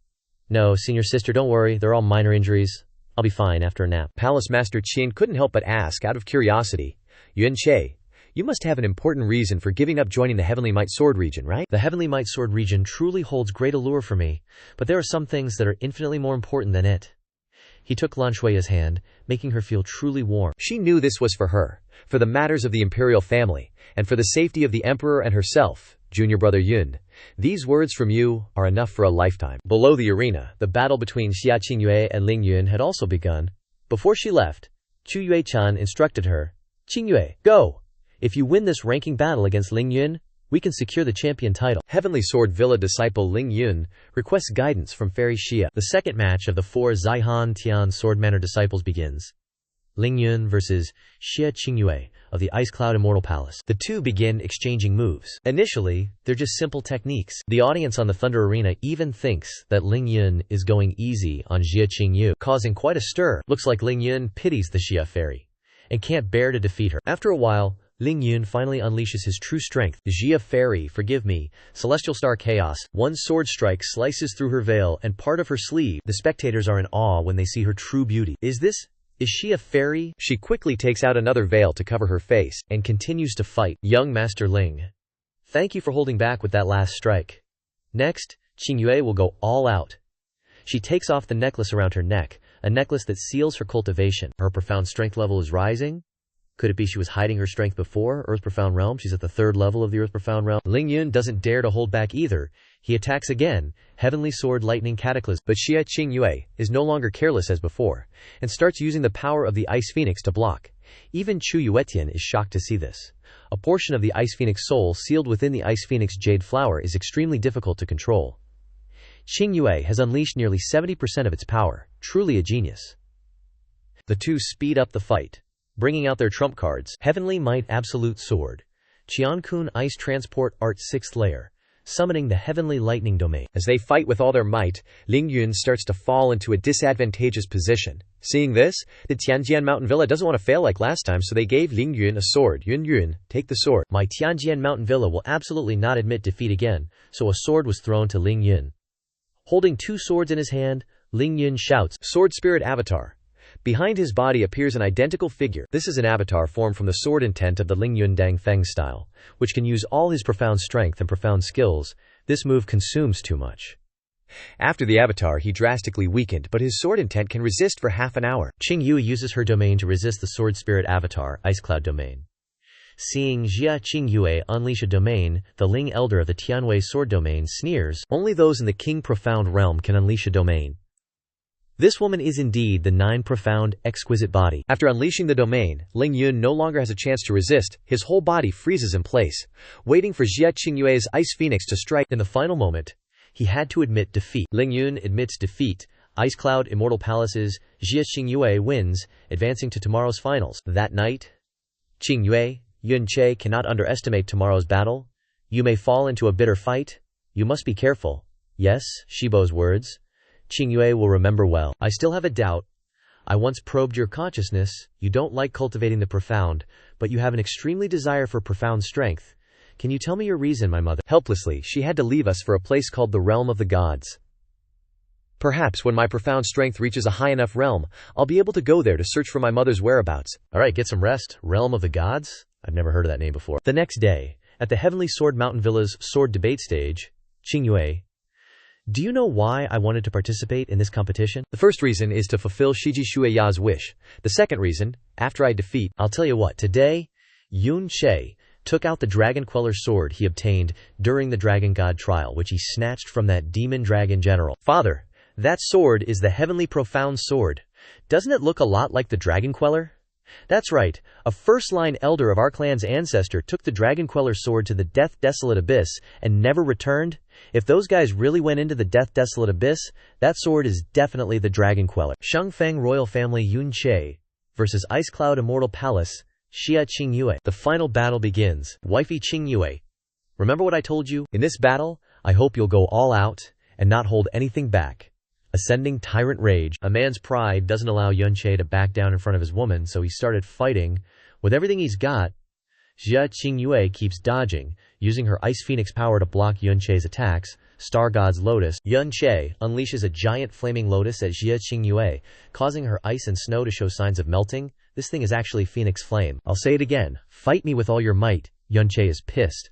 No, senior sister, don't worry, they're all minor injuries. I'll be fine after a nap. Palace Master Qin couldn't help but ask out of curiosity, Yuan Che, you must have an important reason for giving up joining the Heavenly Might Sword region, right? The Heavenly Might Sword region truly holds great allure for me, but there are some things that are infinitely more important than it. He took Lan Shui's hand, making her feel truly warm. She knew this was for her, for the matters of the imperial family, and for the safety of the emperor and herself. Junior brother Yun, these words from you are enough for a lifetime. Below the arena, the battle between Xia Qingyue and Ling Yun had also begun. Before she left, Chu Yue-chan instructed her, Qingyue, go! If you win this ranking battle against Ling Yun, we can secure the champion title. Heavenly Sword Villa disciple Ling Yun requests guidance from Fairy Xia. The second match of the 4 Zaihan Tian Sword Manor disciples begins. Ling Yun versus Xia Qingyue of the Ice Cloud Immortal Palace. The two begin exchanging moves. Initially, they're just simple techniques. The audience on the Thunder Arena even thinks that Ling Yun is going easy on Xia Qingyue, causing quite a stir. Looks like Ling Yun pities the Xia fairy and can't bear to defeat her. After a while, Ling Yun finally unleashes his true strength. Xia fairy, forgive me, Celestial Star Chaos. One sword strike slices through her veil and part of her sleeve. The spectators are in awe when they see her true beauty. Is she a fairy? She quickly takes out another veil to cover her face and continues to fight. Young Master Ling, thank you for holding back with that last strike. Next, Qingyue will go all out. She takes off the necklace around her neck, a necklace that seals her cultivation. Her profound strength level is rising. Could it be she was hiding her strength before? Earth Profound Realm, she's at the 3rd level of the Earth Profound Realm. Ling Yun doesn't dare to hold back either. He attacks again, Heavenly Sword Lightning Cataclysm. But Xia Qingyue is no longer careless as before, and starts using the power of the Ice Phoenix to block. Even Chu Yuetian is shocked to see this. A portion of the Ice Phoenix soul sealed within the Ice Phoenix Jade Flower is extremely difficult to control. Qingyue has unleashed nearly 70% of its power, truly a genius. The two speed up the fight, bringing out their trump cards. Heavenly Might Absolute Sword, Qiankun Ice Transport Art 6th Layer, summoning the Heavenly Lightning Domain. As they fight with all their might, Ling Yun starts to fall into a disadvantageous position. Seeing this, the Tianjian Mountain Villa doesn't want to fail like last time, so they gave Ling Yun a sword. Yun, take the sword. My Tianjian Mountain Villa will absolutely not admit defeat again, so a sword was thrown to Ling Yun. Holding 2 swords in his hand, Ling Yun shouts, Sword Spirit Avatar. Behind his body appears an identical figure. This is an avatar formed from the sword intent of the Ling Yun Dang Feng style, which can use all his profound strength and profound skills. This move consumes too much. After the avatar, he drastically weakened, but his sword intent can resist for half an hour. Qingyue uses her domain to resist the sword spirit avatar, Ice Cloud domain. Seeing Xia Qingyue unleash a domain, the Ling Elder of the Tianwei sword domain sneers, only those in the King Profound realm can unleash a domain. This woman is indeed the 9 profound, exquisite body. After unleashing the domain, Ling Yun no longer has a chance to resist. His whole body freezes in place, waiting for Xia Qingyue's Ice Phoenix to strike. In the final moment, he had to admit defeat. Ling Yun admits defeat. Ice Cloud Immortal Palaces, Xia Qingyue wins, advancing to tomorrow's finals. That night, Qingyue, Yuan Che cannot underestimate tomorrow's battle. You may fall into a bitter fight. You must be careful. Yes, Shibo's words. Qingyue will remember well. I still have a doubt. I once probed your consciousness. You don't like cultivating the profound, but you have an extremely desire for profound strength. Can you tell me your reason, my mother? Helplessly, she had to leave us for a place called the Realm of the Gods. Perhaps when my profound strength reaches a high enough realm, I'll be able to go there to search for my mother's whereabouts. Alright, get some rest. Realm of the Gods? I've never heard of that name before. The next day, at the Heavenly Sword Mountain Villa's sword debate stage, Qingyue, do you know why I wanted to participate in this competition? The first reason is to fulfill Shiji Shueya's wish. The second reason, after I defeat... I'll tell you what, today, Yuan Che took out the Dragon Queller sword he obtained during the Dragon God trial, which he snatched from that demon dragon general. Father, That sword is the Heavenly Profound Sword. Doesn't it look a lot like the Dragon Queller? That's right, a first-line elder of our clan's ancestor took the Dragon Queller sword to the Death Desolate Abyss and never returned. If those guys really went into the Death Desolate Abyss, that sword is definitely the Dragon Queller. Shangfeng Royal Family Yun Che versus Ice Cloud Immortal Palace Xia Qingyue. The final battle begins. Wifey Qingyue, remember what I told you? In this battle, I hope you'll go all out and not hold anything back. Ascending tyrant rage. A man's pride doesn't allow Yun Che to back down in front of his woman, so he started fighting. With everything he's got, Xia Qingyue keeps dodging, using her Ice Phoenix power to block Yun Che's attacks. Star God's Lotus. Yun Che unleashes a giant flaming lotus at Xia Qingyue, causing her ice and snow to show signs of melting. This thing is actually Phoenix Flame. I'll say it again. Fight me with all your might. Yun Che is pissed.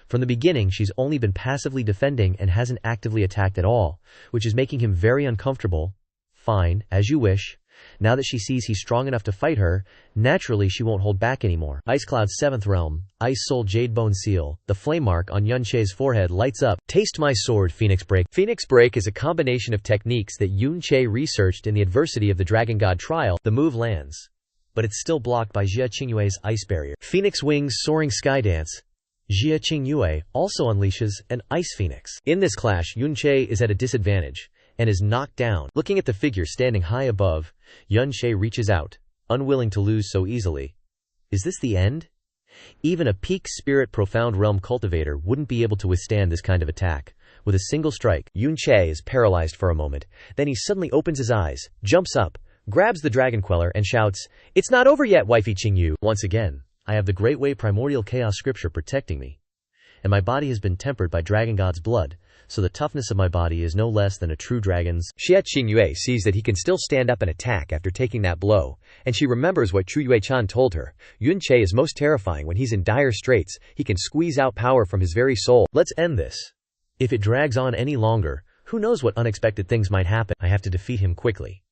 From the beginning, she's only been passively defending and hasn't actively attacked at all, which is making him very uncomfortable. Fine, as you wish. Now that she sees he's strong enough to fight her, naturally she won't hold back anymore. Ice Cloud's 7th Realm, Ice Soul Jadebone Seal. The flame mark on Yun Che's forehead lights up. Taste my sword, Phoenix Break. Phoenix Break is a combination of techniques that Yun Che researched in the adversity of the Dragon God trial. The move lands, but it's still blocked by Xia Qingyue's ice barrier. Phoenix Wings Soaring Sky Dance. Xia Qingyue also unleashes an Ice Phoenix. In this clash, Yun Che is at a disadvantage and is knocked down. Looking at the figure standing high above, Yun Che reaches out, unwilling to lose so easily. Is this the end? Even a peak spirit Profound Realm cultivator wouldn't be able to withstand this kind of attack. With a single strike, Yun Che is paralyzed for a moment. Then he suddenly opens his eyes, jumps up, grabs the Dragon Queller and shouts, "It's not over yet, Wifey Qingyue." Once again, I have the Great Way Primordial Chaos Scripture protecting me, and my body has been tempered by Dragon God's blood, so the toughness of my body is no less than a true dragon's. Xia Qingyue sees that he can still stand up and attack after taking that blow, and she remembers what Chu Yue-chan told her. Yun Che is most terrifying when he's in dire straits. He can squeeze out power from his very soul. Let's end this. If it drags on any longer, who knows what unexpected things might happen. I have to defeat him quickly.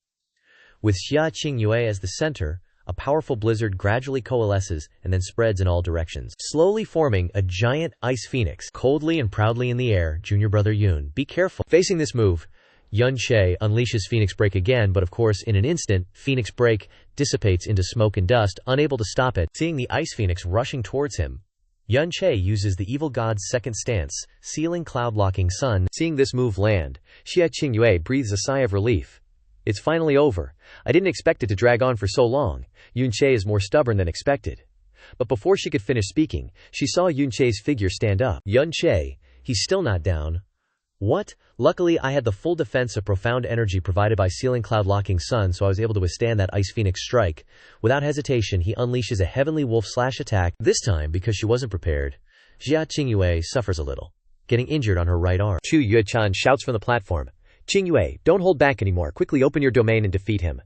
With Xia Qingyue as the center, a powerful blizzard gradually coalesces and then spreads in all directions, slowly forming a giant ice phoenix. Coldly and proudly in the air, junior brother Yun, be careful. Facing this move, Yun Che unleashes Phoenix Break again, but of course in an instant, Phoenix Break dissipates into smoke and dust, unable to stop it. Seeing the ice phoenix rushing towards him, Yun Che uses the evil god's second stance, sealing cloud-locking sun. Seeing this move land, Xia Qingyue breathes a sigh of relief. It's finally over. I didn't expect it to drag on for so long. Yun Che is more stubborn than expected. But before she could finish speaking, she saw Yun Che's figure stand up. Yun Che, he's still not down. What? Luckily, I had the full defense of profound energy provided by sealing cloud-locking sun, so I was able to withstand that Ice Phoenix strike. Without hesitation, he unleashes a Heavenly Wolf slash attack. This time, because she wasn't prepared, Xia Qingyue suffers a little, getting injured on her right arm. Chu Yue-chan shouts from the platform, "Qingyue, don't hold back anymore. Quickly open your domain and defeat him."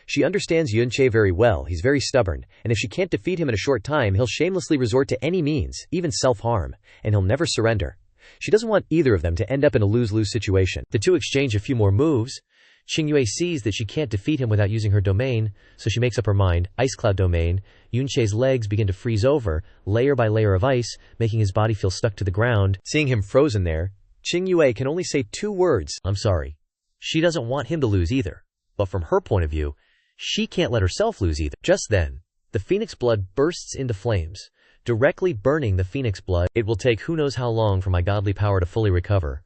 She understands Yun Che very well. He's very stubborn, and if she can't defeat him in a short time, he'll shamelessly resort to any means, even self-harm, and he'll never surrender. She doesn't want either of them to end up in a lose-lose situation. The two exchange a few more moves. Qingyue sees that she can't defeat him without using her domain, so she makes up her mind. Ice Cloud domain. Yun Che's legs begin to freeze over, layer by layer of ice, making his body feel stuck to the ground. Seeing him frozen there, Qingyue can only say 2 words, "I'm sorry." She doesn't want him to lose either, but from her point of view, she can't let herself lose either. Just then, the Phoenix blood bursts into flames, directly burning the Phoenix blood. It will take who knows how long for my godly power to fully recover.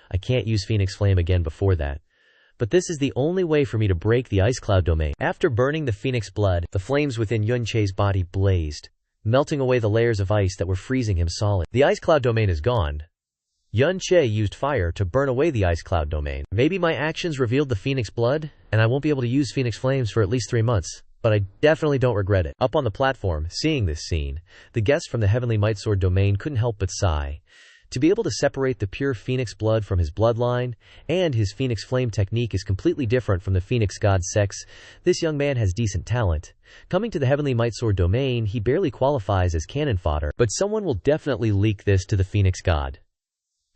I can't use Phoenix Flame again before that. But this is the only way for me to break the Ice Cloud domain. After burning the Phoenix blood, the flames within Yun Che's body blazed, melting away the layers of ice that were freezing him solid. The Ice Cloud domain is gone. Yun Che used fire to burn away the Ice Cloud domain. Maybe my actions revealed the Phoenix blood, and I won't be able to use Phoenix Flames for at least 3 months. But I definitely don't regret it. Up on the platform, seeing this scene, the guest from the Heavenly Might Sword domain couldn't help but sigh. To be able to separate the pure Phoenix blood from his bloodline, and his Phoenix Flame technique is completely different from the Phoenix God's sex, this young man has decent talent. Coming to the Heavenly Might Sword domain, he barely qualifies as cannon fodder, but someone will definitely leak this to the Phoenix God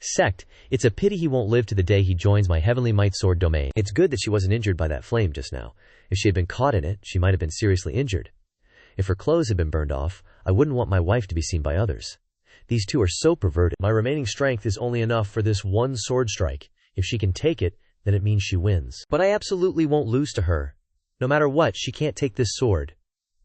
sect. It's a pity he won't live to the day he joins my Heavenly Might Sword domain. It's good that she wasn't injured by that flame just now. If she had been caught in it, she might have been seriously injured. If her clothes had been burned off, I wouldn't want my wife to be seen by others. These two are so perverted. My remaining strength is only enough for this one sword strike. If she can take it, then it means she wins. But I absolutely won't lose to her. No matter what, she can't take this sword.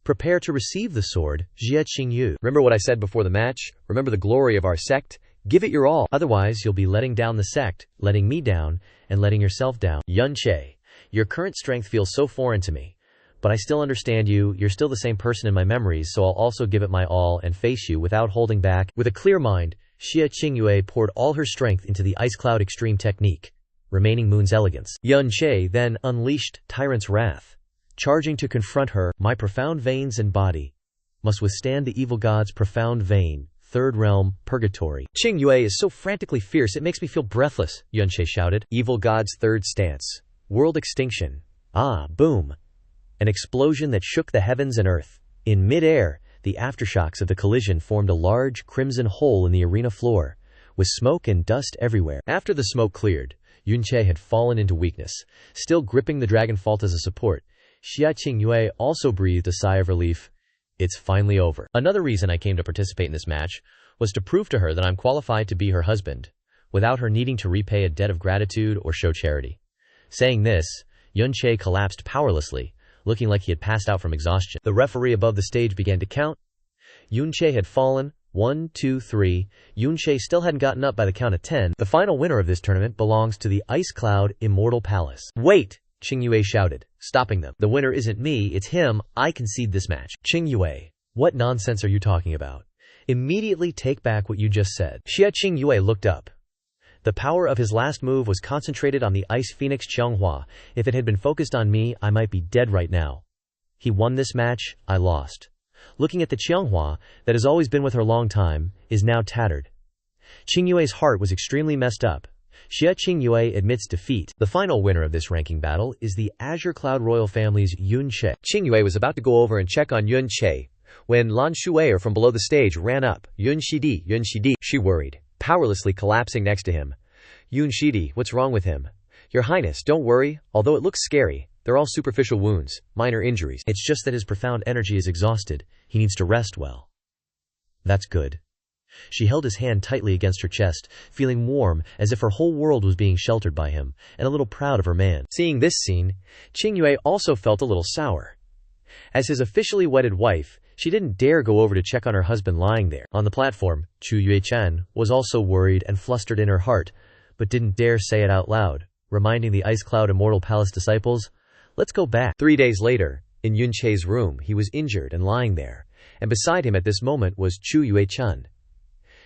Prepare to receive the sword, Xia Qingyue. Remember what I said before the match? Remember the glory of our sect? Give it your all. Otherwise, you'll be letting down the sect, letting me down, and letting yourself down. Xiao Che, your current strength feels so foreign to me. But I still understand you, you're still the same person in my memories, so I'll also give it my all and face you without holding back. With a clear mind, Xia Qingyue poured all her strength into the Ice Cloud Extreme technique, remaining Moon's elegance. Xiao Che then unleashed Tyrant's wrath. Charging to confront her, my profound veins and body must withstand the evil god's profound vein, third realm, purgatory. Qingyue is so frantically fierce it makes me feel breathless, Xiao Che shouted. Evil god's third stance. World extinction. Ah, boom. An explosion that shook the heavens and earth. In mid-air, the aftershocks of the collision formed a large, crimson hole in the arena floor, with smoke and dust everywhere. After the smoke cleared, Xiao Che had fallen into weakness. Still gripping the dragon fault as a support, Xia Qingyue also breathed a sigh of relief. It's finally over. Another reason I came to participate in this match was to prove to her that I'm qualified to be her husband, without her needing to repay a debt of gratitude or show charity. Saying this, Xiao Che collapsed powerlessly, looking like he had passed out from exhaustion. The referee above the stage began to count. Xiao Che had fallen. 1, 2, 3. Xiao Che still hadn't gotten up by the count of 10. The final winner of this tournament belongs to the Ice Cloud Immortal Palace. Wait! Qingyue shouted, stopping them. The winner isn't me, it's him. I concede this match. Qingyue, what nonsense are you talking about? Immediately take back what you just said. Xia Qingyue looked up. The power of his last move was concentrated on the Ice Phoenix Manhwa. If it had been focused on me, I might be dead right now. He won this match, I lost. Looking at the Manhwa, that has always been with her long time, is now tattered. Qingyue's heart was extremely messed up. Xia Qingyue admits defeat. The final winner of this ranking battle is the Azure Cloud Royal Family's Xiao Che. Qingyue was about to go over and check on Xiao Che when Lan Shuai from below the stage ran up. Yuan Shidi, she worried, powerlessly collapsing next to him. Yuan Shidi, what's wrong with him? Your Highness, don't worry, although it looks scary. They're all superficial wounds, minor injuries. It's just that his profound energy is exhausted. He needs to rest well. That's good. She held his hand tightly against her chest, feeling warm, as if her whole world was being sheltered by him, and a little proud of her man. Seeing this scene, Qingyue also felt a little sour. As his officially wedded wife, she didn't dare go over to check on her husband lying there. On the platform, Chu Yue-chan was also worried and flustered in her heart, but didn't dare say it out loud, reminding the Ice Cloud Immortal Palace disciples, let's go back. 3 days later, in Xiao Che's room, he was injured and lying there, and beside him at this moment was Chu Yue-chan.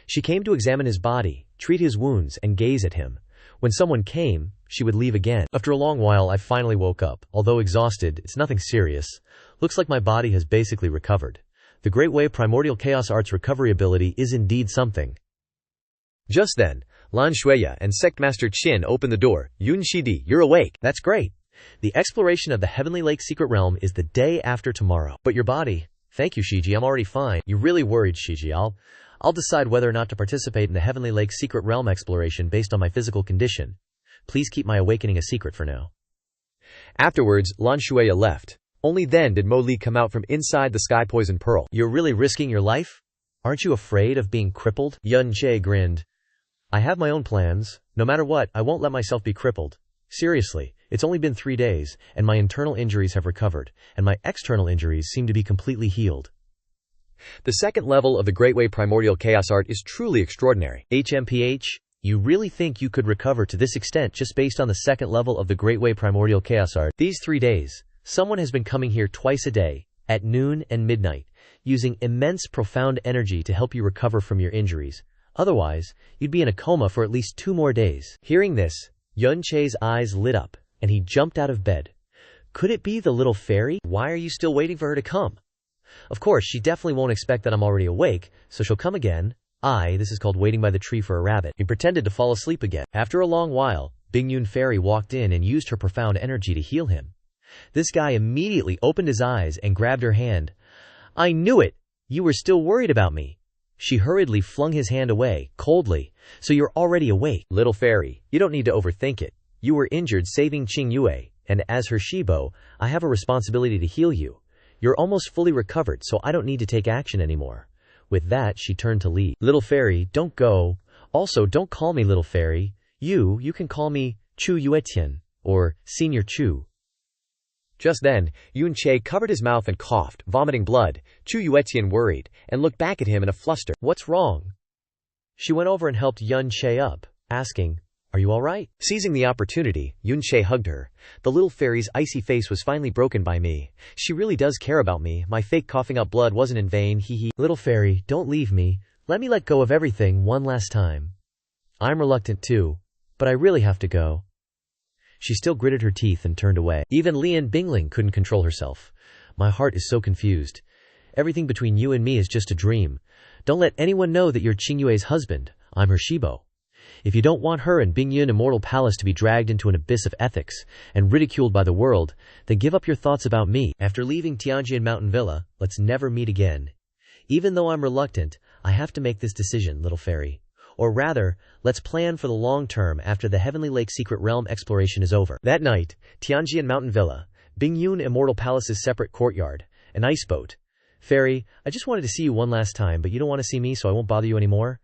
She came to examine his body, treat his wounds, and gaze at him. When someone came, she would leave again. After a long while, I finally woke up. Although exhausted, it's nothing serious. Looks like my body has basically recovered. The Great Way Primordial Chaos Art's recovery ability is indeed something. Just then, Lan Shuya and Sect Master Qin opened the door. Yun Shidi, you're awake. That's great. The exploration of the Heavenly Lake Secret Realm is the day after tomorrow. But your body... Thank you, Shiji, I'm already fine. You really worried, Shiji. I'll decide whether or not to participate in the Heavenly Lake Secret Realm exploration based on my physical condition. Please keep my awakening a secret for now. Afterwards, Lan Shuya left. Only then did Mo Li come out from inside the Sky Poison Pearl. You're really risking your life? Aren't you afraid of being crippled? Xiao Che grinned. I have my own plans. No matter what, I won't let myself be crippled. Seriously, it's only been 3 days, and my internal injuries have recovered, and my external injuries seem to be completely healed. The second level of the Great Way Primordial Chaos Art is truly extraordinary. HMPH, you really think you could recover to this extent just based on the second level of the Great Way Primordial Chaos Art? These 3 days, someone has been coming here twice a day, at noon and midnight, using immense profound energy to help you recover from your injuries. Otherwise, you'd be in a coma for at least 2 more days. Hearing this, Xiao Che's eyes lit up, and he jumped out of bed. Could it be the little fairy? Why are you still waiting for her to come? Of course, she definitely won't expect that I'm already awake, so she'll come again. This is called waiting by the tree for a rabbit. He pretended to fall asleep again. After a long while, Bingyun Fairy walked in and used her profound energy to heal him. This guy immediately opened his eyes and grabbed her hand. I knew it! You were still worried about me. She hurriedly flung his hand away, coldly. So you're already awake. Little fairy, you don't need to overthink it. You were injured saving Qingyue, and as her Shibo, I have a responsibility to heal you. You're almost fully recovered, so I don't need to take action anymore. With that, she turned to leave. Little fairy, don't go. Also, don't call me little fairy. You can call me Chu Yuetian, or Senior Chu. Just then, Yun Che covered his mouth and coughed, vomiting blood. Chu Yuetian worried, and looked back at him in a fluster. What's wrong? She went over and helped Yun Che up, asking, Are you alright? Seizing the opportunity, Yun Che hugged her. The little fairy's icy face was finally broken by me. She really does care about me. My fake coughing up blood wasn't in vain, hee. Little fairy, don't leave me. Let me let go of everything one last time. I'm reluctant too, but I really have to go. She still gritted her teeth and turned away. Even Lian Bingling couldn't control herself. My heart is so confused. Everything between you and me is just a dream. Don't let anyone know that you're Qingyue's husband. I'm her Shibo. If you don't want her and Bingyun Immortal Palace to be dragged into an abyss of ethics and ridiculed by the world, then give up your thoughts about me. After leaving Tianjian Mountain Villa, let's never meet again. Even though I'm reluctant, I have to make this decision, little fairy. Or rather, let's plan for the long term after the Heavenly Lake Secret Realm exploration is over. That night, Tianjian Mountain Villa, Bingyun Immortal Palace's separate courtyard, an ice boat. Fairy, I just wanted to see you one last time, but you don't want to see me, so I won't bother you anymore.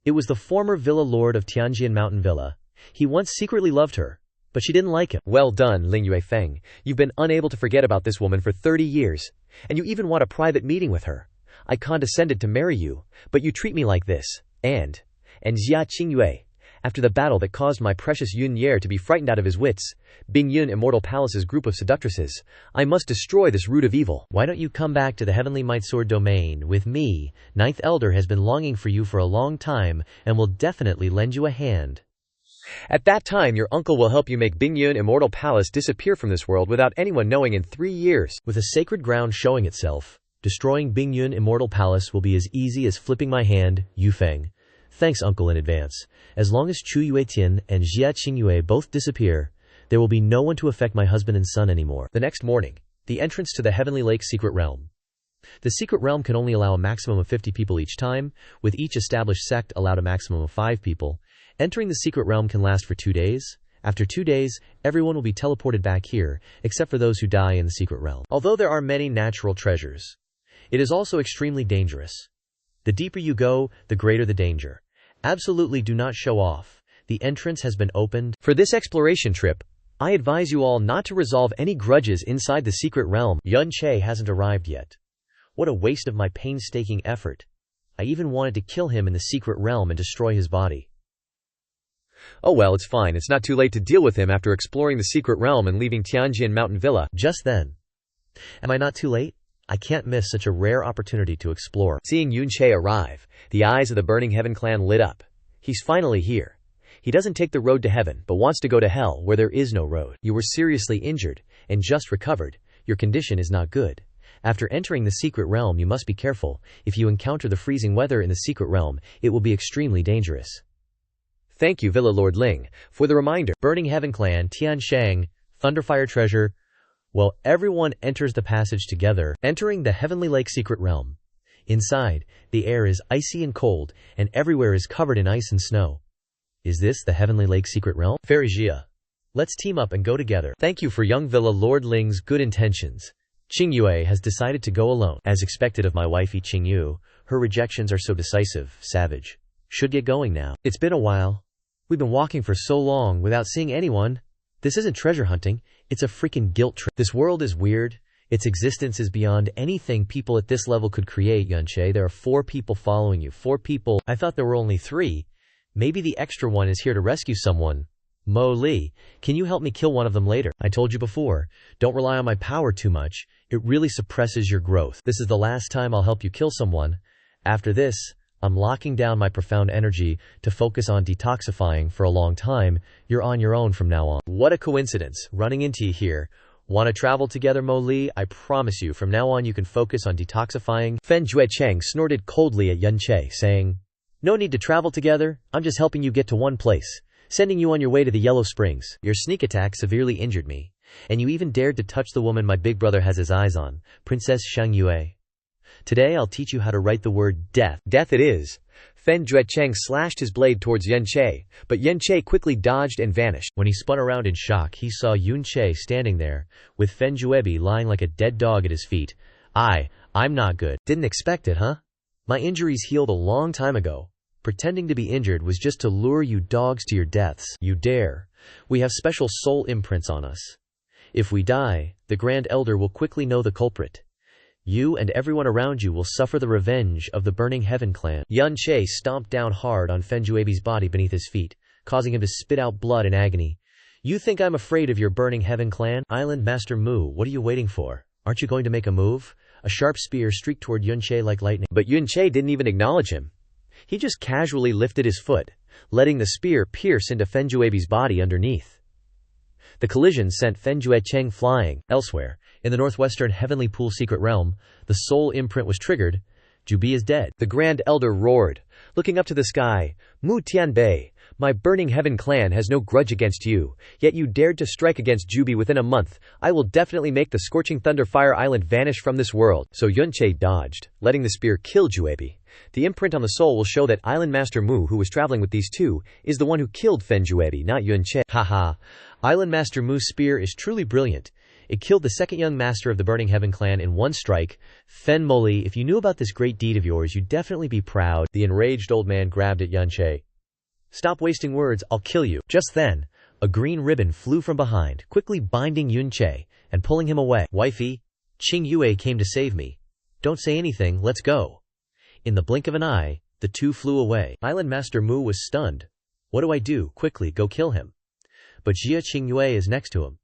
It was the former Villa Lord of Tianjian Mountain Villa. He once secretly loved her, but she didn't like him. Well done, Ling Yue Feng. You've been unable to forget about this woman for 30 years, and you even want a private meeting with her. I condescended to marry you, but you treat me like this. And Xia Qingyue, after the battle that caused my precious Yun Yer to be frightened out of his wits, Bingyun Immortal Palace's group of seductresses, I must destroy this root of evil. Why don't you come back to the Heavenly Might Sword domain with me? Ninth Elder has been longing for you for a long time and will definitely lend you a hand. At that time your uncle will help you make Bingyun Immortal Palace disappear from this world without anyone knowing in 3 years. With a sacred ground showing itself, destroying Bingyun Immortal Palace will be as easy as flipping my hand, Yu Feng. Thanks, uncle, in advance. As long as Chu Yuetian and Xia Qingyue both disappear, there will be no one to affect my husband and son anymore. The next morning, the entrance to the Heavenly Lake Secret Realm. The Secret Realm can only allow a maximum of 50 people each time, with each established sect allowed a maximum of 5 people. Entering the Secret Realm can last for 2 days. After 2 days, everyone will be teleported back here, except for those who die in the Secret Realm. Although there are many natural treasures, it is also extremely dangerous. The deeper you go, the greater the danger. Absolutely do not show off. The entrance has been opened. For this exploration trip, I advise you all not to resolve any grudges inside the Secret Realm. Yun Che hasn't arrived yet. What a waste of my painstaking effort. I even wanted to kill him in the Secret Realm and destroy his body. Oh well, it's fine. It's not too late to deal with him after exploring the Secret Realm and leaving Tianjian Mountain Villa. Just then. Am I not too late? I can't miss such a rare opportunity to explore. Seeing Yun Che arrive, the eyes of the Burning Heaven clan lit up. He's finally here. He doesn't take the road to heaven, but wants to go to hell, where there is no road. You were seriously injured, and just recovered. Your condition is not good. After entering the Secret Realm, you must be careful. If you encounter the freezing weather in the Secret Realm, it will be extremely dangerous. Thank you, Villa Lord Ling, for the reminder. Burning Heaven Clan, Tian Shang, Thunderfire Treasure. Well, everyone enters the passage together, entering the Heavenly Lake Secret Realm. Inside, the air is icy and cold, and everywhere is covered in ice and snow. Is this the Heavenly Lake Secret Realm? Fairy Xia, let's team up and go together. Thank you for young Villa Lord Ling's good intentions. Qingyue has decided to go alone. As expected of my wifey Qingyu, her rejections are so decisive, savage. Should get going now. It's been a while. We've been walking for so long without seeing anyone. This isn't treasure hunting, it's a freaking guilt trip. This world is weird. Its existence is beyond anything people at this level could create, Yun Che. There are 4 people following you. 4 people. I thought there were only 3. Maybe the extra one is here to rescue someone. Mo Li, can you help me kill one of them later? I told you before, don't rely on my power too much. It really suppresses your growth. This is the last time I'll help you kill someone. After this, I'm locking down my profound energy to focus on detoxifying for a long time. You're on your own from now on. What a coincidence, running into you here. Want to travel together, Mo Li? I promise you, from now on you can focus on detoxifying. Fen Juecheng snorted coldly at Yun Che, saying, No need to travel together, I'm just helping you get to one place, sending you on your way to the Yellow Springs. Your sneak attack severely injured me, and you even dared to touch the woman my big brother has his eyes on, Princess Xiangyue. Today I'll teach you how to write the word death. Death it is. Fen Juecheng slashed his blade towards Yun Che, but Yun Che quickly dodged and vanished. When he spun around in shock, he saw Yun Che standing there, with Fen Juebi lying like a dead dog at his feet. I'm not good. Didn't expect it, huh? My injuries healed a long time ago, Pretending to be injured was just to lure you dogs to your deaths. You dare. We have special soul imprints on us. If we die, the Grand Elder will quickly know the culprit. You and everyone around you will suffer the revenge of the Burning Heaven clan. Yun Che stomped down hard on Fenjuebi's body beneath his feet, causing him to spit out blood in agony. You think I'm afraid of your Burning Heaven clan? Island Master Mu, what are you waiting for? Aren't you going to make a move? A sharp spear streaked toward Yun Che like lightning. But Yun Che didn't even acknowledge him. He just casually lifted his foot, letting the spear pierce into Fenjuebi's body underneath. The collision sent Fenjue Cheng flying. Elsewhere, in the northwestern Heavenly Pool secret realm, the soul imprint was triggered. Jubi is dead. The Grand Elder roared, looking up to the sky. Mu Tianbei, my Burning Heaven clan has no grudge against you, yet you dared to strike against Jubi within a month. I will definitely make the Scorching Thunder Fire Island vanish from this world. So Yun Che dodged, letting the spear kill Juebi. The imprint on the soul will show that Island Master Mu, who was traveling with these two, is the one who killed Fenjuebi, not Yun Che. Haha. Island Master Mu's spear is truly brilliant. It killed the second young master of the Burning Heaven clan in one strike. Fen Moli, if you knew about this great deed of yours, you'd definitely be proud. The enraged old man grabbed at Yun Che. Stop wasting words, I'll kill you. Just then, a green ribbon flew from behind, quickly binding Yun Che and pulling him away. Wifey, Qingyue came to save me. Don't say anything, let's go. In the blink of an eye, the two flew away. Island Master Mu was stunned. What do I do? Quickly, go kill him. But Xia Qingyue is next to him.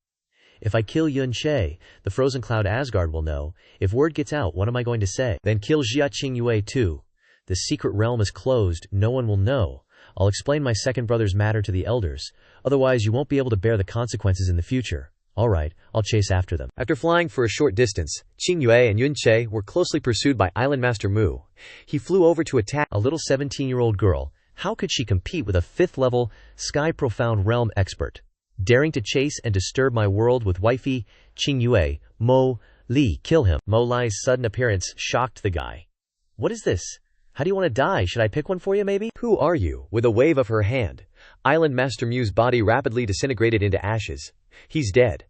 If I kill Yun Che, the Frozen Cloud Asgard will know. If word gets out, what am I going to say? Then kill Xia Qingyue too. The secret realm is closed, no one will know. I'll explain my second brother's matter to the elders. Otherwise, you won't be able to bear the consequences in the future. Alright, I'll chase after them. After flying for a short distance, Qingyue and Yun Che were closely pursued by Island Master Mu. He flew over to attack a little 17-year-old girl. How could she compete with a 5th-level, Sky Profound Realm expert? Daring to chase and disturb my world with wifey, Qingyue, Mo Li, kill him. Mo Li's sudden appearance shocked the guy. What is this? How do you want to die? Should I pick one for you maybe? Who are you? With a wave of her hand, Island Master Mu's body rapidly disintegrated into ashes. He's dead.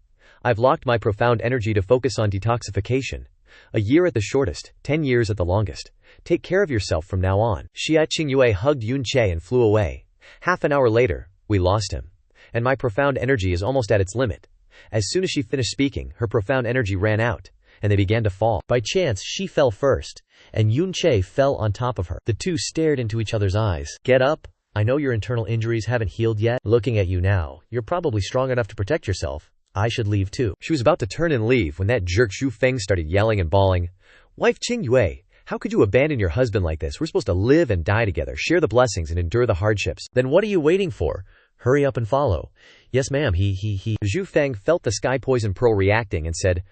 I've locked my profound energy to focus on detoxification. A year at the shortest, 10 years at the longest. Take care of yourself from now on. Xia Qingyue hugged Yun Che and flew away. Half an hour later, we lost him. And my profound energy is almost at its limit. As soon as she finished speaking, her profound energy ran out, and they began to fall. By chance, she fell first, and Yun Che fell on top of her. The two stared into each other's eyes. Get up. I know your internal injuries haven't healed yet. Looking at you now, you're probably strong enough to protect yourself. I should leave too. She was about to turn and leave when that jerk Xu Feng started yelling and bawling. Wife Qingyue, how could you abandon your husband like this? We're supposed to live and die together, share the blessings and endure the hardships. Then what are you waiting for? Hurry up and follow. Yes, ma'am, Xu Feng felt the Sky Poison Pearl reacting and said,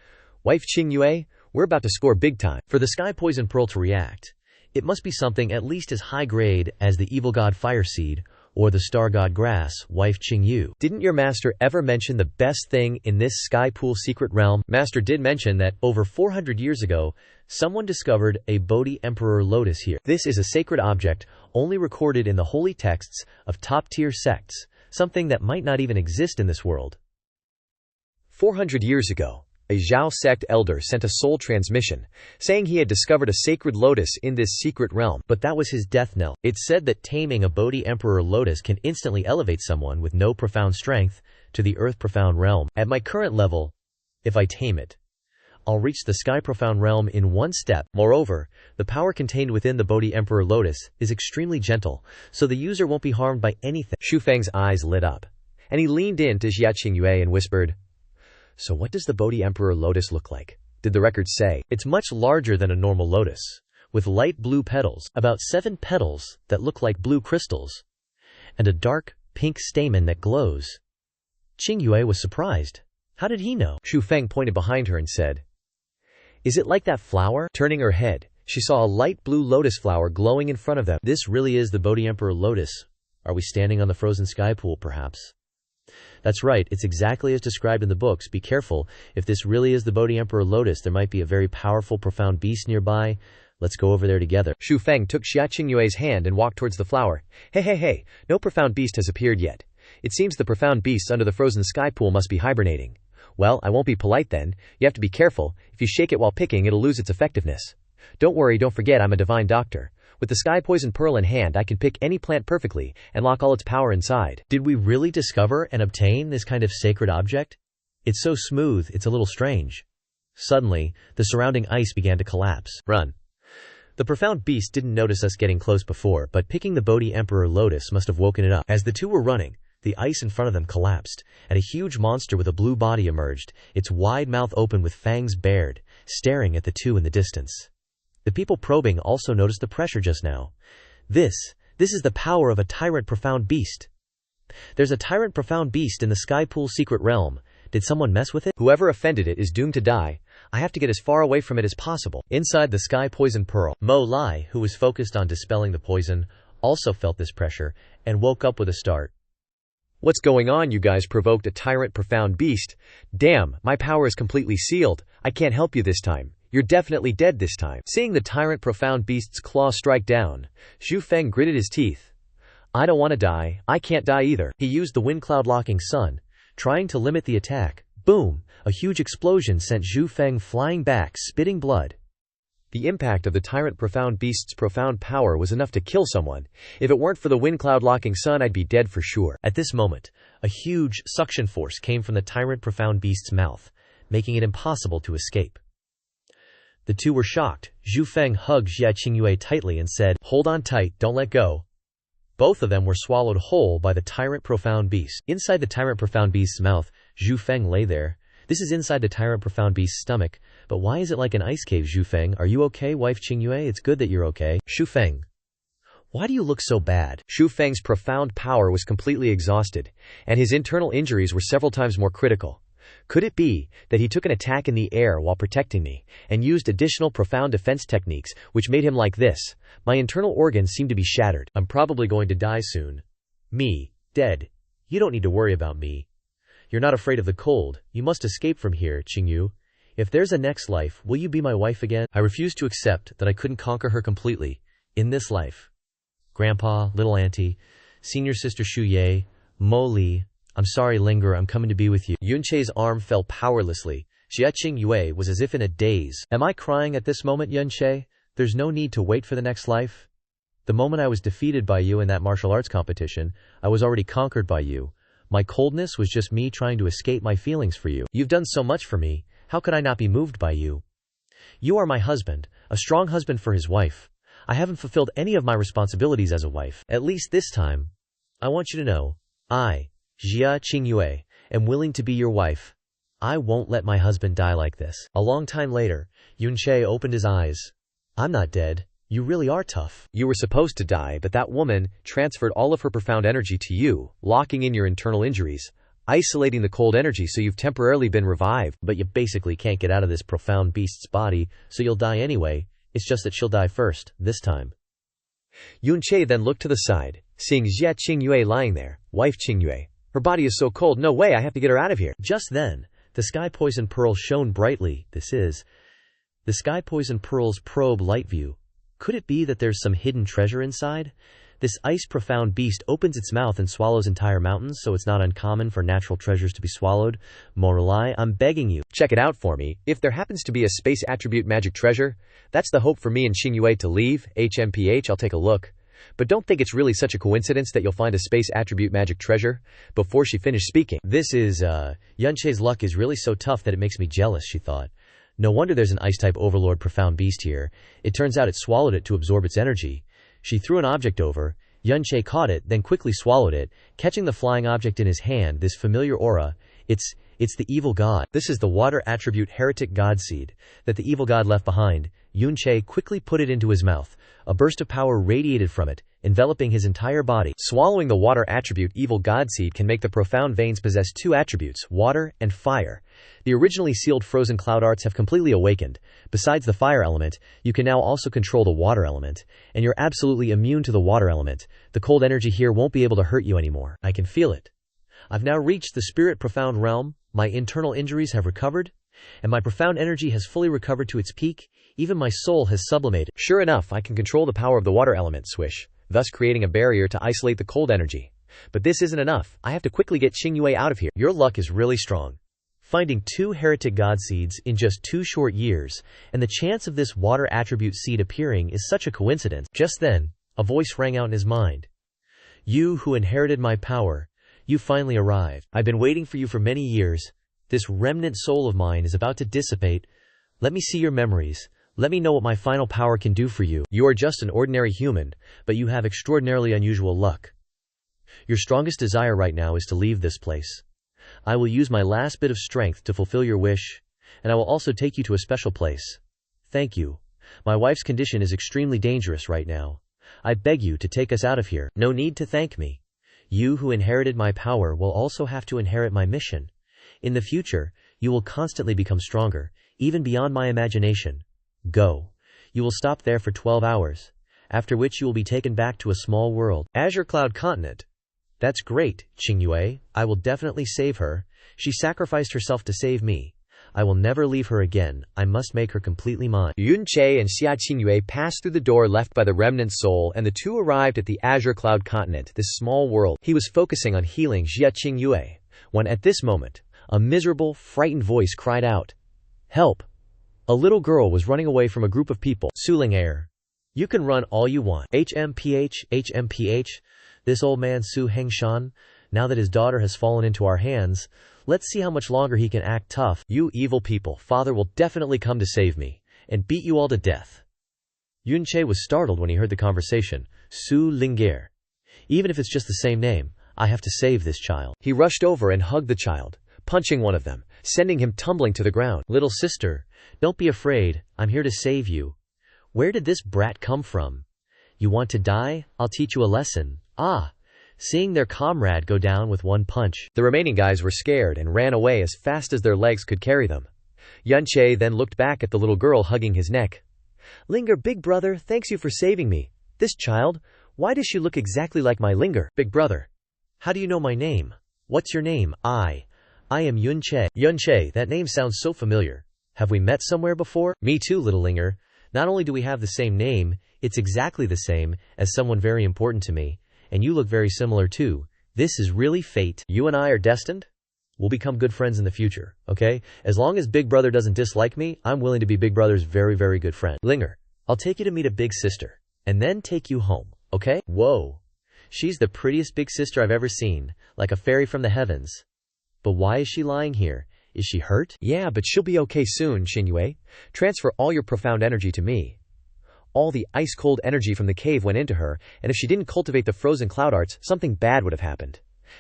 Wife Qingyue, we're about to score big time. For the Sky Poison Pearl to react, it must be something at least as high grade as the evil god Fire Seed or the star god Grass, wife Qingyu. Didn't your master ever mention the best thing in this Sky Pool secret realm? Master did mention that over 400 years ago, someone discovered a Bodhi Emperor Lotus here. This is a sacred object only recorded in the holy texts of top-tier sects, something that might not even exist in this world. 400 years ago, a Zhao sect elder sent a soul transmission, saying he had discovered a sacred lotus in this secret realm, but that was his death knell. It said that taming a Bodhi Emperor lotus can instantly elevate someone with no profound strength to the earth profound realm. At my current level, if I tame it, I'll reach the sky profound realm in one step. Moreover, the power contained within the Bodhi Emperor lotus is extremely gentle, so the user won't be harmed by anything. Xu Feng's eyes lit up, and he leaned in to Xia Qingyue and whispered, So what does the Bodhi Emperor lotus look like? Did the records say? It's much larger than a normal lotus, with light blue petals, about 7 petals that look like blue crystals, and a dark pink stamen that glows. Qingyue was surprised. How did he know? Xu Feng pointed behind her and said, Is it like that flower? Turning her head, she saw a light blue lotus flower glowing in front of them. This really is the Bodhi Emperor lotus. Are we standing on the frozen sky pool, perhaps? That's right, it's exactly as described in the books. Be careful, if this really is the Bodhi Emperor lotus, there might be a very powerful, profound beast nearby. Let's go over there together. Xu Feng took Xia Qingyue's hand and walked towards the flower. Hey, no profound beast has appeared yet. It seems the profound beasts under the frozen sky pool must be hibernating. Well, I won't be polite then. You have to be careful. If you shake it while picking, it'll lose its effectiveness. Don't worry, don't forget I'm a divine doctor. With the sky poison pearl in hand, I can pick any plant perfectly and lock all its power inside. Did we really discover and obtain this kind of sacred object? It's so smooth, it's a little strange. Suddenly, the surrounding ice began to collapse. Run. The profound beast didn't notice us getting close before, but picking the Bodhi Emperor Lotus must have woken it up. As the two were running, the ice in front of them collapsed, and a huge monster with a blue body emerged, its wide mouth open with fangs bared, staring at the two in the distance. The people probing also noticed the pressure just now. This is the power of a tyrant profound beast. There's a tyrant profound beast in the Sky Pool secret realm. Did someone mess with it? Whoever offended it is doomed to die. I have to get as far away from it as possible. Inside the Sky Poison Pearl, Mo Lai, who was focused on dispelling the poison, also felt this pressure, and woke up with a start. What's going on? You guys provoked a tyrant profound beast. Damn, my power is completely sealed. I can't help you this time. You're definitely dead this time. Seeing the tyrant profound beast's claw strike down, Xu Feng gritted his teeth. I don't want to die. I can't die either. He used the wind cloud locking sun, trying to limit the attack. Boom! A huge explosion sent Xu Feng flying back, spitting blood. The impact of the tyrant profound beast's profound power was enough to kill someone. If it weren't for the wind cloud locking sun, I'd be dead for sure. At this moment, a huge suction force came from the tyrant profound beast's mouth, making it impossible to escape. The two were shocked. Xu Feng hugged Xia Qingyue tightly and said, "Hold on tight, don't let go." Both of them were swallowed whole by the tyrant profound beast. Inside the tyrant profound beast's mouth, Xu Feng lay there. This is inside the tyrant profound beast's stomach, but why is it like an ice cave? Xu Feng, are you okay, wife Qingyue? It's good that you're okay. Xu Feng, why do you look so bad? Xu Feng's profound power was completely exhausted, and his internal injuries were several times more critical. Could it be that he took an attack in the air while protecting me, and used additional profound defense techniques, which made him like this? My internal organs seem to be shattered. I'm probably going to die soon. Me, dead. You don't need to worry about me. You're not afraid of the cold. You must escape from here, Qingyu. If there's a next life, will you be my wife again? I refuse to accept that I couldn't conquer her completely, in this life. Grandpa, little auntie, senior sister Shu Ye, Mo Li, I'm sorry, linger, I'm coming to be with you. Yunche's arm fell powerlessly. Xia Qingyue was as if in a daze. Am I crying at this moment, Yunche? There's no need to wait for the next life. The moment I was defeated by you in that martial arts competition, I was already conquered by you. My coldness was just me trying to escape my feelings for you. You've done so much for me. How could I not be moved by you? You are my husband, a strong husband for his wife. I haven't fulfilled any of my responsibilities as a wife. At least this time. I want you to know, I, Xia Qingyue, am willing to be your wife. I won't let my husband die like this. A long time later, Yunche opened his eyes. I'm not dead. You really are tough. You were supposed to die, but that woman transferred all of her profound energy to you, locking in your internal injuries, isolating the cold energy so you've temporarily been revived. But you basically can't get out of this profound beast's body, so you'll die anyway. It's just that she'll die first, this time. Yunche then looked to the side, seeing Xia Qingyue lying there. Wife Qingyue, her body is so cold, no way, I have to get her out of here. Just then, the Sky Poison Pearl shone brightly. This is the Sky Poison Pearl's probe light view. Could it be that there's some hidden treasure inside? This ice profound beast opens its mouth and swallows entire mountains, so it's not uncommon for natural treasures to be swallowed. Moralai, I'm begging you. Check it out for me. If there happens to be a space attribute magic treasure, that's the hope for me and Qingyue to leave. HMPH, I'll take a look. But don't think it's really such a coincidence that you'll find a space attribute magic treasure. Before she finished speaking, Yunche's luck is really so tough that it makes me jealous, she thought. No wonder there's an ice-type overlord profound beast here. It turns out it swallowed it to absorb its energy. She threw an object over. Yunche caught it, then quickly swallowed it, catching the flying object in his hand. This familiar aura, it's the evil god. This is the water attribute heretic god seed that the evil god left behind. Yunche quickly put it into his mouth. A burst of power radiated from it, enveloping his entire body. Swallowing the water attribute evil god seed can make the profound veins possess two attributes, water and fire. The originally sealed frozen cloud arts have completely awakened. Besides the fire element, you can now also control the water element, and you're absolutely immune to the water element. The cold energy here won't be able to hurt you anymore. I can feel it. I've now reached the spirit profound realm. My internal injuries have recovered, and my profound energy has fully recovered to its peak. Even my soul has sublimated. Sure enough, I can control the power of the water element, swish, thus creating a barrier to isolate the cold energy. But this isn't enough. I have to quickly get Qingyue out of here. Your luck is really strong. finding 2 heretic god seeds in just 2 short years, and the chance of this water attribute seed appearing is such a coincidence. Just then, a voice rang out in his mind. You who inherited my power, you finally arrived. I've been waiting for you for many years. This remnant soul of mine is about to dissipate. Let me see your memories. Let me know what my final power can do for you. You are just an ordinary human, but you have extraordinarily unusual luck. Your strongest desire right now is to leave this place. I will use my last bit of strength to fulfill your wish, and I will also take you to a special place. Thank you. My wife's condition is extremely dangerous right now. I beg you to take us out of here. No need to thank me. You who inherited my power will also have to inherit my mission. In the future, you will constantly become stronger, even beyond my imagination. Go. You will stop there for 12 hours, after which you will be taken back to a small world. Azure Cloud Continent. That's great, Qingyue. I will definitely save her. She sacrificed herself to save me. I will never leave her again. I must make her completely mine. Yun Che and Xia Qingyue passed through the door left by the remnant soul, and the two arrived at the Azure Cloud Continent, this small world. He was focusing on healing Xia Qingyue, when at this moment, a miserable, frightened voice cried out, "Help!" A little girl was running away from a group of people. Suling air. You can run all you want. HMPH. This old man Su Hengshan, now that his daughter has fallen into our hands, let's see how much longer he can act tough. You evil people, father will definitely come to save me, and beat you all to death. Yun Che was startled when he heard the conversation. Su Lingier. Even if it's just the same name, I have to save this child. He rushed over and hugged the child, punching one of them, sending him tumbling to the ground. Little sister, don't be afraid, I'm here to save you. Where did this brat come from? You want to die? I'll teach you a lesson. Seeing their comrade go down with one punch. The remaining guys were scared and ran away as fast as their legs could carry them. Yun Che then looked back at the little girl hugging his neck. Linger, big brother, thanks you for saving me. This child, why does she look exactly like my Linger? Big brother, how do you know my name? What's your name? I am Yun Che. Yun Che, that name sounds so familiar. Have we met somewhere before? Me too, little Linger. Not only do we have the same name, it's exactly the same as someone very important to me. And you look very similar too. This is really fate. You and I are destined? We'll become good friends in the future, okay? As long as Big Brother doesn't dislike me, I'm willing to be Big Brother's very, very good friend. Linger, I'll take you to meet a big sister, and then take you home, okay? Whoa. She's the prettiest big sister I've ever seen, like a fairy from the heavens. But why is she lying here? Is she hurt? Yeah, but she'll be okay soon, Qingyue. Transfer all your profound energy to me. All the ice-cold energy from the cave went into her, and if she didn't cultivate the frozen cloud arts, something bad would have happened.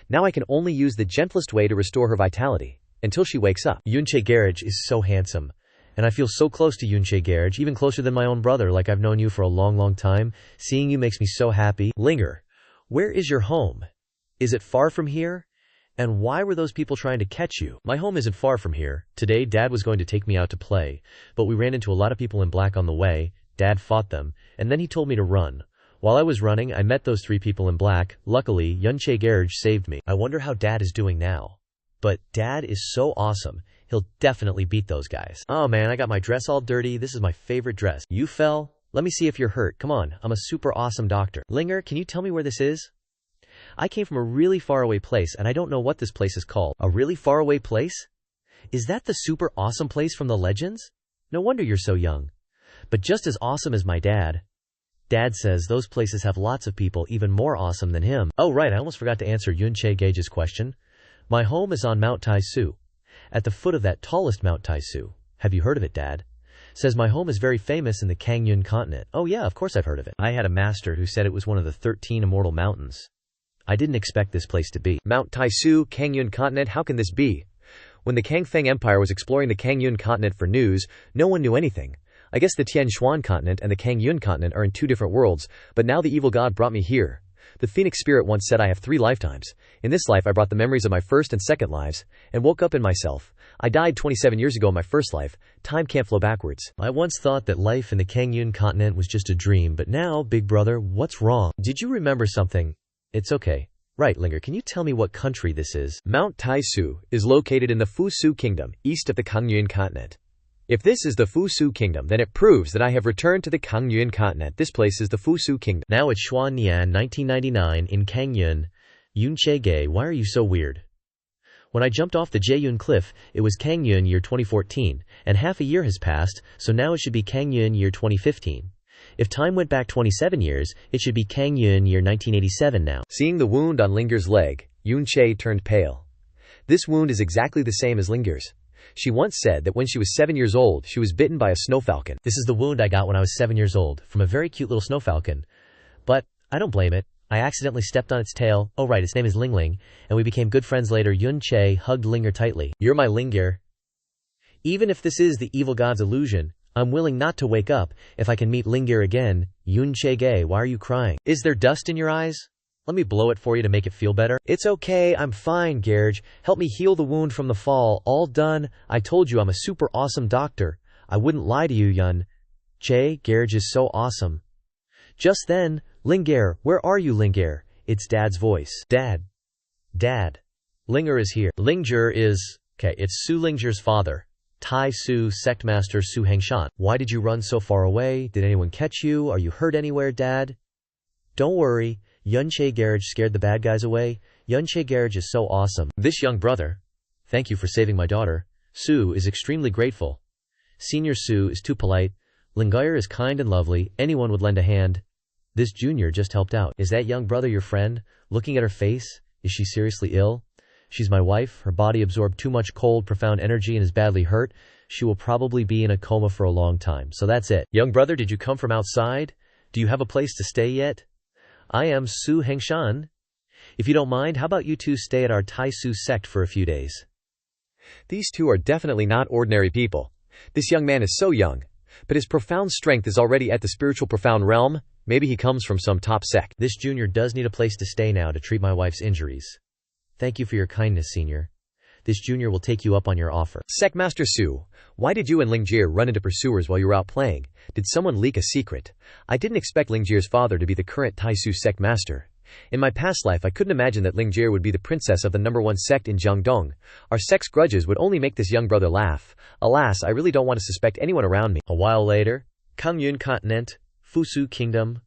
Now I can only use the gentlest way to restore her vitality, until she wakes up. Yun Che Garage is so handsome, and I feel so close to Yun Che Garage, even closer than my own brother, like I've known you for a long, long time. Seeing you makes me so happy. Linger, where is your home? Is it far from here? And why were those people trying to catch you? My home isn't far from here. Today, Dad was going to take me out to play, but we ran into a lot of people in black on the way. Dad fought them, and then he told me to run. While I was running, I met those 3 people in black. Luckily, Yun Che Garage saved me. I wonder how Dad is doing now. But Dad is so awesome. He'll definitely beat those guys. Oh man, I got my dress all dirty. This is my favorite dress. You fell? Let me see if you're hurt. Come on, I'm a super awesome doctor. Linger, can you tell me where this is? I came from a really far away place, and I don't know what this place is called. A really far away place? Is that the super awesome place from the legends? No wonder you're so young. But just as awesome as my dad. Dad says those places have lots of people even more awesome than him. Oh right, I almost forgot to answer Yun Che Gage's question. My home is on Mount Taisu, at the foot of that tallest Mount Taisu. Have you heard of it, Dad? Says my home is very famous in the Kangyun continent. Oh yeah, of course I've heard of it. I had a master who said it was one of the 13 immortal mountains. I didn't expect this place to be. Mount Taisu, Kangyun continent, how can this be? When the Kangfeng Empire was exploring the Kangyun continent for news, no one knew anything. I guess the Tian Xuan continent and the Kangyun continent are in 2 different worlds, but now the evil god brought me here. The Phoenix spirit once said I have 3 lifetimes. In this life I brought the memories of my first and second lives, and woke up in myself. I died 27 years ago in my first life. Time can't flow backwards. I once thought that life in the Kangyun continent was just a dream, but now, big brother, what's wrong? Did you remember something? It's okay. Right, Linger, can you tell me what country this is? Mount Taisu is located in the Fusu Kingdom, east of the Kangyun continent. If this is the Fusu Kingdom, then it proves that I have returned to the Kangyun continent. This place is the Fusu Kingdom. Now it's Xuannian 1999 in Kangyun. Yun Che Ge, why are you so weird? When I jumped off the Jaeyun cliff, it was Kangyun year 2014, and half a year has passed, so now it should be Kangyun year 2015. If time went back 27 years, it should be Kangyun year 1987 now. Seeing the wound on Lingir's leg, Yun Che turned pale. This wound is exactly the same as Lingir's. She once said that when she was 7 years old, she was bitten by a snow falcon. This is the wound I got when I was 7 years old, from a very cute little snow falcon. But I don't blame it. I accidentally stepped on its tail. Oh right, its name is Lingling, and we became good friends later. Yun Che hugged Lingir tightly. You're my Lingir. Even if this is the evil god's illusion, I'm willing not to wake up if I can meet Lingir again. Yun Che Ge, why are you crying? Is there dust in your eyes? Let me blow it for you to make it feel better. It's okay, I'm fine, Gerge. Help me heal the wound from the fall. All done. I told you I'm a super awesome doctor. I wouldn't lie to you, Yun Che. Gerge is so awesome. Just then, Lingir, where are you, Lingir? It's Dad's voice. Dad. Dad. Lingir is here. Lingir is... Okay, it's Su Lingir's father. Tai Su, sect master Su Hengshan. Why did you run so far away? Did anyone catch you? Are you hurt anywhere, Dad? Don't worry. Yun Che Gerge scared the bad guys away. Yun Che Gerge is so awesome. This young brother, thank you for saving my daughter. Su is extremely grateful. Senior Su is too polite. Lingir is kind and lovely. Anyone would lend a hand. This junior just helped out. Is that young brother your friend? Looking at her face, is she seriously ill? She's my wife. Her body absorbed too much cold, profound energy and is badly hurt. She will probably be in a coma for a long time. So that's it. Young brother, did you come from outside? Do you have a place to stay yet? I am Su Hengshan. If you don't mind, how about you two stay at our Tai Su sect for a few days? These two are definitely not ordinary people. This young man is so young, but his profound strength is already at the spiritual profound realm. Maybe he comes from some top sect. This junior does need a place to stay now to treat my wife's injuries. Thank you for your kindness, senior. This junior will take you up on your offer. Sect Master Su, why did you and Lingir run into pursuers while you were out playing? Did someone leak a secret? I didn't expect Lingir's father to be the current Tai Su sect master. In my past life, I couldn't imagine that Lingir would be the princess of the #1 sect in Jiangdong. Our sect's grudges would only make this young brother laugh. Alas, I really don't want to suspect anyone around me. A while later, Kangyun Continent, Fusu Kingdom,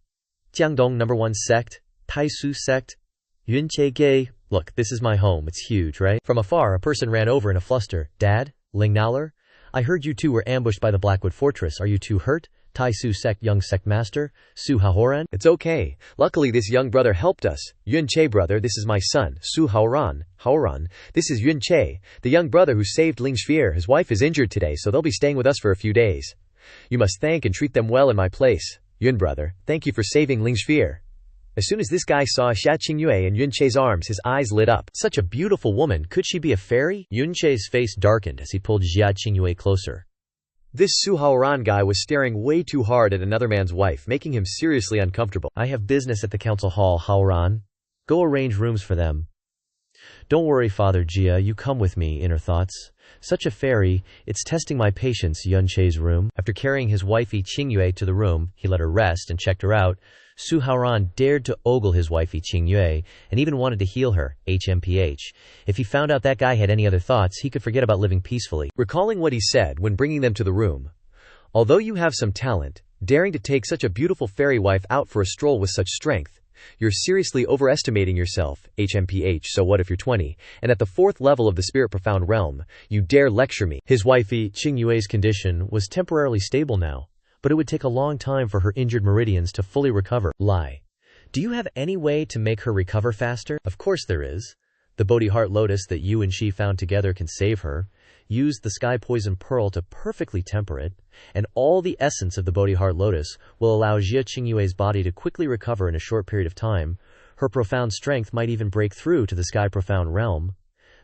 Jiangdong #1 sect, Tai Su sect, Yun Che Ge. Look, this is my home. It's huge, right? From afar, a person ran over in a fluster. Dad? Ling Naoler? I heard you two were ambushed by the Blackwood Fortress. Are you two hurt? Tai Su sect young sect master, Su Haoran? It's okay. Luckily, this young brother helped us. Yun Che brother, this is my son, Su Haoran. Haoran, this is Yun Che, the young brother who saved Ling Xue. His wife is injured today, so they'll be staying with us for a few days. You must thank and treat them well in my place. Yun brother, thank you for saving Ling Xue. As soon as this guy saw Xia Qingyue in Yun Che's arms, his eyes lit up. Such a beautiful woman. Could she be a fairy? Yun Che's face darkened as he pulled Xia Qingyue closer. This Su Haoran guy was staring way too hard at another man's wife, making him seriously uncomfortable. I have business at the council hall, Haoran. Go arrange rooms for them. Don't worry, Father Jia, you come with me, inner thoughts. Such a fairy, it's testing my patience, Yun Che's room. After carrying his wifey Qingyue to the room, he let her rest and checked her out. Su Haoran dared to ogle his wifey Qingyue, and even wanted to heal her, HMPH. If he found out that guy had any other thoughts, he could forget about living peacefully. Recalling what he said when bringing them to the room. Although you have some talent, daring to take such a beautiful fairy wife out for a stroll with such strength, you're seriously overestimating yourself, HMPH. So what if you're 20, and at the 4th level of the spirit profound realm, you dare lecture me? His wifey Qingyue's condition was temporarily stable now, but it would take a long time for her injured meridians to fully recover. Lie. Do you have any way to make her recover faster? Of course there is. The Bodhi Heart Lotus that you and she found together can save her. Use the Sky Poison Pearl to perfectly temper it, and all the essence of the Bodhi Heart Lotus will allow Xia Qingyue's body to quickly recover in a short period of time. Her profound strength might even break through to the Sky Profound realm.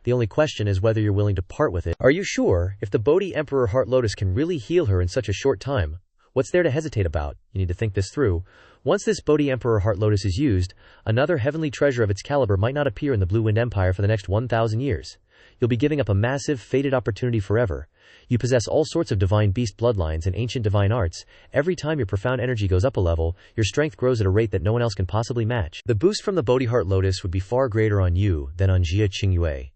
The only question is whether you're willing to part with it. Are you sure if the Bodhi Emperor Heart Lotus can really heal her in such a short time? What's there to hesitate about? You need to think this through. Once this Bodhi Emperor Heart Lotus is used, another heavenly treasure of its caliber might not appear in the Blue Wind Empire for the next 1,000 years. You'll be giving up a massive, fated opportunity forever. You possess all sorts of divine beast bloodlines and ancient divine arts. Every time your profound energy goes up a level, your strength grows at a rate that no one else can possibly match. The boost from the Bodhi Heart Lotus would be far greater on you than on Xia Qingyue.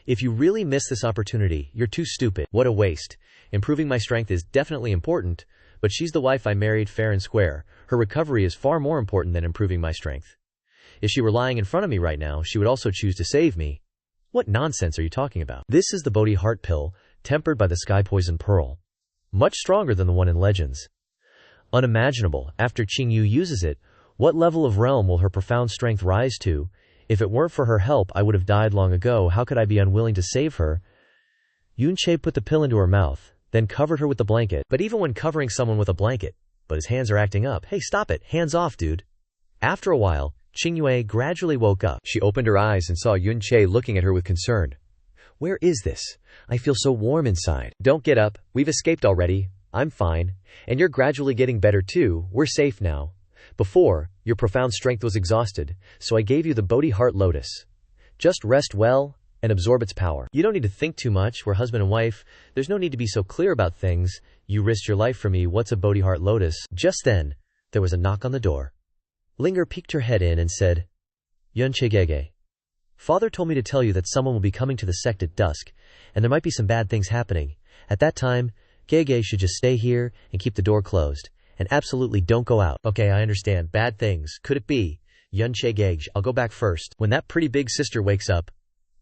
If you really miss this opportunity, you're too stupid. What a waste. Improving my strength is definitely important, but she's the wife I married fair and square. Her recovery is far more important than improving my strength. If she were lying in front of me right now, she would also choose to save me. What nonsense are you talking about? This is the Bodhi heart pill, tempered by the sky poison pearl. Much stronger than the one in Legends. Unimaginable. After Qingyue uses it, what level of realm will her profound strength rise to? If it weren't for her help, I would have died long ago. How could I be unwilling to save her? Che put the pill into her mouth, then covered her with the blanket. But even when covering someone with a blanket, but his hands are acting up. Hey, stop it. Hands off, dude. After a while, Qingyue gradually woke up. She opened her eyes and saw Che looking at her with concern. Where is this? I feel so warm inside. Don't get up. We've escaped already. I'm fine. And you're gradually getting better too. We're safe now. Before, your profound strength was exhausted, so I gave you the Bodhi Heart Lotus. Just rest well and absorb its power. You don't need to think too much. We're husband and wife. There's no need to be so clear about things. You risked your life for me. What's a Bodhi Heart Lotus? Just then, there was a knock on the door. Linger peeked her head in and said, Che Gege. Father told me to tell you that someone will be coming to the sect at dusk, and there might be some bad things happening. At that time, Gege should just stay here and keep the door closed. And absolutely don't go out. Okay, I understand. Bad things. Could it be? Che Gege, I'll go back first. When that pretty big sister wakes up,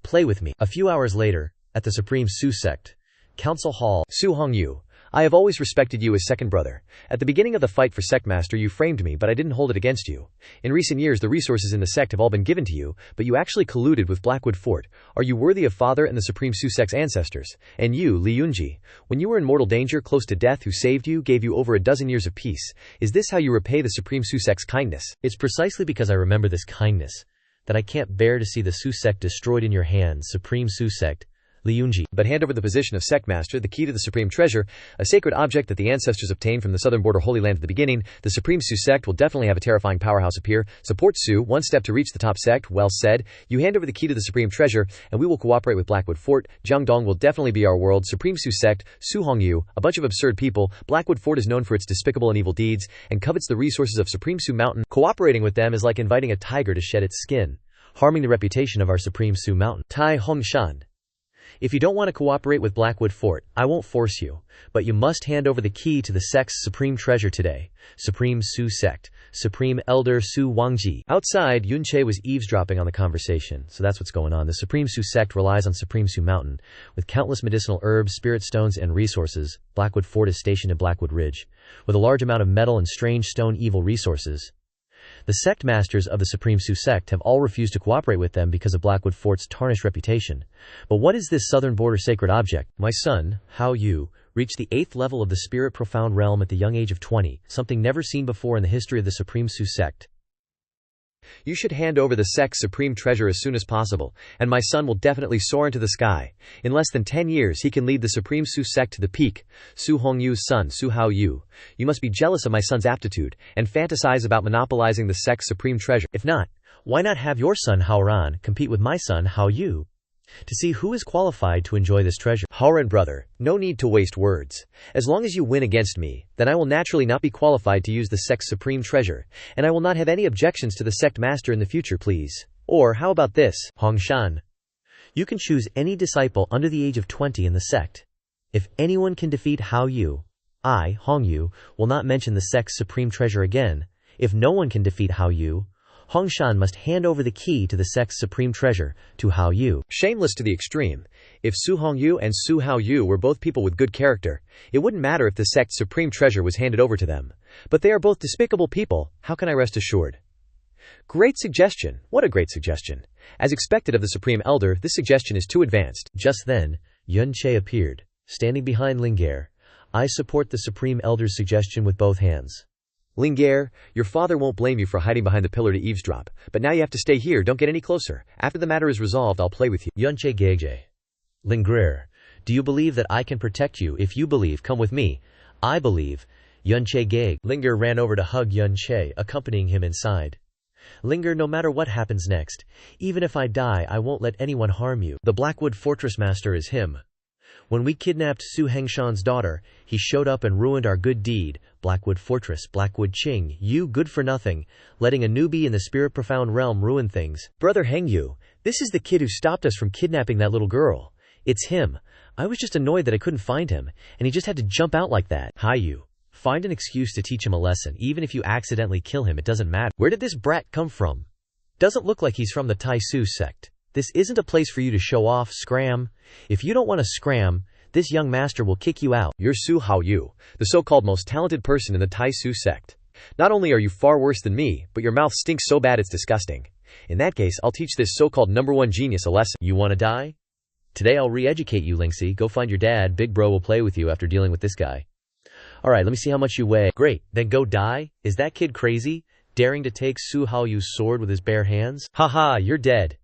play with me. A few hours later, at the Supreme Su sect, Council Hall. Su Hongyu, I have always respected you as second brother. At the beginning of the fight for sect master you framed me, but I didn't hold it against you. In recent years the resources in the sect have all been given to you, but you actually colluded with Blackwood Fort. Are you worthy of father and the Supreme Su sect's ancestors? And you, Li Yunji, when you were in mortal danger, close to death, who saved you, gave you over a dozen years of peace. Is this how you repay the Supreme Su sect's kindness? It's precisely because I remember this kindness that I can't bear to see the Su sect destroyed in your hands, Supreme Su sect. Li Yunji. But hand over the position of sect master, the key to the supreme treasure, a sacred object that the ancestors obtained from the southern border Holy Land at the beginning. The Supreme Su sect will definitely have a terrifying powerhouse appear. Support Su, one step to reach the top sect. Well said. You hand over the key to the supreme treasure, and we will cooperate with Blackwood Fort. Jiangdong will definitely be our world. Supreme Su sect, Su Hongyu, a bunch of absurd people. Blackwood Fort is known for its despicable and evil deeds, and covets the resources of Supreme Su Mountain. Cooperating with them is like inviting a tiger to shed its skin, harming the reputation of our Supreme Su Mountain. Tai Hongshan. If you don't want to cooperate with Blackwood Fort, I won't force you, but you must hand over the key to the sect's supreme treasure today. Supreme Su sect, Supreme Elder Su Wangji. Outside, Che was eavesdropping on the conversation, so that's what's going on. The Supreme Su sect relies on Supreme Su Mountain, with countless medicinal herbs, spirit stones, and resources. Blackwood Fort is stationed at Blackwood Ridge, with a large amount of metal and strange stone evil resources. The sect masters of the Supreme Su sect have all refused to cooperate with them because of Blackwood Fort's tarnished reputation. But what is this southern border sacred object? My son, Hao Yu, reached the 8th level of the spirit profound realm at the young age of 20, something never seen before in the history of the Supreme Su sect. You should hand over the sect's supreme treasure as soon as possible, and my son will definitely soar into the sky. In less than 10 years he can lead the Supreme Su sect to the peak. Su Hongyu's son, Su Hao Yu. You must be jealous of my son's aptitude, and fantasize about monopolizing the sect's supreme treasure. If not, why not have your son Haoran compete with my son Hao Yu, to see who is qualified to enjoy this treasure? Haoran brother, no need to waste words. As long as you win against me, then I will naturally not be qualified to use the sect's supreme treasure, and I will not have any objections to the sect master in the future, please. Or how about this? Hongshan. You can choose any disciple under the age of 20 in the sect. If anyone can defeat Hao Yu, I, Hongyu, will not mention the sect's supreme treasure again. If no one can defeat Hao Yu, Hongshan must hand over the key to the sect's supreme treasure to Hao Yu. Shameless to the extreme. If Su Hongyu and Su Hao Yu were both people with good character, it wouldn't matter if the sect's supreme treasure was handed over to them. But they are both despicable people, how can I rest assured? Great suggestion. What a great suggestion. As expected of the Supreme Elder, this suggestion is too advanced. Just then, Che appeared, standing behind Linger. I support the Supreme Elder's suggestion with both hands. Linger, your father won't blame you for hiding behind the pillar to eavesdrop, but now you have to stay here, don't get any closer. After the matter is resolved, I'll play with you. Che Gege. Linger, do you believe that I can protect you? If you believe, come with me. I believe. Che Gege. Linger ran over to hug Che, accompanying him inside. Linger, no matter what happens next, even if I die, I won't let anyone harm you. The Blackwood Fortress Master is him. When we kidnapped Su Hengshan's daughter, he showed up and ruined our good deed. Blackwood Fortress, Blackwood Qing, you good for nothing, letting a newbie in the spirit profound realm ruin things. Brother Hengyu, this is the kid who stopped us from kidnapping that little girl. It's him. I was just annoyed that I couldn't find him, and he just had to jump out like that. Hayu, find an excuse to teach him a lesson. Even if you accidentally kill him, it doesn't matter. Where did this brat come from? Doesn't look like he's from the Tai Su sect. This isn't a place for you to show off, scram. If you don't want to scram, this young master will kick you out. You're Su Haoyu, the so-called most talented person in the Tai Su sect. Not only are you far worse than me, but your mouth stinks so bad it's disgusting. In that case, I'll teach this so-called #1 genius a lesson. You want to die? Today I'll re-educate you, Linksy. Go find your dad. Big bro will play with you after dealing with this guy. Alright, let me see how much you weigh. Great, then go die? Is that kid crazy? Daring to take Su Haoyu's sword with his bare hands? Haha, you're dead.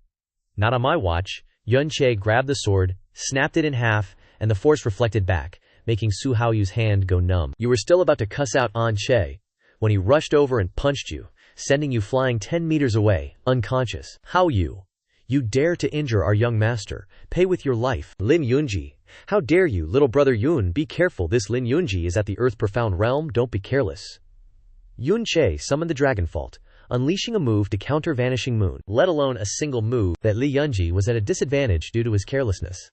Not on my watch. Yun Che grabbed the sword, snapped it in half, and the force reflected back, making Su Haoyu's hand go numb. You were still about to cuss out An Che when he rushed over and punched you, sending you flying 10 meters away, unconscious. Haoyu, you dare to injure our young master. Pay with your life. Lin Yunji. How dare you, little brother Yun, be careful. This Lin Yunji is at the Earth Profound Realm, don't be careless. Yun Che summoned the Dragon Fault, unleashing a move to counter Vanishing Moon, let alone a single move. That Li Yunji was at a disadvantage due to his carelessness,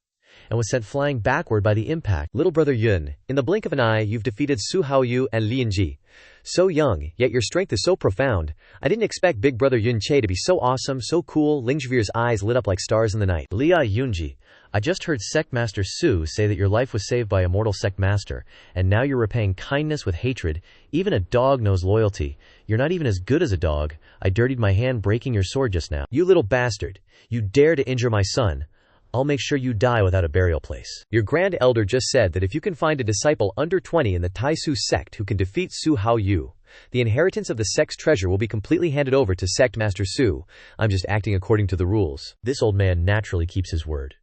and was sent flying backward by the impact. Little brother Yun, in the blink of an eye you've defeated Su Haoyu and Li Yunji. So young, yet your strength is so profound. I didn't expect big brother Yun Che to be so awesome, so cool. Ling Zhivir's eyes lit up like stars in the night. Li Yunji, I just heard Sect Master Su say that your life was saved by immortal Sect Master, and now you're repaying kindness with hatred. Even a dog knows loyalty. You're not even as good as a dog. I dirtied my hand breaking your sword just now. You little bastard. You dare to injure my son. I'll make sure you die without a burial place. Your grand elder just said that if you can find a disciple under 20 in the Tai Su sect who can defeat Su Haoyu, the inheritance of the sect's treasure will be completely handed over to Sect Master Su. I'm just acting according to the rules. This old man naturally keeps his word.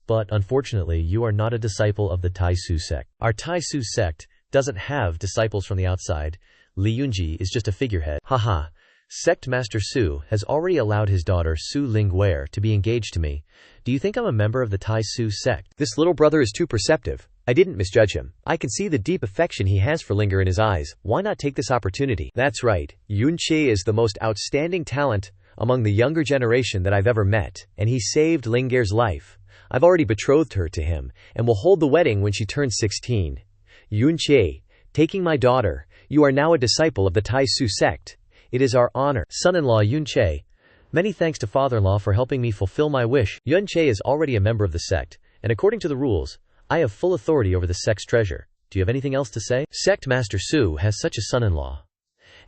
But unfortunately, you are not a disciple of the Tai Su sect. Our Tai Su sect doesn't have disciples from the outside. Li Yunji is just a figurehead. Haha. Sect Master Su has already allowed his daughter Su Lingguer to be engaged to me. Do you think I'm a member of the Tai Su sect? This little brother is too perceptive. I didn't misjudge him. I can see the deep affection he has for Lingguer in his eyes. Why not take this opportunity? That's right. Yun Che is the most outstanding talent among the younger generation that I've ever met, and he saved Lingguer's life. I've already betrothed her to him, and will hold the wedding when she turns 16. Yun Che, taking my daughter, you are now a disciple of the Tai Su sect. It is our honor. Son-in-law Yun Che, many thanks to father-in-law for helping me fulfill my wish. Yun Che is already a member of the sect, and according to the rules, I have full authority over the sect's treasure. Do you have anything else to say? Sect Master Su has such a son-in-law,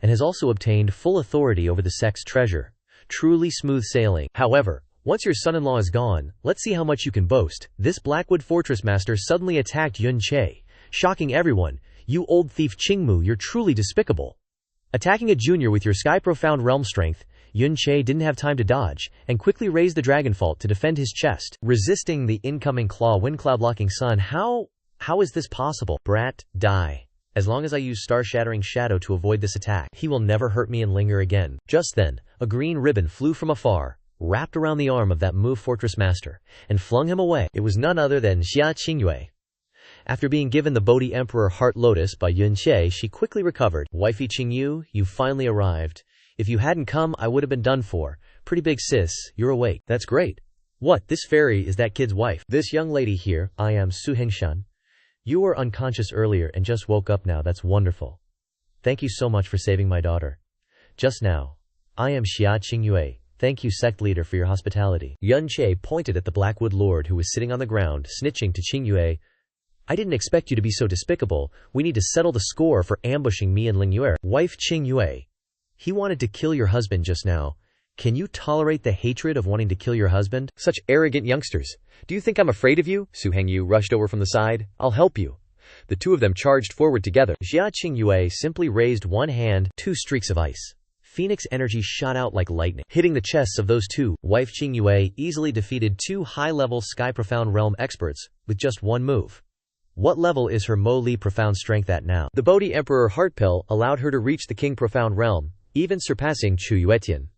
and has also obtained full authority over the sect's treasure. Truly smooth sailing. However, once your son-in-law is gone, let's see how much you can boast. This Blackwood Fortress Master suddenly attacked Yun Che, shocking everyone. You old thief Qingmu, you're truly despicable. Attacking a junior with your Sky Profound Realm strength, Yun Che didn't have time to dodge, and quickly raised the Dragon Fault to defend his chest, resisting the incoming Claw Wind Cloud blocking sun. How is this possible? Brat, die. As long as I use Star-Shattering Shadow to avoid this attack, he will never hurt me and linger again. Just then, a green ribbon flew from afar, wrapped around the arm of that Mu Fortress Master, and flung him away. It was none other than Xia Qingyue. After being given the Bodhi Emperor Heart Lotus by Yun Che, she quickly recovered. Wifey Qingyue, you finally arrived. If you hadn't come, I would have been done for. Pretty big sis, you're awake. That's great. What, this fairy is that kid's wife? This young lady here, I am Su Hengshan. You were unconscious earlier and just woke up now. That's wonderful. Thank you so much for saving my daughter. Just now. I am Xia Qingyue. Thank you, sect leader, for your hospitality. Yun Che pointed at the Blackwood Lord who was sitting on the ground, snitching to Qingyue. I didn't expect you to be so despicable. We need to settle the score for ambushing me and Lingguer. Wife Qingyue. He wanted to kill your husband just now. Can you tolerate the hatred of wanting to kill your husband? Such arrogant youngsters. Do you think I'm afraid of you? Su Hengyu rushed over from the side. I'll help you. The two of them charged forward together. Xia Qingyue simply raised one hand, 2 streaks of ice. Phoenix energy shot out like lightning, hitting the chests of those two. Wife Qingyue easily defeated 2 high-level Sky Profound Realm experts with just one move. What level is her Mo Li Profound Strength at now? The Bodhi Emperor Heart Pill allowed her to reach the King Profound Realm, even surpassing Chu Yuetian.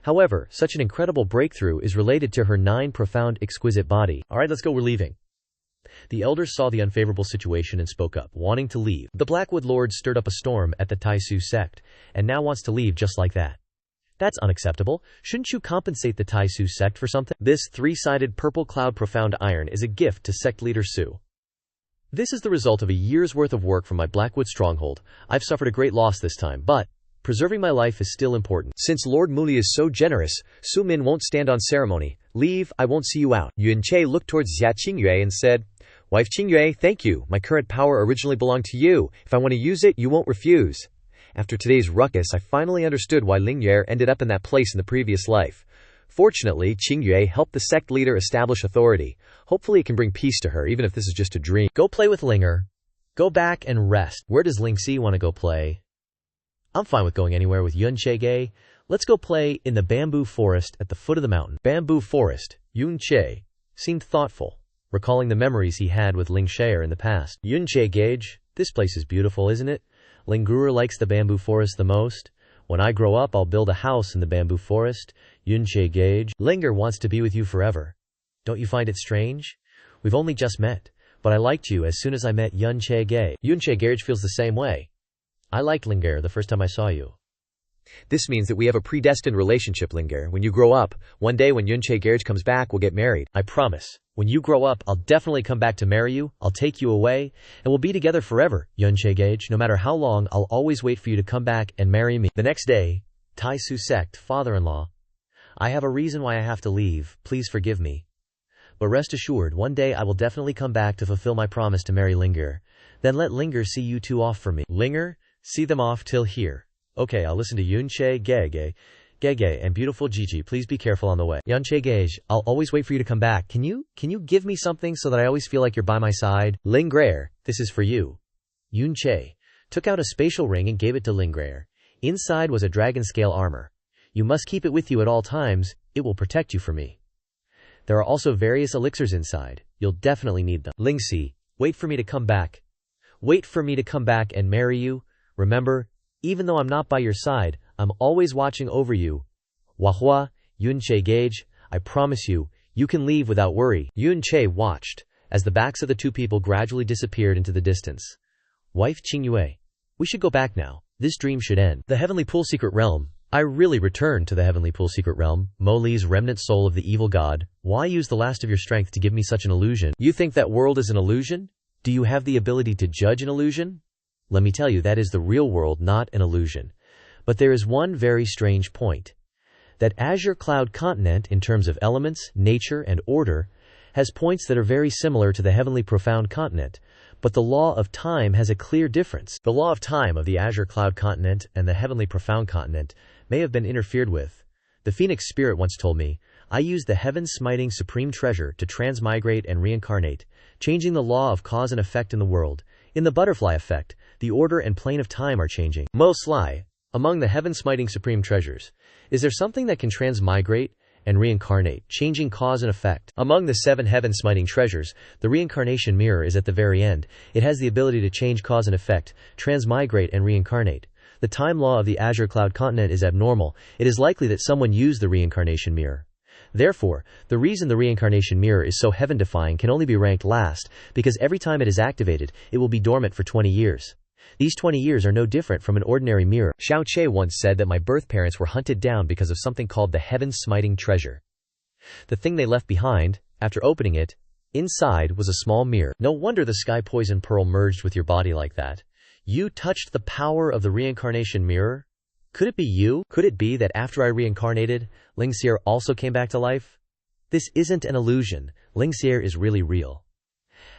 However, such an incredible breakthrough is related to her 9 profound exquisite body. Alright, let's go, we're leaving. The elders saw the unfavorable situation and spoke up, wanting to leave. The Blackwood Lord stirred up a storm at the Tai Su sect, and now wants to leave just like that. That's unacceptable. Shouldn't you compensate the Tai Su sect for something? This 3-sided purple cloud profound iron is a gift to sect leader Su. This is the result of a year's worth of work from my Blackwood stronghold. I've suffered a great loss this time, but preserving my life is still important. Since Lord Muli is so generous, Su Min won't stand on ceremony. Leave, I won't see you out. Yuan Che looked towards Xia Qingyue and said, Wife Qingyue, thank you. My current power originally belonged to you. If I want to use it, you won't refuse. After today's ruckus, I finally understood why Lingyue ended up in that place in the previous life. Fortunately, Qingyue helped the sect leader establish authority. Hopefully it can bring peace to her, even if this is just a dream. Go play with Linger. Go back and rest. Where does Lingxi want to go play? I'm fine with going anywhere with Yun Che Ge. Let's go play in the bamboo forest at the foot of the mountain. Bamboo forest. Yun Che seemed thoughtful, recalling the memories he had with Ling Share in the past. Yun Che Gage, this place is beautiful, isn't it? Lingruer likes the bamboo forest the most. When I grow up, I'll build a house in the bamboo forest. Yun Che Gage. Linger wants to be with you forever. Don't you find it strange? We've only just met, but I liked you as soon as I met Yun Che Ge. Yun Che Gage feels the same way. I liked Linger the first time I saw you. This means that we have a predestined relationship, Linger. When you grow up, one day when Yun Che Gage comes back, we'll get married. I promise. When you grow up, I'll definitely come back to marry you. I'll take you away, and we'll be together forever, Yun Che Gage. No matter how long, I'll always wait for you to come back and marry me. The next day, Tai Su Sect, father-in-law. I have a reason why I have to leave. Please forgive me. But rest assured, one day I will definitely come back to fulfill my promise to marry Linger. Then let Linger see you two off for me. Linger, see them off till here. Okay, I'll listen to Yun Che Gege, and beautiful Gigi. Please be careful on the way. Yun Che Gage, I'll always wait for you to come back. Can you give me something so that I always feel like you're by my side? Linger, this is for you. Yun Che took out a spatial ring and gave it to Linger. Inside was a dragon scale armor. You must keep it with you at all times. It will protect you from me. There are also various elixirs inside. You'll definitely need them. Lingxi, wait for me to come back. Wait for me to come back and marry you. Remember, even though I'm not by your side, I'm always watching over you. Wahua, Yun Che Gage, I promise you, you can leave without worry. Yun Che watched as the backs of the two people gradually disappeared into the distance. Wife Qingyue, we should go back now. This dream should end. The Heavenly Pool Secret Realm. I really returned to the Heavenly Pool Secret Realm. Mo Li's remnant soul of the evil god. Why use the last of your strength to give me such an illusion? You think that world is an illusion? Do you have the ability to judge an illusion? Let me tell you, that is the real world, not an illusion. But there is one very strange point. That Azure Cloud Continent, in terms of elements, nature, and order, has points that are very similar to the Heavenly Profound Continent, but the law of time has a clear difference. The law of time of the Azure Cloud Continent and the Heavenly Profound Continent may have been interfered with. The Phoenix Spirit once told me, I used the heaven-smiting supreme treasure to transmigrate and reincarnate, changing the law of cause and effect in the world. In the butterfly effect, the order and plane of time are changing. Mo Sly, among the heaven-smiting supreme treasures, is there something that can transmigrate and reincarnate, changing cause and effect? Among the 7 heaven-smiting treasures, the reincarnation mirror is at the very end. It has the ability to change cause and effect, transmigrate and reincarnate. The time law of the Azure Cloud Continent is abnormal. It is likely that someone used the reincarnation mirror. Therefore, the reason the reincarnation mirror is so heaven-defying can only be ranked last, because every time it is activated, it will be dormant for 20 years. These 20 years are no different from an ordinary mirror. Xiao Che once said that my birth parents were hunted down because of something called the heaven-smiting treasure. The thing they left behind, after opening it, inside was a small mirror. No wonder the sky poison pearl merged with your body like that. You touched the power of the reincarnation mirror? Could it be you? Could it be that after I reincarnated, Lingxier also came back to life? This isn't an illusion. Lingxier is really real.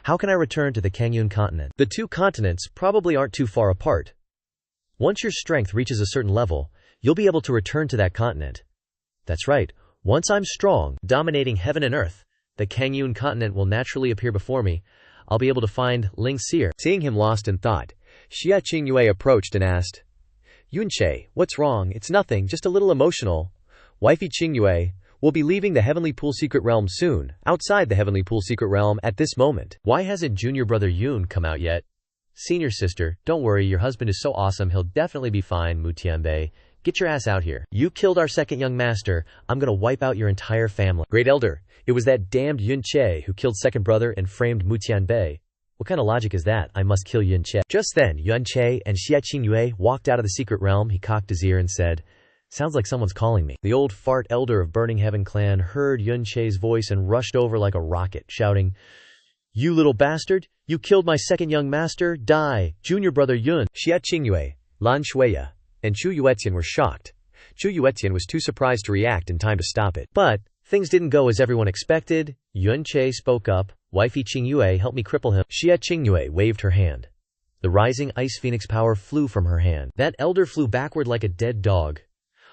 How can I return to the Kangyun continent? The 2 continents probably aren't too far apart. Once your strength reaches a certain level, you'll be able to return to that continent. That's right. Once I'm strong, dominating heaven and earth, the Kangyun continent will naturally appear before me. I'll be able to find Lingxier. Seeing him lost in thought, Xia Qingyue approached and asked, Yun Che, what's wrong? It's nothing, just a little emotional. Wifey Qingyue, we'll be leaving the Heavenly Pool Secret Realm soon, outside the Heavenly Pool Secret Realm at this moment. Why hasn't junior brother Yun come out yet? Senior sister, don't worry, your husband is so awesome, he'll definitely be fine, Mu Tianbei. Get your ass out here. You killed our second young master, I'm gonna wipe out your entire family. Great Elder, it was that damned Yun Che who killed second brother and framed Mu Tianbei. What kind of logic is that? I must kill Yun Che. Just then, Yun Che and Xia Qingyue walked out of the secret realm. He cocked his ear and said, sounds like someone's calling me. The old fart elder of Burning Heaven clan heard Yun Che's voice and rushed over like a rocket, shouting, You little bastard! You killed my second young master! Die! Junior brother Yun! Xia Qingyue, Lan Shueya, and Chu Yuetian were shocked. Chu Yuetian was too surprised to react in time to stop it. But, Things didn't go as everyone expected. Yun Che spoke up. Wifey Qingyue, help me cripple him. Xia Qingyue waved her hand. The rising ice phoenix power flew from her hand. That elder flew backward like a dead dog.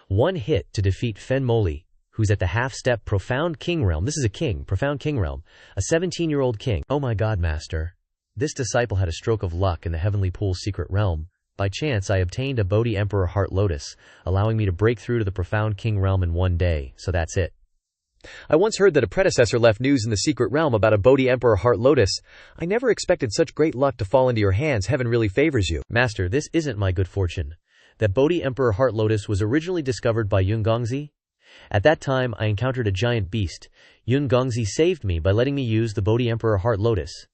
One hit to defeat Fen Moli, who's at the half-step profound king realm. This is a king, profound king realm. A 17-year-old king. Oh my god, master. This disciple had a stroke of luck in the heavenly pool's secret realm. By chance, I obtained a Bodhi Emperor Heart Lotus, allowing me to break through to the profound king realm in one day, so that's it. I once heard that a predecessor left news in the secret realm about a Bodhi Emperor Heart Lotus. I never expected such great luck to fall into your hands. Heaven really favors you. Master, this isn't my good fortune. That Bodhi Emperor Heart Lotus was originally discovered by Yun Gongzi. At that time, I encountered a giant beast. Yun Gongzi saved me by letting me use the Bodhi Emperor Heart Lotus.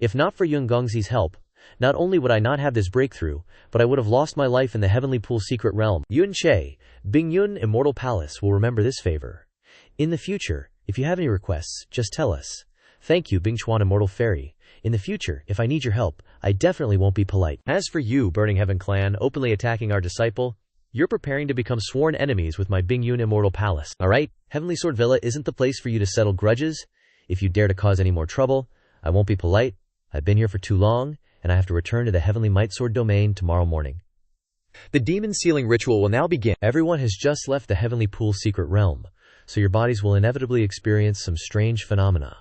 If not for Yun Gongzi's help, not only would I not have this breakthrough, but I would have lost my life in the heavenly pool secret realm. Yun Che, Bingyun Immortal Palace will remember this favor. In the future, if you have any requests, just tell us. Thank you, Bingchuan Immortal Fairy. In the future, if I need your help, I definitely won't be polite. As for you, Burning Heaven Clan, openly attacking our disciple, you're preparing to become sworn enemies with my Bingyun Immortal Palace. Alright, Heavenly Sword Villa isn't the place for you to settle grudges. If you dare to cause any more trouble, I won't be polite. I've been here for too long, and I have to return to the Heavenly Might Sword domain tomorrow morning. The demon sealing ritual will now begin. Everyone has just left the Heavenly Pool secret realm, so your bodies will inevitably experience some strange phenomena.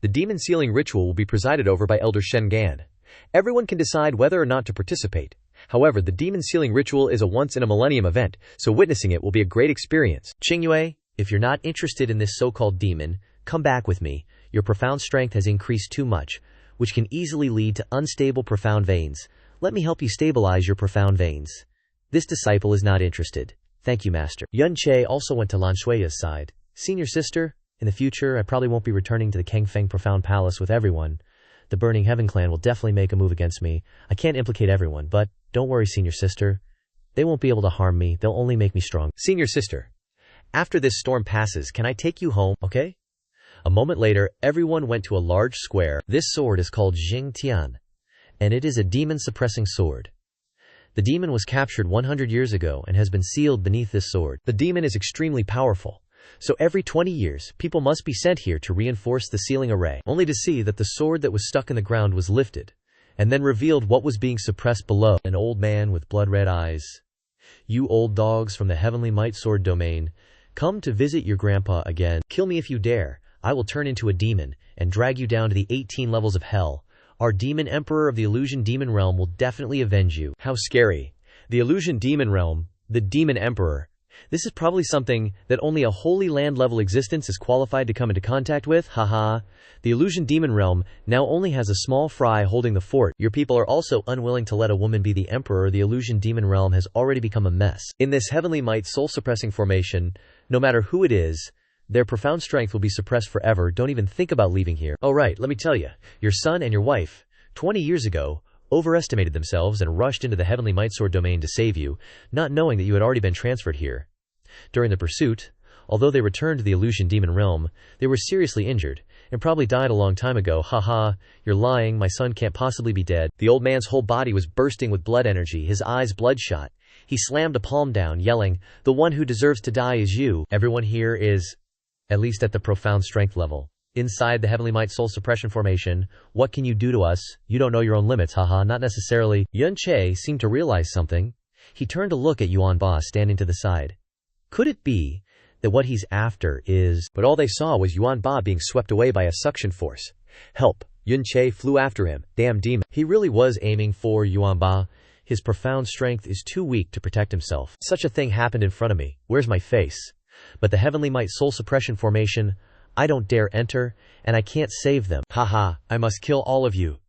The demon sealing ritual will be presided over by Elder Shen Gan. Everyone can decide whether or not to participate. However, the demon sealing ritual is a once-in-a-millennium event, so witnessing it will be a great experience. Qingyue, if you're not interested in this so-called demon, come back with me. Your profound strength has increased too much, which can easily lead to unstable profound veins. Let me help you stabilize your profound veins. This disciple is not interested. Thank you, Master. Yun Che also went to Lan Shuiya's side. Senior sister, in the future, I probably won't be returning to the Kangfeng Profound Palace with everyone. The Burning Heaven Clan will definitely make a move against me. I can't implicate everyone, but don't worry, senior sister. They won't be able to harm me. They'll only make me strong. Senior sister, after this storm passes, can I take you home, okay? A moment later, everyone went to a large square. This sword is called Jing Tian, and it is a demon-suppressing sword. The demon was captured 100 years ago and has been sealed beneath this sword. The demon is extremely powerful, so every 20 years, people must be sent here to reinforce the sealing array, only to see that the sword that was stuck in the ground was lifted, and then revealed what was being suppressed below. An old man with blood-red eyes. You old dogs from the Heavenly Might Sword domain, come to visit your grandpa again. Kill me if you dare. I will turn into a demon and drag you down to the 18 levels of hell. Our demon emperor of the illusion demon realm will definitely avenge you. How scary. The illusion demon realm, the demon emperor. This is probably something that only a Holy Land level existence is qualified to come into contact with. Haha. The illusion demon realm now only has a small fry holding the fort. Your people are also unwilling to let a woman be the emperor. The illusion demon realm has already become a mess. In this Heavenly Might soul suppressing formation, no matter who it is, their profound strength will be suppressed forever. Don't even think about leaving here. Oh right, let me tell you, your son and your wife, 20 years ago, overestimated themselves and rushed into the Heavenly Might Sword domain to save you, not knowing that you had already been transferred here. During the pursuit, although they returned to the illusion demon realm, they were seriously injured, and probably died a long time ago. Haha, you're lying, my son can't possibly be dead. The old man's whole body was bursting with blood energy, his eyes bloodshot. He slammed a palm down, yelling, "The one who deserves to die is you." Everyone here is, at least at the profound strength level. Inside the Heavenly Might Soul Suppression Formation, what can you do to us? You don't know your own limits, haha, not necessarily. Yun Che seemed to realize something. He turned to look at Yuan Ba standing to the side. Could it be that what he's after is... But all they saw was Yuan Ba being swept away by a suction force. Help! Yun Che flew after him. Damn demon. He really was aiming for Yuan Ba. His profound strength is too weak to protect himself. Such a thing happened in front of me. Where's my face? But the Heavenly Might Soul Suppression Formation, I don't dare enter, and I can't save them. Haha, I must kill all of you.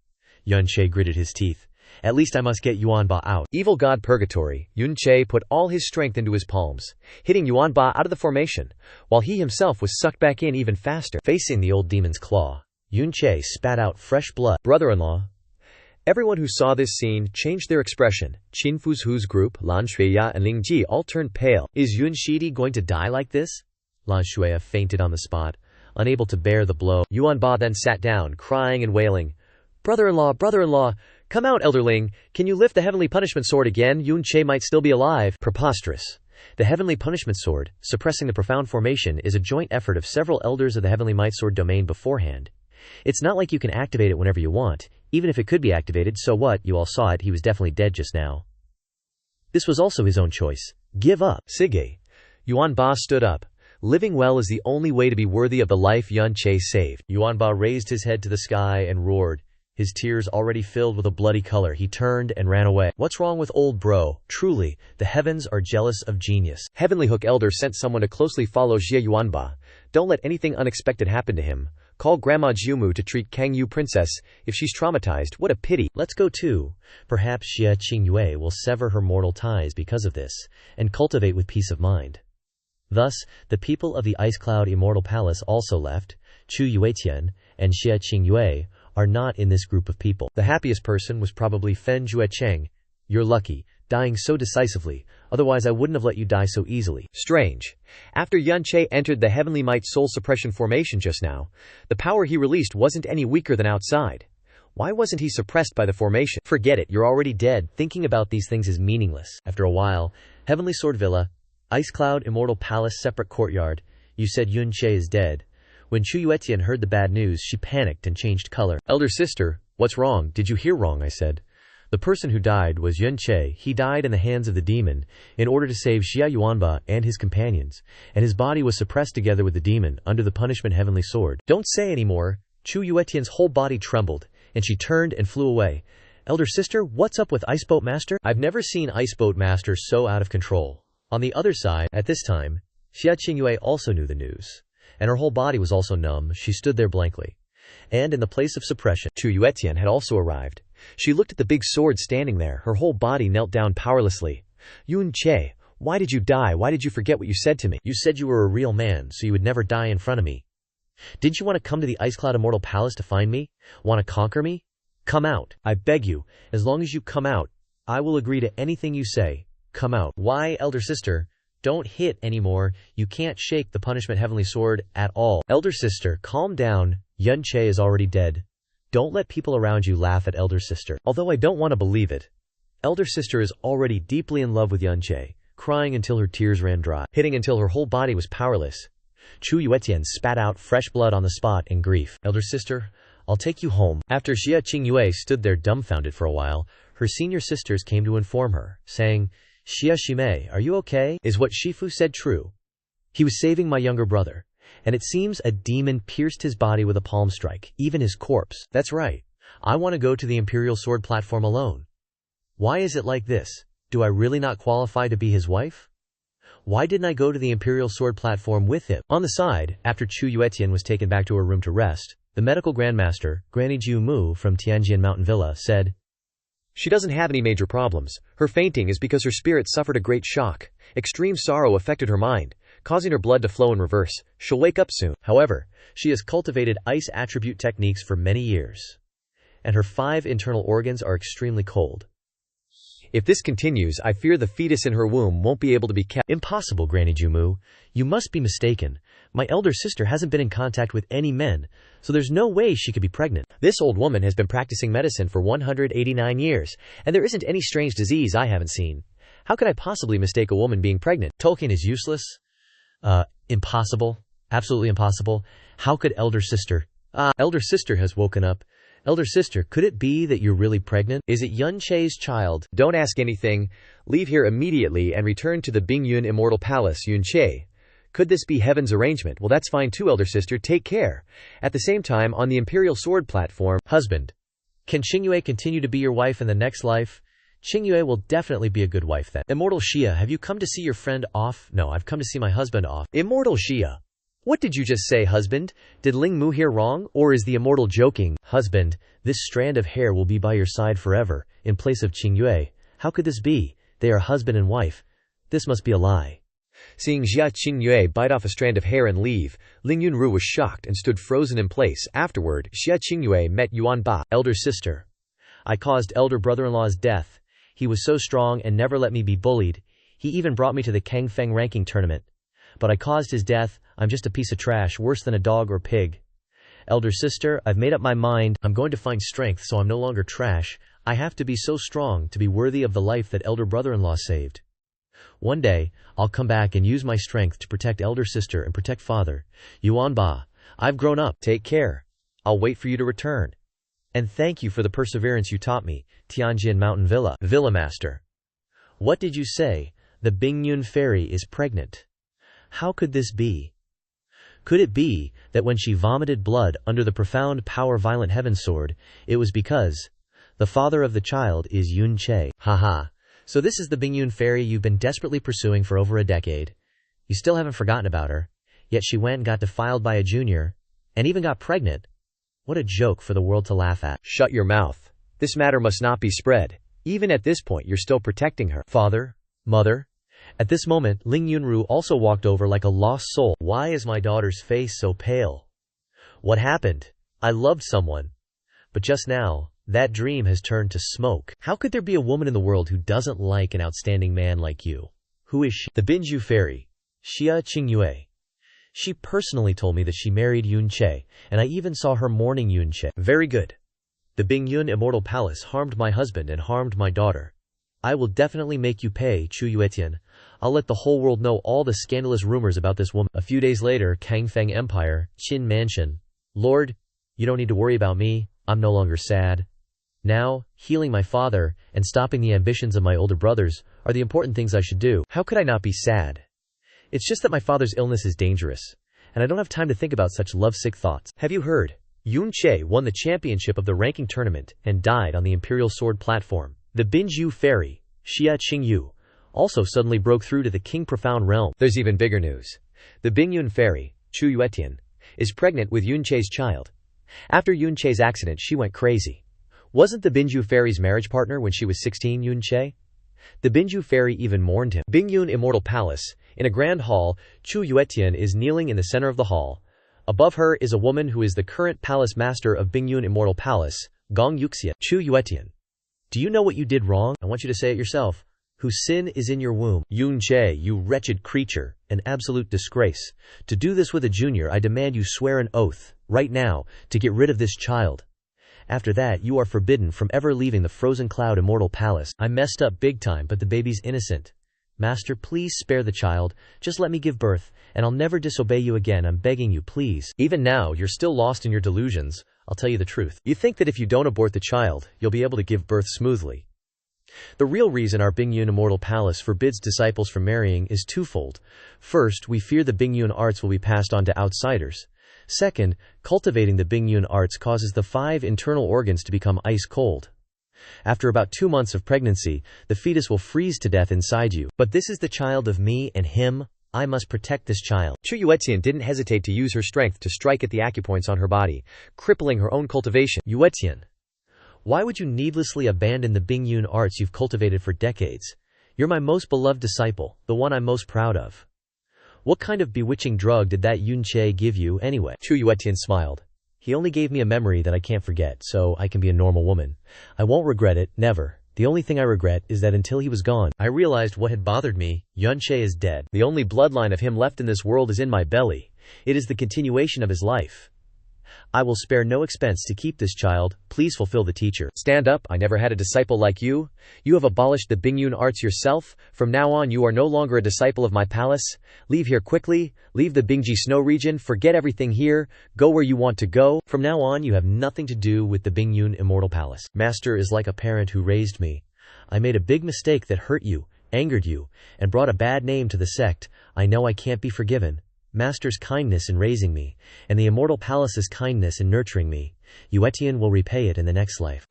Yun Che gritted his teeth. At least I must get Yuan Ba out. Evil God Purgatory, Yun Che put all his strength into his palms, hitting Yuan Ba out of the formation, while he himself was sucked back in even faster. Facing the old demon's claw, Yun Che spat out fresh blood. Brother-in-law. Everyone who saw this scene changed their expression. Qin Fuzu's group, Lan Shuiya and Ling Ji all turned pale. Is Yun Shidi going to die like this? Lan Shuiya fainted on the spot, unable to bear the blow. Yuan Ba then sat down, crying and wailing. Brother-in-law, brother-in-law, come out, elderling. Can you lift the heavenly punishment sword again? Yun Che might still be alive. Preposterous. The Heavenly Punishment Sword, suppressing the profound formation, is a joint effort of several elders of the Heavenly Might Sword domain beforehand. It's not like you can activate it whenever you want. Even if it could be activated, so what, you all saw it, he was definitely dead just now. This was also his own choice. Give up. Sige. Yuanba stood up. Living well is the only way to be worthy of the life Xiao Che saved. Yuanba raised his head to the sky and roared. His tears already filled with a bloody color, he turned and ran away. What's wrong with old bro? Truly, the heavens are jealous of genius. Heavenly Hook Elder sent someone to closely follow Xia Yuanba. Don't let anything unexpected happen to him. Call Grandma Jiumu to treat Qingyue Princess. If she's traumatized, what a pity. Let's go too. Perhaps Xia Qingyue will sever her mortal ties because of this, and cultivate with peace of mind. Thus, the people of the Ice Cloud Immortal Palace also left. Chu Yuetian and Xia Qingyue are not in this group of people. The happiest person was probably Fen Juecheng. You're lucky, dying so decisively, otherwise I wouldn't have let you die so easily. Strange. After Xiao Che entered the Heavenly Might Soul Suppression formation just now, the power he released wasn't any weaker than outside. Why wasn't he suppressed by the formation? Forget it, you're already dead. Thinking about these things is meaningless. After a while, Heavenly Sword Villa, Ice Cloud Immortal Palace separate courtyard. You said Xiao Che is dead. When Chu Yuetian heard the bad news, she panicked and changed color. Elder sister, what's wrong? Did you hear wrong? I said. The person who died was Xiao Che. He died in the hands of the demon in order to save Xia Yuanba and his companions, and his body was suppressed together with the demon under the punishment Heavenly Sword. Don't say anymore. Chu Yuetian's whole body trembled, and she turned and flew away. Elder sister, what's up with Iceboat Master? I've never seen Iceboat Master so out of control. On the other side, at this time, Xia Qingyue also knew the news, and her whole body was also numb. She stood there blankly. And in the place of suppression, Chu Yuetian had also arrived. She looked at the big sword standing there. Her whole body knelt down powerlessly. Xiao Che, why did you die? Why did you forget what you said to me? You said you were a real man, so you would never die in front of me. Didn't you want to come to the Ice Cloud Immortal Palace to find me? Want to conquer me? Come out. I beg you. As long as you come out, I will agree to anything you say. Come out. Why, elder sister? Don't hit anymore. You can't shake the punishment Heavenly Sword at all. Elder sister, calm down. Xiao Che is already dead. Don't let people around you laugh at elder sister. Although I don't want to believe it. Elder sister is already deeply in love with Xiao Che, crying until her tears ran dry, hitting until her whole body was powerless. Chu Yuetian spat out fresh blood on the spot in grief. Elder sister, I'll take you home. After Xia Qingyue stood there dumbfounded for a while, her senior sisters came to inform her, saying, Xia Shime, are you okay? Is what Shifu said true? He was saving my younger brother, and it seems a demon pierced his body with a palm strike, even his corpse. That's right. I want to go to the Imperial Sword platform alone. Why is it like this? Do I really not qualify to be his wife? Why didn't I go to the Imperial Sword platform with him? On the side, after Chu Yuetian was taken back to her room to rest, the medical grandmaster, Granny Jiumu from Tianjian Mountain Villa, said, She doesn't have any major problems. Her fainting is because her spirit suffered a great shock. Extreme sorrow affected her mind, causing her blood to flow in reverse. She'll wake up soon. However, she has cultivated ice attribute techniques for many years, and her 5 internal organs are extremely cold. If this continues, I fear the fetus in her womb won't be able to be kept. Impossible, Granny Jiumu. You must be mistaken. My elder sister hasn't been in contact with any men, so there's no way she could be pregnant. This old woman has been practicing medicine for 189 years, and there isn't any strange disease I haven't seen. How could I possibly mistake a woman being pregnant? Tolkien is useless? Impossible. Absolutely impossible. How could elder sister? Elder sister has woken up. Elder sister, could it be that you're really pregnant? Is it Xiao Che's child? Don't ask anything. Leave here immediately and return to the Bingyun Immortal Palace, Xiao Che. Could this be heaven's arrangement? Well, that's fine too, elder sister. Take care. At the same time, on the Imperial Sword platform, husband. Can Qingyue continue to be your wife in the next life? Qingyue will definitely be a good wife then. Immortal Xia, have you come to see your friend off? No, I've come to see my husband off. Immortal Xia. What did you just say, husband? Did Ling Mu hear wrong? Or is the immortal joking? Husband, this strand of hair will be by your side forever, in place of Qingyue. How could this be? They are husband and wife. This must be a lie. Seeing Xia Qingyue bite off a strand of hair and leave, Ling Yunru was shocked and stood frozen in place. Afterward, Xia Qingyue met Yuan Ba, elder sister. I caused elder brother-in-law's death. He was so strong and never let me be bullied. He even brought me to the Kang Feng ranking tournament. But I caused his death. I'm just a piece of trash, worse than a dog or pig. Elder sister, I've made up my mind. I'm going to find strength so I'm no longer trash. I have to be so strong to be worthy of the life that elder brother-in-law saved. One day, I'll come back and use my strength to protect elder sister and protect father. Yuanba, I've grown up. Take care. I'll wait for you to return. And thank you for the perseverance you taught me, Tianjin Mountain Villa. Villa Master. What did you say? The Bingyun fairy is pregnant. How could this be? Could it be that when she vomited blood under the profound power violent heaven sword, it was because the father of the child is Yun Che? Haha. So this is the Bingyun fairy you've been desperately pursuing for over a decade. You still haven't forgotten about her, yet she went and got defiled by a junior, and even got pregnant. What a joke for the world to laugh at. Shut your mouth. This matter must not be spread. Even at this point, you're still protecting her. Father? Mother? At this moment, Ling Yunru also walked over like a lost soul. Why is my daughter's face so pale? What happened? I loved someone. But just now, that dream has turned to smoke. How could there be a woman in the world who doesn't like an outstanding man like you? Who is she? The Binju fairy, Xia Qingyue. She personally told me that she married Yun Che, and I even saw her mourning Yun Che. Very good. The Bingyun Immortal Palace harmed my husband and harmed my daughter. I will definitely make you pay, Chu Yuetian. I'll let the whole world know all the scandalous rumors about this woman. A few days later, Kangfeng Empire, Qin Mansion. Lord, you don't need to worry about me. I'm no longer sad. Now, healing my father and stopping the ambitions of my older brothers are the important things I should do. How could I not be sad? It's just that my father's illness is dangerous, and I don't have time to think about such lovesick thoughts. Have you heard? Yun Che won the championship of the ranking tournament and died on the Imperial Sword platform. The Binju fairy, Xia Qingyue, also suddenly broke through to the King Profound realm. There's even bigger news. The Bingyun fairy, Chu Yuetian, is pregnant with Yun Che's child. After Yun Che's accident, she went crazy. Wasn't the Binju fairy's marriage partner when she was 16 Yun Che? The Binju fairy even mourned him. Bingyun Immortal Palace. In a grand hall, Chu Yuetian is kneeling in the center of the hall. Above her is a woman who is the current palace master of Bingyun Immortal Palace, Gong Yuxia. Chu Yuetian. Do you know what you did wrong? I want you to say it yourself. Whose sin is in your womb. Yun Che, you wretched creature, an absolute disgrace. To do this with a junior, I demand you swear an oath, right now, to get rid of this child. After that, you are forbidden from ever leaving the Frozen Cloud Immortal Palace. I messed up big time, but the baby's innocent. Master, please spare the child. Just let me give birth, and I'll never disobey you again. I'm begging you, please. Even now, you're still lost in your delusions. I'll tell you the truth. You think that if you don't abort the child, you'll be able to give birth smoothly. The real reason our Bingyun Immortal Palace forbids disciples from marrying is twofold. First, we fear the Bingyun arts will be passed on to outsiders. Second, cultivating the Bingyun arts causes the 5 internal organs to become ice cold. After about 2 months of pregnancy, the fetus will freeze to death inside you. But this is the child of me and him. I must protect this child. Chu Yuetian didn't hesitate to use her strength to strike at the acupoints on her body, crippling her own cultivation. Yuetian, why would you needlessly abandon the Bingyun arts you've cultivated for decades? You're my most beloved disciple, the one I'm most proud of. What kind of bewitching drug did that Yun Che give you anyway? Chu Yuetian smiled. He only gave me a memory that I can't forget, so I can be a normal woman. I won't regret it, never. The only thing I regret is that until he was gone, I realized what had bothered me. Yun Che is dead. The only bloodline of him left in this world is in my belly. It is the continuation of his life. I will spare no expense to keep this child. Please fulfill the teacher. Stand up. I never had a disciple like you. You have abolished the Bingyun arts yourself. From now on, you are no longer a disciple of my palace. Leave here quickly. Leave the Bingji snow region. Forget everything here. Go where you want to go. From now on, you have nothing to do with the Bingyun Immortal Palace. Master is like a parent who raised me. I made a big mistake that hurt you, angered you, and brought a bad name to the sect. I know I can't be forgiven. Master's kindness in raising me, and the Immortal Palace's kindness in nurturing me. Yuetian will repay it in the next life.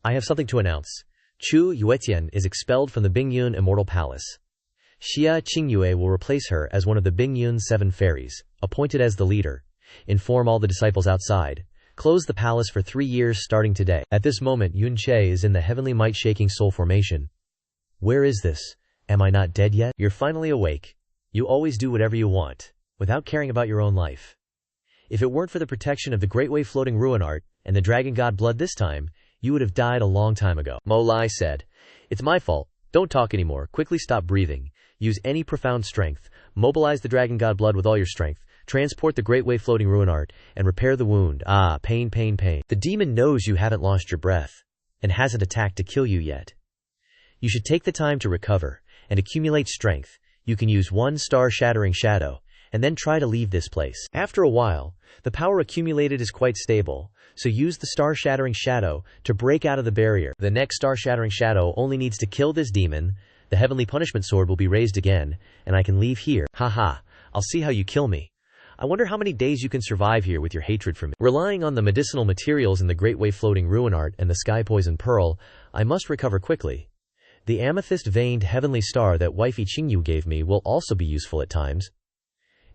I have something to announce. Chu Yuetian is expelled from the Bingyun Immortal Palace. Xia Qingyue will replace her as one of the Bingyun 7 fairies, appointed as the leader. Inform all the disciples outside. Close the palace for 3 years starting today. At this moment, Yun Che is in the heavenly might-shaking soul formation. Where is this? Am I not dead yet? You're finally awake. You always do whatever you want, without caring about your own life. If it weren't for the protection of the Great Way Floating Ruin Art and the Dragon God blood this time, you would have died a long time ago. Mo Lai said, It's my fault. Don't talk anymore. Quickly stop breathing. Use any profound strength. Mobilize the Dragon God blood with all your strength. Transport the Great Way Floating Ruin Art and repair the wound. Ah, pain, pain, pain. The demon knows you haven't lost your breath and hasn't attacked to kill you yet. You should take the time to recover and accumulate strength. You can use one star-shattering shadow, and then try to leave this place. After a while, the power accumulated is quite stable, so use the star-shattering shadow to break out of the barrier. The next star-shattering shadow only needs to kill this demon, the heavenly punishment sword will be raised again, and I can leave here. Haha, I'll see how you kill me. I wonder how many days you can survive here with your hatred for me. Relying on the medicinal materials in the Great Way floating ruin art and the sky poison pearl, I must recover quickly. The amethyst-veined heavenly star that Xia Qingyue gave me will also be useful at times.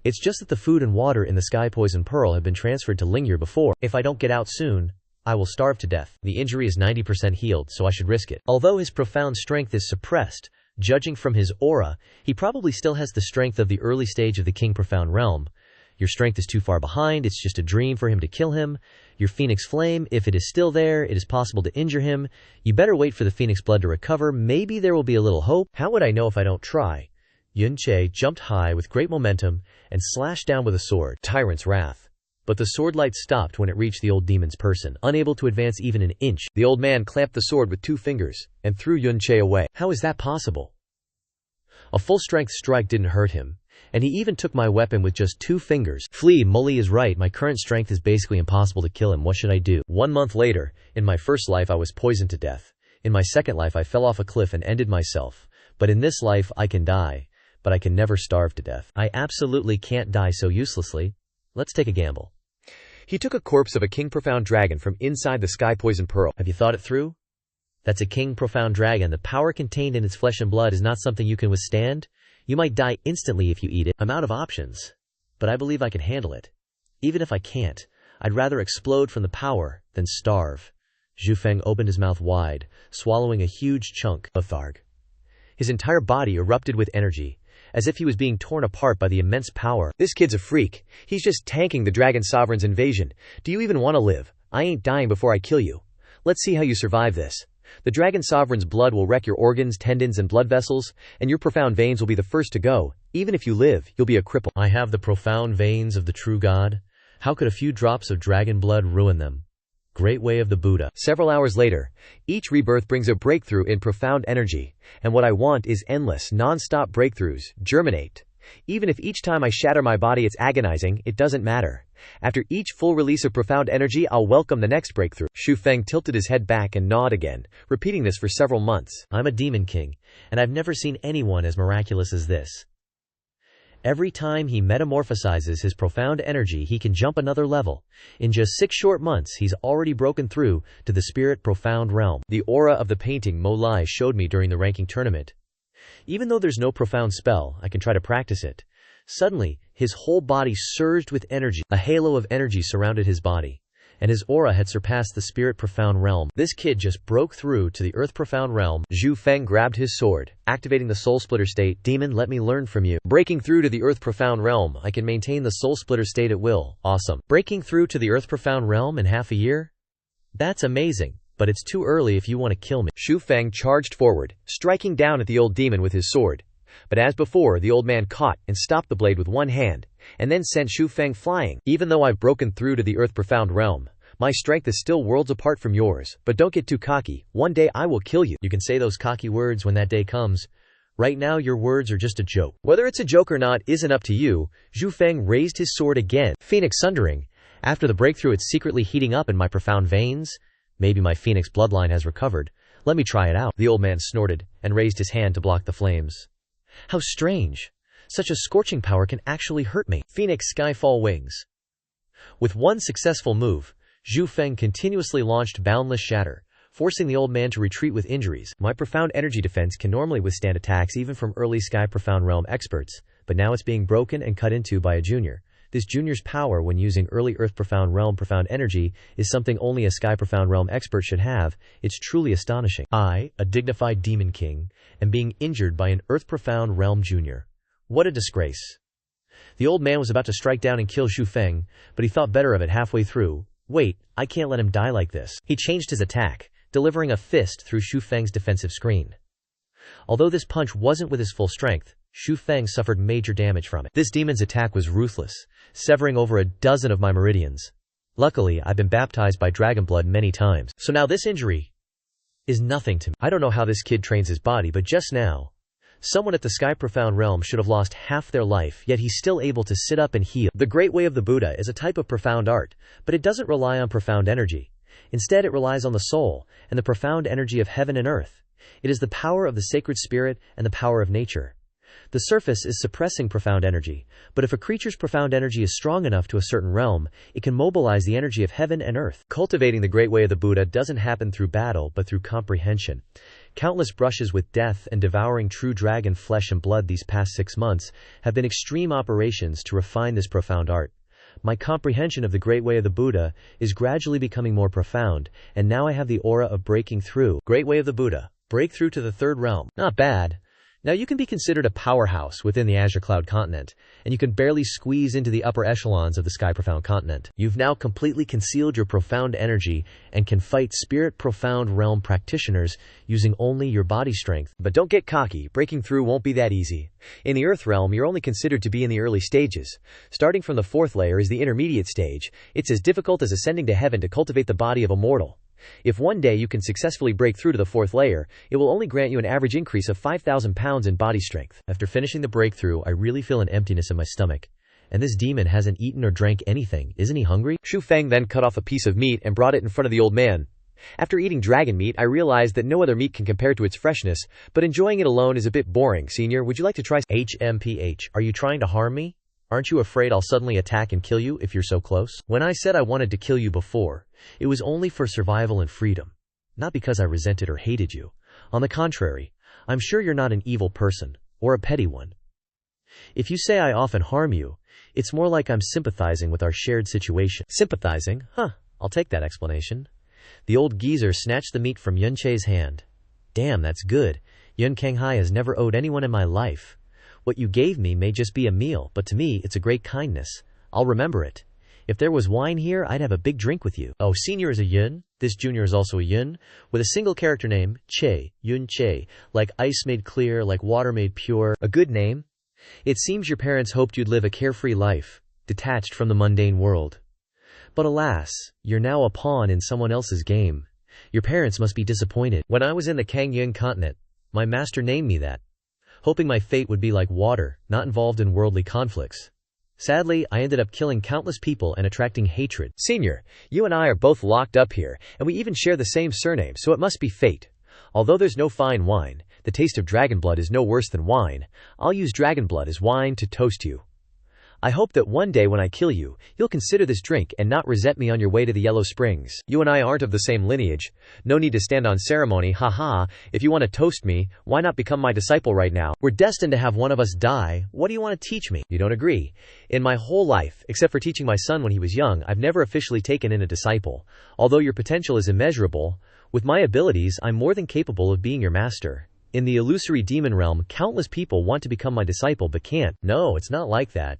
It's just that the food and water in the sky poison pearl have been transferred to Lingyer before. If I don't get out soon, I will starve to death. The injury is 90% healed, so I should risk it. Although his profound strength is suppressed, judging from his aura, he probably still has the strength of the early stage of the King Profound Realm. Your strength is too far behind, it's just a dream for him to kill him. Your Phoenix Flame, if it is still there, it is possible to injure him. You better wait for the Phoenix Blood to recover, maybe there will be a little hope. How would I know if I don't try? Xiao Che jumped high with great momentum and slashed down with a sword. Tyrant's Wrath. But the sword light stopped when it reached the old demon's person, unable to advance even an inch. The old man clamped the sword with 2 fingers and threw Xiao Che away. How is that possible? A full-strength strike didn't hurt him, and he even took my weapon with just 2 fingers. Flea Mully is right, my current strength is basically impossible to kill him. What should I do? 1 month later, in my first life I was poisoned to death. In my second life I fell off a cliff and ended myself. But in this life I can die, but I can never starve to death. I absolutely can't die so uselessly. Let's take a gamble. He took a corpse of a King Profound Dragon from inside the Sky Poison Pearl. Have you thought it through? That's a King Profound Dragon. The power contained in its flesh and blood is not something you can withstand. You might die instantly if you eat it. I'm out of options, but I believe I can handle it. Even if I can't, I'd rather explode from the power than starve. Zhu Feng opened his mouth wide, swallowing a huge chunk of tharg. His entire body erupted with energy, as if he was being torn apart by the immense power. This kid's a freak. He's just tanking the Dragon Sovereign's invasion. Do you even want to live? I ain't dying before I kill you. Let's see how you survive this. The Dragon Sovereign's blood will wreck your organs, tendons, and blood vessels, and your profound veins will be the first to go. Even if you live, you'll be a cripple. I have the profound veins of the true God. How could a few drops of dragon blood ruin them? Great Way of the Buddha. Several hours later, each rebirth brings a breakthrough in profound energy, and what I want is endless, non-stop breakthroughs. Germinate. Even if each time I shatter my body it's agonizing, it doesn't matter. After each full release of profound energy, I'll welcome the next breakthrough. Xu Feng tilted his head back and gnawed again, repeating this for several months. I'm a demon king, and I've never seen anyone as miraculous as this. Every time he metamorphosizes his profound energy, he can jump another level. In just 6 short months, he's already broken through to the spirit profound realm. The aura of the painting Mo Lai showed me during the ranking tournament. Even though there's no profound spell, I can try to practice it. Suddenly, his whole body surged with energy. A halo of energy surrounded his body, and his aura had surpassed the spirit profound realm. This kid just broke through to the earth profound realm. Zhu Feng grabbed his sword, activating the soul splitter state. Demon, let me learn from you. Breaking through to the earth profound realm, I can maintain the soul splitter state at will. Awesome. Breaking through to the earth profound realm in half a year? That's amazing. But it's too early if you want to kill me. Xu Feng charged forward, striking down at the old demon with his sword. But as before, the old man caught and stopped the blade with one hand, and then sent Xu Feng flying. Even though I've broken through to the earth profound realm, my strength is still worlds apart from yours. But don't get too cocky. One day I will kill you. You can say those cocky words when that day comes. Right now your words are just a joke. Whether it's a joke or not isn't up to you. Xu Feng raised his sword again. Phoenix Sundering. After the breakthrough, it's secretly heating up in my profound veins. Maybe my Phoenix bloodline has recovered. Let me try it out. The old man snorted and raised his hand to block the flames. How strange. Such a scorching power can actually hurt me. Phoenix Skyfall Wings. With one successful move, Xu Feng continuously launched Boundless Shatter, forcing the old man to retreat with injuries. My profound energy defense can normally withstand attacks even from early Sky Profound Realm experts, but now it's being broken and cut into by a junior. This junior's power when using early Earth Profound Realm profound energy is something only a Sky Profound Realm expert should have. It's truly astonishing. I, a dignified demon king, am being injured by an Earth Profound Realm junior. What a disgrace. The old man was about to strike down and kill Xu Feng, but he thought better of it halfway through. Wait, I can't let him die like this. He changed his attack, delivering a fist through Xu Feng's defensive screen. Although this punch wasn't with his full strength, Xu Feng suffered major damage from it. This demon's attack was ruthless, severing over a dozen of my meridians. Luckily, I've been baptized by dragon blood many times, so now this injury is nothing to me. I don't know how this kid trains his body, but just now, Someone at the Sky Profound Realm should have lost half their life, yet he's still able to sit up and heal. The Great Way of the Buddha is a type of profound art, but it doesn't rely on profound energy. Instead, it relies on the soul and the profound energy of heaven and earth. It is the power of the sacred spirit and the power of nature. The surface is suppressing profound energy, but if a creature's profound energy is strong enough to a certain realm, it can mobilize the energy of heaven and earth. Cultivating the Great Way of the Buddha doesn't happen through battle, but through comprehension. Countless brushes with death and devouring true dragon flesh and blood these past 6 months have been extreme operations to refine this profound art. My comprehension of the Great Way of the Buddha is gradually becoming more profound, and now I have the aura of breaking through. Great Way of the Buddha. Breakthrough to the third realm. Not bad. Now you can be considered a powerhouse within the Azure Cloud continent, and you can barely squeeze into the upper echelons of the Sky Profound continent. You've now completely concealed your profound energy and can fight Spirit Profound Realm practitioners using only your body strength. But don't get cocky, breaking through won't be that easy. In the Earth Realm, you're only considered to be in the early stages. Starting from the 4th layer is the intermediate stage. It's as difficult as ascending to heaven to cultivate the body of a mortal. If one day you can successfully break through to the 4th layer, it will only grant you an average increase of 5,000 pounds in body strength. After finishing the breakthrough, I really feel an emptiness in my stomach. And this demon hasn't eaten or drank anything. Isn't he hungry? Shu Feng then cut off a piece of meat and brought it in front of the old man. After eating dragon meat, I realized that no other meat can compare to its freshness, but enjoying it alone is a bit boring. Senior, would you like to try? HMPH, are you trying to harm me? Aren't you afraid I'll suddenly attack and kill you if you're so close? When I said I wanted to kill you before, it was only for survival and freedom. Not because I resented or hated you. On the contrary, I'm sure you're not an evil person, or a petty one. If you say I often harm you, it's more like I'm sympathizing with our shared situation. Sympathizing? Huh, I'll take that explanation. The old geezer snatched the meat from Yun Che's hand. Damn, that's good. Yun Kanghai has never owed anyone in my life. What you gave me may just be a meal, but to me, it's a great kindness. I'll remember it. If there was wine here, I'd have a big drink with you. Oh, senior is a Yun. This junior is also a Yun, with a single character name, Che, Yun Che, like ice made clear, like water made pure. A good name. It seems your parents hoped you'd live a carefree life, detached from the mundane world. But alas, you're now a pawn in someone else's game. Your parents must be disappointed. When I was in the Kangyue continent, my master named me that, hoping my fate would be like water, not involved in worldly conflicts. Sadly, I ended up killing countless people and attracting hatred. Senior, you and I are both locked up here, and we even share the same surname, so it must be fate. Although there's no fine wine, the taste of dragon blood is no worse than wine. I'll use dragon blood as wine to toast you. I hope that one day when I kill you, you'll consider this drink and not resent me on your way to the Yellow Springs. You and I aren't of the same lineage. No need to stand on ceremony, haha. If you want to toast me, why not become my disciple right now? We're destined to have one of us die. What do you want to teach me? You don't agree. In my whole life, except for teaching my son when he was young, I've never officially taken in a disciple. Although your potential is immeasurable, with my abilities, I'm more than capable of being your master. In the illusory demon realm, countless people want to become my disciple but can't. No, it's not like that.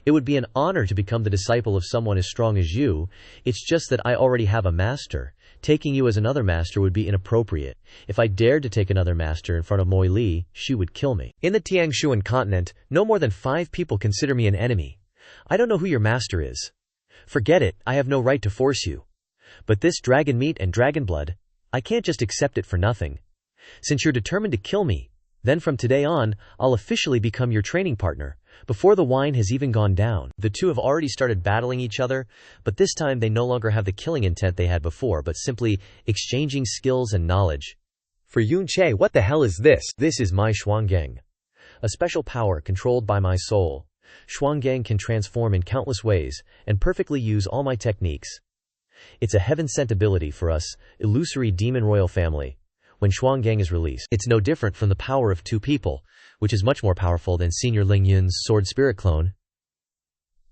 It would be an honor to become the disciple of someone as strong as you. It's just that I already have a master. Taking you as another master would be inappropriate. If I dared to take another master in front of Moi Li, she would kill me. In the Tiangshuan continent, no more than 5 people consider me an enemy. I don't know who your master is. Forget it, I have no right to force you. But this dragon meat and dragon blood, I can't just accept it for nothing. Since you're determined to kill me, then from today on, I'll officially become your training partner, before the wine has even gone down. The two have already started battling each other, but this time they no longer have the killing intent they had before, but simply exchanging skills and knowledge. For Yun Che, what the hell is this? This is my Shuanggang. A special power controlled by my soul. Shuanggang can transform in countless ways, and perfectly use all my techniques. It's a heaven-sent ability for us, illusory demon royal family. When Shuanggang is released, it's no different from the power of 2 people, which is much more powerful than Senior Ling Yun's sword spirit clone.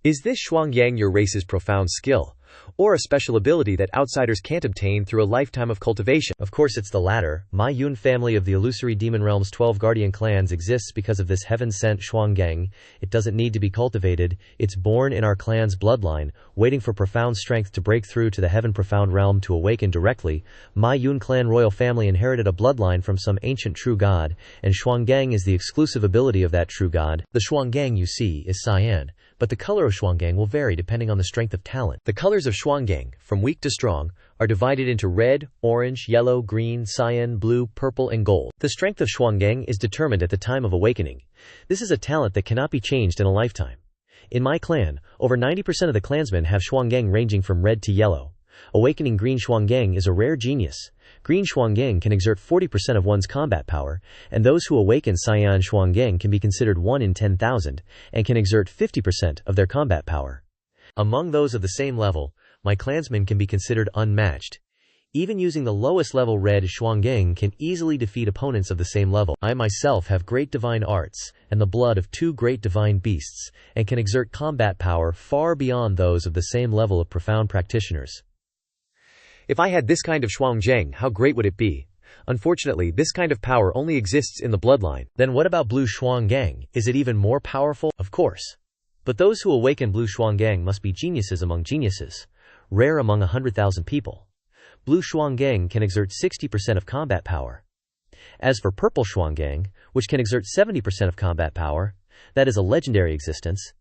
Is this Shuanggang your race's profound skill, or a special ability that outsiders can't obtain through a lifetime of cultivation? Of course it's the latter. My Yun family of the illusory demon realm's 12 guardian clans exists because of this heaven-sent Shuanggang. It doesn't need to be cultivated. It's born in our clan's bloodline, waiting for profound strength to break through to the heaven profound realm to awaken directly. My Yun clan royal family inherited a bloodline from some ancient true god, and Shuanggang is the exclusive ability of that true god. The Shuanggang you see is Cyan, but the color of Shuanggang will vary depending on the strength of talent. The colors of Shuanggang, from weak to strong, are divided into red, orange, yellow, green, cyan, blue, purple, and gold. The strength of Shuanggang is determined at the time of awakening. This is a talent that cannot be changed in a lifetime. In my clan, over 90% of the clansmen have Shuanggang ranging from red to yellow. Awakening green Shuanggang is a rare genius. Green Shuanggang can exert 40% of one's combat power, and those who awaken cyan Shuanggang can be considered 1 in 10,000, and can exert 50% of their combat power. Among those of the same level, my clansmen can be considered unmatched. Even using the lowest level red Shuanggang can easily defeat opponents of the same level. I myself have great divine arts, and the blood of 2 great divine beasts, and can exert combat power far beyond those of the same level of profound practitioners. If I had this kind of Shuanggang, how great would it be? Unfortunately, this kind of power only exists in the bloodline. Then what about blue Shuanggang? Is it even more powerful? Of course. But those who awaken blue Shuanggang must be geniuses among geniuses, rare among 100,000 people. Blue Shuanggang can exert 60% of combat power. As for purple Shuanggang, which can exert 70% of combat power, that is a legendary existence.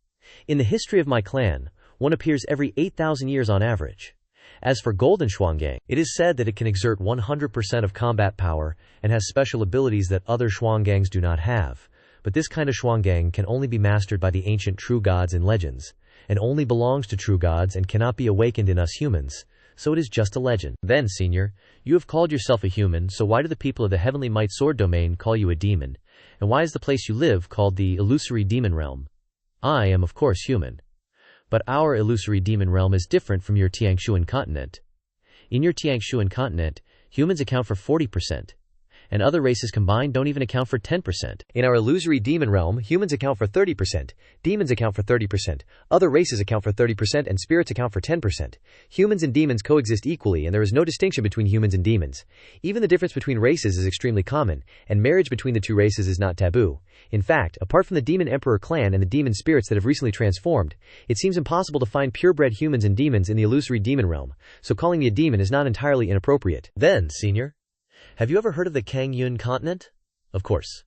In the history of my clan, one appears every 8,000 years on average. As for golden Shuanggang, it is said that it can exert 100% of combat power and has special abilities that other Shuanggangs do not have. But this kind of Shuanggang can only be mastered by the ancient true gods in legends, and only belongs to true gods and cannot be awakened in us humans, so it is just a legend. Then, senior, you have called yourself a human, so why do the people of the Heavenly Might Sword Domain call you a demon? And why is the place you live called the illusory demon realm? I am of course human. But our illusory demon realm is different from your Tiangshuan continent. In your Tiangshuan continent, humans account for 40%, and other races combined don't even account for 10%. In our illusory demon realm, humans account for 30%, demons account for 30%, other races account for 30%, and spirits account for 10%. Humans and demons coexist equally, and there is no distinction between humans and demons. Even the difference between races is extremely common, and marriage between the 2 races is not taboo. In fact, apart from the Demon Emperor clan and the demon spirits that have recently transformed, it seems impossible to find purebred humans and demons in the illusory demon realm, so calling me a demon is not entirely inappropriate. Then, senior, have you ever heard of the Qingyue continent? Of course.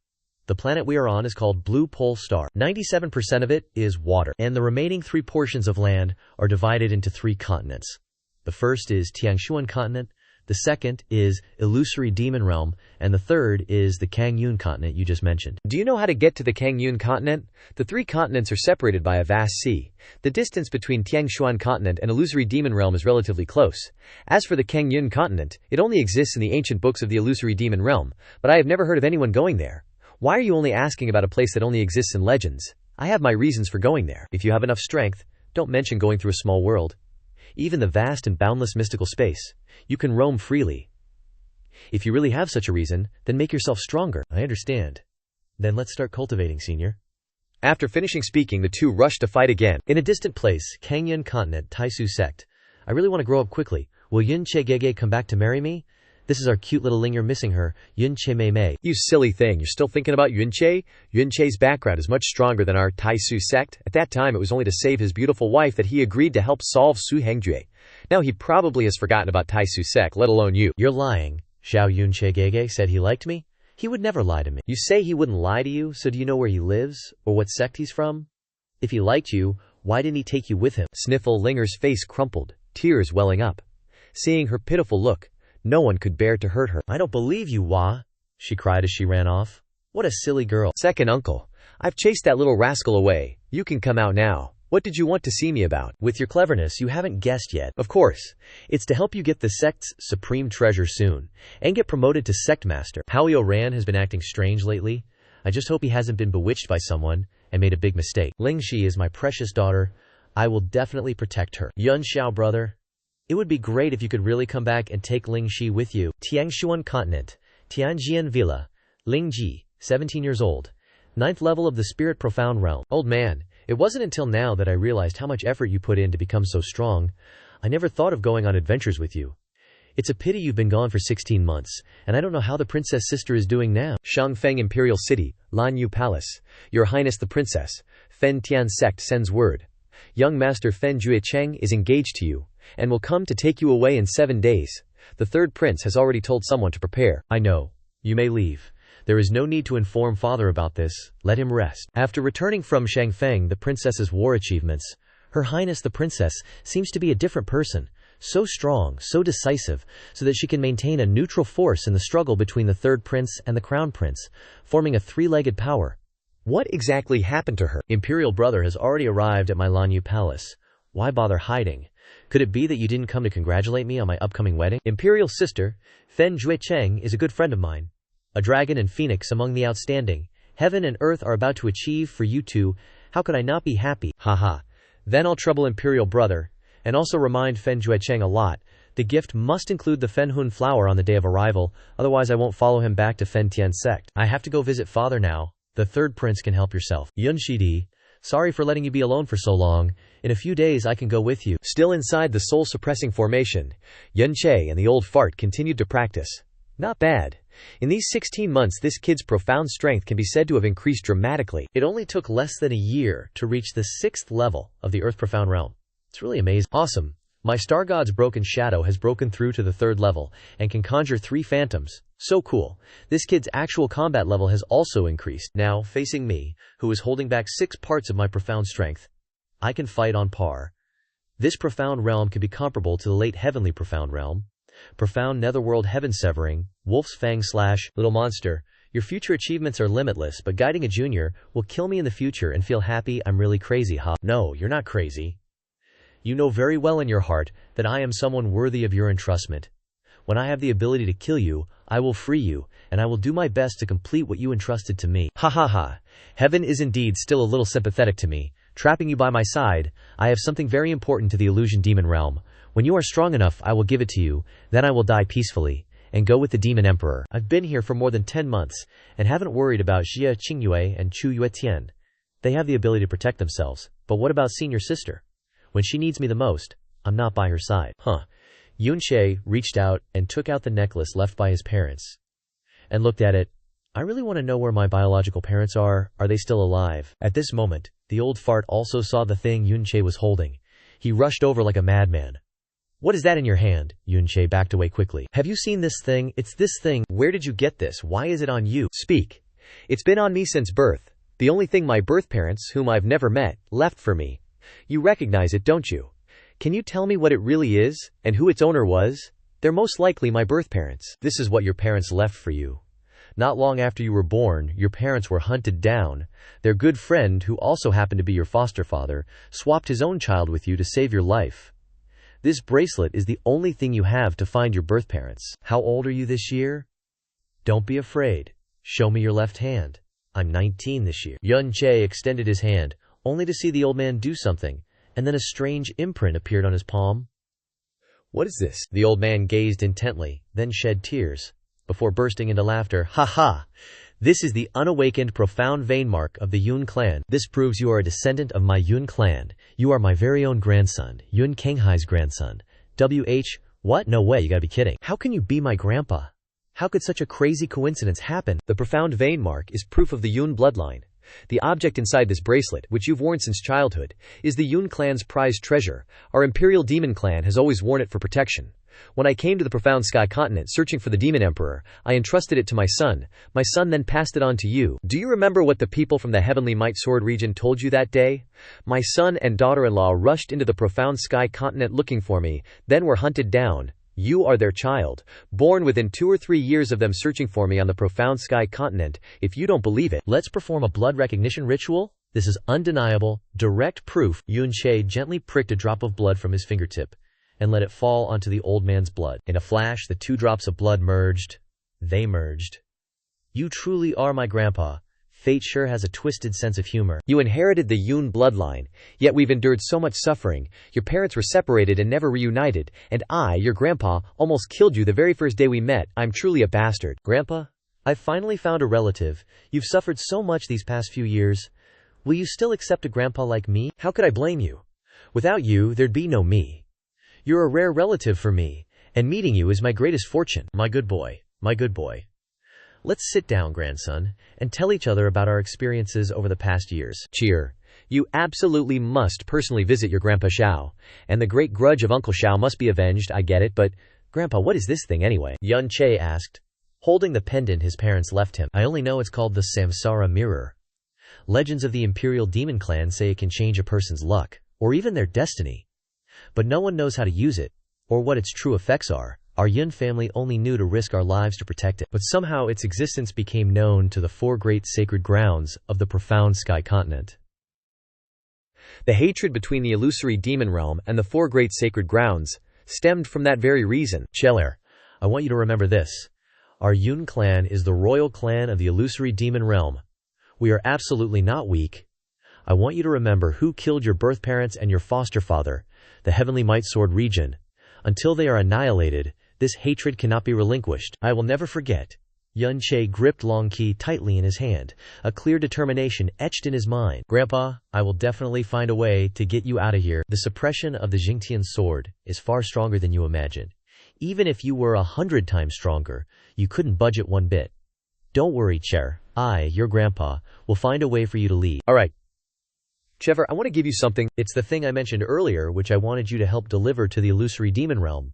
The planet we are on is called Blue Pole Star. 97% of it is water, and the remaining 3 portions of land are divided into 3 continents. The first is Tiangshuan continent, the second is illusory demon realm, and the third is the Qingyue continent you just mentioned. Do you know how to get to the Qingyue continent? The 3 continents are separated by a vast sea. The distance between Tiangshuan continent and illusory demon realm is relatively close. As for the Qingyue continent, it only exists in the ancient books of the illusory demon realm, but I have never heard of anyone going there. Why are you only asking about a place that only exists in legends? I have my reasons for going there. If you have enough strength, don't mention going through a small world. Even the vast and boundless mystical space, you can roam freely. If you really have such a reason, then make yourself stronger. I understand. Then let's start cultivating, senior. After finishing speaking, the 2 rushed to fight again. In a distant place, Qingyue continent, Taisu sect. I really want to grow up quickly. Will Yun Che Gege come back to marry me? This is our cute little Ling you're missing her, Yun Che Mei Mei. You silly thing, you're still thinking about Yun Che? Yun Che's background is much stronger than our Taisu sect. At that time, it was only to save his beautiful wife that he agreed to help solve Su Hengjue. Now he probably has forgotten about Taisu sect, let alone you. You're lying. Xiao Yun Che Gege said he liked me? He would never lie to me. You say he wouldn't lie to you, so do you know where he lives, or what sect he's from? If he liked you, why didn't he take you with him? Sniffle Linger's face crumpled, tears welling up. Seeing her pitiful look, no one could bear to hurt her. I don't believe you, Wah, she cried as she ran off. What a silly girl. Second uncle, I've chased that little rascal away. You can come out now. What did you want to see me about? With your cleverness, you haven't guessed yet. Of course. It's to help you get the sect's supreme treasure soon, and get promoted to sect master. Howie Oran has been acting strange lately. I just hope he hasn't been bewitched by someone and made a big mistake. Ling Shi is my precious daughter. I will definitely protect her. Yun Xiao, brother. It would be great if you could really come back and take Ling Shi with you. Tiangshuan continent, Tianjian Villa, Ling Ji, 17 years old. 9th level of the Spirit Profound Realm. Old man, it wasn't until now that I realized how much effort you put in to become so strong. I never thought of going on adventures with you. It's a pity you've been gone for 16 months, and I don't know how the princess sister is doing now. Shangfeng Imperial City, Lanyu Palace. Your Highness the Princess, Fen Tian Sect sends word. Young Master Fen Juecheng is engaged to you, and will come to take you away in 7 days. The 3rd prince has already told someone to prepare. I know. You may leave. There is no need to inform father about this, let him rest. After returning from Shangfeng the princess's war achievements, Her Highness the Princess seems to be a different person, so strong, so decisive, so that she can maintain a neutral force in the struggle between the third prince and the crown prince, forming a three-legged power. What exactly happened to her? Imperial brother has already arrived at my Lanyu palace. Why bother hiding? Could it be that you didn't come to congratulate me on my upcoming wedding? Imperial sister, Fen Juecheng, is a good friend of mine. A dragon and phoenix among the outstanding. Heaven and earth are about to achieve for you two. How could I not be happy? Haha. Then I'll trouble Imperial brother, and also remind Fen Juecheng a lot. The gift must include the Fenhun flower on the day of arrival, otherwise I won't follow him back to Fen Tian's sect. I have to go visit father now. The third prince can help yourself. Yun Shidi, sorry for letting you be alone for so long. In a few days I can go with you. Still inside the soul-suppressing formation, Yun Che and the old fart continued to practice. Not bad. In these 16 months this kid's profound strength can be said to have increased dramatically. It only took less than a year to reach the 6th level of the Earth Profound Realm. It's really amazing. Awesome. My star god's broken shadow has broken through to the 3rd level and can conjure 3 phantoms. So cool. This kid's actual combat level has also increased. Now, facing me, who is holding back 6 parts of my profound strength, I can fight on par. This profound realm could be comparable to the late heavenly profound realm. Profound netherworld heaven severing, wolf's fang / little monster. Your future achievements are limitless, but guiding a junior will kill me in the future and feel happy I'm really crazy, huh? No, you're not crazy. You know very well in your heart that I am someone worthy of your entrustment. When I have the ability to kill you, I will free you, and I will do my best to complete what you entrusted to me. Ha ha ha. Heaven is indeed still a little sympathetic to me. Trapping you by my side, I have something very important to the illusion demon realm. When you are strong enough, I will give it to you, then I will die peacefully, and go with the demon emperor. I've been here for more than 10 months, and haven't worried about Xia Qingyue and Chu Yuetian. They have the ability to protect themselves, but what about senior sister? When she needs me the most, I'm not by her side. Yun Che reached out and took out the necklace left by his parents, and looked at it. I really want to know where my biological parents are. Are they still alive? At this moment, the old fart also saw the thing Yun Che was holding. He rushed over like a madman. What is that in your hand? Yun Che backed away quickly. Have you seen this thing? It's this thing. Where did you get this? Why is it on you? Speak. It's been on me since birth. The only thing my birth parents, whom I've never met, left for me. You recognize it, don't you? Can you tell me what it really is, and who its owner was? They're most likely my birth parents. This is what your parents left for you. Not long after you were born, your parents were hunted down. Their good friend, who also happened to be your foster father, swapped his own child with you to save your life. This bracelet is the only thing you have to find your birth parents. How old are you this year? Don't be afraid. Show me your left hand. I'm 19 this year. Yun Che extended his hand, only to see the old man do something, and then a strange imprint appeared on his palm. What is this? The old man gazed intently, then shed tears, before bursting into laughter. Ha ha! This is the unawakened profound vein mark of the Yun clan. This proves you are a descendant of my Yun clan. You are my very own grandson, Yun Kenghai's grandson. What? No way, you gotta be kidding. How can you be my grandpa? How could such a crazy coincidence happen? The profound vein mark is proof of the Yun bloodline. The object inside this bracelet, which you've worn since childhood, is the Yun clan's prized treasure. Our Imperial Demon clan has always worn it for protection. When I came to the Profound Sky Continent searching for the Demon Emperor, I entrusted it to my son. My son then passed it on to you. Do you remember what the people from the Heavenly Might Sword region told you that day? My son and daughter-in-law rushed into the Profound Sky Continent looking for me, then were hunted down. You are their child, born within 2 or 3 years of them searching for me on the Profound Sky Continent. If you don't believe it, let's perform a blood recognition ritual. This is undeniable, direct proof. Yun Che gently pricked a drop of blood from his fingertip and let it fall onto the old man's blood. In a flash, the 2 drops of blood merged. They merged. You truly are my grandpa. Fate sure has a twisted sense of humor. You inherited the Yun bloodline, yet we've endured so much suffering. Your parents were separated and never reunited, and I, your grandpa, almost killed you the very first day we met. I'm truly a bastard. Grandpa, I've finally found a relative. You've suffered so much these past few years. Will you still accept a grandpa like me? How could I blame you? Without you, there'd be no me. You're a rare relative for me, and meeting you is my greatest fortune. My good boy, my good boy. Let's sit down, grandson, and tell each other about our experiences over the past years. Cheer. You absolutely must personally visit your Grandpa Xiao, and the great grudge of Uncle Xiao must be avenged. I get it, but Grandpa, what is this thing anyway? Yun Che asked. holding the pendant his parents left him. I only know it's called the Samsara Mirror. Legends of the Imperial Demon Clan say it can change a person's luck, or even their destiny. But no one knows how to use it, or what its true effects are. Our Yun family only knew to risk our lives to protect it. But somehow its existence became known to the 4 great sacred grounds of the profound sky continent. The hatred between the illusory demon realm and the 4 great sacred grounds stemmed from that very reason. Cheller, I want you to remember this. Our Yun clan is the royal clan of the illusory demon realm. We are absolutely not weak. I want you to remember who killed your birth parents and your foster father, the Heavenly Might Sword region. Until they are annihilated, this hatred cannot be relinquished. I will never forget. Yun Che gripped Long Qi tightly in his hand, a clear determination etched in his mind. Grandpa, I will definitely find a way to get you out of here. The suppression of the Jingtian sword is far stronger than you imagine. Even if you were 100 times stronger, you couldn't budge it one bit. Don't worry, Cher. I, your grandpa, will find a way for you to leave. Alright. Trevor, I want to give you something. It's the thing I mentioned earlier, which I wanted you to help deliver to the illusory demon realm.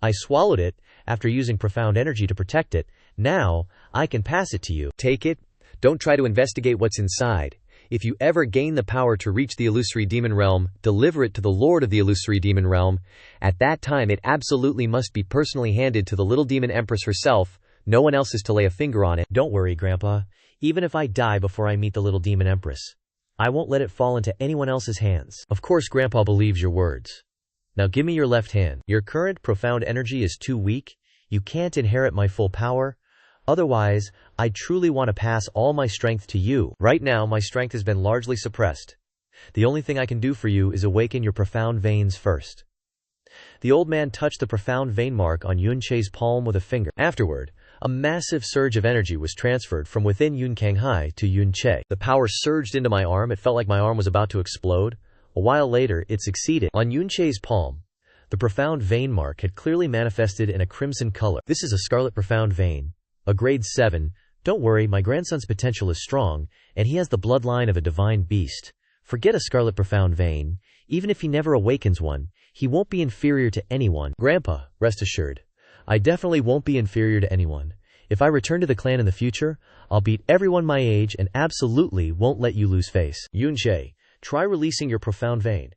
I swallowed it after using profound energy to protect it. Now, I can pass it to you. Take it. Don't try to investigate what's inside. If you ever gain the power to reach the illusory demon realm, deliver it to the Lord of the illusory demon realm. At that time it absolutely must be personally handed to the little demon empress herself. No one else is to lay a finger on it. Don't worry, Grandpa. Even if I die before I meet the little demon empress, I won't let it fall into anyone else's hands. Of course, Grandpa believes your words. Now give me your left hand. Your current profound energy is too weak. You can't inherit my full power. Otherwise, I truly want to pass all my strength to you. Right now, my strength has been largely suppressed. The only thing I can do for you is awaken your profound veins first. The old man touched the profound vein mark on Yun Che's palm with a finger. Afterward, a massive surge of energy was transferred from within Yun Kanghai to Yun Che. The power surged into my arm. It felt like my arm was about to explode. A while later, it succeeded. On Yun Che's palm, the profound vein mark had clearly manifested in a crimson color. This is a scarlet profound vein, a grade 7. Don't worry, my grandson's potential is strong, and he has the bloodline of a divine beast. Forget a scarlet profound vein. Even if he never awakens one, he won't be inferior to anyone. Grandpa, rest assured, I definitely won't be inferior to anyone. If I return to the clan in the future, I'll beat everyone my age and absolutely won't let you lose face. Yun Che, try releasing your profound vein.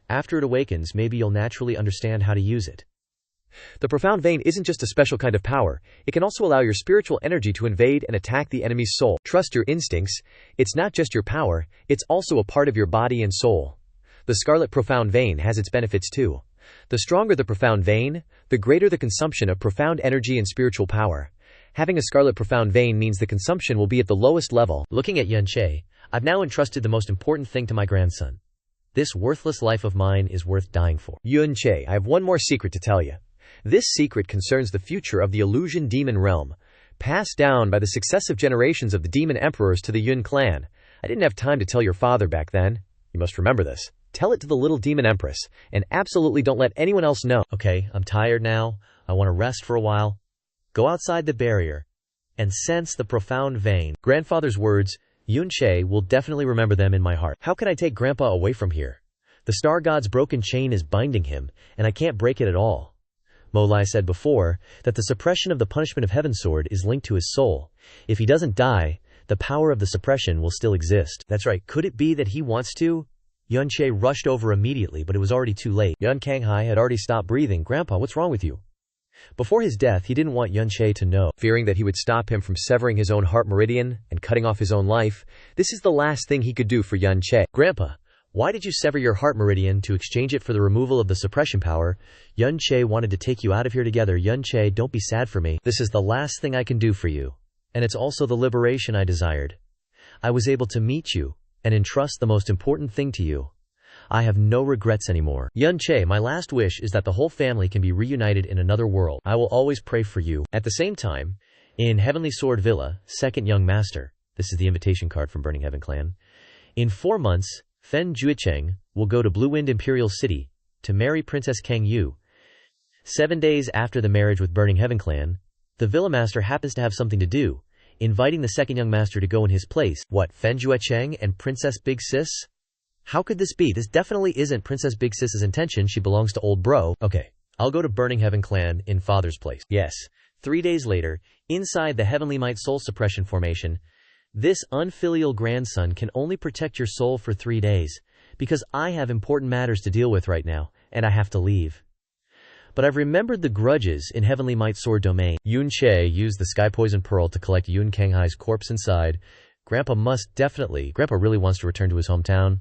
After it awakens, maybe you'll naturally understand how to use it. The profound vein isn't just a special kind of power. It can also allow your spiritual energy to invade and attack the enemy's soul. Trust your instincts. It's not just your power, it's also a part of your body and soul. The scarlet profound vein has its benefits too. The stronger the profound vein, the greater the consumption of profound energy and spiritual power. Having a scarlet profound vein means the consumption will be at the lowest level. Looking at Yun Che, I've now entrusted the most important thing to my grandson. This worthless life of mine is worth dying for. Yun Che, I have one more secret to tell you. This secret concerns the future of the illusion demon realm, passed down by the successive generations of the demon emperors to the Yun clan. I didn't have time to tell your father back then. You must remember this. Tell it to the little demon empress, and absolutely don't let anyone else know. Okay, I'm tired now. I want to rest for a while. Go outside the barrier and sense the profound vein. Grandfather's words, Yun Che will definitely remember them in my heart. How can I take Grandpa away from here? The star god's broken chain is binding him, and I can't break it at all. Mo Lai said before that the suppression of the punishment of Heaven Sword is linked to his soul. If he doesn't die, the power of the suppression will still exist. That's right. Could it be that he wants to? Yun Che rushed over immediately, but it was already too late. Yun Kanghai had already stopped breathing. Grandpa, what's wrong with you? Before his death, he didn't want Yun Che to know. Fearing that he would stop him from severing his own heart meridian and cutting off his own life, this is the last thing he could do for Yun Che. Grandpa, why did you sever your heart meridian to exchange it for the removal of the suppression power? Yun Che wanted to take you out of here together. Yun Che, don't be sad for me. This is the last thing I can do for you. And it's also the liberation I desired. I was able to meet you and entrust the most important thing to you. I have no regrets anymore. Yun Che, my last wish is that the whole family can be reunited in another world. I will always pray for you. At the same time, in Heavenly Sword Villa, second young master, this is the invitation card from Burning Heaven Clan. In 4 months, Fen Juecheng will go to Blue Wind Imperial City to marry Princess Qingyue. 7 days after the marriage with Burning Heaven Clan, the Villa Master happens to have something to do, inviting the second young master to go in his place. What, Fen Juecheng and Princess Big Sis? How could this be? This definitely isn't Princess Big Sis's intention. She belongs to old bro. Okay, I'll go to Burning Heaven Clan in father's place. Yes, 3 days later, inside the Heavenly Might Soul Suppression Formation, this unfilial grandson can only protect your soul for 3 days, because I have important matters to deal with right now, and I have to leave. But I've remembered the grudges in Heavenly Might Sword domain. Yun Che used the Sky Poison Pearl to collect Yun Kanghai's corpse inside. Grandpa really wants to return to his hometown.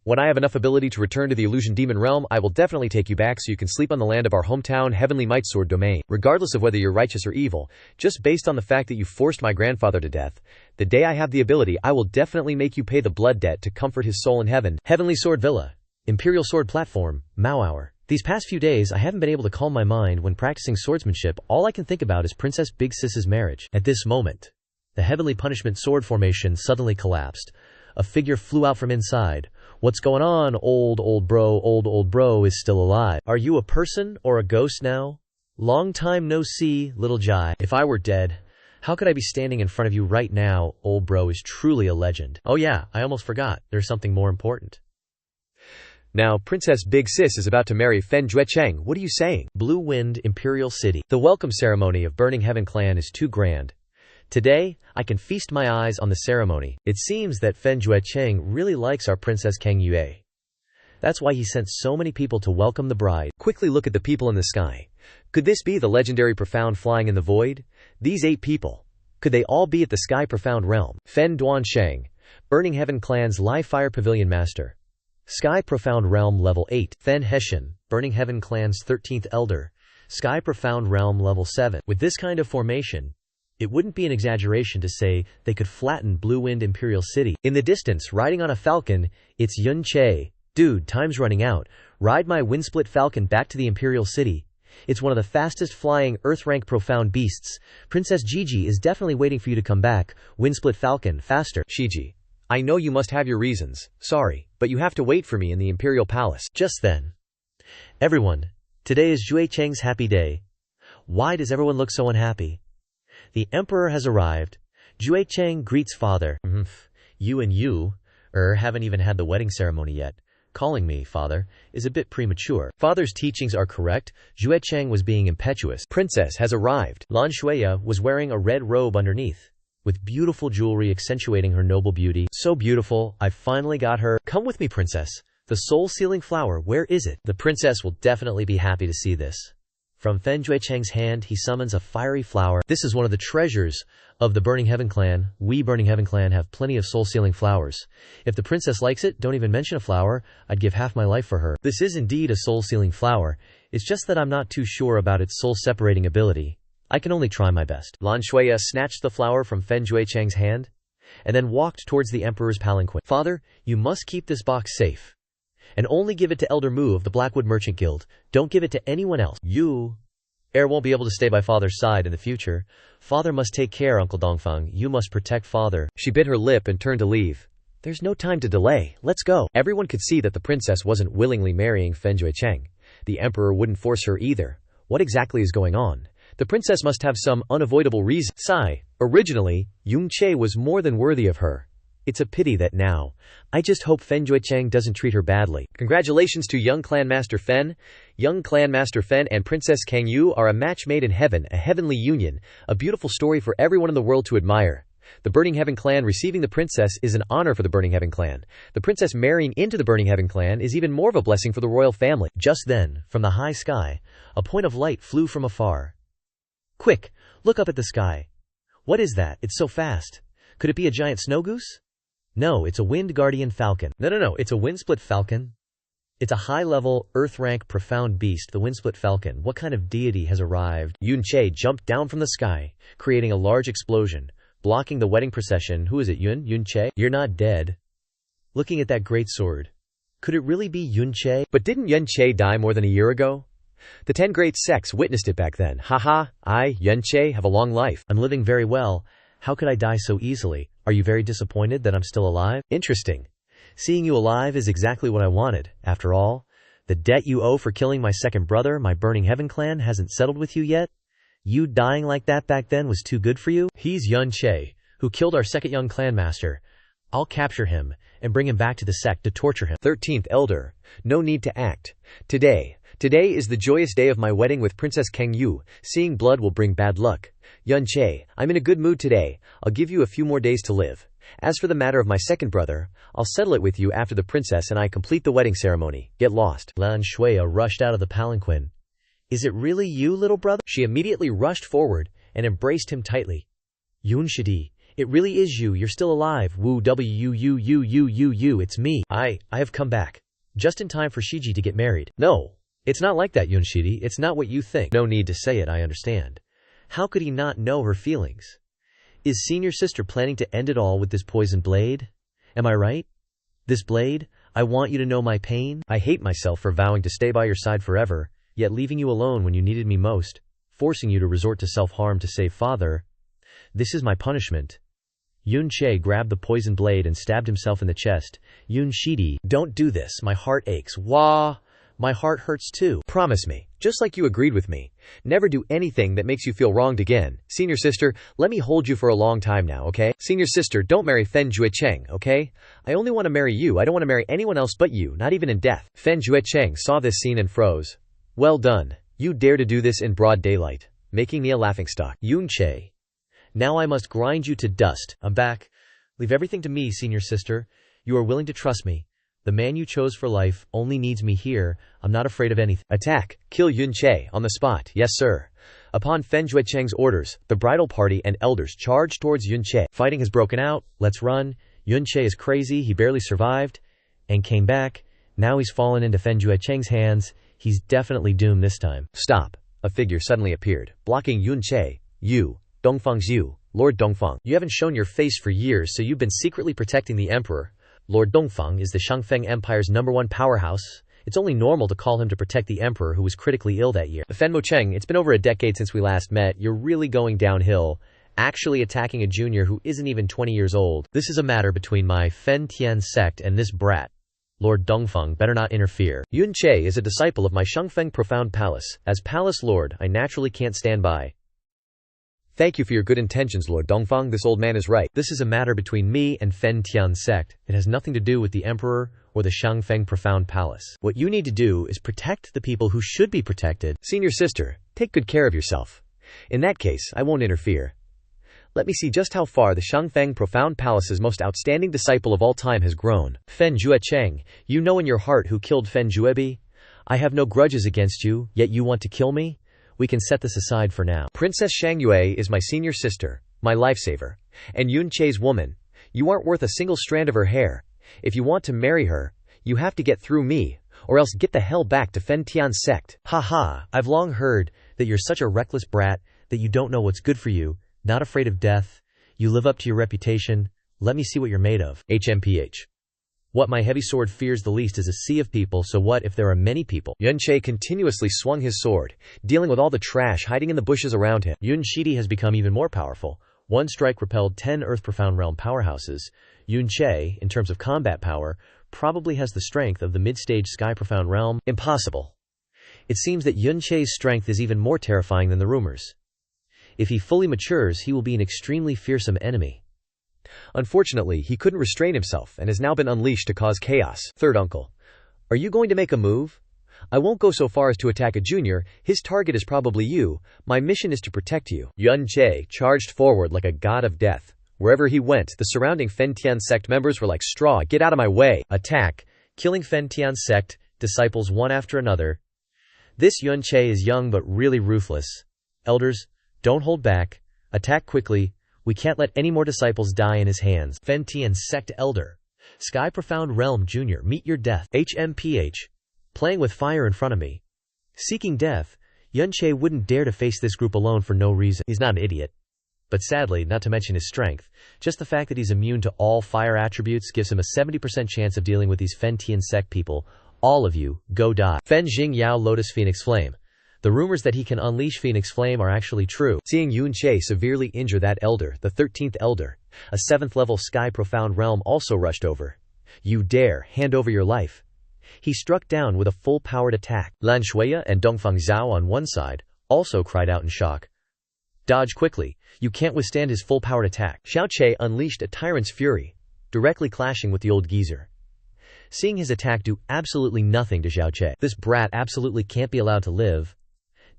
When I have enough ability to return to the Illusion Demon Realm, I will definitely take you back so you can sleep on the land of our hometown, Heavenly Might Sword domain. Regardless of whether you're righteous or evil, just based on the fact that you forced my grandfather to death, the day I have the ability, I will definitely make you pay the blood debt to comfort his soul in heaven. Heavenly Sword Villa, Imperial Sword Platform, Mao Hour. These past few days, I haven't been able to calm my mind when practicing swordsmanship. All I can think about is Princess Big Sis's marriage. At this moment, the Heavenly Punishment Sword Formation suddenly collapsed. A figure flew out from inside. What's going on, old bro is still alive. Are you a person or a ghost now? Long time no see, little Jai. If I were dead, how could I be standing in front of you right now? Old bro is truly a legend. Oh yeah, I almost forgot. There's something more important. Now, Princess Big Sis is about to marry Fen Juecheng. What are you saying? Blue Wind Imperial City. The welcome ceremony of Burning Heaven Clan is too grand. Today, I can feast my eyes on the ceremony. It seems that Fen Juecheng really likes our Princess Qingyue. That's why he sent so many people to welcome the bride. Quickly look at the people in the sky. Could this be the legendary Profound flying in the void? These 8 people. Could they all be at the Sky Profound realm? Fen Duansheng, Burning Heaven Clan's Live Fire Pavilion Master. Sky Profound Realm Level 8. Fen Heshen, Burning Heaven Clan's 13th Elder. Sky Profound Realm Level 7. With this kind of formation, it wouldn't be an exaggeration to say they could flatten Blue Wind Imperial City. In the distance, riding on a falcon, it's Yun Che. Dude, time's running out. Ride my Windsplit Falcon back to the Imperial City. It's one of the fastest flying Earth-rank profound beasts. Princess Gigi is definitely waiting for you to come back. Windsplit Falcon, faster. Shiji, I know you must have your reasons. Sorry, but you have to wait for me in the Imperial Palace. Just then. Everyone, today is Juecheng's happy day. Why does everyone look so unhappy? The Emperor has arrived. Juecheng greets father. You and you, haven't even had the wedding ceremony yet. Calling me, father, is a bit premature. Father's teachings are correct. Juecheng was being impetuous. Princess has arrived. Lan Shueya was wearing a red robe underneath, with beautiful jewelry accentuating her noble beauty. So beautiful, I finally got her. Come with me, princess. The soul-sealing flower, where is it? The princess will definitely be happy to see this. From Fen Juecheng's hand, he summons a fiery flower. This is one of the treasures of the Burning Heaven Clan. We Burning Heaven Clan have plenty of soul-sealing flowers. If the princess likes it, don't even mention a flower. I'd give half my life for her. This is indeed a soul-sealing flower. It's just that I'm not too sure about its soul-separating ability. I can only try my best. Lan Shueya snatched the flower from Fen Juecheng's hand, and then walked towards the Emperor's palanquin. Father, you must keep this box safe. And only give it to Elder Mu of the Blackwood Merchant Guild. Don't give it to anyone else. Heir won't be able to stay by father's side in the future. Father must take care, Uncle Dongfeng. You must protect father. She bit her lip and turned to leave. There's no time to delay. Let's go. Everyone could see that the princess wasn't willingly marrying Fen Juecheng. The Emperor wouldn't force her either. What exactly is going on? The princess must have some unavoidable reason. Sigh. Originally, Yun Che was more than worthy of her. It's a pity that now. I just hope Fen Juecheng doesn't treat her badly. Congratulations to young Clan Master Fen. Young Clan Master Fen and Princess Qingyue are a match made in heaven, a heavenly union, a beautiful story for everyone in the world to admire. The Burning Heaven Clan receiving the princess is an honor for the Burning Heaven Clan. The princess marrying into the Burning Heaven Clan is even more of a blessing for the royal family. Just then, from the high sky, a point of light flew from afar. Quick, look up at the sky. What is that? It's so fast. Could it be a giant snow goose? No, it's a Wind Guardian Falcon. No, it's a Windsplit Falcon. It's a high-level, Earth-rank, profound beast, the Windsplit Falcon. What kind of deity has arrived? Yun Che jumped down from the sky, creating a large explosion, blocking the wedding procession. Who is it, Yun Che? You're not dead. Looking at that great sword. Could it really be Yun Che? But didn't Yun Che die more than a year ago? The 10 great sects witnessed it back then. Haha, I, Yun Che, have a long life. I'm living very well. How could I die so easily? Are you very disappointed that I'm still alive? Interesting. Seeing you alive is exactly what I wanted. After all, the debt you owe for killing my second brother, my Burning Heaven Clan, hasn't settled with you yet? You dying like that back then was too good for you? He's Yun Che, who killed our second young clan master. I'll capture him and bring him back to the sect to torture him. 13th Elder, no need to act. Today, Today is the joyous day of my wedding with Princess Qingyue. Seeing blood will bring bad luck. Yun Che, I'm in a good mood today. I'll give you a few more days to live. As for the matter of my second brother, I'll settle it with you after the princess and I complete the wedding ceremony. Get lost. Lan Shuya rushed out of the palanquin. Is it really you, little brother? She immediately rushed forward and embraced him tightly. Yun Shidi, it really is you. You're still alive. Woo you. It's me. I have come back. Just in time for Shiji to get married. No, it's not like that, Yun Shidi. It's not what you think. No need to say it, I understand. How could he not know her feelings? Is senior sister planning to end it all with this poison blade? Am I right? This blade? I want you to know my pain. I hate myself for vowing to stay by your side forever, yet leaving you alone when you needed me most, forcing you to resort to self-harm to save father. This is my punishment. Yun Che grabbed the poison blade and stabbed himself in the chest. Yun Shidi, don't do this. My heart aches. Wah! My heart hurts too. Promise me, just like you agreed with me, never do anything that makes you feel wronged again. Senior sister, let me hold you for a long time now, okay? Senior sister, don't marry Fen Juecheng, okay? I only want to marry you. I don't want to marry anyone else but you, not even in death. Fen Juecheng saw this scene and froze. Well done. You dare to do this in broad daylight, making me a laughingstock. Yun Che, now I must grind you to dust. I'm back. Leave everything to me, senior sister. You are willing to trust me. The man you chose for life only needs me here. I'm not afraid of anything. Attack. Kill Yun Che on the spot. Yes, sir. Upon Fen Juecheng's orders, the bridal party and elders charged towards Yun Che. Fighting has broken out. Let's run. Yun Che is crazy. He barely survived and came back. Now he's fallen into Fen Juecheng's hands. He's definitely doomed this time. Stop. A figure suddenly appeared, blocking Yun Che. You, Dongfeng's you, Lord Dongfeng. You haven't shown your face for years, so you've been secretly protecting the emperor. Lord Dongfeng is the Shangfeng Empire's #1 powerhouse. It's only normal to call him to protect the emperor who was critically ill that year. Fen Mocheng, it's been over a decade since we last met. You're really going downhill, actually attacking a junior who isn't even 20 years old. This is a matter between my Fen Tian sect and this brat. Lord Dongfeng better not interfere. Yun Che is a disciple of my Shangfeng Profound Palace. As Palace Lord, I naturally can't stand by. Thank you for your good intentions, Lord Dongfeng. This old man is right. This is a matter between me and Fen Tian sect. It has nothing to do with the emperor or the Shangfeng Profound Palace. What you need to do is protect the people who should be protected. Senior sister, take good care of yourself. In that case, I won't interfere. Let me see just how far the Shangfeng Profound Palace's most outstanding disciple of all time has grown. Fen Juecheng, you know in your heart who killed Fen Juebi? I have no grudges against you, yet you want to kill me? We can set this aside for now. Princess Xiangyue is my senior sister, my lifesaver, and Yun Che's woman. You aren't worth a single strand of her hair. If you want to marry her, you have to get through me, or else get the hell back to Fen Tian's sect. I've long heard that you're such a reckless brat, that you don't know what's good for you, not afraid of death. You live up to your reputation. Let me see what you're made of. HMPH. What my heavy sword fears the least is a sea of people, so what if there are many people? Yun Che continuously swung his sword, dealing with all the trash hiding in the bushes around him. Yun Shidi has become even more powerful. One strike repelled 10 Earth Profound Realm powerhouses. Yun Che, in terms of combat power, probably has the strength of the mid-stage Sky Profound Realm. Impossible. It seems that Yun Che's strength is even more terrifying than the rumors. If he fully matures, he will be an extremely fearsome enemy. Unfortunately, he couldn't restrain himself and has now been unleashed to cause chaos. Third uncle. Are you going to make a move? I won't go so far as to attack a junior. His target is probably you. My mission is to protect you. Yun Che charged forward like a god of death. Wherever he went, the surrounding Fen Tian sect members were like straw. Get out of my way. Attack, killing Fen Tian sect disciples one after another. This Yun Che is young but really ruthless. Elders, don't hold back. Attack quickly. We can't let any more disciples die in his hands. Fen Tian sect elder. Sky Profound Realm Junior, meet your death. HMPH. Playing with fire in front of me. Seeking death, Yun Che wouldn't dare to face this group alone for no reason. He's not an idiot. But sadly, not to mention his strength, just the fact that he's immune to all fire attributes gives him a 70% chance of dealing with these Fen Tian sect people. All of you, go die. Fen Jing Yao Lotus Phoenix Flame. The rumors that he can unleash Phoenix Flame are actually true. Seeing Yun Che severely injure that elder, the 13th elder, a 7th level Sky Profound Realm also rushed over. You dare hand over your life. He struck down with a full-powered attack. Lan Shuya and Dongfeng Zhao on one side also cried out in shock. Dodge quickly. You can't withstand his full-powered attack. Xiao Che unleashed a tyrant's fury, directly clashing with the old geezer. seeing his attack do absolutely nothing to Xiao Che. This brat absolutely can't be allowed to live.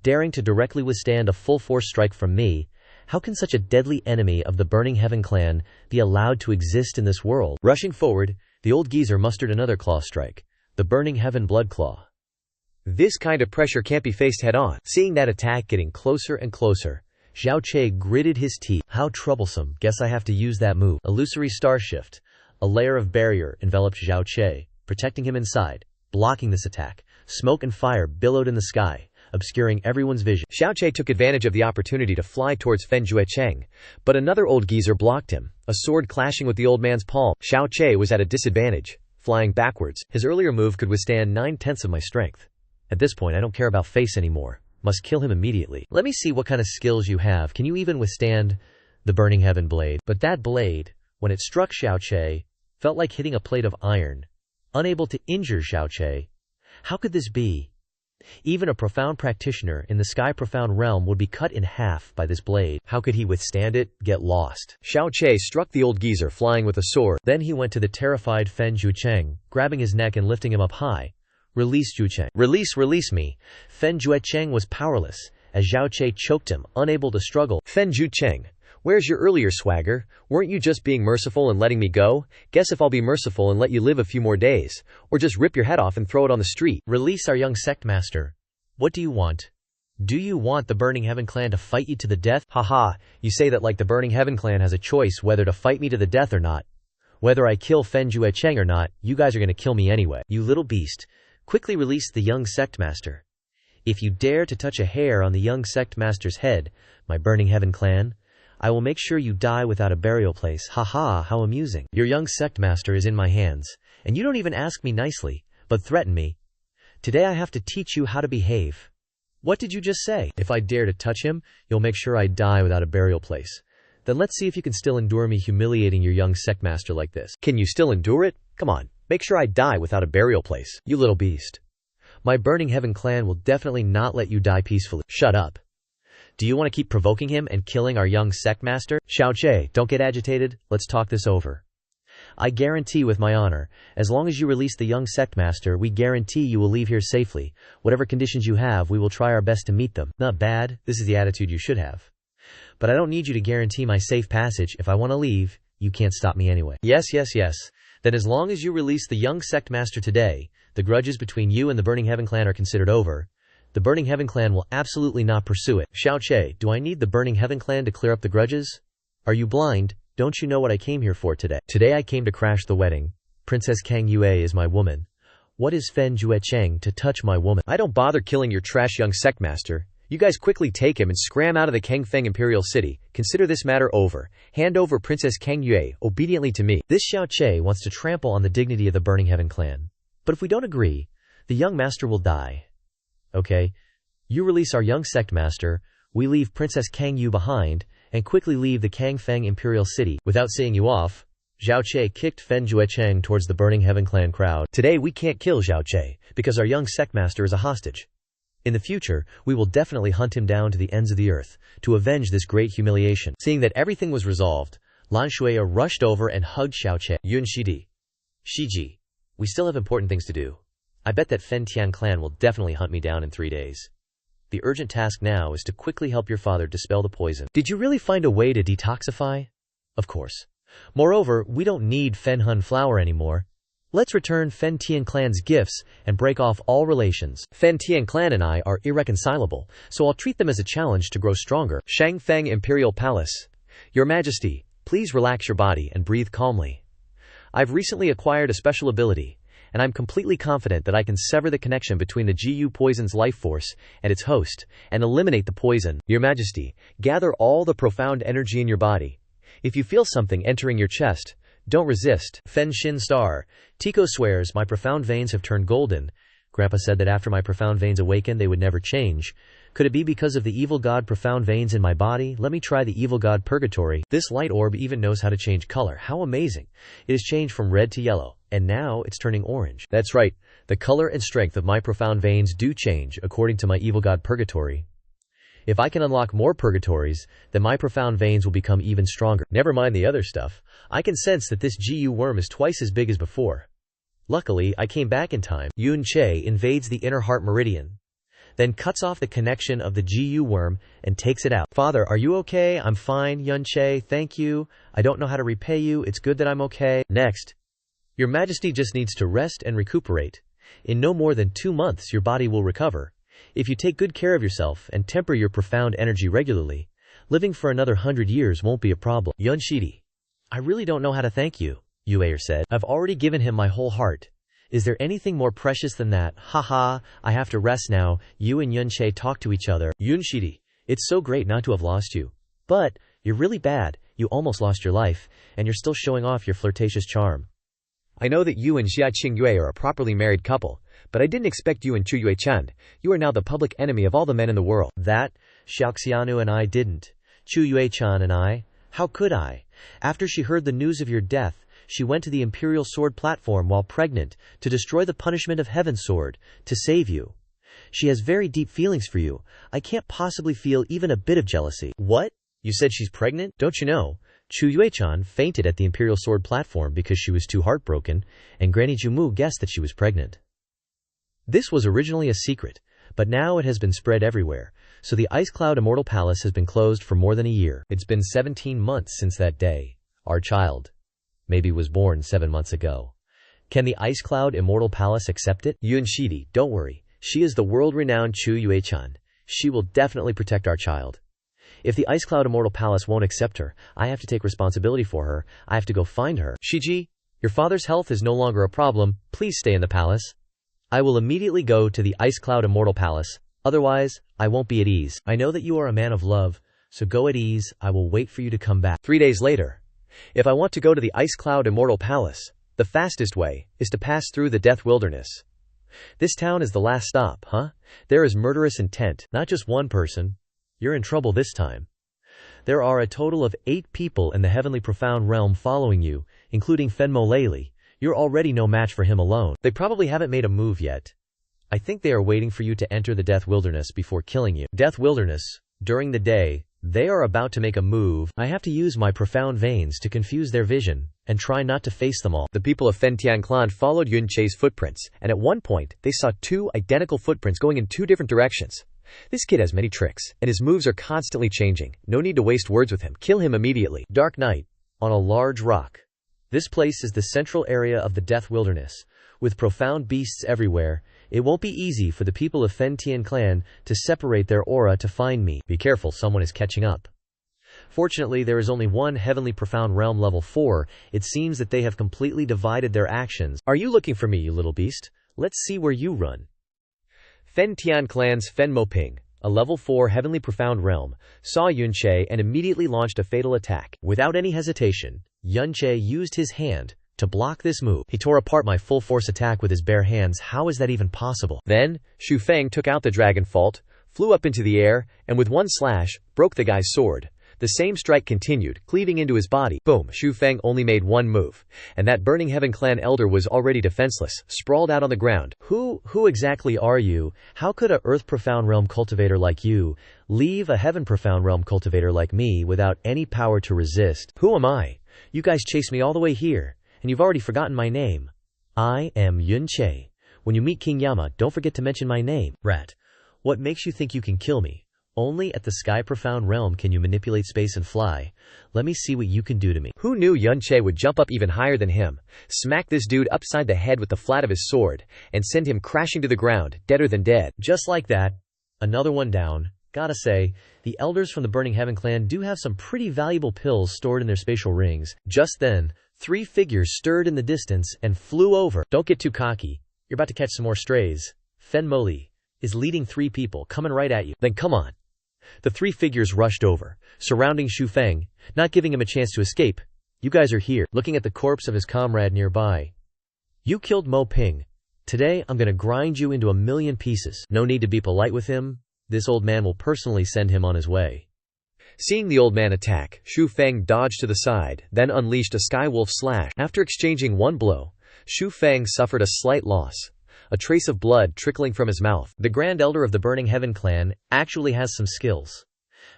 Daring to directly withstand a full-force strike from me, how can such a deadly enemy of the Burning Heaven clan be allowed to exist in this world? Rushing forward, the old geezer mustered another claw strike, the Burning Heaven Blood Claw. This kind of pressure can't be faced head-on. Seeing that attack getting closer and closer, Xiao Che gritted his teeth. How troublesome, guess I have to use that move. Illusory star shift. A layer of barrier enveloped Xiao Che, protecting him inside, blocking this attack. Smoke and fire billowed in the sky, obscuring everyone's vision. Xiao Che took advantage of the opportunity to fly towards Fen Juecheng, but another old geezer blocked him, a sword clashing with the old man's palm. Xiao Che was at a disadvantage, flying backwards. His earlier move could withstand 9/10 of my strength. At this point, I don't care about face anymore. Must kill him immediately. Let me see what kind of skills you have. Can you even withstand the Burning Heaven blade? But that blade, when it struck Xiao Che, felt like hitting a plate of iron, unable to injure Xiao Che. How could this be? Even a profound practitioner in the sky profound realm would be cut in half by this blade. How could he withstand it? Get lost. Xiao Che struck the old geezer flying with a sword. Then he went to the terrified Fen Juecheng, grabbing his neck and lifting him up high. Release Juecheng. Release me. Fen Juecheng was powerless, as Xiao Che choked him, unable to struggle. Fen Juecheng, where's your earlier swagger? Weren't you just being merciful and letting me go? Guess if I'll be merciful and let you live a few more days. Or just rip your head off and throw it on the street. Release our young sect master. What do you want? Do you want the Burning Heaven clan to fight you to the death? Haha, you say that like the Burning Heaven clan has a choice whether to fight me to the death or not. Whether I kill Fen Juecheng or not, you guys are gonna kill me anyway. You little beast. Quickly release the young sect master. If you dare to touch a hair on the young sect master's head, my Burning Heaven clan, I will make sure you die without a burial place. Haha, how amusing. Your young sect master is in my hands, and you don't even ask me nicely, but threaten me. Today I have to teach you how to behave. What did you just say? If I dare to touch him, you'll make sure I die without a burial place. Then let's see if you can still endure me humiliating your young sect master like this. Can you still endure it? Come on. Make sure I die without a burial place. You little beast. My Burning Heaven clan will definitely not let you die peacefully. Shut up. Do you want to keep provoking him and killing our young sect master? Xiao Che, don't get agitated. Let's talk this over. I guarantee with my honor, as long as you release the young sect master, we guarantee you will leave here safely. Whatever conditions you have, we will try our best to meet them. Not bad. This is the attitude you should have. But I don't need you to guarantee my safe passage. If I want to leave, you can't stop me anyway. Yes. Then as long as you release the young sect master today, the grudges between you and the Burning Heaven clan are considered over. The Burning Heaven clan will absolutely not pursue it. Xiao Che, do I need the Burning Heaven clan to clear up the grudges? Are you blind? Don't you know what I came here for today? Today I came to crash the wedding. Princess Qingyue is my woman. What is Fen Juecheng to touch my woman? I don't bother killing your trash young sect master. You guys quickly take him and scram out of the Kangfeng Imperial City. Consider this matter over. Hand over Princess Qingyue obediently to me. This Xiao Che wants to trample on the dignity of the Burning Heaven clan. But if we don't agree, the young master will die. Okay, you release our young sect master, we leave Princess Qingyue behind, and quickly leave the Kangfeng Imperial City. Without seeing you off, Xiao Che kicked Fen Juecheng towards the Burning Heaven clan crowd. Today we can't kill Xiao Che, because our young sect master is a hostage. In the future, we will definitely hunt him down to the ends of the earth, to avenge this great humiliation. Seeing that everything was resolved, Lan Shuya rushed over and hugged Xiao Che. Yun Shiji, we still have important things to do. I bet that Fen Tian clan will definitely hunt me down in 3 days. The urgent task now is to quickly help your father dispel the poison. Did you really find a way to detoxify? Of course. Moreover, we don't need Fen Hun flower anymore. Let's return Fen Tian clan's gifts and break off all relations. Fen Tian clan and I are irreconcilable, so I'll treat them as a challenge to grow stronger. Shangfeng Imperial Palace. Your Majesty, please relax your body and breathe calmly. I've recently acquired a special ability, and I'm completely confident that I can sever the connection between the GU poison's life force and its host, and eliminate the poison. Your Majesty, gather all the profound energy in your body. If you feel something entering your chest, don't resist. Fen Shin Star. Tico swears my profound veins have turned golden. Grandpa said that after my profound veins awaken, they would never change. Could it be because of the evil god profound veins in my body? Let me try the evil god purgatory. This light orb even knows how to change color. How amazing. It has changed from red to yellow, and now it's turning orange. That's right. The color and strength of my profound veins do change according to my evil god purgatory. If I can unlock more purgatories, then my profound veins will become even stronger. Never mind the other stuff. I can sense that this GU worm is twice as big as before. Luckily, I came back in time. Yun Che invades the inner heart meridian, then cuts off the connection of the GU worm and takes it out. Father, are you okay? I'm fine, Yun Che, thank you. I don't know how to repay you. It's good that I'm okay. Next, Your Majesty just needs to rest and recuperate. In no more than 2 months, your body will recover. If you take good care of yourself and temper your profound energy regularly, living for another 100 years won't be a problem. Yun Shidi, I really don't know how to thank you, Yuer said. I've already given him my whole heart. Is there anything more precious than that? Haha, I have to rest now. You and Yun Che talk to each other. Yun Shidi, it's so great not to have lost you. But, you're really bad. You almost lost your life, and you're still showing off your flirtatious charm. I know that you and Xia Qingyue are a properly married couple, but I didn't expect you and Chu Yue-chan. You are now the public enemy of all the men in the world. That, Xiao Xianu and I didn't. Chu Yue-chan and I. How could I? After she heard the news of your death, she went to the Imperial Sword platform while pregnant to destroy the punishment of Heaven's Sword, to save you. She has very deep feelings for you. I can't possibly feel even a bit of jealousy. What? You said she's pregnant? Don't you know? Chu Yue-chan fainted at the Imperial Sword platform because she was too heartbroken, and Granny Jumu guessed that she was pregnant. This was originally a secret, but now it has been spread everywhere, so the Ice Cloud Immortal Palace has been closed for more than a year. It's been 17 months since that day. Our child maybe was born 7 months ago. Can the Ice Cloud Immortal Palace accept it? Yun Shidi, don't worry. She is the world-renowned Chu Yue-chan. She will definitely protect our child. If the Ice Cloud Immortal Palace won't accept her, I have to take responsibility for her. I have to go find her. Shiji, your father's health is no longer a problem. Please stay in the palace. I will immediately go to the Ice Cloud Immortal Palace. Otherwise, I won't be at ease. I know that you are a man of love, so go at ease. I will wait for you to come back. 3 days later. If I want to go to the Ice Cloud Immortal Palace, the fastest way is to pass through the Death Wilderness. This town is the last stop, huh? There is murderous intent, not just one person. You're in trouble this time. There are a total of 8 people in the Heavenly Profound Realm following you, including Fenmo Leili. You're already no match for him alone. They probably haven't made a move yet. I think they are waiting for you to enter the Death Wilderness before killing you. Death Wilderness. During the day, they are about to make a move. I have to use my profound veins to confuse their vision, and try not to face them all. The people of Fentian clan followed Yun Che's footprints, and at one point, they saw 2 identical footprints going in 2 different directions. This kid has many tricks, and his moves are constantly changing. No need to waste words with him. Kill him immediately. Dark night. On a large rock. This place is the central area of the Death Wilderness. With profound beasts everywhere, it won't be easy for the people of Fentian clan to separate their aura to find me. Be careful, someone is catching up. Fortunately, there is only one Heavenly Profound Realm level 4. It seems that they have completely divided their actions. Are you looking for me, you little beast? Let's see where you run. Fentian clan's Fenmo Ping, a level 4 Heavenly Profound Realm, saw Yun Che and immediately launched a fatal attack. Without any hesitation, Yun Che used his hand to block this move. He tore apart my full force attack with his bare hands. How is that even possible? Then, Xu Feng took out the dragon fault, flew up into the air, and with one slash, broke the guy's sword. The same strike continued, cleaving into his body. Boom, Xu Feng only made one move, and that Burning Heaven clan elder was already defenseless, sprawled out on the ground. Who exactly are you? How could a Earth Profound Realm cultivator like you leave a Heaven Profound Realm cultivator like me without any power to resist? Who am I? You guys chased me all the way here, and you've already forgotten my name. I am Yun Che. When you meet King Yama, don't forget to mention my name. Rat. What makes you think you can kill me? Only at the Sky Profound Realm can you manipulate space and fly. Let me see what you can do to me. Who knew Yun Che would jump up even higher than him, smack this dude upside the head with the flat of his sword, and send him crashing to the ground, deader than dead. Just like that. Another one down. Gotta say, the elders from the Burning Heaven clan do have some pretty valuable pills stored in their spatial rings. Just then, 3 figures stirred in the distance and flew over. Don't get too cocky. You're about to catch some more strays. Fen Moli is leading 3 people coming right at you. Then come on. The 3 figures rushed over, surrounding Xu Feng, not giving him a chance to escape. You guys are here, looking at the corpse of his comrade nearby. You killed Mo Ping. Today, I'm gonna grind you into a million pieces. No need to be polite with him. This old man will personally send him on his way. Seeing the old man attack, Xu Feng dodged to the side, then unleashed a Skywolf slash. After exchanging one blow, Xu Feng suffered a slight loss. A trace of blood trickling from his mouth. The Grand Elder of the Burning Heaven clan actually has some skills.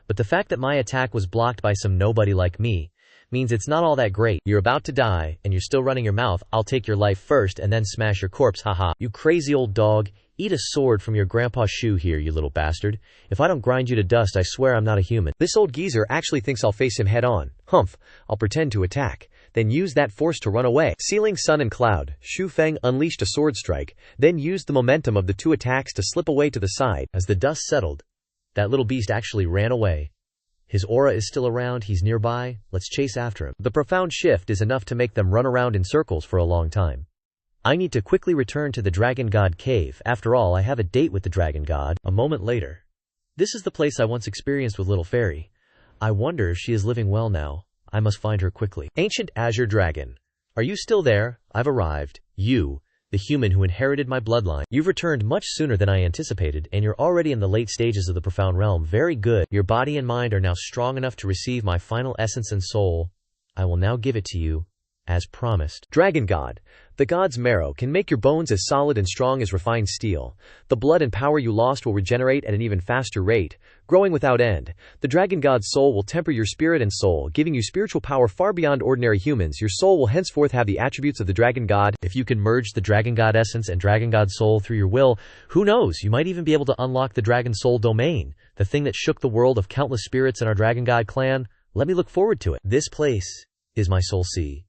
But the fact that my attack was blocked by some nobody like me means it's not all that great. You're about to die, and you're still running your mouth. I'll take your life first and then smash your corpse, haha. You crazy old dog. Eat a sword from your grandpa's shoe here, you little bastard. If I don't grind you to dust, I swear I'm not a human. This old geezer actually thinks I'll face him head on. Humph, I'll pretend to attack, then use that force to run away. Sealing sun and cloud, Shu Feng unleashed a sword strike, then used the momentum of the two attacks to slip away to the side. As the dust settled, that little beast actually ran away. His aura is still around, he's nearby, let's chase after him. The profound shift is enough to make them run around in circles for a long time. I need to quickly return to the Dragon God cave. After all, I have a date with the Dragon God. A moment later. This is the place I once experienced with Little Fairy. I wonder if she is living well now. I must find her quickly. Ancient Azure Dragon. Are you still there? I've arrived. You, the human who inherited my bloodline. You've returned much sooner than I anticipated, and you're already in the late stages of the profound realm. Very good. Your body and mind are now strong enough to receive my final essence and soul. I will now give it to you, as promised. Dragon God. The god's marrow can make your bones as solid and strong as refined steel. The blood and power you lost will regenerate at an even faster rate, growing without end. The dragon god's soul will temper your spirit and soul, giving you spiritual power far beyond ordinary humans. Your soul will henceforth have the attributes of the dragon god. If you can merge the dragon god essence and dragon god soul through your will, who knows, you might even be able to unlock the dragon soul domain, the thing that shook the world of countless spirits in our dragon god clan. Let me look forward to it. This place is my soul sea.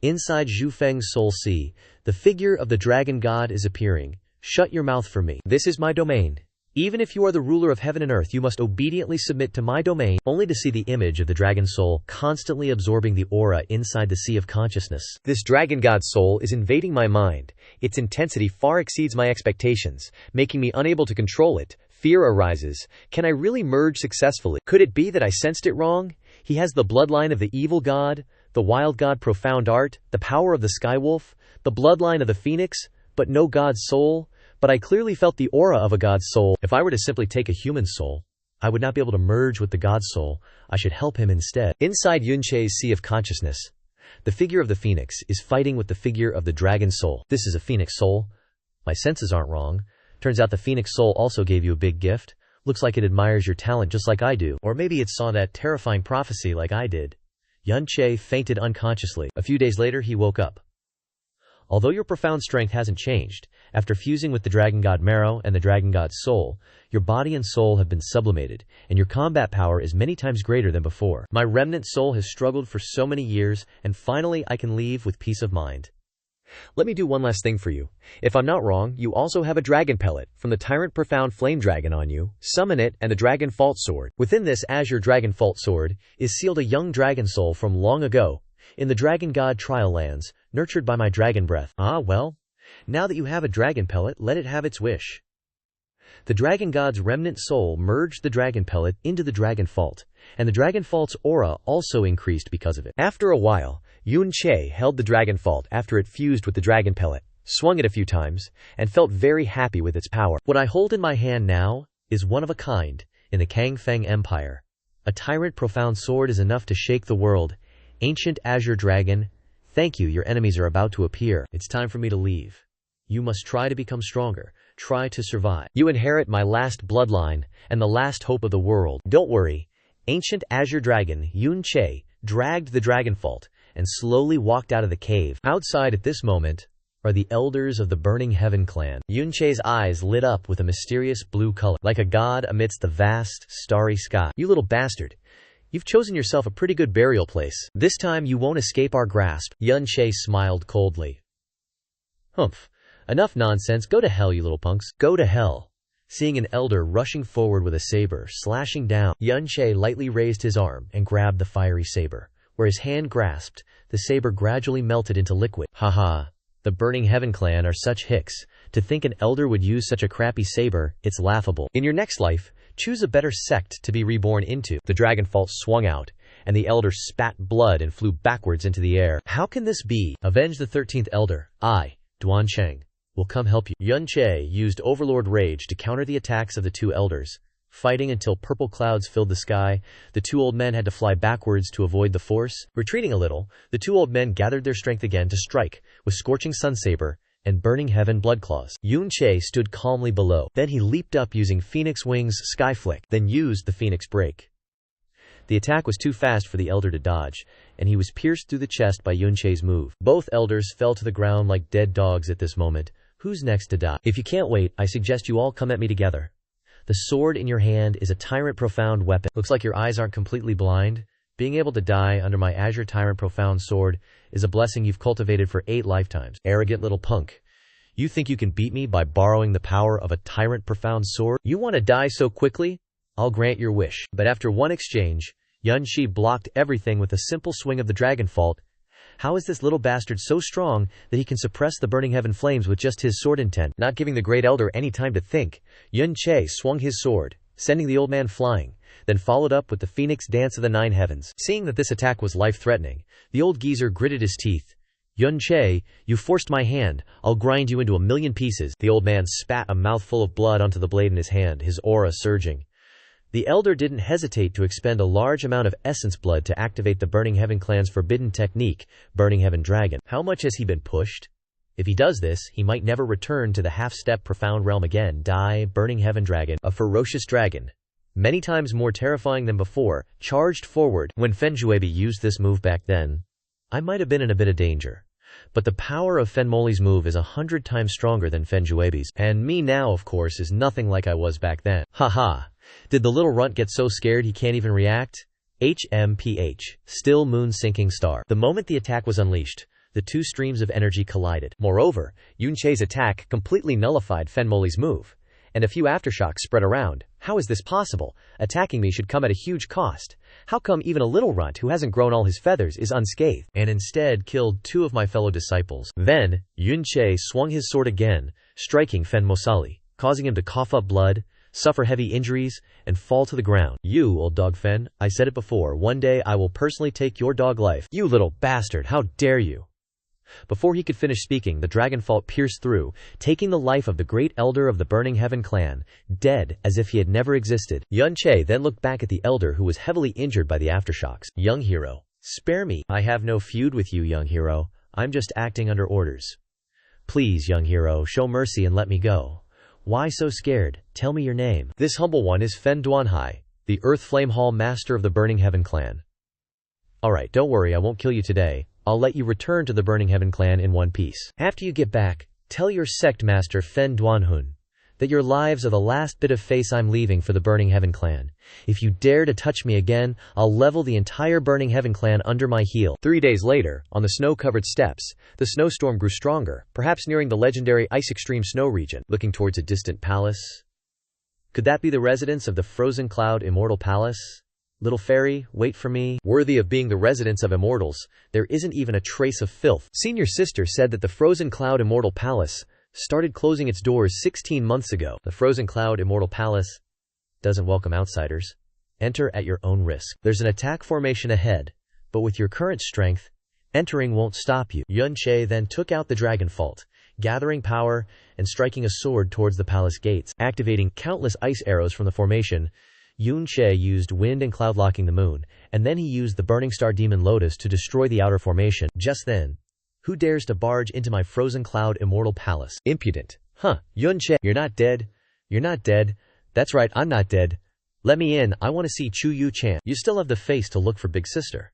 Inside Zhu Feng's soul sea, the figure of the dragon god is appearing. Shut your mouth for me. This is my domain. Even if you are the ruler of heaven and earth, you must obediently submit to my domain, only to see the image of the dragon soul constantly absorbing the aura inside the sea of consciousness. This dragon god soul is invading my mind. Its intensity far exceeds my expectations, making me unable to control it. Fear arises. Can I really merge successfully? Could it be that I sensed it wrong? He has the bloodline of the evil god, the wild god profound art, the power of the skywolf, the bloodline of the phoenix, but no god's soul. But I clearly felt the aura of a god's soul. If I were to simply take a human soul, I would not be able to merge with the god's soul. I should help him instead. Inside Yun Che's sea of consciousness, the figure of the phoenix is fighting with the figure of the dragon soul. This is a phoenix soul. My senses aren't wrong. Turns out the phoenix soul also gave you a big gift. Looks like it admires your talent just like I do. Or maybe it saw that terrifying prophecy like I did. Yun Che fainted unconsciously. A few days later, he woke up. Although your profound strength hasn't changed, after fusing with the dragon god marrow and the dragon god's soul, your body and soul have been sublimated, and your combat power is many times greater than before. My remnant soul has struggled for so many years, and finally I can leave with peace of mind. Let me do one last thing for you. If I'm not wrong, you also have a dragon pellet from the tyrant profound flame dragon on you. Summon it and the dragon fault sword. Within this azure dragon fault sword is sealed a young dragon soul from long ago, in the dragon god trial lands, nurtured by my dragon breath. Ah, well, now that you have a dragon pellet, let it have its wish. The dragon god's remnant soul merged the dragon pellet into the dragon fault, and the dragon fault's aura also increased because of it. After a while, Yun Che held the dragon fault after it fused with the dragon pellet, swung it a few times, and felt very happy with its power. What I hold in my hand now is one of a kind in the Kang Feng Empire. A tyrant profound sword is enough to shake the world. Ancient Azure Dragon, thank you, your enemies are about to appear. It's time for me to leave. You must try to become stronger. Try to survive. You inherit my last bloodline and the last hope of the world. Don't worry. Ancient Azure Dragon, Yun Che, dragged the dragon fault and slowly walked out of the cave. Outside at this moment are the elders of the Burning Heaven clan. Yun Che's eyes lit up with a mysterious blue color, like a god amidst the vast, starry sky. You little bastard. You've chosen yourself a pretty good burial place. This time you won't escape our grasp. Yun Che smiled coldly. Humph. Enough nonsense. Go to hell, you little punks. Go to hell. Seeing an elder rushing forward with a saber, slashing down, Yun Che lightly raised his arm and grabbed the fiery saber. Where his hand grasped, the saber gradually melted into liquid. Haha. The Burning Heaven clan are such hicks. To think an elder would use such a crappy saber, it's laughable. In your next life, choose a better sect to be reborn into. The dragon fault swung out, and the elder spat blood and flew backwards into the air. How can this be? Avenge the 13th elder. I, Duan Cheng, will come help you. Yun Che used Overlord Rage to counter the attacks of the two elders. Fighting until purple clouds filled the sky, the two old men had to fly backwards to avoid the force. Retreating a little, the two old men gathered their strength again to strike, with Scorching Sun Saber and Burning Heaven Blood Claws. Yun Che stood calmly below. Then he leaped up using Phoenix Wings Sky Flick, then used the Phoenix Break. The attack was too fast for the elder to dodge, and he was pierced through the chest by Yun Che's move. Both elders fell to the ground like dead dogs at this moment. Who's next to die? If you can't wait, I suggest you all come at me together. The sword in your hand is a tyrant profound weapon. Looks like your eyes aren't completely blind. Being able to die under my Azure Tyrant Profound Sword is a blessing you've cultivated for 8 lifetimes. Arrogant little punk. You think you can beat me by borrowing the power of a Tyrant Profound Sword? You want to die so quickly? I'll grant your wish. But after one exchange, Yun Shi blocked everything with a simple swing of the Dragon Fault. How is this little bastard so strong that he can suppress the burning heaven flames with just his sword intent? Not giving the great elder any time to think, Yun Che swung his sword, sending the old man flying, then followed up with the Phoenix Dance of the 9 Heavens. Seeing that this attack was life-threatening, the old geezer gritted his teeth. Yun Che, you forced my hand. I'll grind you into 1,000,000 pieces. The old man spat a mouthful of blood onto the blade in his hand, his aura surging. The elder didn't hesitate to expend a large amount of essence blood to activate the Burning Heaven clan's forbidden technique, Burning Heaven Dragon. How much has he been pushed? If he does this, he might never return to the half-step profound realm again. Die, Burning Heaven Dragon, a ferocious dragon, many times more terrifying than before, charged forward. When Fenjuebi used this move back then, I might have been in a bit of danger. But the power of Fenmoli's move is 100 times stronger than Fenjuebi's. And me now, of course, is nothing like I was back then. Haha. Did the little runt get so scared he can't even react? HMPH. Still moon sinking star. The moment the attack was unleashed, the two streams of energy collided. Moreover, Yun Che's attack completely nullified Fenmoli's move, and a few aftershocks spread around. How is this possible? Attacking me should come at a huge cost. How come even a little runt who hasn't grown all his feathers is unscathed, and instead killed 2 of my fellow disciples? Then, Yun Che swung his sword again, striking Fenmosali, causing him to cough up blood, suffer heavy injuries, and fall to the ground. You, old dog Fen, I said it before, one day I will personally take your dog life. You little bastard, how dare you! Before he could finish speaking, the dragon fault pierced through, taking the life of the great elder of the Burning Heaven clan, dead as if he had never existed. Yun Che then looked back at the elder who was heavily injured by the aftershocks. Young hero, spare me. I have no feud with you, young hero. I'm just acting under orders. Please, young hero, show mercy and let me go. Why so scared? Tell me your name. This humble one is Fen Duanhai, the Earth Flame Hall master of the Burning Heaven clan. Alright, don't worry, I won't kill you today. I'll let you return to the Burning Heaven clan in one piece. After you get back, tell your sect master Fen Duanhun that your lives are the last bit of face I'm leaving for the Burning Heaven clan. If you dare to touch me again, I'll level the entire Burning Heaven clan under my heel. 3 days later, on the snow-covered steppes, the snowstorm grew stronger, perhaps nearing the legendary Ice Extreme Snow region. Looking towards a distant palace. Could that be the residence of the Frozen Cloud Immortal Palace? Little fairy, wait for me. Worthy of being the residence of immortals, there isn't even a trace of filth. Senior sister said that the Frozen Cloud Immortal Palace started closing its doors 16 months ago. The Frozen Cloud Immortal Palace doesn't welcome outsiders. Enter at your own risk. There's an attack formation ahead, but with your current strength, entering won't stop you. Yun Che then took out the Dragon Fault, gathering power and striking a sword towards the palace gates. Activating countless ice arrows from the formation, Yun Che used wind and cloud locking the moon, and then he used the Burning Star Demon Lotus to destroy the outer formation. Just then, who dares to barge into my Frozen Cloud Immortal Palace? Impudent. Huh, Yun Che, you're not dead. You're not dead. That's right, I'm not dead. Let me in, I want to see Chu Yu Chan. You still have the face to look for Big Sister.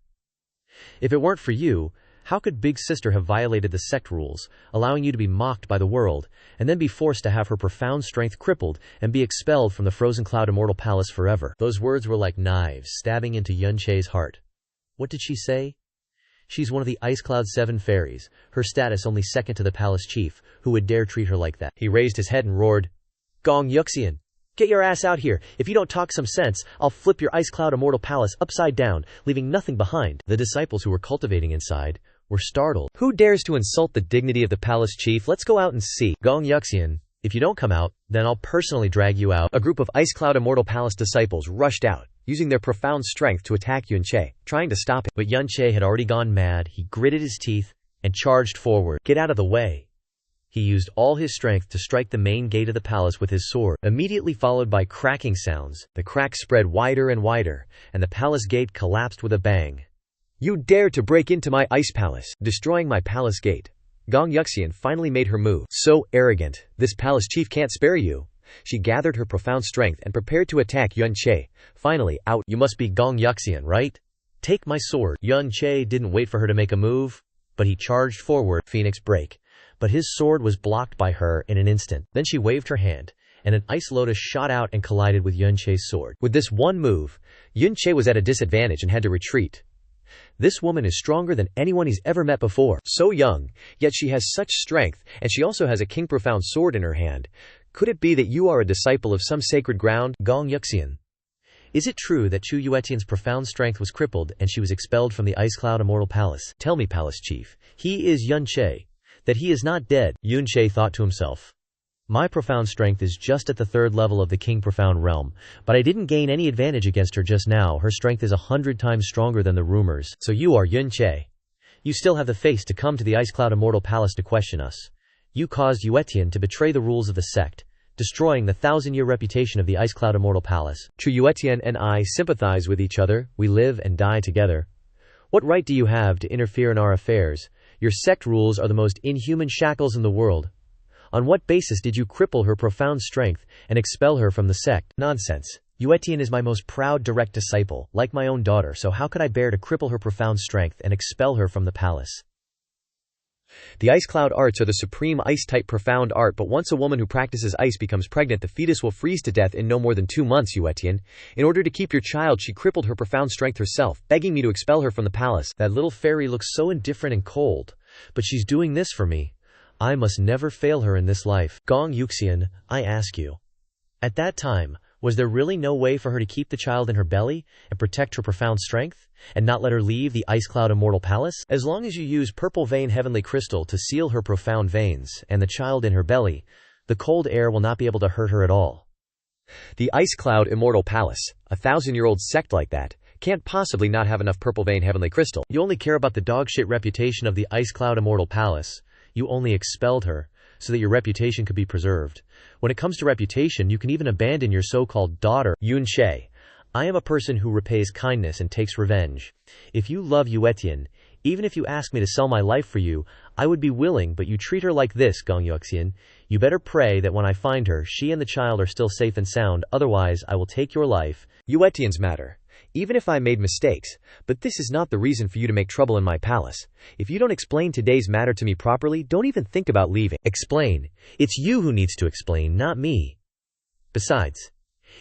If it weren't for you, how could Big Sister have violated the sect rules, allowing you to be mocked by the world, and then be forced to have her profound strength crippled and be expelled from the Frozen Cloud Immortal Palace forever? Those words were like knives stabbing into Yun Che's heart. What did she say? She's one of the Ice Cloud 7 fairies, her status only second to the palace chief, who would dare treat her like that. He raised his head and roared, Gong Yuxian, get your ass out here. If you don't talk some sense, I'll flip your Ice Cloud Immortal Palace upside down, leaving nothing behind. The disciples who were cultivating inside were startled. Who dares to insult the dignity of the palace chief? Let's go out and see. Gong Yuxian, if you don't come out, then I'll personally drag you out. A group of Ice Cloud Immortal Palace disciples rushed out, using their profound strength to attack Yun Che, trying to stop him. But Yun Che had already gone mad. He gritted his teeth and charged forward. Get out of the way. He used all his strength to strike the main gate of the palace with his sword, immediately followed by cracking sounds. The cracks spread wider and wider, and the palace gate collapsed with a bang. You dare to break into my ice palace, destroying my palace gate. Gong Yuxian finally made her move. So arrogant, this palace chief can't spare you. She gathered her profound strength and prepared to attack Xiao Che. Finally, out. You must be Gong Yuxian, right? Take my sword. Xiao Che didn't wait for her to make a move, but he charged forward, Phoenix break. But his sword was blocked by her in an instant. Then she waved her hand, and an ice lotus shot out and collided with Xiao Che's sword. With this one move, Xiao Che was at a disadvantage and had to retreat. This woman is stronger than anyone he's ever met before. So young, yet she has such strength, and she also has a king profound sword in her hand. Could it be that you are a disciple of some sacred ground? Gong Yuxian. Is it true that Chu Yuetian's profound strength was crippled and she was expelled from the Ice Cloud Immortal Palace? Tell me, Palace Chief. He is Xiao Che. That he is not dead. Xiao Che thought to himself. My profound strength is just at the 3rd level of the King Profound realm, but I didn't gain any advantage against her just now. Her strength is 100 times stronger than the rumors. So you are Xiao Che. You still have the face to come to the Ice Cloud Immortal Palace to question us. You caused Yuetian to betray the rules of the sect, destroying the 1,000-year reputation of the Ice Cloud Immortal Palace. Chu Yuetian and I sympathize with each other. We live and die together. What right do you have to interfere in our affairs? Your sect rules are the most inhuman shackles in the world. On what basis did you cripple her profound strength and expel her from the sect? Nonsense. Yuetian is my most proud direct disciple, like my own daughter, so how could I bear to cripple her profound strength and expel her from the palace? The ice cloud arts are the supreme ice-type profound art, but once a woman who practices ice becomes pregnant, the fetus will freeze to death in no more than 2 months, Yuetian. In order to keep your child, she crippled her profound strength herself, begging me to expel her from the palace. That little fairy looks so indifferent and cold, but she's doing this for me. I must never fail her in this life. Gong Yuxian, I ask you. At that time, was there really no way for her to keep the child in her belly and protect her profound strength, and not let her leave the Ice Cloud Immortal Palace? As long as you use purple vein heavenly crystal to seal her profound veins and the child in her belly, the cold air will not be able to hurt her at all. The Ice Cloud Immortal Palace, a 1,000-year-old sect like that, can't possibly not have enough purple vein heavenly crystal. You only care about the dogshit reputation of the Ice Cloud Immortal Palace. You only expelled her so that your reputation could be preserved. When it comes to reputation, you can even abandon your so-called daughter, Xiao Che. I am a person who repays kindness and takes revenge. If you love Yuetian, even if you ask me to sell my life for you, I would be willing, but you treat her like this, Gong Yuxian. You better pray that when I find her, she and the child are still safe and sound, otherwise I will take your life. Yuetian's matter. Even if I made mistakes, but this is not the reason for you to make trouble in my palace. If you don't explain today's matter to me properly, don't even think about leaving. Explain. It's you who needs to explain, not me. Besides,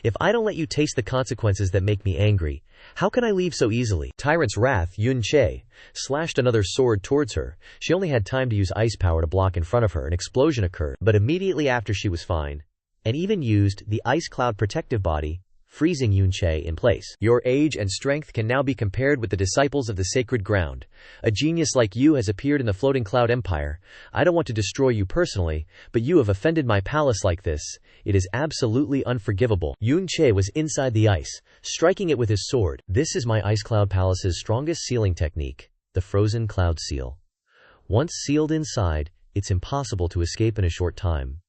if I don't let you taste the consequences that make me angry, how can I leave so easily? Tyrant's wrath, Xiao Che slashed another sword towards her. She only had time to use ice power to block in front of her. An explosion occurred, but immediately after she was fine, and even used the ice cloud protective body, freezing Xiao Che in place. Your age and strength can now be compared with the disciples of the sacred ground. A genius like you has appeared in the floating cloud empire. I don't want to destroy you personally, but you have offended my palace like this. It is absolutely unforgivable. Xiao Che was inside the ice, striking it with his sword. This is my Ice Cloud Palace's strongest sealing technique, the frozen cloud seal. Once sealed inside, it's impossible to escape in a short time.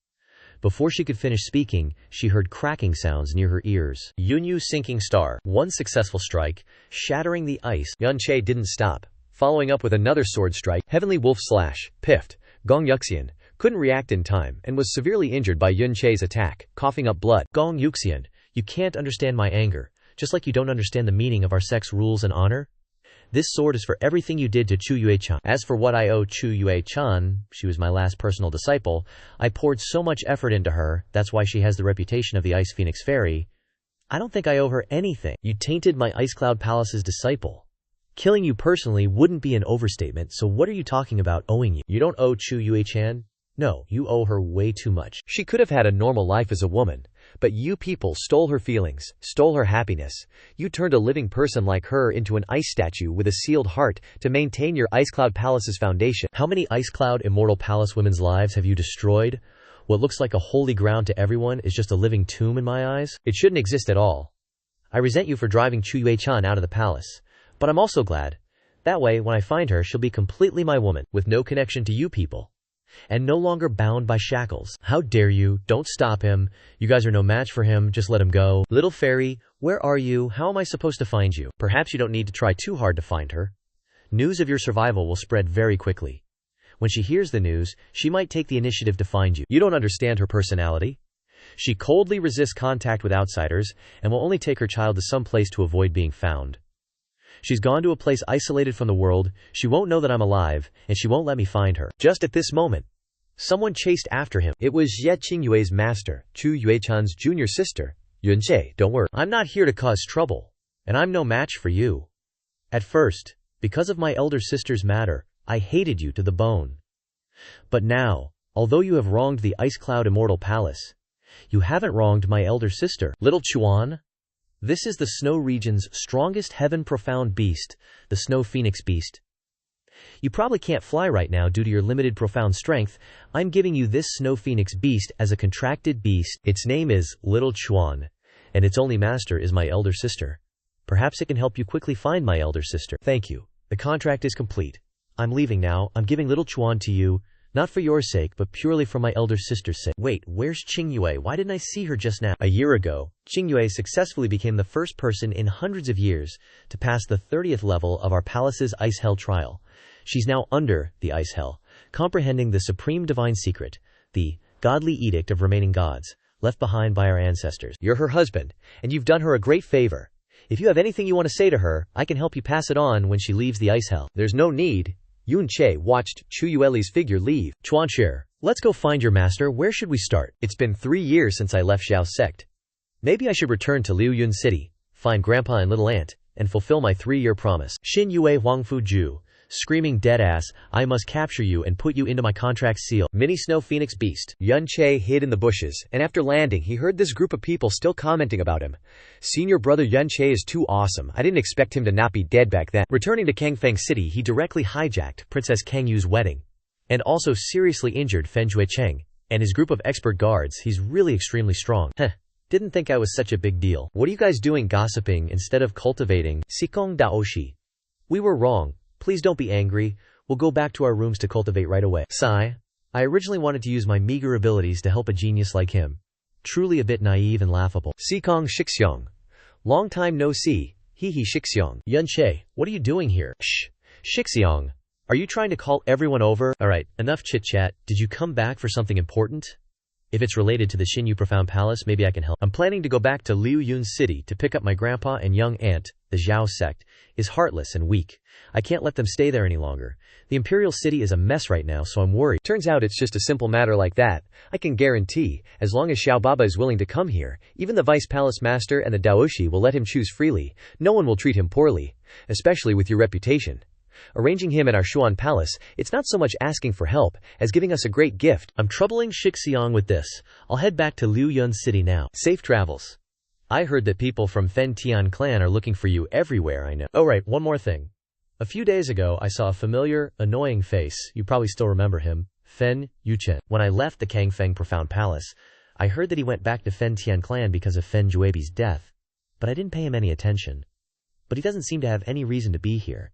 Before she could finish speaking, she heard cracking sounds near her ears. Yunyu sinking star. One successful strike, shattering the ice. Xiao Che didn't stop, following up with another sword strike. Heavenly wolf slash, piffed. Gong Yuxian couldn't react in time and was severely injured by Xiao Che's attack, coughing up blood. Gong Yuxian, you can't understand my anger, just like you don't understand the meaning of our sect's rules and honor. This sword is for everything you did to Chu Yuechan. As for what I owe Chu Yuechan, she was my last personal disciple. I poured so much effort into her, that's why she has the reputation of the Ice Phoenix Fairy. I don't think I owe her anything. You tainted my Ice Cloud Palace's disciple. Killing you personally wouldn't be an overstatement, so what are you talking about owing you? You don't owe Chu Yuechan? No, you owe her way too much. She could have had a normal life as a woman, but you people stole her feelings, stole her happiness. You turned a living person like her into an ice statue with a sealed heart to maintain your Ice Cloud Palace's foundation. How many Ice Cloud Immortal Palace women's lives have you destroyed? What looks like a holy ground to everyone is just a living tomb in my eyes. It shouldn't exist at all. I resent you for driving Chu Yuechan out of the palace, but I'm also glad. That way, when I find her, she'll be completely my woman, with no connection to you people, and no longer bound by shackles. How dare you? Don't stop him. You guys are no match for him. Just let him go. Little fairy, where are you? How am I supposed to find you? Perhaps you don't need to try too hard to find her. News of your survival will spread very quickly. When she hears the news, she might take the initiative to find you. You don't understand her personality. She coldly resists contact with outsiders and will only take her child to some place to avoid being found. She's gone to a place isolated from the world, she won't know that I'm alive, and she won't let me find her. Just at this moment, someone chased after him. It was Xia Qingyue's master, Chu Yuechan's junior sister, Yun Che. Don't worry, I'm not here to cause trouble, and I'm no match for you. At first, because of my elder sister's matter, I hated you to the bone. But now, although you have wronged the Ice Cloud Immortal Palace, you haven't wronged my elder sister. Little Chuan, this is the snow region's strongest heaven-profound beast, the snow phoenix beast. You probably can't fly right now due to your limited profound strength. I'm giving you this snow phoenix beast as a contracted beast. Its name is Little Chuan, and its only master is my elder sister. Perhaps it can help you quickly find my elder sister. Thank you. The contract is complete. I'm leaving now. I'm giving Little Chuan to you, not for your sake, but purely for my elder sister's sake. Wait, where's Qingyue? Why didn't I see her just now? A year ago, Qingyue successfully became the first person in hundreds of years to pass the 30th level of our palace's Ice Hell trial. She's now under the Ice Hell, comprehending the supreme divine secret, the godly edict of remaining gods, left behind by our ancestors. You're her husband, and you've done her a great favor. If you have anything you want to say to her, I can help you pass it on when she leaves the Ice Hell. There's no need. Yun Che watched Chu Yueli's figure leave. Chuanxie, let's go find your master. Where should we start? It's been 3 years since I left Xiao sect. Maybe I should return to Liuyun City, find Grandpa and Little Aunt, and fulfill my 3-year promise. Xin Yue Huangfu Ju, screaming deadass, I must capture you and put you into my contract seal. Mini Snow Phoenix Beast. Yun Che hid in the bushes, and after landing he heard this group of people still commenting about him. Senior brother Yun Che is too awesome. I didn't expect him to not be dead back then. Returning to Kangfang City, he directly hijacked Princess Kangyu's wedding, and also seriously injured Fen Juecheng and his group of expert guards. He's really extremely strong. Heh. Didn't think I was such a big deal. What are you guys doing gossiping instead of cultivating? Sikong Daoshi. We were wrong. Please don't be angry. We'll go back to our rooms to cultivate right away. Sigh. I originally wanted to use my meager abilities to help a genius like him. Truly a bit naive and laughable. Sikong Shixiong. Long time no see. Hee hee Shixiong. Yun Che, what are you doing here? Shh. Shixiong. Are you trying to call everyone over? Alright, enough chit-chat. Did you come back for something important? If it's related to the Xinyu Profound Palace, maybe I can help. I'm planning to go back to Liuyun City to pick up my grandpa and young aunt. The Zhao sect is heartless and weak. I can't let them stay there any longer. The Imperial City is a mess right now, so I'm worried. Turns out it's just a simple matter like that. I can guarantee, as long as Xiao Baba is willing to come here, even the Vice Palace Master and the Daoshi will let him choose freely. No one will treat him poorly, especially with your reputation. Arranging him at our Shuan Palace, it's not so much asking for help, as giving us a great gift. I'm troubling Shixiong with this. I'll head back to Liuyun City now. Safe travels. I heard that people from Fen Tian clan are looking for you everywhere, I know. Oh right, one more thing. A few days ago, I saw a familiar, annoying face. You probably still remember him. Fen Yuchen. When I left the Kangfeng Profound Palace, I heard that he went back to Fen Tian clan because of Fen Juebi's death. But I didn't pay him any attention. But he doesn't seem to have any reason to be here.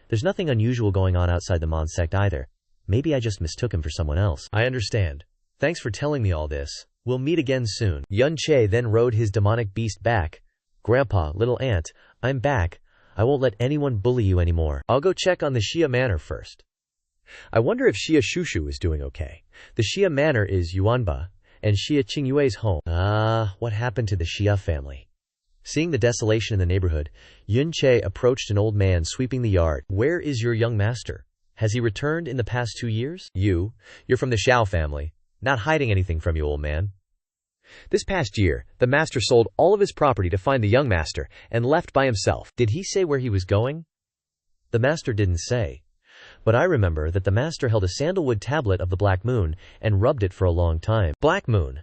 There's nothing unusual going on outside the Mon sect either. Maybe I just mistook him for someone else. I understand. Thanks for telling me all this. We'll meet again soon. Yun Che then rode his demonic beast back. Grandpa, Little Aunt, I'm back. I won't let anyone bully you anymore. I'll go check on the Xia Manor first. I wonder if Xia Shushu is doing okay. The Xia Manor is Yuanba, and Xia Qingyue's home. What happened to the Xia family? Seeing the desolation in the neighborhood, Yun Che approached an old man sweeping the yard. Where is your young master? Has he returned in the past 2 years? You're from the Xiao family. Not hiding anything from you, old man. This past year, the master sold all of his property to find the young master and left by himself. Did he say where he was going? The master didn't say. But I remember that the master held a sandalwood tablet of the Black Moon and rubbed it for a long time. Black Moon.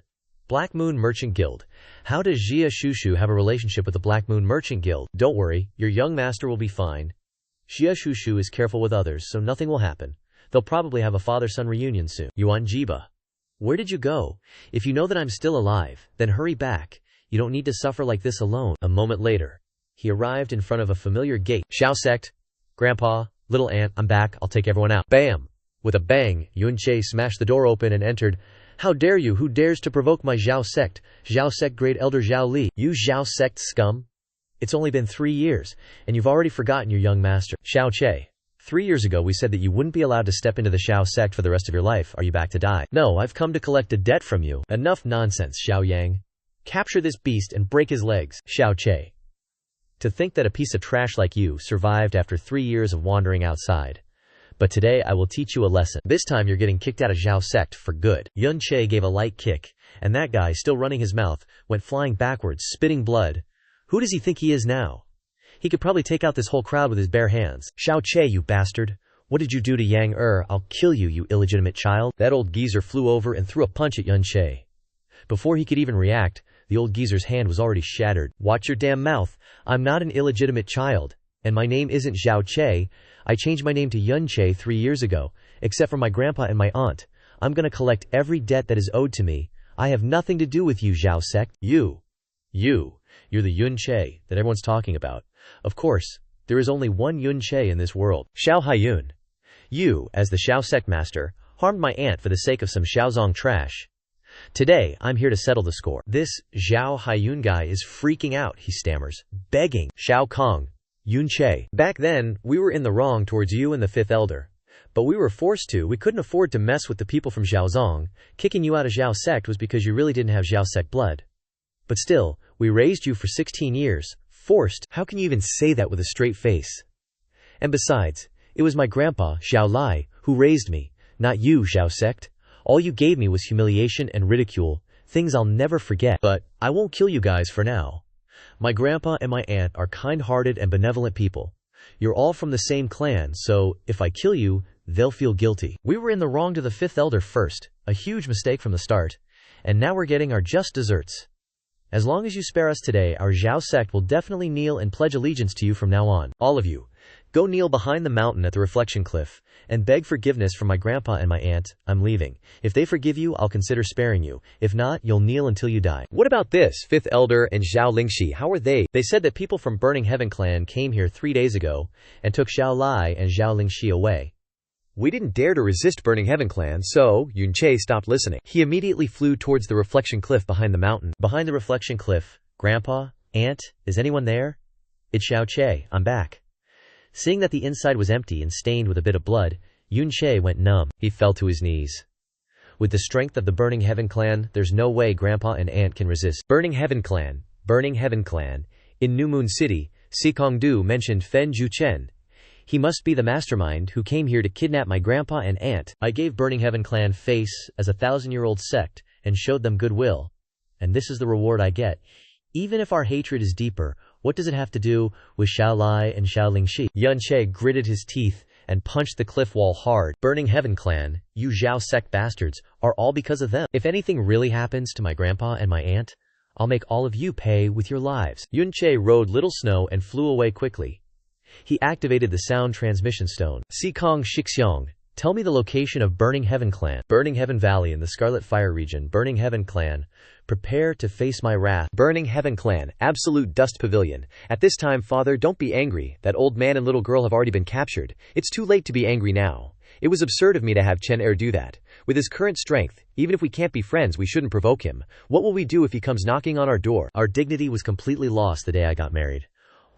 Black Moon Merchant Guild. How does Xia Shushu have a relationship with the Black Moon Merchant Guild? Don't worry, your young master will be fine. Xia Shushu is careful with others, so nothing will happen. They'll probably have a father-son reunion soon. Yuan Jiba. Where did you go? If you know that I'm still alive, then hurry back. You don't need to suffer like this alone. A moment later, he arrived in front of a familiar gate. Xiao sect. Grandpa, Little Aunt, I'm back. I'll take everyone out. Bam! With a bang, Yun Che smashed the door open and entered. How dare you? Who dares to provoke my Zhao sect? Zhao sect Great Elder Zhao Li. You Zhao sect scum? It's only been 3 years, and you've already forgotten your young master. Xiao Che. 3 years ago we said that you wouldn't be allowed to step into the Xiao sect for the rest of your life. Are you back to die? No, I've come to collect a debt from you. Enough nonsense, Xiao Yang. Capture this beast and break his legs, Xiao Che. To think that a piece of trash like you survived after 3 years of wandering outside. But today I will teach you a lesson. This time you're getting kicked out of Xiao sect for good. Yun Che gave a light kick, and that guy, still running his mouth, went flying backwards, spitting blood. Who does he think he is now? He could probably take out this whole crowd with his bare hands. Xiao Che, you bastard. What did you do to Yang Er? I'll kill you, you illegitimate child. That old geezer flew over and threw a punch at Yun Che. Before he could even react, the old geezer's hand was already shattered. Watch your damn mouth. I'm not an illegitimate child. And my name isn't Xiao Che. I changed my name to Yun Che 3 years ago, except for my grandpa and my aunt. I'm gonna collect every debt that is owed to me. I have nothing to do with you, Xiao sect. You're the Yun Che that everyone's talking about. Of course, there is only one Yun Che in this world. Xiao Haiyun. You, as the Xiao sect master, harmed my aunt for the sake of some Xiaozong trash. Today, I'm here to settle the score. This Xiao Haiyun guy is freaking out, he stammers, begging. Xiao Kong. Yun Che. Back then, we were in the wrong towards you and the fifth elder. But we were forced to. We couldn't afford to mess with the people from Xiaozong. Kicking you out of Xiao sect was because you really didn't have Xiao sect blood. But still, we raised you for 16 years. Forced? How can you even say that with a straight face? And besides, it was my grandpa, Xiao Lai, who raised me, not you, Xiao sect. All you gave me was humiliation and ridicule, things I'll never forget. But I won't kill you guys for now. My grandpa and my aunt are kind-hearted and benevolent people. You're all from the same clan, so if I kill you, they'll feel guilty. We were in the wrong to the fifth elder first, a huge mistake from the start, and now we're getting our just desserts. As long as you spare us today, our Xiao sect will definitely kneel and pledge allegiance to you from now on. All of you, go kneel behind the mountain at the reflection cliff, and beg forgiveness from my grandpa and my aunt. I'm leaving. If they forgive you, I'll consider sparing you. If not, you'll kneel until you die. What about this? Fifth Elder and Zhao Lingxi, how are they? They said that people from Burning Heaven clan came here 3 days ago, and took Xiao Lai and Zhao Lingxi away. We didn't dare to resist Burning Heaven clan, so Yun Che stopped listening. He immediately flew towards the reflection cliff behind the mountain. Behind the reflection cliff, Grandpa, Aunt, is anyone there? It's Xiao Che, I'm back. Seeing that the inside was empty and stained with a bit of blood, Yun Che went numb. He fell to his knees. With the strength of the Burning Heaven clan, there's no way Grandpa and Aunt can resist. Burning Heaven clan. In New Moon City, Sikongdu mentioned Fen Juchen. He must be the mastermind who came here to kidnap my grandpa and aunt. I gave Burning Heaven clan face as a 1,000-year-old sect and showed them goodwill. And this is the reward I get. Even if our hatred is deeper, what does it have to do with Xiao Lai and Xiao Lingxi? Yun Che gritted his teeth and punched the cliff wall hard. Burning Heaven clan, you Zhao sect bastards, are all because of them. If anything really happens to my grandpa and my aunt, I'll make all of you pay with your lives. Yun Che rode Little Snow and flew away quickly. He activated the sound transmission stone. Sikong Shixiong, tell me the location of Burning Heaven clan. Burning Heaven Valley in the Scarlet Fire region. Burning Heaven clan, prepare to face my wrath. Burning Heaven clan, Absolute Dust Pavilion. At this time, father, don't be angry. That old man and little girl have already been captured. It's too late to be angry now. It was absurd of me to have Chen Er do that. With his current strength, even if we can't be friends, we shouldn't provoke him. What will we do if he comes knocking on our door? Our dignity was completely lost the day I got married.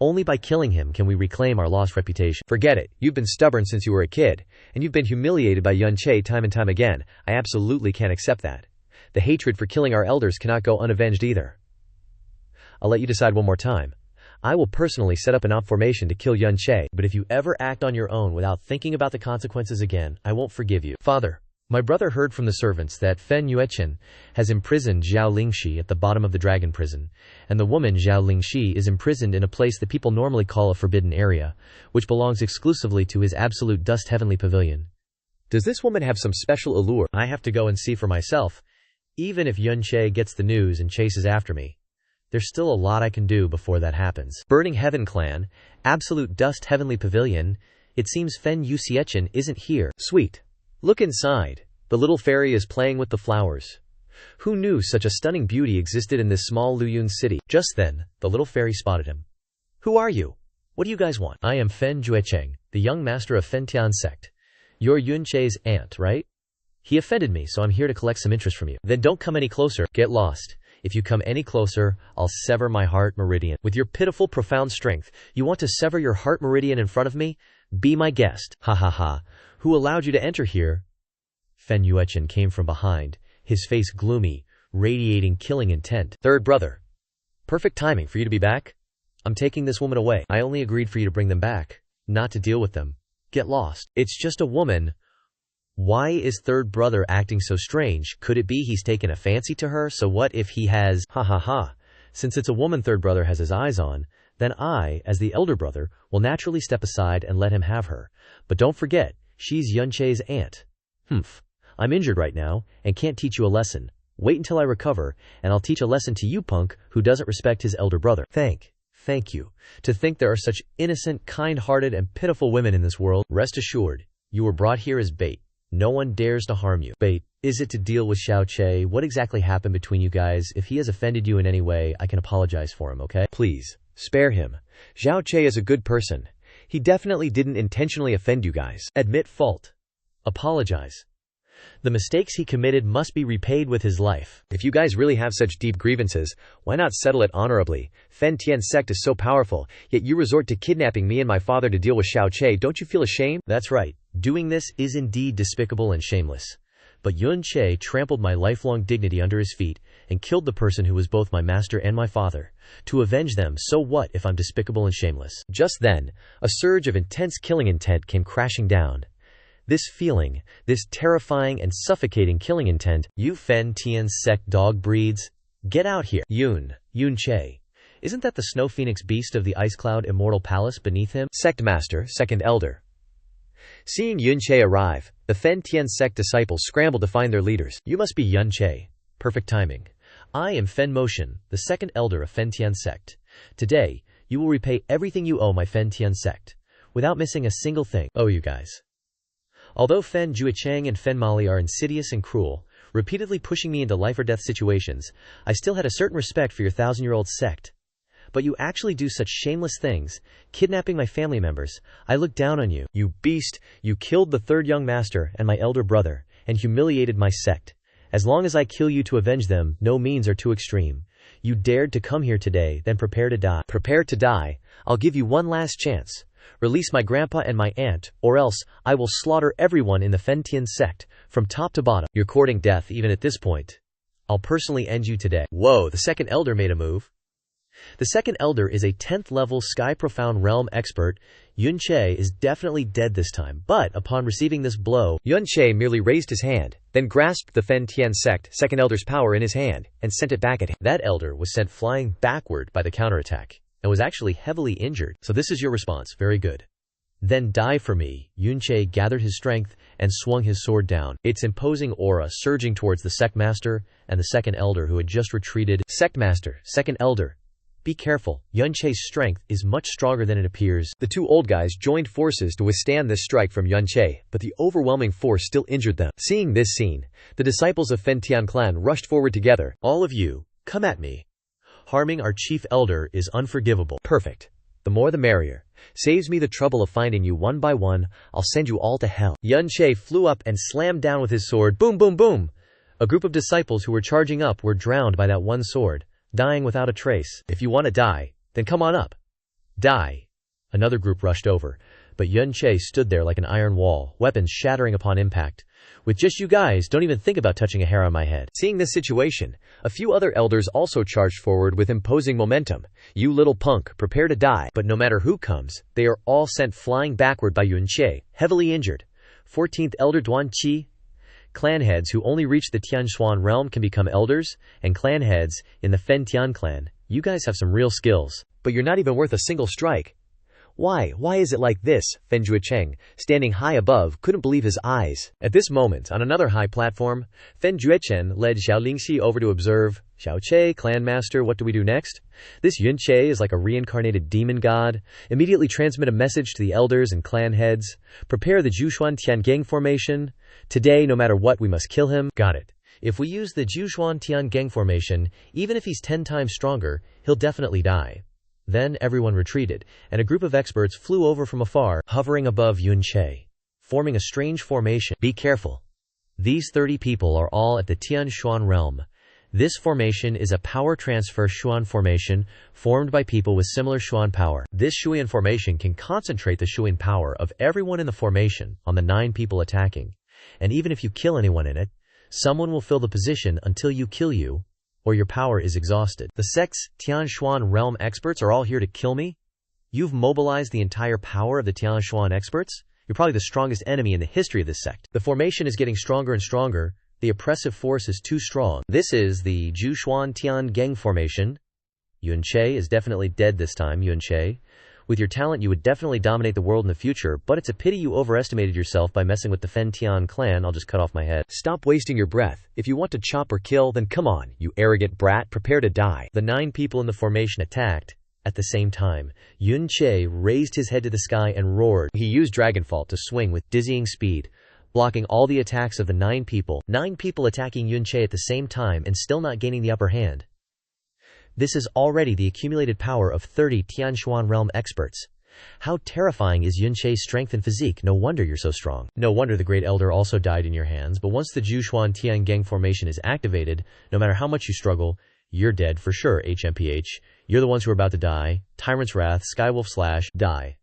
Only by killing him can we reclaim our lost reputation. Forget it. You've been stubborn since you were a kid, and you've been humiliated by Yun Che time and time again. I absolutely can't accept that. The hatred for killing our elders cannot go unavenged either. I'll let you decide one more time. I will personally set up an op formation to kill Yun Che, but if you ever act on your own without thinking about the consequences again, I won't forgive you. Father, my brother heard from the servants that Fen Yuechen has imprisoned Zhao Lingxi at the bottom of the dragon prison, and the woman Zhao Lingxi is imprisoned in a place that people normally call a forbidden area, which belongs exclusively to his Absolute Dust Heavenly Pavilion. Does this woman have some special allure? I have to go and see for myself. Even if Yun Che gets the news and chases after me, there's still a lot I can do before that happens. Burning Heaven clan, Absolute Dust Heavenly Pavilion. It seems Fen Yuxiechin isn't here. Sweet. Look inside. The little fairy is playing with the flowers. Who knew such a stunning beauty existed in this small Luyun city? Just then, the little fairy spotted him. Who are you? What do you guys want? I am Fen Juecheng, the young master of Fentian sect. You're Yun Che's aunt, right? He offended me, so I'm here to collect some interest from you. Then don't come any closer. Get lost. If you come any closer, I'll sever my heart meridian. With your pitiful, profound strength, you want to sever your heart meridian in front of me? Be my guest. Ha ha ha. Who allowed you to enter here? Fen Yuechen came from behind, his face gloomy, radiating killing intent. Third brother. Perfect timing for you to be back. I'm taking this woman away. I only agreed for you to bring them back, not to deal with them. Get lost. It's just a woman. Why is third brother acting so strange? Could it be he's taken a fancy to her? So what if he has? Ha ha ha. Since it's a woman third brother has his eyes on, then I, as the elder brother, will naturally step aside and let him have her. But don't forget, she's Yun Che's aunt. Humph. I'm injured right now, and can't teach you a lesson. Wait until I recover, and I'll teach a lesson to you punk who doesn't respect his elder brother. Thank you. To think there are such innocent, kind-hearted, and pitiful women in this world. Rest assured, you were brought here as bait. No one dares to harm you. Bait. Is it to deal with Xiao Che? What exactly happened between you guys? If he has offended you in any way, I can apologize for him, okay? Please, spare him. Xiao Che is a good person. He definitely didn't intentionally offend you guys. Admit fault. Apologize. The mistakes he committed must be repaid with his life. If you guys really have such deep grievances, why not settle it honorably? Fen Tian's sect is so powerful, yet you resort to kidnapping me and my father to deal with Xiao Che. Don't you feel ashamed? That's right. Doing this is indeed despicable and shameless. But Yun Che trampled my lifelong dignity under his feet and killed the person who was both my master and my father. To avenge them, so what if I'm despicable and shameless? Just then, a surge of intense killing intent came crashing down. This feeling, this terrifying and suffocating killing intent, you Fen Tian's sect dog breeds, get out here. Yun Che. Isn't that the snow phoenix beast of the ice cloud immortal palace beneath him? Sect master, second elder. Seeing Yun Che arrive, the Fen Tian sect disciples scrambled to find their leaders. You must be Yun Che. Perfect timing. I am Fen Motion, the second elder of Fen Tian sect. Today, you will repay everything you owe my Fen Tian sect, without missing a single thing. Oh, you guys. Although Fen Juechang and Fen Mali are insidious and cruel, repeatedly pushing me into life-or-death situations, I still had a certain respect for your 1,000-year-old sect. But you actually do such shameless things, kidnapping my family members. I look down on you. You beast, you killed the third young master and my elder brother, and humiliated my sect. As long as I kill you to avenge them, no means are too extreme. You dared to come here today, then prepare to die. Prepare to die? I'll give you one last chance. Release my grandpa and my aunt, or else I will slaughter everyone in the Fen Tian sect, from top to bottom. You're courting death even at this point. I'll personally end you today. Whoa, the second elder made a move. The second elder is a 10th level Sky Profound Realm expert. Yun Che is definitely dead this time, but upon receiving this blow, Yun Che merely raised his hand, then grasped the Fen Tian sect second elder's power in his hand, and sent it back at him. That elder was sent flying backward by the counterattack, and was actually heavily injured. So this is your response. Very good. Then die for me. Yun Che gathered his strength and swung his sword down, its imposing aura surging towards the sect master and the second elder who had just retreated. Sect master, second elder. Be careful. Yun Che's strength is much stronger than it appears. The two old guys joined forces to withstand this strike from Yun Che, but the overwhelming force still injured them. Seeing this scene, the disciples of Fen Tian clan rushed forward together. All of you, come at me. Harming our chief elder is unforgivable. Perfect. The more the merrier. Saves me the trouble of finding you one by one. I'll send you all to hell. Yun Che flew up and slammed down with his sword. Boom, boom, boom. A group of disciples who were charging up were drowned by that one sword, dying without a trace. If you want to die, then come on up. Die. Another group rushed over, but Yun Che stood there like an iron wall, weapons shattering upon impact. With just you guys, don't even think about touching a hair on my head. Seeing this situation, a few other elders also charged forward with imposing momentum. You little punk, prepare to die. But no matter who comes, they are all sent flying backward by Yun Che, heavily injured. 14th Elder Duan Qi. Clan heads who only reach the Tianshuan realm can become elders, and clan heads in the Fen Tian clan. You guys have some real skills, but you're not even worth a single strike. Why is it like this? Fen Juecheng, standing high above, couldn't believe his eyes. At this moment, on another high platform, Fen Juechen led Xiao Lingxi over to observe. Xiao Che, clan master, what do we do next? This Yun Che is like a reincarnated demon god. Immediately transmit a message to the elders and clan heads. Prepare the Jushuan Tiangeng formation. Today, no matter what, we must kill him. Got it. If we use the Jushuan Tiangeng formation, even if he's 10 times stronger, he'll definitely die. Then everyone retreated, and a group of experts flew over from afar, hovering above Yun Che, forming a strange formation. Be careful. These 30 people are all at the Tianshuan realm. This formation is a power transfer Xuan formation formed by people with similar Xuan power. This Xuan formation can concentrate the Xuan power of everyone in the formation on the 9 people attacking. And even if you kill anyone in it, someone will fill the position until you kill you, or your power is exhausted. The sect's Tianshuan realm experts are all here to kill me? You've mobilized the entire power of the Tianshuan experts? You're probably the strongest enemy in the history of this sect. The formation is getting stronger and stronger. The oppressive force is too strong. This is the Jushuan Tian Geng formation. Yun Che is definitely dead this time, Yun Che. With your talent, you would definitely dominate the world in the future, but it's a pity you overestimated yourself by messing with the Fen Tian clan. I'll just cut off my head. Stop wasting your breath. If you want to chop or kill, then come on, you arrogant brat, prepare to die. The 9 people in the formation attacked. At the same time, Yun Che raised his head to the sky and roared. He used Dragonfall to swing with dizzying speed, blocking all the attacks of the 9 people. 9 people attacking Yun Che at the same time and still not gaining the upper hand. This is already the accumulated power of 30 Tianshuan realm experts. How terrifying is Yun Che's strength and physique? No wonder you're so strong. No wonder the Great Elder also died in your hands, but once the Jushuan Tian Geng formation is activated, no matter how much you struggle, you're dead for sure, HMPH. You're the ones who are about to die. Tyrant's Wrath, Skywolf Slash, die.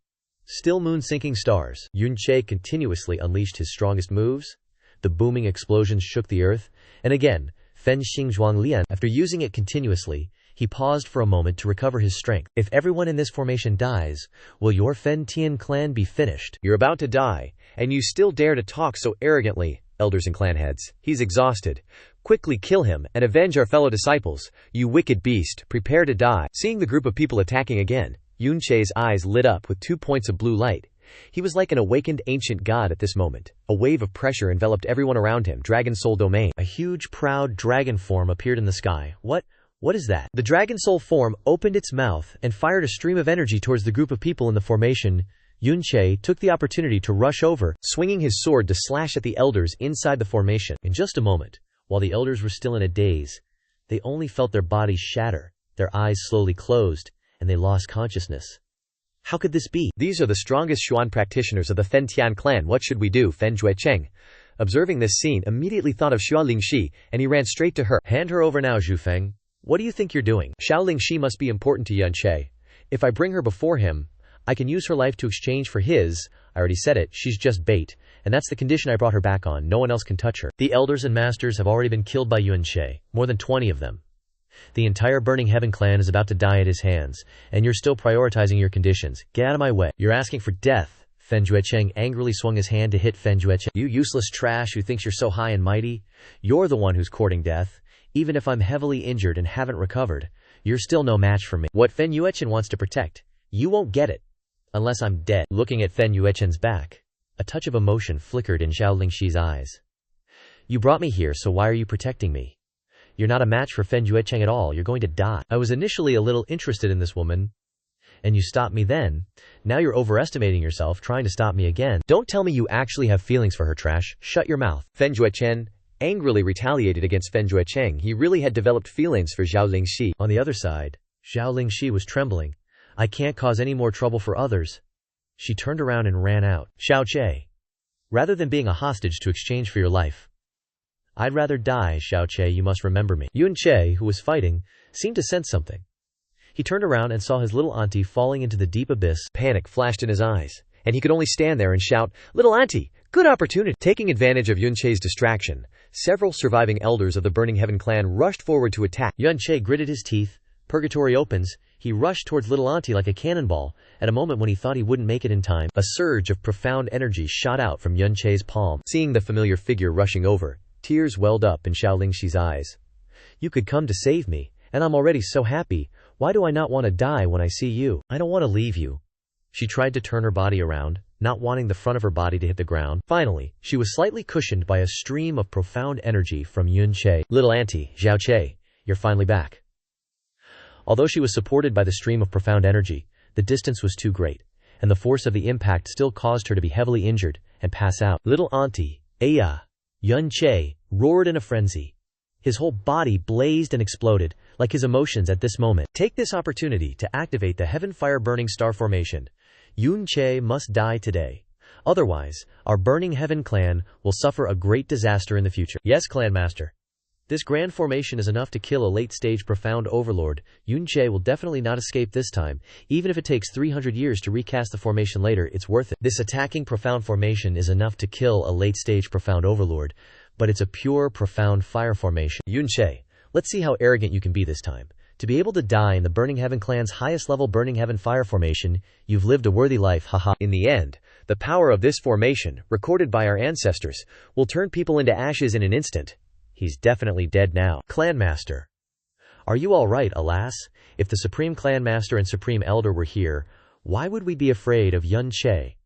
Still moon sinking stars. Yun Che continuously unleashed his strongest moves. The booming explosions shook the earth. And again, Fen Xingzhuang Lian, after using it continuously, he paused for a moment to recover his strength. If everyone in this formation dies, will your Fen Tian clan be finished? You're about to die, and you still dare to talk so arrogantly, elders and clan heads. He's exhausted. Quickly kill him and avenge our fellow disciples. You wicked beast, prepare to die. Seeing the group of people attacking again, Yun Che's eyes lit up with 2 points of blue light. He was like an awakened ancient god at this moment. A wave of pressure enveloped everyone around him. Dragon Soul Domain. A huge, proud dragon form appeared in the sky. What is that? The Dragon Soul form opened its mouth and fired a stream of energy towards the group of people in the formation. Yun Che took the opportunity to rush over, swinging his sword to slash at the elders inside the formation. In just a moment, while the elders were still in a daze, they only felt their bodies shatter, their eyes slowly closed, and they lost consciousness. How could this be? These are the strongest Xuan practitioners of the Fen Tian clan. What should we do? Fen Juecheng, observing this scene, immediately thought of Xia Lingxi, and he ran straight to her. Hand her over now, Zhu Feng. What do you think you're doing? Xiao Lingxi must be important to Yun Che. If I bring her before him, I can use her life to exchange for his. I already said it, she's just bait, and that's the condition I brought her back on. No one else can touch her. The elders and masters have already been killed by Yun Che, more than 20 of them. The entire Burning Heaven clan is about to die at his hands, and you're still prioritizing your conditions. Get out of my way. You're asking for death. Fen Juecheng angrily swung his hand to hit Fen Juecheng. You useless trash who thinks you're so high and mighty. You're the one who's courting death. Even if I'm heavily injured and haven't recovered, you're still no match for me. What Fen Yuechen wants to protect, you won't get it. Unless I'm dead. Looking at Fen Yuechen's back, a touch of emotion flickered in Xiao Lingxi's eyes. You brought me here, so why are you protecting me? You're not a match for Fen Juecheng at all. You're going to die. I was initially a little interested in this woman, and you stopped me then. Now you're overestimating yourself, trying to stop me again. Don't tell me you actually have feelings for her, trash. Shut your mouth. Fen Juechen angrily retaliated against Fen Juecheng. He really had developed feelings for Xiao Lingxi. On the other side, Xiao Lingxi was trembling. I can't cause any more trouble for others. She turned around and ran out. Xiao Che, rather than being a hostage to exchange for your life, I'd rather die. Xiao Che, you must remember me. Yun Che, who was fighting, seemed to sense something. He turned around and saw his little auntie falling into the deep abyss. Panic flashed in his eyes, and he could only stand there and shout, "Little auntie, good opportunity!" Taking advantage of Yun Che's distraction, several surviving elders of the Burning Heaven clan rushed forward to attack. Yun Che gritted his teeth. Purgatory opens. He rushed towards little auntie like a cannonball. At a moment when he thought he wouldn't make it in time, a surge of profound energy shot out from Yun Che's palm. Seeing the familiar figure rushing over, tears welled up in Xiao Lingxi's eyes. You could come to save me, and I'm already so happy. Why do I not want to die when I see you? I don't want to leave you. She tried to turn her body around, not wanting the front of her body to hit the ground. Finally, she was slightly cushioned by a stream of profound energy from Yun Che. Little auntie, Xiao Che, you're finally back. Although she was supported by the stream of profound energy, the distance was too great, and the force of the impact still caused her to be heavily injured and pass out. Little auntie, Aya, Yun Che roared in a frenzy. His whole body blazed and exploded, like his emotions at this moment. Take this opportunity to activate the Heaven Fire Burning Star Formation. Yun Che must die today. Otherwise, our Burning Heaven clan will suffer a great disaster in the future. Yes, Clan Master. This grand formation is enough to kill a late-stage profound overlord. Yun Che will definitely not escape this time. Even if it takes 300 years to recast the formation later, it's worth it. This attacking profound formation is enough to kill a late-stage profound overlord, but it's a pure profound fire formation. Yun Che, let's see how arrogant you can be this time. To be able to die in the Burning Heaven clan's highest level Burning Heaven fire formation, you've lived a worthy life, haha. In the end, the power of this formation, recorded by our ancestors, will turn people into ashes in an instant. He's definitely dead now. Clan Master. Are you alright, alas? If the Supreme Clan Master and Supreme Elder were here, why would we be afraid of Yun Che?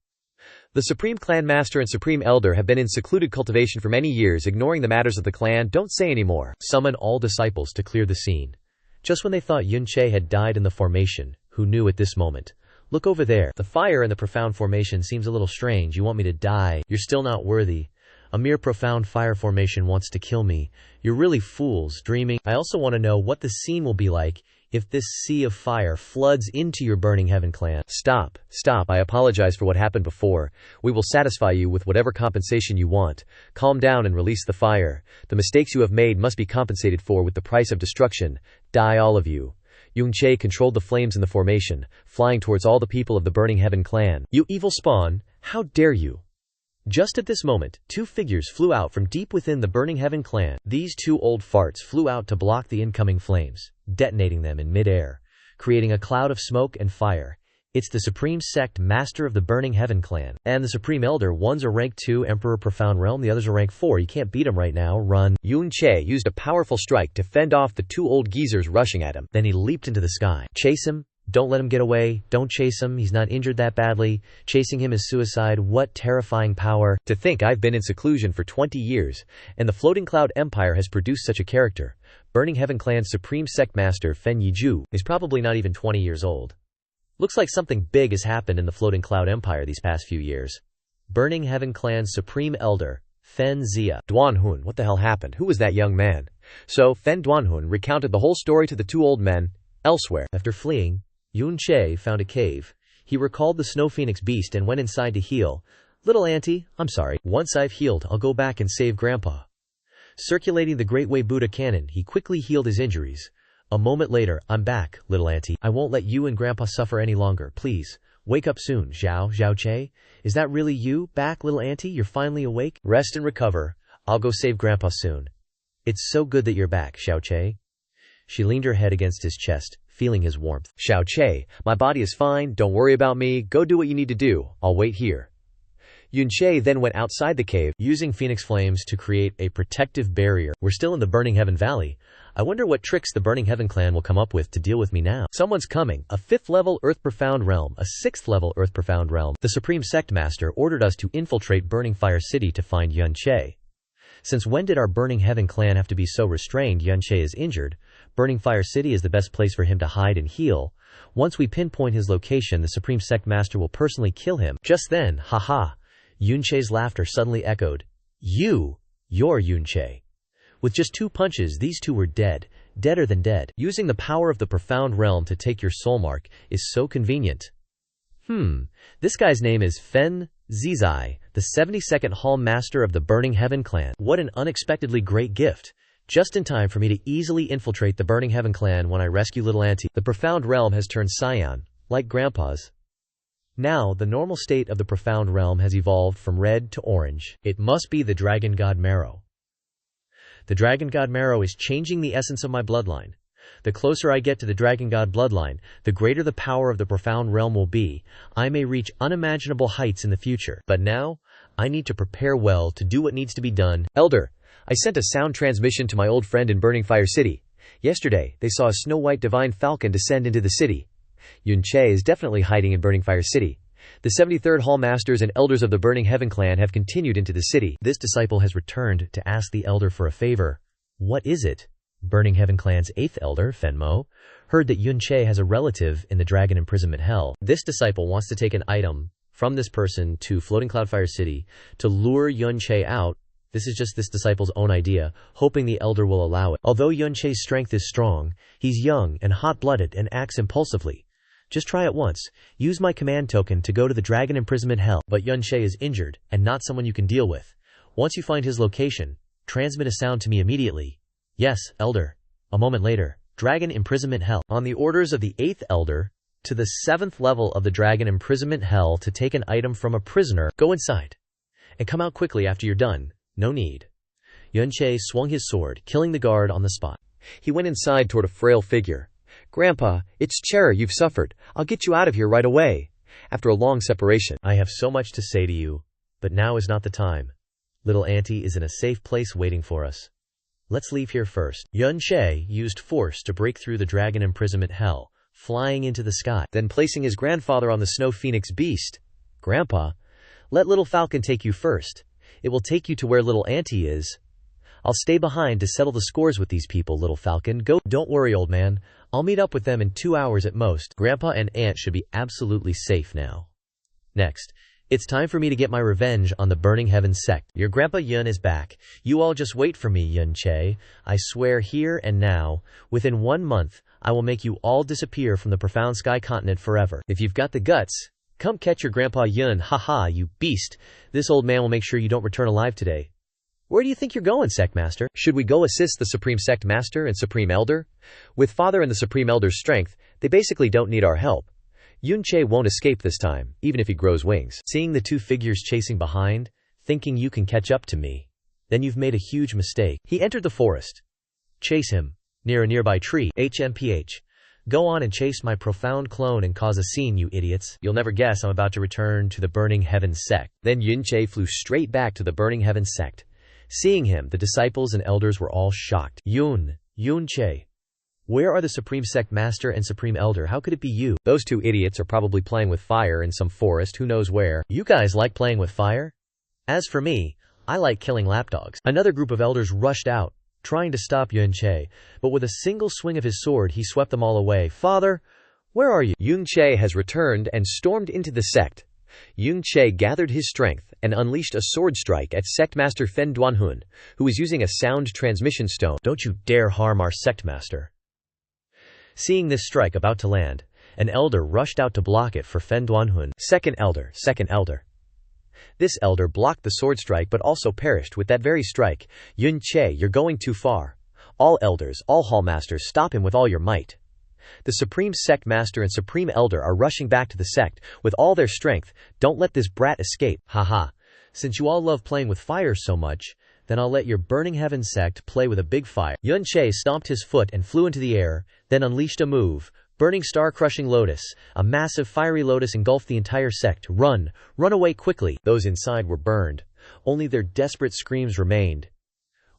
The Supreme Clan Master and Supreme Elder have been in secluded cultivation for many years, ignoring the matters of the clan. Don't say any more. Summon all disciples to clear the scene. Just when they thought Yun Che had died in the formation, who knew at this moment? Look over there. The fire in the profound formation seems a little strange. You want me to die? You're still not worthy. A mere profound fire formation wants to kill me. You're really fools, dreaming. I also want to know what the scene will be like if this sea of fire floods into your Burning Heaven clan. Stop. I apologize for what happened before. We will satisfy you with whatever compensation you want. Calm down and release the fire. The mistakes you have made must be compensated for with the price of destruction. Die, all of you. Yun Che controlled the flames in the formation, flying towards all the people of the Burning Heaven clan. You evil spawn, how dare you! Just at this moment, two figures flew out from deep within the Burning Heaven clan. These two old farts flew out to block the incoming flames, detonating them in mid-air, creating a cloud of smoke and fire. It's the Supreme Sect Master of the Burning Heaven clan, and the Supreme Elder. One's a rank 2 Emperor Profound Realm, the other's a rank 4. You can't beat him right now, run. Yun Che used a powerful strike to fend off the two old geezers rushing at him. Then he leaped into the sky. Chase him. Don't let him get away. Don't chase him. He's not injured that badly. Chasing him is suicide. What terrifying power. To think I've been in seclusion for 20 years, and the Floating Cloud Empire has produced such a character. Burning Heaven Clan's Supreme Sect Master Fen Yiju is probably not even 20 years old. Looks like something big has happened in the Floating Cloud Empire these past few years. Burning Heaven Clan's Supreme Elder, Fen Xia. Duanhun, what the hell happened? Who was that young man? So, Fen Duanhun recounted the whole story to the two old men. Elsewhere, after fleeing, Yun Che found a cave. He recalled the Snow Phoenix beast and went inside to heal. Little auntie, I'm sorry. Once I've healed, I'll go back and save Grandpa. Circulating the Great Way Buddha cannon, he quickly healed his injuries. A moment later, I'm back, little auntie. I won't let you and Grandpa suffer any longer. Please, wake up soon, Xiao Che. Is that really you? Back, little auntie? You're finally awake? Rest and recover. I'll go save Grandpa soon. It's so good that you're back, Xiao Che. She leaned her head against his chest, feeling his warmth. Xiao Che, my body is fine. Don't worry about me. Go do what you need to do. I'll wait here. Yun Che then went outside the cave, using Phoenix Flames to create a protective barrier. We're still in the Burning Heaven Valley. I wonder what tricks the Burning Heaven clan will come up with to deal with me now. Someone's coming. A 5th level Earth Profound Realm, a 6th level Earth Profound Realm. The Supreme Sect Master ordered us to infiltrate Burning Fire City to find Yun Che. Since when did our Burning Heaven clan have to be so restrained? Yun Che is injured. Burning Fire City is the best place for him to hide and heal. Once we pinpoint his location, the Supreme Sect Master will personally kill him. Just then, haha, Yun Che's laughter suddenly echoed. You're Yun Che. With just 2 punches, these two were dead. Deader than dead. Using the power of the Profound Realm to take your soul mark is so convenient. This guy's name is Fen Zizai, the 72nd Hall Master of the Burning Heaven clan. What an unexpectedly great gift. Just in time for me to easily infiltrate the Burning Heaven clan when I rescue little auntie. The Profound Realm has turned cyan, like Grandpa's. Now, the normal state of the Profound Realm has evolved from red to orange. It must be the Dragon God Marrow. The Dragon God Marrow is changing the essence of my bloodline. The closer I get to the Dragon God bloodline, the greater the power of the Profound Realm will be. I may reach unimaginable heights in the future. But now, I need to prepare well to do what needs to be done. Elder, I sent a sound transmission to my old friend in Burning Fire City. Yesterday, they saw a snow-white divine falcon descend into the city. Yun Che is definitely hiding in Burning Fire City. The 73rd Hall Masters and Elders of the Burning Heaven clan have continued into the city. This disciple has returned to ask the Elder for a favor. What is it? Burning Heaven clan's 8th Elder, Fenmo, heard that Yun Che has a relative in the Dragon Imprisonment Hell. This disciple wants to take an item from this person to Floating Cloud Fire City to lure Yun Che out. This is just this disciple's own idea, hoping the Elder will allow it. Although Yun Che's strength is strong, he's young and hot-blooded and acts impulsively. Just try it once. Use my command token to go to the Dragon Imprisonment Hell. But Yun Che is injured, and not someone you can deal with. Once you find his location, transmit a sound to me immediately. Yes, Elder. A moment later, Dragon Imprisonment Hell. On the orders of the 8th Elder, to the 7th level of the Dragon Imprisonment Hell to take an item from a prisoner, go inside. And come out quickly after you're done. No need. Yuan Che swung his sword, killing the guard on the spot. He went inside toward a frail figure. Grandpa, it's Cherry, you've suffered. I'll get you out of here right away. After a long separation. I have so much to say to you, but now is not the time. Little Auntie is in a safe place waiting for us. Let's leave here first. Yuan Che used force to break through the Dragon Imprisonment Hell, flying into the sky, then placing his grandfather on the Snow Phoenix beast. Grandpa, let Little Falcon take you first. It will take you to where Little Auntie is. I'll stay behind to settle the scores with these people, Little Falcon. Go. Don't worry, old man. I'll meet up with them in 2 hours at most. Grandpa and Aunt should be absolutely safe now. Next, it's time for me to get my revenge on the Burning Heaven sect. Your Grandpa Yun is back. You all just wait for me, Yuan Che. I swear here and now, within 1 month, I will make you all disappear from the profound sky continent forever. If you've got the guts, come catch your Grandpa Yun. Haha, you beast. This old man will make sure you don't return alive today. Where do you think you're going, Sect Master? Should we go assist the Supreme Sect Master and Supreme Elder? With Father and the Supreme Elder's strength, they basically don't need our help. Yuan Che won't escape this time, even if he grows wings. Seeing the two figures chasing behind, thinking you can catch up to me, then you've made a huge mistake. He entered the forest. Chase him, near a nearby tree. HMPH. Go on and chase my profound clone and cause a scene, you idiots. You'll never guess I'm about to return to the Burning Heaven sect. Then Yuan Che flew straight back to the Burning Heaven sect. Seeing him, the disciples and elders were all shocked. Yuan Che. Where are the Supreme Sect Master and Supreme Elder? How could it be you? Those two idiots are probably playing with fire in some forest, who knows where. You guys like playing with fire? As for me, I like killing lapdogs. Another group of elders rushed out, trying to stop Yuan Che, but with a single swing of his sword he swept them all away. Father, where are you? Yuan Che has returned and stormed into the sect. Yuan Che gathered his strength and unleashed a sword strike at Sect Master Fen Duanhun, who was using a sound transmission stone. Don't you dare harm our Sect Master. Seeing this strike about to land, an elder rushed out to block it for Fen Duanhun. Second Elder. This elder blocked the sword strike but also perished with that very strike. Yuan Che, you're going too far. All elders, all hall masters, stop him with all your might. The Supreme Sect Master and Supreme Elder are rushing back to the sect with all their strength. Don't let this brat escape. Haha. Since you all love playing with fire so much, then I'll let your Burning Heaven sect play with a big fire. Yuan Che stomped his foot and flew into the air, then unleashed a move. Burning Star Crushing Lotus. A massive fiery lotus engulfed the entire sect. Run away quickly. Those inside were burned. Only their desperate screams remained.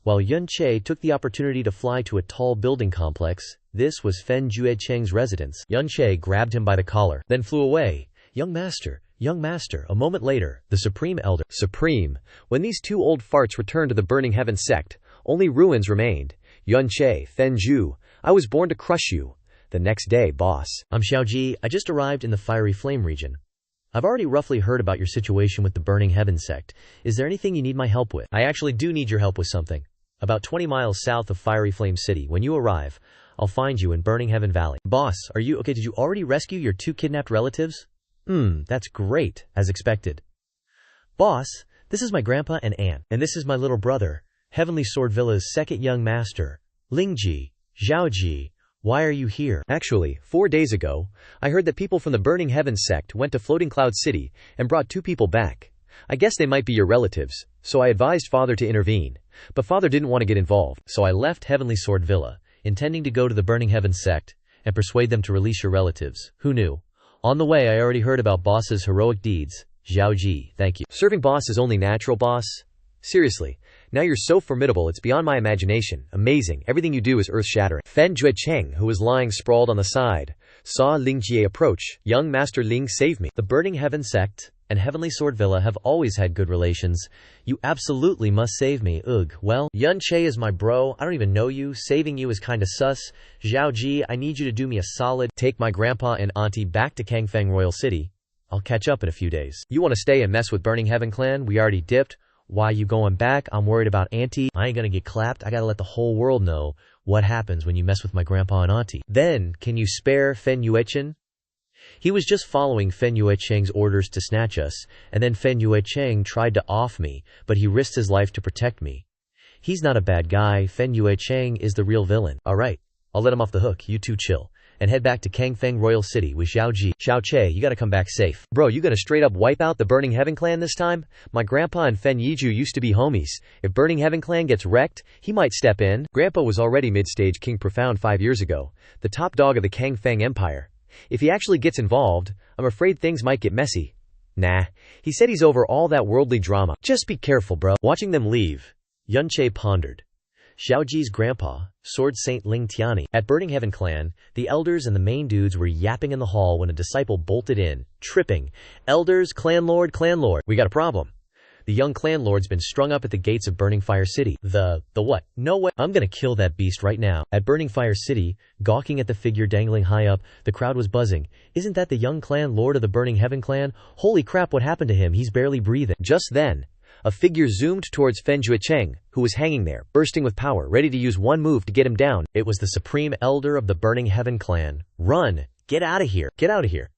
While Yuan Che took the opportunity to fly to a tall building complex, this was Fen Juecheng's residence. Yuan Che grabbed him by the collar, then flew away. Young Master. A moment later, the Supreme Elder. Supreme. When these two old farts returned to the Burning Heaven sect, only ruins remained. Yuan Che, Fen Ju, I was born to crush you. The next day, boss. I'm Xiao Che. I just arrived in the Fiery Flame region. I've already roughly heard about your situation with the Burning Heaven sect. Is there anything you need my help with? I actually do need your help with something. About 20 miles south of Fiery Flame City. When you arrive, I'll find you in Burning Heaven Valley. Boss, are you okay? Did you already rescue your 2 kidnapped relatives? That's great, as expected. Boss, this is my grandpa and aunt, and this is my little brother, Heavenly Sword Villa's second young master, Lingji, Zhaoji. Why are you here? Actually, 4 days ago, I heard that people from the Burning Heaven sect went to Floating Cloud City and brought 2 people back. I guess they might be your relatives, so I advised Father to intervene. But Father didn't want to get involved, so I left Heavenly Sword Villa, intending to go to the Burning Heaven sect and persuade them to release your relatives. Who knew? On the way, I already heard about Boss's heroic deeds. Zhaoji, thank you. Serving Boss is only natural, boss. Seriously, now you're so formidable it's beyond my imagination. Amazing, everything you do is earth-shattering. Fen Juecheng, who was lying sprawled on the side, saw Ling Jie approach. Young Master Ling, save me. The Burning Heaven sect and Heavenly Sword Villa have always had good relations. You absolutely must save me. Ugh. Well, Yuan Che is my bro. I don't even know you. Saving you is kinda sus. Zhaoji, I need you to do me a solid. Take my grandpa and auntie back to Kangfeng Royal City. I'll catch up in a few days. You want to stay and mess with Burning Heaven clan? We already dipped. Why you going back? I'm worried about auntie. I ain't gonna get clapped. I gotta let the whole world know what happens when you mess with my grandpa and auntie. Then, can you spare Fen Yuecheng? He was just following Fen Yuecheng's orders to snatch us, and then Fen Yuecheng tried to off me, but he risked his life to protect me. He's not a bad guy, Fen Yuecheng is the real villain. Alright, I'll let him off the hook, you two chill. And head back to Kangfeng Royal City with Xiao Che, you gotta come back safe. Bro, you gonna straight up wipe out the Burning Heaven clan this time? My grandpa and Fen Yiju used to be homies. If Burning Heaven clan gets wrecked, he might step in. Grandpa was already mid-stage King Profound 5 years ago, the top dog of the Kangfeng Empire. If he actually gets involved, I'm afraid things might get messy. Nah, he said he's over all that worldly drama. Just be careful, bro. Watching them leave, Yun Che pondered. Xiaoji's grandpa, Sword Saint Ling Tiani. At Burning Heaven clan, the elders and the main dudes were yapping in the hall when a disciple bolted in, tripping. Elders, clan lord, we got a problem. The young clan lord's been strung up at the gates of Burning Fire City. The what? No way, I'm gonna kill that beast right now. At Burning Fire City, gawking at the figure dangling high up, the crowd was buzzing. Isn't that the young clan lord of the Burning Heaven clan? Holy crap, what happened to him? He's barely breathing. Just then, a figure zoomed towards Fen Yuecheng, who was hanging there, bursting with power, ready to use one move to get him down. It was the supreme elder of the Burning Heaven clan. Run! Get out of here! Get out of here!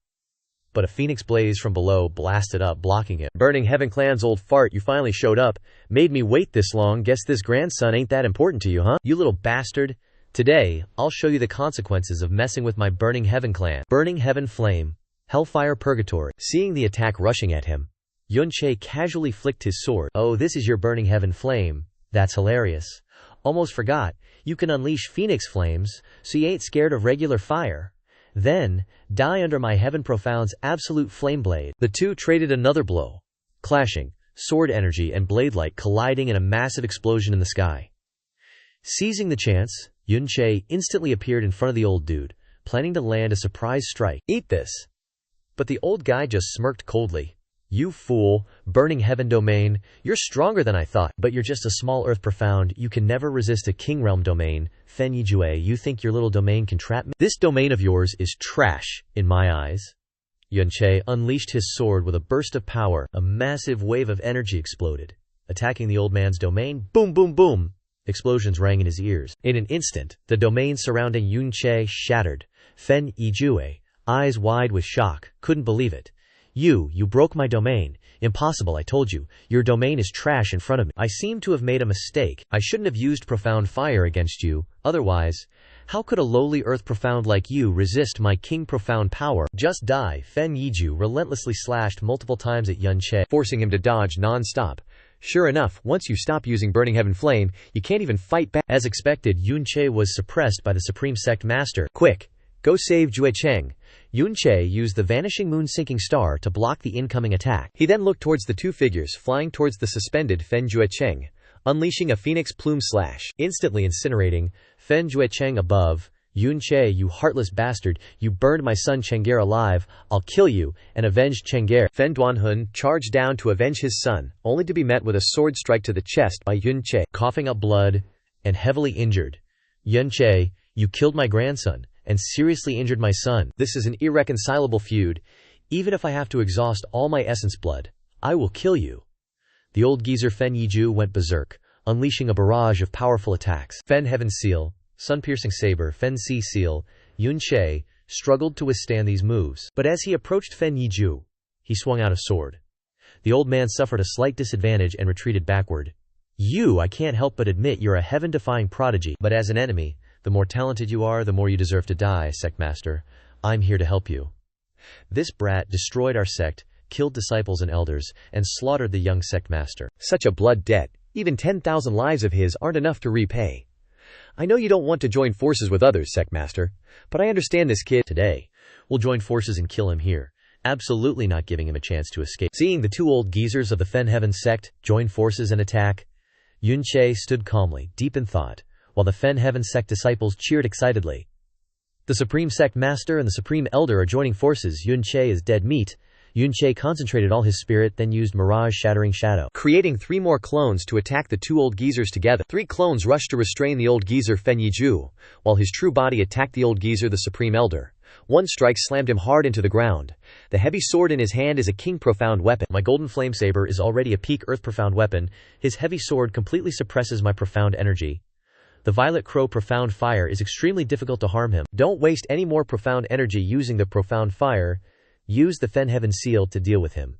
But a phoenix blaze from below blasted up, blocking it. Burning Heaven clan's old fart, you finally showed up. Made me wait this long. Guess this grandson ain't that important to you, huh? You little bastard. Today, I'll show you the consequences of messing with my Burning Heaven clan. Burning Heaven Flame. Hellfire Purgatory. Seeing the attack rushing at him, Yun Che casually flicked his sword. Oh, this is your Burning Heaven Flame. That's hilarious. Almost forgot. You can unleash phoenix flames, so you ain't scared of regular fire. Then, die under my Heaven Profound's absolute flame blade. The two traded another blow. Clashing, sword energy and blade light colliding in a massive explosion in the sky. Seizing the chance, Yun Che instantly appeared in front of the old dude, planning to land a surprise strike. Eat this. But the old guy just smirked coldly. You fool, Burning Heaven domain, you're stronger than I thought, but you're just a small earth profound, you can never resist a king realm domain. Fen Yijue, you think your little domain can trap me? This domain of yours is trash, in my eyes. Yun Che unleashed his sword with a burst of power. A massive wave of energy exploded, attacking the old man's domain. Boom, boom, boom! Explosions rang in his ears. In an instant, the domain surrounding Yun Che shattered. Fen Yijue, eyes wide with shock, couldn't believe it. You broke my domain. Impossible, I told you. Your domain is trash in front of me. I seem to have made a mistake. I shouldn't have used profound fire against you. Otherwise, how could a lowly earth profound like you resist my king profound power? Just die. Fen Yiju relentlessly slashed multiple times at Yun Che, forcing him to dodge non-stop. Sure enough, once you stop using Burning Heaven Flame, you can't even fight back. As expected, Yun Che was suppressed by the Supreme Sect Master. Quick, go save Juecheng. Yun Che used the Vanishing Moon Sinking Star to block the incoming attack. He then looked towards the two figures flying towards the suspended Fen Juecheng, unleashing a phoenix plume slash, instantly incinerating Fen Juecheng above. Yun Che, you heartless bastard, you burned my son Cheng'er alive, I'll kill you, and avenge Cheng'er. Fen Duanhun charged down to avenge his son, only to be met with a sword strike to the chest by Yun Che. Coughing up blood and heavily injured, Yun Che, you killed my grandson and seriously injured my son. This is an irreconcilable feud. Even if I have to exhaust all my essence blood, I will kill you. The old geezer Fen Yiju went berserk, unleashing a barrage of powerful attacks. Fen Heaven Seal, Sun-Piercing Saber, Fen Sea Seal, Yun Che struggled to withstand these moves. But as he approached Fen Yiju, he swung out a sword. The old man suffered a slight disadvantage and retreated backward. I can't help but admit you're a heaven-defying prodigy, but as an enemy, the more talented you are, the more you deserve to die, Sect Master. I'm here to help you. This brat destroyed our sect, killed disciples and elders, and slaughtered the young Sect Master. Such a blood debt. Even 10,000 lives of his aren't enough to repay. I know you don't want to join forces with others, Sect Master, but I understand this kid. Today, we'll join forces and kill him here. Absolutely not giving him a chance to escape. Seeing the two old geezers of the Fen Heaven sect join forces and attack, Yun Che stood calmly, deep in thought, while the Fen Heaven sect disciples cheered excitedly. The Supreme Sect Master and the Supreme Elder are joining forces. Yun Che is dead meat. Yun Che concentrated all his spirit, then used Mirage Shattering Shadow, creating 3 more clones to attack the 2 old geezers together. 3 clones rushed to restrain the old geezer Fen Yiju, while his true body attacked the old geezer the Supreme Elder. One strike slammed him hard into the ground. The heavy sword in his hand is a King Profound weapon. My golden flame saber is already a peak Earth Profound weapon. His heavy sword completely suppresses my profound energy. The Violet Crow Profound Fire is extremely difficult to harm him. Don't waste any more profound energy using the Profound Fire. Use the Fen Heaven Seal to deal with him.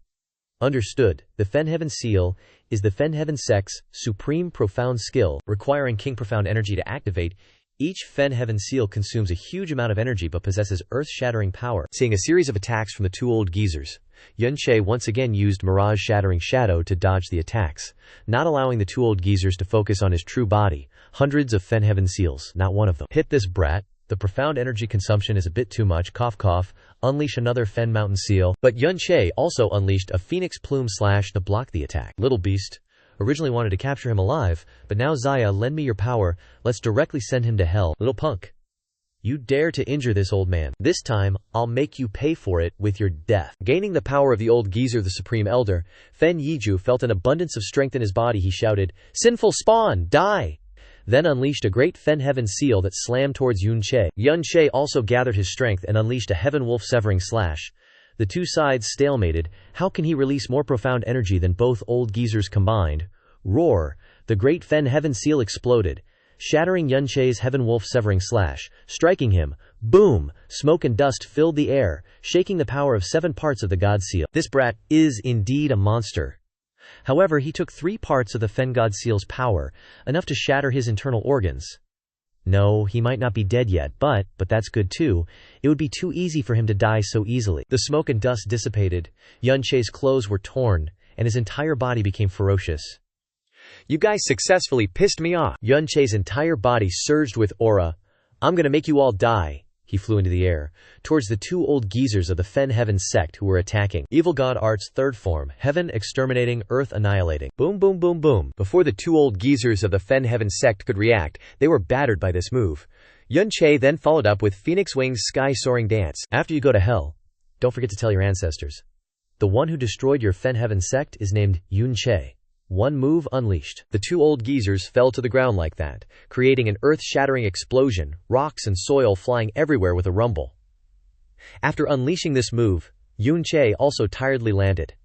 Understood, the Fen Heaven Seal is the Fen Heaven sect's supreme profound skill, requiring king profound energy to activate. Each Fen Heaven Seal consumes a huge amount of energy but possesses earth-shattering power. Seeing a series of attacks from the two old geezers, Xia Che once again used mirage-shattering shadow to dodge the attacks, not allowing the two old geezers to focus on his true body. Hundreds of Fen Heaven Seals, not one of them. Hit this brat. The profound energy consumption is a bit too much. Cough cough. Unleash another Fen Mountain Seal. But Xia Che also unleashed a phoenix plume slash to block the attack. Little beast. Originally wanted to capture him alive, but now Xia, lend me your power. Let's directly send him to hell. Little punk. You dare to injure this old man. This time, I'll make you pay for it with your death. Gaining the power of the old geezer, the Supreme Elder, Fen Yiju felt an abundance of strength in his body. He shouted, "Sinful spawn, die!" Then unleashed a great Fen Heaven Seal that slammed towards Xia Che. Xia Che also gathered his strength and unleashed a Heaven Wolf severing slash. The two sides stalemated. How can he release more profound energy than both old geezers combined? Roar! The great Fen Heaven Seal exploded, shattering Xia Che's Heaven Wolf severing slash, striking him. Boom! Smoke and dust filled the air, shaking the power of 7 parts of the God Seal. This brat is indeed a monster. However, he took 3 parts of the Fen God Seal's power, enough to shatter his internal organs. No, he might not be dead yet, but that's good too. It would be too easy for him to die so easily. The smoke and dust dissipated, Xia Che's clothes were torn, and his entire body became ferocious. You guys successfully pissed me off. Xia Che's entire body surged with aura. I'm gonna make you all die. He flew into the air, towards the two old geezers of the Fen Heaven sect who were attacking. Evil God Art's third form, heaven exterminating, earth annihilating. Boom boom boom boom. Before the two old geezers of the Fen Heaven sect could react, they were battered by this move. Xia Che then followed up with Phoenix Wings Sky Soaring Dance. After you go to hell, don't forget to tell your ancestors. The one who destroyed your Fen Heaven sect is named Xia Che. One move unleashed. The two old geezers fell to the ground like that, creating an earth-shattering explosion, rocks and soil flying everywhere with a rumble. After unleashing this move, Xia Che also tiredly landed.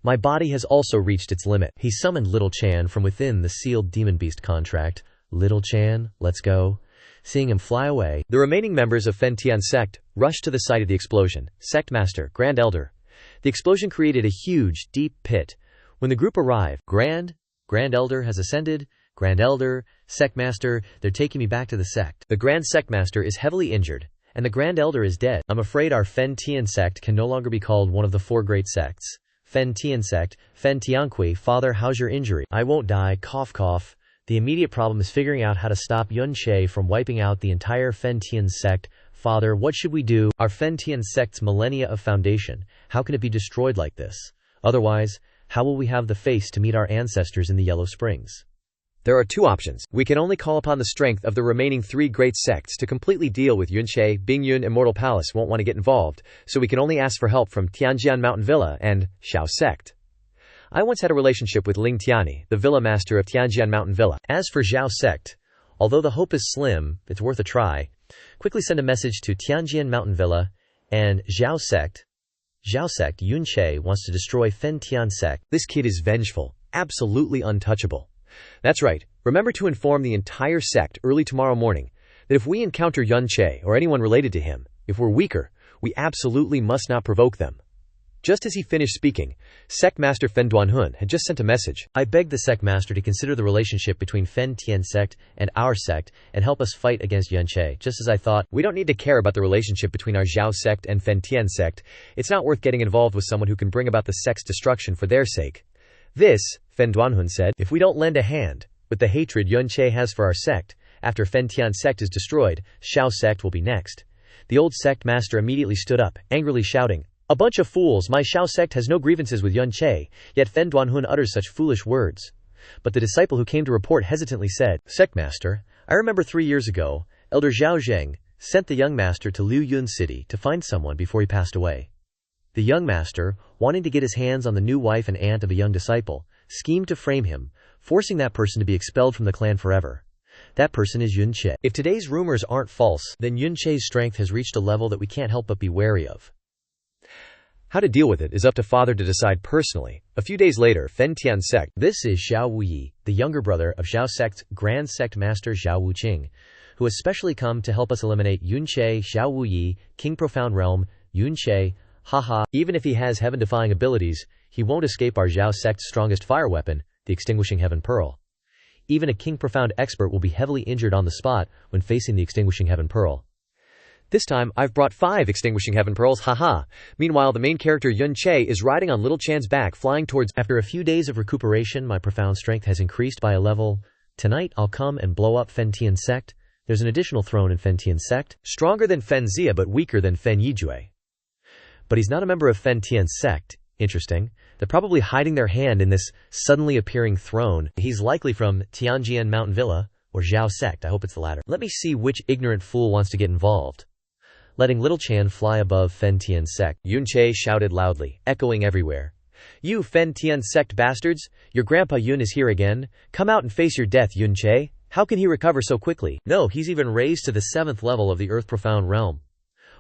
My body has also reached its limit. He summoned Little Chan from within the sealed demon beast contract. Little Chan, let's go. Seeing him fly away, the remaining members of Fen Tian sect rushed to the site of the explosion. Sect Master, Grand Elder. The explosion created a huge, deep pit. When the group arrived, Grand Elder has ascended. Grand Elder, Sect Master, they're taking me back to the sect. The Grand Sect Master is heavily injured, and the Grand Elder is dead. I'm afraid our Fen Tian sect can no longer be called one of the 4 great sects. Fen Tian sect, Fen Tianqui, Father, how's your injury? I won't die, cough cough. The immediate problem is figuring out how to stop Xia Che from wiping out the entire Fen Tian sect. Father, what should we do? Our Fen Tian sect's millennia of foundation, how can it be destroyed like this? Otherwise, how will we have the face to meet our ancestors in the Yellow Springs? There are 2 options. We can only call upon the strength of the remaining 3 great sects to completely deal with Xia Che. Bingyun Immortal Palace won't want to get involved, so we can only ask for help from Tianjian Mountain Villa and Xiao sect. I once had a relationship with Ling Tiani, the villa master of Tianjian Mountain Villa. As for Xiao sect, although the hope is slim, it's worth a try. Quickly send a message to Tianjian Mountain Villa and Xiao sect. Xia Che wants to destroy Fen Tian sect. This kid is vengeful, absolutely untouchable. That's right, remember to inform the entire sect early tomorrow morning that if we encounter Xia Che or anyone related to him, if we're weaker, we absolutely must not provoke them. Just as he finished speaking, Sect Master Fen Duanhun had just sent a message. I beg the Sect Master to consider the relationship between Fen Tian sect and our sect and help us fight against Xia Che, just as I thought. We don't need to care about the relationship between our Xiao sect and Fen Tian sect. It's not worth getting involved with someone who can bring about the sect's destruction for their sake. This, Fen Duanhun said, if we don't lend a hand with the hatred Xia Che has for our sect, after Fen Tian sect is destroyed, Xiao sect will be next. The old Sect Master immediately stood up, angrily shouting, "A bunch of fools, my Xiao sect has no grievances with Xia Che, yet Fen Duanhun utters such foolish words." But the disciple who came to report hesitantly said, "Sect Master, I remember 3 years ago, Elder Zhao Zheng sent the young master to Liu Yun City to find someone before he passed away. The young master, wanting to get his hands on the new wife and aunt of a young disciple, schemed to frame him, forcing that person to be expelled from the clan forever. That person is Xia Che. If today's rumors aren't false, then Xia Che's strength has reached a level that we can't help but be wary of. How to deal with it is up to Father to decide personally." A few days later, Fen Tian sect. This is Xiao Wuyi, the younger brother of Xiao sect's Grand Sect Master Xiao Wuqing, who has specially come to help us eliminate Xia Che. Xiao Wuyi, King Profound Realm. Xia Che, Haha, even if he has heaven-defying abilities, he won't escape our Xiao sect's strongest fire weapon, the Extinguishing Heaven Pearl. Even a King Profound expert will be heavily injured on the spot when facing the Extinguishing Heaven Pearl. This time, I've brought 5 Extinguishing Heaven Pearls, haha. Meanwhile, the main character Yun Che is riding on Little Chan's back, flying towards. After a few days of recuperation, my profound strength has increased by a level. Tonight, I'll come and blow up Fen Tian's sect. There's an additional throne in Fen Tian's sect. Stronger than Fen Xia but weaker than Fen Yijue. But he's not a member of Fen Tian's sect. Interesting. They're probably hiding their hand in this suddenly appearing throne. He's likely from Tianjian Mountain Villa, or Zhao sect. I hope it's the latter. Let me see which ignorant fool wants to get involved. Letting Little Chan fly above Fen Tian's sect, Yun Che shouted loudly, echoing everywhere. You Fen Tian sect bastards! Your grandpa Yun is here again. Come out and face your death, Yun Che. How can he recover so quickly? No, he's even raised to the 7th level of the Earth Profound Realm.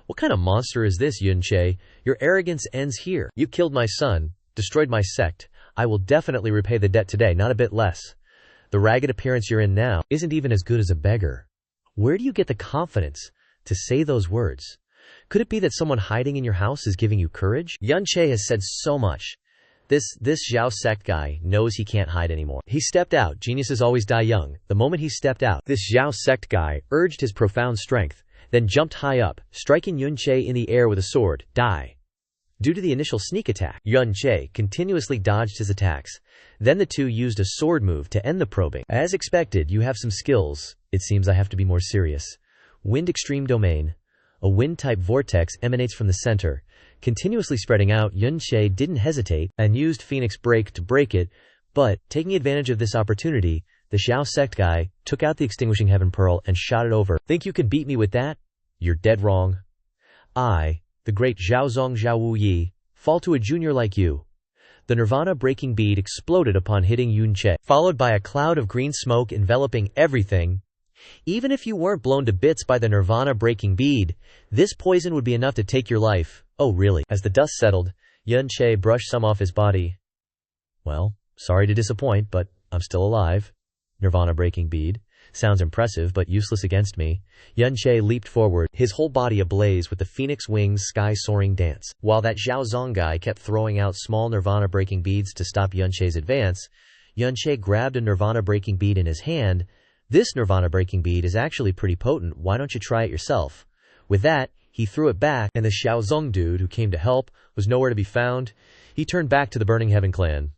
What kind of monster is this, Yun Che? Your arrogance ends here. You killed my son, destroyed my sect. I will definitely repay the debt today, not a bit less. The ragged appearance you're in now isn't even as good as a beggar. Where do you get the confidence to say those words? Could it be that someone hiding in your house is giving you courage? Yun Che has said so much. This Xiao sect guy knows he can't hide anymore. He stepped out. Geniuses always die young. The moment he stepped out, this Xiao sect guy urged his profound strength, then jumped high up, striking Yun Che in the air with a sword. Die. Due to the initial sneak attack, Yun Che continuously dodged his attacks. Then the two used a sword move to end the probing. As expected, you have some skills. It seems I have to be more serious. Wind Extreme Domain. A wind-type vortex emanates from the center, continuously spreading out. Yun Che didn't hesitate and used Phoenix Break to break it, but, taking advantage of this opportunity, the Xiao sect guy took out the Extinguishing Heaven Pearl and shot it over. Think you can beat me with that? You're dead wrong. I, the great Zhaozong Zhao Yi, fall to a junior like you. The Nirvana breaking bead exploded upon hitting Yun Che, followed by a cloud of green smoke enveloping everything. Even if you weren't blown to bits by the Nirvana breaking bead, this poison would be enough to take your life. Oh really? As the dust settled, Yun Che brushed some off his body. Well, sorry to disappoint, but I'm still alive. Nirvana breaking bead. Sounds impressive, but useless against me. Yun Che leaped forward, his whole body ablaze with the phoenix wings sky-soaring dance. While that Zhao Zong guy kept throwing out small Nirvana breaking beads to stop Yun Che's advance, Yun Che grabbed a Nirvana breaking bead in his hand. This Nirvana breaking bead is actually pretty potent, why don't you try it yourself? With that, he threw it back, and the Xiaozong dude who came to help was nowhere to be found. He turned back to the Burning Heaven clan.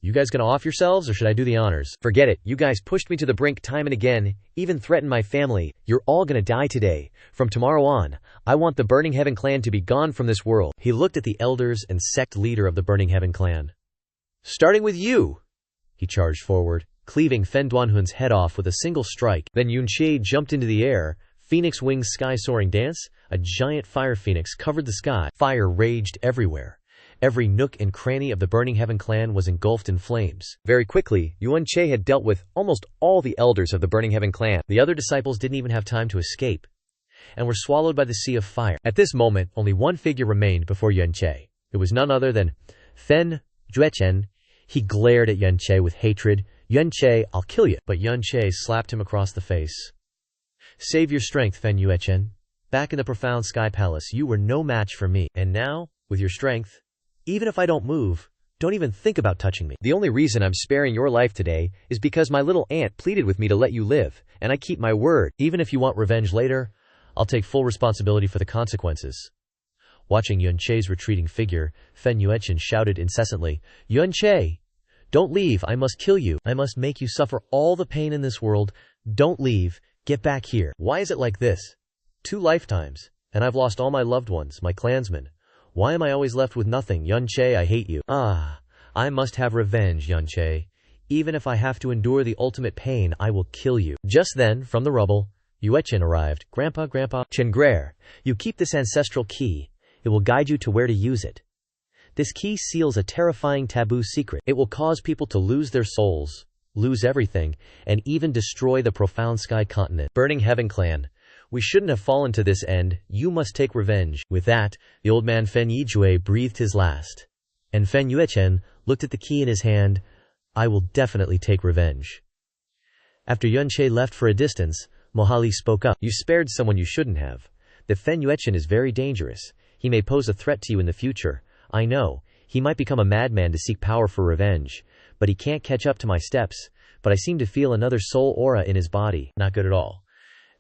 You guys gonna off yourselves, or should I do the honors? Forget it, you guys pushed me to the brink time and again, even threatened my family. You're all gonna die today. From tomorrow on, I want the Burning Heaven clan to be gone from this world. He looked at the elders and sect leader of the Burning Heaven clan. Starting with you! He charged forward, cleaving Fen Duanhun's head off with a single strike. Then Yun Che jumped into the air. Phoenix wings sky-soaring dance. A giant fire phoenix covered the sky. Fire raged everywhere. Every nook and cranny of the Burning Heaven clan was engulfed in flames. Very quickly, Yun Che had dealt with almost all the elders of the Burning Heaven clan. The other disciples didn't even have time to escape, and were swallowed by the sea of fire. At this moment, only one figure remained before Yun Che. It was none other than Fen Yuechen. He glared at Yun Che with hatred. Yun Che, I'll kill you. But Yun Che slapped him across the face. Save your strength, Fen Yuechen. Back in the profound sky palace, you were no match for me. And now, with your strength, even if I don't move, don't even think about touching me. The only reason I'm sparing your life today is because my little aunt pleaded with me to let you live, and I keep my word. Even if you want revenge later, I'll take full responsibility for the consequences. Watching Yun Che's retreating figure, Fen Yuechen shouted incessantly, Yun Che! Don't leave, I must kill you. I must make you suffer all the pain in this world. Don't leave, get back here. Why is it like this? 2 lifetimes, and I've lost all my loved ones, my clansmen. Why am I always left with nothing? Yun Che, I hate you. I must have revenge, Yun Che. Even if I have to endure the ultimate pain, I will kill you. Just then, from the rubble, Yuechen arrived. Grandpa, Chengrer, you keep this ancestral key. It will guide you to where to use it. This key seals a terrifying taboo secret. It will cause people to lose their souls, lose everything, and even destroy the profound sky continent. Burning Heaven clan. We shouldn't have fallen to this end. You must take revenge. With that, the old man Fen Yijue breathed his last. And Fen Yuechen looked at the key in his hand. I will definitely take revenge. After Yun Che left for a distance, Mohali spoke up. You spared someone you shouldn't have. The Fen Yuechen is very dangerous. He may pose a threat to you in the future. I know, he might become a madman to seek power for revenge, but he can't catch up to my steps, but I seem to feel another soul aura in his body. Not good at all.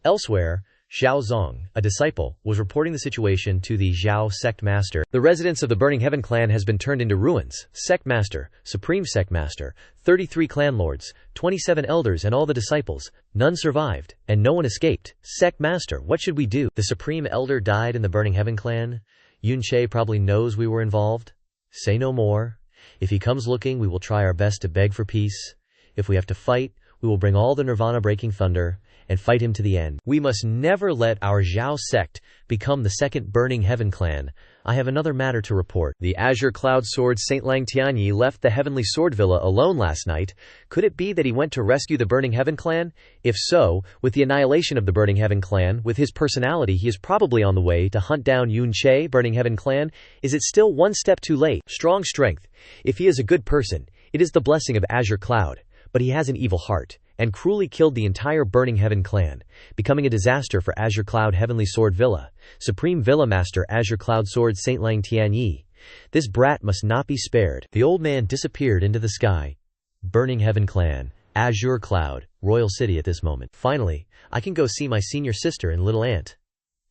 Elsewhere, Xiao Zong, a disciple, was reporting the situation to the Zhao sect master. The residence of the Burning Heaven clan has been turned into ruins. Sect master, supreme sect master, 33 clan lords, 27 elders and all the disciples. None survived, and no one escaped. Sect master, what should we do? The supreme elder died in the Burning Heaven clan. Yun Che probably knows we were involved. Say no more. If he comes looking, we will try our best to beg for peace. If we have to fight, we will bring all the nirvana-breaking thunder and fight him to the end. We must never let our Zhao sect become the second Burning Heaven clan. I have another matter to report. The Azure Cloud Sword Saint Lang Tianyi left the Heavenly Sword Villa alone last night. Could it be that he went to rescue the Burning Heaven clan? If so, with the annihilation of the Burning Heaven clan, with his personality, he is probably on the way to hunt down Yun Che. Burning Heaven clan, is it still one step too late? Strong strength. If he is a good person, it is the blessing of Azure Cloud. But he has an evil heart, and cruelly killed the entire Burning Heaven clan, becoming a disaster for Azure Cloud Heavenly Sword Villa. Supreme Villa Master Azure Cloud Sword Saint Lang Tianyi. This brat must not be spared. The old man disappeared into the sky. Burning Heaven clan, Azure Cloud, Royal City at this moment. Finally, I can go see my senior sister and little aunt.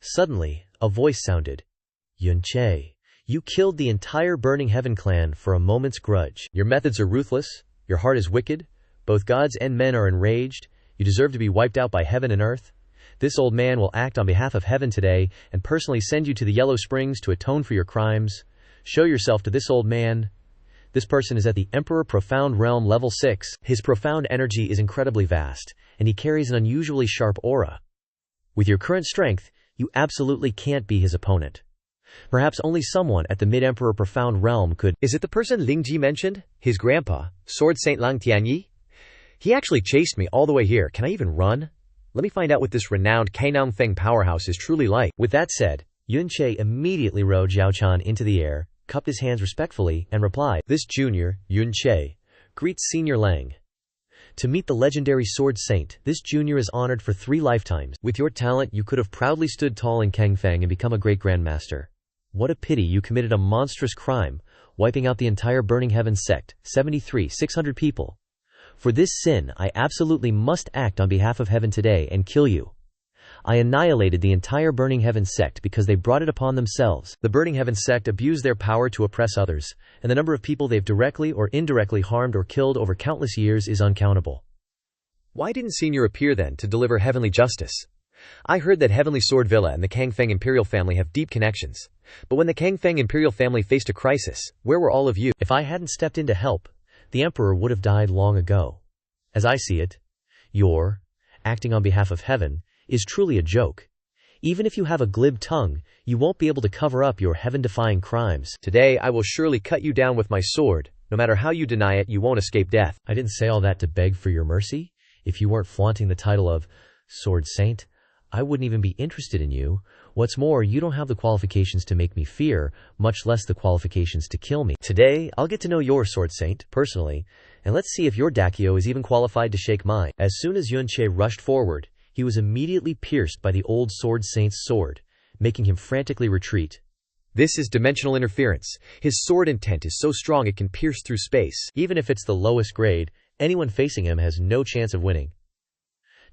Suddenly, a voice sounded. Yun Che, you killed the entire Burning Heaven clan for a moment's grudge. Your methods are ruthless, your heart is wicked. Both gods and men are enraged. You deserve to be wiped out by heaven and earth. This old man will act on behalf of heaven today and personally send you to the Yellow Springs to atone for your crimes. Show yourself to this old man. This person is at the Emperor Profound Realm Level 6. His profound energy is incredibly vast, and he carries an unusually sharp aura. With your current strength, you absolutely can't be his opponent. Perhaps only someone at the Mid-Emperor Profound Realm could. Is it the person Ling Ji mentioned? His grandpa, Sword Saint Lang Tianyi? He actually chased me all the way here. Can I even run? Let me find out what this renowned Kainang Feng powerhouse is truly like. With that said, Yun Che immediately rode Zhao Chan into the air, cupped his hands respectfully, and replied, This junior, Yun Che, greets Senior Lang. To meet the legendary Sword Saint, this junior is honored for 3 lifetimes. With your talent, you could have proudly stood tall in Kangfeng and become a great grandmaster. What a pity you committed a monstrous crime, wiping out the entire Burning Heaven sect, 600 people. For this sin, I absolutely must act on behalf of heaven today and kill you. I annihilated the entire Burning Heaven sect because they brought it upon themselves. The Burning Heaven sect abused their power to oppress others, and the number of people they've directly or indirectly harmed or killed over countless years is uncountable. Why didn't Senior appear then to deliver heavenly justice? I heard that Heavenly Sword Villa and the Kangfeng Imperial family have deep connections. But when the Kangfeng Imperial family faced a crisis, where were all of you? If I hadn't stepped in to help, the emperor would have died long ago. As I see it, your acting on behalf of heaven is truly a joke. Even if you have a glib tongue, you won't be able to cover up your heaven-defying crimes. Today I will surely cut you down with my sword. No matter how you deny it, you won't escape death. I didn't say all that to beg for your mercy. If you weren't flaunting the title of Sword Saint, I wouldn't even be interested in you. What's more, you don't have the qualifications to make me fear, much less the qualifications to kill me. Today, I'll get to know your Sword Saint, personally, and let's see if your Dakio is even qualified to shake mine. As soon as Yun Che rushed forward, he was immediately pierced by the old Sword Saint's sword, making him frantically retreat. This is dimensional interference. His sword intent is so strong it can pierce through space. Even if it's the lowest grade, anyone facing him has no chance of winning.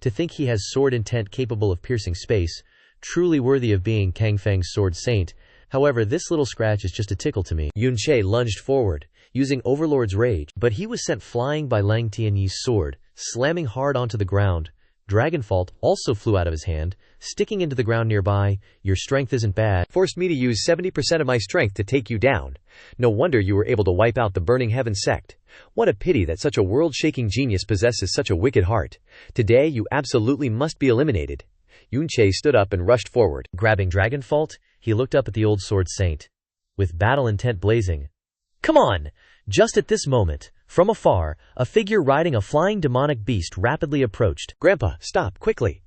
To think he has sword intent capable of piercing space, truly worthy of being Kangfeng's Sword Saint. However, this little scratch is just a tickle to me. Yun Che lunged forward, using Overlord's rage, but he was sent flying by Lang Tianyi's sword, slamming hard onto the ground. Dragonfault also flew out of his hand, sticking into the ground nearby. Your strength isn't bad. Forced me to use 70% of my strength to take you down. No wonder you were able to wipe out the Burning Heaven sect. What a pity that such a world-shaking genius possesses such a wicked heart. Today you absolutely must be eliminated. Yun Che stood up and rushed forward. Grabbing Dragonfault, he looked up at the old Sword Saint, with battle intent blazing. Come on! Just at this moment, from afar, a figure riding a flying demonic beast rapidly approached. Grandpa, stop, quickly!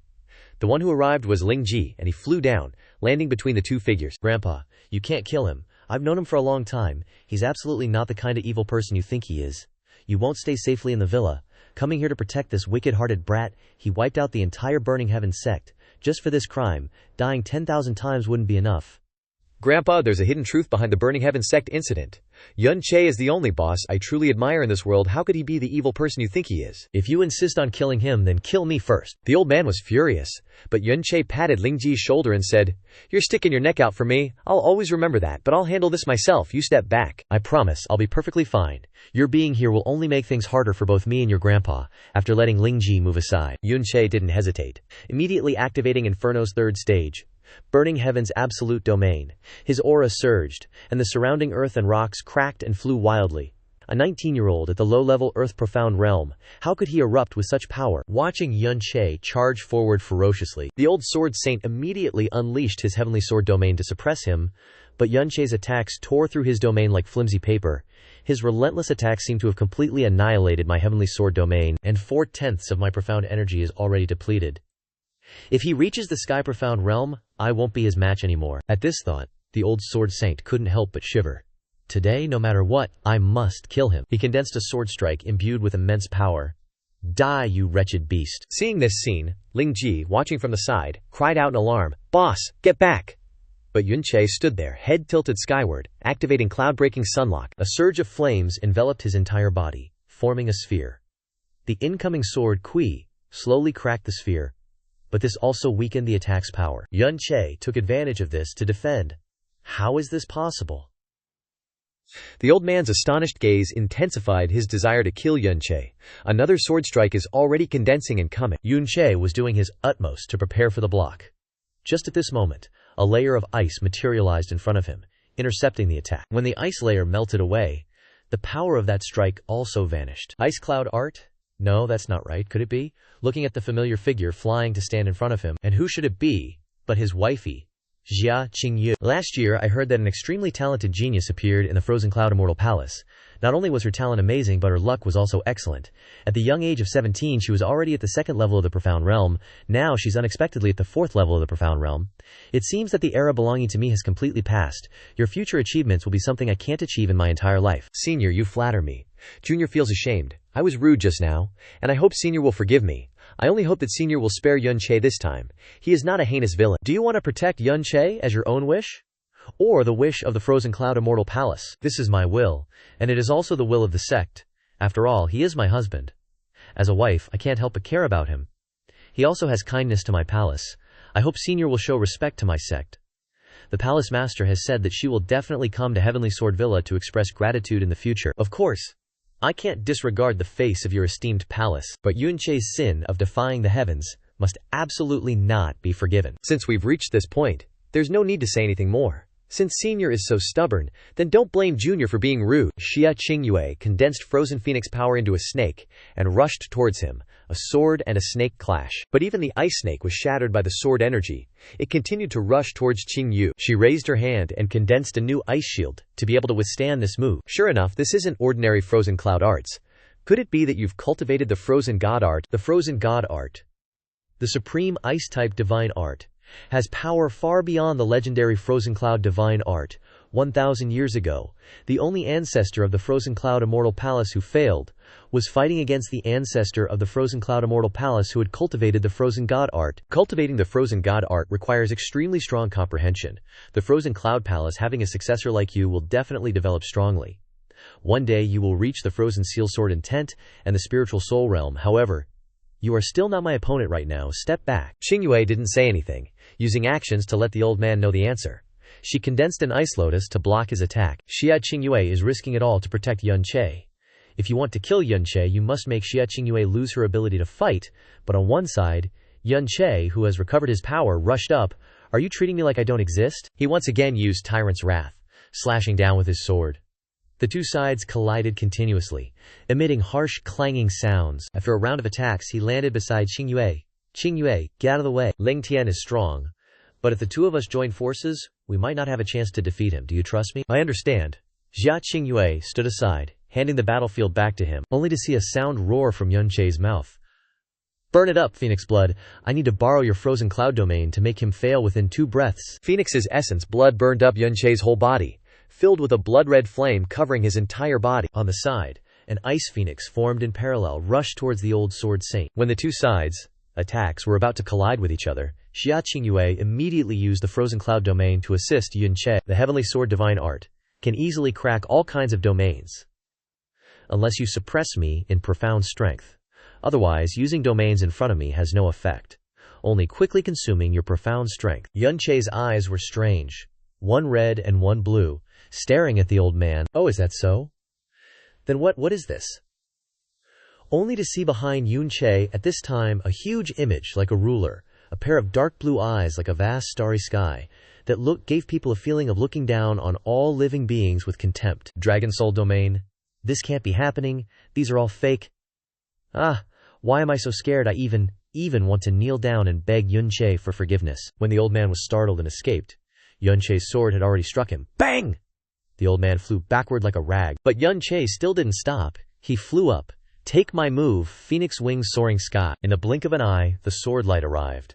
The one who arrived was Ling Ji, and he flew down, landing between the two figures. Grandpa, you can't kill him. I've known him for a long time. He's absolutely not the kind of evil person you think he is. You won't stay safely in the villa. Coming here to protect this wicked-hearted brat, he wiped out the entire Burning Heaven sect. Just for this crime, dying 10,000 times wouldn't be enough. Grandpa, there's a hidden truth behind the Burning Heaven sect incident. Yun Che is the only boss I truly admire in this world. How could he be the evil person you think he is? If you insist on killing him, then kill me first. The old man was furious, but Yun Che patted Ling Ji's shoulder and said, "You're sticking your neck out for me. I'll always remember that, but I'll handle this myself. You step back." I promise, I'll be perfectly fine. Your being here will only make things harder for both me and your grandpa. After letting Ling Ji move aside, Yun Che didn't hesitate, immediately activating Inferno's third stage, Burning Heaven's absolute domain. His aura surged, and the surrounding earth and rocks cracked and flew wildly. A 19-year-old at the low-level Earth Profound Realm, how could he erupt with such power? Watching Yun Che charge forward ferociously, the old Sword Saint immediately unleashed his Heavenly Sword domain to suppress him, but Yun Che's attacks tore through his domain like flimsy paper. His relentless attacks seemed to have completely annihilated my Heavenly Sword domain, and 4/10 of my profound energy is already depleted. If he reaches the Sky Profound Realm, I won't be his match anymore. At this thought, the old Sword Saint couldn't help but shiver. Today, no matter what, I must kill him. He condensed a sword strike imbued with immense power. Die, you wretched beast. Seeing this scene, Ling Ji, watching from the side, cried out in alarm, "Boss, get back!" But Yun Che stood there, head tilted skyward, activating cloud-breaking sunlock. A surge of flames enveloped his entire body, forming a sphere. The incoming sword Kui slowly cracked the sphere, but this also weakened the attack's power. Yun Che took advantage of this to defend. How is this possible? The old man's astonished gaze intensified his desire to kill Yun Che. Another sword strike is already condensing and coming. Yun Che was doing his utmost to prepare for the block. Just at this moment, a layer of ice materialized in front of him, intercepting the attack. When the ice layer melted away, the power of that strike also vanished. Ice cloud art? No, that's not right. Could it be? Looking at the familiar figure flying to stand in front of him, and who should it be but his wifey, Xia Qingyue. Last year, I heard that an extremely talented genius appeared in the Frozen Cloud Immortal Palace. Not only was her talent amazing, but her luck was also excellent. At the young age of 17, she was already at the second level of the Profound Realm. Now she's unexpectedly at the fourth level of the Profound Realm. It seems that the era belonging to me has completely passed. Your future achievements will be something I can't achieve in my entire life. Senior, you flatter me. Junior feels ashamed. I was rude just now, and I hope Senior will forgive me. I only hope that Senior will spare Yun Che this time. He is not a heinous villain. Do you want to protect Yun Che as your own wish? Or the wish of the Frozen Cloud Immortal Palace? This is my will, and it is also the will of the sect. After all, he is my husband. As a wife, I can't help but care about him. He also has kindness to my palace. I hope Senior will show respect to my sect. The palace master has said that she will definitely come to Heavenly Sword Villa to express gratitude in the future. Of course, I can't disregard the face of your esteemed palace, but Yun Che's sin of defying the heavens must absolutely not be forgiven. Since we've reached this point, there's no need to say anything more. Since Senior is so stubborn, then don't blame Junior for being rude. Xia Qingyue condensed Frozen Phoenix power into a snake and rushed towards him. A sword and a snake clash. But even the ice snake was shattered by the sword energy. It continued to rush towards Qingyu. She raised her hand and condensed a new ice shield to be able to withstand this move. Sure enough, this isn't ordinary Frozen Cloud arts. Could it be that you've cultivated the Frozen God art? The Frozen God art, the supreme ice-type divine art, has power far beyond the legendary Frozen Cloud divine art. 1,000 years ago, the only ancestor of the Frozen Cloud Immortal Palace who failed was fighting against the ancestor of the Frozen Cloud Immortal Palace who had cultivated the Frozen God art. Cultivating the Frozen God art requires extremely strong comprehension. The Frozen Cloud Palace, having a successor like you, will definitely develop strongly. One day you will reach the Frozen Seal Sword Intent and the Spiritual Soul Realm. However, you are still not my opponent right now. Step back. Qingyue didn't say anything, using actions to let the old man know the answer. She condensed an ice lotus to block his attack. Xia Qingyue is risking it all to protect Yun Che. If you want to kill Yun Che, you must make Xia Qingyue lose her ability to fight. But on one side, Yun Che, who has recovered his power, rushed up. Are you treating me like I don't exist? He once again used Tyrant's Wrath, slashing down with his sword. The two sides collided continuously, emitting harsh clanging sounds. After a round of attacks, he landed beside Qingyue. Qingyue, get out of the way. Ling Tian is strong, but if the two of us join forces, we might not have a chance to defeat him. Do you trust me? I understand. Xia Qingyue stood aside, handing the battlefield back to him, only to see a sound roar from Yun Che's mouth. Burn it up, Phoenix Blood. I need to borrow your Frozen Cloud domain to make him fail within 2 breaths. Phoenix's essence blood burned up Yun Che's whole body, filled with a blood-red flame covering his entire body. On the side, an ice phoenix formed in parallel rushed towards the old Sword Saint. When the two sides' attacks were about to collide with each other, Xia Qingyue immediately used the frozen cloud domain to assist Yun Che. The heavenly sword divine art can easily crack all kinds of domains, unless you suppress me in profound strength. Otherwise, using domains in front of me has no effect, only quickly consuming your profound strength. Yun Che's eyes were strange, one red and one blue, staring at the old man. Oh, is that so? Then what is this? Only to see behind Yun Che at this time a huge image like a ruler, a pair of dark blue eyes like a vast starry sky, that gave people a feeling of looking down on all living beings with contempt. Dragon Soul Domain. This can't be happening. These are all fake. Ah, why am I so scared I even want to kneel down and beg Yun Che for forgiveness? When the old man was startled and escaped, Yun Che's sword had already struck him. Bang! The old man flew backward like a rag. But Yun Che still didn't stop. He flew up. Take my move, phoenix wings soaring sky. In the blink of an eye, the sword light arrived.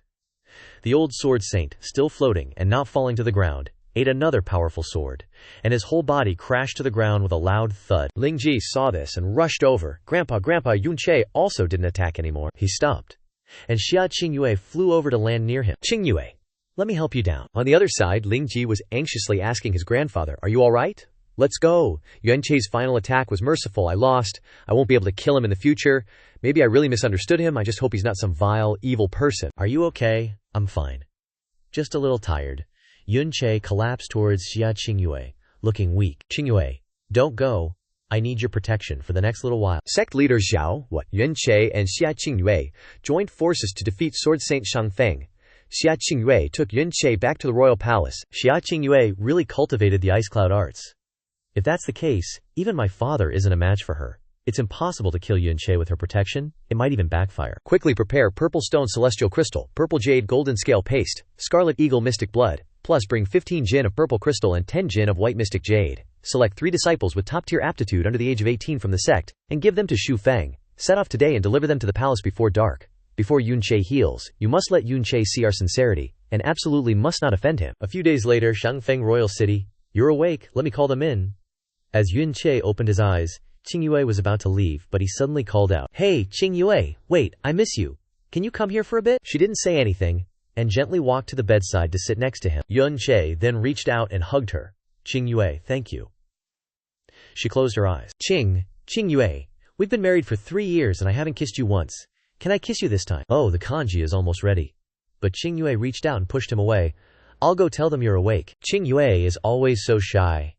The old sword saint, still floating and not falling to the ground, ate another powerful sword, and his whole body crashed to the ground with a loud thud. Ling Ji saw this and rushed over. Grandpa, Yun Che also didn't attack anymore. He stopped, and Xia Qingyue flew over to land near him. Qingyue, let me help you down. On the other side, Ling Ji was anxiously asking his grandfather, are you all right? Let's go. Yun Che's final attack was merciful. I lost. I won't be able to kill him in the future. Maybe I really misunderstood him. I just hope he's not some vile, evil person. Are you okay? I'm fine. Just a little tired. Yun Che collapsed towards Xia Qingyue, looking weak. Qingyue, don't go. I need your protection for the next little while. Sect leader Yun Che and Xia Qingyue joined forces to defeat Sword Saint Shangfeng. Xia Qingyue took Yun Che back to the royal palace. Xia Qingyue really cultivated the ice cloud arts. If that's the case, even my father isn't a match for her. It's impossible to kill Yun Che with her protection. It might even backfire. Quickly prepare Purple Stone Celestial Crystal, Purple Jade Golden Scale Paste, Scarlet Eagle Mystic Blood, plus bring 15 Jin of Purple Crystal and 10 Jin of White Mystic Jade. Select 3 disciples with top-tier aptitude under the age of 18 from the sect, and give them to Xu Feng. Set off today and deliver them to the palace before dark. Before Yun Che heals, you must let Yun Che see our sincerity, and absolutely must not offend him. A few days later, Shangfeng Royal City. You're awake, let me call them in. As Yun Che opened his eyes, Qingyue was about to leave, but he suddenly called out, Hey, Qingyue, wait, I miss you. Can you come here for a bit? She didn't say anything, and gently walked to the bedside to sit next to him. Yun Che then reached out and hugged her. Qingyue, thank you. She closed her eyes. Qingyue, we've been married for 3 years and I haven't kissed you once. Can I kiss you this time? Oh, the kanji is almost ready. But Qingyue reached out and pushed him away. I'll go tell them you're awake. Qingyue is always so shy.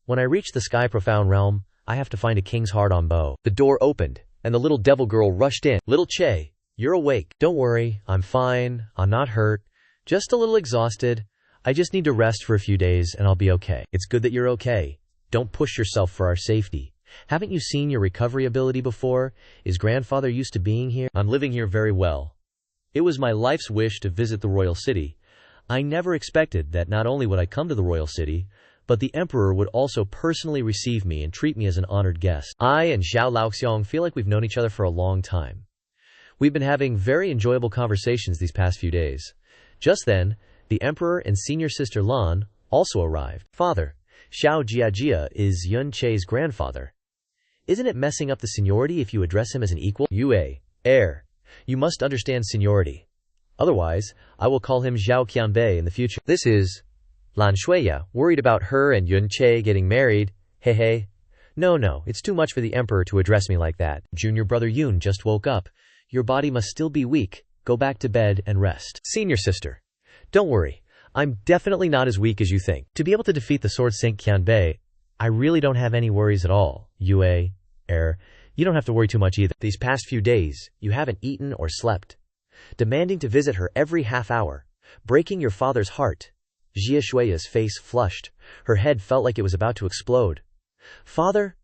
When I reach the sky profound realm, I have to find a king's heart on bow. The door opened, and the little devil girl rushed in. Little Che, you're awake. Don't worry, I'm fine, I'm not hurt, just a little exhausted. I just need to rest for a few days and I'll be okay. It's good that you're okay. Don't push yourself for our safety. Haven't you seen your recovery ability before? Is grandfather used to being here? I'm living here very well. It was my life's wish to visit the royal city. I never expected that not only would I come to the royal city, but the emperor would also personally receive me and treat me as an honored guest. I and Xiao Laoxiong feel like we've known each other for a long time. We've been having very enjoyable conversations these past few days. Just then, the emperor and senior sister Lan also arrived. Father, Xiao Jiajia is Yun Che's grandfather. Isn't it messing up the seniority if you address him as an equal? Yue, heir. You must understand seniority. Otherwise, I will call him Zhao Qianbei in the future. This is Lan Shuiya, worried about her and Yun Che getting married. Hey. No, it's too much for the emperor to address me like that. Junior brother Yun just woke up. Your body must still be weak. Go back to bed and rest. Senior sister, don't worry. I'm definitely not as weak as you think. To be able to defeat the Sword Saint Qianbei, I really don't have any worries at all. Yue, heir, you don't have to worry too much either. These past few days, you haven't eaten or slept, demanding to visit her every half hour, breaking your father's heart. Jia Shuiya's face flushed. Her head felt like it was about to explode. Father,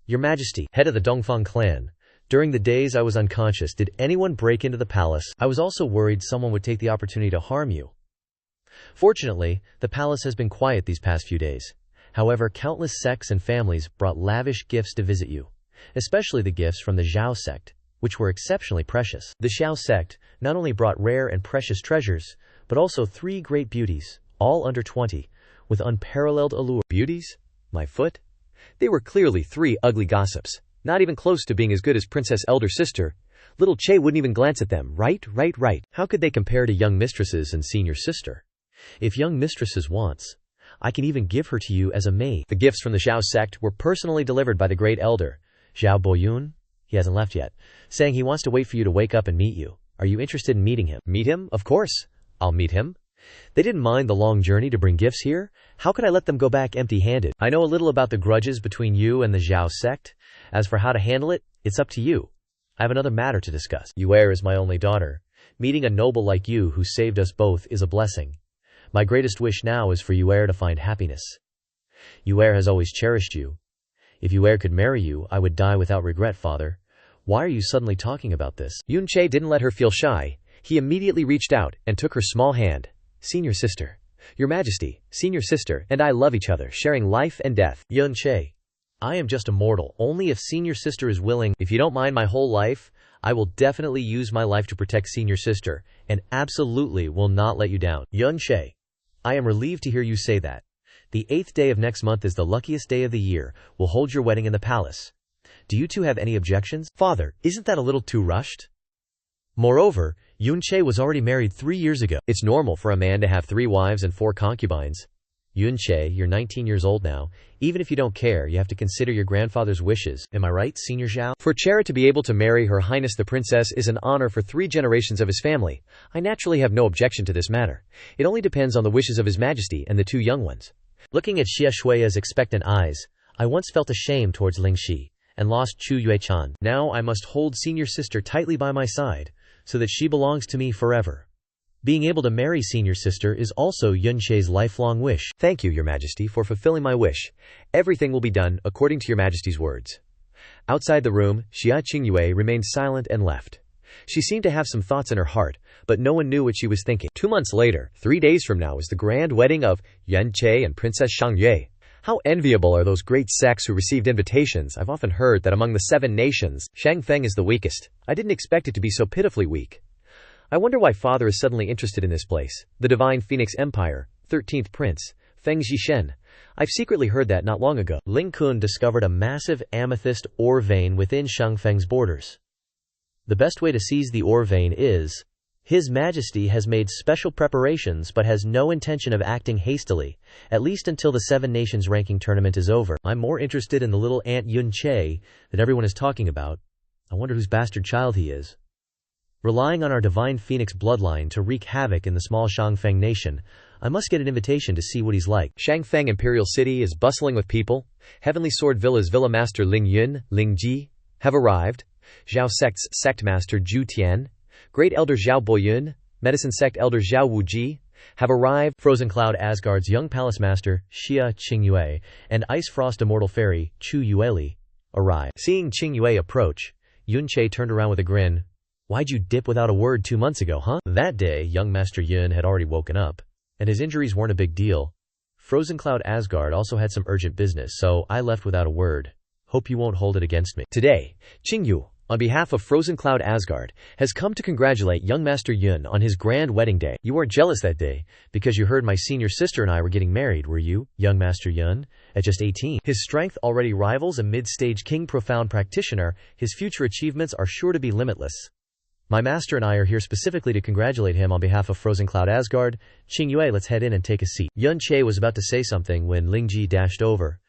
Your Majesty, head of the Dongfang clan, during the days I was unconscious, did anyone break into the palace? I was also worried someone would take the opportunity to harm you. Fortunately, the palace has been quiet these past few days. However, countless sects and families brought lavish gifts to visit you, especially the gifts from the Zhao sect, which were exceptionally precious. The Xiao sect not only brought rare and precious treasures, but also 3 great beauties, all under 20, with unparalleled allure. Beauties? My foot? They were clearly 3 ugly gossips, not even close to being as good as Princess Elder Sister. Little Che wouldn't even glance at them. Right. How could they compare to young mistresses and senior sister? If young mistresses wants, I can even give her to you as a maid. The gifts from the Xiao sect were personally delivered by the great elder, Xiao Boyun, he hasn't left yet, saying he wants to wait for you to wake up and meet you. Are you interested in meeting him? Meet him? Of course. I'll meet him. They didn't mind the long journey to bring gifts here. How could I let them go back empty-handed? I know a little about the grudges between you and the Xiao sect. As for how to handle it, it's up to you. I have another matter to discuss. Yue is my only daughter. Meeting a noble like you who saved us both is a blessing. My greatest wish now is for Yue to find happiness. Yue has always cherished you. If Yue could marry you, I would die without regret, father. Why are you suddenly talking about this? Yun Che didn't let her feel shy. He immediately reached out and took her small hand. Senior sister. Your Majesty, senior sister, and I love each other, sharing life and death. Yun Che, I am just a mortal. Only if senior sister is willing. If you don't mind my whole life, I will definitely use my life to protect senior sister, and absolutely will not let you down. Yun Che, I am relieved to hear you say that. The 8th day of next month is the luckiest day of the year. We'll hold your wedding in the palace. Do you two have any objections? Father, isn't that a little too rushed? Moreover, Yun Che was already married 3 years ago. It's normal for a man to have 3 wives and 4 concubines. Yun Che, you're 19 years old now. Even if you don't care, you have to consider your grandfather's wishes. Am I right, Senior Xiao? For Che to be able to marry Her Highness the Princess is an honor for 3 generations of his family. I naturally have no objection to this matter. It only depends on the wishes of His Majesty and the 2 young ones. Looking at Xia Shui's expectant eyes, I once felt ashamed towards Ling Shi, and lost Chu Yue-chan. Now I must hold senior sister tightly by my side, so that she belongs to me forever. Being able to marry senior sister is also Yun Che's lifelong wish. Thank you, Your Majesty, for fulfilling my wish. Everything will be done according to Your Majesty's words. Outside the room, Xia Qingyue remained silent and left. She seemed to have some thoughts in her heart, but no one knew what she was thinking. 2 months later, 3 days from now, is the grand wedding of Yun Che and Princess Xiangyue. How enviable are those great sects who received invitations. I've often heard that among the 7 nations, Shangfeng is the weakest. I didn't expect it to be so pitifully weak. I wonder why father is suddenly interested in this place. The Divine Phoenix Empire, 13th Prince, Feng Zhishen. I've secretly heard that not long ago. Ling Kun discovered a massive amethyst ore vein within Shangfeng's borders. The best way to seize the ore vein is, His Majesty has made special preparations but has no intention of acting hastily, at least until the 7 Nations ranking tournament is over. I'm more interested in the little ant Yun Che that everyone is talking about. I wonder whose bastard child he is. Relying on our Divine Phoenix bloodline to wreak havoc in the small Shangfeng nation, I must get an invitation to see what he's like. Shangfeng Imperial City is bustling with people. Heavenly Sword Villa's Villa Master Ling Yun, Ling Ji, have arrived. Xiao Sect's Sect Master Zhu Tian, Great Elder Xiao Boyun, Medicine Sect Elder Xiao Wuji, have arrived. Frozen Cloud Asgard's young palace master, Xia Qingyue, and Ice Frost Immortal Fairy, Chu Yueli, arrive. Seeing Qingyue approach, Yun Che turned around with a grin. Why'd you dip without a word 2 months ago, huh? That day, young Master Yun had already woken up, and his injuries weren't a big deal. Frozen Cloud Asgard also had some urgent business, so I left without a word. Hope you won't hold it against me. Today, Qingyu, on behalf of Frozen Cloud Asgard, has come to congratulate young Master Yun on his grand wedding day. You weren't jealous that day, because you heard my senior sister and I were getting married, were you, young Master Yun? At just 18, his strength already rivals a mid-stage king profound practitioner. His future achievements are sure to be limitless. My master and I are here specifically to congratulate him on behalf of Frozen Cloud Asgard. Qingyue, let's head in and take a seat. Yun Che was about to say something when Ling Ji dashed over.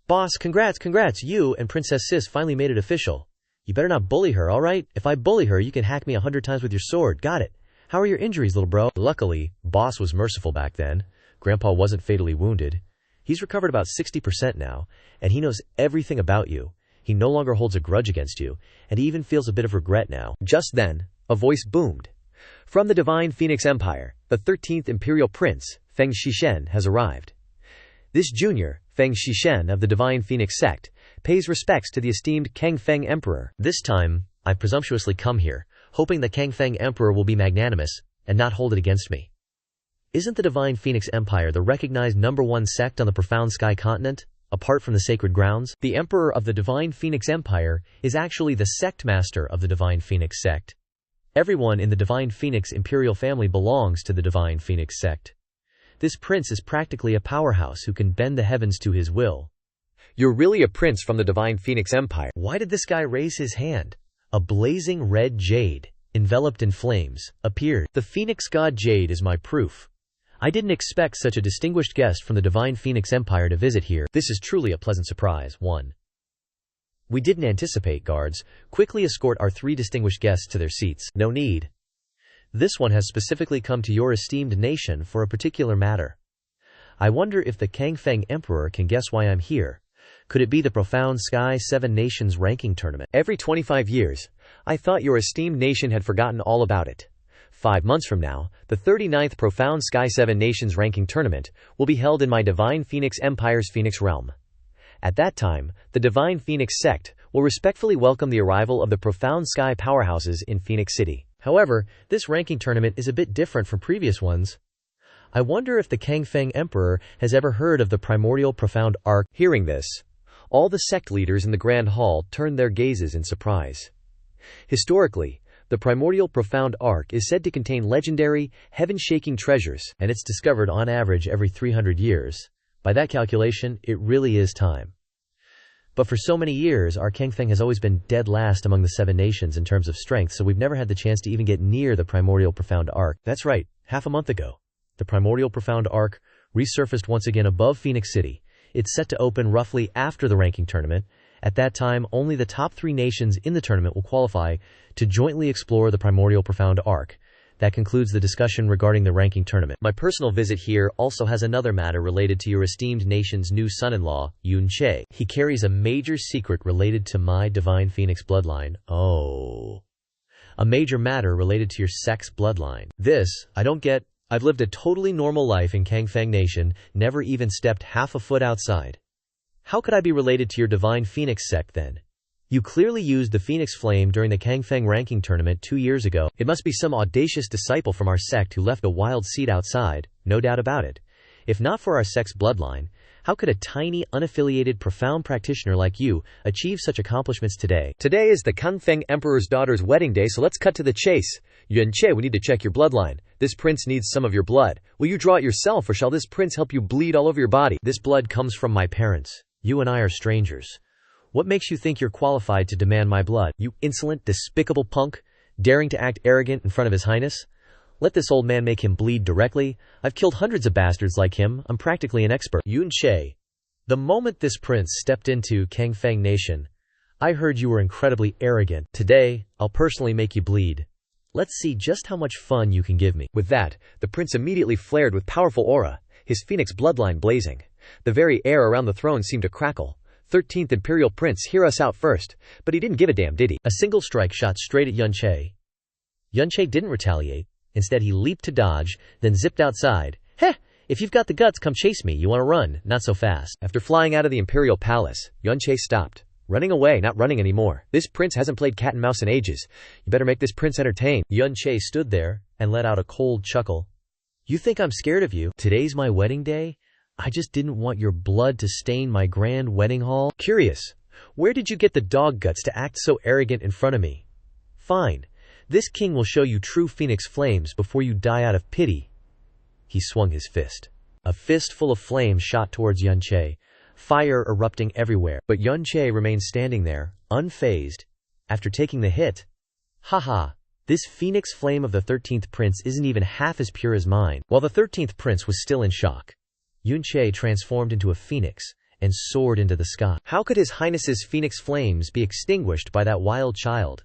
Boss, congrats, you and Princess Sis finally made it official. You better not bully her, alright? If I bully her, you can hack me 100 times with your sword, got it? How are your injuries, little bro? Luckily, Boss was merciful back then. Grandpa wasn't fatally wounded. He's recovered about 60% now, and he knows everything about you. He no longer holds a grudge against you, and he even feels a bit of regret now. Just then, a voice boomed. From the Divine Phoenix Empire, the 13th Imperial Prince, Feng Zhishen, has arrived. This junior, Feng Zhishen of the Divine Phoenix Sect, pays respects to the esteemed Kangfeng Emperor. This time, I've presumptuously come here, hoping the Kangfeng Emperor will be magnanimous, and not hold it against me. Isn't the Divine Phoenix Empire the recognized #1 sect on the Profound Sky continent? Apart from the sacred grounds, the Emperor of the Divine Phoenix Empire is actually the sect master of the Divine Phoenix Sect. Everyone in the Divine Phoenix Imperial family belongs to the Divine Phoenix Sect. This prince is practically a powerhouse who can bend the heavens to his will. You're really a prince from the Divine Phoenix Empire. Why did this guy raise his hand? A blazing red jade, enveloped in flames, appeared. The Phoenix God Jade is my proof. I didn't expect such a distinguished guest from the Divine Phoenix Empire to visit here. This is truly a pleasant surprise. 1. We didn't anticipate. Guards, quickly escort our 3 distinguished guests to their seats. No need. This one has specifically come to your esteemed nation for a particular matter. I wonder if the Kangfeng Emperor can guess why I'm here. Could it be the Profound Sky 7 Nations ranking tournament? Every 25 years, I thought your esteemed nation had forgotten all about it. 5 months from now, the 39th Profound Sky 7 Nations ranking tournament will be held in my Divine Phoenix Empire's Phoenix Realm. At that time, the Divine Phoenix sect will respectfully welcome the arrival of the Profound Sky powerhouses in Phoenix City. However, this ranking tournament is a bit different from previous ones. I wonder if the Kangfeng Emperor has ever heard of the primordial profound arc. Hearing this, all the sect leaders in the Grand Hall turned their gazes in surprise. Historically, the primordial profound arc is said to contain legendary, heaven-shaking treasures, and it's discovered on average every 300 years. By that calculation, it really is time. But for so many years, our Kangfeng has always been dead last among the 7 nations in terms of strength, so we've never had the chance to even get near the primordial profound arc. That's right, half a month ago. The primordial profound arc resurfaced once again above Phoenix City. It's set to open roughly after the ranking tournament. At that time, only the top 3 nations in the tournament will qualify to jointly explore the primordial profound arc. That concludes the discussion regarding the ranking tournament. My personal visit here also has another matter related to your esteemed nation's new son-in-law, Xiao Che. He carries a major secret related to my Divine Phoenix bloodline. Oh. A major matter related to your sex bloodline. This, I don't get. I've lived a totally normal life in Kangfeng Nation, never even stepped half a foot outside. How could I be related to your Divine Phoenix sect then? You clearly used the Phoenix Flame during the Kangfeng ranking tournament 2 years ago. It must be some audacious disciple from our sect who left a wild seed outside, no doubt about it. If not for our sect's bloodline, how could a tiny, unaffiliated, profound practitioner like you achieve such accomplishments today? Today is the Kangfeng Emperor's daughter's wedding day, so let's cut to the chase. Xiao Che, we need to check your bloodline. This prince needs some of your blood. Will you draw it yourself, or shall this prince help you bleed all over your body? This blood comes from my parents. You and I are strangers. What makes you think you're qualified to demand my blood? You insolent, despicable punk, daring to act arrogant in front of His Highness? Let this old man make him bleed directly. I've killed hundreds of bastards like him. I'm practically an expert. Xiao Che, the moment this prince stepped into Kangfeng Nation, I heard you were incredibly arrogant. Today, I'll personally make you bleed. Let's see just how much fun you can give me. With that, the prince immediately flared with powerful aura, his phoenix bloodline blazing. The very air around the throne seemed to crackle. 13th Imperial Prince, hear us out first. But he didn't give a damn, did he? A single strike shot straight at Xiao Che. Xiao Che didn't retaliate. Instead, he leaped to dodge, then zipped outside. Heh! If you've got the guts, come chase me. You want to run? Not so fast. After flying out of the Imperial Palace, Xiao Che stopped. Running away, not running anymore. This prince hasn't played cat and mouse in ages. You better make this prince entertained. Xiao Che stood there and let out a cold chuckle. You think I'm scared of you? Today's my wedding day? I just didn't want your blood to stain my grand wedding hall. Curious. Where did you get the dog guts to act so arrogant in front of me? Fine. This king will show you true phoenix flames before you die out of pity. He swung his fist. A fist full of flames shot towards Xiao Che, fire erupting everywhere. But Xiao Che remained standing there, unfazed. After taking the hit, haha, this phoenix flame of the 13th prince isn't even half as pure as mine. While the 13th prince was still in shock, Xiao Che transformed into a phoenix and soared into the sky. How could His Highness's phoenix flames be extinguished by that wild child?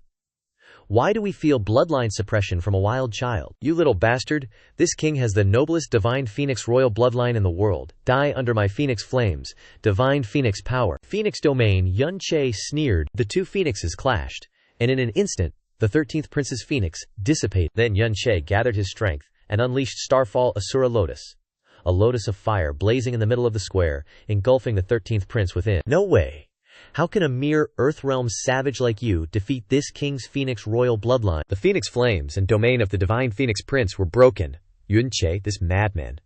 Why do we feel bloodline suppression from a wild child? You little bastard, this king has the noblest divine phoenix royal bloodline in the world. Die under my phoenix flames, divine phoenix power. Phoenix domain, Xiao Che sneered. The two phoenixes clashed, and in an instant, the 13th prince's phoenix dissipated. Then Xiao Che gathered his strength and unleashed Starfall Asura Lotus, a lotus of fire blazing in the middle of the square, engulfing the 13th prince within. No way! How can a mere Earthrealm savage like you defeat this king's phoenix royal bloodline? The phoenix flames and domain of the divine phoenix prince were broken. Xiao Che, this madman.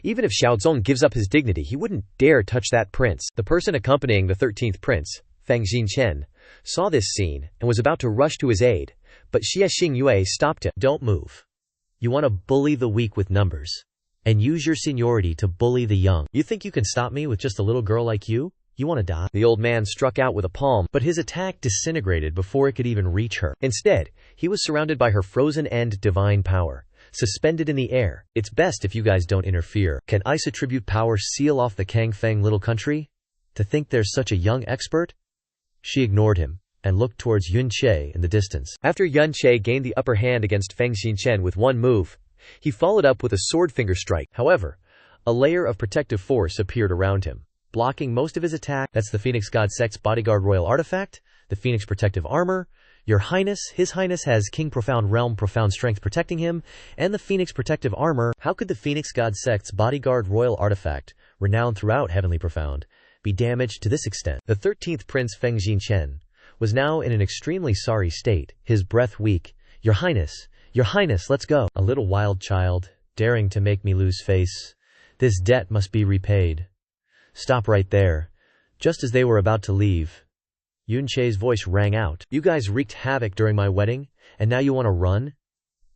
Even if Xiao Zong gives up his dignity, he wouldn't dare touch that prince. The person accompanying the 13th prince, Feng Jinchen, saw this scene and was about to rush to his aid, but Xia Qingyue stopped him. Don't move. You want to bully the weak with numbers, and use your seniority to bully the young. You think you can stop me with just a little girl like you? You want to die? The old man struck out with a palm, But his attack disintegrated before it could even reach her. Instead, he was surrounded by her frozen end divine power, suspended in the air. It's best if you guys don't interfere. Can ice attribute power seal off the Kang Feng little country? To think there's such a young expert? She ignored him and looked towards Yun Che in the distance. After Yun Che gained the upper hand against Feng Xinchen with one move, he followed up with a sword finger strike. However, a layer of protective force appeared around him, blocking most of his attack. That's the Phoenix God Sect's bodyguard royal artifact, the Phoenix protective armor. Your Highness, His Highness has King Profound Realm Profound Strength protecting him, and the Phoenix protective armor. How could the Phoenix God Sect's bodyguard royal artifact, renowned throughout Heavenly Profound, be damaged to this extent? The 13th Prince Feng Xinchen was now in an extremely sorry state, his breath weak. Your Highness, let's go. A little wild child, daring to make me lose face. This debt must be repaid. Stop right there. Just as they were about to leave, Yun Che's voice rang out. You guys wreaked havoc during my wedding, and now you want to run?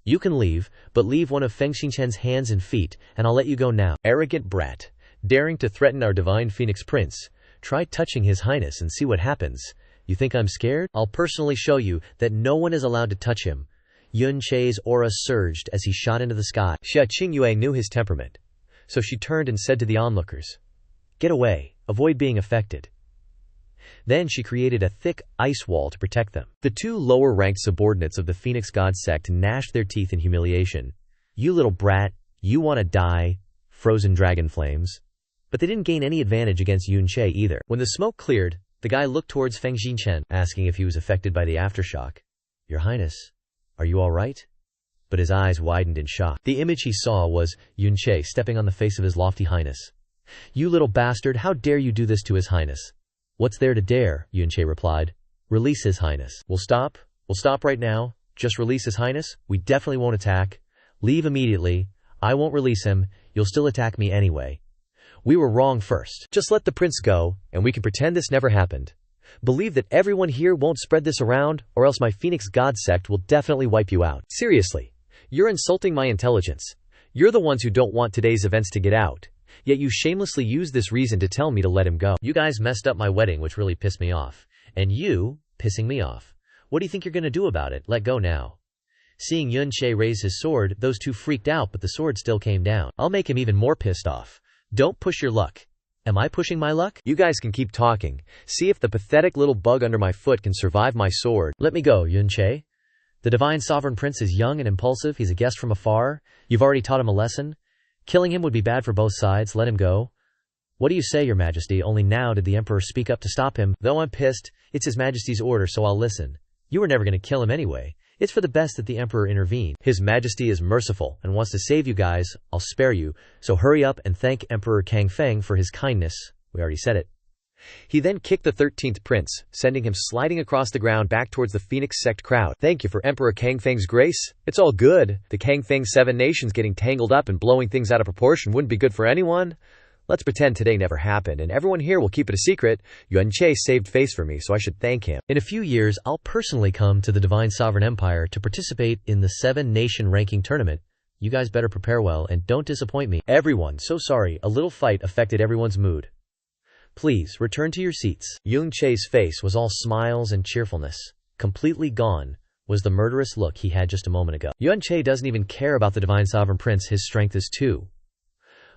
You can leave, but leave one of Feng Xinchen's hands and feet, and I'll let you go now. Arrogant brat, daring to threaten our divine Phoenix Prince. Try touching His Highness and see what happens. You think I'm scared? I'll personally show you that no one is allowed to touch him. Yun Che's aura surged as he shot into the sky. Xia Qingyue knew his temperament, so she turned and said to the onlookers, Get away, avoid being affected. Then she created a thick ice wall to protect them. The two lower-ranked subordinates of the Phoenix God Sect gnashed their teeth in humiliation. You little brat, you want to die, frozen dragon flames. But they didn't gain any advantage against Yun Che either. When the smoke cleared, the guy looked towards Feng Xinchen, asking if he was affected by the aftershock. Your Highness, are you all right? But his eyes widened in shock. The image he saw was Yun Che stepping on the face of His Lofty Highness. You little bastard, how dare you do this to His Highness? What's there to dare? Yun Che replied. Release His Highness. We'll stop right now. Just release His Highness. We definitely won't attack. Leave immediately. I won't release him. You'll still attack me anyway. We were wrong first. Just let the prince go, and we can pretend this never happened. Believe that everyone here won't spread this around, or else my Phoenix God Sect will definitely wipe you out. Seriously, you're insulting my intelligence. You're the ones who don't want today's events to get out, yet you shamelessly use this reason to tell me to let him go. You guys messed up my wedding, which really pissed me off. And you, pissing me off. What do you think you're going to do about it? Let go now. Seeing Yun Che raise his sword, those two freaked out, but the sword still came down. I'll make him even more pissed off. Don't push your luck. Am I pushing my luck? You guys can keep talking. See if the pathetic little bug under my foot can survive my sword. Let me go, Yun Che. The divine sovereign prince is young and impulsive. He's a guest from afar. You've already taught him a lesson. Killing him would be bad for both sides. Let him go. What do you say, Your Majesty? Only now did the Emperor speak up to stop him. Though I'm pissed, it's His Majesty's order, so I'll listen. You were never going to kill him anyway. It's for the best that the Emperor intervened. His Majesty is merciful and wants to save you guys. I'll spare you, so hurry up and thank Emperor Kang Feng for his kindness. We already said it. He then kicked the 13th prince, sending him sliding across the ground back towards the Phoenix Sect crowd. Thank you for Emperor Kang Feng's grace. It's all good. The Kang Feng 7 nations getting tangled up and blowing things out of proportion wouldn't be good for anyone. Let's pretend today never happened, and everyone here will keep it a secret. Yun Che saved face for me, so I should thank him. In a few years, I'll personally come to the Divine Sovereign Empire to participate in the 7-nation ranking tournament. You guys better prepare well and don't disappoint me. Everyone, so sorry, a little fight affected everyone's mood. Please, return to your seats. Yun Che's face was all smiles and cheerfulness. Completely gone was the murderous look he had just a moment ago. Yun Che doesn't even care about the Divine Sovereign Prince. His strength is too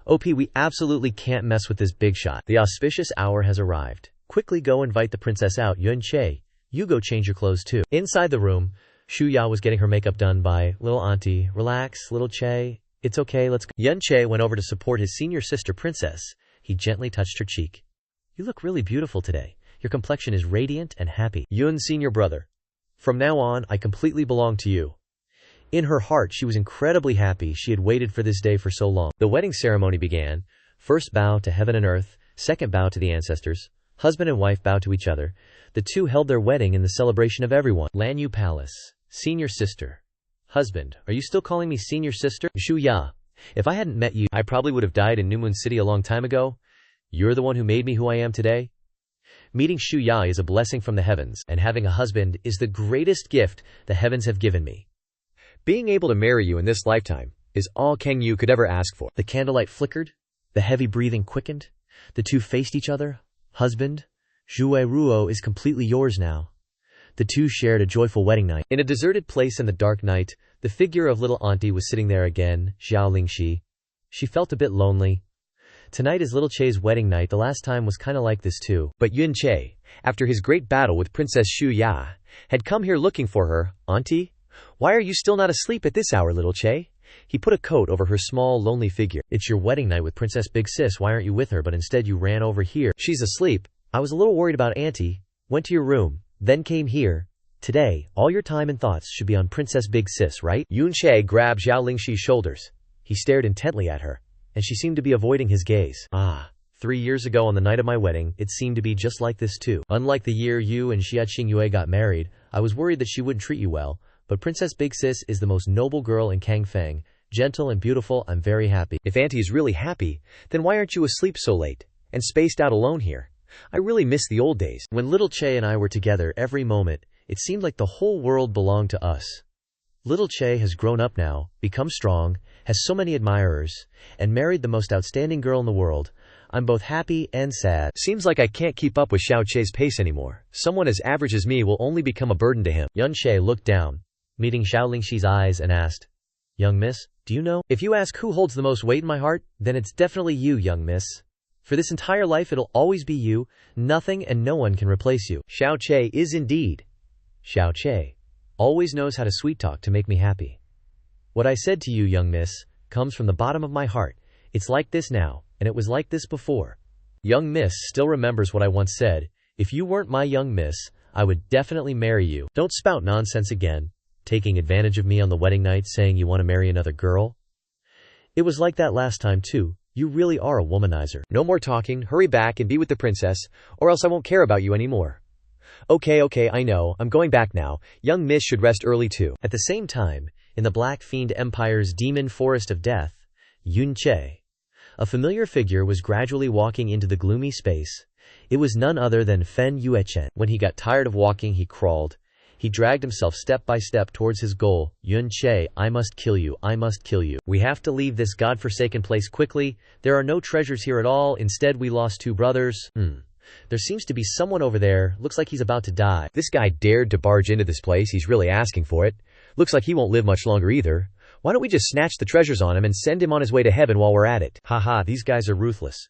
OP. We absolutely can't mess with this big shot. The auspicious hour has arrived. Quickly go invite the princess out. Yun Che, you go change your clothes too. Inside the room, Shu Ya was getting her makeup done by little auntie. Relax, little Che. It's okay, let's go. Yun Che went over to support his senior sister princess. He gently touched her cheek. You look really beautiful today. Your complexion is radiant and happy. Yun, senior brother. From now on, I completely belong to you. In her heart, she was incredibly happy. She had waited for this day for so long. The wedding ceremony began. First bow to heaven and earth, second bow to the ancestors. Husband and wife bowed to each other. The two held their wedding in the celebration of everyone. Lanyu Palace. Senior sister. Husband, are you still calling me senior sister? Shu Ya. If I hadn't met you, I probably would have died in New Moon City a long time ago. You're the one who made me who I am today. Meeting Shu Ya is a blessing from the heavens, and having a husband is the greatest gift the heavens have given me. Being able to marry you in this lifetime is all Kang Yu could ever ask for. The candlelight flickered. The heavy breathing quickened. The two faced each other, Husband, Zhuai Ruo is completely yours now. The two shared a joyful wedding night. In a deserted place in the dark night, the figure of little auntie was sitting there again, Xiao Lingxi. She felt a bit lonely. Tonight is little Che's wedding night. The last time was kinda like this too. But Yun Che, after his great battle with Princess Shu Ya, had come here looking for her. Auntie? Why are you still not asleep at this hour, little Che? He put a coat over her small, lonely figure. It's your wedding night with Princess Big Sis. Why aren't you with her? But instead you ran over here. She's asleep. I was a little worried about Auntie. Went to your room, then came here. Today, all your time and thoughts should be on Princess Big Sis, right? Yun Che grabbed Xiao Lingxi's shoulders. He stared intently at her, and she seemed to be avoiding his gaze. 3 years ago on the night of my wedding, it seemed to be just like this too. Unlike the year you and Xia Qingyue got married, I was worried that she wouldn't treat you well, but Princess Big Sis is the most noble girl in Kangfeng. Gentle and beautiful. I'm very happy. If Auntie is really happy, then why aren't you asleep so late and spaced out alone here? I really miss the old days. When little Che and I were together every moment, it seemed like the whole world belonged to us. Little Che has grown up now, become strong, has so many admirers, and married the most outstanding girl in the world. I'm both happy and sad. Seems like I can't keep up with Xiao Che's pace anymore. Someone as average as me will only become a burden to him. Yun Che looked down, meeting Xiao Lingxi's eyes, and asked, Young miss, do you know? If you ask who holds the most weight in my heart, then it's definitely you, young miss. For this entire life it'll always be you. Nothing and no one can replace you. Xiao Che is indeed. Xiao Che always knows how to sweet talk to make me happy. What I said to you, young miss, comes from the bottom of my heart. It's like this now, and it was like this before. Young miss still remembers what I once said. If you weren't my young miss, I would definitely marry you. Don't spout nonsense again, taking advantage of me on the wedding night saying you want to marry another girl. It was like that last time too. You really are a womanizer. No more talking, hurry back and be with the princess, or else I won't care about you anymore. Okay, I know, I'm going back now. Young miss should rest early too. At the same time, in the Black Fiend Empire's demon forest of death, Yun Che, a familiar figure, was gradually walking into the gloomy space. It was none other than Fen Yuechen. When he got tired of walking, he crawled. He dragged himself step by step towards his goal. Yun Che, I must kill you. I must kill you. We have to leave this godforsaken place quickly. There are no treasures here at all. Instead, we lost 2 brothers. There seems to be someone over there. Looks like he's about to die. This guy dared to barge into this place. He's really asking for it. Looks like he won't live much longer either. Why don't we just snatch the treasures on him and send him on his way to heaven while we're at it? Haha, these guys are ruthless.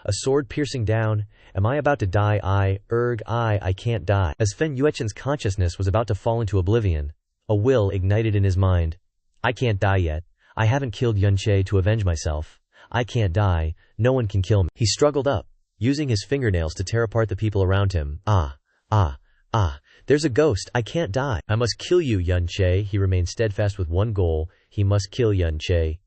A sword piercing down. Am I about to die? I can't die. As Fen Yuechen's consciousness was about to fall into oblivion, a will ignited in his mind. I can't die yet. I haven't killed Yun Che to avenge myself. I can't die. No one can kill me. He struggled up, using his fingernails to tear apart the people around him. There's a ghost. I can't die. I must kill you, Yun Che. He remained steadfast with one goal. He must kill Yun Che.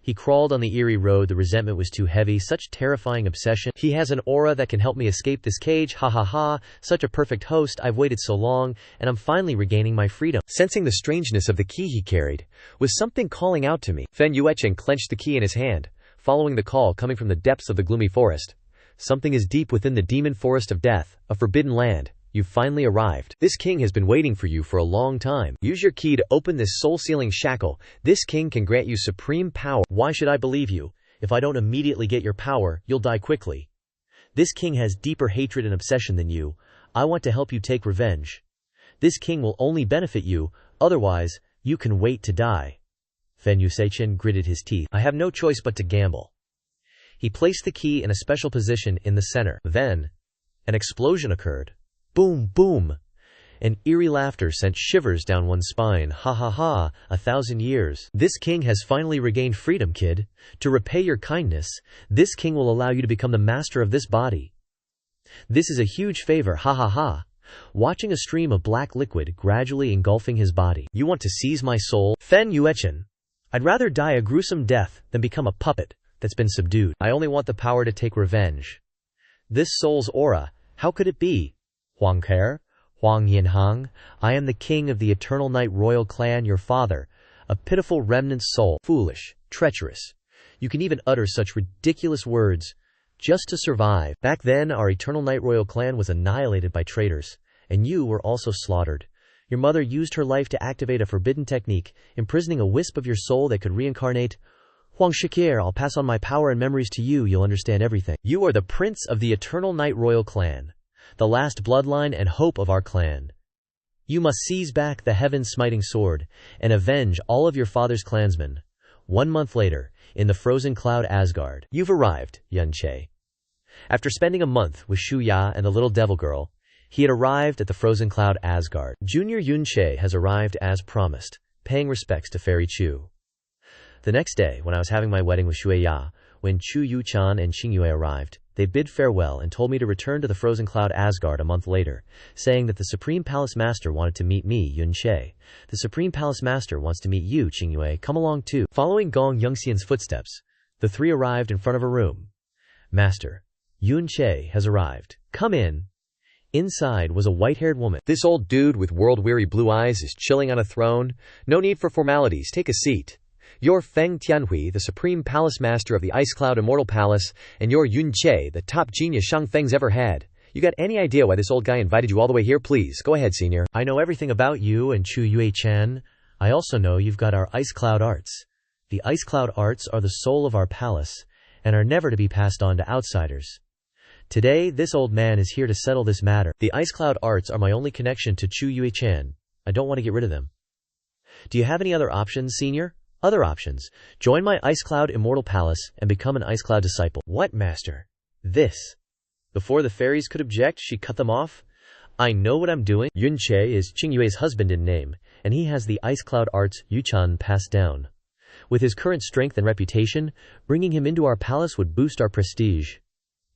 He crawled on the eerie road. The resentment was too heavy. Such terrifying obsession. He has an aura that can help me escape this cage. Ha. Such a perfect host. I've waited so long, and I'm finally regaining my freedom. Sensing the strangeness of the key he carried, was something calling out to me. Fen Yuechen clenched the key in his hand, following the call coming from the depths of the gloomy forest. Something is deep within the demon forest of death, a forbidden land. You've finally arrived. This king has been waiting for you for a long time. Use your key to open this soul-sealing shackle. This king can grant you supreme power. Why should I believe you? If I don't immediately get your power, you'll die quickly. This king has deeper hatred and obsession than you. I want to help you take revenge. This king will only benefit you, otherwise, you can wait to die. Fen Yuechen gritted his teeth. I have no choice but to gamble. He placed the key in a special position in the center. Then, an explosion occurred. Boom, boom. An eerie laughter sent shivers down one's spine. Ha. 1,000 years. This king has finally regained freedom, kid. To repay your kindness, this king will allow you to become the master of this body. This is a huge favor. Ha. Watching a stream of black liquid gradually engulfing his body. You want to seize my soul? Fen Yuechen. I'd rather die a gruesome death than become a puppet that's been subdued. I only want the power to take revenge. This soul's aura, how could it be? Huang Ke? Huang Yinhang, I am the king of the Eternal Night royal clan, your father, a pitiful remnant soul, foolish, treacherous. You can even utter such ridiculous words just to survive. Back then, our Eternal Night royal clan was annihilated by traitors, and you were also slaughtered. Your mother used her life to activate a forbidden technique, imprisoning a wisp of your soul that could reincarnate. Huang Shikir, I'll pass on my power and memories to you, you'll understand everything. You are the prince of the eternal Night Royal clan, the last bloodline and hope of our clan. You must seize back the heaven-smiting sword and avenge all of your father's clansmen. 1 month later, in the frozen cloud Asgard. You've arrived, Xiao Che. After spending a month with Shu Ya and the little devil girl, he had arrived at the frozen cloud Asgard. Junior Xiao Che has arrived as promised, paying respects to Fairy Chu. The next day, when I was having my wedding with Shu Ya, when Chu Yu-chan and Qingyue arrived, they bid farewell and told me to return to the frozen cloud Asgard a month later, saying that the Supreme Palace Master wanted to meet me, Xiao Che. The Supreme Palace Master wants to meet you, Qingyue, come along too. Following Gong Yongxian's footsteps, the three arrived in front of a room. Master, Xiao Che has arrived. Come in. Inside was a white-haired woman. This old dude with world-weary blue eyes is chilling on a throne. No need for formalities, take a seat. You're Feng Tianhui, the Supreme Palace Master of the Ice Cloud Immortal Palace, and you're Xiao Che, the top genius Shang Feng's ever had. You got any idea why this old guy invited you all the way here? Please, go ahead, senior. I know everything about you and Chu Yue-chan. I also know you've got our Ice Cloud arts. The Ice Cloud arts are the soul of our palace, and are never to be passed on to outsiders. Today, this old man is here to settle this matter. The Ice Cloud arts are my only connection to Chu Yue-chan. I don't want to get rid of them. Do you have any other options, senior? Other options. Join my Ice Cloud Immortal Palace and become an Ice Cloud disciple. What, master? This. Before the fairies could object, she cut them off. I know what I'm doing. Xiao Che is Qingyue's husband in name, and he has the Ice Cloud arts Yu-chan passed down. With his current strength and reputation, bringing him into our palace would boost our prestige.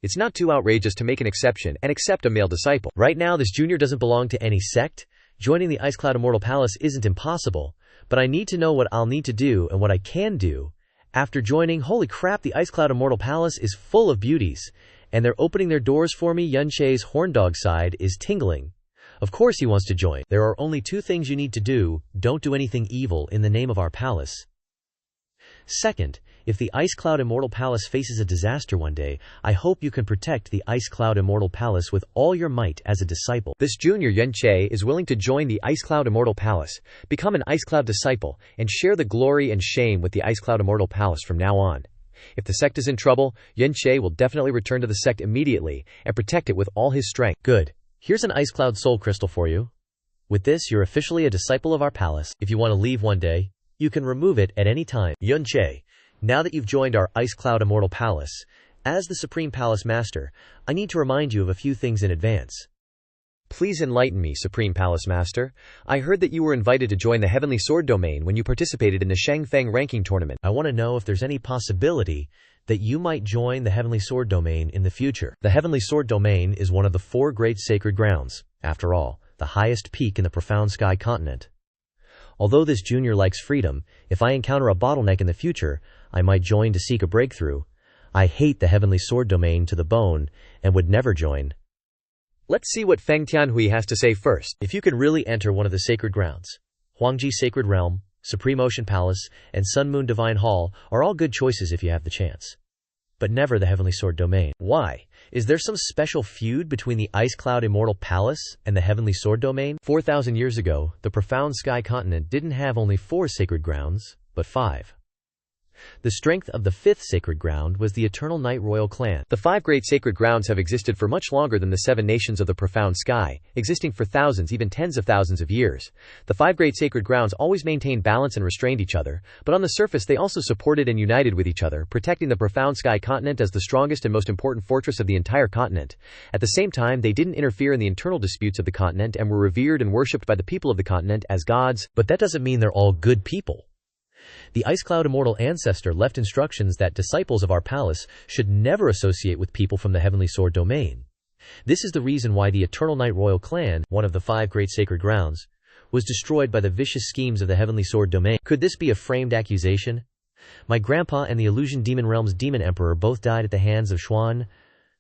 It's not too outrageous to make an exception and accept a male disciple. Right now, this junior doesn't belong to any sect. Joining the Ice Cloud Immortal Palace isn't impossible, but I need to know what I'll need to do and what I can do. After joining, holy crap, the Ice Cloud Immortal Palace is full of beauties, and they're opening their doors for me. Xiao Che's horndog side is tingling. Of course he wants to join. There are only 2 things you need to do. Don't do anything evil in the name of our palace. Second, if the Ice Cloud Immortal Palace faces a disaster one day, I hope you can protect the Ice Cloud Immortal Palace with all your might as a disciple. This junior Xiao Che is willing to join the Ice Cloud Immortal Palace, become an Ice Cloud disciple, and share the glory and shame with the Ice Cloud Immortal Palace from now on. If the sect is in trouble, Xiao Che will definitely return to the sect immediately and protect it with all his strength. Good. Here's an Ice Cloud Soul Crystal for you. With this, you're officially a disciple of our palace. If you want to leave one day, you can remove it at any time. Xiao Che, now that you've joined our Ice Cloud Immortal Palace, as the Supreme Palace Master, I need to remind you of a few things in advance. Please enlighten me, Supreme Palace Master. I heard that you were invited to join the Heavenly Sword domain when you participated in the Shangfeng ranking tournament. I want to know if there's any possibility that you might join the Heavenly Sword domain in the future. The Heavenly Sword domain is one of the 4 great sacred grounds, after all, the highest peak in the profound sky continent. Although this junior likes freedom, if I encounter a bottleneck in the future, I might join to seek a breakthrough. I hate the Heavenly Sword domain to the bone and would never join. Let's see what Feng Tianhui has to say first. If you could really enter one of the sacred grounds, Huangji Sacred Realm, Supreme Ocean Palace, and Sun Moon Divine Hall are all good choices if you have the chance. But never the Heavenly Sword domain. Why? Is there some special feud between the Ice Cloud Immortal Palace and the Heavenly Sword domain? 4,000 years ago, the profound sky continent didn't have only 4 sacred grounds, but 5. The strength of the 5th sacred ground was the Eternal Night Royal clan. The 5 great sacred grounds have existed for much longer than the 7 nations of the profound sky, existing for thousands, even tens of thousands of years. The 5 great sacred grounds always maintained balance and restrained each other, but on the surface they also supported and united with each other, protecting the profound sky continent as the strongest and most important fortress of the entire continent. At the same time, they didn't interfere in the internal disputes of the continent and were revered and worshipped by the people of the continent as gods. But that doesn't mean they're all good people. The Ice Cloud Immortal Ancestor left instructions that disciples of our palace should never associate with people from the Heavenly Sword domain. This is the reason why the Eternal Night Royal clan, one of the 5 great sacred grounds, was destroyed by the vicious schemes of the Heavenly Sword domain. Could this be a framed accusation? My grandpa and the Illusion Demon Realm's Demon Emperor both died at the hands of Xuan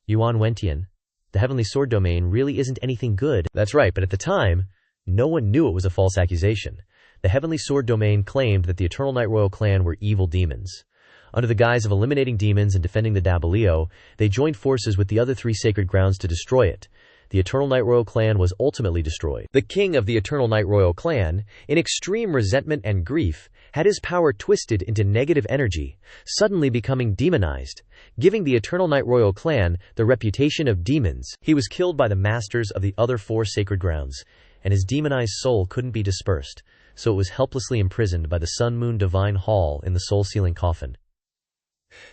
Yuan Wentian. The Heavenly Sword domain really isn't anything good. That's right, but at the time, no one knew it was a false accusation. The Heavenly Sword domain claimed that the Eternal Night Royal clan were evil demons. Under the guise of eliminating demons and defending the Dabaleo, they joined forces with the other 3 sacred grounds to destroy it. the Eternal Night Royal clan was ultimately destroyed. The king of the Eternal Night Royal clan, in extreme resentment and grief, had his power twisted into negative energy, suddenly becoming demonized, giving the Eternal Night Royal clan the reputation of demons. He was killed by the masters of the other 4 sacred grounds, and his demonized soul couldn't be dispersed, so it was helplessly imprisoned by the Sun Moon Divine Hall in the soul-sealing coffin.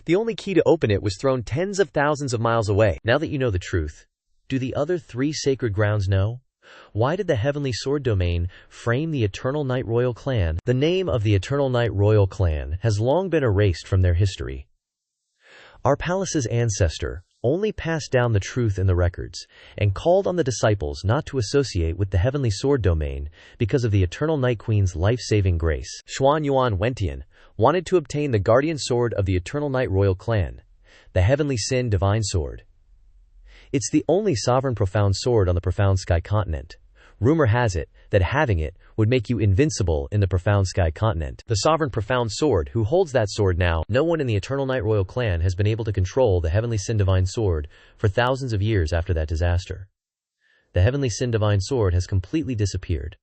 The only key to open it was thrown tens of thousands of miles away. Now that you know the truth, do the other 3 sacred grounds know? Why did the Heavenly Sword Domain frame the Eternal Night Royal clan? The name of the Eternal Night Royal clan has long been erased from their history. Our palace's ancestor only passed down the truth in the records, and called on the disciples not to associate with the Heavenly Sword Domain because of the Eternal Night Queen's life-saving grace. Xuan Yuan Wentian wanted to obtain the guardian sword of the Eternal Night Royal clan, the Heavenly Sin Divine Sword. It's the only sovereign profound sword on the profound sky continent. Rumor has it that having it would make you invincible in the profound sky continent. The sovereign profound sword who holds that sword now, no one in the Eternal Night Royal clan has been able to control the Heavenly Sin Divine Sword for thousands of years after that disaster. The Heavenly Sin Divine Sword has completely disappeared.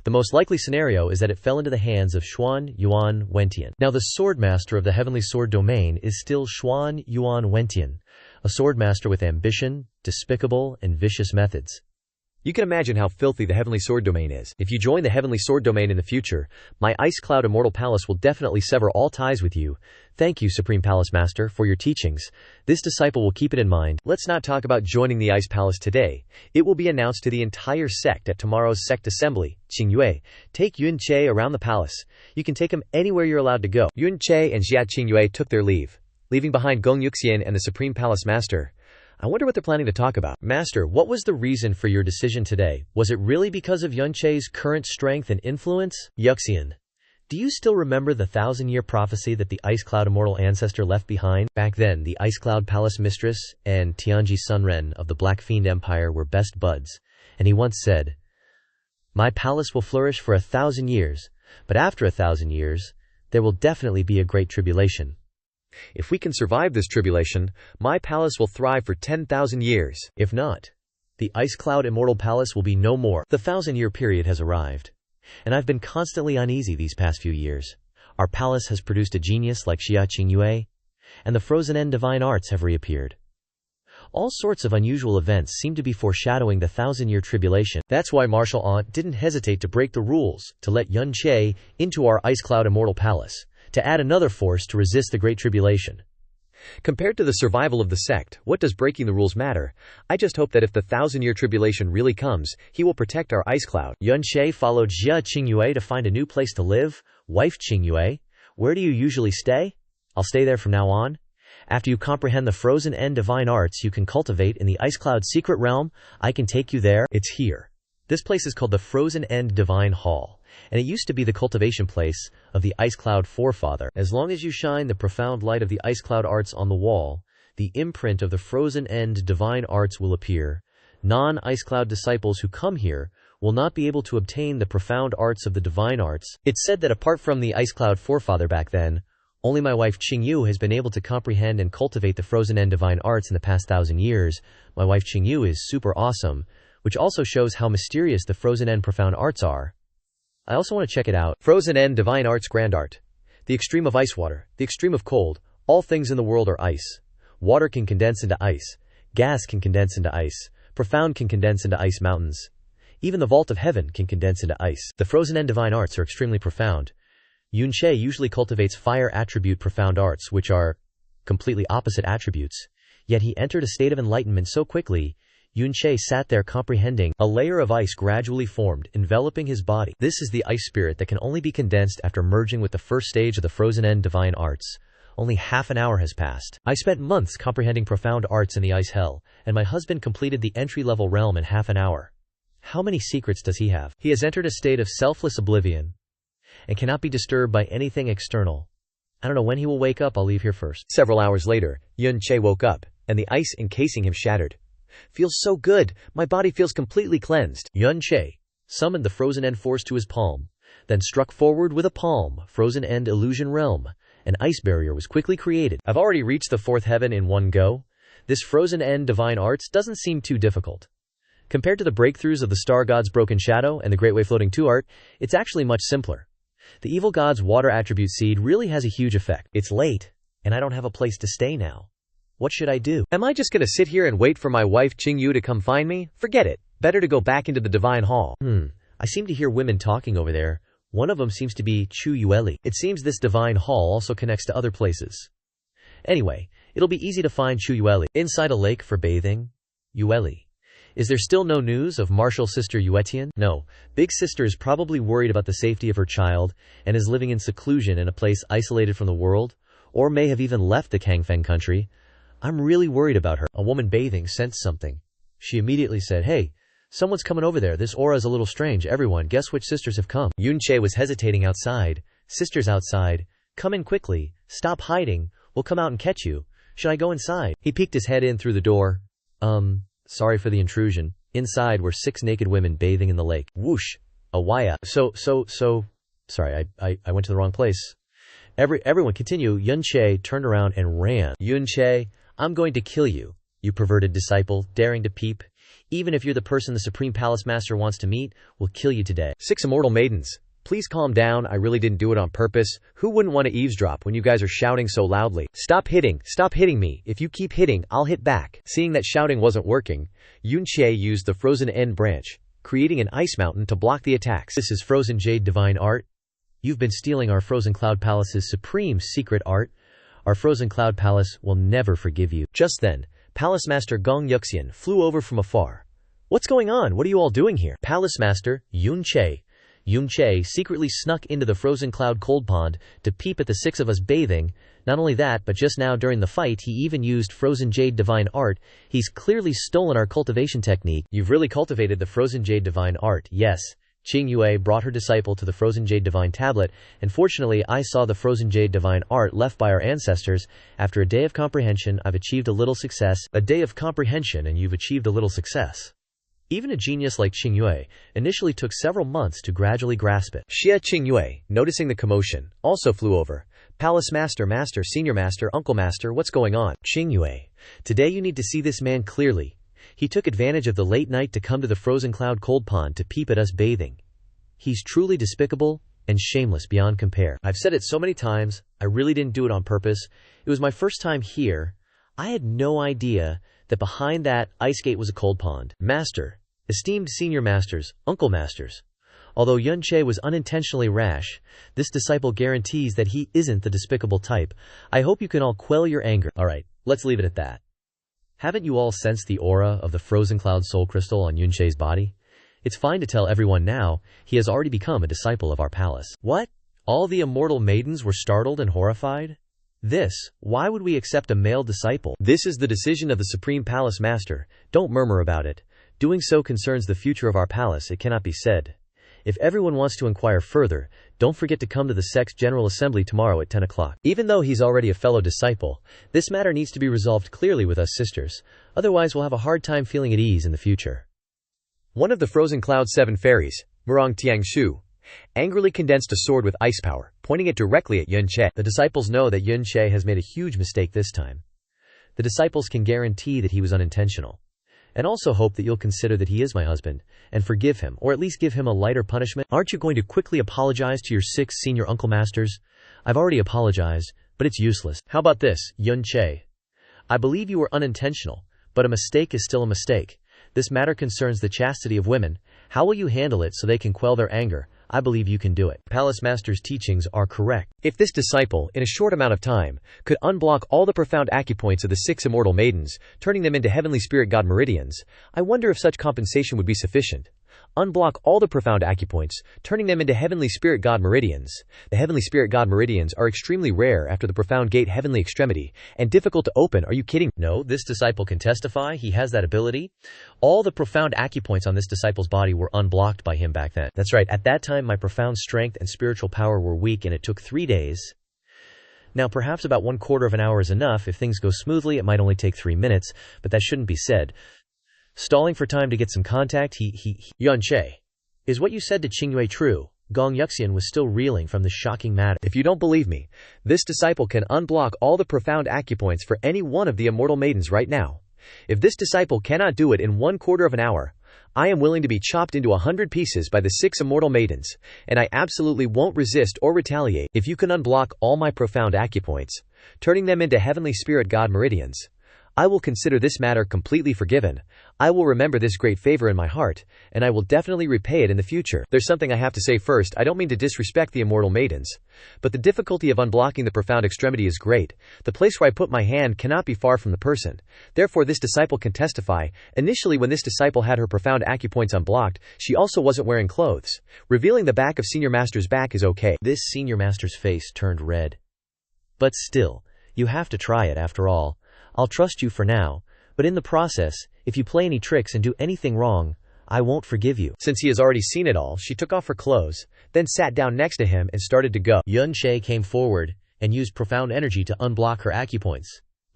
The most likely scenario is that it fell into the hands of Xuan Yuan Wentian. Now the swordmaster of the Heavenly Sword Domain is still Xuan Yuan Wentian, a swordmaster with ambition, despicable, and vicious methods. You can imagine how filthy the Heavenly Sword Domain is. If you join the Heavenly Sword Domain in the future, my Ice Cloud Immortal Palace will definitely sever all ties with you. Thank you, Supreme Palace Master, for your teachings. This disciple will keep it in mind. Let's not talk about joining the Ice Palace today. It will be announced to the entire sect at tomorrow's sect assembly. Qingyue, take Yun Che around the palace. You can take him anywhere you're allowed to go. Yun Che and Xia Qingyue took their leave, leaving behind Gong Yuxian and the Supreme Palace Master. I wonder what they're planning to talk about. Master, what was the reason for your decision today? Was it really because of Yun Che's current strength and influence? Yuxian, do you still remember the 1,000-year prophecy that the Ice Cloud Immortal Ancestor left behind? Back then, the Ice Cloud Palace Mistress and Tianji Sunren of the Black Fiend Empire were best buds, and he once said, "My palace will flourish for 1,000 years, but after 1,000 years, there will definitely be a great tribulation. If we can survive this tribulation, my palace will thrive for 10,000 years. If not, the Ice Cloud Immortal Palace will be no more." The 1,000-year period has arrived, and I've been constantly uneasy these past few years. Our palace has produced a genius like Xia Qingyue, and the Frozen End Divine Arts have reappeared. All sorts of unusual events seem to be foreshadowing the 1,000-year tribulation. That's why Martial Aunt didn't hesitate to break the rules to let Yun Che into our Ice Cloud Immortal Palace, to add another force to resist the Great Tribulation. Compared to the survival of the sect, what does breaking the rules matter? I just hope that if the 1,000-year tribulation really comes, he will protect our Ice Cloud. Yun Che followed Xia Qingyue to find a new place to live. Wife Qingyue, where do you usually stay? I'll stay there from now on. After you comprehend the Frozen End Divine Arts you can cultivate in the Ice Cloud Secret Realm, I can take you there. It's here. This place is called the Frozen End Divine Hall, and it used to be the cultivation place of the Ice Cloud Forefather. As long as you shine the profound light of the Ice Cloud Arts on the wall, the imprint of the Frozen End Divine Arts will appear. Non-Ice Cloud disciples who come here will not be able to obtain the profound arts of the Divine Arts. It's said that apart from the Ice Cloud Forefather back then, only my wife Qingyu has been able to comprehend and cultivate the Frozen End Divine Arts in the past 1,000 years. My wife Qingyu is super awesome, which also shows how mysterious the Frozen End Profound Arts are. I also want to check it out. Frozen End Divine Arts Grand Art. The extreme of ice water, the extreme of cold. All things in the world are ice. Water can condense into ice. Gas can condense into ice. Profound can condense into ice mountains. Even the vault of heaven can condense into ice. The Frozen End Divine Arts are extremely profound. Yun Che usually cultivates fire attribute profound arts, which are completely opposite attributes. Yet he entered a state of enlightenment so quickly, Yun Che sat there comprehending. A layer of ice gradually formed, enveloping his body. This is the ice spirit that can only be condensed after merging with the first stage of the Frozen End Divine Arts. Only half an hour has passed. I spent months comprehending profound arts in the ice hell, and my husband completed the entry-level realm in half an hour. How many secrets does he have? He has entered a state of selfless oblivion and cannot be disturbed by anything external. I don't know when he will wake up. I'll leave here first. Several hours later, Yun Che woke up, and the ice encasing him shattered. Feels so good. My body feels completely cleansed. Yun Che summoned the Frozen End Force to his palm, then struck forward with a palm. Frozen End Illusion Realm. An ice barrier was quickly created. I've already reached the fourth heaven in one go. This frozen end divine arts doesn't seem too difficult. Compared to the breakthroughs of the Star God's Broken Shadow and the Great Way Floating 2 art, it's actually much simpler. The Evil God's Water Attribute Seed really has a huge effect. It's late, and I don't have a place to stay now. What should I do? Am I just gonna sit here and wait for my wife Qingyue to come find me? Forget it. Better to go back into the divine hall. I seem to hear women talking over there. One of them seems to be Chu Yueli. It seems this divine hall also connects to other places. Anyway, it'll be easy to find Chu Yueli. Inside a lake for bathing? Yueli. Is there still no news of martial sister Yuetian? No. Big sister is probably worried about the safety of her child and is living in seclusion in a place isolated from the world, or may have even left the Kangfeng country. I'm really worried about her. A woman bathing sensed something. She immediately said, "Hey, someone's coming over there. This aura is a little strange. Everyone, guess which sisters have come?" Yun Che was hesitating outside. "Sisters outside. Come in quickly. Stop hiding. We'll come out and catch you. Should I go inside?" He peeked his head in through the door. Sorry for the intrusion. Inside were 6 naked women bathing in the lake. Whoosh. Awaya. Sorry, I went to the wrong place. Everyone continue. Yun Che turned around and ran. Yun Che, I'm going to kill you, you perverted disciple, daring to peep. Even if you're the person the Supreme Palace Master wants to meet, we'll kill you today. 6 immortal maidens. Please calm down, I really didn't do it on purpose. Who wouldn't want to eavesdrop when you guys are shouting so loudly? Stop hitting me. If you keep hitting, I'll hit back. Seeing that shouting wasn't working, Yun Che used the frozen end branch, creating an ice mountain to block the attacks. This is frozen jade divine art. You've been stealing our frozen cloud palace's supreme secret art. Our frozen cloud palace will never forgive you. Just then, Palace Master Gong Yuxian flew over from afar. What's going on? What are you all doing here? Palace Master Yun Che secretly snuck into the frozen cloud cold pond to peep at the 6 of us bathing. Not only that, but just now during the fight he even used frozen jade divine art. He's clearly stolen our cultivation technique. You've really cultivated the frozen jade divine art. Yes. Qingyue brought her disciple to the frozen jade divine tablet, and fortunately I saw the frozen jade divine art left by our ancestors. After a day of comprehension, I've achieved a little success. A day of comprehension and you've achieved a little success. Even a genius like Qingyue initially took several months to gradually grasp it. Xia Qingyue, noticing the commotion, also flew over. Palace Master, Senior Master, Uncle Master, what's going on? Qingyue, today you need to see this man clearly. He took advantage of the late night to come to the frozen cloud cold pond to peep at us bathing. He's truly despicable and shameless beyond compare. I've said it so many times, I really didn't do it on purpose. It was my first time here. I had no idea that behind that ice gate was a cold pond. Master, esteemed senior masters, uncle masters. Although Yun Che was unintentionally rash, this disciple guarantees that he isn't the despicable type. I hope you can all quell your anger. Alright, let's leave it at that. Haven't you all sensed the aura of the frozen cloud soul crystal on Yun Che's body? It's fine to tell everyone now, he has already become a disciple of our palace. What? All the immortal maidens were startled and horrified? Why would we accept a male disciple? This is the decision of the Supreme Palace Master. Don't murmur about it. Doing so concerns the future of our palace, it cannot be said. If everyone wants to inquire further, don't forget to come to the sect's General Assembly tomorrow at 10 o'clock. Even though he's already a fellow disciple, this matter needs to be resolved clearly with us sisters, otherwise we'll have a hard time feeling at ease in the future. One of the Frozen Cloud 7 fairies, Murong Tiangshu, angrily condensed a sword with ice power, pointing it directly at Yun Che. The disciples know that Yun Che has made a huge mistake this time. The disciples can guarantee that he was unintentional. And also hope that you'll consider that he is my husband, and forgive him, or at least give him a lighter punishment. Aren't you going to quickly apologize to your 6 senior uncle masters? I've already apologized, but it's useless. How about this, Yun Che? I believe you were unintentional, but a mistake is still a mistake. This matter concerns the chastity of women. How will you handle it so they can quell their anger? I believe you can do it. Palace Master's teachings are correct. If this disciple, in a short amount of time, could unblock all the profound acupoints of the 6 immortal maidens, turning them into heavenly spirit god meridians, I wonder if such compensation would be sufficient. Unblock all the profound acupoints, turning them into heavenly spirit god meridians. The heavenly spirit god meridians are extremely rare after the profound gate heavenly extremity, and difficult to open. Are you kidding? No, this disciple can testify he has that ability. All the profound acupoints on this disciple's body were unblocked by him back then. That's right, at that time my profound strength and spiritual power were weak and it took 3 days. Now perhaps about 1/4 of an hour is enough. If things go smoothly it might only take 3 minutes, but that shouldn't be said. Stalling for time to get some contact, Yun Che. Is what you said to Qingyue true? Gong Yuxian was still reeling from the shocking matter. If you don't believe me, this disciple can unblock all the profound acupoints for any one of the immortal maidens right now. If this disciple cannot do it in 1/4 of an hour, I am willing to be chopped into 100 pieces by the 6 immortal maidens, and I absolutely won't resist or retaliate. If you can unblock all my profound acupoints, turning them into heavenly spirit god meridians, I will consider this matter completely forgiven. I will remember this great favor in my heart, and I will definitely repay it in the future. There's something I have to say first. I don't mean to disrespect the immortal maidens, but the difficulty of unblocking the profound extremity is great. The place where I put my hand cannot be far from the person. Therefore this disciple can testify. Initially when this disciple had her profound acupoints unblocked, she also wasn't wearing clothes. Revealing the back of Senior Master's back is okay. This Senior Master's face turned red. But still, you have to try it after all. I'll trust you for now, but in the process, if you play any tricks and do anything wrong, I won't forgive you. Since he has already seen it all, she took off her clothes, then sat down next to him and started to go. Yuan Che came forward and used profound energy to unblock her acupoints.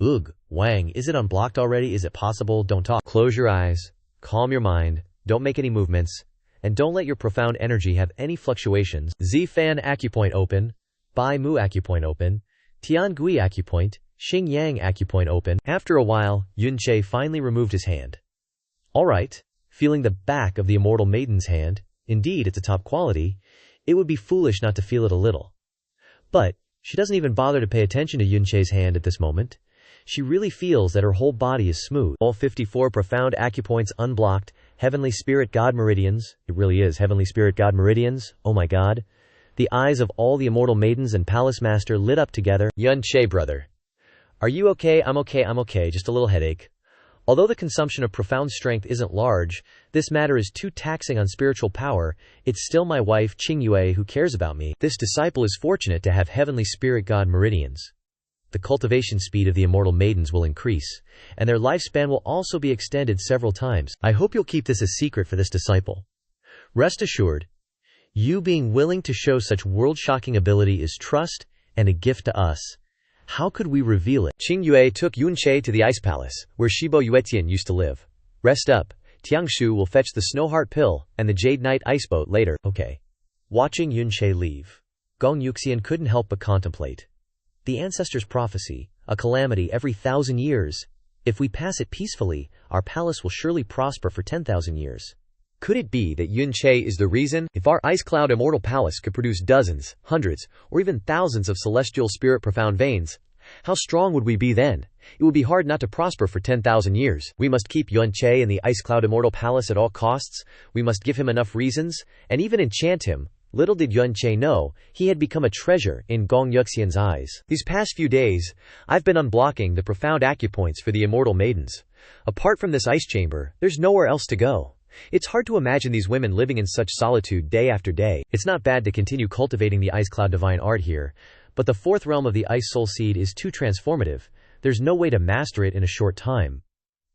Ugh, Wang, is it unblocked already? Is it possible? Don't talk. Close your eyes, calm your mind, don't make any movements, and don't let your profound energy have any fluctuations. Zifan acupoint open, Bai Mu acupoint open, Tian Gui acupoint, Xing Yang acupoint open. After a while, Yuan Che finally removed his hand. Alright, feeling the back of the immortal maiden's hand, indeed it's a top quality, it would be foolish not to feel it a little. But, she doesn't even bother to pay attention to Yuan Che's hand at this moment. She really feels that her whole body is smooth. All 54 profound acupoints unblocked, heavenly spirit god meridians. It really is heavenly spirit god meridians, oh my god. The eyes of all the immortal maidens and palace master lit up together. Yuan Che brother. Are you okay? I'm okay, just a little headache. Although the consumption of profound strength isn't large, this matter is too taxing on spiritual power, it's still my wife Qingyue who cares about me. This disciple is fortunate to have heavenly spirit god meridians. The cultivation speed of the immortal maidens will increase, and their lifespan will also be extended several times. I hope you'll keep this a secret for this disciple. Rest assured, you being willing to show such world-shocking ability is trust and a gift to us. How could we reveal it? Qingyue took Yuan Che to the ice palace, where Shibo Yuetian used to live. Rest up. Tiangshu will fetch the Snowheart Pill and the Jade Knight ice boat later. Okay. Watching Yuan Che leave, Gong Yuxian couldn't help but contemplate. The ancestors' prophecy, a calamity every 1,000 years. If we pass it peacefully, our palace will surely prosper for 10,000 years. Could it be that Yuan Che is the reason? If our ice cloud immortal palace could produce dozens, hundreds, or even thousands of celestial spirit profound veins, how strong would we be then? It would be hard not to prosper for 10,000 years. We must keep Yuan Che in the ice cloud immortal palace at all costs. We must give him enough reasons, and even enchant him. Little did Yuan Che know, he had become a treasure in Gong Yuxian's eyes. These past few days, I've been unblocking the profound acupoints for the immortal maidens. Apart from this ice chamber, there's nowhere else to go. It's hard to imagine these women living in such solitude day after day. It's not bad to continue cultivating the Ice Cloud Divine Art here, but the fourth realm of the Ice Soul Seed is too transformative. There's no way to master it in a short time.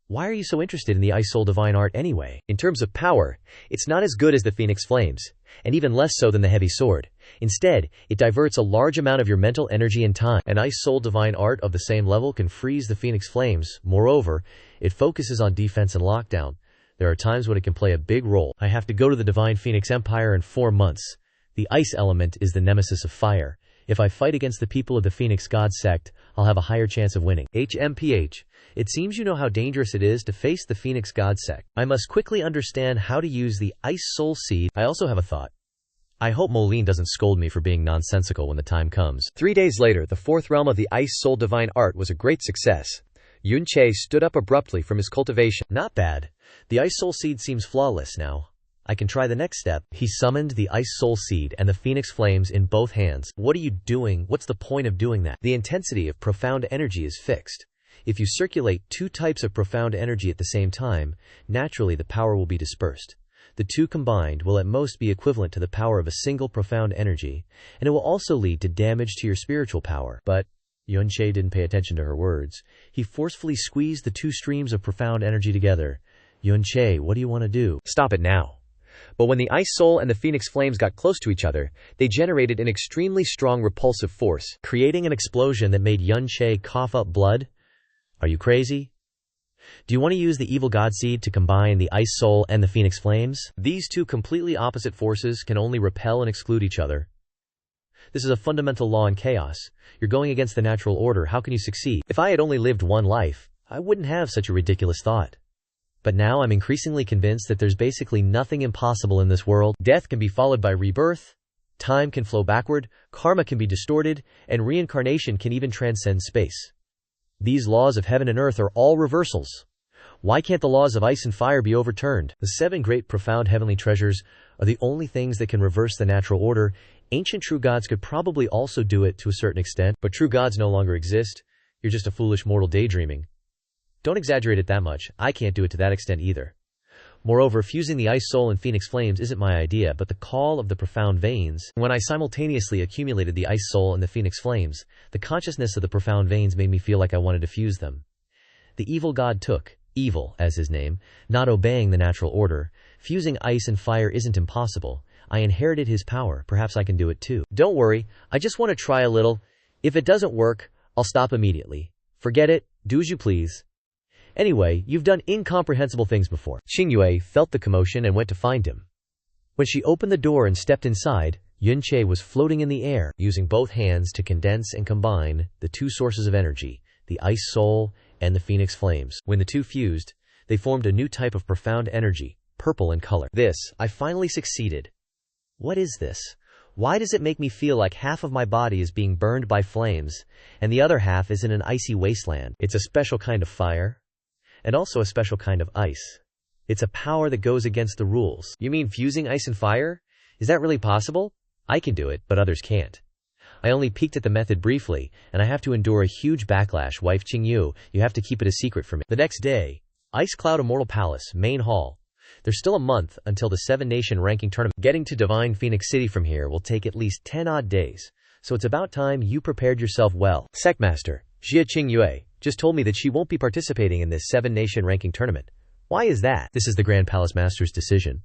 Why are you so interested in the Ice Soul Divine Art anyway? In terms of power, it's not as good as the Phoenix Flames, and even less so than the Heavy Sword. Instead, it diverts a large amount of your mental energy and time. An Ice Soul Divine Art of the same level can freeze the Phoenix Flames. Moreover, it focuses on defense and lockdown. There are times when it can play a big role. I have to go to the Divine Phoenix Empire in 4 months. The ice element is the nemesis of fire. If I fight against the people of the Phoenix God sect, I'll have a higher chance of winning. HMPH. It seems you know how dangerous it is to face the Phoenix God sect. I must quickly understand how to use the Ice Soul Seed. I also have a thought. I hope Moline doesn't scold me for being nonsensical when the time comes. 3 days later, the fourth realm of the Ice Soul Divine Art was a great success. Yuan Che stood up abruptly from his cultivation. Not bad. The Ice Soul Seed seems flawless now. I can try the next step. He summoned the Ice Soul Seed and the Phoenix Flames in both hands. What are you doing? What's the point of doing that? The intensity of profound energy is fixed. If you circulate 2 types of profound energy at the same time, naturally the power will be dispersed. The 2 combined will at most be equivalent to the power of a single profound energy, and it will also lead to damage to your spiritual power. But Yuan Che didn't pay attention to her words. He forcefully squeezed the 2 streams of profound energy together. Yuan Che, what do you want to do? Stop it now. But when the Ice Soul and the Phoenix Flames got close to each other, they generated an extremely strong repulsive force, creating an explosion that made Yuan Che cough up blood. Are you crazy? Do you want to use the evil god seed to combine the ice soul and the phoenix flames? These two completely opposite forces can only repel and exclude each other. This is a fundamental law in chaos. You're going against the natural order. How can you succeed? If I had only lived one life, I wouldn't have such a ridiculous thought. But now I'm increasingly convinced that there's basically nothing impossible in this world. Death can be followed by rebirth, time can flow backward, karma can be distorted, and reincarnation can even transcend space. These laws of heaven and earth are all reversals. Why can't the laws of ice and fire be overturned? The 7 great profound heavenly treasures are the only things that can reverse the natural order. Ancient true gods could probably also do it to a certain extent, but true gods no longer exist. You're just a foolish mortal daydreaming. Don't exaggerate it that much. I can't do it to that extent either. Moreover, fusing the ice soul and phoenix flames isn't my idea, but the call of the profound veins. When I simultaneously accumulated the ice soul and the phoenix flames, the consciousness of the profound veins made me feel like I wanted to fuse them. The evil god took, evil as his name, not obeying the natural order. Fusing ice and fire isn't impossible. I inherited his power. Perhaps I can do it too. Don't worry, I just want to try a little. If it doesn't work, I'll stop immediately. Forget it, do as you please. Anyway, you've done incomprehensible things before. Qingyue felt the commotion and went to find him. When she opened the door and stepped inside, Xiao Che was floating in the air, using both hands to condense and combine the 2 sources of energy, the ice soul and the phoenix flames. When the 2 fused, they formed a new type of profound energy, purple in color. I finally succeeded. What is this? Why does it make me feel like half of my body is being burned by flames, and the other half is in an icy wasteland? It's a special kind of fire, and also a special kind of ice. It's a power that goes against the rules. You mean fusing ice and fire? Is that really possible? I can do it, but others can't. I only peeked at the method briefly, and I have to endure a huge backlash. Wife Qingyue, you have to keep it a secret from me. The next day, Ice Cloud Immortal Palace, Main Hall. There's still a month until the 7-nation ranking tournament. Getting to Divine Phoenix City from here will take at least 10 odd days, so it's about time you prepared yourself well. Sectmaster, Xia Qingyue, just told me that she won't be participating in this 7-nation ranking tournament. Why is that? This is the Grand Palace Master's decision.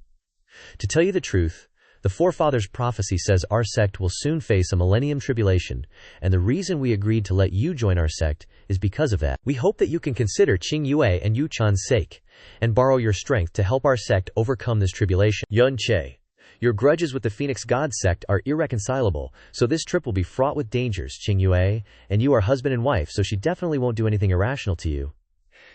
To tell you the truth, the Forefathers' prophecy says our sect will soon face a millennium tribulation, and the reason we agreed to let you join our sect is because of that. We hope that you can consider Qingyue and Yuchan's sake, and borrow your strength to help our sect overcome this tribulation. Xiao Che, your grudges with the Phoenix God sect are irreconcilable, so this trip will be fraught with dangers. Qingyue, and you are husband and wife, so she definitely won't do anything irrational to you.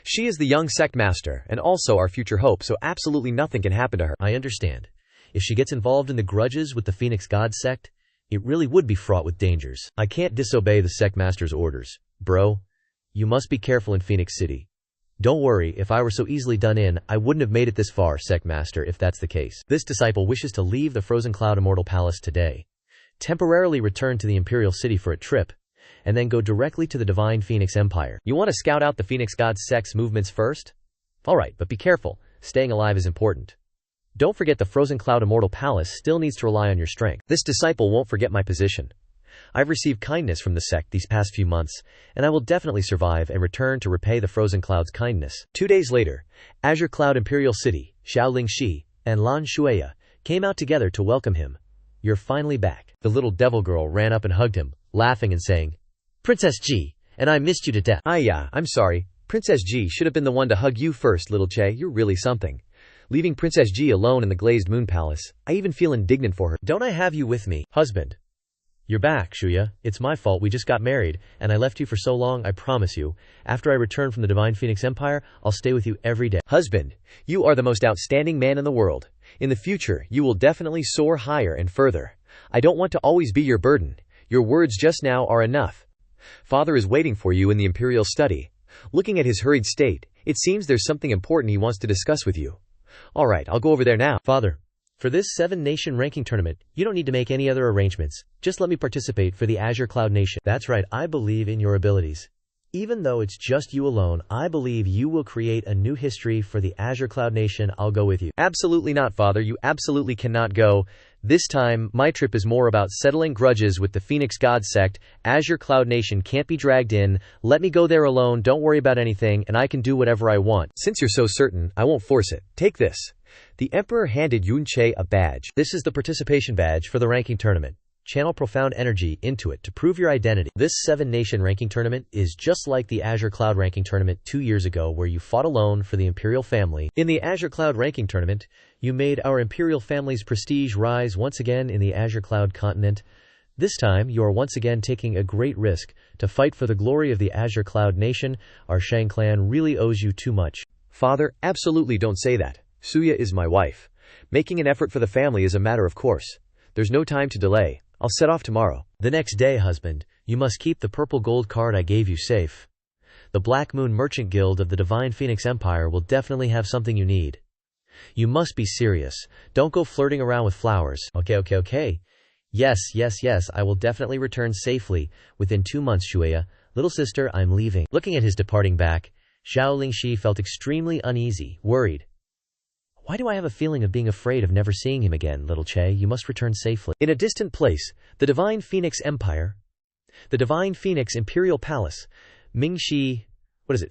She is the young sect master, and also our future hope, so absolutely nothing can happen to her. I understand. If she gets involved in the grudges with the Phoenix God sect, it really would be fraught with dangers. I can't disobey the sect master's orders. Bro, you must be careful in Phoenix City. Don't worry, if I were so easily done in, I wouldn't have made it this far, sect master, if that's the case. This disciple wishes to leave the Frozen Cloud Immortal Palace today, temporarily return to the Imperial City for a trip, and then go directly to the Divine Phoenix Empire. You want to scout out the Phoenix God sect's movements first? Alright, but be careful. Staying alive is important. Don't forget the Frozen Cloud Immortal Palace still needs to rely on your strength. This disciple won't forget my position. I've received kindness from the sect these past few months, and I will definitely survive and return to repay the Frozen Cloud's kindness. 2 days later, Azure Cloud Imperial City, Xiaoling Shi, and Lan Shueya came out together to welcome him. You're finally back. The little devil girl ran up and hugged him, laughing and saying, Princess Ji, and I missed you to death. Yeah, I'm sorry. Princess Ji should have been the one to hug you first, little Che. You're really something. Leaving Princess Ji alone in the glazed moon palace, I even feel indignant for her. Don't I have you with me, husband? You're back, Shuya. It's my fault. We just got married, and I left you for so long. I promise you, after I return from the Divine Phoenix Empire, I'll stay with you every day. Husband, you are the most outstanding man in the world. In the future, you will definitely soar higher and further. I don't want to always be your burden. Your words just now are enough. Father is waiting for you in the Imperial study. Looking at his hurried state, it seems there's something important he wants to discuss with you. Alright, I'll go over there now. Father, for this 7-nation ranking tournament, you don't need to make any other arrangements. Just let me participate for the Azure Cloud Nation. That's right, I believe in your abilities. Even though it's just you alone, I believe you will create a new history for the Azure Cloud Nation. I'll go with you. Absolutely not, Father. You absolutely cannot go. This time, my trip is more about settling grudges with the Phoenix God sect. Azure Cloud Nation can't be dragged in. Let me go there alone. Don't worry about anything, and I can do whatever I want. Since you're so certain, I won't force it. Take this. The Emperor handed Xiao Che a badge. This is the participation badge for the ranking tournament. Channel profound energy into it to prove your identity. This 7-nation ranking tournament is just like the Azure Cloud ranking tournament 2 years ago where you fought alone for the Imperial family. In the Azure Cloud ranking tournament, you made our Imperial family's prestige rise once again in the Azure Cloud continent. This time, you are once again taking a great risk to fight for the glory of the Azure Cloud nation. Our Shang clan really owes you too much. Father, absolutely don't say that. Suya is my wife. Making an effort for the family is a matter of course. There's no time to delay. I'll set off tomorrow. The next day, husband, you must keep the purple gold card I gave you safe. The Black Moon Merchant Guild of the Divine Phoenix Empire will definitely have something you need. You must be serious. Don't go flirting around with flowers. Okay. Yes, I will definitely return safely within 2 months, Shueya. Little sister, I'm leaving. Looking at his departing back, Xiao Lingxi felt extremely uneasy, worried. Why do I have a feeling of being afraid of never seeing him again, little Che? You must return safely. In a distant place, the Divine Phoenix Empire, the Divine Phoenix Imperial Palace, Mingxi,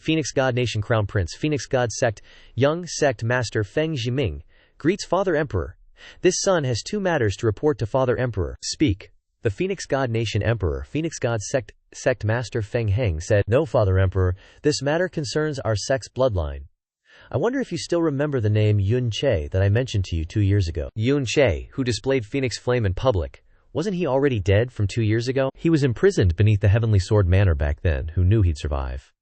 Phoenix God Nation Crown Prince, Phoenix God Sect, Young Sect Master Feng Zhiming, greets Father Emperor. This son has 2 matters to report to Father Emperor. Speak. The Phoenix God Nation Emperor, Phoenix God Sect Master Feng Heng said, No, Father Emperor, this matter concerns our sect's bloodline. I wonder if you still remember the name Yun Che that I mentioned to you 2 years ago. Yun Che, who displayed Phoenix Flame in public. Wasn't he already dead from 2 years ago? He was imprisoned beneath the Heavenly Sword Manor back then. Who knew he'd survive?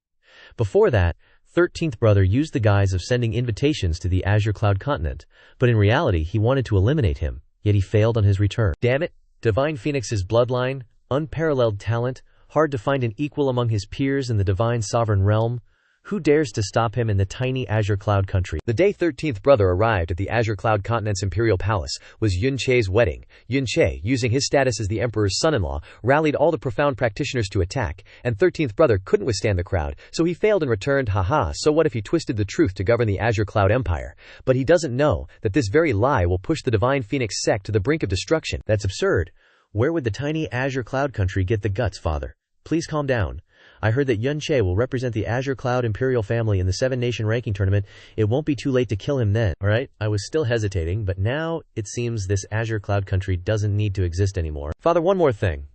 Before that, 13th brother used the guise of sending invitations to the Azure Cloud continent, but in reality he wanted to eliminate him, yet he failed on his return. Damn it! Divine Phoenix's bloodline, unparalleled talent, hard to find an equal among his peers in the Divine Sovereign Realm. Who dares to stop him in the tiny Azure Cloud country? The day 13th brother arrived at the Azure Cloud continent's Imperial Palace was Yun Che's wedding. Yun Che, using his status as the Emperor's son-in-law, rallied all the profound practitioners to attack, and 13th brother couldn't withstand the crowd, so he failed and returned. Haha, so what if he twisted the truth to govern the Azure Cloud Empire? But he doesn't know that this very lie will push the Divine Phoenix sect to the brink of destruction. That's absurd. Where would the tiny Azure Cloud country get the guts, Father? Please calm down. I heard that Yun Che will represent the Azure Cloud Imperial family in the 7-nation ranking tournament. It won't be too late to kill him then. Alright, I was still hesitating, but now it seems this Azure Cloud country doesn't need to exist anymore. Father, one more thing.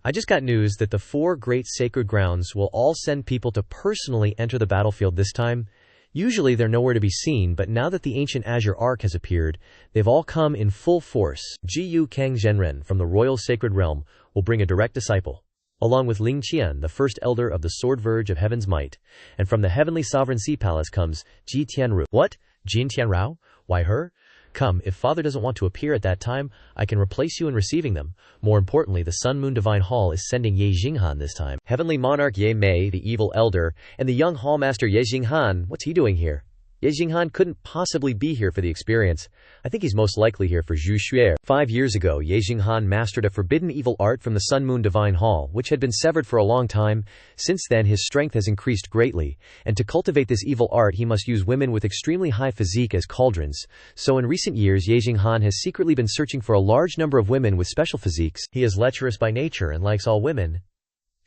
I just got news that the 4 great sacred grounds will all send people to personally enter the battlefield this time. Usually they're nowhere to be seen, but now that the ancient Azure Ark has appeared, they've all come in full force. Jiyu Kang Zhenren from the Royal Sacred Realm will bring a direct disciple, along with Ling Qian, the first elder of the Sword Verge of Heaven's Might. And from the Heavenly Sovereign Sea Palace comes Ji Tianru. What? Jin Tianrao? Why her? Come, if Father doesn't want to appear at that time, I can replace you in receiving them. More importantly, the Sun Moon Divine Hall is sending Ye Jinghan this time. Heavenly Monarch Ye Mei, the evil elder, and the young Hallmaster Ye Jinghan, what's he doing here? Ye Jinghan couldn't possibly be here for the experience. I think he's most likely here for Zhu Xuer. 5 years ago, Ye Jinghan mastered a forbidden evil art from the Sun Moon Divine Hall, which had been severed for a long time. Since then his strength has increased greatly, and to cultivate this evil art he must use women with extremely high physique as cauldrons. So in recent years Ye Jinghan has secretly been searching for a large number of women with special physiques. He is lecherous by nature and likes all women.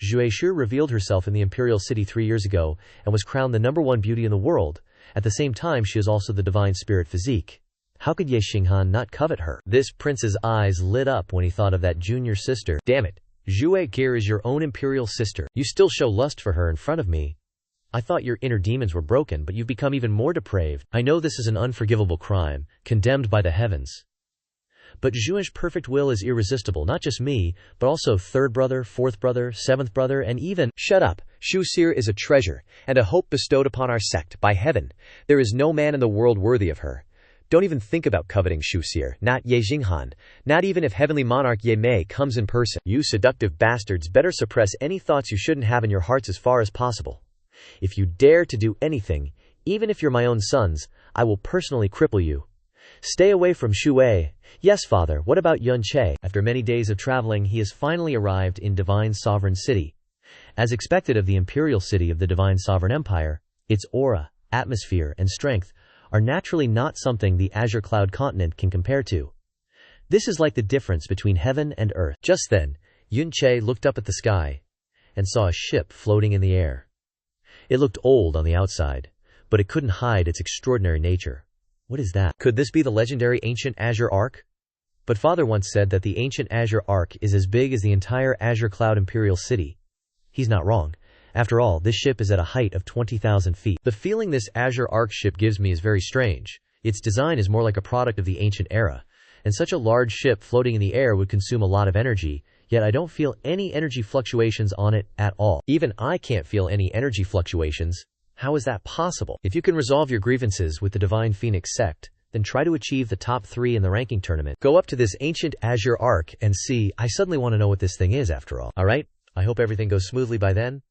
Zhu Shu revealed herself in the Imperial City 3 years ago, and was crowned the #1 beauty in the world. At the same time she is also the divine spirit physique. How could Ye Jinghan not covet her? This prince's eyes lit up when he thought of that junior sister. Damn it, Zhu Gear is your own imperial sister. You still show lust for her in front of me. I thought your inner demons were broken, but you've become even more depraved. I know this is an unforgivable crime, condemned by the heavens. But Zhu's perfect will is irresistible, not just me, but also 3rd brother, 4th brother, 7th brother, and even— Shut up! Xu Xir is a treasure, and a hope bestowed upon our sect, by heaven. There is no man in the world worthy of her. Don't even think about coveting Xu Xir, not Ye Jinghan, not even if Heavenly Monarch Ye Mei comes in person. You seductive bastards better suppress any thoughts you shouldn't have in your hearts as far as possible. If you dare to do anything, even if you're my own sons, I will personally cripple you. Stay away from Shuei. Yes, Father, what about Yun Che? After many days of traveling, he has finally arrived in Divine Sovereign City. As expected of the Imperial City of the Divine Sovereign Empire, its aura, atmosphere, and strength are naturally not something the Azure Cloud continent can compare to. This is like the difference between heaven and earth. Just then, Yun Che looked up at the sky and saw a ship floating in the air. It looked old on the outside, but it couldn't hide its extraordinary nature. What is that? Could this be the legendary ancient Azure Ark? But father once said that the ancient Azure Arc is as big as the entire Azure Cloud Imperial City. He's not wrong. After all, this ship is at a height of 20,000 feet. The feeling this Azure Arc ship gives me is very strange. Its design is more like a product of the ancient era, and such a large ship floating in the air would consume a lot of energy, yet I don't feel any energy fluctuations on it at all. Even I can't feel any energy fluctuations. How is that possible? If you can resolve your grievances with the Divine Phoenix sect, then try to achieve the top 3 in the ranking tournament. Go up to this ancient Azure Arc and see. I suddenly want to know what this thing is after all. Alright, I hope everything goes smoothly by then.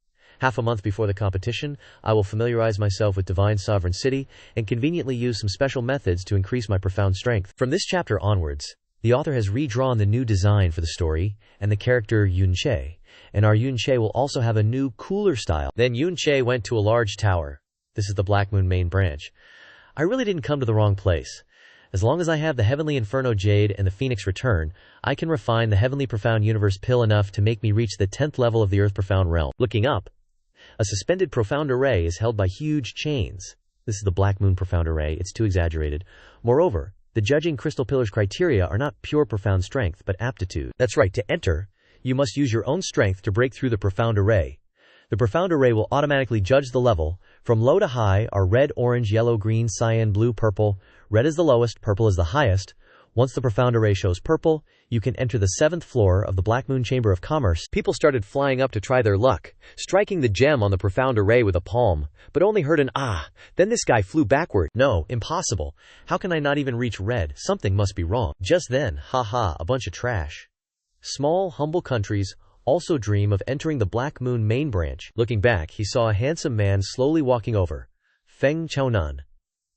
Half a month before the competition, I will familiarize myself with Divine Sovereign City and conveniently use some special methods to increase my profound strength. From this chapter onwards, the author has redrawn the new design for the story and the character Xiao Che, and our Xiao Che will also have a new, cooler style. Then Xiao Che went to a large tower. This is the Black Moon main branch. I really didn't come to the wrong place. As long as I have the Heavenly Inferno Jade and the Phoenix Return, I can refine the Heavenly Profound Universe Pill enough to make me reach the 10th level of the Earth Profound Realm. Looking up, a suspended profound array is held by huge chains. This is the Black Moon Profound Array. It's too exaggerated. Moreover, the judging crystal pillar's criteria are not pure profound strength, but aptitude. That's right, to enter, you must use your own strength to break through the profound array. The profound array will automatically judge the level. From low to high are red, orange, yellow, green, cyan, blue, purple. Red is the lowest, purple is the highest. Once the profound array shows purple, you can enter the 7th floor of the Black Moon Chamber of Commerce. People started flying up to try their luck, striking the gem on the profound array with a palm, but only heard an ah. Then this guy flew backward. No, impossible. How can I not even reach red? Something must be wrong. Just then, haha, a bunch of trash. Small, humble countries also dream of entering the Black Moon main branch. Looking back, he saw a handsome man slowly walking over. Feng Chaonan.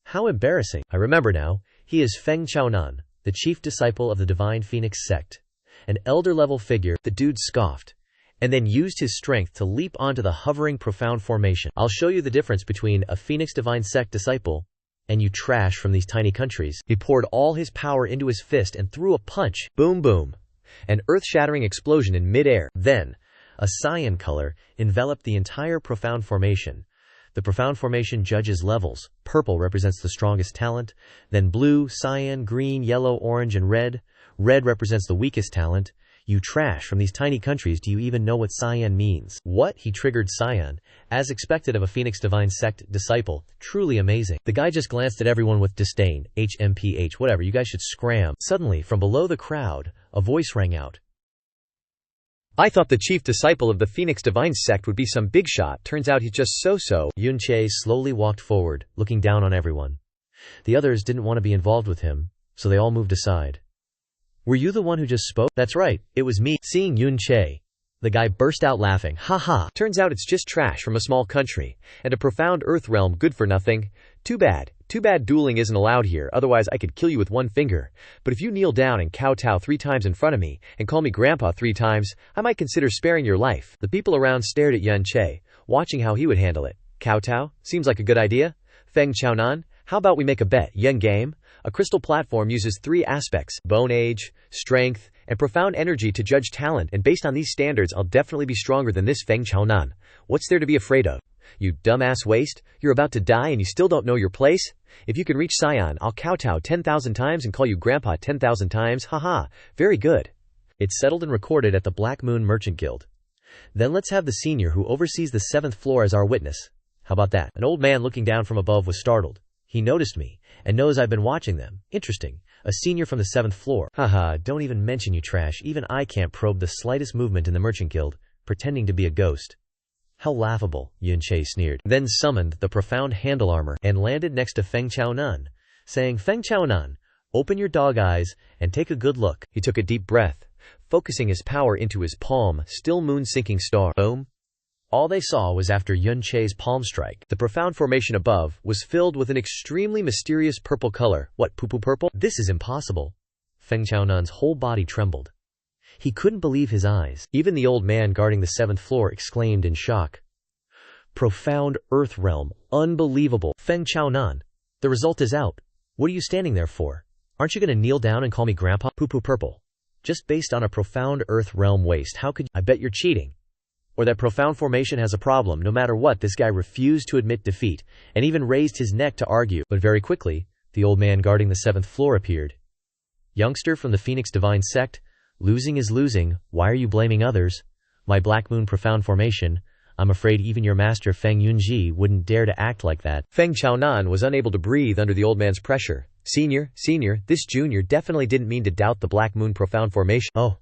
How embarrassing. I remember now. He is Feng Chaonan, the chief disciple of the Divine Phoenix sect. An elder-level figure. The dude scoffed, and then used his strength to leap onto the hovering profound formation. I'll show you the difference between a Phoenix Divine sect disciple and you trash from these tiny countries. He poured all his power into his fist and threw a punch. Boom boom. An earth-shattering explosion in mid-air. Then, a cyan color enveloped the entire profound formation. The profound formation judges levels. Purple represents the strongest talent, then blue, cyan, green, yellow, orange, and red. Red represents the weakest talent. You trash from these tiny countries. Do you even know what cyan means? What? He triggered cyan, as expected of a Phoenix Divine Sect disciple. Truly amazing. The guy just glanced at everyone with disdain. HMPH, whatever, you guys should scram. Suddenly, from below the crowd, a voice rang out. I thought the chief disciple of the Phoenix Divine Sect would be some big shot. Turns out he's just so-so. Xiao Che slowly walked forward, looking down on everyone. The others didn't want to be involved with him, so they all moved aside. Were you the one who just spoke? That's right, it was me. Seeing Xiao Che, the guy burst out laughing. Ha ha. Turns out it's just trash from a small country, and a profound earth realm good for nothing. Too bad. Too bad dueling isn't allowed here, otherwise I could kill you with one finger. But if you kneel down and kowtow 3 times in front of me, and call me grandpa 3 times, I might consider sparing your life. The people around stared at Xiao Che, watching how he would handle it. Kowtow? Seems like a good idea. Feng Chaonan, how about we make a bet? Yen game? A crystal platform uses 3 aspects, bone age, strength, and profound energy to judge talent, and based on these standards I'll definitely be stronger than this Feng Chaonan. What's there to be afraid of? You dumbass waste, you're about to die and you still don't know your place? If you can reach Cyan, I'll kowtow 10,000 times and call you grandpa 10,000 times, haha, very good. It's settled and recorded at the Black Moon Merchant Guild. Then let's have the senior who oversees the 7th floor as our witness. How about that? An old man looking down from above was startled. He noticed me, and knows I've been watching them. Interesting. A senior from the 7th floor. Haha, don't even mention you trash. Even I can't probe the slightest movement in the Merchant Guild, pretending to be a ghost. How laughable, Xiao Che sneered. Then summoned the profound handle armor and landed next to Feng Chaonan, saying, Feng Chaonan, open your dog eyes and take a good look. He took a deep breath, focusing his power into his palm. Still moon sinking star. Boom. All they saw was after Xiao Che's palm strike, the profound formation above was filled with an extremely mysterious purple color. What, poo-poo purple? This is impossible. Feng Chaonan's whole body trembled. He couldn't believe his eyes. Even the old man guarding the 7th floor exclaimed in shock. Profound earth realm. Unbelievable. Feng Chaonan, the result is out. What are you standing there for? Aren't you going to kneel down and call me grandpa? Poo-poo purple. Just based on a profound earth realm waste, how could you? I bet you're cheating. Or that profound formation has a problem. No matter what, this guy refused to admit defeat, and even raised his neck to argue. But very quickly, the old man guarding the 7th floor appeared. Youngster from the Phoenix Divine Sect, losing is losing, why are you blaming others? My Black Moon Profound Formation, I'm afraid even your master Feng Yunji wouldn't dare to act like that. Feng Chaonan was unable to breathe under the old man's pressure. Senior, this junior definitely didn't mean to doubt the Black Moon Profound Formation. Oh.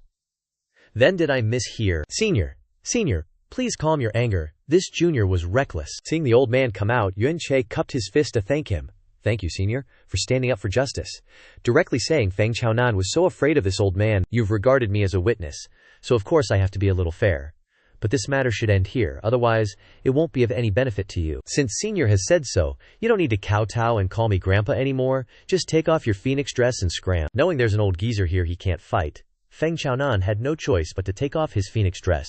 Then did I mishear? Senior, please calm your anger. This junior was reckless. Seeing the old man come out, Yuan Che cupped his fist to thank him. Thank you, senior, for standing up for justice. Directly saying Feng Chaonan was so afraid of this old man. You've regarded me as a witness, so of course I have to be a little fair. But this matter should end here, otherwise it won't be of any benefit to you. Since senior has said so, you don't need to kowtow and call me grandpa anymore. Just take off your phoenix dress and scram. Knowing there's an old geezer here he can't fight, Feng Chaonan had no choice but to take off his phoenix dress.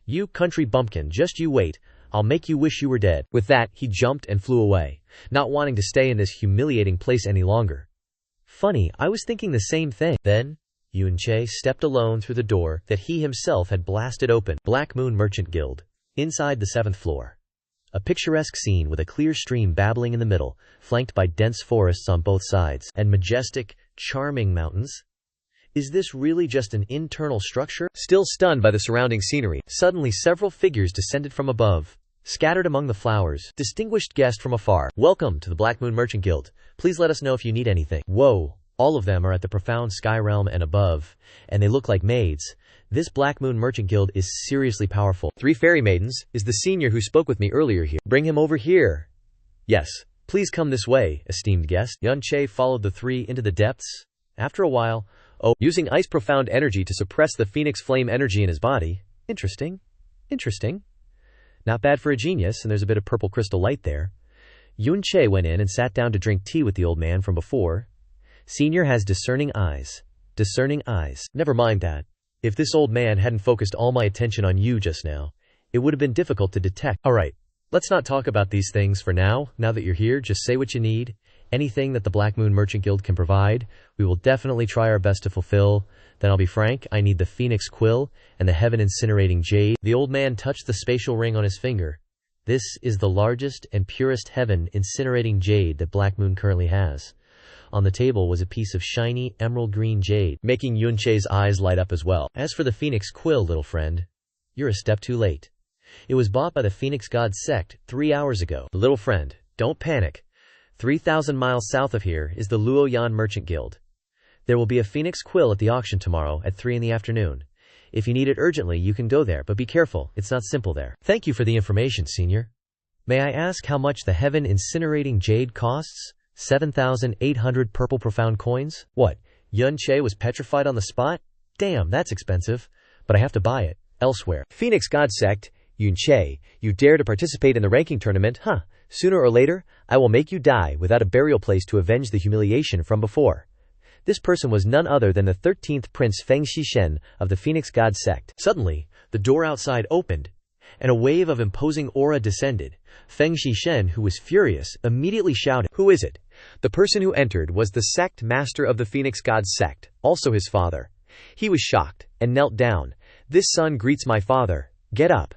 You country bumpkin, just you wait. I'll make you wish you were dead. With that, he jumped and flew away, not wanting to stay in this humiliating place any longer. Funny, I was thinking the same thing. Then, Yuan Che stepped alone through the door that he himself had blasted open. Black Moon Merchant Guild. Inside the 7th floor. A picturesque scene with a clear stream babbling in the middle, flanked by dense forests on both sides, and majestic, charming mountains. Is this really just an internal structure? Still stunned by the surrounding scenery, suddenly several figures descended from above, scattered among the flowers. Distinguished guest from afar. Welcome to the Black Moon Merchant Guild. Please let us know if you need anything. Whoa. All of them are at the profound sky realm and above, and they look like maids. This Black Moon Merchant Guild is seriously powerful. 3 fairy maidens, is the senior who spoke with me earlier here. Bring him over here. Yes, please come this way, esteemed guest. Yuan Che followed the 3 into the depths. After a while, using ice profound energy to suppress the phoenix flame energy in his body. Interesting. Not bad for a genius, and there's a bit of purple crystal light there. Yuan Che went in and sat down to drink tea with the old man from before. Senior has discerning eyes. Never mind that. If this old man hadn't focused all my attention on you just now, it would have been difficult to detect. Alright, let's not talk about these things for now. Now that you're here, just say what you need. Anything that the Black Moon Merchant Guild can provide, we will definitely try our best to fulfill. Then I'll be frank, I need the Phoenix Quill and the Heaven Incinerating Jade. The old man touched the spatial ring on his finger. This is the largest and purest Heaven Incinerating Jade that Black Moon currently has. On the table was a piece of shiny emerald green jade, making Yuan Che's eyes light up as well. As for the Phoenix Quill, little friend, you're a step too late. It was bought by the Phoenix God Sect 3 hours ago. Little friend, don't panic. 3,000 miles south of here is the Luoyan Merchant Guild. There will be a Phoenix Quill at the auction tomorrow at 3 in the afternoon. If you need it urgently, you can go there, but be careful, it's not simple there. Thank you for the information, senior. May I ask how much the Heaven Incinerating Jade costs? 7,800 purple profound coins? What? Yuan Che was petrified on the spot? Damn, that's expensive. But I have to buy it. Elsewhere. Phoenix God Sect, Yuan Che, you dare to participate in the ranking tournament, huh? Sooner or later, I will make you die without a burial place to avenge the humiliation from before. This person was none other than the 13th Prince Feng Xishen of the Phoenix God Sect. Suddenly, the door outside opened, and a wave of imposing aura descended. Feng Xishen, who was furious, immediately shouted, "Who is it?" The person who entered was the sect master of the Phoenix God Sect, also his father. He was shocked, and knelt down. "This son greets my father. Get up.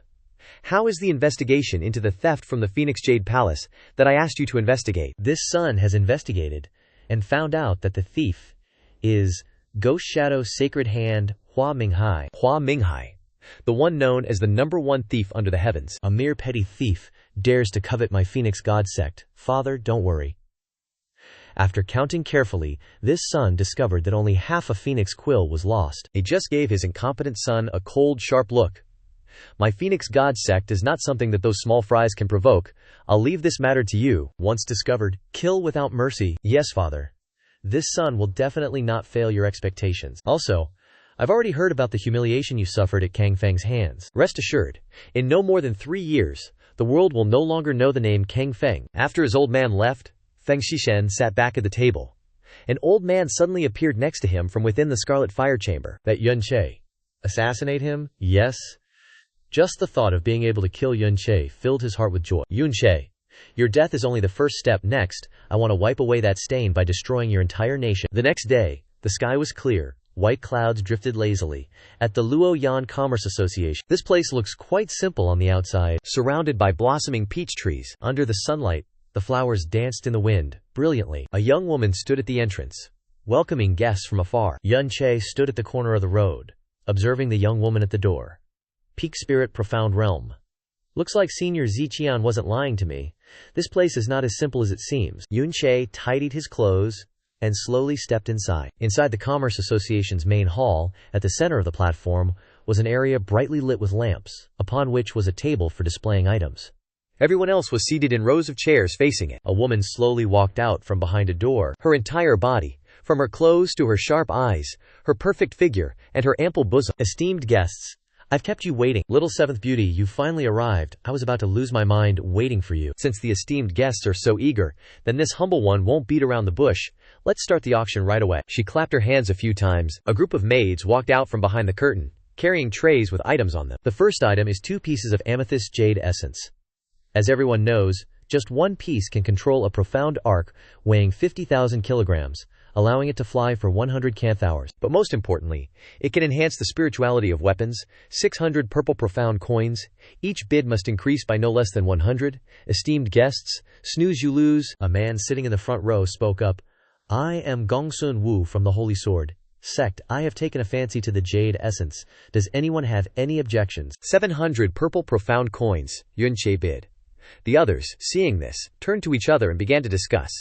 How is the investigation into the theft from the Phoenix Jade Palace that I asked you to investigate?" This son has investigated, and found out that the thief is Ghost Shadow Sacred Hand Hua Minghai. Hua Minghai, the one known as the #1 thief under the heavens. A mere petty thief dares to covet my Phoenix God Sect. Father, don't worry. After counting carefully, this son discovered that only half a Phoenix Quill was lost. He just gave his incompetent son a cold, sharp look. My Phoenix God Sect is not something that those small fries can provoke. I'll leave this matter to you. Once discovered, kill without mercy. Yes, father. This son will definitely not fail your expectations. Also, I've already heard about the humiliation you suffered at Kang Feng's hands. Rest assured, in no more than 3 years, the world will no longer know the name Kang Feng. After his old man left, Feng Xishen sat back at the table. An old man suddenly appeared next to him from within the Scarlet Fire Chamber. That Yuan Che. Assassinate him? Yes. Just the thought of being able to kill Yuan Che filled his heart with joy. Yuan Che, your death is only the first step. Next, I want to wipe away that stain by destroying your entire nation. The next day, the sky was clear. White clouds drifted lazily at the Luoyan Commerce Association. This place looks quite simple on the outside, surrounded by blossoming peach trees. Under the sunlight, the flowers danced in the wind, brilliantly. A young woman stood at the entrance. welcoming guests from afar. Yun Che stood at the corner of the road, observing the young woman at the door. Peak spirit, profound realm. Looks like Senior Ziqian wasn't lying to me. This place is not as simple as it seems. Yun Che tidied his clothes and slowly stepped inside. Inside the Commerce Association's main hall, at the center of the platform, was an area brightly lit with lamps, upon which was a table for displaying items. Everyone else was seated in rows of chairs facing it. A woman slowly walked out from behind a door. Her entire body, from her clothes to her sharp eyes, her perfect figure, and her ample bosom. Esteemed guests, I've kept you waiting. Little seventh beauty, you finally arrived. I was about to lose my mind waiting for you. Since the esteemed guests are so eager, then this humble one won't beat around the bush. Let's start the auction right away. She clapped her hands a few times. A group of maids walked out from behind the curtain, carrying trays with items on them. The first item is 2 pieces of amethyst jade essence. As everyone knows, just one piece can control a profound arc weighing 50,000 kilograms, allowing it to fly for 100 canth hours. But most importantly, it can enhance the spirituality of weapons. 600 purple profound coins. Each bid must increase by no less than 100. Esteemed guests, snooze you lose. A man sitting in the front row spoke up. I am Gongsun Wu from the Holy Sword Sect. I have taken a fancy to the jade essence. Does anyone have any objections? 700 purple profound coins, Yun Che bid. The others, seeing this, turned to each other and began to discuss.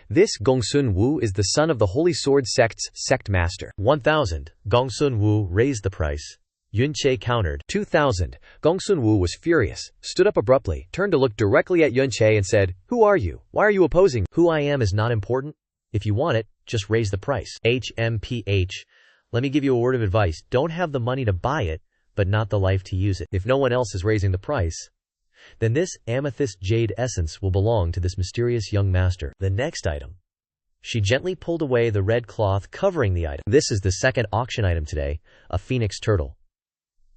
This Gongsun Wu is the son of the Holy Sword Sect's sect master. 1,000. Gongsun Wu raised the price. Yun Che countered. 2,000. Gongsun Wu was furious, stood up abruptly, turned to look directly at Yun Che and said, Who are you? Why are you opposing? Who I am is not important. If you want it, just raise the price. HMPH. Let me give you a word of advice. Don't have the money to buy it, but not the life to use it. If no one else is raising the price, then this amethyst jade essence will belong to this mysterious young master. The next item. She gently pulled away the red cloth covering the item. This is the second auction item today, a phoenix turtle.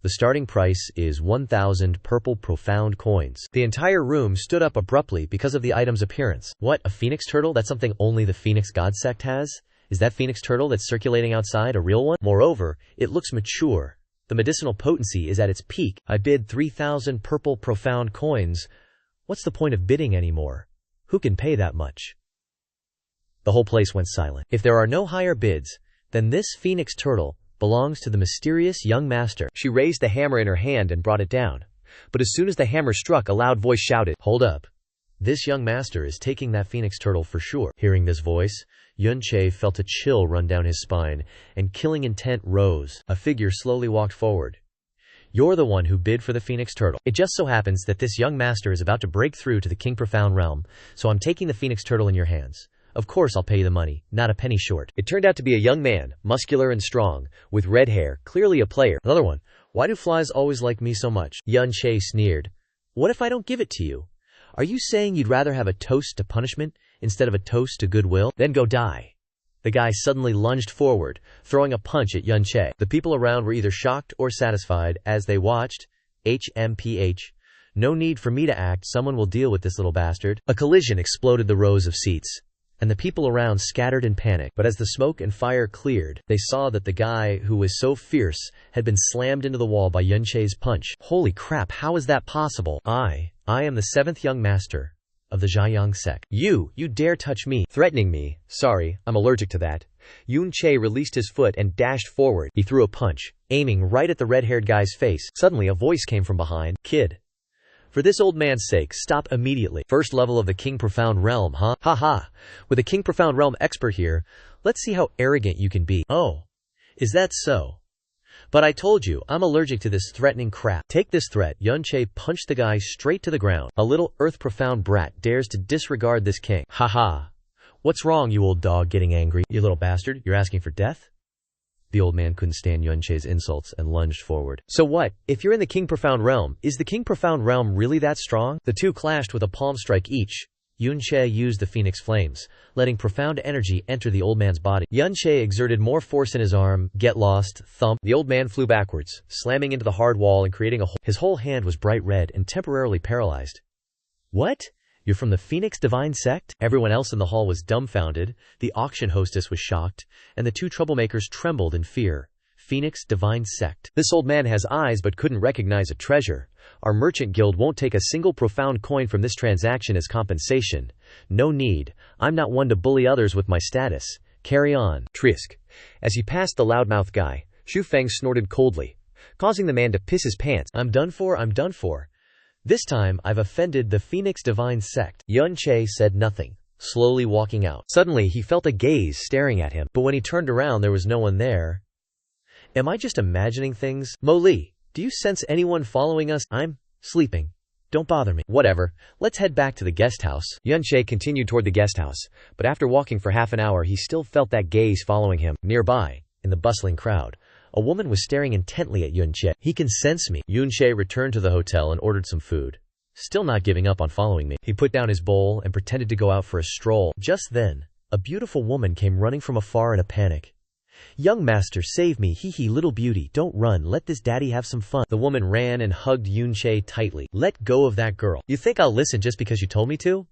The starting price is 1,000 purple profound coins. The entire room stood up abruptly because of the item's appearance. What, a phoenix turtle? That's something only the Phoenix God Sect has? Is that phoenix turtle that's circulating outside a real one? Moreover, it looks mature. The medicinal potency is at its peak. I bid 3,000 purple profound coins. What's the point of bidding anymore? Who can pay that much? The whole place went silent. If there are no higher bids, then this phoenix turtle belongs to the mysterious young master. She raised the hammer in her hand and brought it down. But as soon as the hammer struck, a loud voice shouted, Hold up. This young master is taking that phoenix turtle for sure. Hearing this voice, Yun Che felt a chill run down his spine, and killing intent rose. A figure slowly walked forward. You're the one who bid for the phoenix turtle. It just so happens that this young master is about to break through to the King Profound Realm, so I'm taking the phoenix turtle in your hands. Of course I'll pay you the money, not a penny short. It turned out to be a young man, muscular and strong, with red hair, clearly a player. Another one. Why do flies always like me so much? Yun Che sneered. What if I don't give it to you? Are you saying you'd rather have a toast to punishment instead of a toast to goodwill? Then go die. The guy suddenly lunged forward, throwing a punch at Yun Che. The people around were either shocked or satisfied as they watched. HMPH. No need for me to act, someone will deal with this little bastard. A collision exploded the rows of seats, and the people around scattered in panic. But as the smoke and fire cleared, they saw that the guy who was so fierce had been slammed into the wall by Yun Che's punch. Holy crap, how is that possible? I am the 7th young master of the Xiaoyang sect. You dare touch me, threatening me. Sorry, I'm allergic to that. Yun Che released his foot and dashed forward. He threw a punch, aiming right at the red-haired guy's face. Suddenly a voice came from behind. Kid, for this old man's sake, stop immediately. First level of the King Profound Realm, huh? Ha. With a King Profound Realm expert here, let's see how arrogant you can be. Oh, is that so? But I told you, I'm allergic to this threatening crap. Take this threat. Yun Che punched the guy straight to the ground. A little earth-profound brat dares to disregard this king. Ha. What's wrong, you old dog, getting angry? You little bastard, you're asking for death? The old man couldn't stand Yun Che's insults and lunged forward. So what? If you're in the King Profound Realm, is the King Profound Realm really that strong? The two clashed with a palm strike each. Yun Che used the phoenix flames, letting profound energy enter the old man's body. Yun Che exerted more force in his arm. Get lost. Thump. The old man flew backwards, slamming into the hard wall and creating a hole. His whole hand was bright red and temporarily paralyzed. What? You're from the Phoenix Divine Sect? Everyone else in the hall was dumbfounded, the auction hostess was shocked, and the two troublemakers trembled in fear. Phoenix Divine Sect. This old man has eyes but couldn't recognize a treasure. Our merchant guild won't take a single profound coin from this transaction as compensation. No need. I'm not one to bully others with my status. Carry on. Trisk. As he passed the loudmouth guy, Xu Feng snorted coldly, causing the man to piss his pants. I'm done for, I'm done for. This time, I've offended the Phoenix Divine Sect. Yun Che said nothing, slowly walking out. Suddenly, he felt a gaze staring at him, but when he turned around, there was no one there. Am I just imagining things? Mo Li, do you sense anyone following us? I'm sleeping. Don't bother me. Whatever. Let's head back to the guest house. Yun Che continued toward the guest house, but after walking for half an hour, he still felt that gaze following him. Nearby, in the bustling crowd, a woman was staring intently at Yun Che. He can sense me. Yun Che returned to the hotel and ordered some food. Still not giving up on following me. He put down his bowl and pretended to go out for a stroll. Just then, a beautiful woman came running from afar in a panic. Young master, save me, hee little beauty, don't run, let this daddy have some fun. The woman ran and hugged Yun Che tightly. Let go of that girl. You think I'll listen just because you told me to?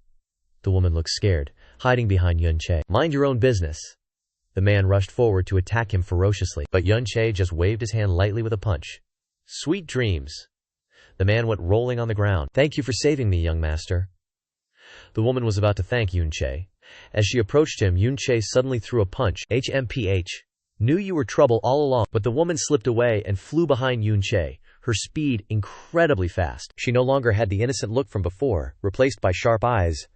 The woman looked scared, hiding behind Yun Che. Mind your own business. The man rushed forward to attack him ferociously, but Yun Che just waved his hand lightly with a punch. Sweet dreams. The man went rolling on the ground. Thank you for saving me, young master. The woman was about to thank Yun Che. As she approached him, Yun Che suddenly threw a punch. HMPH. Knew you were trouble all along. But the woman slipped away and flew behind Yun Che, her speed incredibly fast. She no longer had the innocent look from before, replaced by sharp eyes.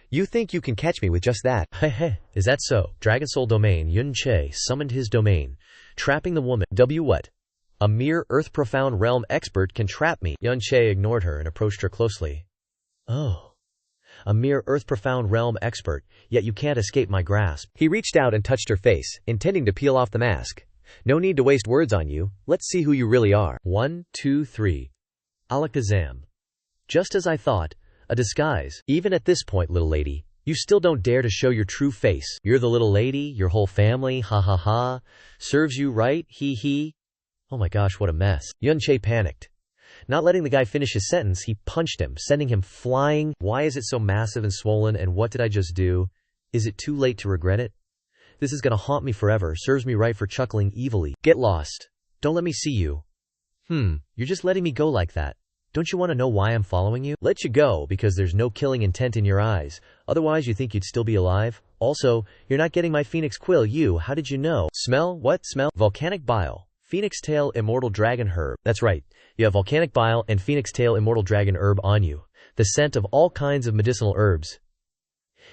You think you can catch me with just that? Heh. Is that so? Dragon Soul Domain. Yun Che summoned his domain, trapping the woman. What? A mere Earth Profound Realm expert can trap me. Yun Che ignored her and approached her closely. Oh. A mere Earth Profound Realm expert, yet you can't escape my grasp. He reached out and touched her face, intending to peel off the mask. No need to waste words on you. Let's see who you really are. 1, 2, 3. Alakazam. Just as I thought, a disguise. Even at this point, little lady, you still don't dare to show your true face. You're the little lady, your whole family, ha ha ha. Serves you right, hee. Oh my gosh, what a mess. Yun Che panicked. Not letting the guy finish his sentence, he punched him, sending him flying. Why is it so massive and swollen, and what did I just do? Is it too late to regret it? This is gonna haunt me forever. Serves me right for chuckling evilly. Get lost. Don't let me see you. You're just letting me go like that. Don't you want to know why I'm following you? Let you go because there's no killing intent in your eyes. Otherwise you think you'd still be alive? Also, you're not getting my phoenix quill. How did you know? Smell? What smell? Volcanic bile. Phoenix tail immortal dragon herb. That's right. You have volcanic bile and phoenix tail immortal dragon herb on you. The scent of all kinds of medicinal herbs.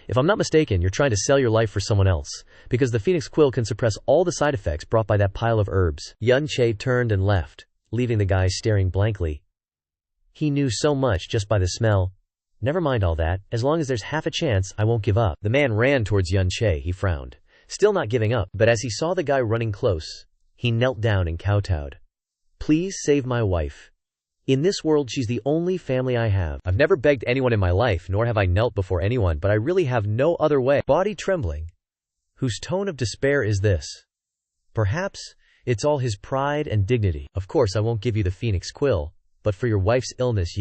If I'm not mistaken, you're trying to sell your life for someone else, because the phoenix quill can suppress all the side effects brought by that pile of herbs. Yun Che turned and left, leaving the guy staring blankly. He knew so much just by the smell. Never mind all that, as long as there's half a chance, I won't give up. The man ran towards Yun Che. He frowned, still not giving up, but as he saw the guy running close, he knelt down and kowtowed. Please save my wife. In this world, she's the only family I have. I've never begged anyone in my life, nor have I knelt before anyone, but I really have no other way. Body trembling. Whose tone of despair is this? Perhaps it's all his pride and dignity. Of course, I won't give you the phoenix quill, but for your wife's illness,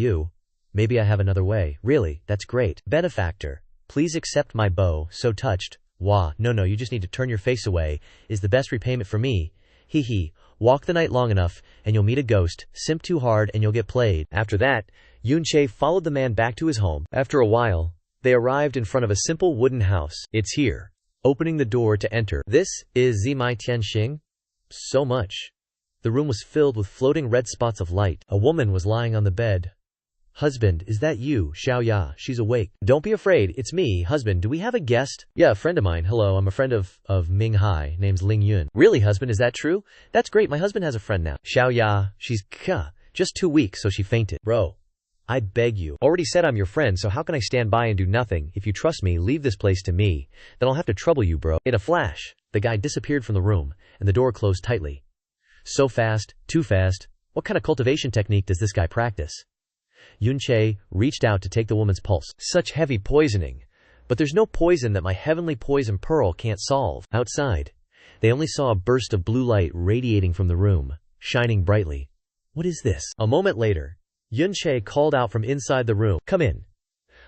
maybe I have another way. Really, that's great. Benefactor, please accept my bow. So touched. Wah, no, you just need to turn your face away, is the best repayment for me. Hee. Walk the night long enough, and you'll meet a ghost. Simp too hard, and you'll get played. After that, Yun Che followed the man back to his home. After a while, they arrived in front of a simple wooden house. It's here. Opening the door to enter. This is Zimai Tianxing? So much. The room was filled with floating red spots of light. A woman was lying on the bed. Husband, is that you? Xiao Ya, she's awake. Don't be afraid, it's me. Husband, do we have a guest? Yeah, a friend of mine. Hello, I'm a friend of Ming Hai, name's Ling Yun. Really, husband, is that true? That's great, my husband has a friend now. Xiao Ya, she's just 2 weeks, so she fainted. Bro, I beg you. Already said I'm your friend, so how can I stand by and do nothing? If you trust me, leave this place to me. Then I'll have to trouble you, bro. In a flash, the guy disappeared from the room, and the door closed tightly. So fast, too fast. What kind of cultivation technique does this guy practice? Yun Che reached out to take the woman's pulse. Such heavy poisoning. But there's no poison that my heavenly poison pearl can't solve. Outside, they only saw a burst of blue light radiating from the room, shining brightly. What is this? A moment later, Yun Che called out from inside the room. Come in.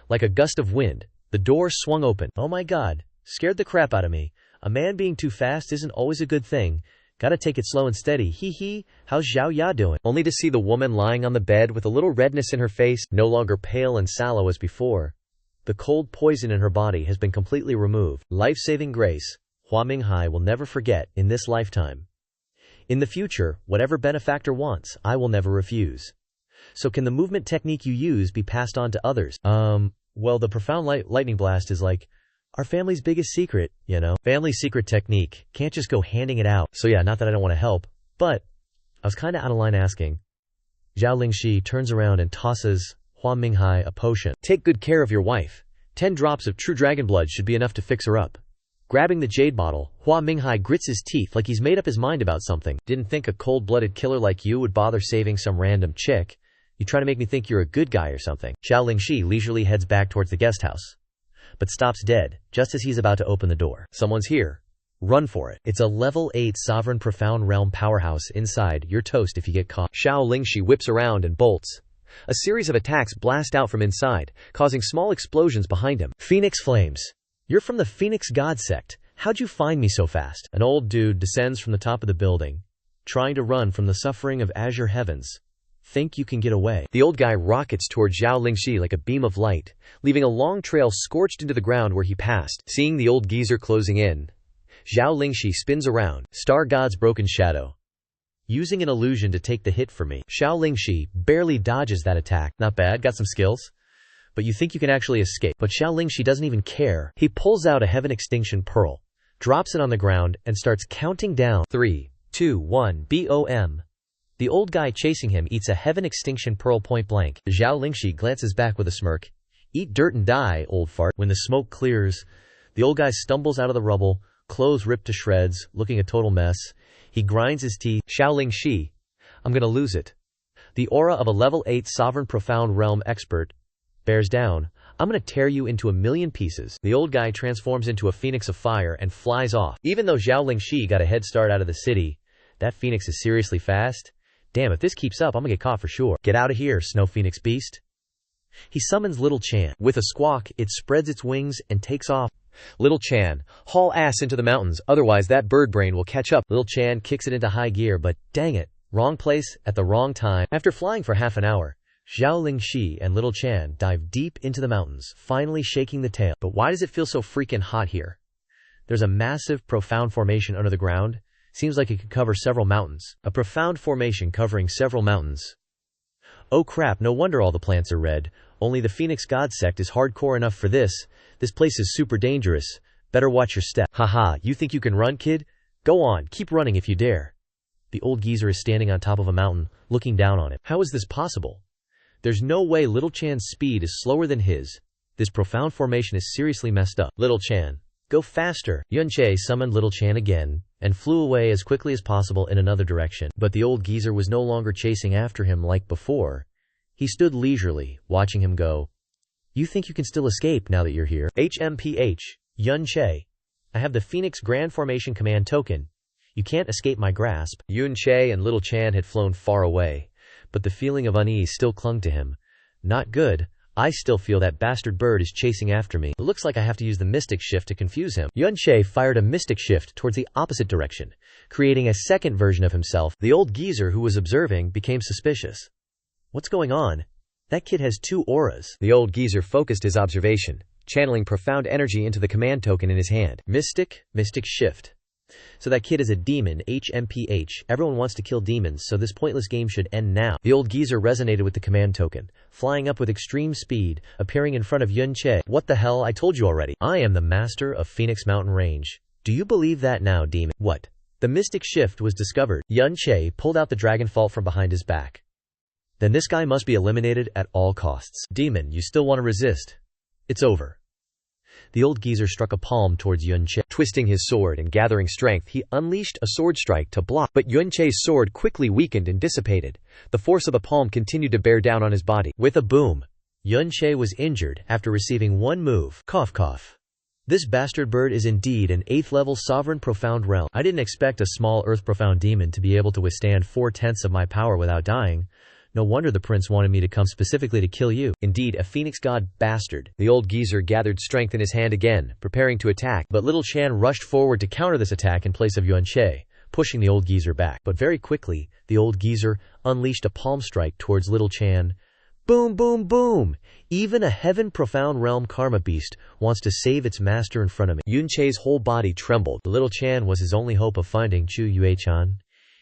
Like a gust of wind, the door swung open. Oh my god, scared the crap out of me. A man being too fast isn't always a good thing. Gotta take it slow and steady. Hee. How's Xiao Ya doing? Only to see the woman lying on the bed with a little redness in her face, no longer pale and sallow as before. The cold poison in her body has been completely removed. Life-saving grace. Hua Minghai will never forget in this lifetime. In the future, whatever benefactor wants, I will never refuse. So can the movement technique you use be passed on to others? Well, the profound lightning blast is like our family's biggest secret, you know? Family secret technique. Can't just go handing it out. So yeah, not that I don't want to help, but I was kinda out of line asking. Zhao Lingxi turns around and tosses Hua Minghai a potion. Take good care of your wife. 10 drops of true dragon blood should be enough to fix her up. Grabbing the jade bottle, Hua Minghai grits his teeth like he's made up his mind about something. Didn't think a cold-blooded killer like you would bother saving some random chick. You trying to make me think you're a good guy or something. Zhao Lingxi leisurely heads back towards the guest house, but stops dead just as he's about to open the door. Someone's here. Run for it. It's a level 8 sovereign profound realm powerhouse inside. You're toast if you get caught. Zhao Lingxi whips around and bolts. A series of attacks blast out from inside, causing small explosions behind him. Phoenix flames. You're from the Phoenix God sect. How'd you find me so fast? An old dude descends from the top of the building, trying to run from the suffering of azure heavens. Think you can get away? The old guy rockets towards Zhao Lingxi like a beam of light, leaving a long trail scorched into the ground where he passed. Seeing the old geezer closing in, Zhao Lingxi spins around, Star God's broken shadow, using an illusion to take the hit for me. Zhao Lingxi barely dodges that attack. Not bad, got some skills. But you think you can actually escape. But Zhao Lingxi doesn't even care. He pulls out a heaven extinction pearl, drops it on the ground, and starts counting down. 3, 2, 1, BOM. The old guy chasing him eats a heaven extinction pearl point blank. Zhao Lingxi glances back with a smirk. Eat dirt and die, old fart. When the smoke clears, the old guy stumbles out of the rubble, clothes ripped to shreds, looking a total mess. He grinds his teeth. Zhao Lingxi, I'm gonna lose it. The aura of a level 8 sovereign profound realm expert bears down. I'm gonna tear you into a million pieces. The old guy transforms into a phoenix of fire and flies off. Even though Zhao Lingxi got a head start out of the city, that phoenix is seriously fast. Damn, if this keeps up, I'm gonna get caught for sure. Get out of here, snow phoenix beast. He summons Little Chan. With a squawk, it spreads its wings and takes off. Little Chan, haul ass into the mountains, otherwise that bird brain will catch up. Little Chan kicks it into high gear, but dang it, wrong place at the wrong time. After flying for half an hour, Zhao Lingxi and Little Chan dive deep into the mountains, finally shaking the tail. But why does it feel so freaking hot here? There's a massive, profound formation under the ground. Seems like it could cover several mountains. A profound formation covering several mountains. Oh crap, no wonder all the plants are red. Only the Phoenix God sect is hardcore enough for this. This place is super dangerous. Better watch your step. Haha, you think you can run, kid? Go on, keep running if you dare. The old geezer is standing on top of a mountain, looking down on him. How is this possible? There's no way Little Chan's speed is slower than his. This profound formation is seriously messed up. Little Chan, go faster. Yun Che summoned Little Chan again, and flew away as quickly as possible in another direction. But the old geezer was no longer chasing after him like before. He stood leisurely, watching him go. You think you can still escape now that you're here? HMPH, Yun Che. I have the Phoenix Grand Formation Command Token. You can't escape my grasp. Yun Che and Little Chan had flown far away, but the feeling of unease still clung to him. Not good. I still feel that bastard bird is chasing after me. It looks like I have to use the Mystic Shift to confuse him. Yun Che fired a Mystic Shift towards the opposite direction, creating a second version of himself. The old geezer who was observing became suspicious. What's going on? That kid has 2 auras. The old geezer focused his observation, channeling profound energy into the command token in his hand. Mystic Shift. So that kid is a demon, HMPH. Everyone wants to kill demons, so this pointless game should end now. The old geezer resonated with the command token, flying up with extreme speed, appearing in front of Yun Che. What the hell, I told you already. I am the master of Phoenix Mountain Range. Do you believe that now, demon? What? The Mystic Shift was discovered. Yun Che pulled out the dragon fault from behind his back. Then this guy must be eliminated at all costs. Demon, you still want to resist? It's over. The old geezer struck a palm towards Yun Che. Twisting his sword and gathering strength, he unleashed a sword strike to block, but Yun Che's sword quickly weakened and dissipated. The force of the palm continued to bear down on his body. With a boom, Yun Che was injured after receiving one move. Cough cough. This bastard bird is indeed an 8th level sovereign profound realm. I didn't expect a small earth profound demon to be able to withstand 4/10 of my power without dying. No wonder the prince wanted me to come specifically to kill you. Indeed, a phoenix god bastard. The old geezer gathered strength in his hand again, preparing to attack, but Little Chan rushed forward to counter this attack in place of Yun Che, pushing the old geezer back. But very quickly, the old geezer unleashed a palm strike towards Little Chan, Boom, boom, boom! Even a heaven-profound realm karma beast wants to save its master in front of me. Yun Che's whole body trembled. The little Chan was his only hope of finding Qingyue-chan.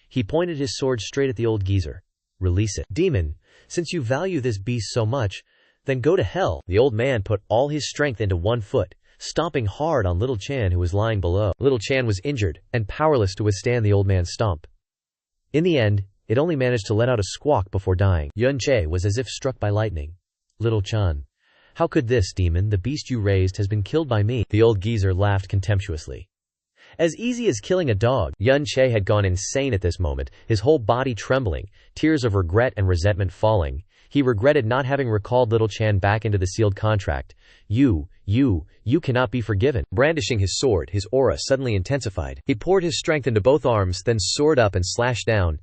He pointed his sword straight at the old geezer. Release it. Demon, since you value this beast so much, then go to hell. The old man put all his strength into one foot, stomping hard on little Chan who was lying below. Little Chan was injured and powerless to withstand the old man's stomp. In the end, it only managed to let out a squawk before dying. Yun Che was as if struck by lightning. Little Chan, how could this, demon, the beast you raised, has been killed by me? The old geezer laughed contemptuously. As easy as killing a dog. Yun Che had gone insane at this moment, his whole body trembling, tears of regret and resentment falling. He regretted not having recalled little Chan back into the sealed contract. You cannot be forgiven. Brandishing his sword, his aura suddenly intensified. He poured his strength into both arms, then soared up and slashed down.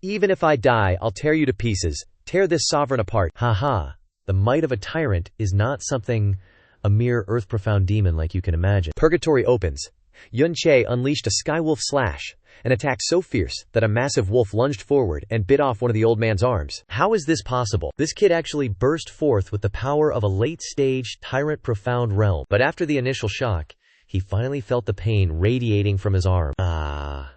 Even if I die, I'll tear you to pieces. Tear this sovereign apart. Ha ha. The might of a tyrant is not something a mere earth-profound demon like you can imagine. Purgatory opens. Yun Che unleashed a skywolf slash, an attack so fierce that a massive wolf lunged forward and bit off one of the old man's arms. How is this possible? This kid actually burst forth with the power of a late-stage tyrant profound realm. But after the initial shock, he finally felt the pain radiating from his arm. Ah.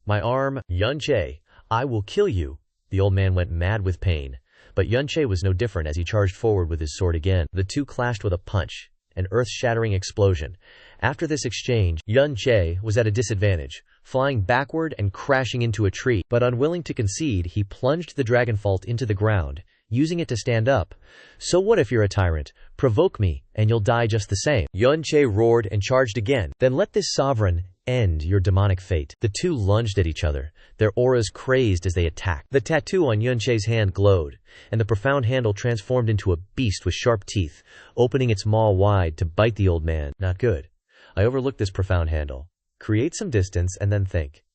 My arm, Yun Che, I will kill you. The old man went mad with pain. But Yun Che was no different as he charged forward with his sword again. The two clashed with a punch, an earth-shattering explosion. After this exchange, Yun Che was at a disadvantage, flying backward and crashing into a tree. But unwilling to concede, he plunged the dragonfault into the ground, using it to stand up. So what if you're a tyrant? Provoke me, and you'll die just the same. Yun Che roared and charged again. Then let this sovereign end your demonic fate. The two lunged at each other, their auras crazed as they attacked. The tattoo on Yun Che's hand glowed, and the profound handle transformed into a beast with sharp teeth, opening its maw wide to bite the old man. Not good. I overlooked this profound handle. Create some distance and then think.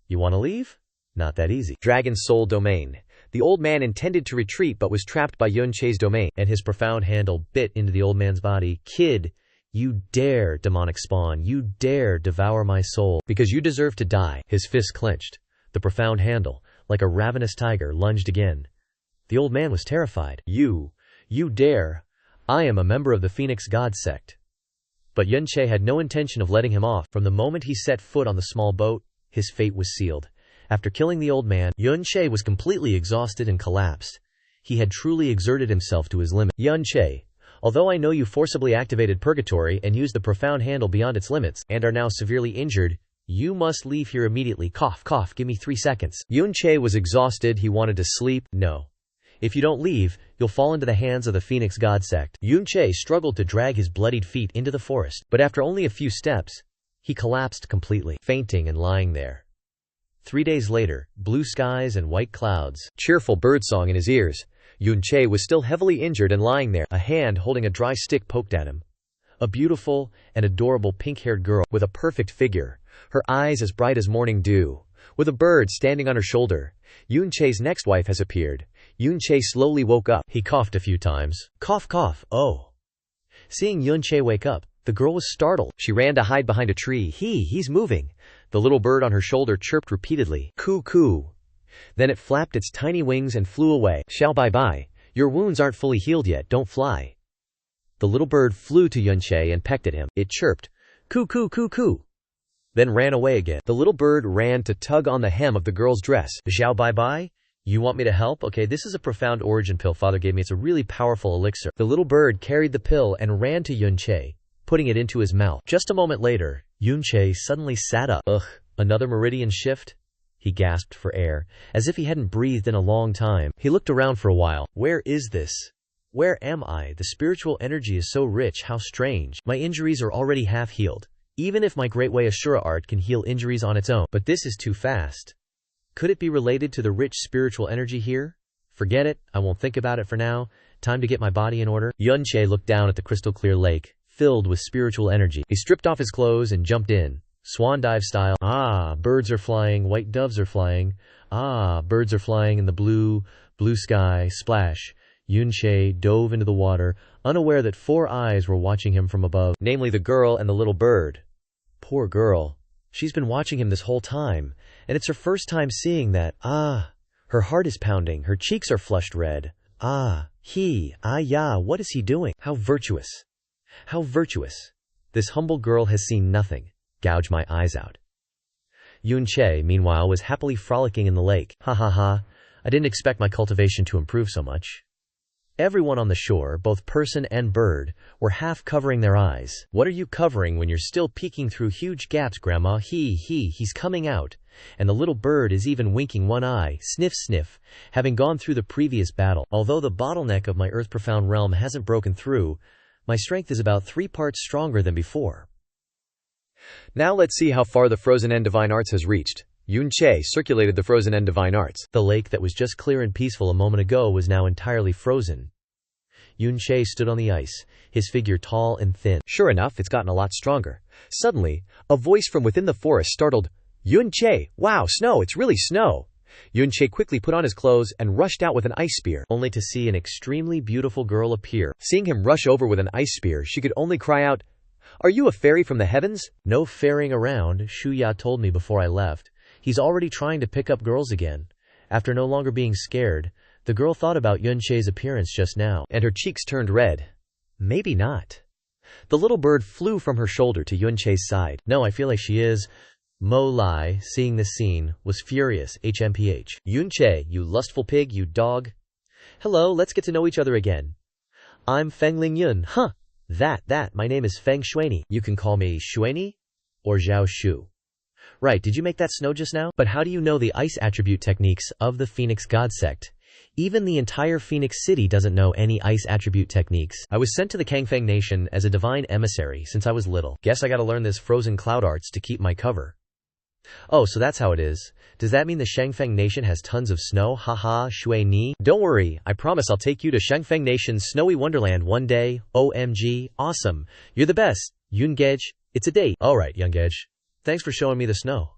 You want to leave? Not that easy. Dragon Soul Domain. The old man intended to retreat but was trapped by Yun Che's domain, and his profound handle bit into the old man's body. Kid, you dare, demonic spawn, you dare devour my soul, because you deserve to die. His fist clenched. The profound handle, like a ravenous tiger, lunged again. The old man was terrified. You dare. I am a member of the Phoenix God sect. But Yun Che had no intention of letting him off. From the moment he set foot on the small boat, his fate was sealed. After killing the old man, Yun Che was completely exhausted and collapsed. He had truly exerted himself to his limit. Yun Che, although I know you forcibly activated Purgatory and used the profound handle beyond its limits, and are now severely injured, you must leave here immediately. Cough, cough, give me 3 seconds. Yun Che was exhausted. He wanted to sleep. No. If you don't leave, you'll fall into the hands of the Phoenix God sect. Yun Che struggled to drag his bloodied feet into the forest, but after only a few steps, he collapsed completely, fainting and lying there. 3 days later, blue skies and white clouds, cheerful birdsong in his ears. Yun Che was still heavily injured and lying there, a hand holding a dry stick poked at him. A beautiful and adorable pink-haired girl with a perfect figure, her eyes as bright as morning dew, with a bird standing on her shoulder. Yun Che's next wife has appeared. Yun Che slowly woke up. He coughed a few times. Cough, cough, oh. Seeing Yun Che wake up, the girl was startled. She ran to hide behind a tree. He's moving. The little bird on her shoulder chirped repeatedly. Coo, coo. Then it flapped its tiny wings and flew away. Xiao bye-bye. Your wounds aren't fully healed yet, don't fly. The little bird flew to Yun Che and pecked at him. It chirped. Coo, coo, coo, coo. Then ran away again. The little bird ran to tug on the hem of the girl's dress. Xiao bye-bye? You want me to help? Okay, this is a profound origin pill Father gave me. It's a really powerful elixir. The little bird carried the pill and ran to Yun Che, putting it into his mouth. Just a moment later, Yun Che suddenly sat up. Ugh, another meridian shift? He gasped for air, as if he hadn't breathed in a long time. He looked around for a while. Where is this? Where am I? The spiritual energy is so rich, how strange. My injuries are already half healed. Even if my Great Way Ashura art can heal injuries on its own. But this is too fast. Could it be related to the rich spiritual energy here? Forget it, I won't think about it for now. Time to get my body in order. Yun Che looked down at the crystal clear lake, filled with spiritual energy. He stripped off his clothes and jumped in, swan dive style. Ah, birds are flying, white doves are flying. Ah, birds are flying in the blue sky. Splash. Yun Che dove into the water, unaware that 4 eyes were watching him from above, namely the girl and the little bird. Poor girl. She's been watching him this whole time, and it's her first time seeing that. Ah, her heart is pounding, her cheeks are flushed red. Ah, What is he doing? How virtuous. How virtuous. This humble girl has seen nothing. Gouge my eyes out. Yun Che, meanwhile, was happily frolicking in the lake. Ha ha ha. I didn't expect my cultivation to improve so much. Everyone on the shore, both person and bird, were half covering their eyes. What are you covering when you're still peeking through huge gaps, Grandma? He's coming out. And the little bird is even winking one eye, sniff sniff, having gone through the previous battle. Although the bottleneck of my earth-profound realm hasn't broken through, my strength is about 3 parts stronger than before. Now let's see how far the frozen end divine arts has reached. Yun Che circulated the frozen end divine arts. The lake that was just clear and peaceful a moment ago was now entirely frozen. Yun Che stood on the ice, his figure tall and thin. Sure enough, it's gotten a lot stronger. Suddenly, a voice from within the forest startled, Yun Che, wow, snow, it's really snow. Yun Che quickly put on his clothes and rushed out with an ice spear, only to see an extremely beautiful girl appear. Seeing him rush over with an ice spear, she could only cry out, Are you a fairy from the heavens? No ferrying around, Shuya told me before I left. He's already trying to pick up girls again. After no longer being scared, the girl thought about Yun Che's appearance just now, and her cheeks turned red. Maybe not. The little bird flew from her shoulder to Yun Che's side. No, I feel like she is. Mo Lai, seeing this scene, was furious. HMPH. Yun Che, you lustful pig, you dog. Hello, let's get to know each other again. I'm Feng Ling Yun. Huh. My name is Feng Shuini. You can call me Shuini or Zhao Shu. Right, did you make that snow just now? But how do you know the ice attribute techniques of the Phoenix God sect? Even the entire Phoenix city doesn't know any ice attribute techniques. I was sent to the Kangfeng Nation as a divine emissary since I was little. Guess I gotta learn this frozen cloud arts to keep my cover. Oh, so that's how it is. Does that mean the Shangfeng Nation has tons of snow? Haha, Shui Ni. Don't worry, I promise I'll take you to Shangfeng Nation's snowy wonderland one day. OMG, awesome. You're the best. Yungej, it's a date. Alright, Yungej. Thanks for showing me the snow.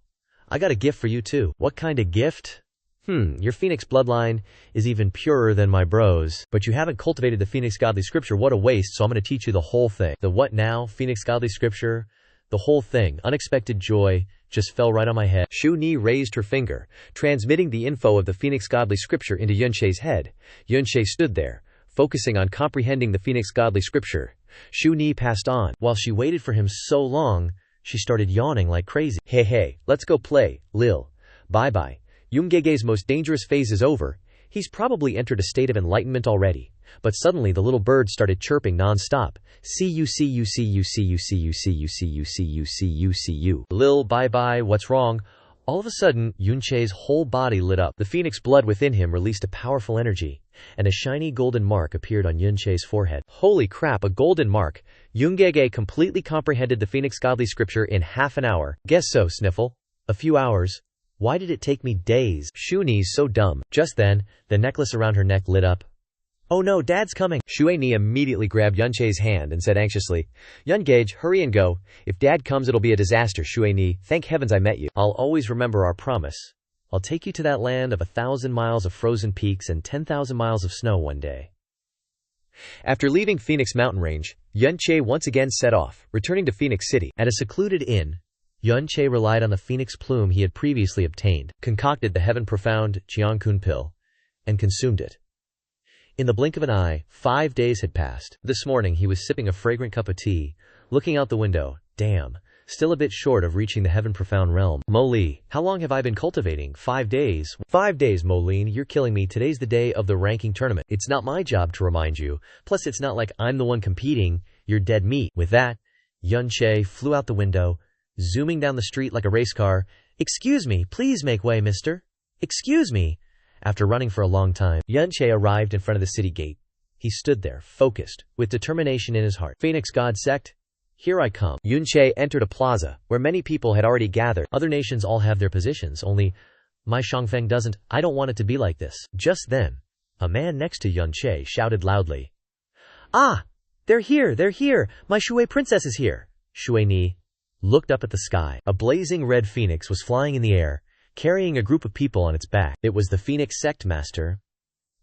I got a gift for you too. What kind of gift? Your Phoenix bloodline is even purer than my bros. But you haven't cultivated the Phoenix Godly Scripture. What a waste, so I'm gonna teach you the whole thing. The what now? Phoenix Godly Scripture? The whole thing. Unexpected joy just fell right on my head. Shu Ni raised her finger, transmitting the info of the Phoenix Godly Scripture into Yun Che's head. Yun Che stood there, focusing on comprehending the Phoenix Godly Scripture. Shu Ni passed on. While she waited for him so long, she started yawning like crazy. Hey, let's go play, Lil. Bye-bye. Yungege's most dangerous phase is over. He's probably entered a state of enlightenment already. But suddenly the little bird started chirping non-stop. See you. Lil, bye-bye, what's wrong? All of a sudden, Yun Che's whole body lit up. The phoenix blood within him released a powerful energy, and a shiny golden mark appeared on Yun Che's forehead. Holy crap, a golden mark! Yungege completely comprehended the Phoenix Godly Scripture in half an hour. Guess so, Sniffle. A few hours. Why did it take me days? Shu Ni's so dumb. Just then, the necklace around her neck lit up. Oh no, Dad's coming! Shui Ni immediately grabbed Yun Che's hand and said anxiously, Yungege, hurry and go. If Dad comes it'll be a disaster. Shui Ni, thank heavens I met you. I'll always remember our promise. I'll take you to that land of 1,000 miles of frozen peaks and 10,000 miles of snow one day. After leaving Phoenix Mountain Range, Yun Che once again set off, returning to Phoenix City. At a secluded inn, Yun Che relied on the phoenix plume he had previously obtained, concocted the heaven-profound Jiankun pill, and consumed it. In the blink of an eye, 5 days had passed. This morning he was sipping a fragrant cup of tea, looking out the window. Damn, still a bit short of reaching the heaven-profound realm. Mo Li, how long have I been cultivating? 5 days. 5 days, Mo Lin, you're killing me. Today's the day of the ranking tournament. It's not my job to remind you. Plus it's not like I'm the one competing. You're dead meat. With that, Yun Che flew out the window, zooming down the street like a race car. Excuse me, please make way, mister. Excuse me. After running for a long time, Yun Che arrived in front of the city gate. He stood there, focused, with determination in his heart. Phoenix God Sect, here I come. Yun Che entered a plaza, where many people had already gathered. Other nations all have their positions, only my Shangfeng doesn't. I don't want it to be like this. Just then, a man next to Yun Che shouted loudly, Ah! They're here! My Shui princess is here! Shui Ni looked up at the sky. A blazing red phoenix was flying in the air, carrying a group of people on its back. It was the Phoenix Sect Master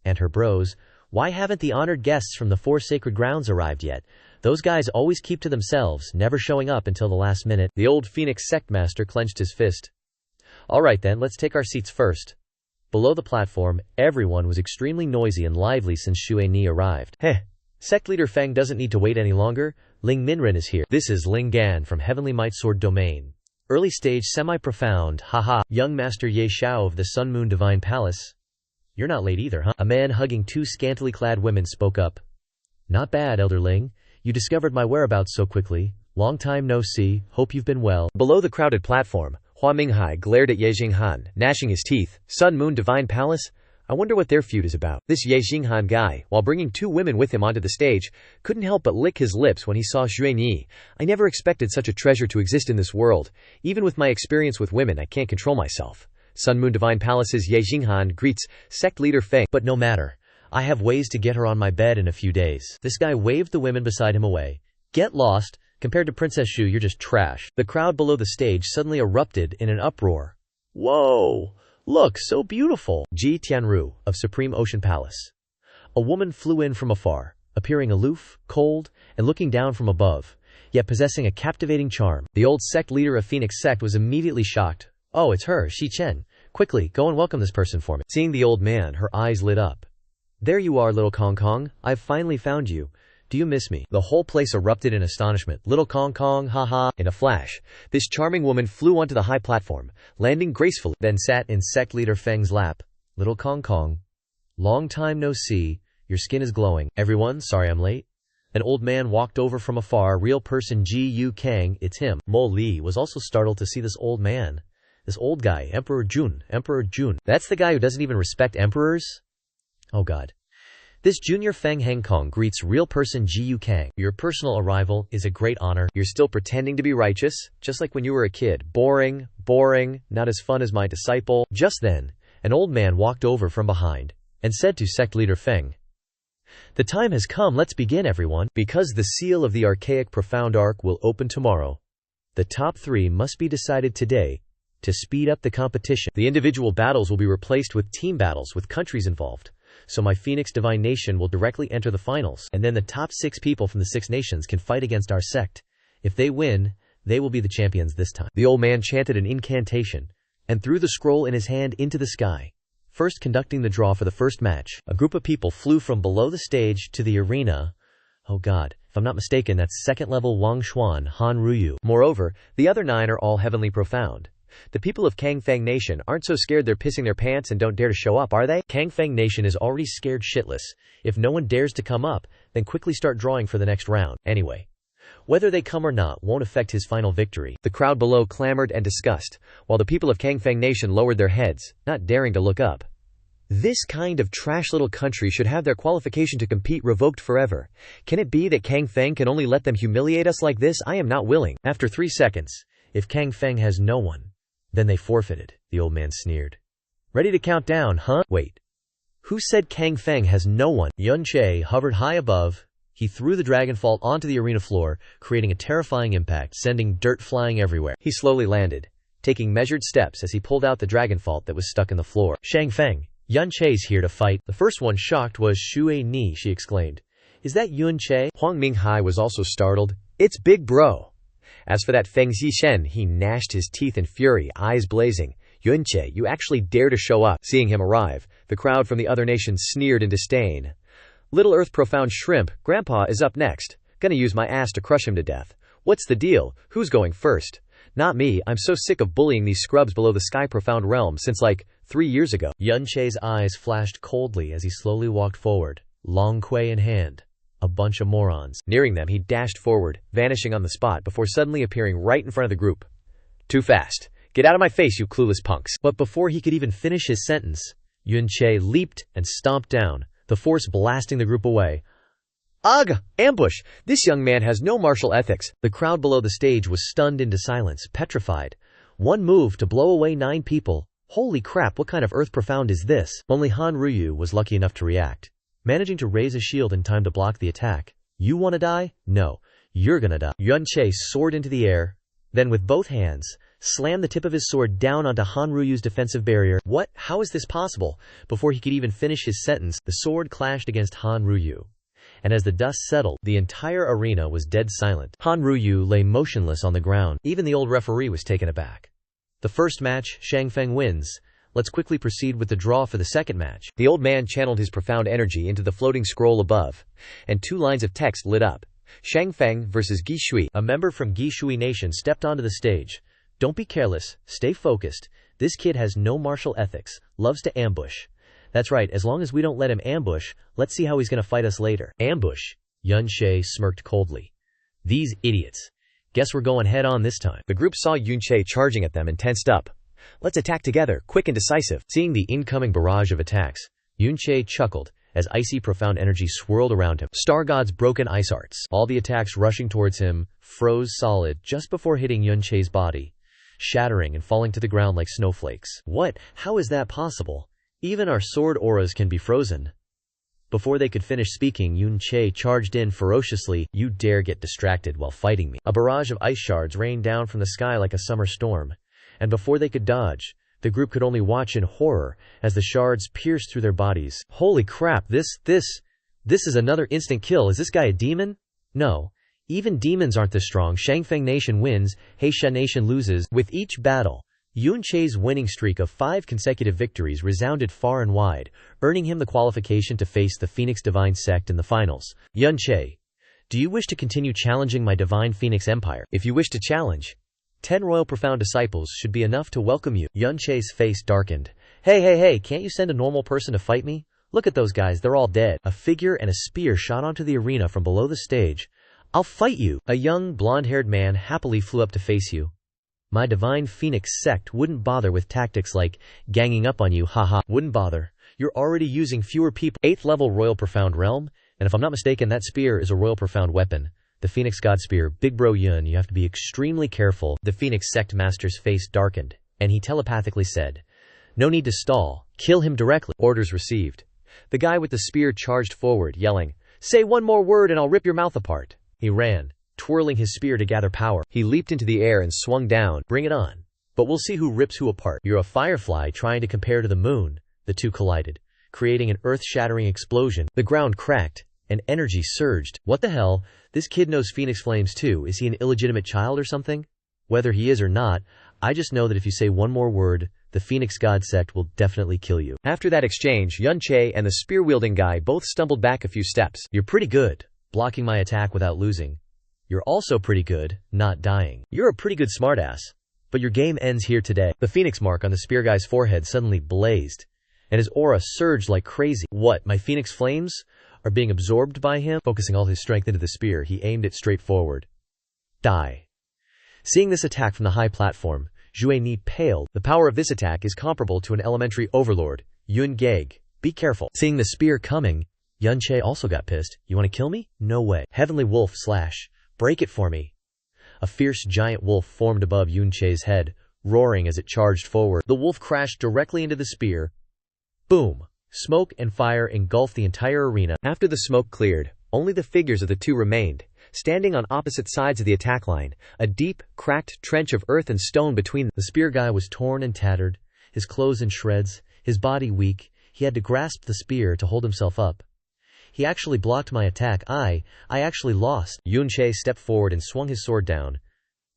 and her bros. Why haven't the honored guests from the 4 sacred grounds arrived yet? Those guys always keep to themselves, never showing up until the last minute. The old Phoenix Sect Master clenched his fist. Alright then, let's take our seats first. Below the platform, everyone was extremely noisy and lively since Xue Ni arrived. Heh. Sect leader Feng doesn't need to wait any longer. Ling Minren is here. This is Ling Gan from Heavenly Might Sword Domain. Early stage semi-profound, haha. Young Master Ye Xiao of the Sun Moon Divine Palace. You're not late either, huh? A man hugging two scantily clad women spoke up. Not bad, Elder Ling. You discovered my whereabouts so quickly. Long time no see. Hope you've been well. Below the crowded platform, Hua Minghai glared at Ye Jinghan, gnashing his teeth. Sun Moon Divine Palace? I wonder what their feud is about. This Ye Jinghan guy, while bringing two women with him onto the stage, couldn't help but lick his lips when he saw Xue Ni. I never expected such a treasure to exist in this world. Even with my experience with women, I can't control myself. Sun Moon Divine Palace's Ye Jinghan greets sect leader Feng. But no matter. I have ways to get her on my bed in a few days. This guy waved the women beside him away. Get lost. Compared to Princess Xu, you're just trash. The crowd below the stage suddenly erupted in an uproar. Whoa! Look, so beautiful! Ji Tianru, of Supreme Ocean Palace. A woman flew in from afar, appearing aloof, cold, and looking down from above, yet possessing a captivating charm. The old sect leader of Phoenix Sect was immediately shocked. Oh, it's her, Shi Chen. Quickly, go and welcome this person for me. Seeing the old man, her eyes lit up. There you are, little Kong Kong. I've finally found you. Do you miss me? The whole place erupted in astonishment. Little Kong Kong, haha. In a flash, this charming woman flew onto the high platform, landing gracefully, then sat in sect leader Feng's lap. Little Kong Kong. Long time no see. Your skin is glowing. Everyone, sorry I'm late. An old man walked over from afar. Real person Ji Yu Kang, it's him. Mo Li was also startled to see this old man. This old guy, Emperor Jun. Emperor Jun. That's the guy who doesn't even respect emperors? Oh god. This junior Feng Hengkong greets real person Ji Yu Kang. Your personal arrival is a great honor. You're still pretending to be righteous, just like when you were a kid. Boring, not as fun as my disciple. Just then, an old man walked over from behind and said to sect leader Feng, the time has come, let's begin everyone. Because the seal of the archaic profound arc will open tomorrow, the top 3 must be decided today to speed up the competition. The individual battles will be replaced with team battles with countries involved. So my Phoenix Divine Nation will directly enter the finals, and then the top 6 people from the 6 nations can fight against our sect. If they win, they will be the champions this time. The old man chanted an incantation and threw the scroll in his hand into the sky. First conducting the draw for the first match, a group of people flew from below the stage to the arena. Oh god, if I'm not mistaken, that's 2nd level Wang Xuan, Han Ruyu. Moreover, the other 9 are all heavenly profound. The people of Kangfang Nation aren't so scared they're pissing their pants and don't dare to show up, are they? Kangfang Nation is already scared shitless. If no one dares to come up, then quickly start drawing for the next round. Anyway, whether they come or not won't affect his final victory. The crowd below clamored and discussed, while the people of Kangfang Nation lowered their heads, not daring to look up. This kind of trash little country should have their qualification to compete revoked forever. Can it be that Kangfang can only let them humiliate us like this? I am not willing. After 3 seconds, if Kangfang has no one, then they forfeited, the old man sneered. Ready to count down, huh? Wait. Who said Kangfang has no one? Yun Che hovered high above. He threw the dragonfault onto the arena floor, creating a terrifying impact, sending dirt flying everywhere. He slowly landed, taking measured steps as he pulled out the dragonfault that was stuck in the floor. Shang Feng, Yun Che's here to fight. The first one shocked was Xue Ni, she exclaimed. Is that Yun Che? Huang Minghai was also startled. It's big bro. As for that Feng Zishen, he gnashed his teeth in fury, eyes blazing. Yunche, you actually dare to show up. Seeing him arrive, the crowd from the other nations sneered in disdain. Little Earth Profound Shrimp, Grandpa is up next. Gonna use my ass to crush him to death. What's the deal? Who's going first? Not me, I'm so sick of bullying these scrubs below the Sky Profound Realm since 3 years ago. Yunche's eyes flashed coldly as he slowly walked forward, long quay in hand. A bunch of morons. Nearing them, he dashed forward, vanishing on the spot before suddenly appearing right in front of the group. Too fast. Get out of my face, you clueless punks. But before he could even finish his sentence, Yun Che leaped and stomped down, the force blasting the group away. Ugh! Ambush! This young man has no martial ethics. The crowd below the stage was stunned into silence, petrified. One move to blow away 9 people. Holy crap, what kind of earth profound is this? Only Han Ruyu was lucky enough to react, managing to raise a shield in time to block the attack. You wanna die? No. You're gonna die. Yun Che soared into the air, then with both hands, slammed the tip of his sword down onto Han Ruyu's defensive barrier. What? How is this possible? Before he could even finish his sentence, the sword clashed against Han Ruyu. And as the dust settled, the entire arena was dead silent. Han Ruyu lay motionless on the ground. Even the old referee was taken aback. The first match, Shang Feng wins, Let's quickly proceed with the draw for the second match. The old man channeled his profound energy into the floating scroll above, and 2 lines of text lit up. Shangfeng versus Gi Shui. A member from Gi Shui Nation stepped onto the stage. Don't be careless, stay focused. This kid has no martial ethics, loves to ambush. That's right, as long as we don't let him ambush, let's see how he's gonna fight us later. Ambush? Yun Che smirked coldly. These idiots. Guess we're going head on this time. The group saw Yun Che charging at them and tensed up. Let's attack together, quick and decisive. Seeing the incoming barrage of attacks, Yun Che chuckled as icy profound energy swirled around him. Star God's broken ice arts. All the attacks rushing towards him froze solid just before hitting Yun Che's body, shattering and falling to the ground like snowflakes. What? How is that possible? Even our sword auras can be frozen. Before they could finish speaking, Yun Che charged in ferociously. You dare get distracted while fighting me. A barrage of ice shards rained down from the sky like a summer storm, and before they could dodge, the group could only watch in horror as the shards pierced through their bodies. Holy crap, this is another instant kill. Is this guy a demon? No. Even demons aren't this strong. Shangfeng Nation wins, Heisha Nation loses. With each battle, Yun Che's winning streak of 5 consecutive victories resounded far and wide, earning him the qualification to face the Phoenix Divine Sect in the finals. Yun Che, do you wish to continue challenging my Divine Phoenix Empire? If you wish to challenge, 10 royal profound disciples should be enough to welcome you. Yun Che's face darkened. Hey, can't you send a normal person to fight me? Look at those guys, they're all dead. A figure and a spear shot onto the arena from below the stage. I'll fight you. A young, blonde-haired man happily flew up to face you. My Divine Phoenix sect wouldn't bother with tactics like ganging up on you, haha. Wouldn't bother. You're already using fewer people. 8th level Royal Profound Realm, and if I'm not mistaken, that spear is a Royal Profound weapon. The Phoenix God Spear. Big bro Yun, you have to be extremely careful. The Phoenix Sect Master's face darkened, and he telepathically said, no need to stall. Kill him directly. Orders received. The guy with the spear charged forward, yelling, say one more word and I'll rip your mouth apart. He ran, twirling his spear to gather power. He leaped into the air and swung down. Bring it on. But we'll see who rips who apart. You're a firefly trying to compare to the moon. The two collided, creating an earth-shattering explosion. The ground cracked, and energy surged. What the hell? This kid knows Phoenix Flames too. Is he an illegitimate child or something? Whether he is or not, I just know that if you say one more word, the Phoenix God Sect will definitely kill you. After that exchange, Yun Che and the spear-wielding guy both stumbled back a few steps. You're pretty good, blocking my attack without losing. You're also pretty good, not dying. You're a pretty good smartass. But your game ends here today. The Phoenix mark on the spear guy's forehead suddenly blazed, and his aura surged like crazy. What, my Phoenix Flames are being absorbed by him? Focusing all his strength into the spear, he aimed it straight forward. Die. Seeing this attack from the high platform, Zhue Ni paled. The power of this attack is comparable to an elementary overlord, Yun Geg. Be careful. Seeing the spear coming, Yun Che also got pissed. You want to kill me? No way. Heavenly Wolf slash. Break it for me. A fierce giant wolf formed above Yun Che's head, roaring as it charged forward. The wolf crashed directly into the spear. Boom. Smoke and fire engulfed the entire arena. After the smoke cleared, only the figures of the two remained, standing on opposite sides of the attack line, a deep, cracked trench of earth and stone between them. The spear guy was torn and tattered, his clothes in shreds, his body weak. He had to grasp the spear to hold himself up. He actually blocked my attack. I actually lost. Yun Che stepped forward and swung his sword down.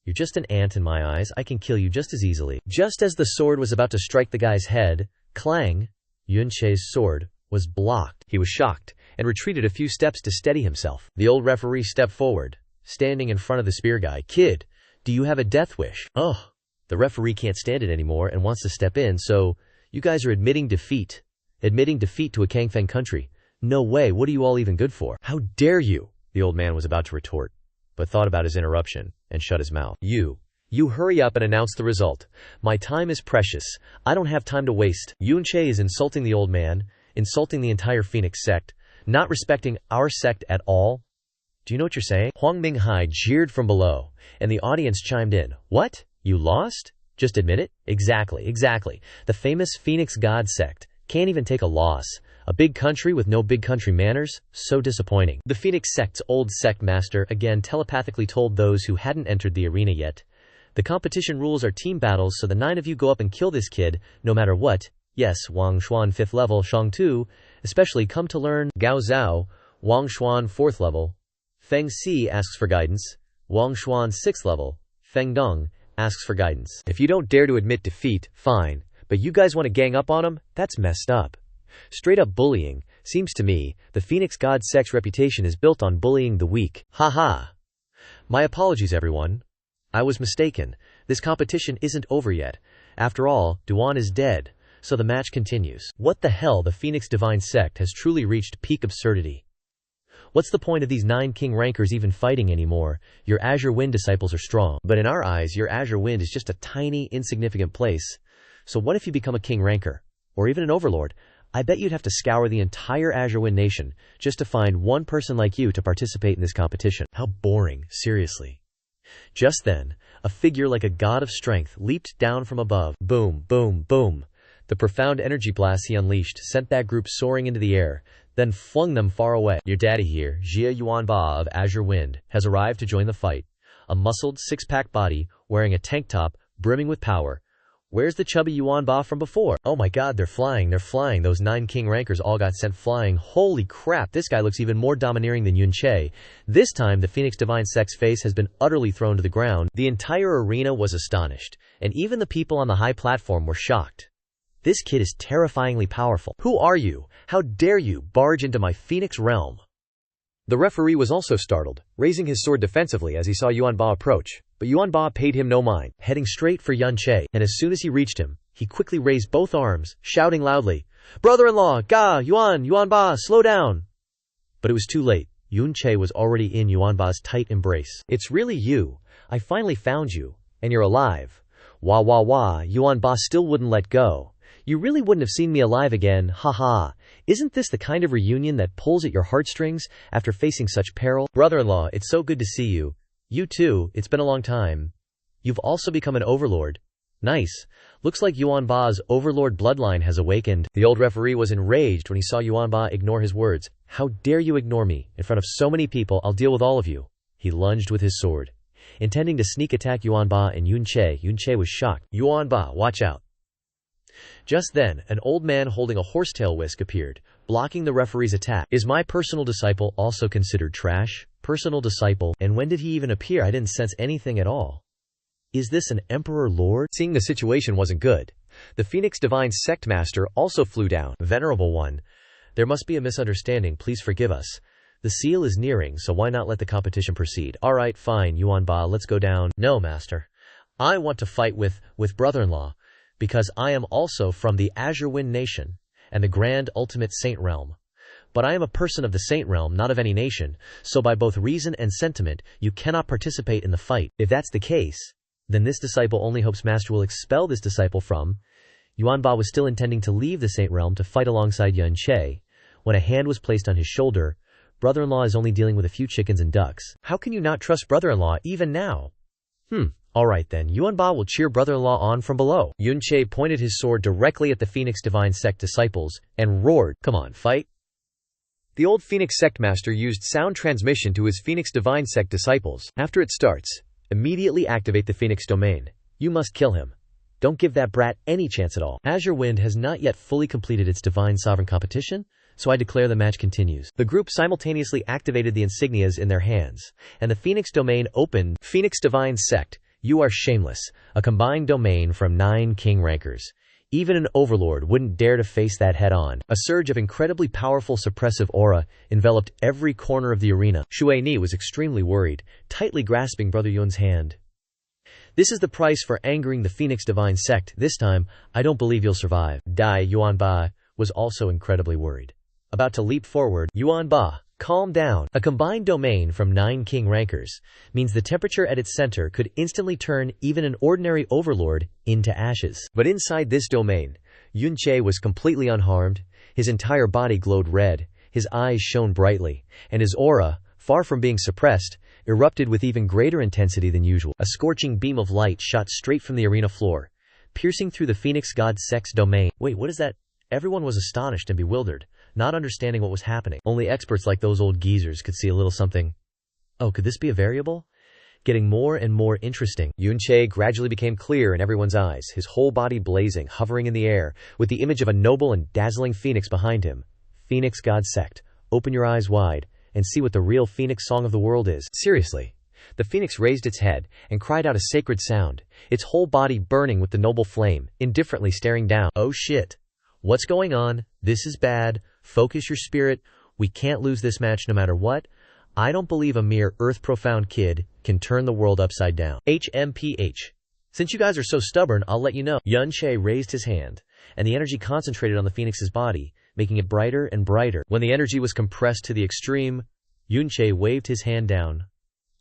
You're just an ant in my eyes. I can kill you just as easily. Just as the sword was about to strike the guy's head, clang, Yun Che's sword was blocked. He was shocked and retreated a few steps to steady himself. The old referee stepped forward, standing in front of the spear guy. Kid, do you have a death wish? Oh, the referee can't stand it anymore and wants to step in, so you guys are admitting defeat. Admitting defeat to a Kangfeng country. No way, what are you all even good for? How dare you? The old man was about to retort, but thought about his interruption and shut his mouth. You hurry up and announce the result. My time is precious. I don't have time to waste. Yun Che is insulting the old man, insulting the entire Phoenix sect, not respecting our sect at all. Do you know what you're saying? Huang Minghai jeered from below, and the audience chimed in. What? You lost? Just admit it? Exactly. The famous Phoenix God sect can't even take a loss. A big country with no big country manners? So disappointing. The Phoenix sect's old sect master again telepathically told those who hadn't entered the arena yet. The competition rules are team battles, so the 9 of you go up and kill this kid, no matter what. Yes, Wang Xuan 5th level, Shang Tu, especially come to learn. Gao Zhao, Wang Xuan 4th level. Feng Si asks for guidance. Wang Xuan 6th level. Feng Dong asks for guidance. If you don't dare to admit defeat, fine. But you guys want to gang up on him? That's messed up. Straight up bullying. Seems to me, the Phoenix God Sect's reputation is built on bullying the weak. Haha. My apologies, everyone. I was mistaken. This competition isn't over yet. After all, Duan is dead, so the match continues. What the hell, the Phoenix Divine Sect has truly reached peak absurdity. What's the point of these 9 king rankers even fighting anymore? Your Azure Wind disciples are strong, but in our eyes, your Azure Wind is just a tiny, insignificant place. So what if you become a king ranker? Or even an overlord? I bet you'd have to scour the entire Azure Wind nation just to find one person like you to participate in this competition. How boring, seriously. Just then, a figure like a god of strength leaped down from above. Boom, boom, boom. The profound energy blast he unleashed sent that group soaring into the air, then flung them far away. Your daddy here, Xia Yuanba of Azure Wind, has arrived to join the fight. A muscled, six-pack body, wearing a tank top, brimming with power. Where's the chubby Yuanba from before? Oh my god, they're flying. Those 9 king rankers all got sent flying. Holy crap, this guy looks even more domineering than Xiao Che. This time, the Phoenix Divine Sect's face has been utterly thrown to the ground. The entire arena was astonished, and even the people on the high platform were shocked. This kid is terrifyingly powerful. Who are you? How dare you barge into my Phoenix realm? The referee was also startled, raising his sword defensively as he saw Yuanba approach. But Yuanba paid him no mind, heading straight for Xiao Che, and as soon as he reached him, he quickly raised both arms, shouting loudly, "Brother-in-law, Yuanba, slow down!" But it was too late. Xiao Che was already in Yuanba's tight embrace. It's really you. I finally found you, and you're alive. Wah wah wah, Yuanba still wouldn't let go. You really wouldn't have seen me alive again, haha. Isn't this the kind of reunion that pulls at your heartstrings after facing such peril? Brother-in-law, it's so good to see you. You too, it's been a long time. You've also become an overlord. Nice. Looks like Yuanba's overlord bloodline has awakened. The old referee was enraged when he saw Yuanba ignore his words. How dare you ignore me? In front of so many people, I'll deal with all of you. He lunged with his sword, intending to sneak attack Yuanba and Xiao Che. Xiao Che was shocked. Yuanba, watch out. Just then, an old man holding a horsetail whisk appeared, blocking the referee's attack. Is my personal disciple also considered trash? Personal disciple? And when did he even appear? I didn't sense anything at all. Is this an Emperor Lord? Seeing the situation wasn't good, the Phoenix Divine Sect Master also flew down. Venerable one, there must be a misunderstanding. Please forgive us. The seal is nearing, so why not let the competition proceed? Alright, fine, Yuanba, let's go down. No, master. I want to fight with brother-in-law, because I am also from the Azure Wind Nation, and the grand ultimate saint realm. But I am a person of the saint realm, not of any nation, so by both reason and sentiment, you cannot participate in the fight. If that's the case, then this disciple only hopes master will expel this disciple from. Yuanba was still intending to leave the saint realm to fight alongside Xiao Che, when a hand was placed on his shoulder. Brother-in-law is only dealing with a few chickens and ducks. How can you not trust brother-in-law even now? Alright then, Yuanba will cheer brother-in-law on from below. Xiao Che pointed his sword directly at the Phoenix Divine Sect disciples, and roared, "Come on, fight!" The old Phoenix Sect Master used sound transmission to his Phoenix Divine Sect disciples. After it starts, immediately activate the Phoenix Domain. You must kill him. Don't give that brat any chance at all. Azure Wind has not yet fully completed its Divine Sovereign competition, so I declare the match continues. The group simultaneously activated the insignias in their hands, and the Phoenix Domain opened. Phoenix Divine Sect, you are shameless. A combined domain from 9 king rankers. Even an overlord wouldn't dare to face that head-on. A surge of incredibly powerful suppressive aura enveloped every corner of the arena. Shui Ni was extremely worried, tightly grasping Brother Yun's hand. This is the price for angering the Phoenix Divine Sect. This time, I don't believe you'll survive. Dai Yuanba was also incredibly worried. About to leap forward, Yuanba, calm down. A combined domain from 9 king rankers means the temperature at its center could instantly turn even an ordinary overlord into ashes. But inside this domain, Xiao Che was completely unharmed. His entire body glowed red, his eyes shone brightly, and his aura, far from being suppressed, erupted with even greater intensity than usual. A scorching beam of light shot straight from the arena floor, piercing through the Phoenix God Sect's domain. Wait, what is that? Everyone was astonished and bewildered, not understanding what was happening. Only experts like those old geezers could see a little something. Oh, could this be a variable? Getting more and more interesting. Xiao Che gradually became clear in everyone's eyes, his whole body blazing, hovering in the air, with the image of a noble and dazzling phoenix behind him. Phoenix God Sect, open your eyes wide, and see what the real phoenix song of the world is. Seriously, The phoenix raised its head and cried out a sacred sound, its whole body burning with the noble flame, indifferently staring down. Oh shit. What's going on? This is bad. Focus your spirit. We can't lose this match no matter what. I don't believe a mere earth-profound kid can turn the world upside down. HMPH. Since you guys are so stubborn, I'll let you know. Yun Che raised his hand, and the energy concentrated on the phoenix's body, making it brighter and brighter. When the energy was compressed to the extreme, Yun Che waved his hand down.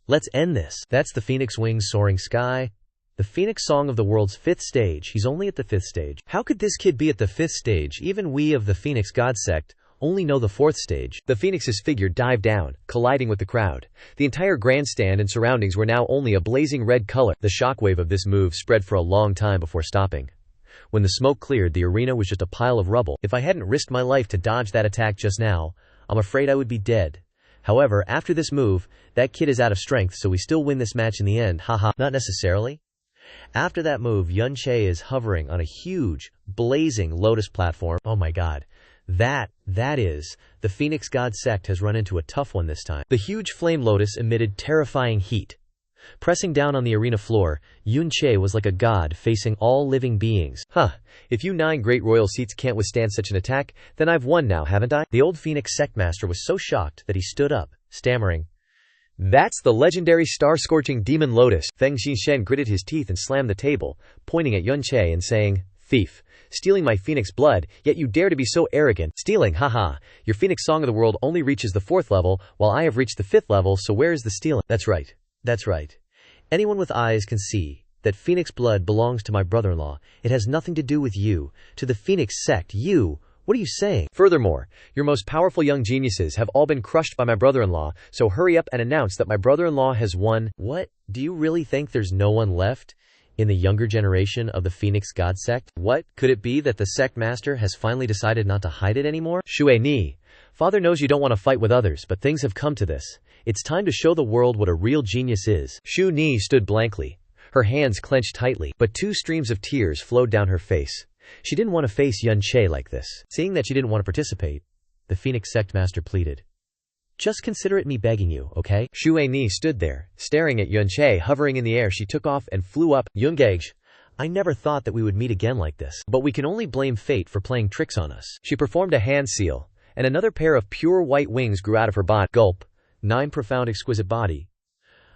Let's end this. That's the phoenix wings soaring sky. The phoenix song of the world's 5th stage. He's only at the 5th stage. How could this kid be at the 5th stage? Even we of the Phoenix God sect only know the 4th stage. The phoenix's figure dived down, colliding with the crowd. The entire grandstand and surroundings were now only a blazing red color. The shockwave of this move spread for a long time before stopping. When the smoke cleared, the arena was just a pile of rubble. If I hadn't risked my life to dodge that attack just now, I'm afraid I would be dead. However, after this move, that kid is out of strength, so we still win this match in the end. Haha. Not necessarily. After that move, Yun Che is hovering on a huge, blazing lotus platform. Oh my god. That is, the Phoenix God sect has run into a tough one this time. The huge flame lotus emitted terrifying heat. Pressing down on the arena floor, Yun Che was like a god facing all living beings. If you 9 great royal seats can't withstand such an attack, then I've won now, haven't I? The old Phoenix sect master was so shocked that he stood up, stammering, "That's the legendary star-scorching demon lotus." Feng Xishen gritted his teeth and slammed the table, pointing at Yun Che and saying, "Thief, stealing my phoenix blood, yet you dare to be so arrogant. Stealing, haha. Your phoenix song of the world only reaches the 4th level, while I have reached the 5th level, so where is the stealing?" That's right. That's right. Anyone with eyes can see that phoenix blood belongs to my brother-in-law. It has nothing to do with you. To the Phoenix sect, what are you saying? Furthermore, your most powerful young geniuses have all been crushed by my brother-in-law, so hurry up and announce that my brother-in-law has won. What? Do you really think there's no one left in the younger generation of the Phoenix God sect? What? Could it be that the sect master has finally decided not to hide it anymore? Shui Ni, father knows you don't want to fight with others, but things have come to this. It's time to show the world what a real genius is. Shu Ni stood blankly, her hands clenched tightly, but 2 streams of tears flowed down her face. She didn't want to face Yun Che like this. Seeing that she didn't want to participate, the Phoenix sect master pleaded. Just consider it me begging you, okay? Shu Ni stood there, staring at Yun Che hovering in the air. She took off and flew up. Yun Gage, I never thought that we would meet again like this. But we can only blame fate for playing tricks on us. She performed a hand seal, and another pair of pure white wings grew out of her body. Gulp. 9 profound exquisite body.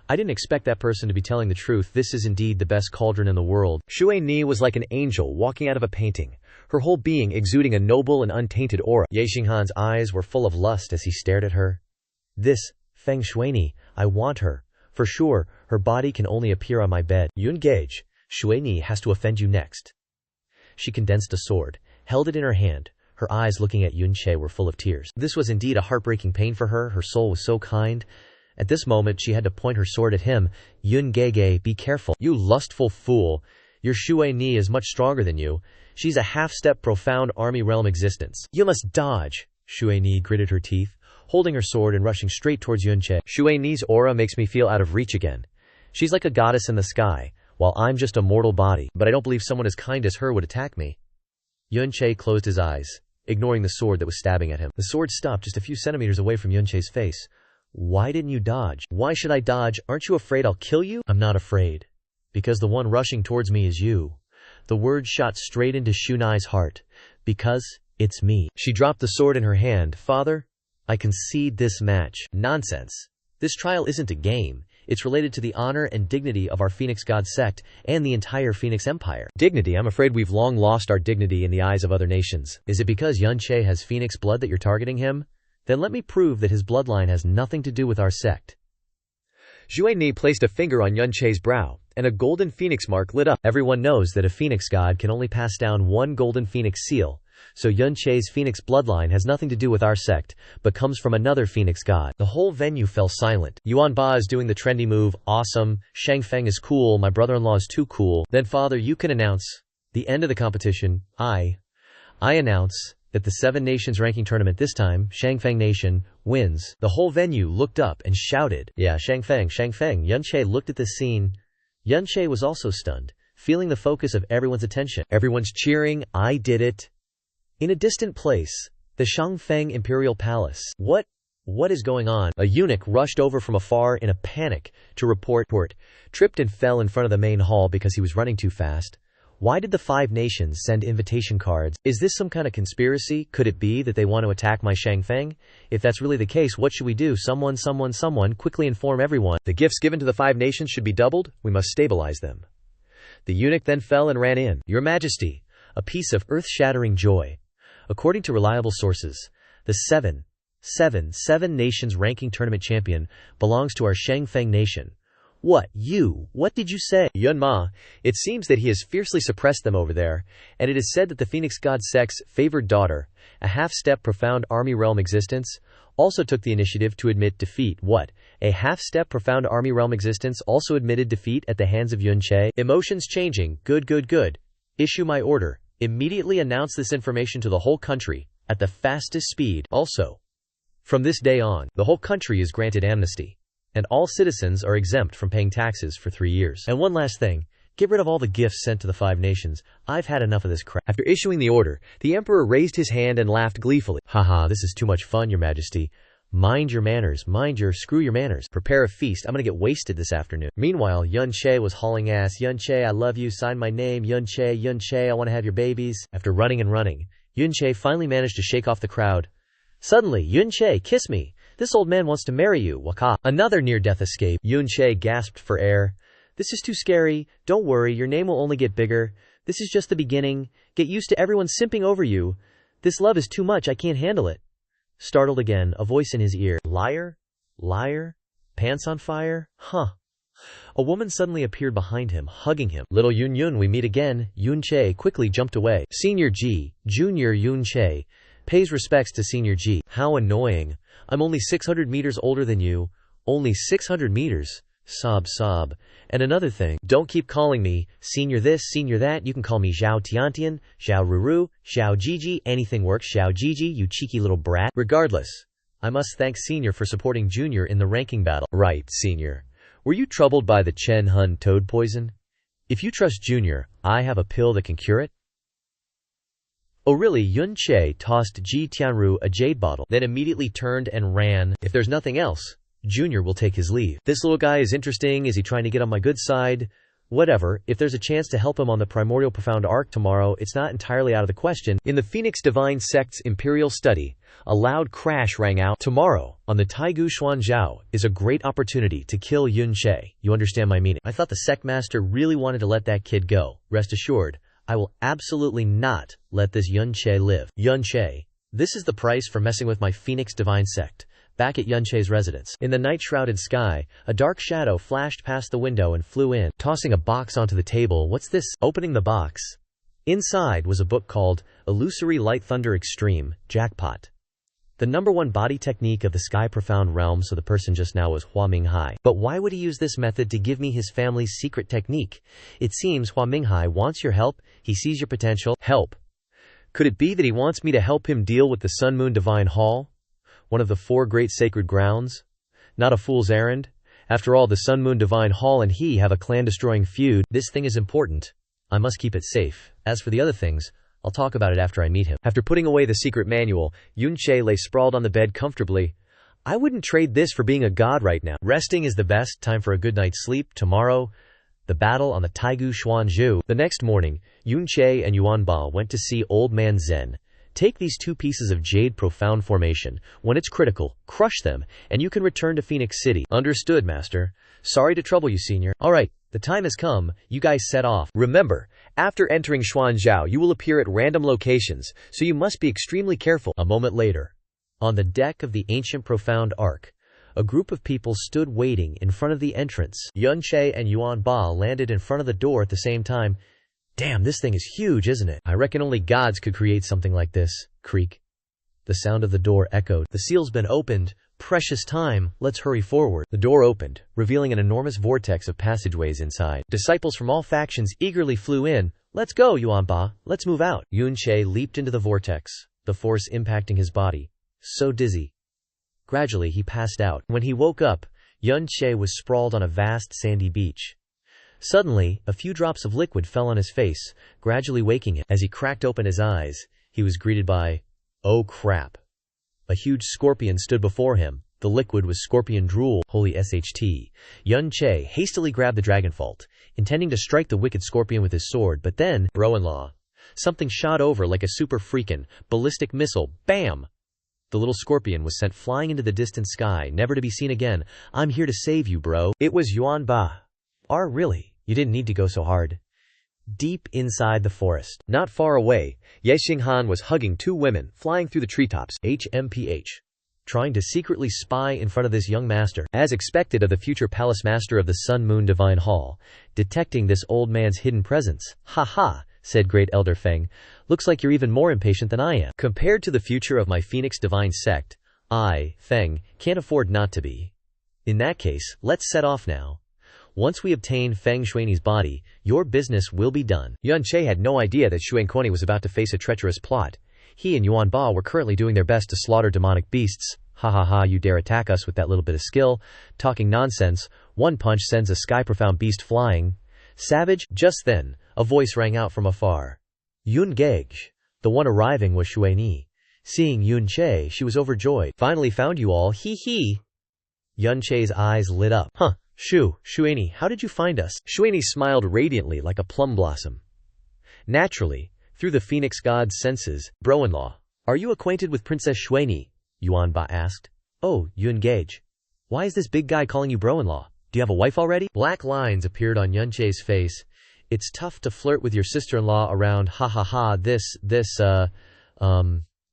I didn't expect that person to be telling the truth. This is indeed the best cauldron in the world. Shui Ni was like an angel walking out of a painting, her whole being exuding a noble and untainted aura. Ye Xinghan's eyes were full of lust as he stared at her. This, Feng Shuini, I want her. For sure, her body can only appear on my bed. Yun Gage, Shuini has to offend you next. She condensed a sword, held it in her hand. Her eyes looking at Yun Che were full of tears. This was indeed a heartbreaking pain for her. Her soul was so kind. At this moment she had to point her sword at him. Yun Gege, be careful. You lustful fool. Your Shui Ni is much stronger than you. She's a half-step profound army realm existence. You must dodge. Shui Ni gritted her teeth, holding her sword and rushing straight towards Yun Che. Shui Ni's aura makes me feel out of reach again. She's like a goddess in the sky, while I'm just a mortal body. But I don't believe someone as kind as her would attack me. Yun Che closed his eyes, ignoring the sword that was stabbing at him. The sword stopped just a few centimeters away from Yun Che's face. Why didn't you dodge? Why should I dodge? Aren't you afraid I'll kill you? I'm not afraid. Because the one rushing towards me is you. The word shot straight into Shunai's heart. Because it's me. She dropped the sword in her hand. Father, I concede this match. Nonsense. This trial isn't a game. It's related to the honor and dignity of our Phoenix God sect and the entire Phoenix Empire. Dignity? I'm afraid we've long lost our dignity in the eyes of other nations. Is it because Yun Che has Phoenix blood that you're targeting him? Then let me prove that his bloodline has nothing to do with our sect. Zhue Ni placed a finger on Yun Che's brow, and a golden phoenix mark lit up. Everyone knows that a Phoenix God can only pass down one golden Phoenix seal, so Yun Che's Phoenix bloodline has nothing to do with our sect, but comes from another Phoenix God. The whole venue fell silent. Yuan Ba is doing the trendy move, awesome. Shang Feng is cool, my brother-in-law is too cool. Then father, you can announce the end of the competition. I announce that the 7 Nations ranking tournament this time, Shangfeng Nation, wins. The whole venue looked up and shouted, yeah, Shangfeng, Shangfeng. Yun Che looked at this scene. Yun Che was also stunned, feeling the focus of everyone's attention. Everyone's cheering, I did it. In a distant place, the Shangfeng Imperial Palace. What? What is going on? A eunuch rushed over from afar in a panic to report, tripped and fell in front of the main hall because he was running too fast. Why did the 5 nations send invitation cards? Is this some kind of conspiracy? Could it be that they want to attack my Shangfeng? If that's really the case, what should we do? Someone, quickly inform everyone. The gifts given to the 5 nations should be doubled. We must stabilize them. The eunuch then fell and ran in. Your Majesty, a piece of earth-shattering joy. According to reliable sources, the 7 nations ranking tournament champion belongs to our Shangfeng nation. What did you say? Yun Ma, it seems that he has fiercely suppressed them over there, and it is said that the Phoenix God Sect's favored daughter, a half-step profound army realm existence, also took the initiative to admit defeat. What? A half-step profound army realm existence also admitted defeat at the hands of Yun Che? Emotions changing. Good. Issue my order. Immediately announce this information to the whole country, at the fastest speed. Also, from this day on, the whole country is granted amnesty, and all citizens are exempt from paying taxes for 3 years. And one last thing, get rid of all the gifts sent to the 5 nations. I've had enough of this crap. After issuing the order, the emperor raised his hand and laughed gleefully. Haha, this is too much fun, your majesty. Mind your manners, screw your manners. Prepare a feast, I'm gonna get wasted this afternoon. Meanwhile, Yun Che was hauling ass. Yun Che, I love you, sign my name. Yun Che, I wanna have your babies. After running, Yun Che finally managed to shake off the crowd. Suddenly, Yun Che, kiss me. This old man wants to marry you, waka. Another near-death escape. Yun Che gasped for air. This is too scary. Don't worry, your name will only get bigger. This is just the beginning. Get used to everyone simping over you. This love is too much, I can't handle it. Startled again, a voice in his ear. Liar? Pants on fire? Huh. A woman suddenly appeared behind him, hugging him. Little Yun, we meet again. Yun Che quickly jumped away. Senior G, Junior Yun Che, pays respects to Senior G. How annoying. I'm only 600 meters older than you. Only 600 meters. Sob. And another thing, don't keep calling me Senior this, Senior that. You can call me Zhao Tiantian, Zhao Ruru, Zhao Gigi, anything works. Zhao Gigi, you cheeky little brat. Regardless, I must thank Senior for supporting Junior in the ranking battle. Right, Senior. Were you troubled by the Chen Hun toad poison? If you trust Junior, I have a pill that can cure it. Oh really? Yun Che tossed Ji Tianru a jade bottle, then immediately turned and ran. If there's nothing else, Junior will take his leave. This little guy is interesting. Is he trying to get on my good side? Whatever, if there's a chance to help him on the Primordial Profound Arc tomorrow, it's not entirely out of the question. In the Phoenix Divine Sect's Imperial Study, a loud crash rang out. Tomorrow, on the Taigu Xuanzhao, is a great opportunity to kill Yun Che. You understand my meaning? I thought the sect master really wanted to let that kid go. Rest assured, I will absolutely not let this Yun Che live. Yun Che, this is the price for messing with my Phoenix Divine Sect. Back at Yun Che's residence, in the night-shrouded sky, a dark shadow flashed past the window and flew in, tossing a box onto the table. What's this? Opening the box, inside was a book called Illusory Light Thunder Extreme, Jackpot. The #1 body technique of the Sky Profound Realm. So the person just now was Hua Minghai. But why would he use this method to give me his family's secret technique? It seems Hua Minghai wants your help. He sees your potential. Help. Could it be that he wants me to help him deal with the Sun Moon Divine Hall? One of the 4 great sacred grounds? Not a fool's errand. After all, the Sun Moon Divine Hall and he have a clan-destroying feud. This thing is important. I must keep it safe. As for the other things, I'll talk about it after I meet him. After putting away the secret manual, Yun Che lay sprawled on the bed comfortably. I wouldn't trade this for being a god right now. Resting is the best. Time for a good night's sleep. Tomorrow, the battle on the Taigu Xuanzhou. The next morning, Yun Che and Yuan Ba went to see Old Man Zen. Take these 2 pieces of jade profound formation. When it's critical, crush them, and you can return to Phoenix City. Understood, Master. Sorry to trouble you, Senior. Alright, the time has come. You guys set off. Remember, after entering Xuanzhou, you will appear at random locations, so you must be extremely careful. A moment later, on the deck of the ancient Profound Ark, a group of people stood waiting in front of the entrance. Yun Che and Yuan Ba landed in front of the door at the same time. Damn, this thing is huge, isn't it? I reckon only gods could create something like this. Creak. The sound of the door echoed. The seal's been opened. Precious time. Let's hurry forward. The door opened, revealing an enormous vortex of passageways inside. Disciples from all factions eagerly flew in. Let's go, Yuan Ba. Let's move out. Yun Che leaped into the vortex, the force impacting his body. So dizzy. Gradually, he passed out. When he woke up, Yun Che was sprawled on a vast sandy beach. Suddenly, a few drops of liquid fell on his face, gradually waking him. As he cracked open his eyes, he was greeted by, "Oh crap. A huge scorpion stood before him. The liquid was scorpion drool. Holy sht. Yun Che hastily grabbed the dragonfault, intending to strike the wicked scorpion with his sword, but then, bro-in-law, something shot over like a super freakin' ballistic missile. Bam! The little scorpion was sent flying into the distant sky, never to be seen again. I'm here to save you, bro. It was Yuan Ba. Really? You didn't need to go so hard. Deep inside the forest, not far away, Ye Xinghan was hugging two women flying through the treetops. HMPH. Trying to secretly spy in front of this young master, as expected of the future palace master of the Sun Moon Divine Hall, detecting this old man's hidden presence. Ha ha, said Great Elder Feng. Looks like you're even more impatient than I am. Compared to the future of my Phoenix Divine Sect, I, Feng, can't afford not to be. In that case, let's set off now. Once we obtain Feng Shui's body, your business will be done. Yun Che had no idea that Xu Quanyi was about to face a treacherous plot. He and Yuan Ba were currently doing their best to slaughter demonic beasts. Ha ha ha, you dare attack us with that little bit of skill? Talking nonsense, one punch sends a sky-profound beast flying. Savage. Just then, a voice rang out from afar. Yun Gage. The one arriving was Xueni. Seeing Yun Che, she was overjoyed. Finally found you all, hee hee. Yun Che's eyes lit up. Huh. Xueni, how did you find us? Xueni smiled radiantly like a plum blossom. Naturally, through the Phoenix God's senses. Bro-in-law, are you acquainted with Princess Xueni? Yuan Ba asked. Oh, Yun Gage. Why is this big guy calling you bro-in-law? Do you have a wife already? Black lines appeared on Yun Che's face. It's tough to flirt with your sister-in-law around. Ha ha ha,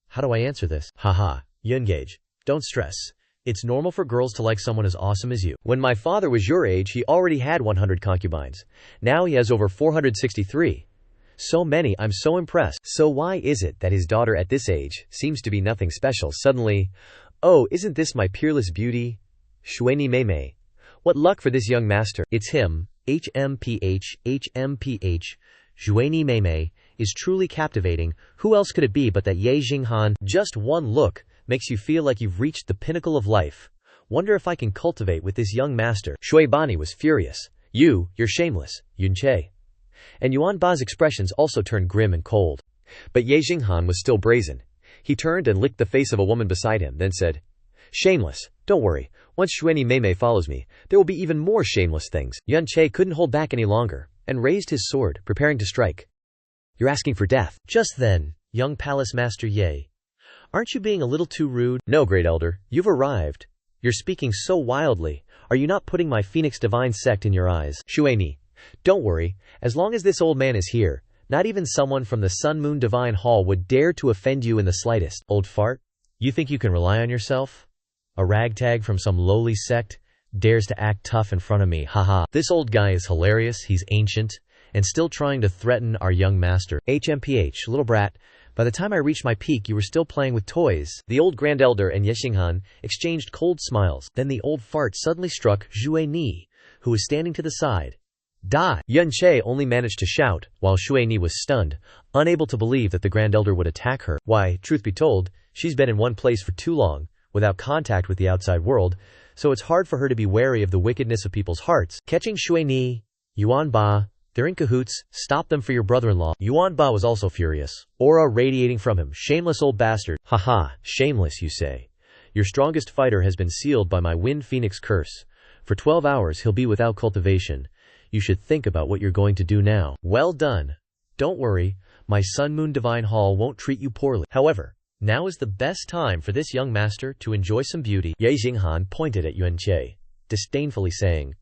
how do I answer this? Haha, Yun Gage, don't stress. It's normal for girls to like someone as awesome as you. When my father was your age, he already had 100 concubines. Now he has over 463. So many, I'm so impressed. So why is it that his daughter at this age seems to be nothing special suddenly? Oh, isn't this my peerless beauty? Xueni Meimei. What luck for this young master. It's him. HMPH. Xueni Meimei is truly captivating. Who else could it be but that Ye Xinghan? Just one look makes you feel like you've reached the pinnacle of life. Wonder if I can cultivate with this young master. Shui Bani was furious. You're shameless, Yun Che. And Yuan Ba's expressions also turned grim and cold. But Ye Xinghan was still brazen. He turned and licked the face of a woman beside him, then said, Shameless, don't worry. Once Xueni Meimei follows me, there will be even more shameless things. Yun Che couldn't hold back any longer, and raised his sword, preparing to strike. You're asking for death. Just then, young Palace Master Ye. Aren't you being a little too rude? No, Great Elder, you've arrived. You're speaking so wildly. Are you not putting my Phoenix Divine Sect in your eyes? Xueni, don't worry. As long as this old man is here, not even someone from the Sun Moon Divine Hall would dare to offend you in the slightest. Old fart? You think you can rely on yourself? A ragtag from some lowly sect dares to act tough in front of me. Haha. This old guy is hilarious. He's ancient and still trying to threaten our young master. HMPH, little brat. By the time I reached my peak, you were still playing with toys. The old Grand Elder and Ye Xinghan exchanged cold smiles. Then the old fart suddenly struck Xueni, who was standing to the side. Die! Yun Che only managed to shout, while Xueni was stunned, unable to believe that the Grand Elder would attack her. Why, truth be told, she's been in one place for too long, without contact with the outside world, so it's hard for her to be wary of the wickedness of people's hearts. Catching Xueni, Yuan Ba, they're in cahoots. Stop them for your brother-in-law. Yuan Ba was also furious, aura radiating from him. Shameless old bastard. Haha, shameless you say. Your strongest fighter has been sealed by my Wind Phoenix curse. For 12 hours he'll be without cultivation. You should think about what you're going to do now. Well done. Don't worry, my Sun Moon Divine Hall won't treat you poorly. However, now is the best time for this young master to enjoy some beauty. Ye Xinghan pointed at Yun Che, disdainfully saying,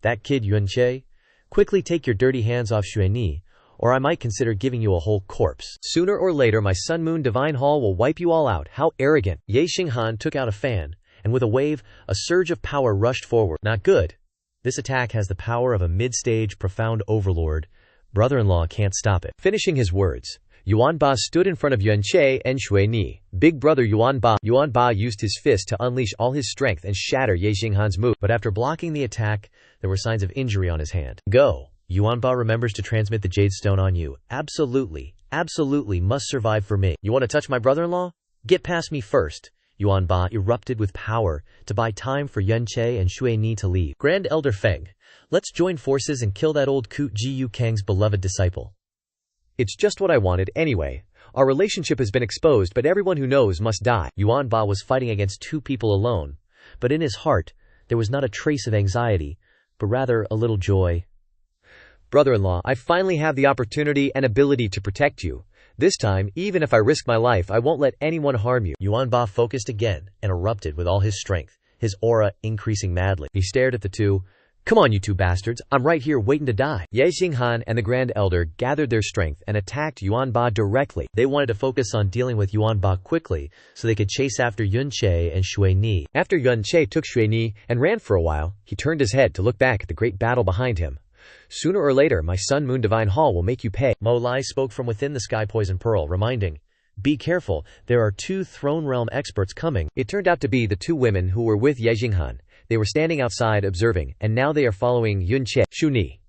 That kid Yun Che? Quickly take your dirty hands off Xueni, or I might consider giving you a whole corpse. Sooner or later my Sun Moon Divine Hall will wipe you all out. How arrogant. Ye Xinghan took out a fan, and with a wave, a surge of power rushed forward. Not good. This attack has the power of a mid-stage profound overlord. Brother-in-law can't stop it. Finishing his words, Yuan Ba stood in front of Yun Che and Xueni. Big brother Yuan Ba. Yuan Ba used his fist to unleash all his strength and shatter Ye Xinghan's move, but after blocking the attack, there were signs of injury on his hand. Go. Yuan Ba remembers to transmit the Jade Stone on you. Absolutely must survive for me. You want to touch my brother-in-law? Get past me first. Yuan Ba erupted with power to buy time for Yun Che and Xueni to leave. Grand Elder Feng, let's join forces and kill that old coot Ji Yu Kang's beloved disciple. It's just what I wanted anyway. Our relationship has been exposed, but everyone who knows must die. Yuan Ba was fighting against two people alone, but in his heart, there was not a trace of anxiety, but rather a little joy. Brother-in-law, I finally have the opportunity and ability to protect you. This time, even if I risk my life, I won't let anyone harm you. Yuan Ba focused again and erupted with all his strength, his aura increasing madly. He stared at the two. Come on, you two bastards, I'm right here waiting to die. Ye Xinghan and the Grand Elder gathered their strength and attacked Yuan Ba directly. They wanted to focus on dealing with Yuan Ba quickly so they could chase after Yun Che and Shui Ni. After Yun Che took Shui Ni and ran for a while, he turned his head to look back at the great battle behind him. Sooner or later, my Sun Moon Divine Hall will make you pay. Mo Lai spoke from within the Sky Poison Pearl, reminding, be careful, there are two Throne Realm experts coming. It turned out to be the two women who were with Ye Xinghan. They were standing outside observing, and now they are following Yun Che. Shu Ni.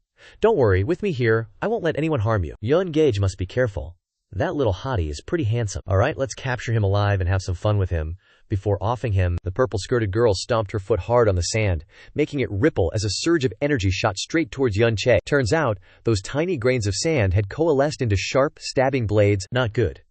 Don't worry, with me here, I won't let anyone harm you. Yun Gage must be careful. That little hottie is pretty handsome. Alright, let's capture him alive and have some fun with him. Before offing him, the purple-skirted girl stomped her foot hard on the sand, making it ripple as a surge of energy shot straight towards Yun Che. Turns out, those tiny grains of sand had coalesced into sharp, stabbing blades. Not good.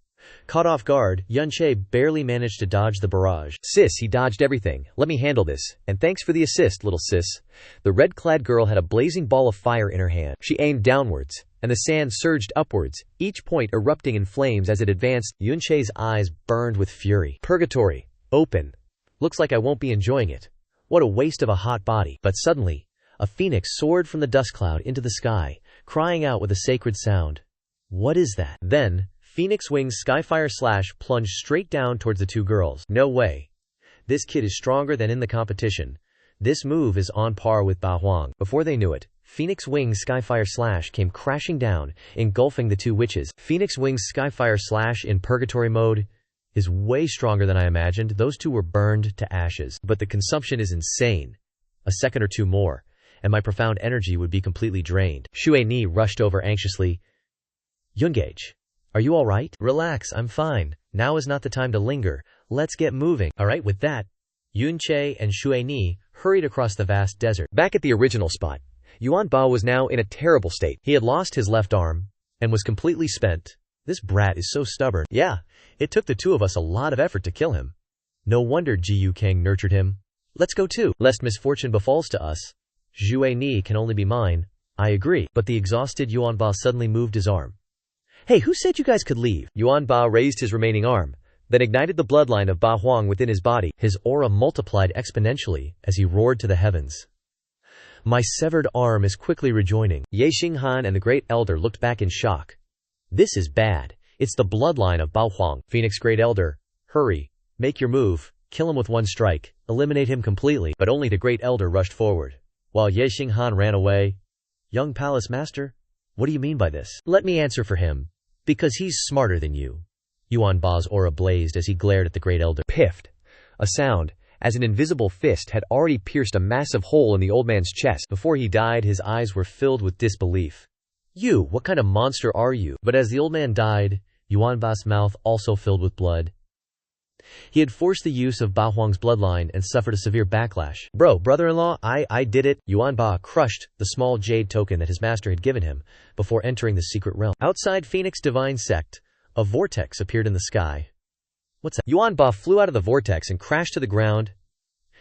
Caught off guard, Yun Che barely managed to dodge the barrage. Sis, he dodged everything. Let me handle this. And thanks for the assist, little sis. The red-clad girl had a blazing ball of fire in her hand. She aimed downwards, and the sand surged upwards, each point erupting in flames as it advanced. Yun Che's eyes burned with fury. Purgatory. Open. Looks like I won't be enjoying it. What a waste of a hot body. But suddenly, a phoenix soared from the dust cloud into the sky, crying out with a sacred sound. What is that? Then, Phoenix Wings Skyfire Slash plunged straight down towards the two girls. No way. This kid is stronger than in the competition. This move is on par with Ba Huang. Before they knew it, Phoenix Wings Skyfire Slash came crashing down, engulfing the two witches. Phoenix Wings Skyfire Slash in purgatory mode is way stronger than I imagined. Those two were burned to ashes. But the consumption is insane. A second or two more, and my profound energy would be completely drained. Shui Ni rushed over anxiously. Yungage, are you alright? Relax, I'm fine. Now is not the time to linger. Let's get moving. Alright, with that, Yun Che and Shui Ni hurried across the vast desert. Back at the original spot, Yuan Ba was now in a terrible state. He had lost his left arm and was completely spent. This brat is so stubborn. Yeah, it took the two of us a lot of effort to kill him. No wonder Ji Yu Kang nurtured him. Let's go too, lest misfortune befalls to us. Shui Ni can only be mine. I agree. But the exhausted Yuan Ba suddenly moved his arm. Hey, who said you guys could leave? Yuan Ba raised his remaining arm, then ignited the bloodline of Ba Huang within his body. His aura multiplied exponentially as he roared to the heavens. My severed arm is quickly rejoining. Ye Xinghan and the Great Elder looked back in shock. This is bad. It's the bloodline of Ba Huang. Phoenix Great Elder, hurry. Make your move. Kill him with one strike. Eliminate him completely. But only the Great Elder rushed forward, while Ye Xinghan ran away. Young Palace Master? What do you mean by this? Let me answer for him. Because he's smarter than you. Yuan Ba's aura blazed as he glared at the Great Elder. Piffed. A sound, as an invisible fist had already pierced a massive hole in the old man's chest. Before he died, his eyes were filled with disbelief. You, what kind of monster are you? But as the old man died, Yuan Ba's mouth also filled with blood. He had forced the use of Ba Huang's bloodline and suffered a severe backlash. Brother-in-law, I did it. Yuan Ba crushed the small jade token that his master had given him before entering the secret realm. Outside Phoenix Divine Sect, a vortex appeared in the sky. What's that? Yuan Ba flew out of the vortex and crashed to the ground.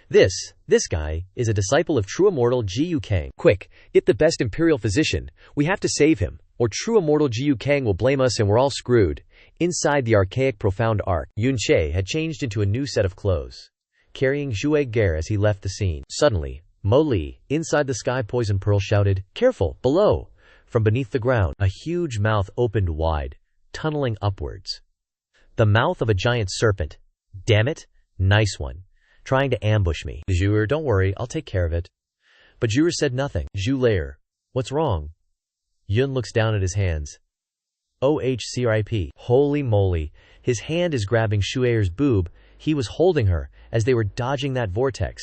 This guy is a disciple of true immortal Ji Yu Kang. Quick, get the best imperial physician. We have to save him, or true immortal Ji Yu Kang will blame us and we're all screwed. Inside the archaic profound arc, Yun Che had changed into a new set of clothes, carrying Zhuge Ge as he left the scene. Suddenly, Mo Li, inside the Sky Poison Pearl, shouted, "Careful, below!" From beneath the ground, a huge mouth opened wide, tunneling upwards. The mouth of a giant serpent. Damn it, nice one. Trying to ambush me. Zhuer, don't worry, I'll take care of it. But Zhuer said nothing. Zhu Lair, what's wrong? Yun looks down at his hands. OHCRIP. Holy moly. His hand is grabbing Shueir's boob. He was holding her as they were dodging that vortex.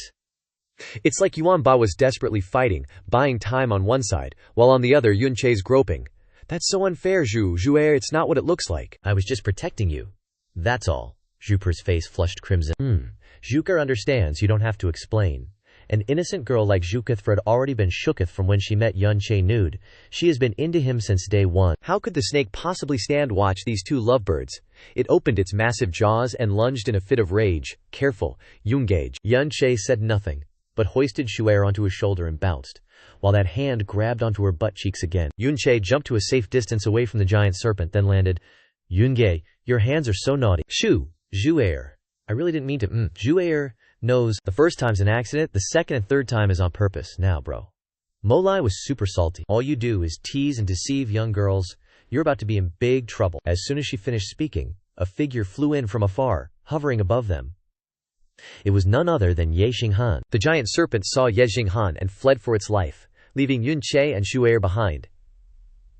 It's like Yuan Ba was desperately fighting, buying time on one side, while on the other Yun Che's groping. That's so unfair, Zhuer, it's not what it looks like. I was just protecting you. That's all. Zhuper's face flushed crimson. Zhuker understands, you don't have to explain. An innocent girl like Zhuketh had already been shooketh from when she met Yun Che nude. She has been into him since day one. How could the snake possibly stand watch these two lovebirds? It opened its massive jaws and lunged in a fit of rage. Careful, Yungage. Yun Che said nothing, but hoisted Shu'er onto his shoulder and bounced, while that hand grabbed onto her butt cheeks again. Yun Che jumped to a safe distance away from the giant serpent, then landed. Yunge, your hands are so naughty. Shu'er. I really didn't mean to. Shu'er knows the first time's an accident, the second and third time is on purpose. Now, bro. Molai was super salty. All you do is tease and deceive young girls. You're about to be in big trouble. As soon as she finished speaking, a figure flew in from afar, hovering above them. It was none other than Ye Xinghan. The giant serpent saw Ye Xinghan and fled for its life, leaving Yun Che and Shu'er behind.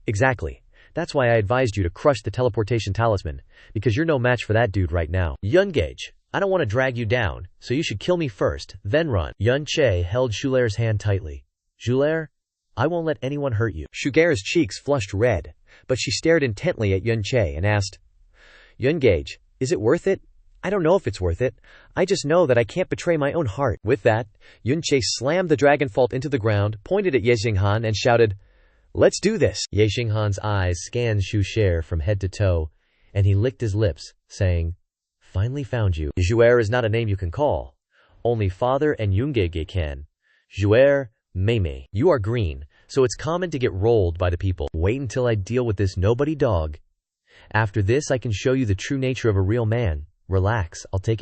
Exactly. That's why I advised you to crush the teleportation talisman, because you're no match for that dude right now. Yungage, I don't want to drag you down, so you should kill me first, then run. Yun Che held Shu'er's hand tightly. Shu'er, I won't let anyone hurt you. Shu'er's cheeks flushed red, but she stared intently at Yun Che and asked, Yungage, is it worth it? I don't know if it's worth it. I just know that I can't betray my own heart. With that, Yun Che slammed the dragon fault into the ground, pointed at Ye Xinghan and shouted, Let's do this. Ye Xinghan's eyes scanned Shu'er from head to toe, and he licked his lips, saying, Finally found you. Shu'er is not a name you can call. Only father and Yungege can. Shu'er, Mei. You are green, so it's common to get rolled by the people. Wait until I deal with this nobody dog. After this I can show you the true nature of a real man. Relax, I'll take it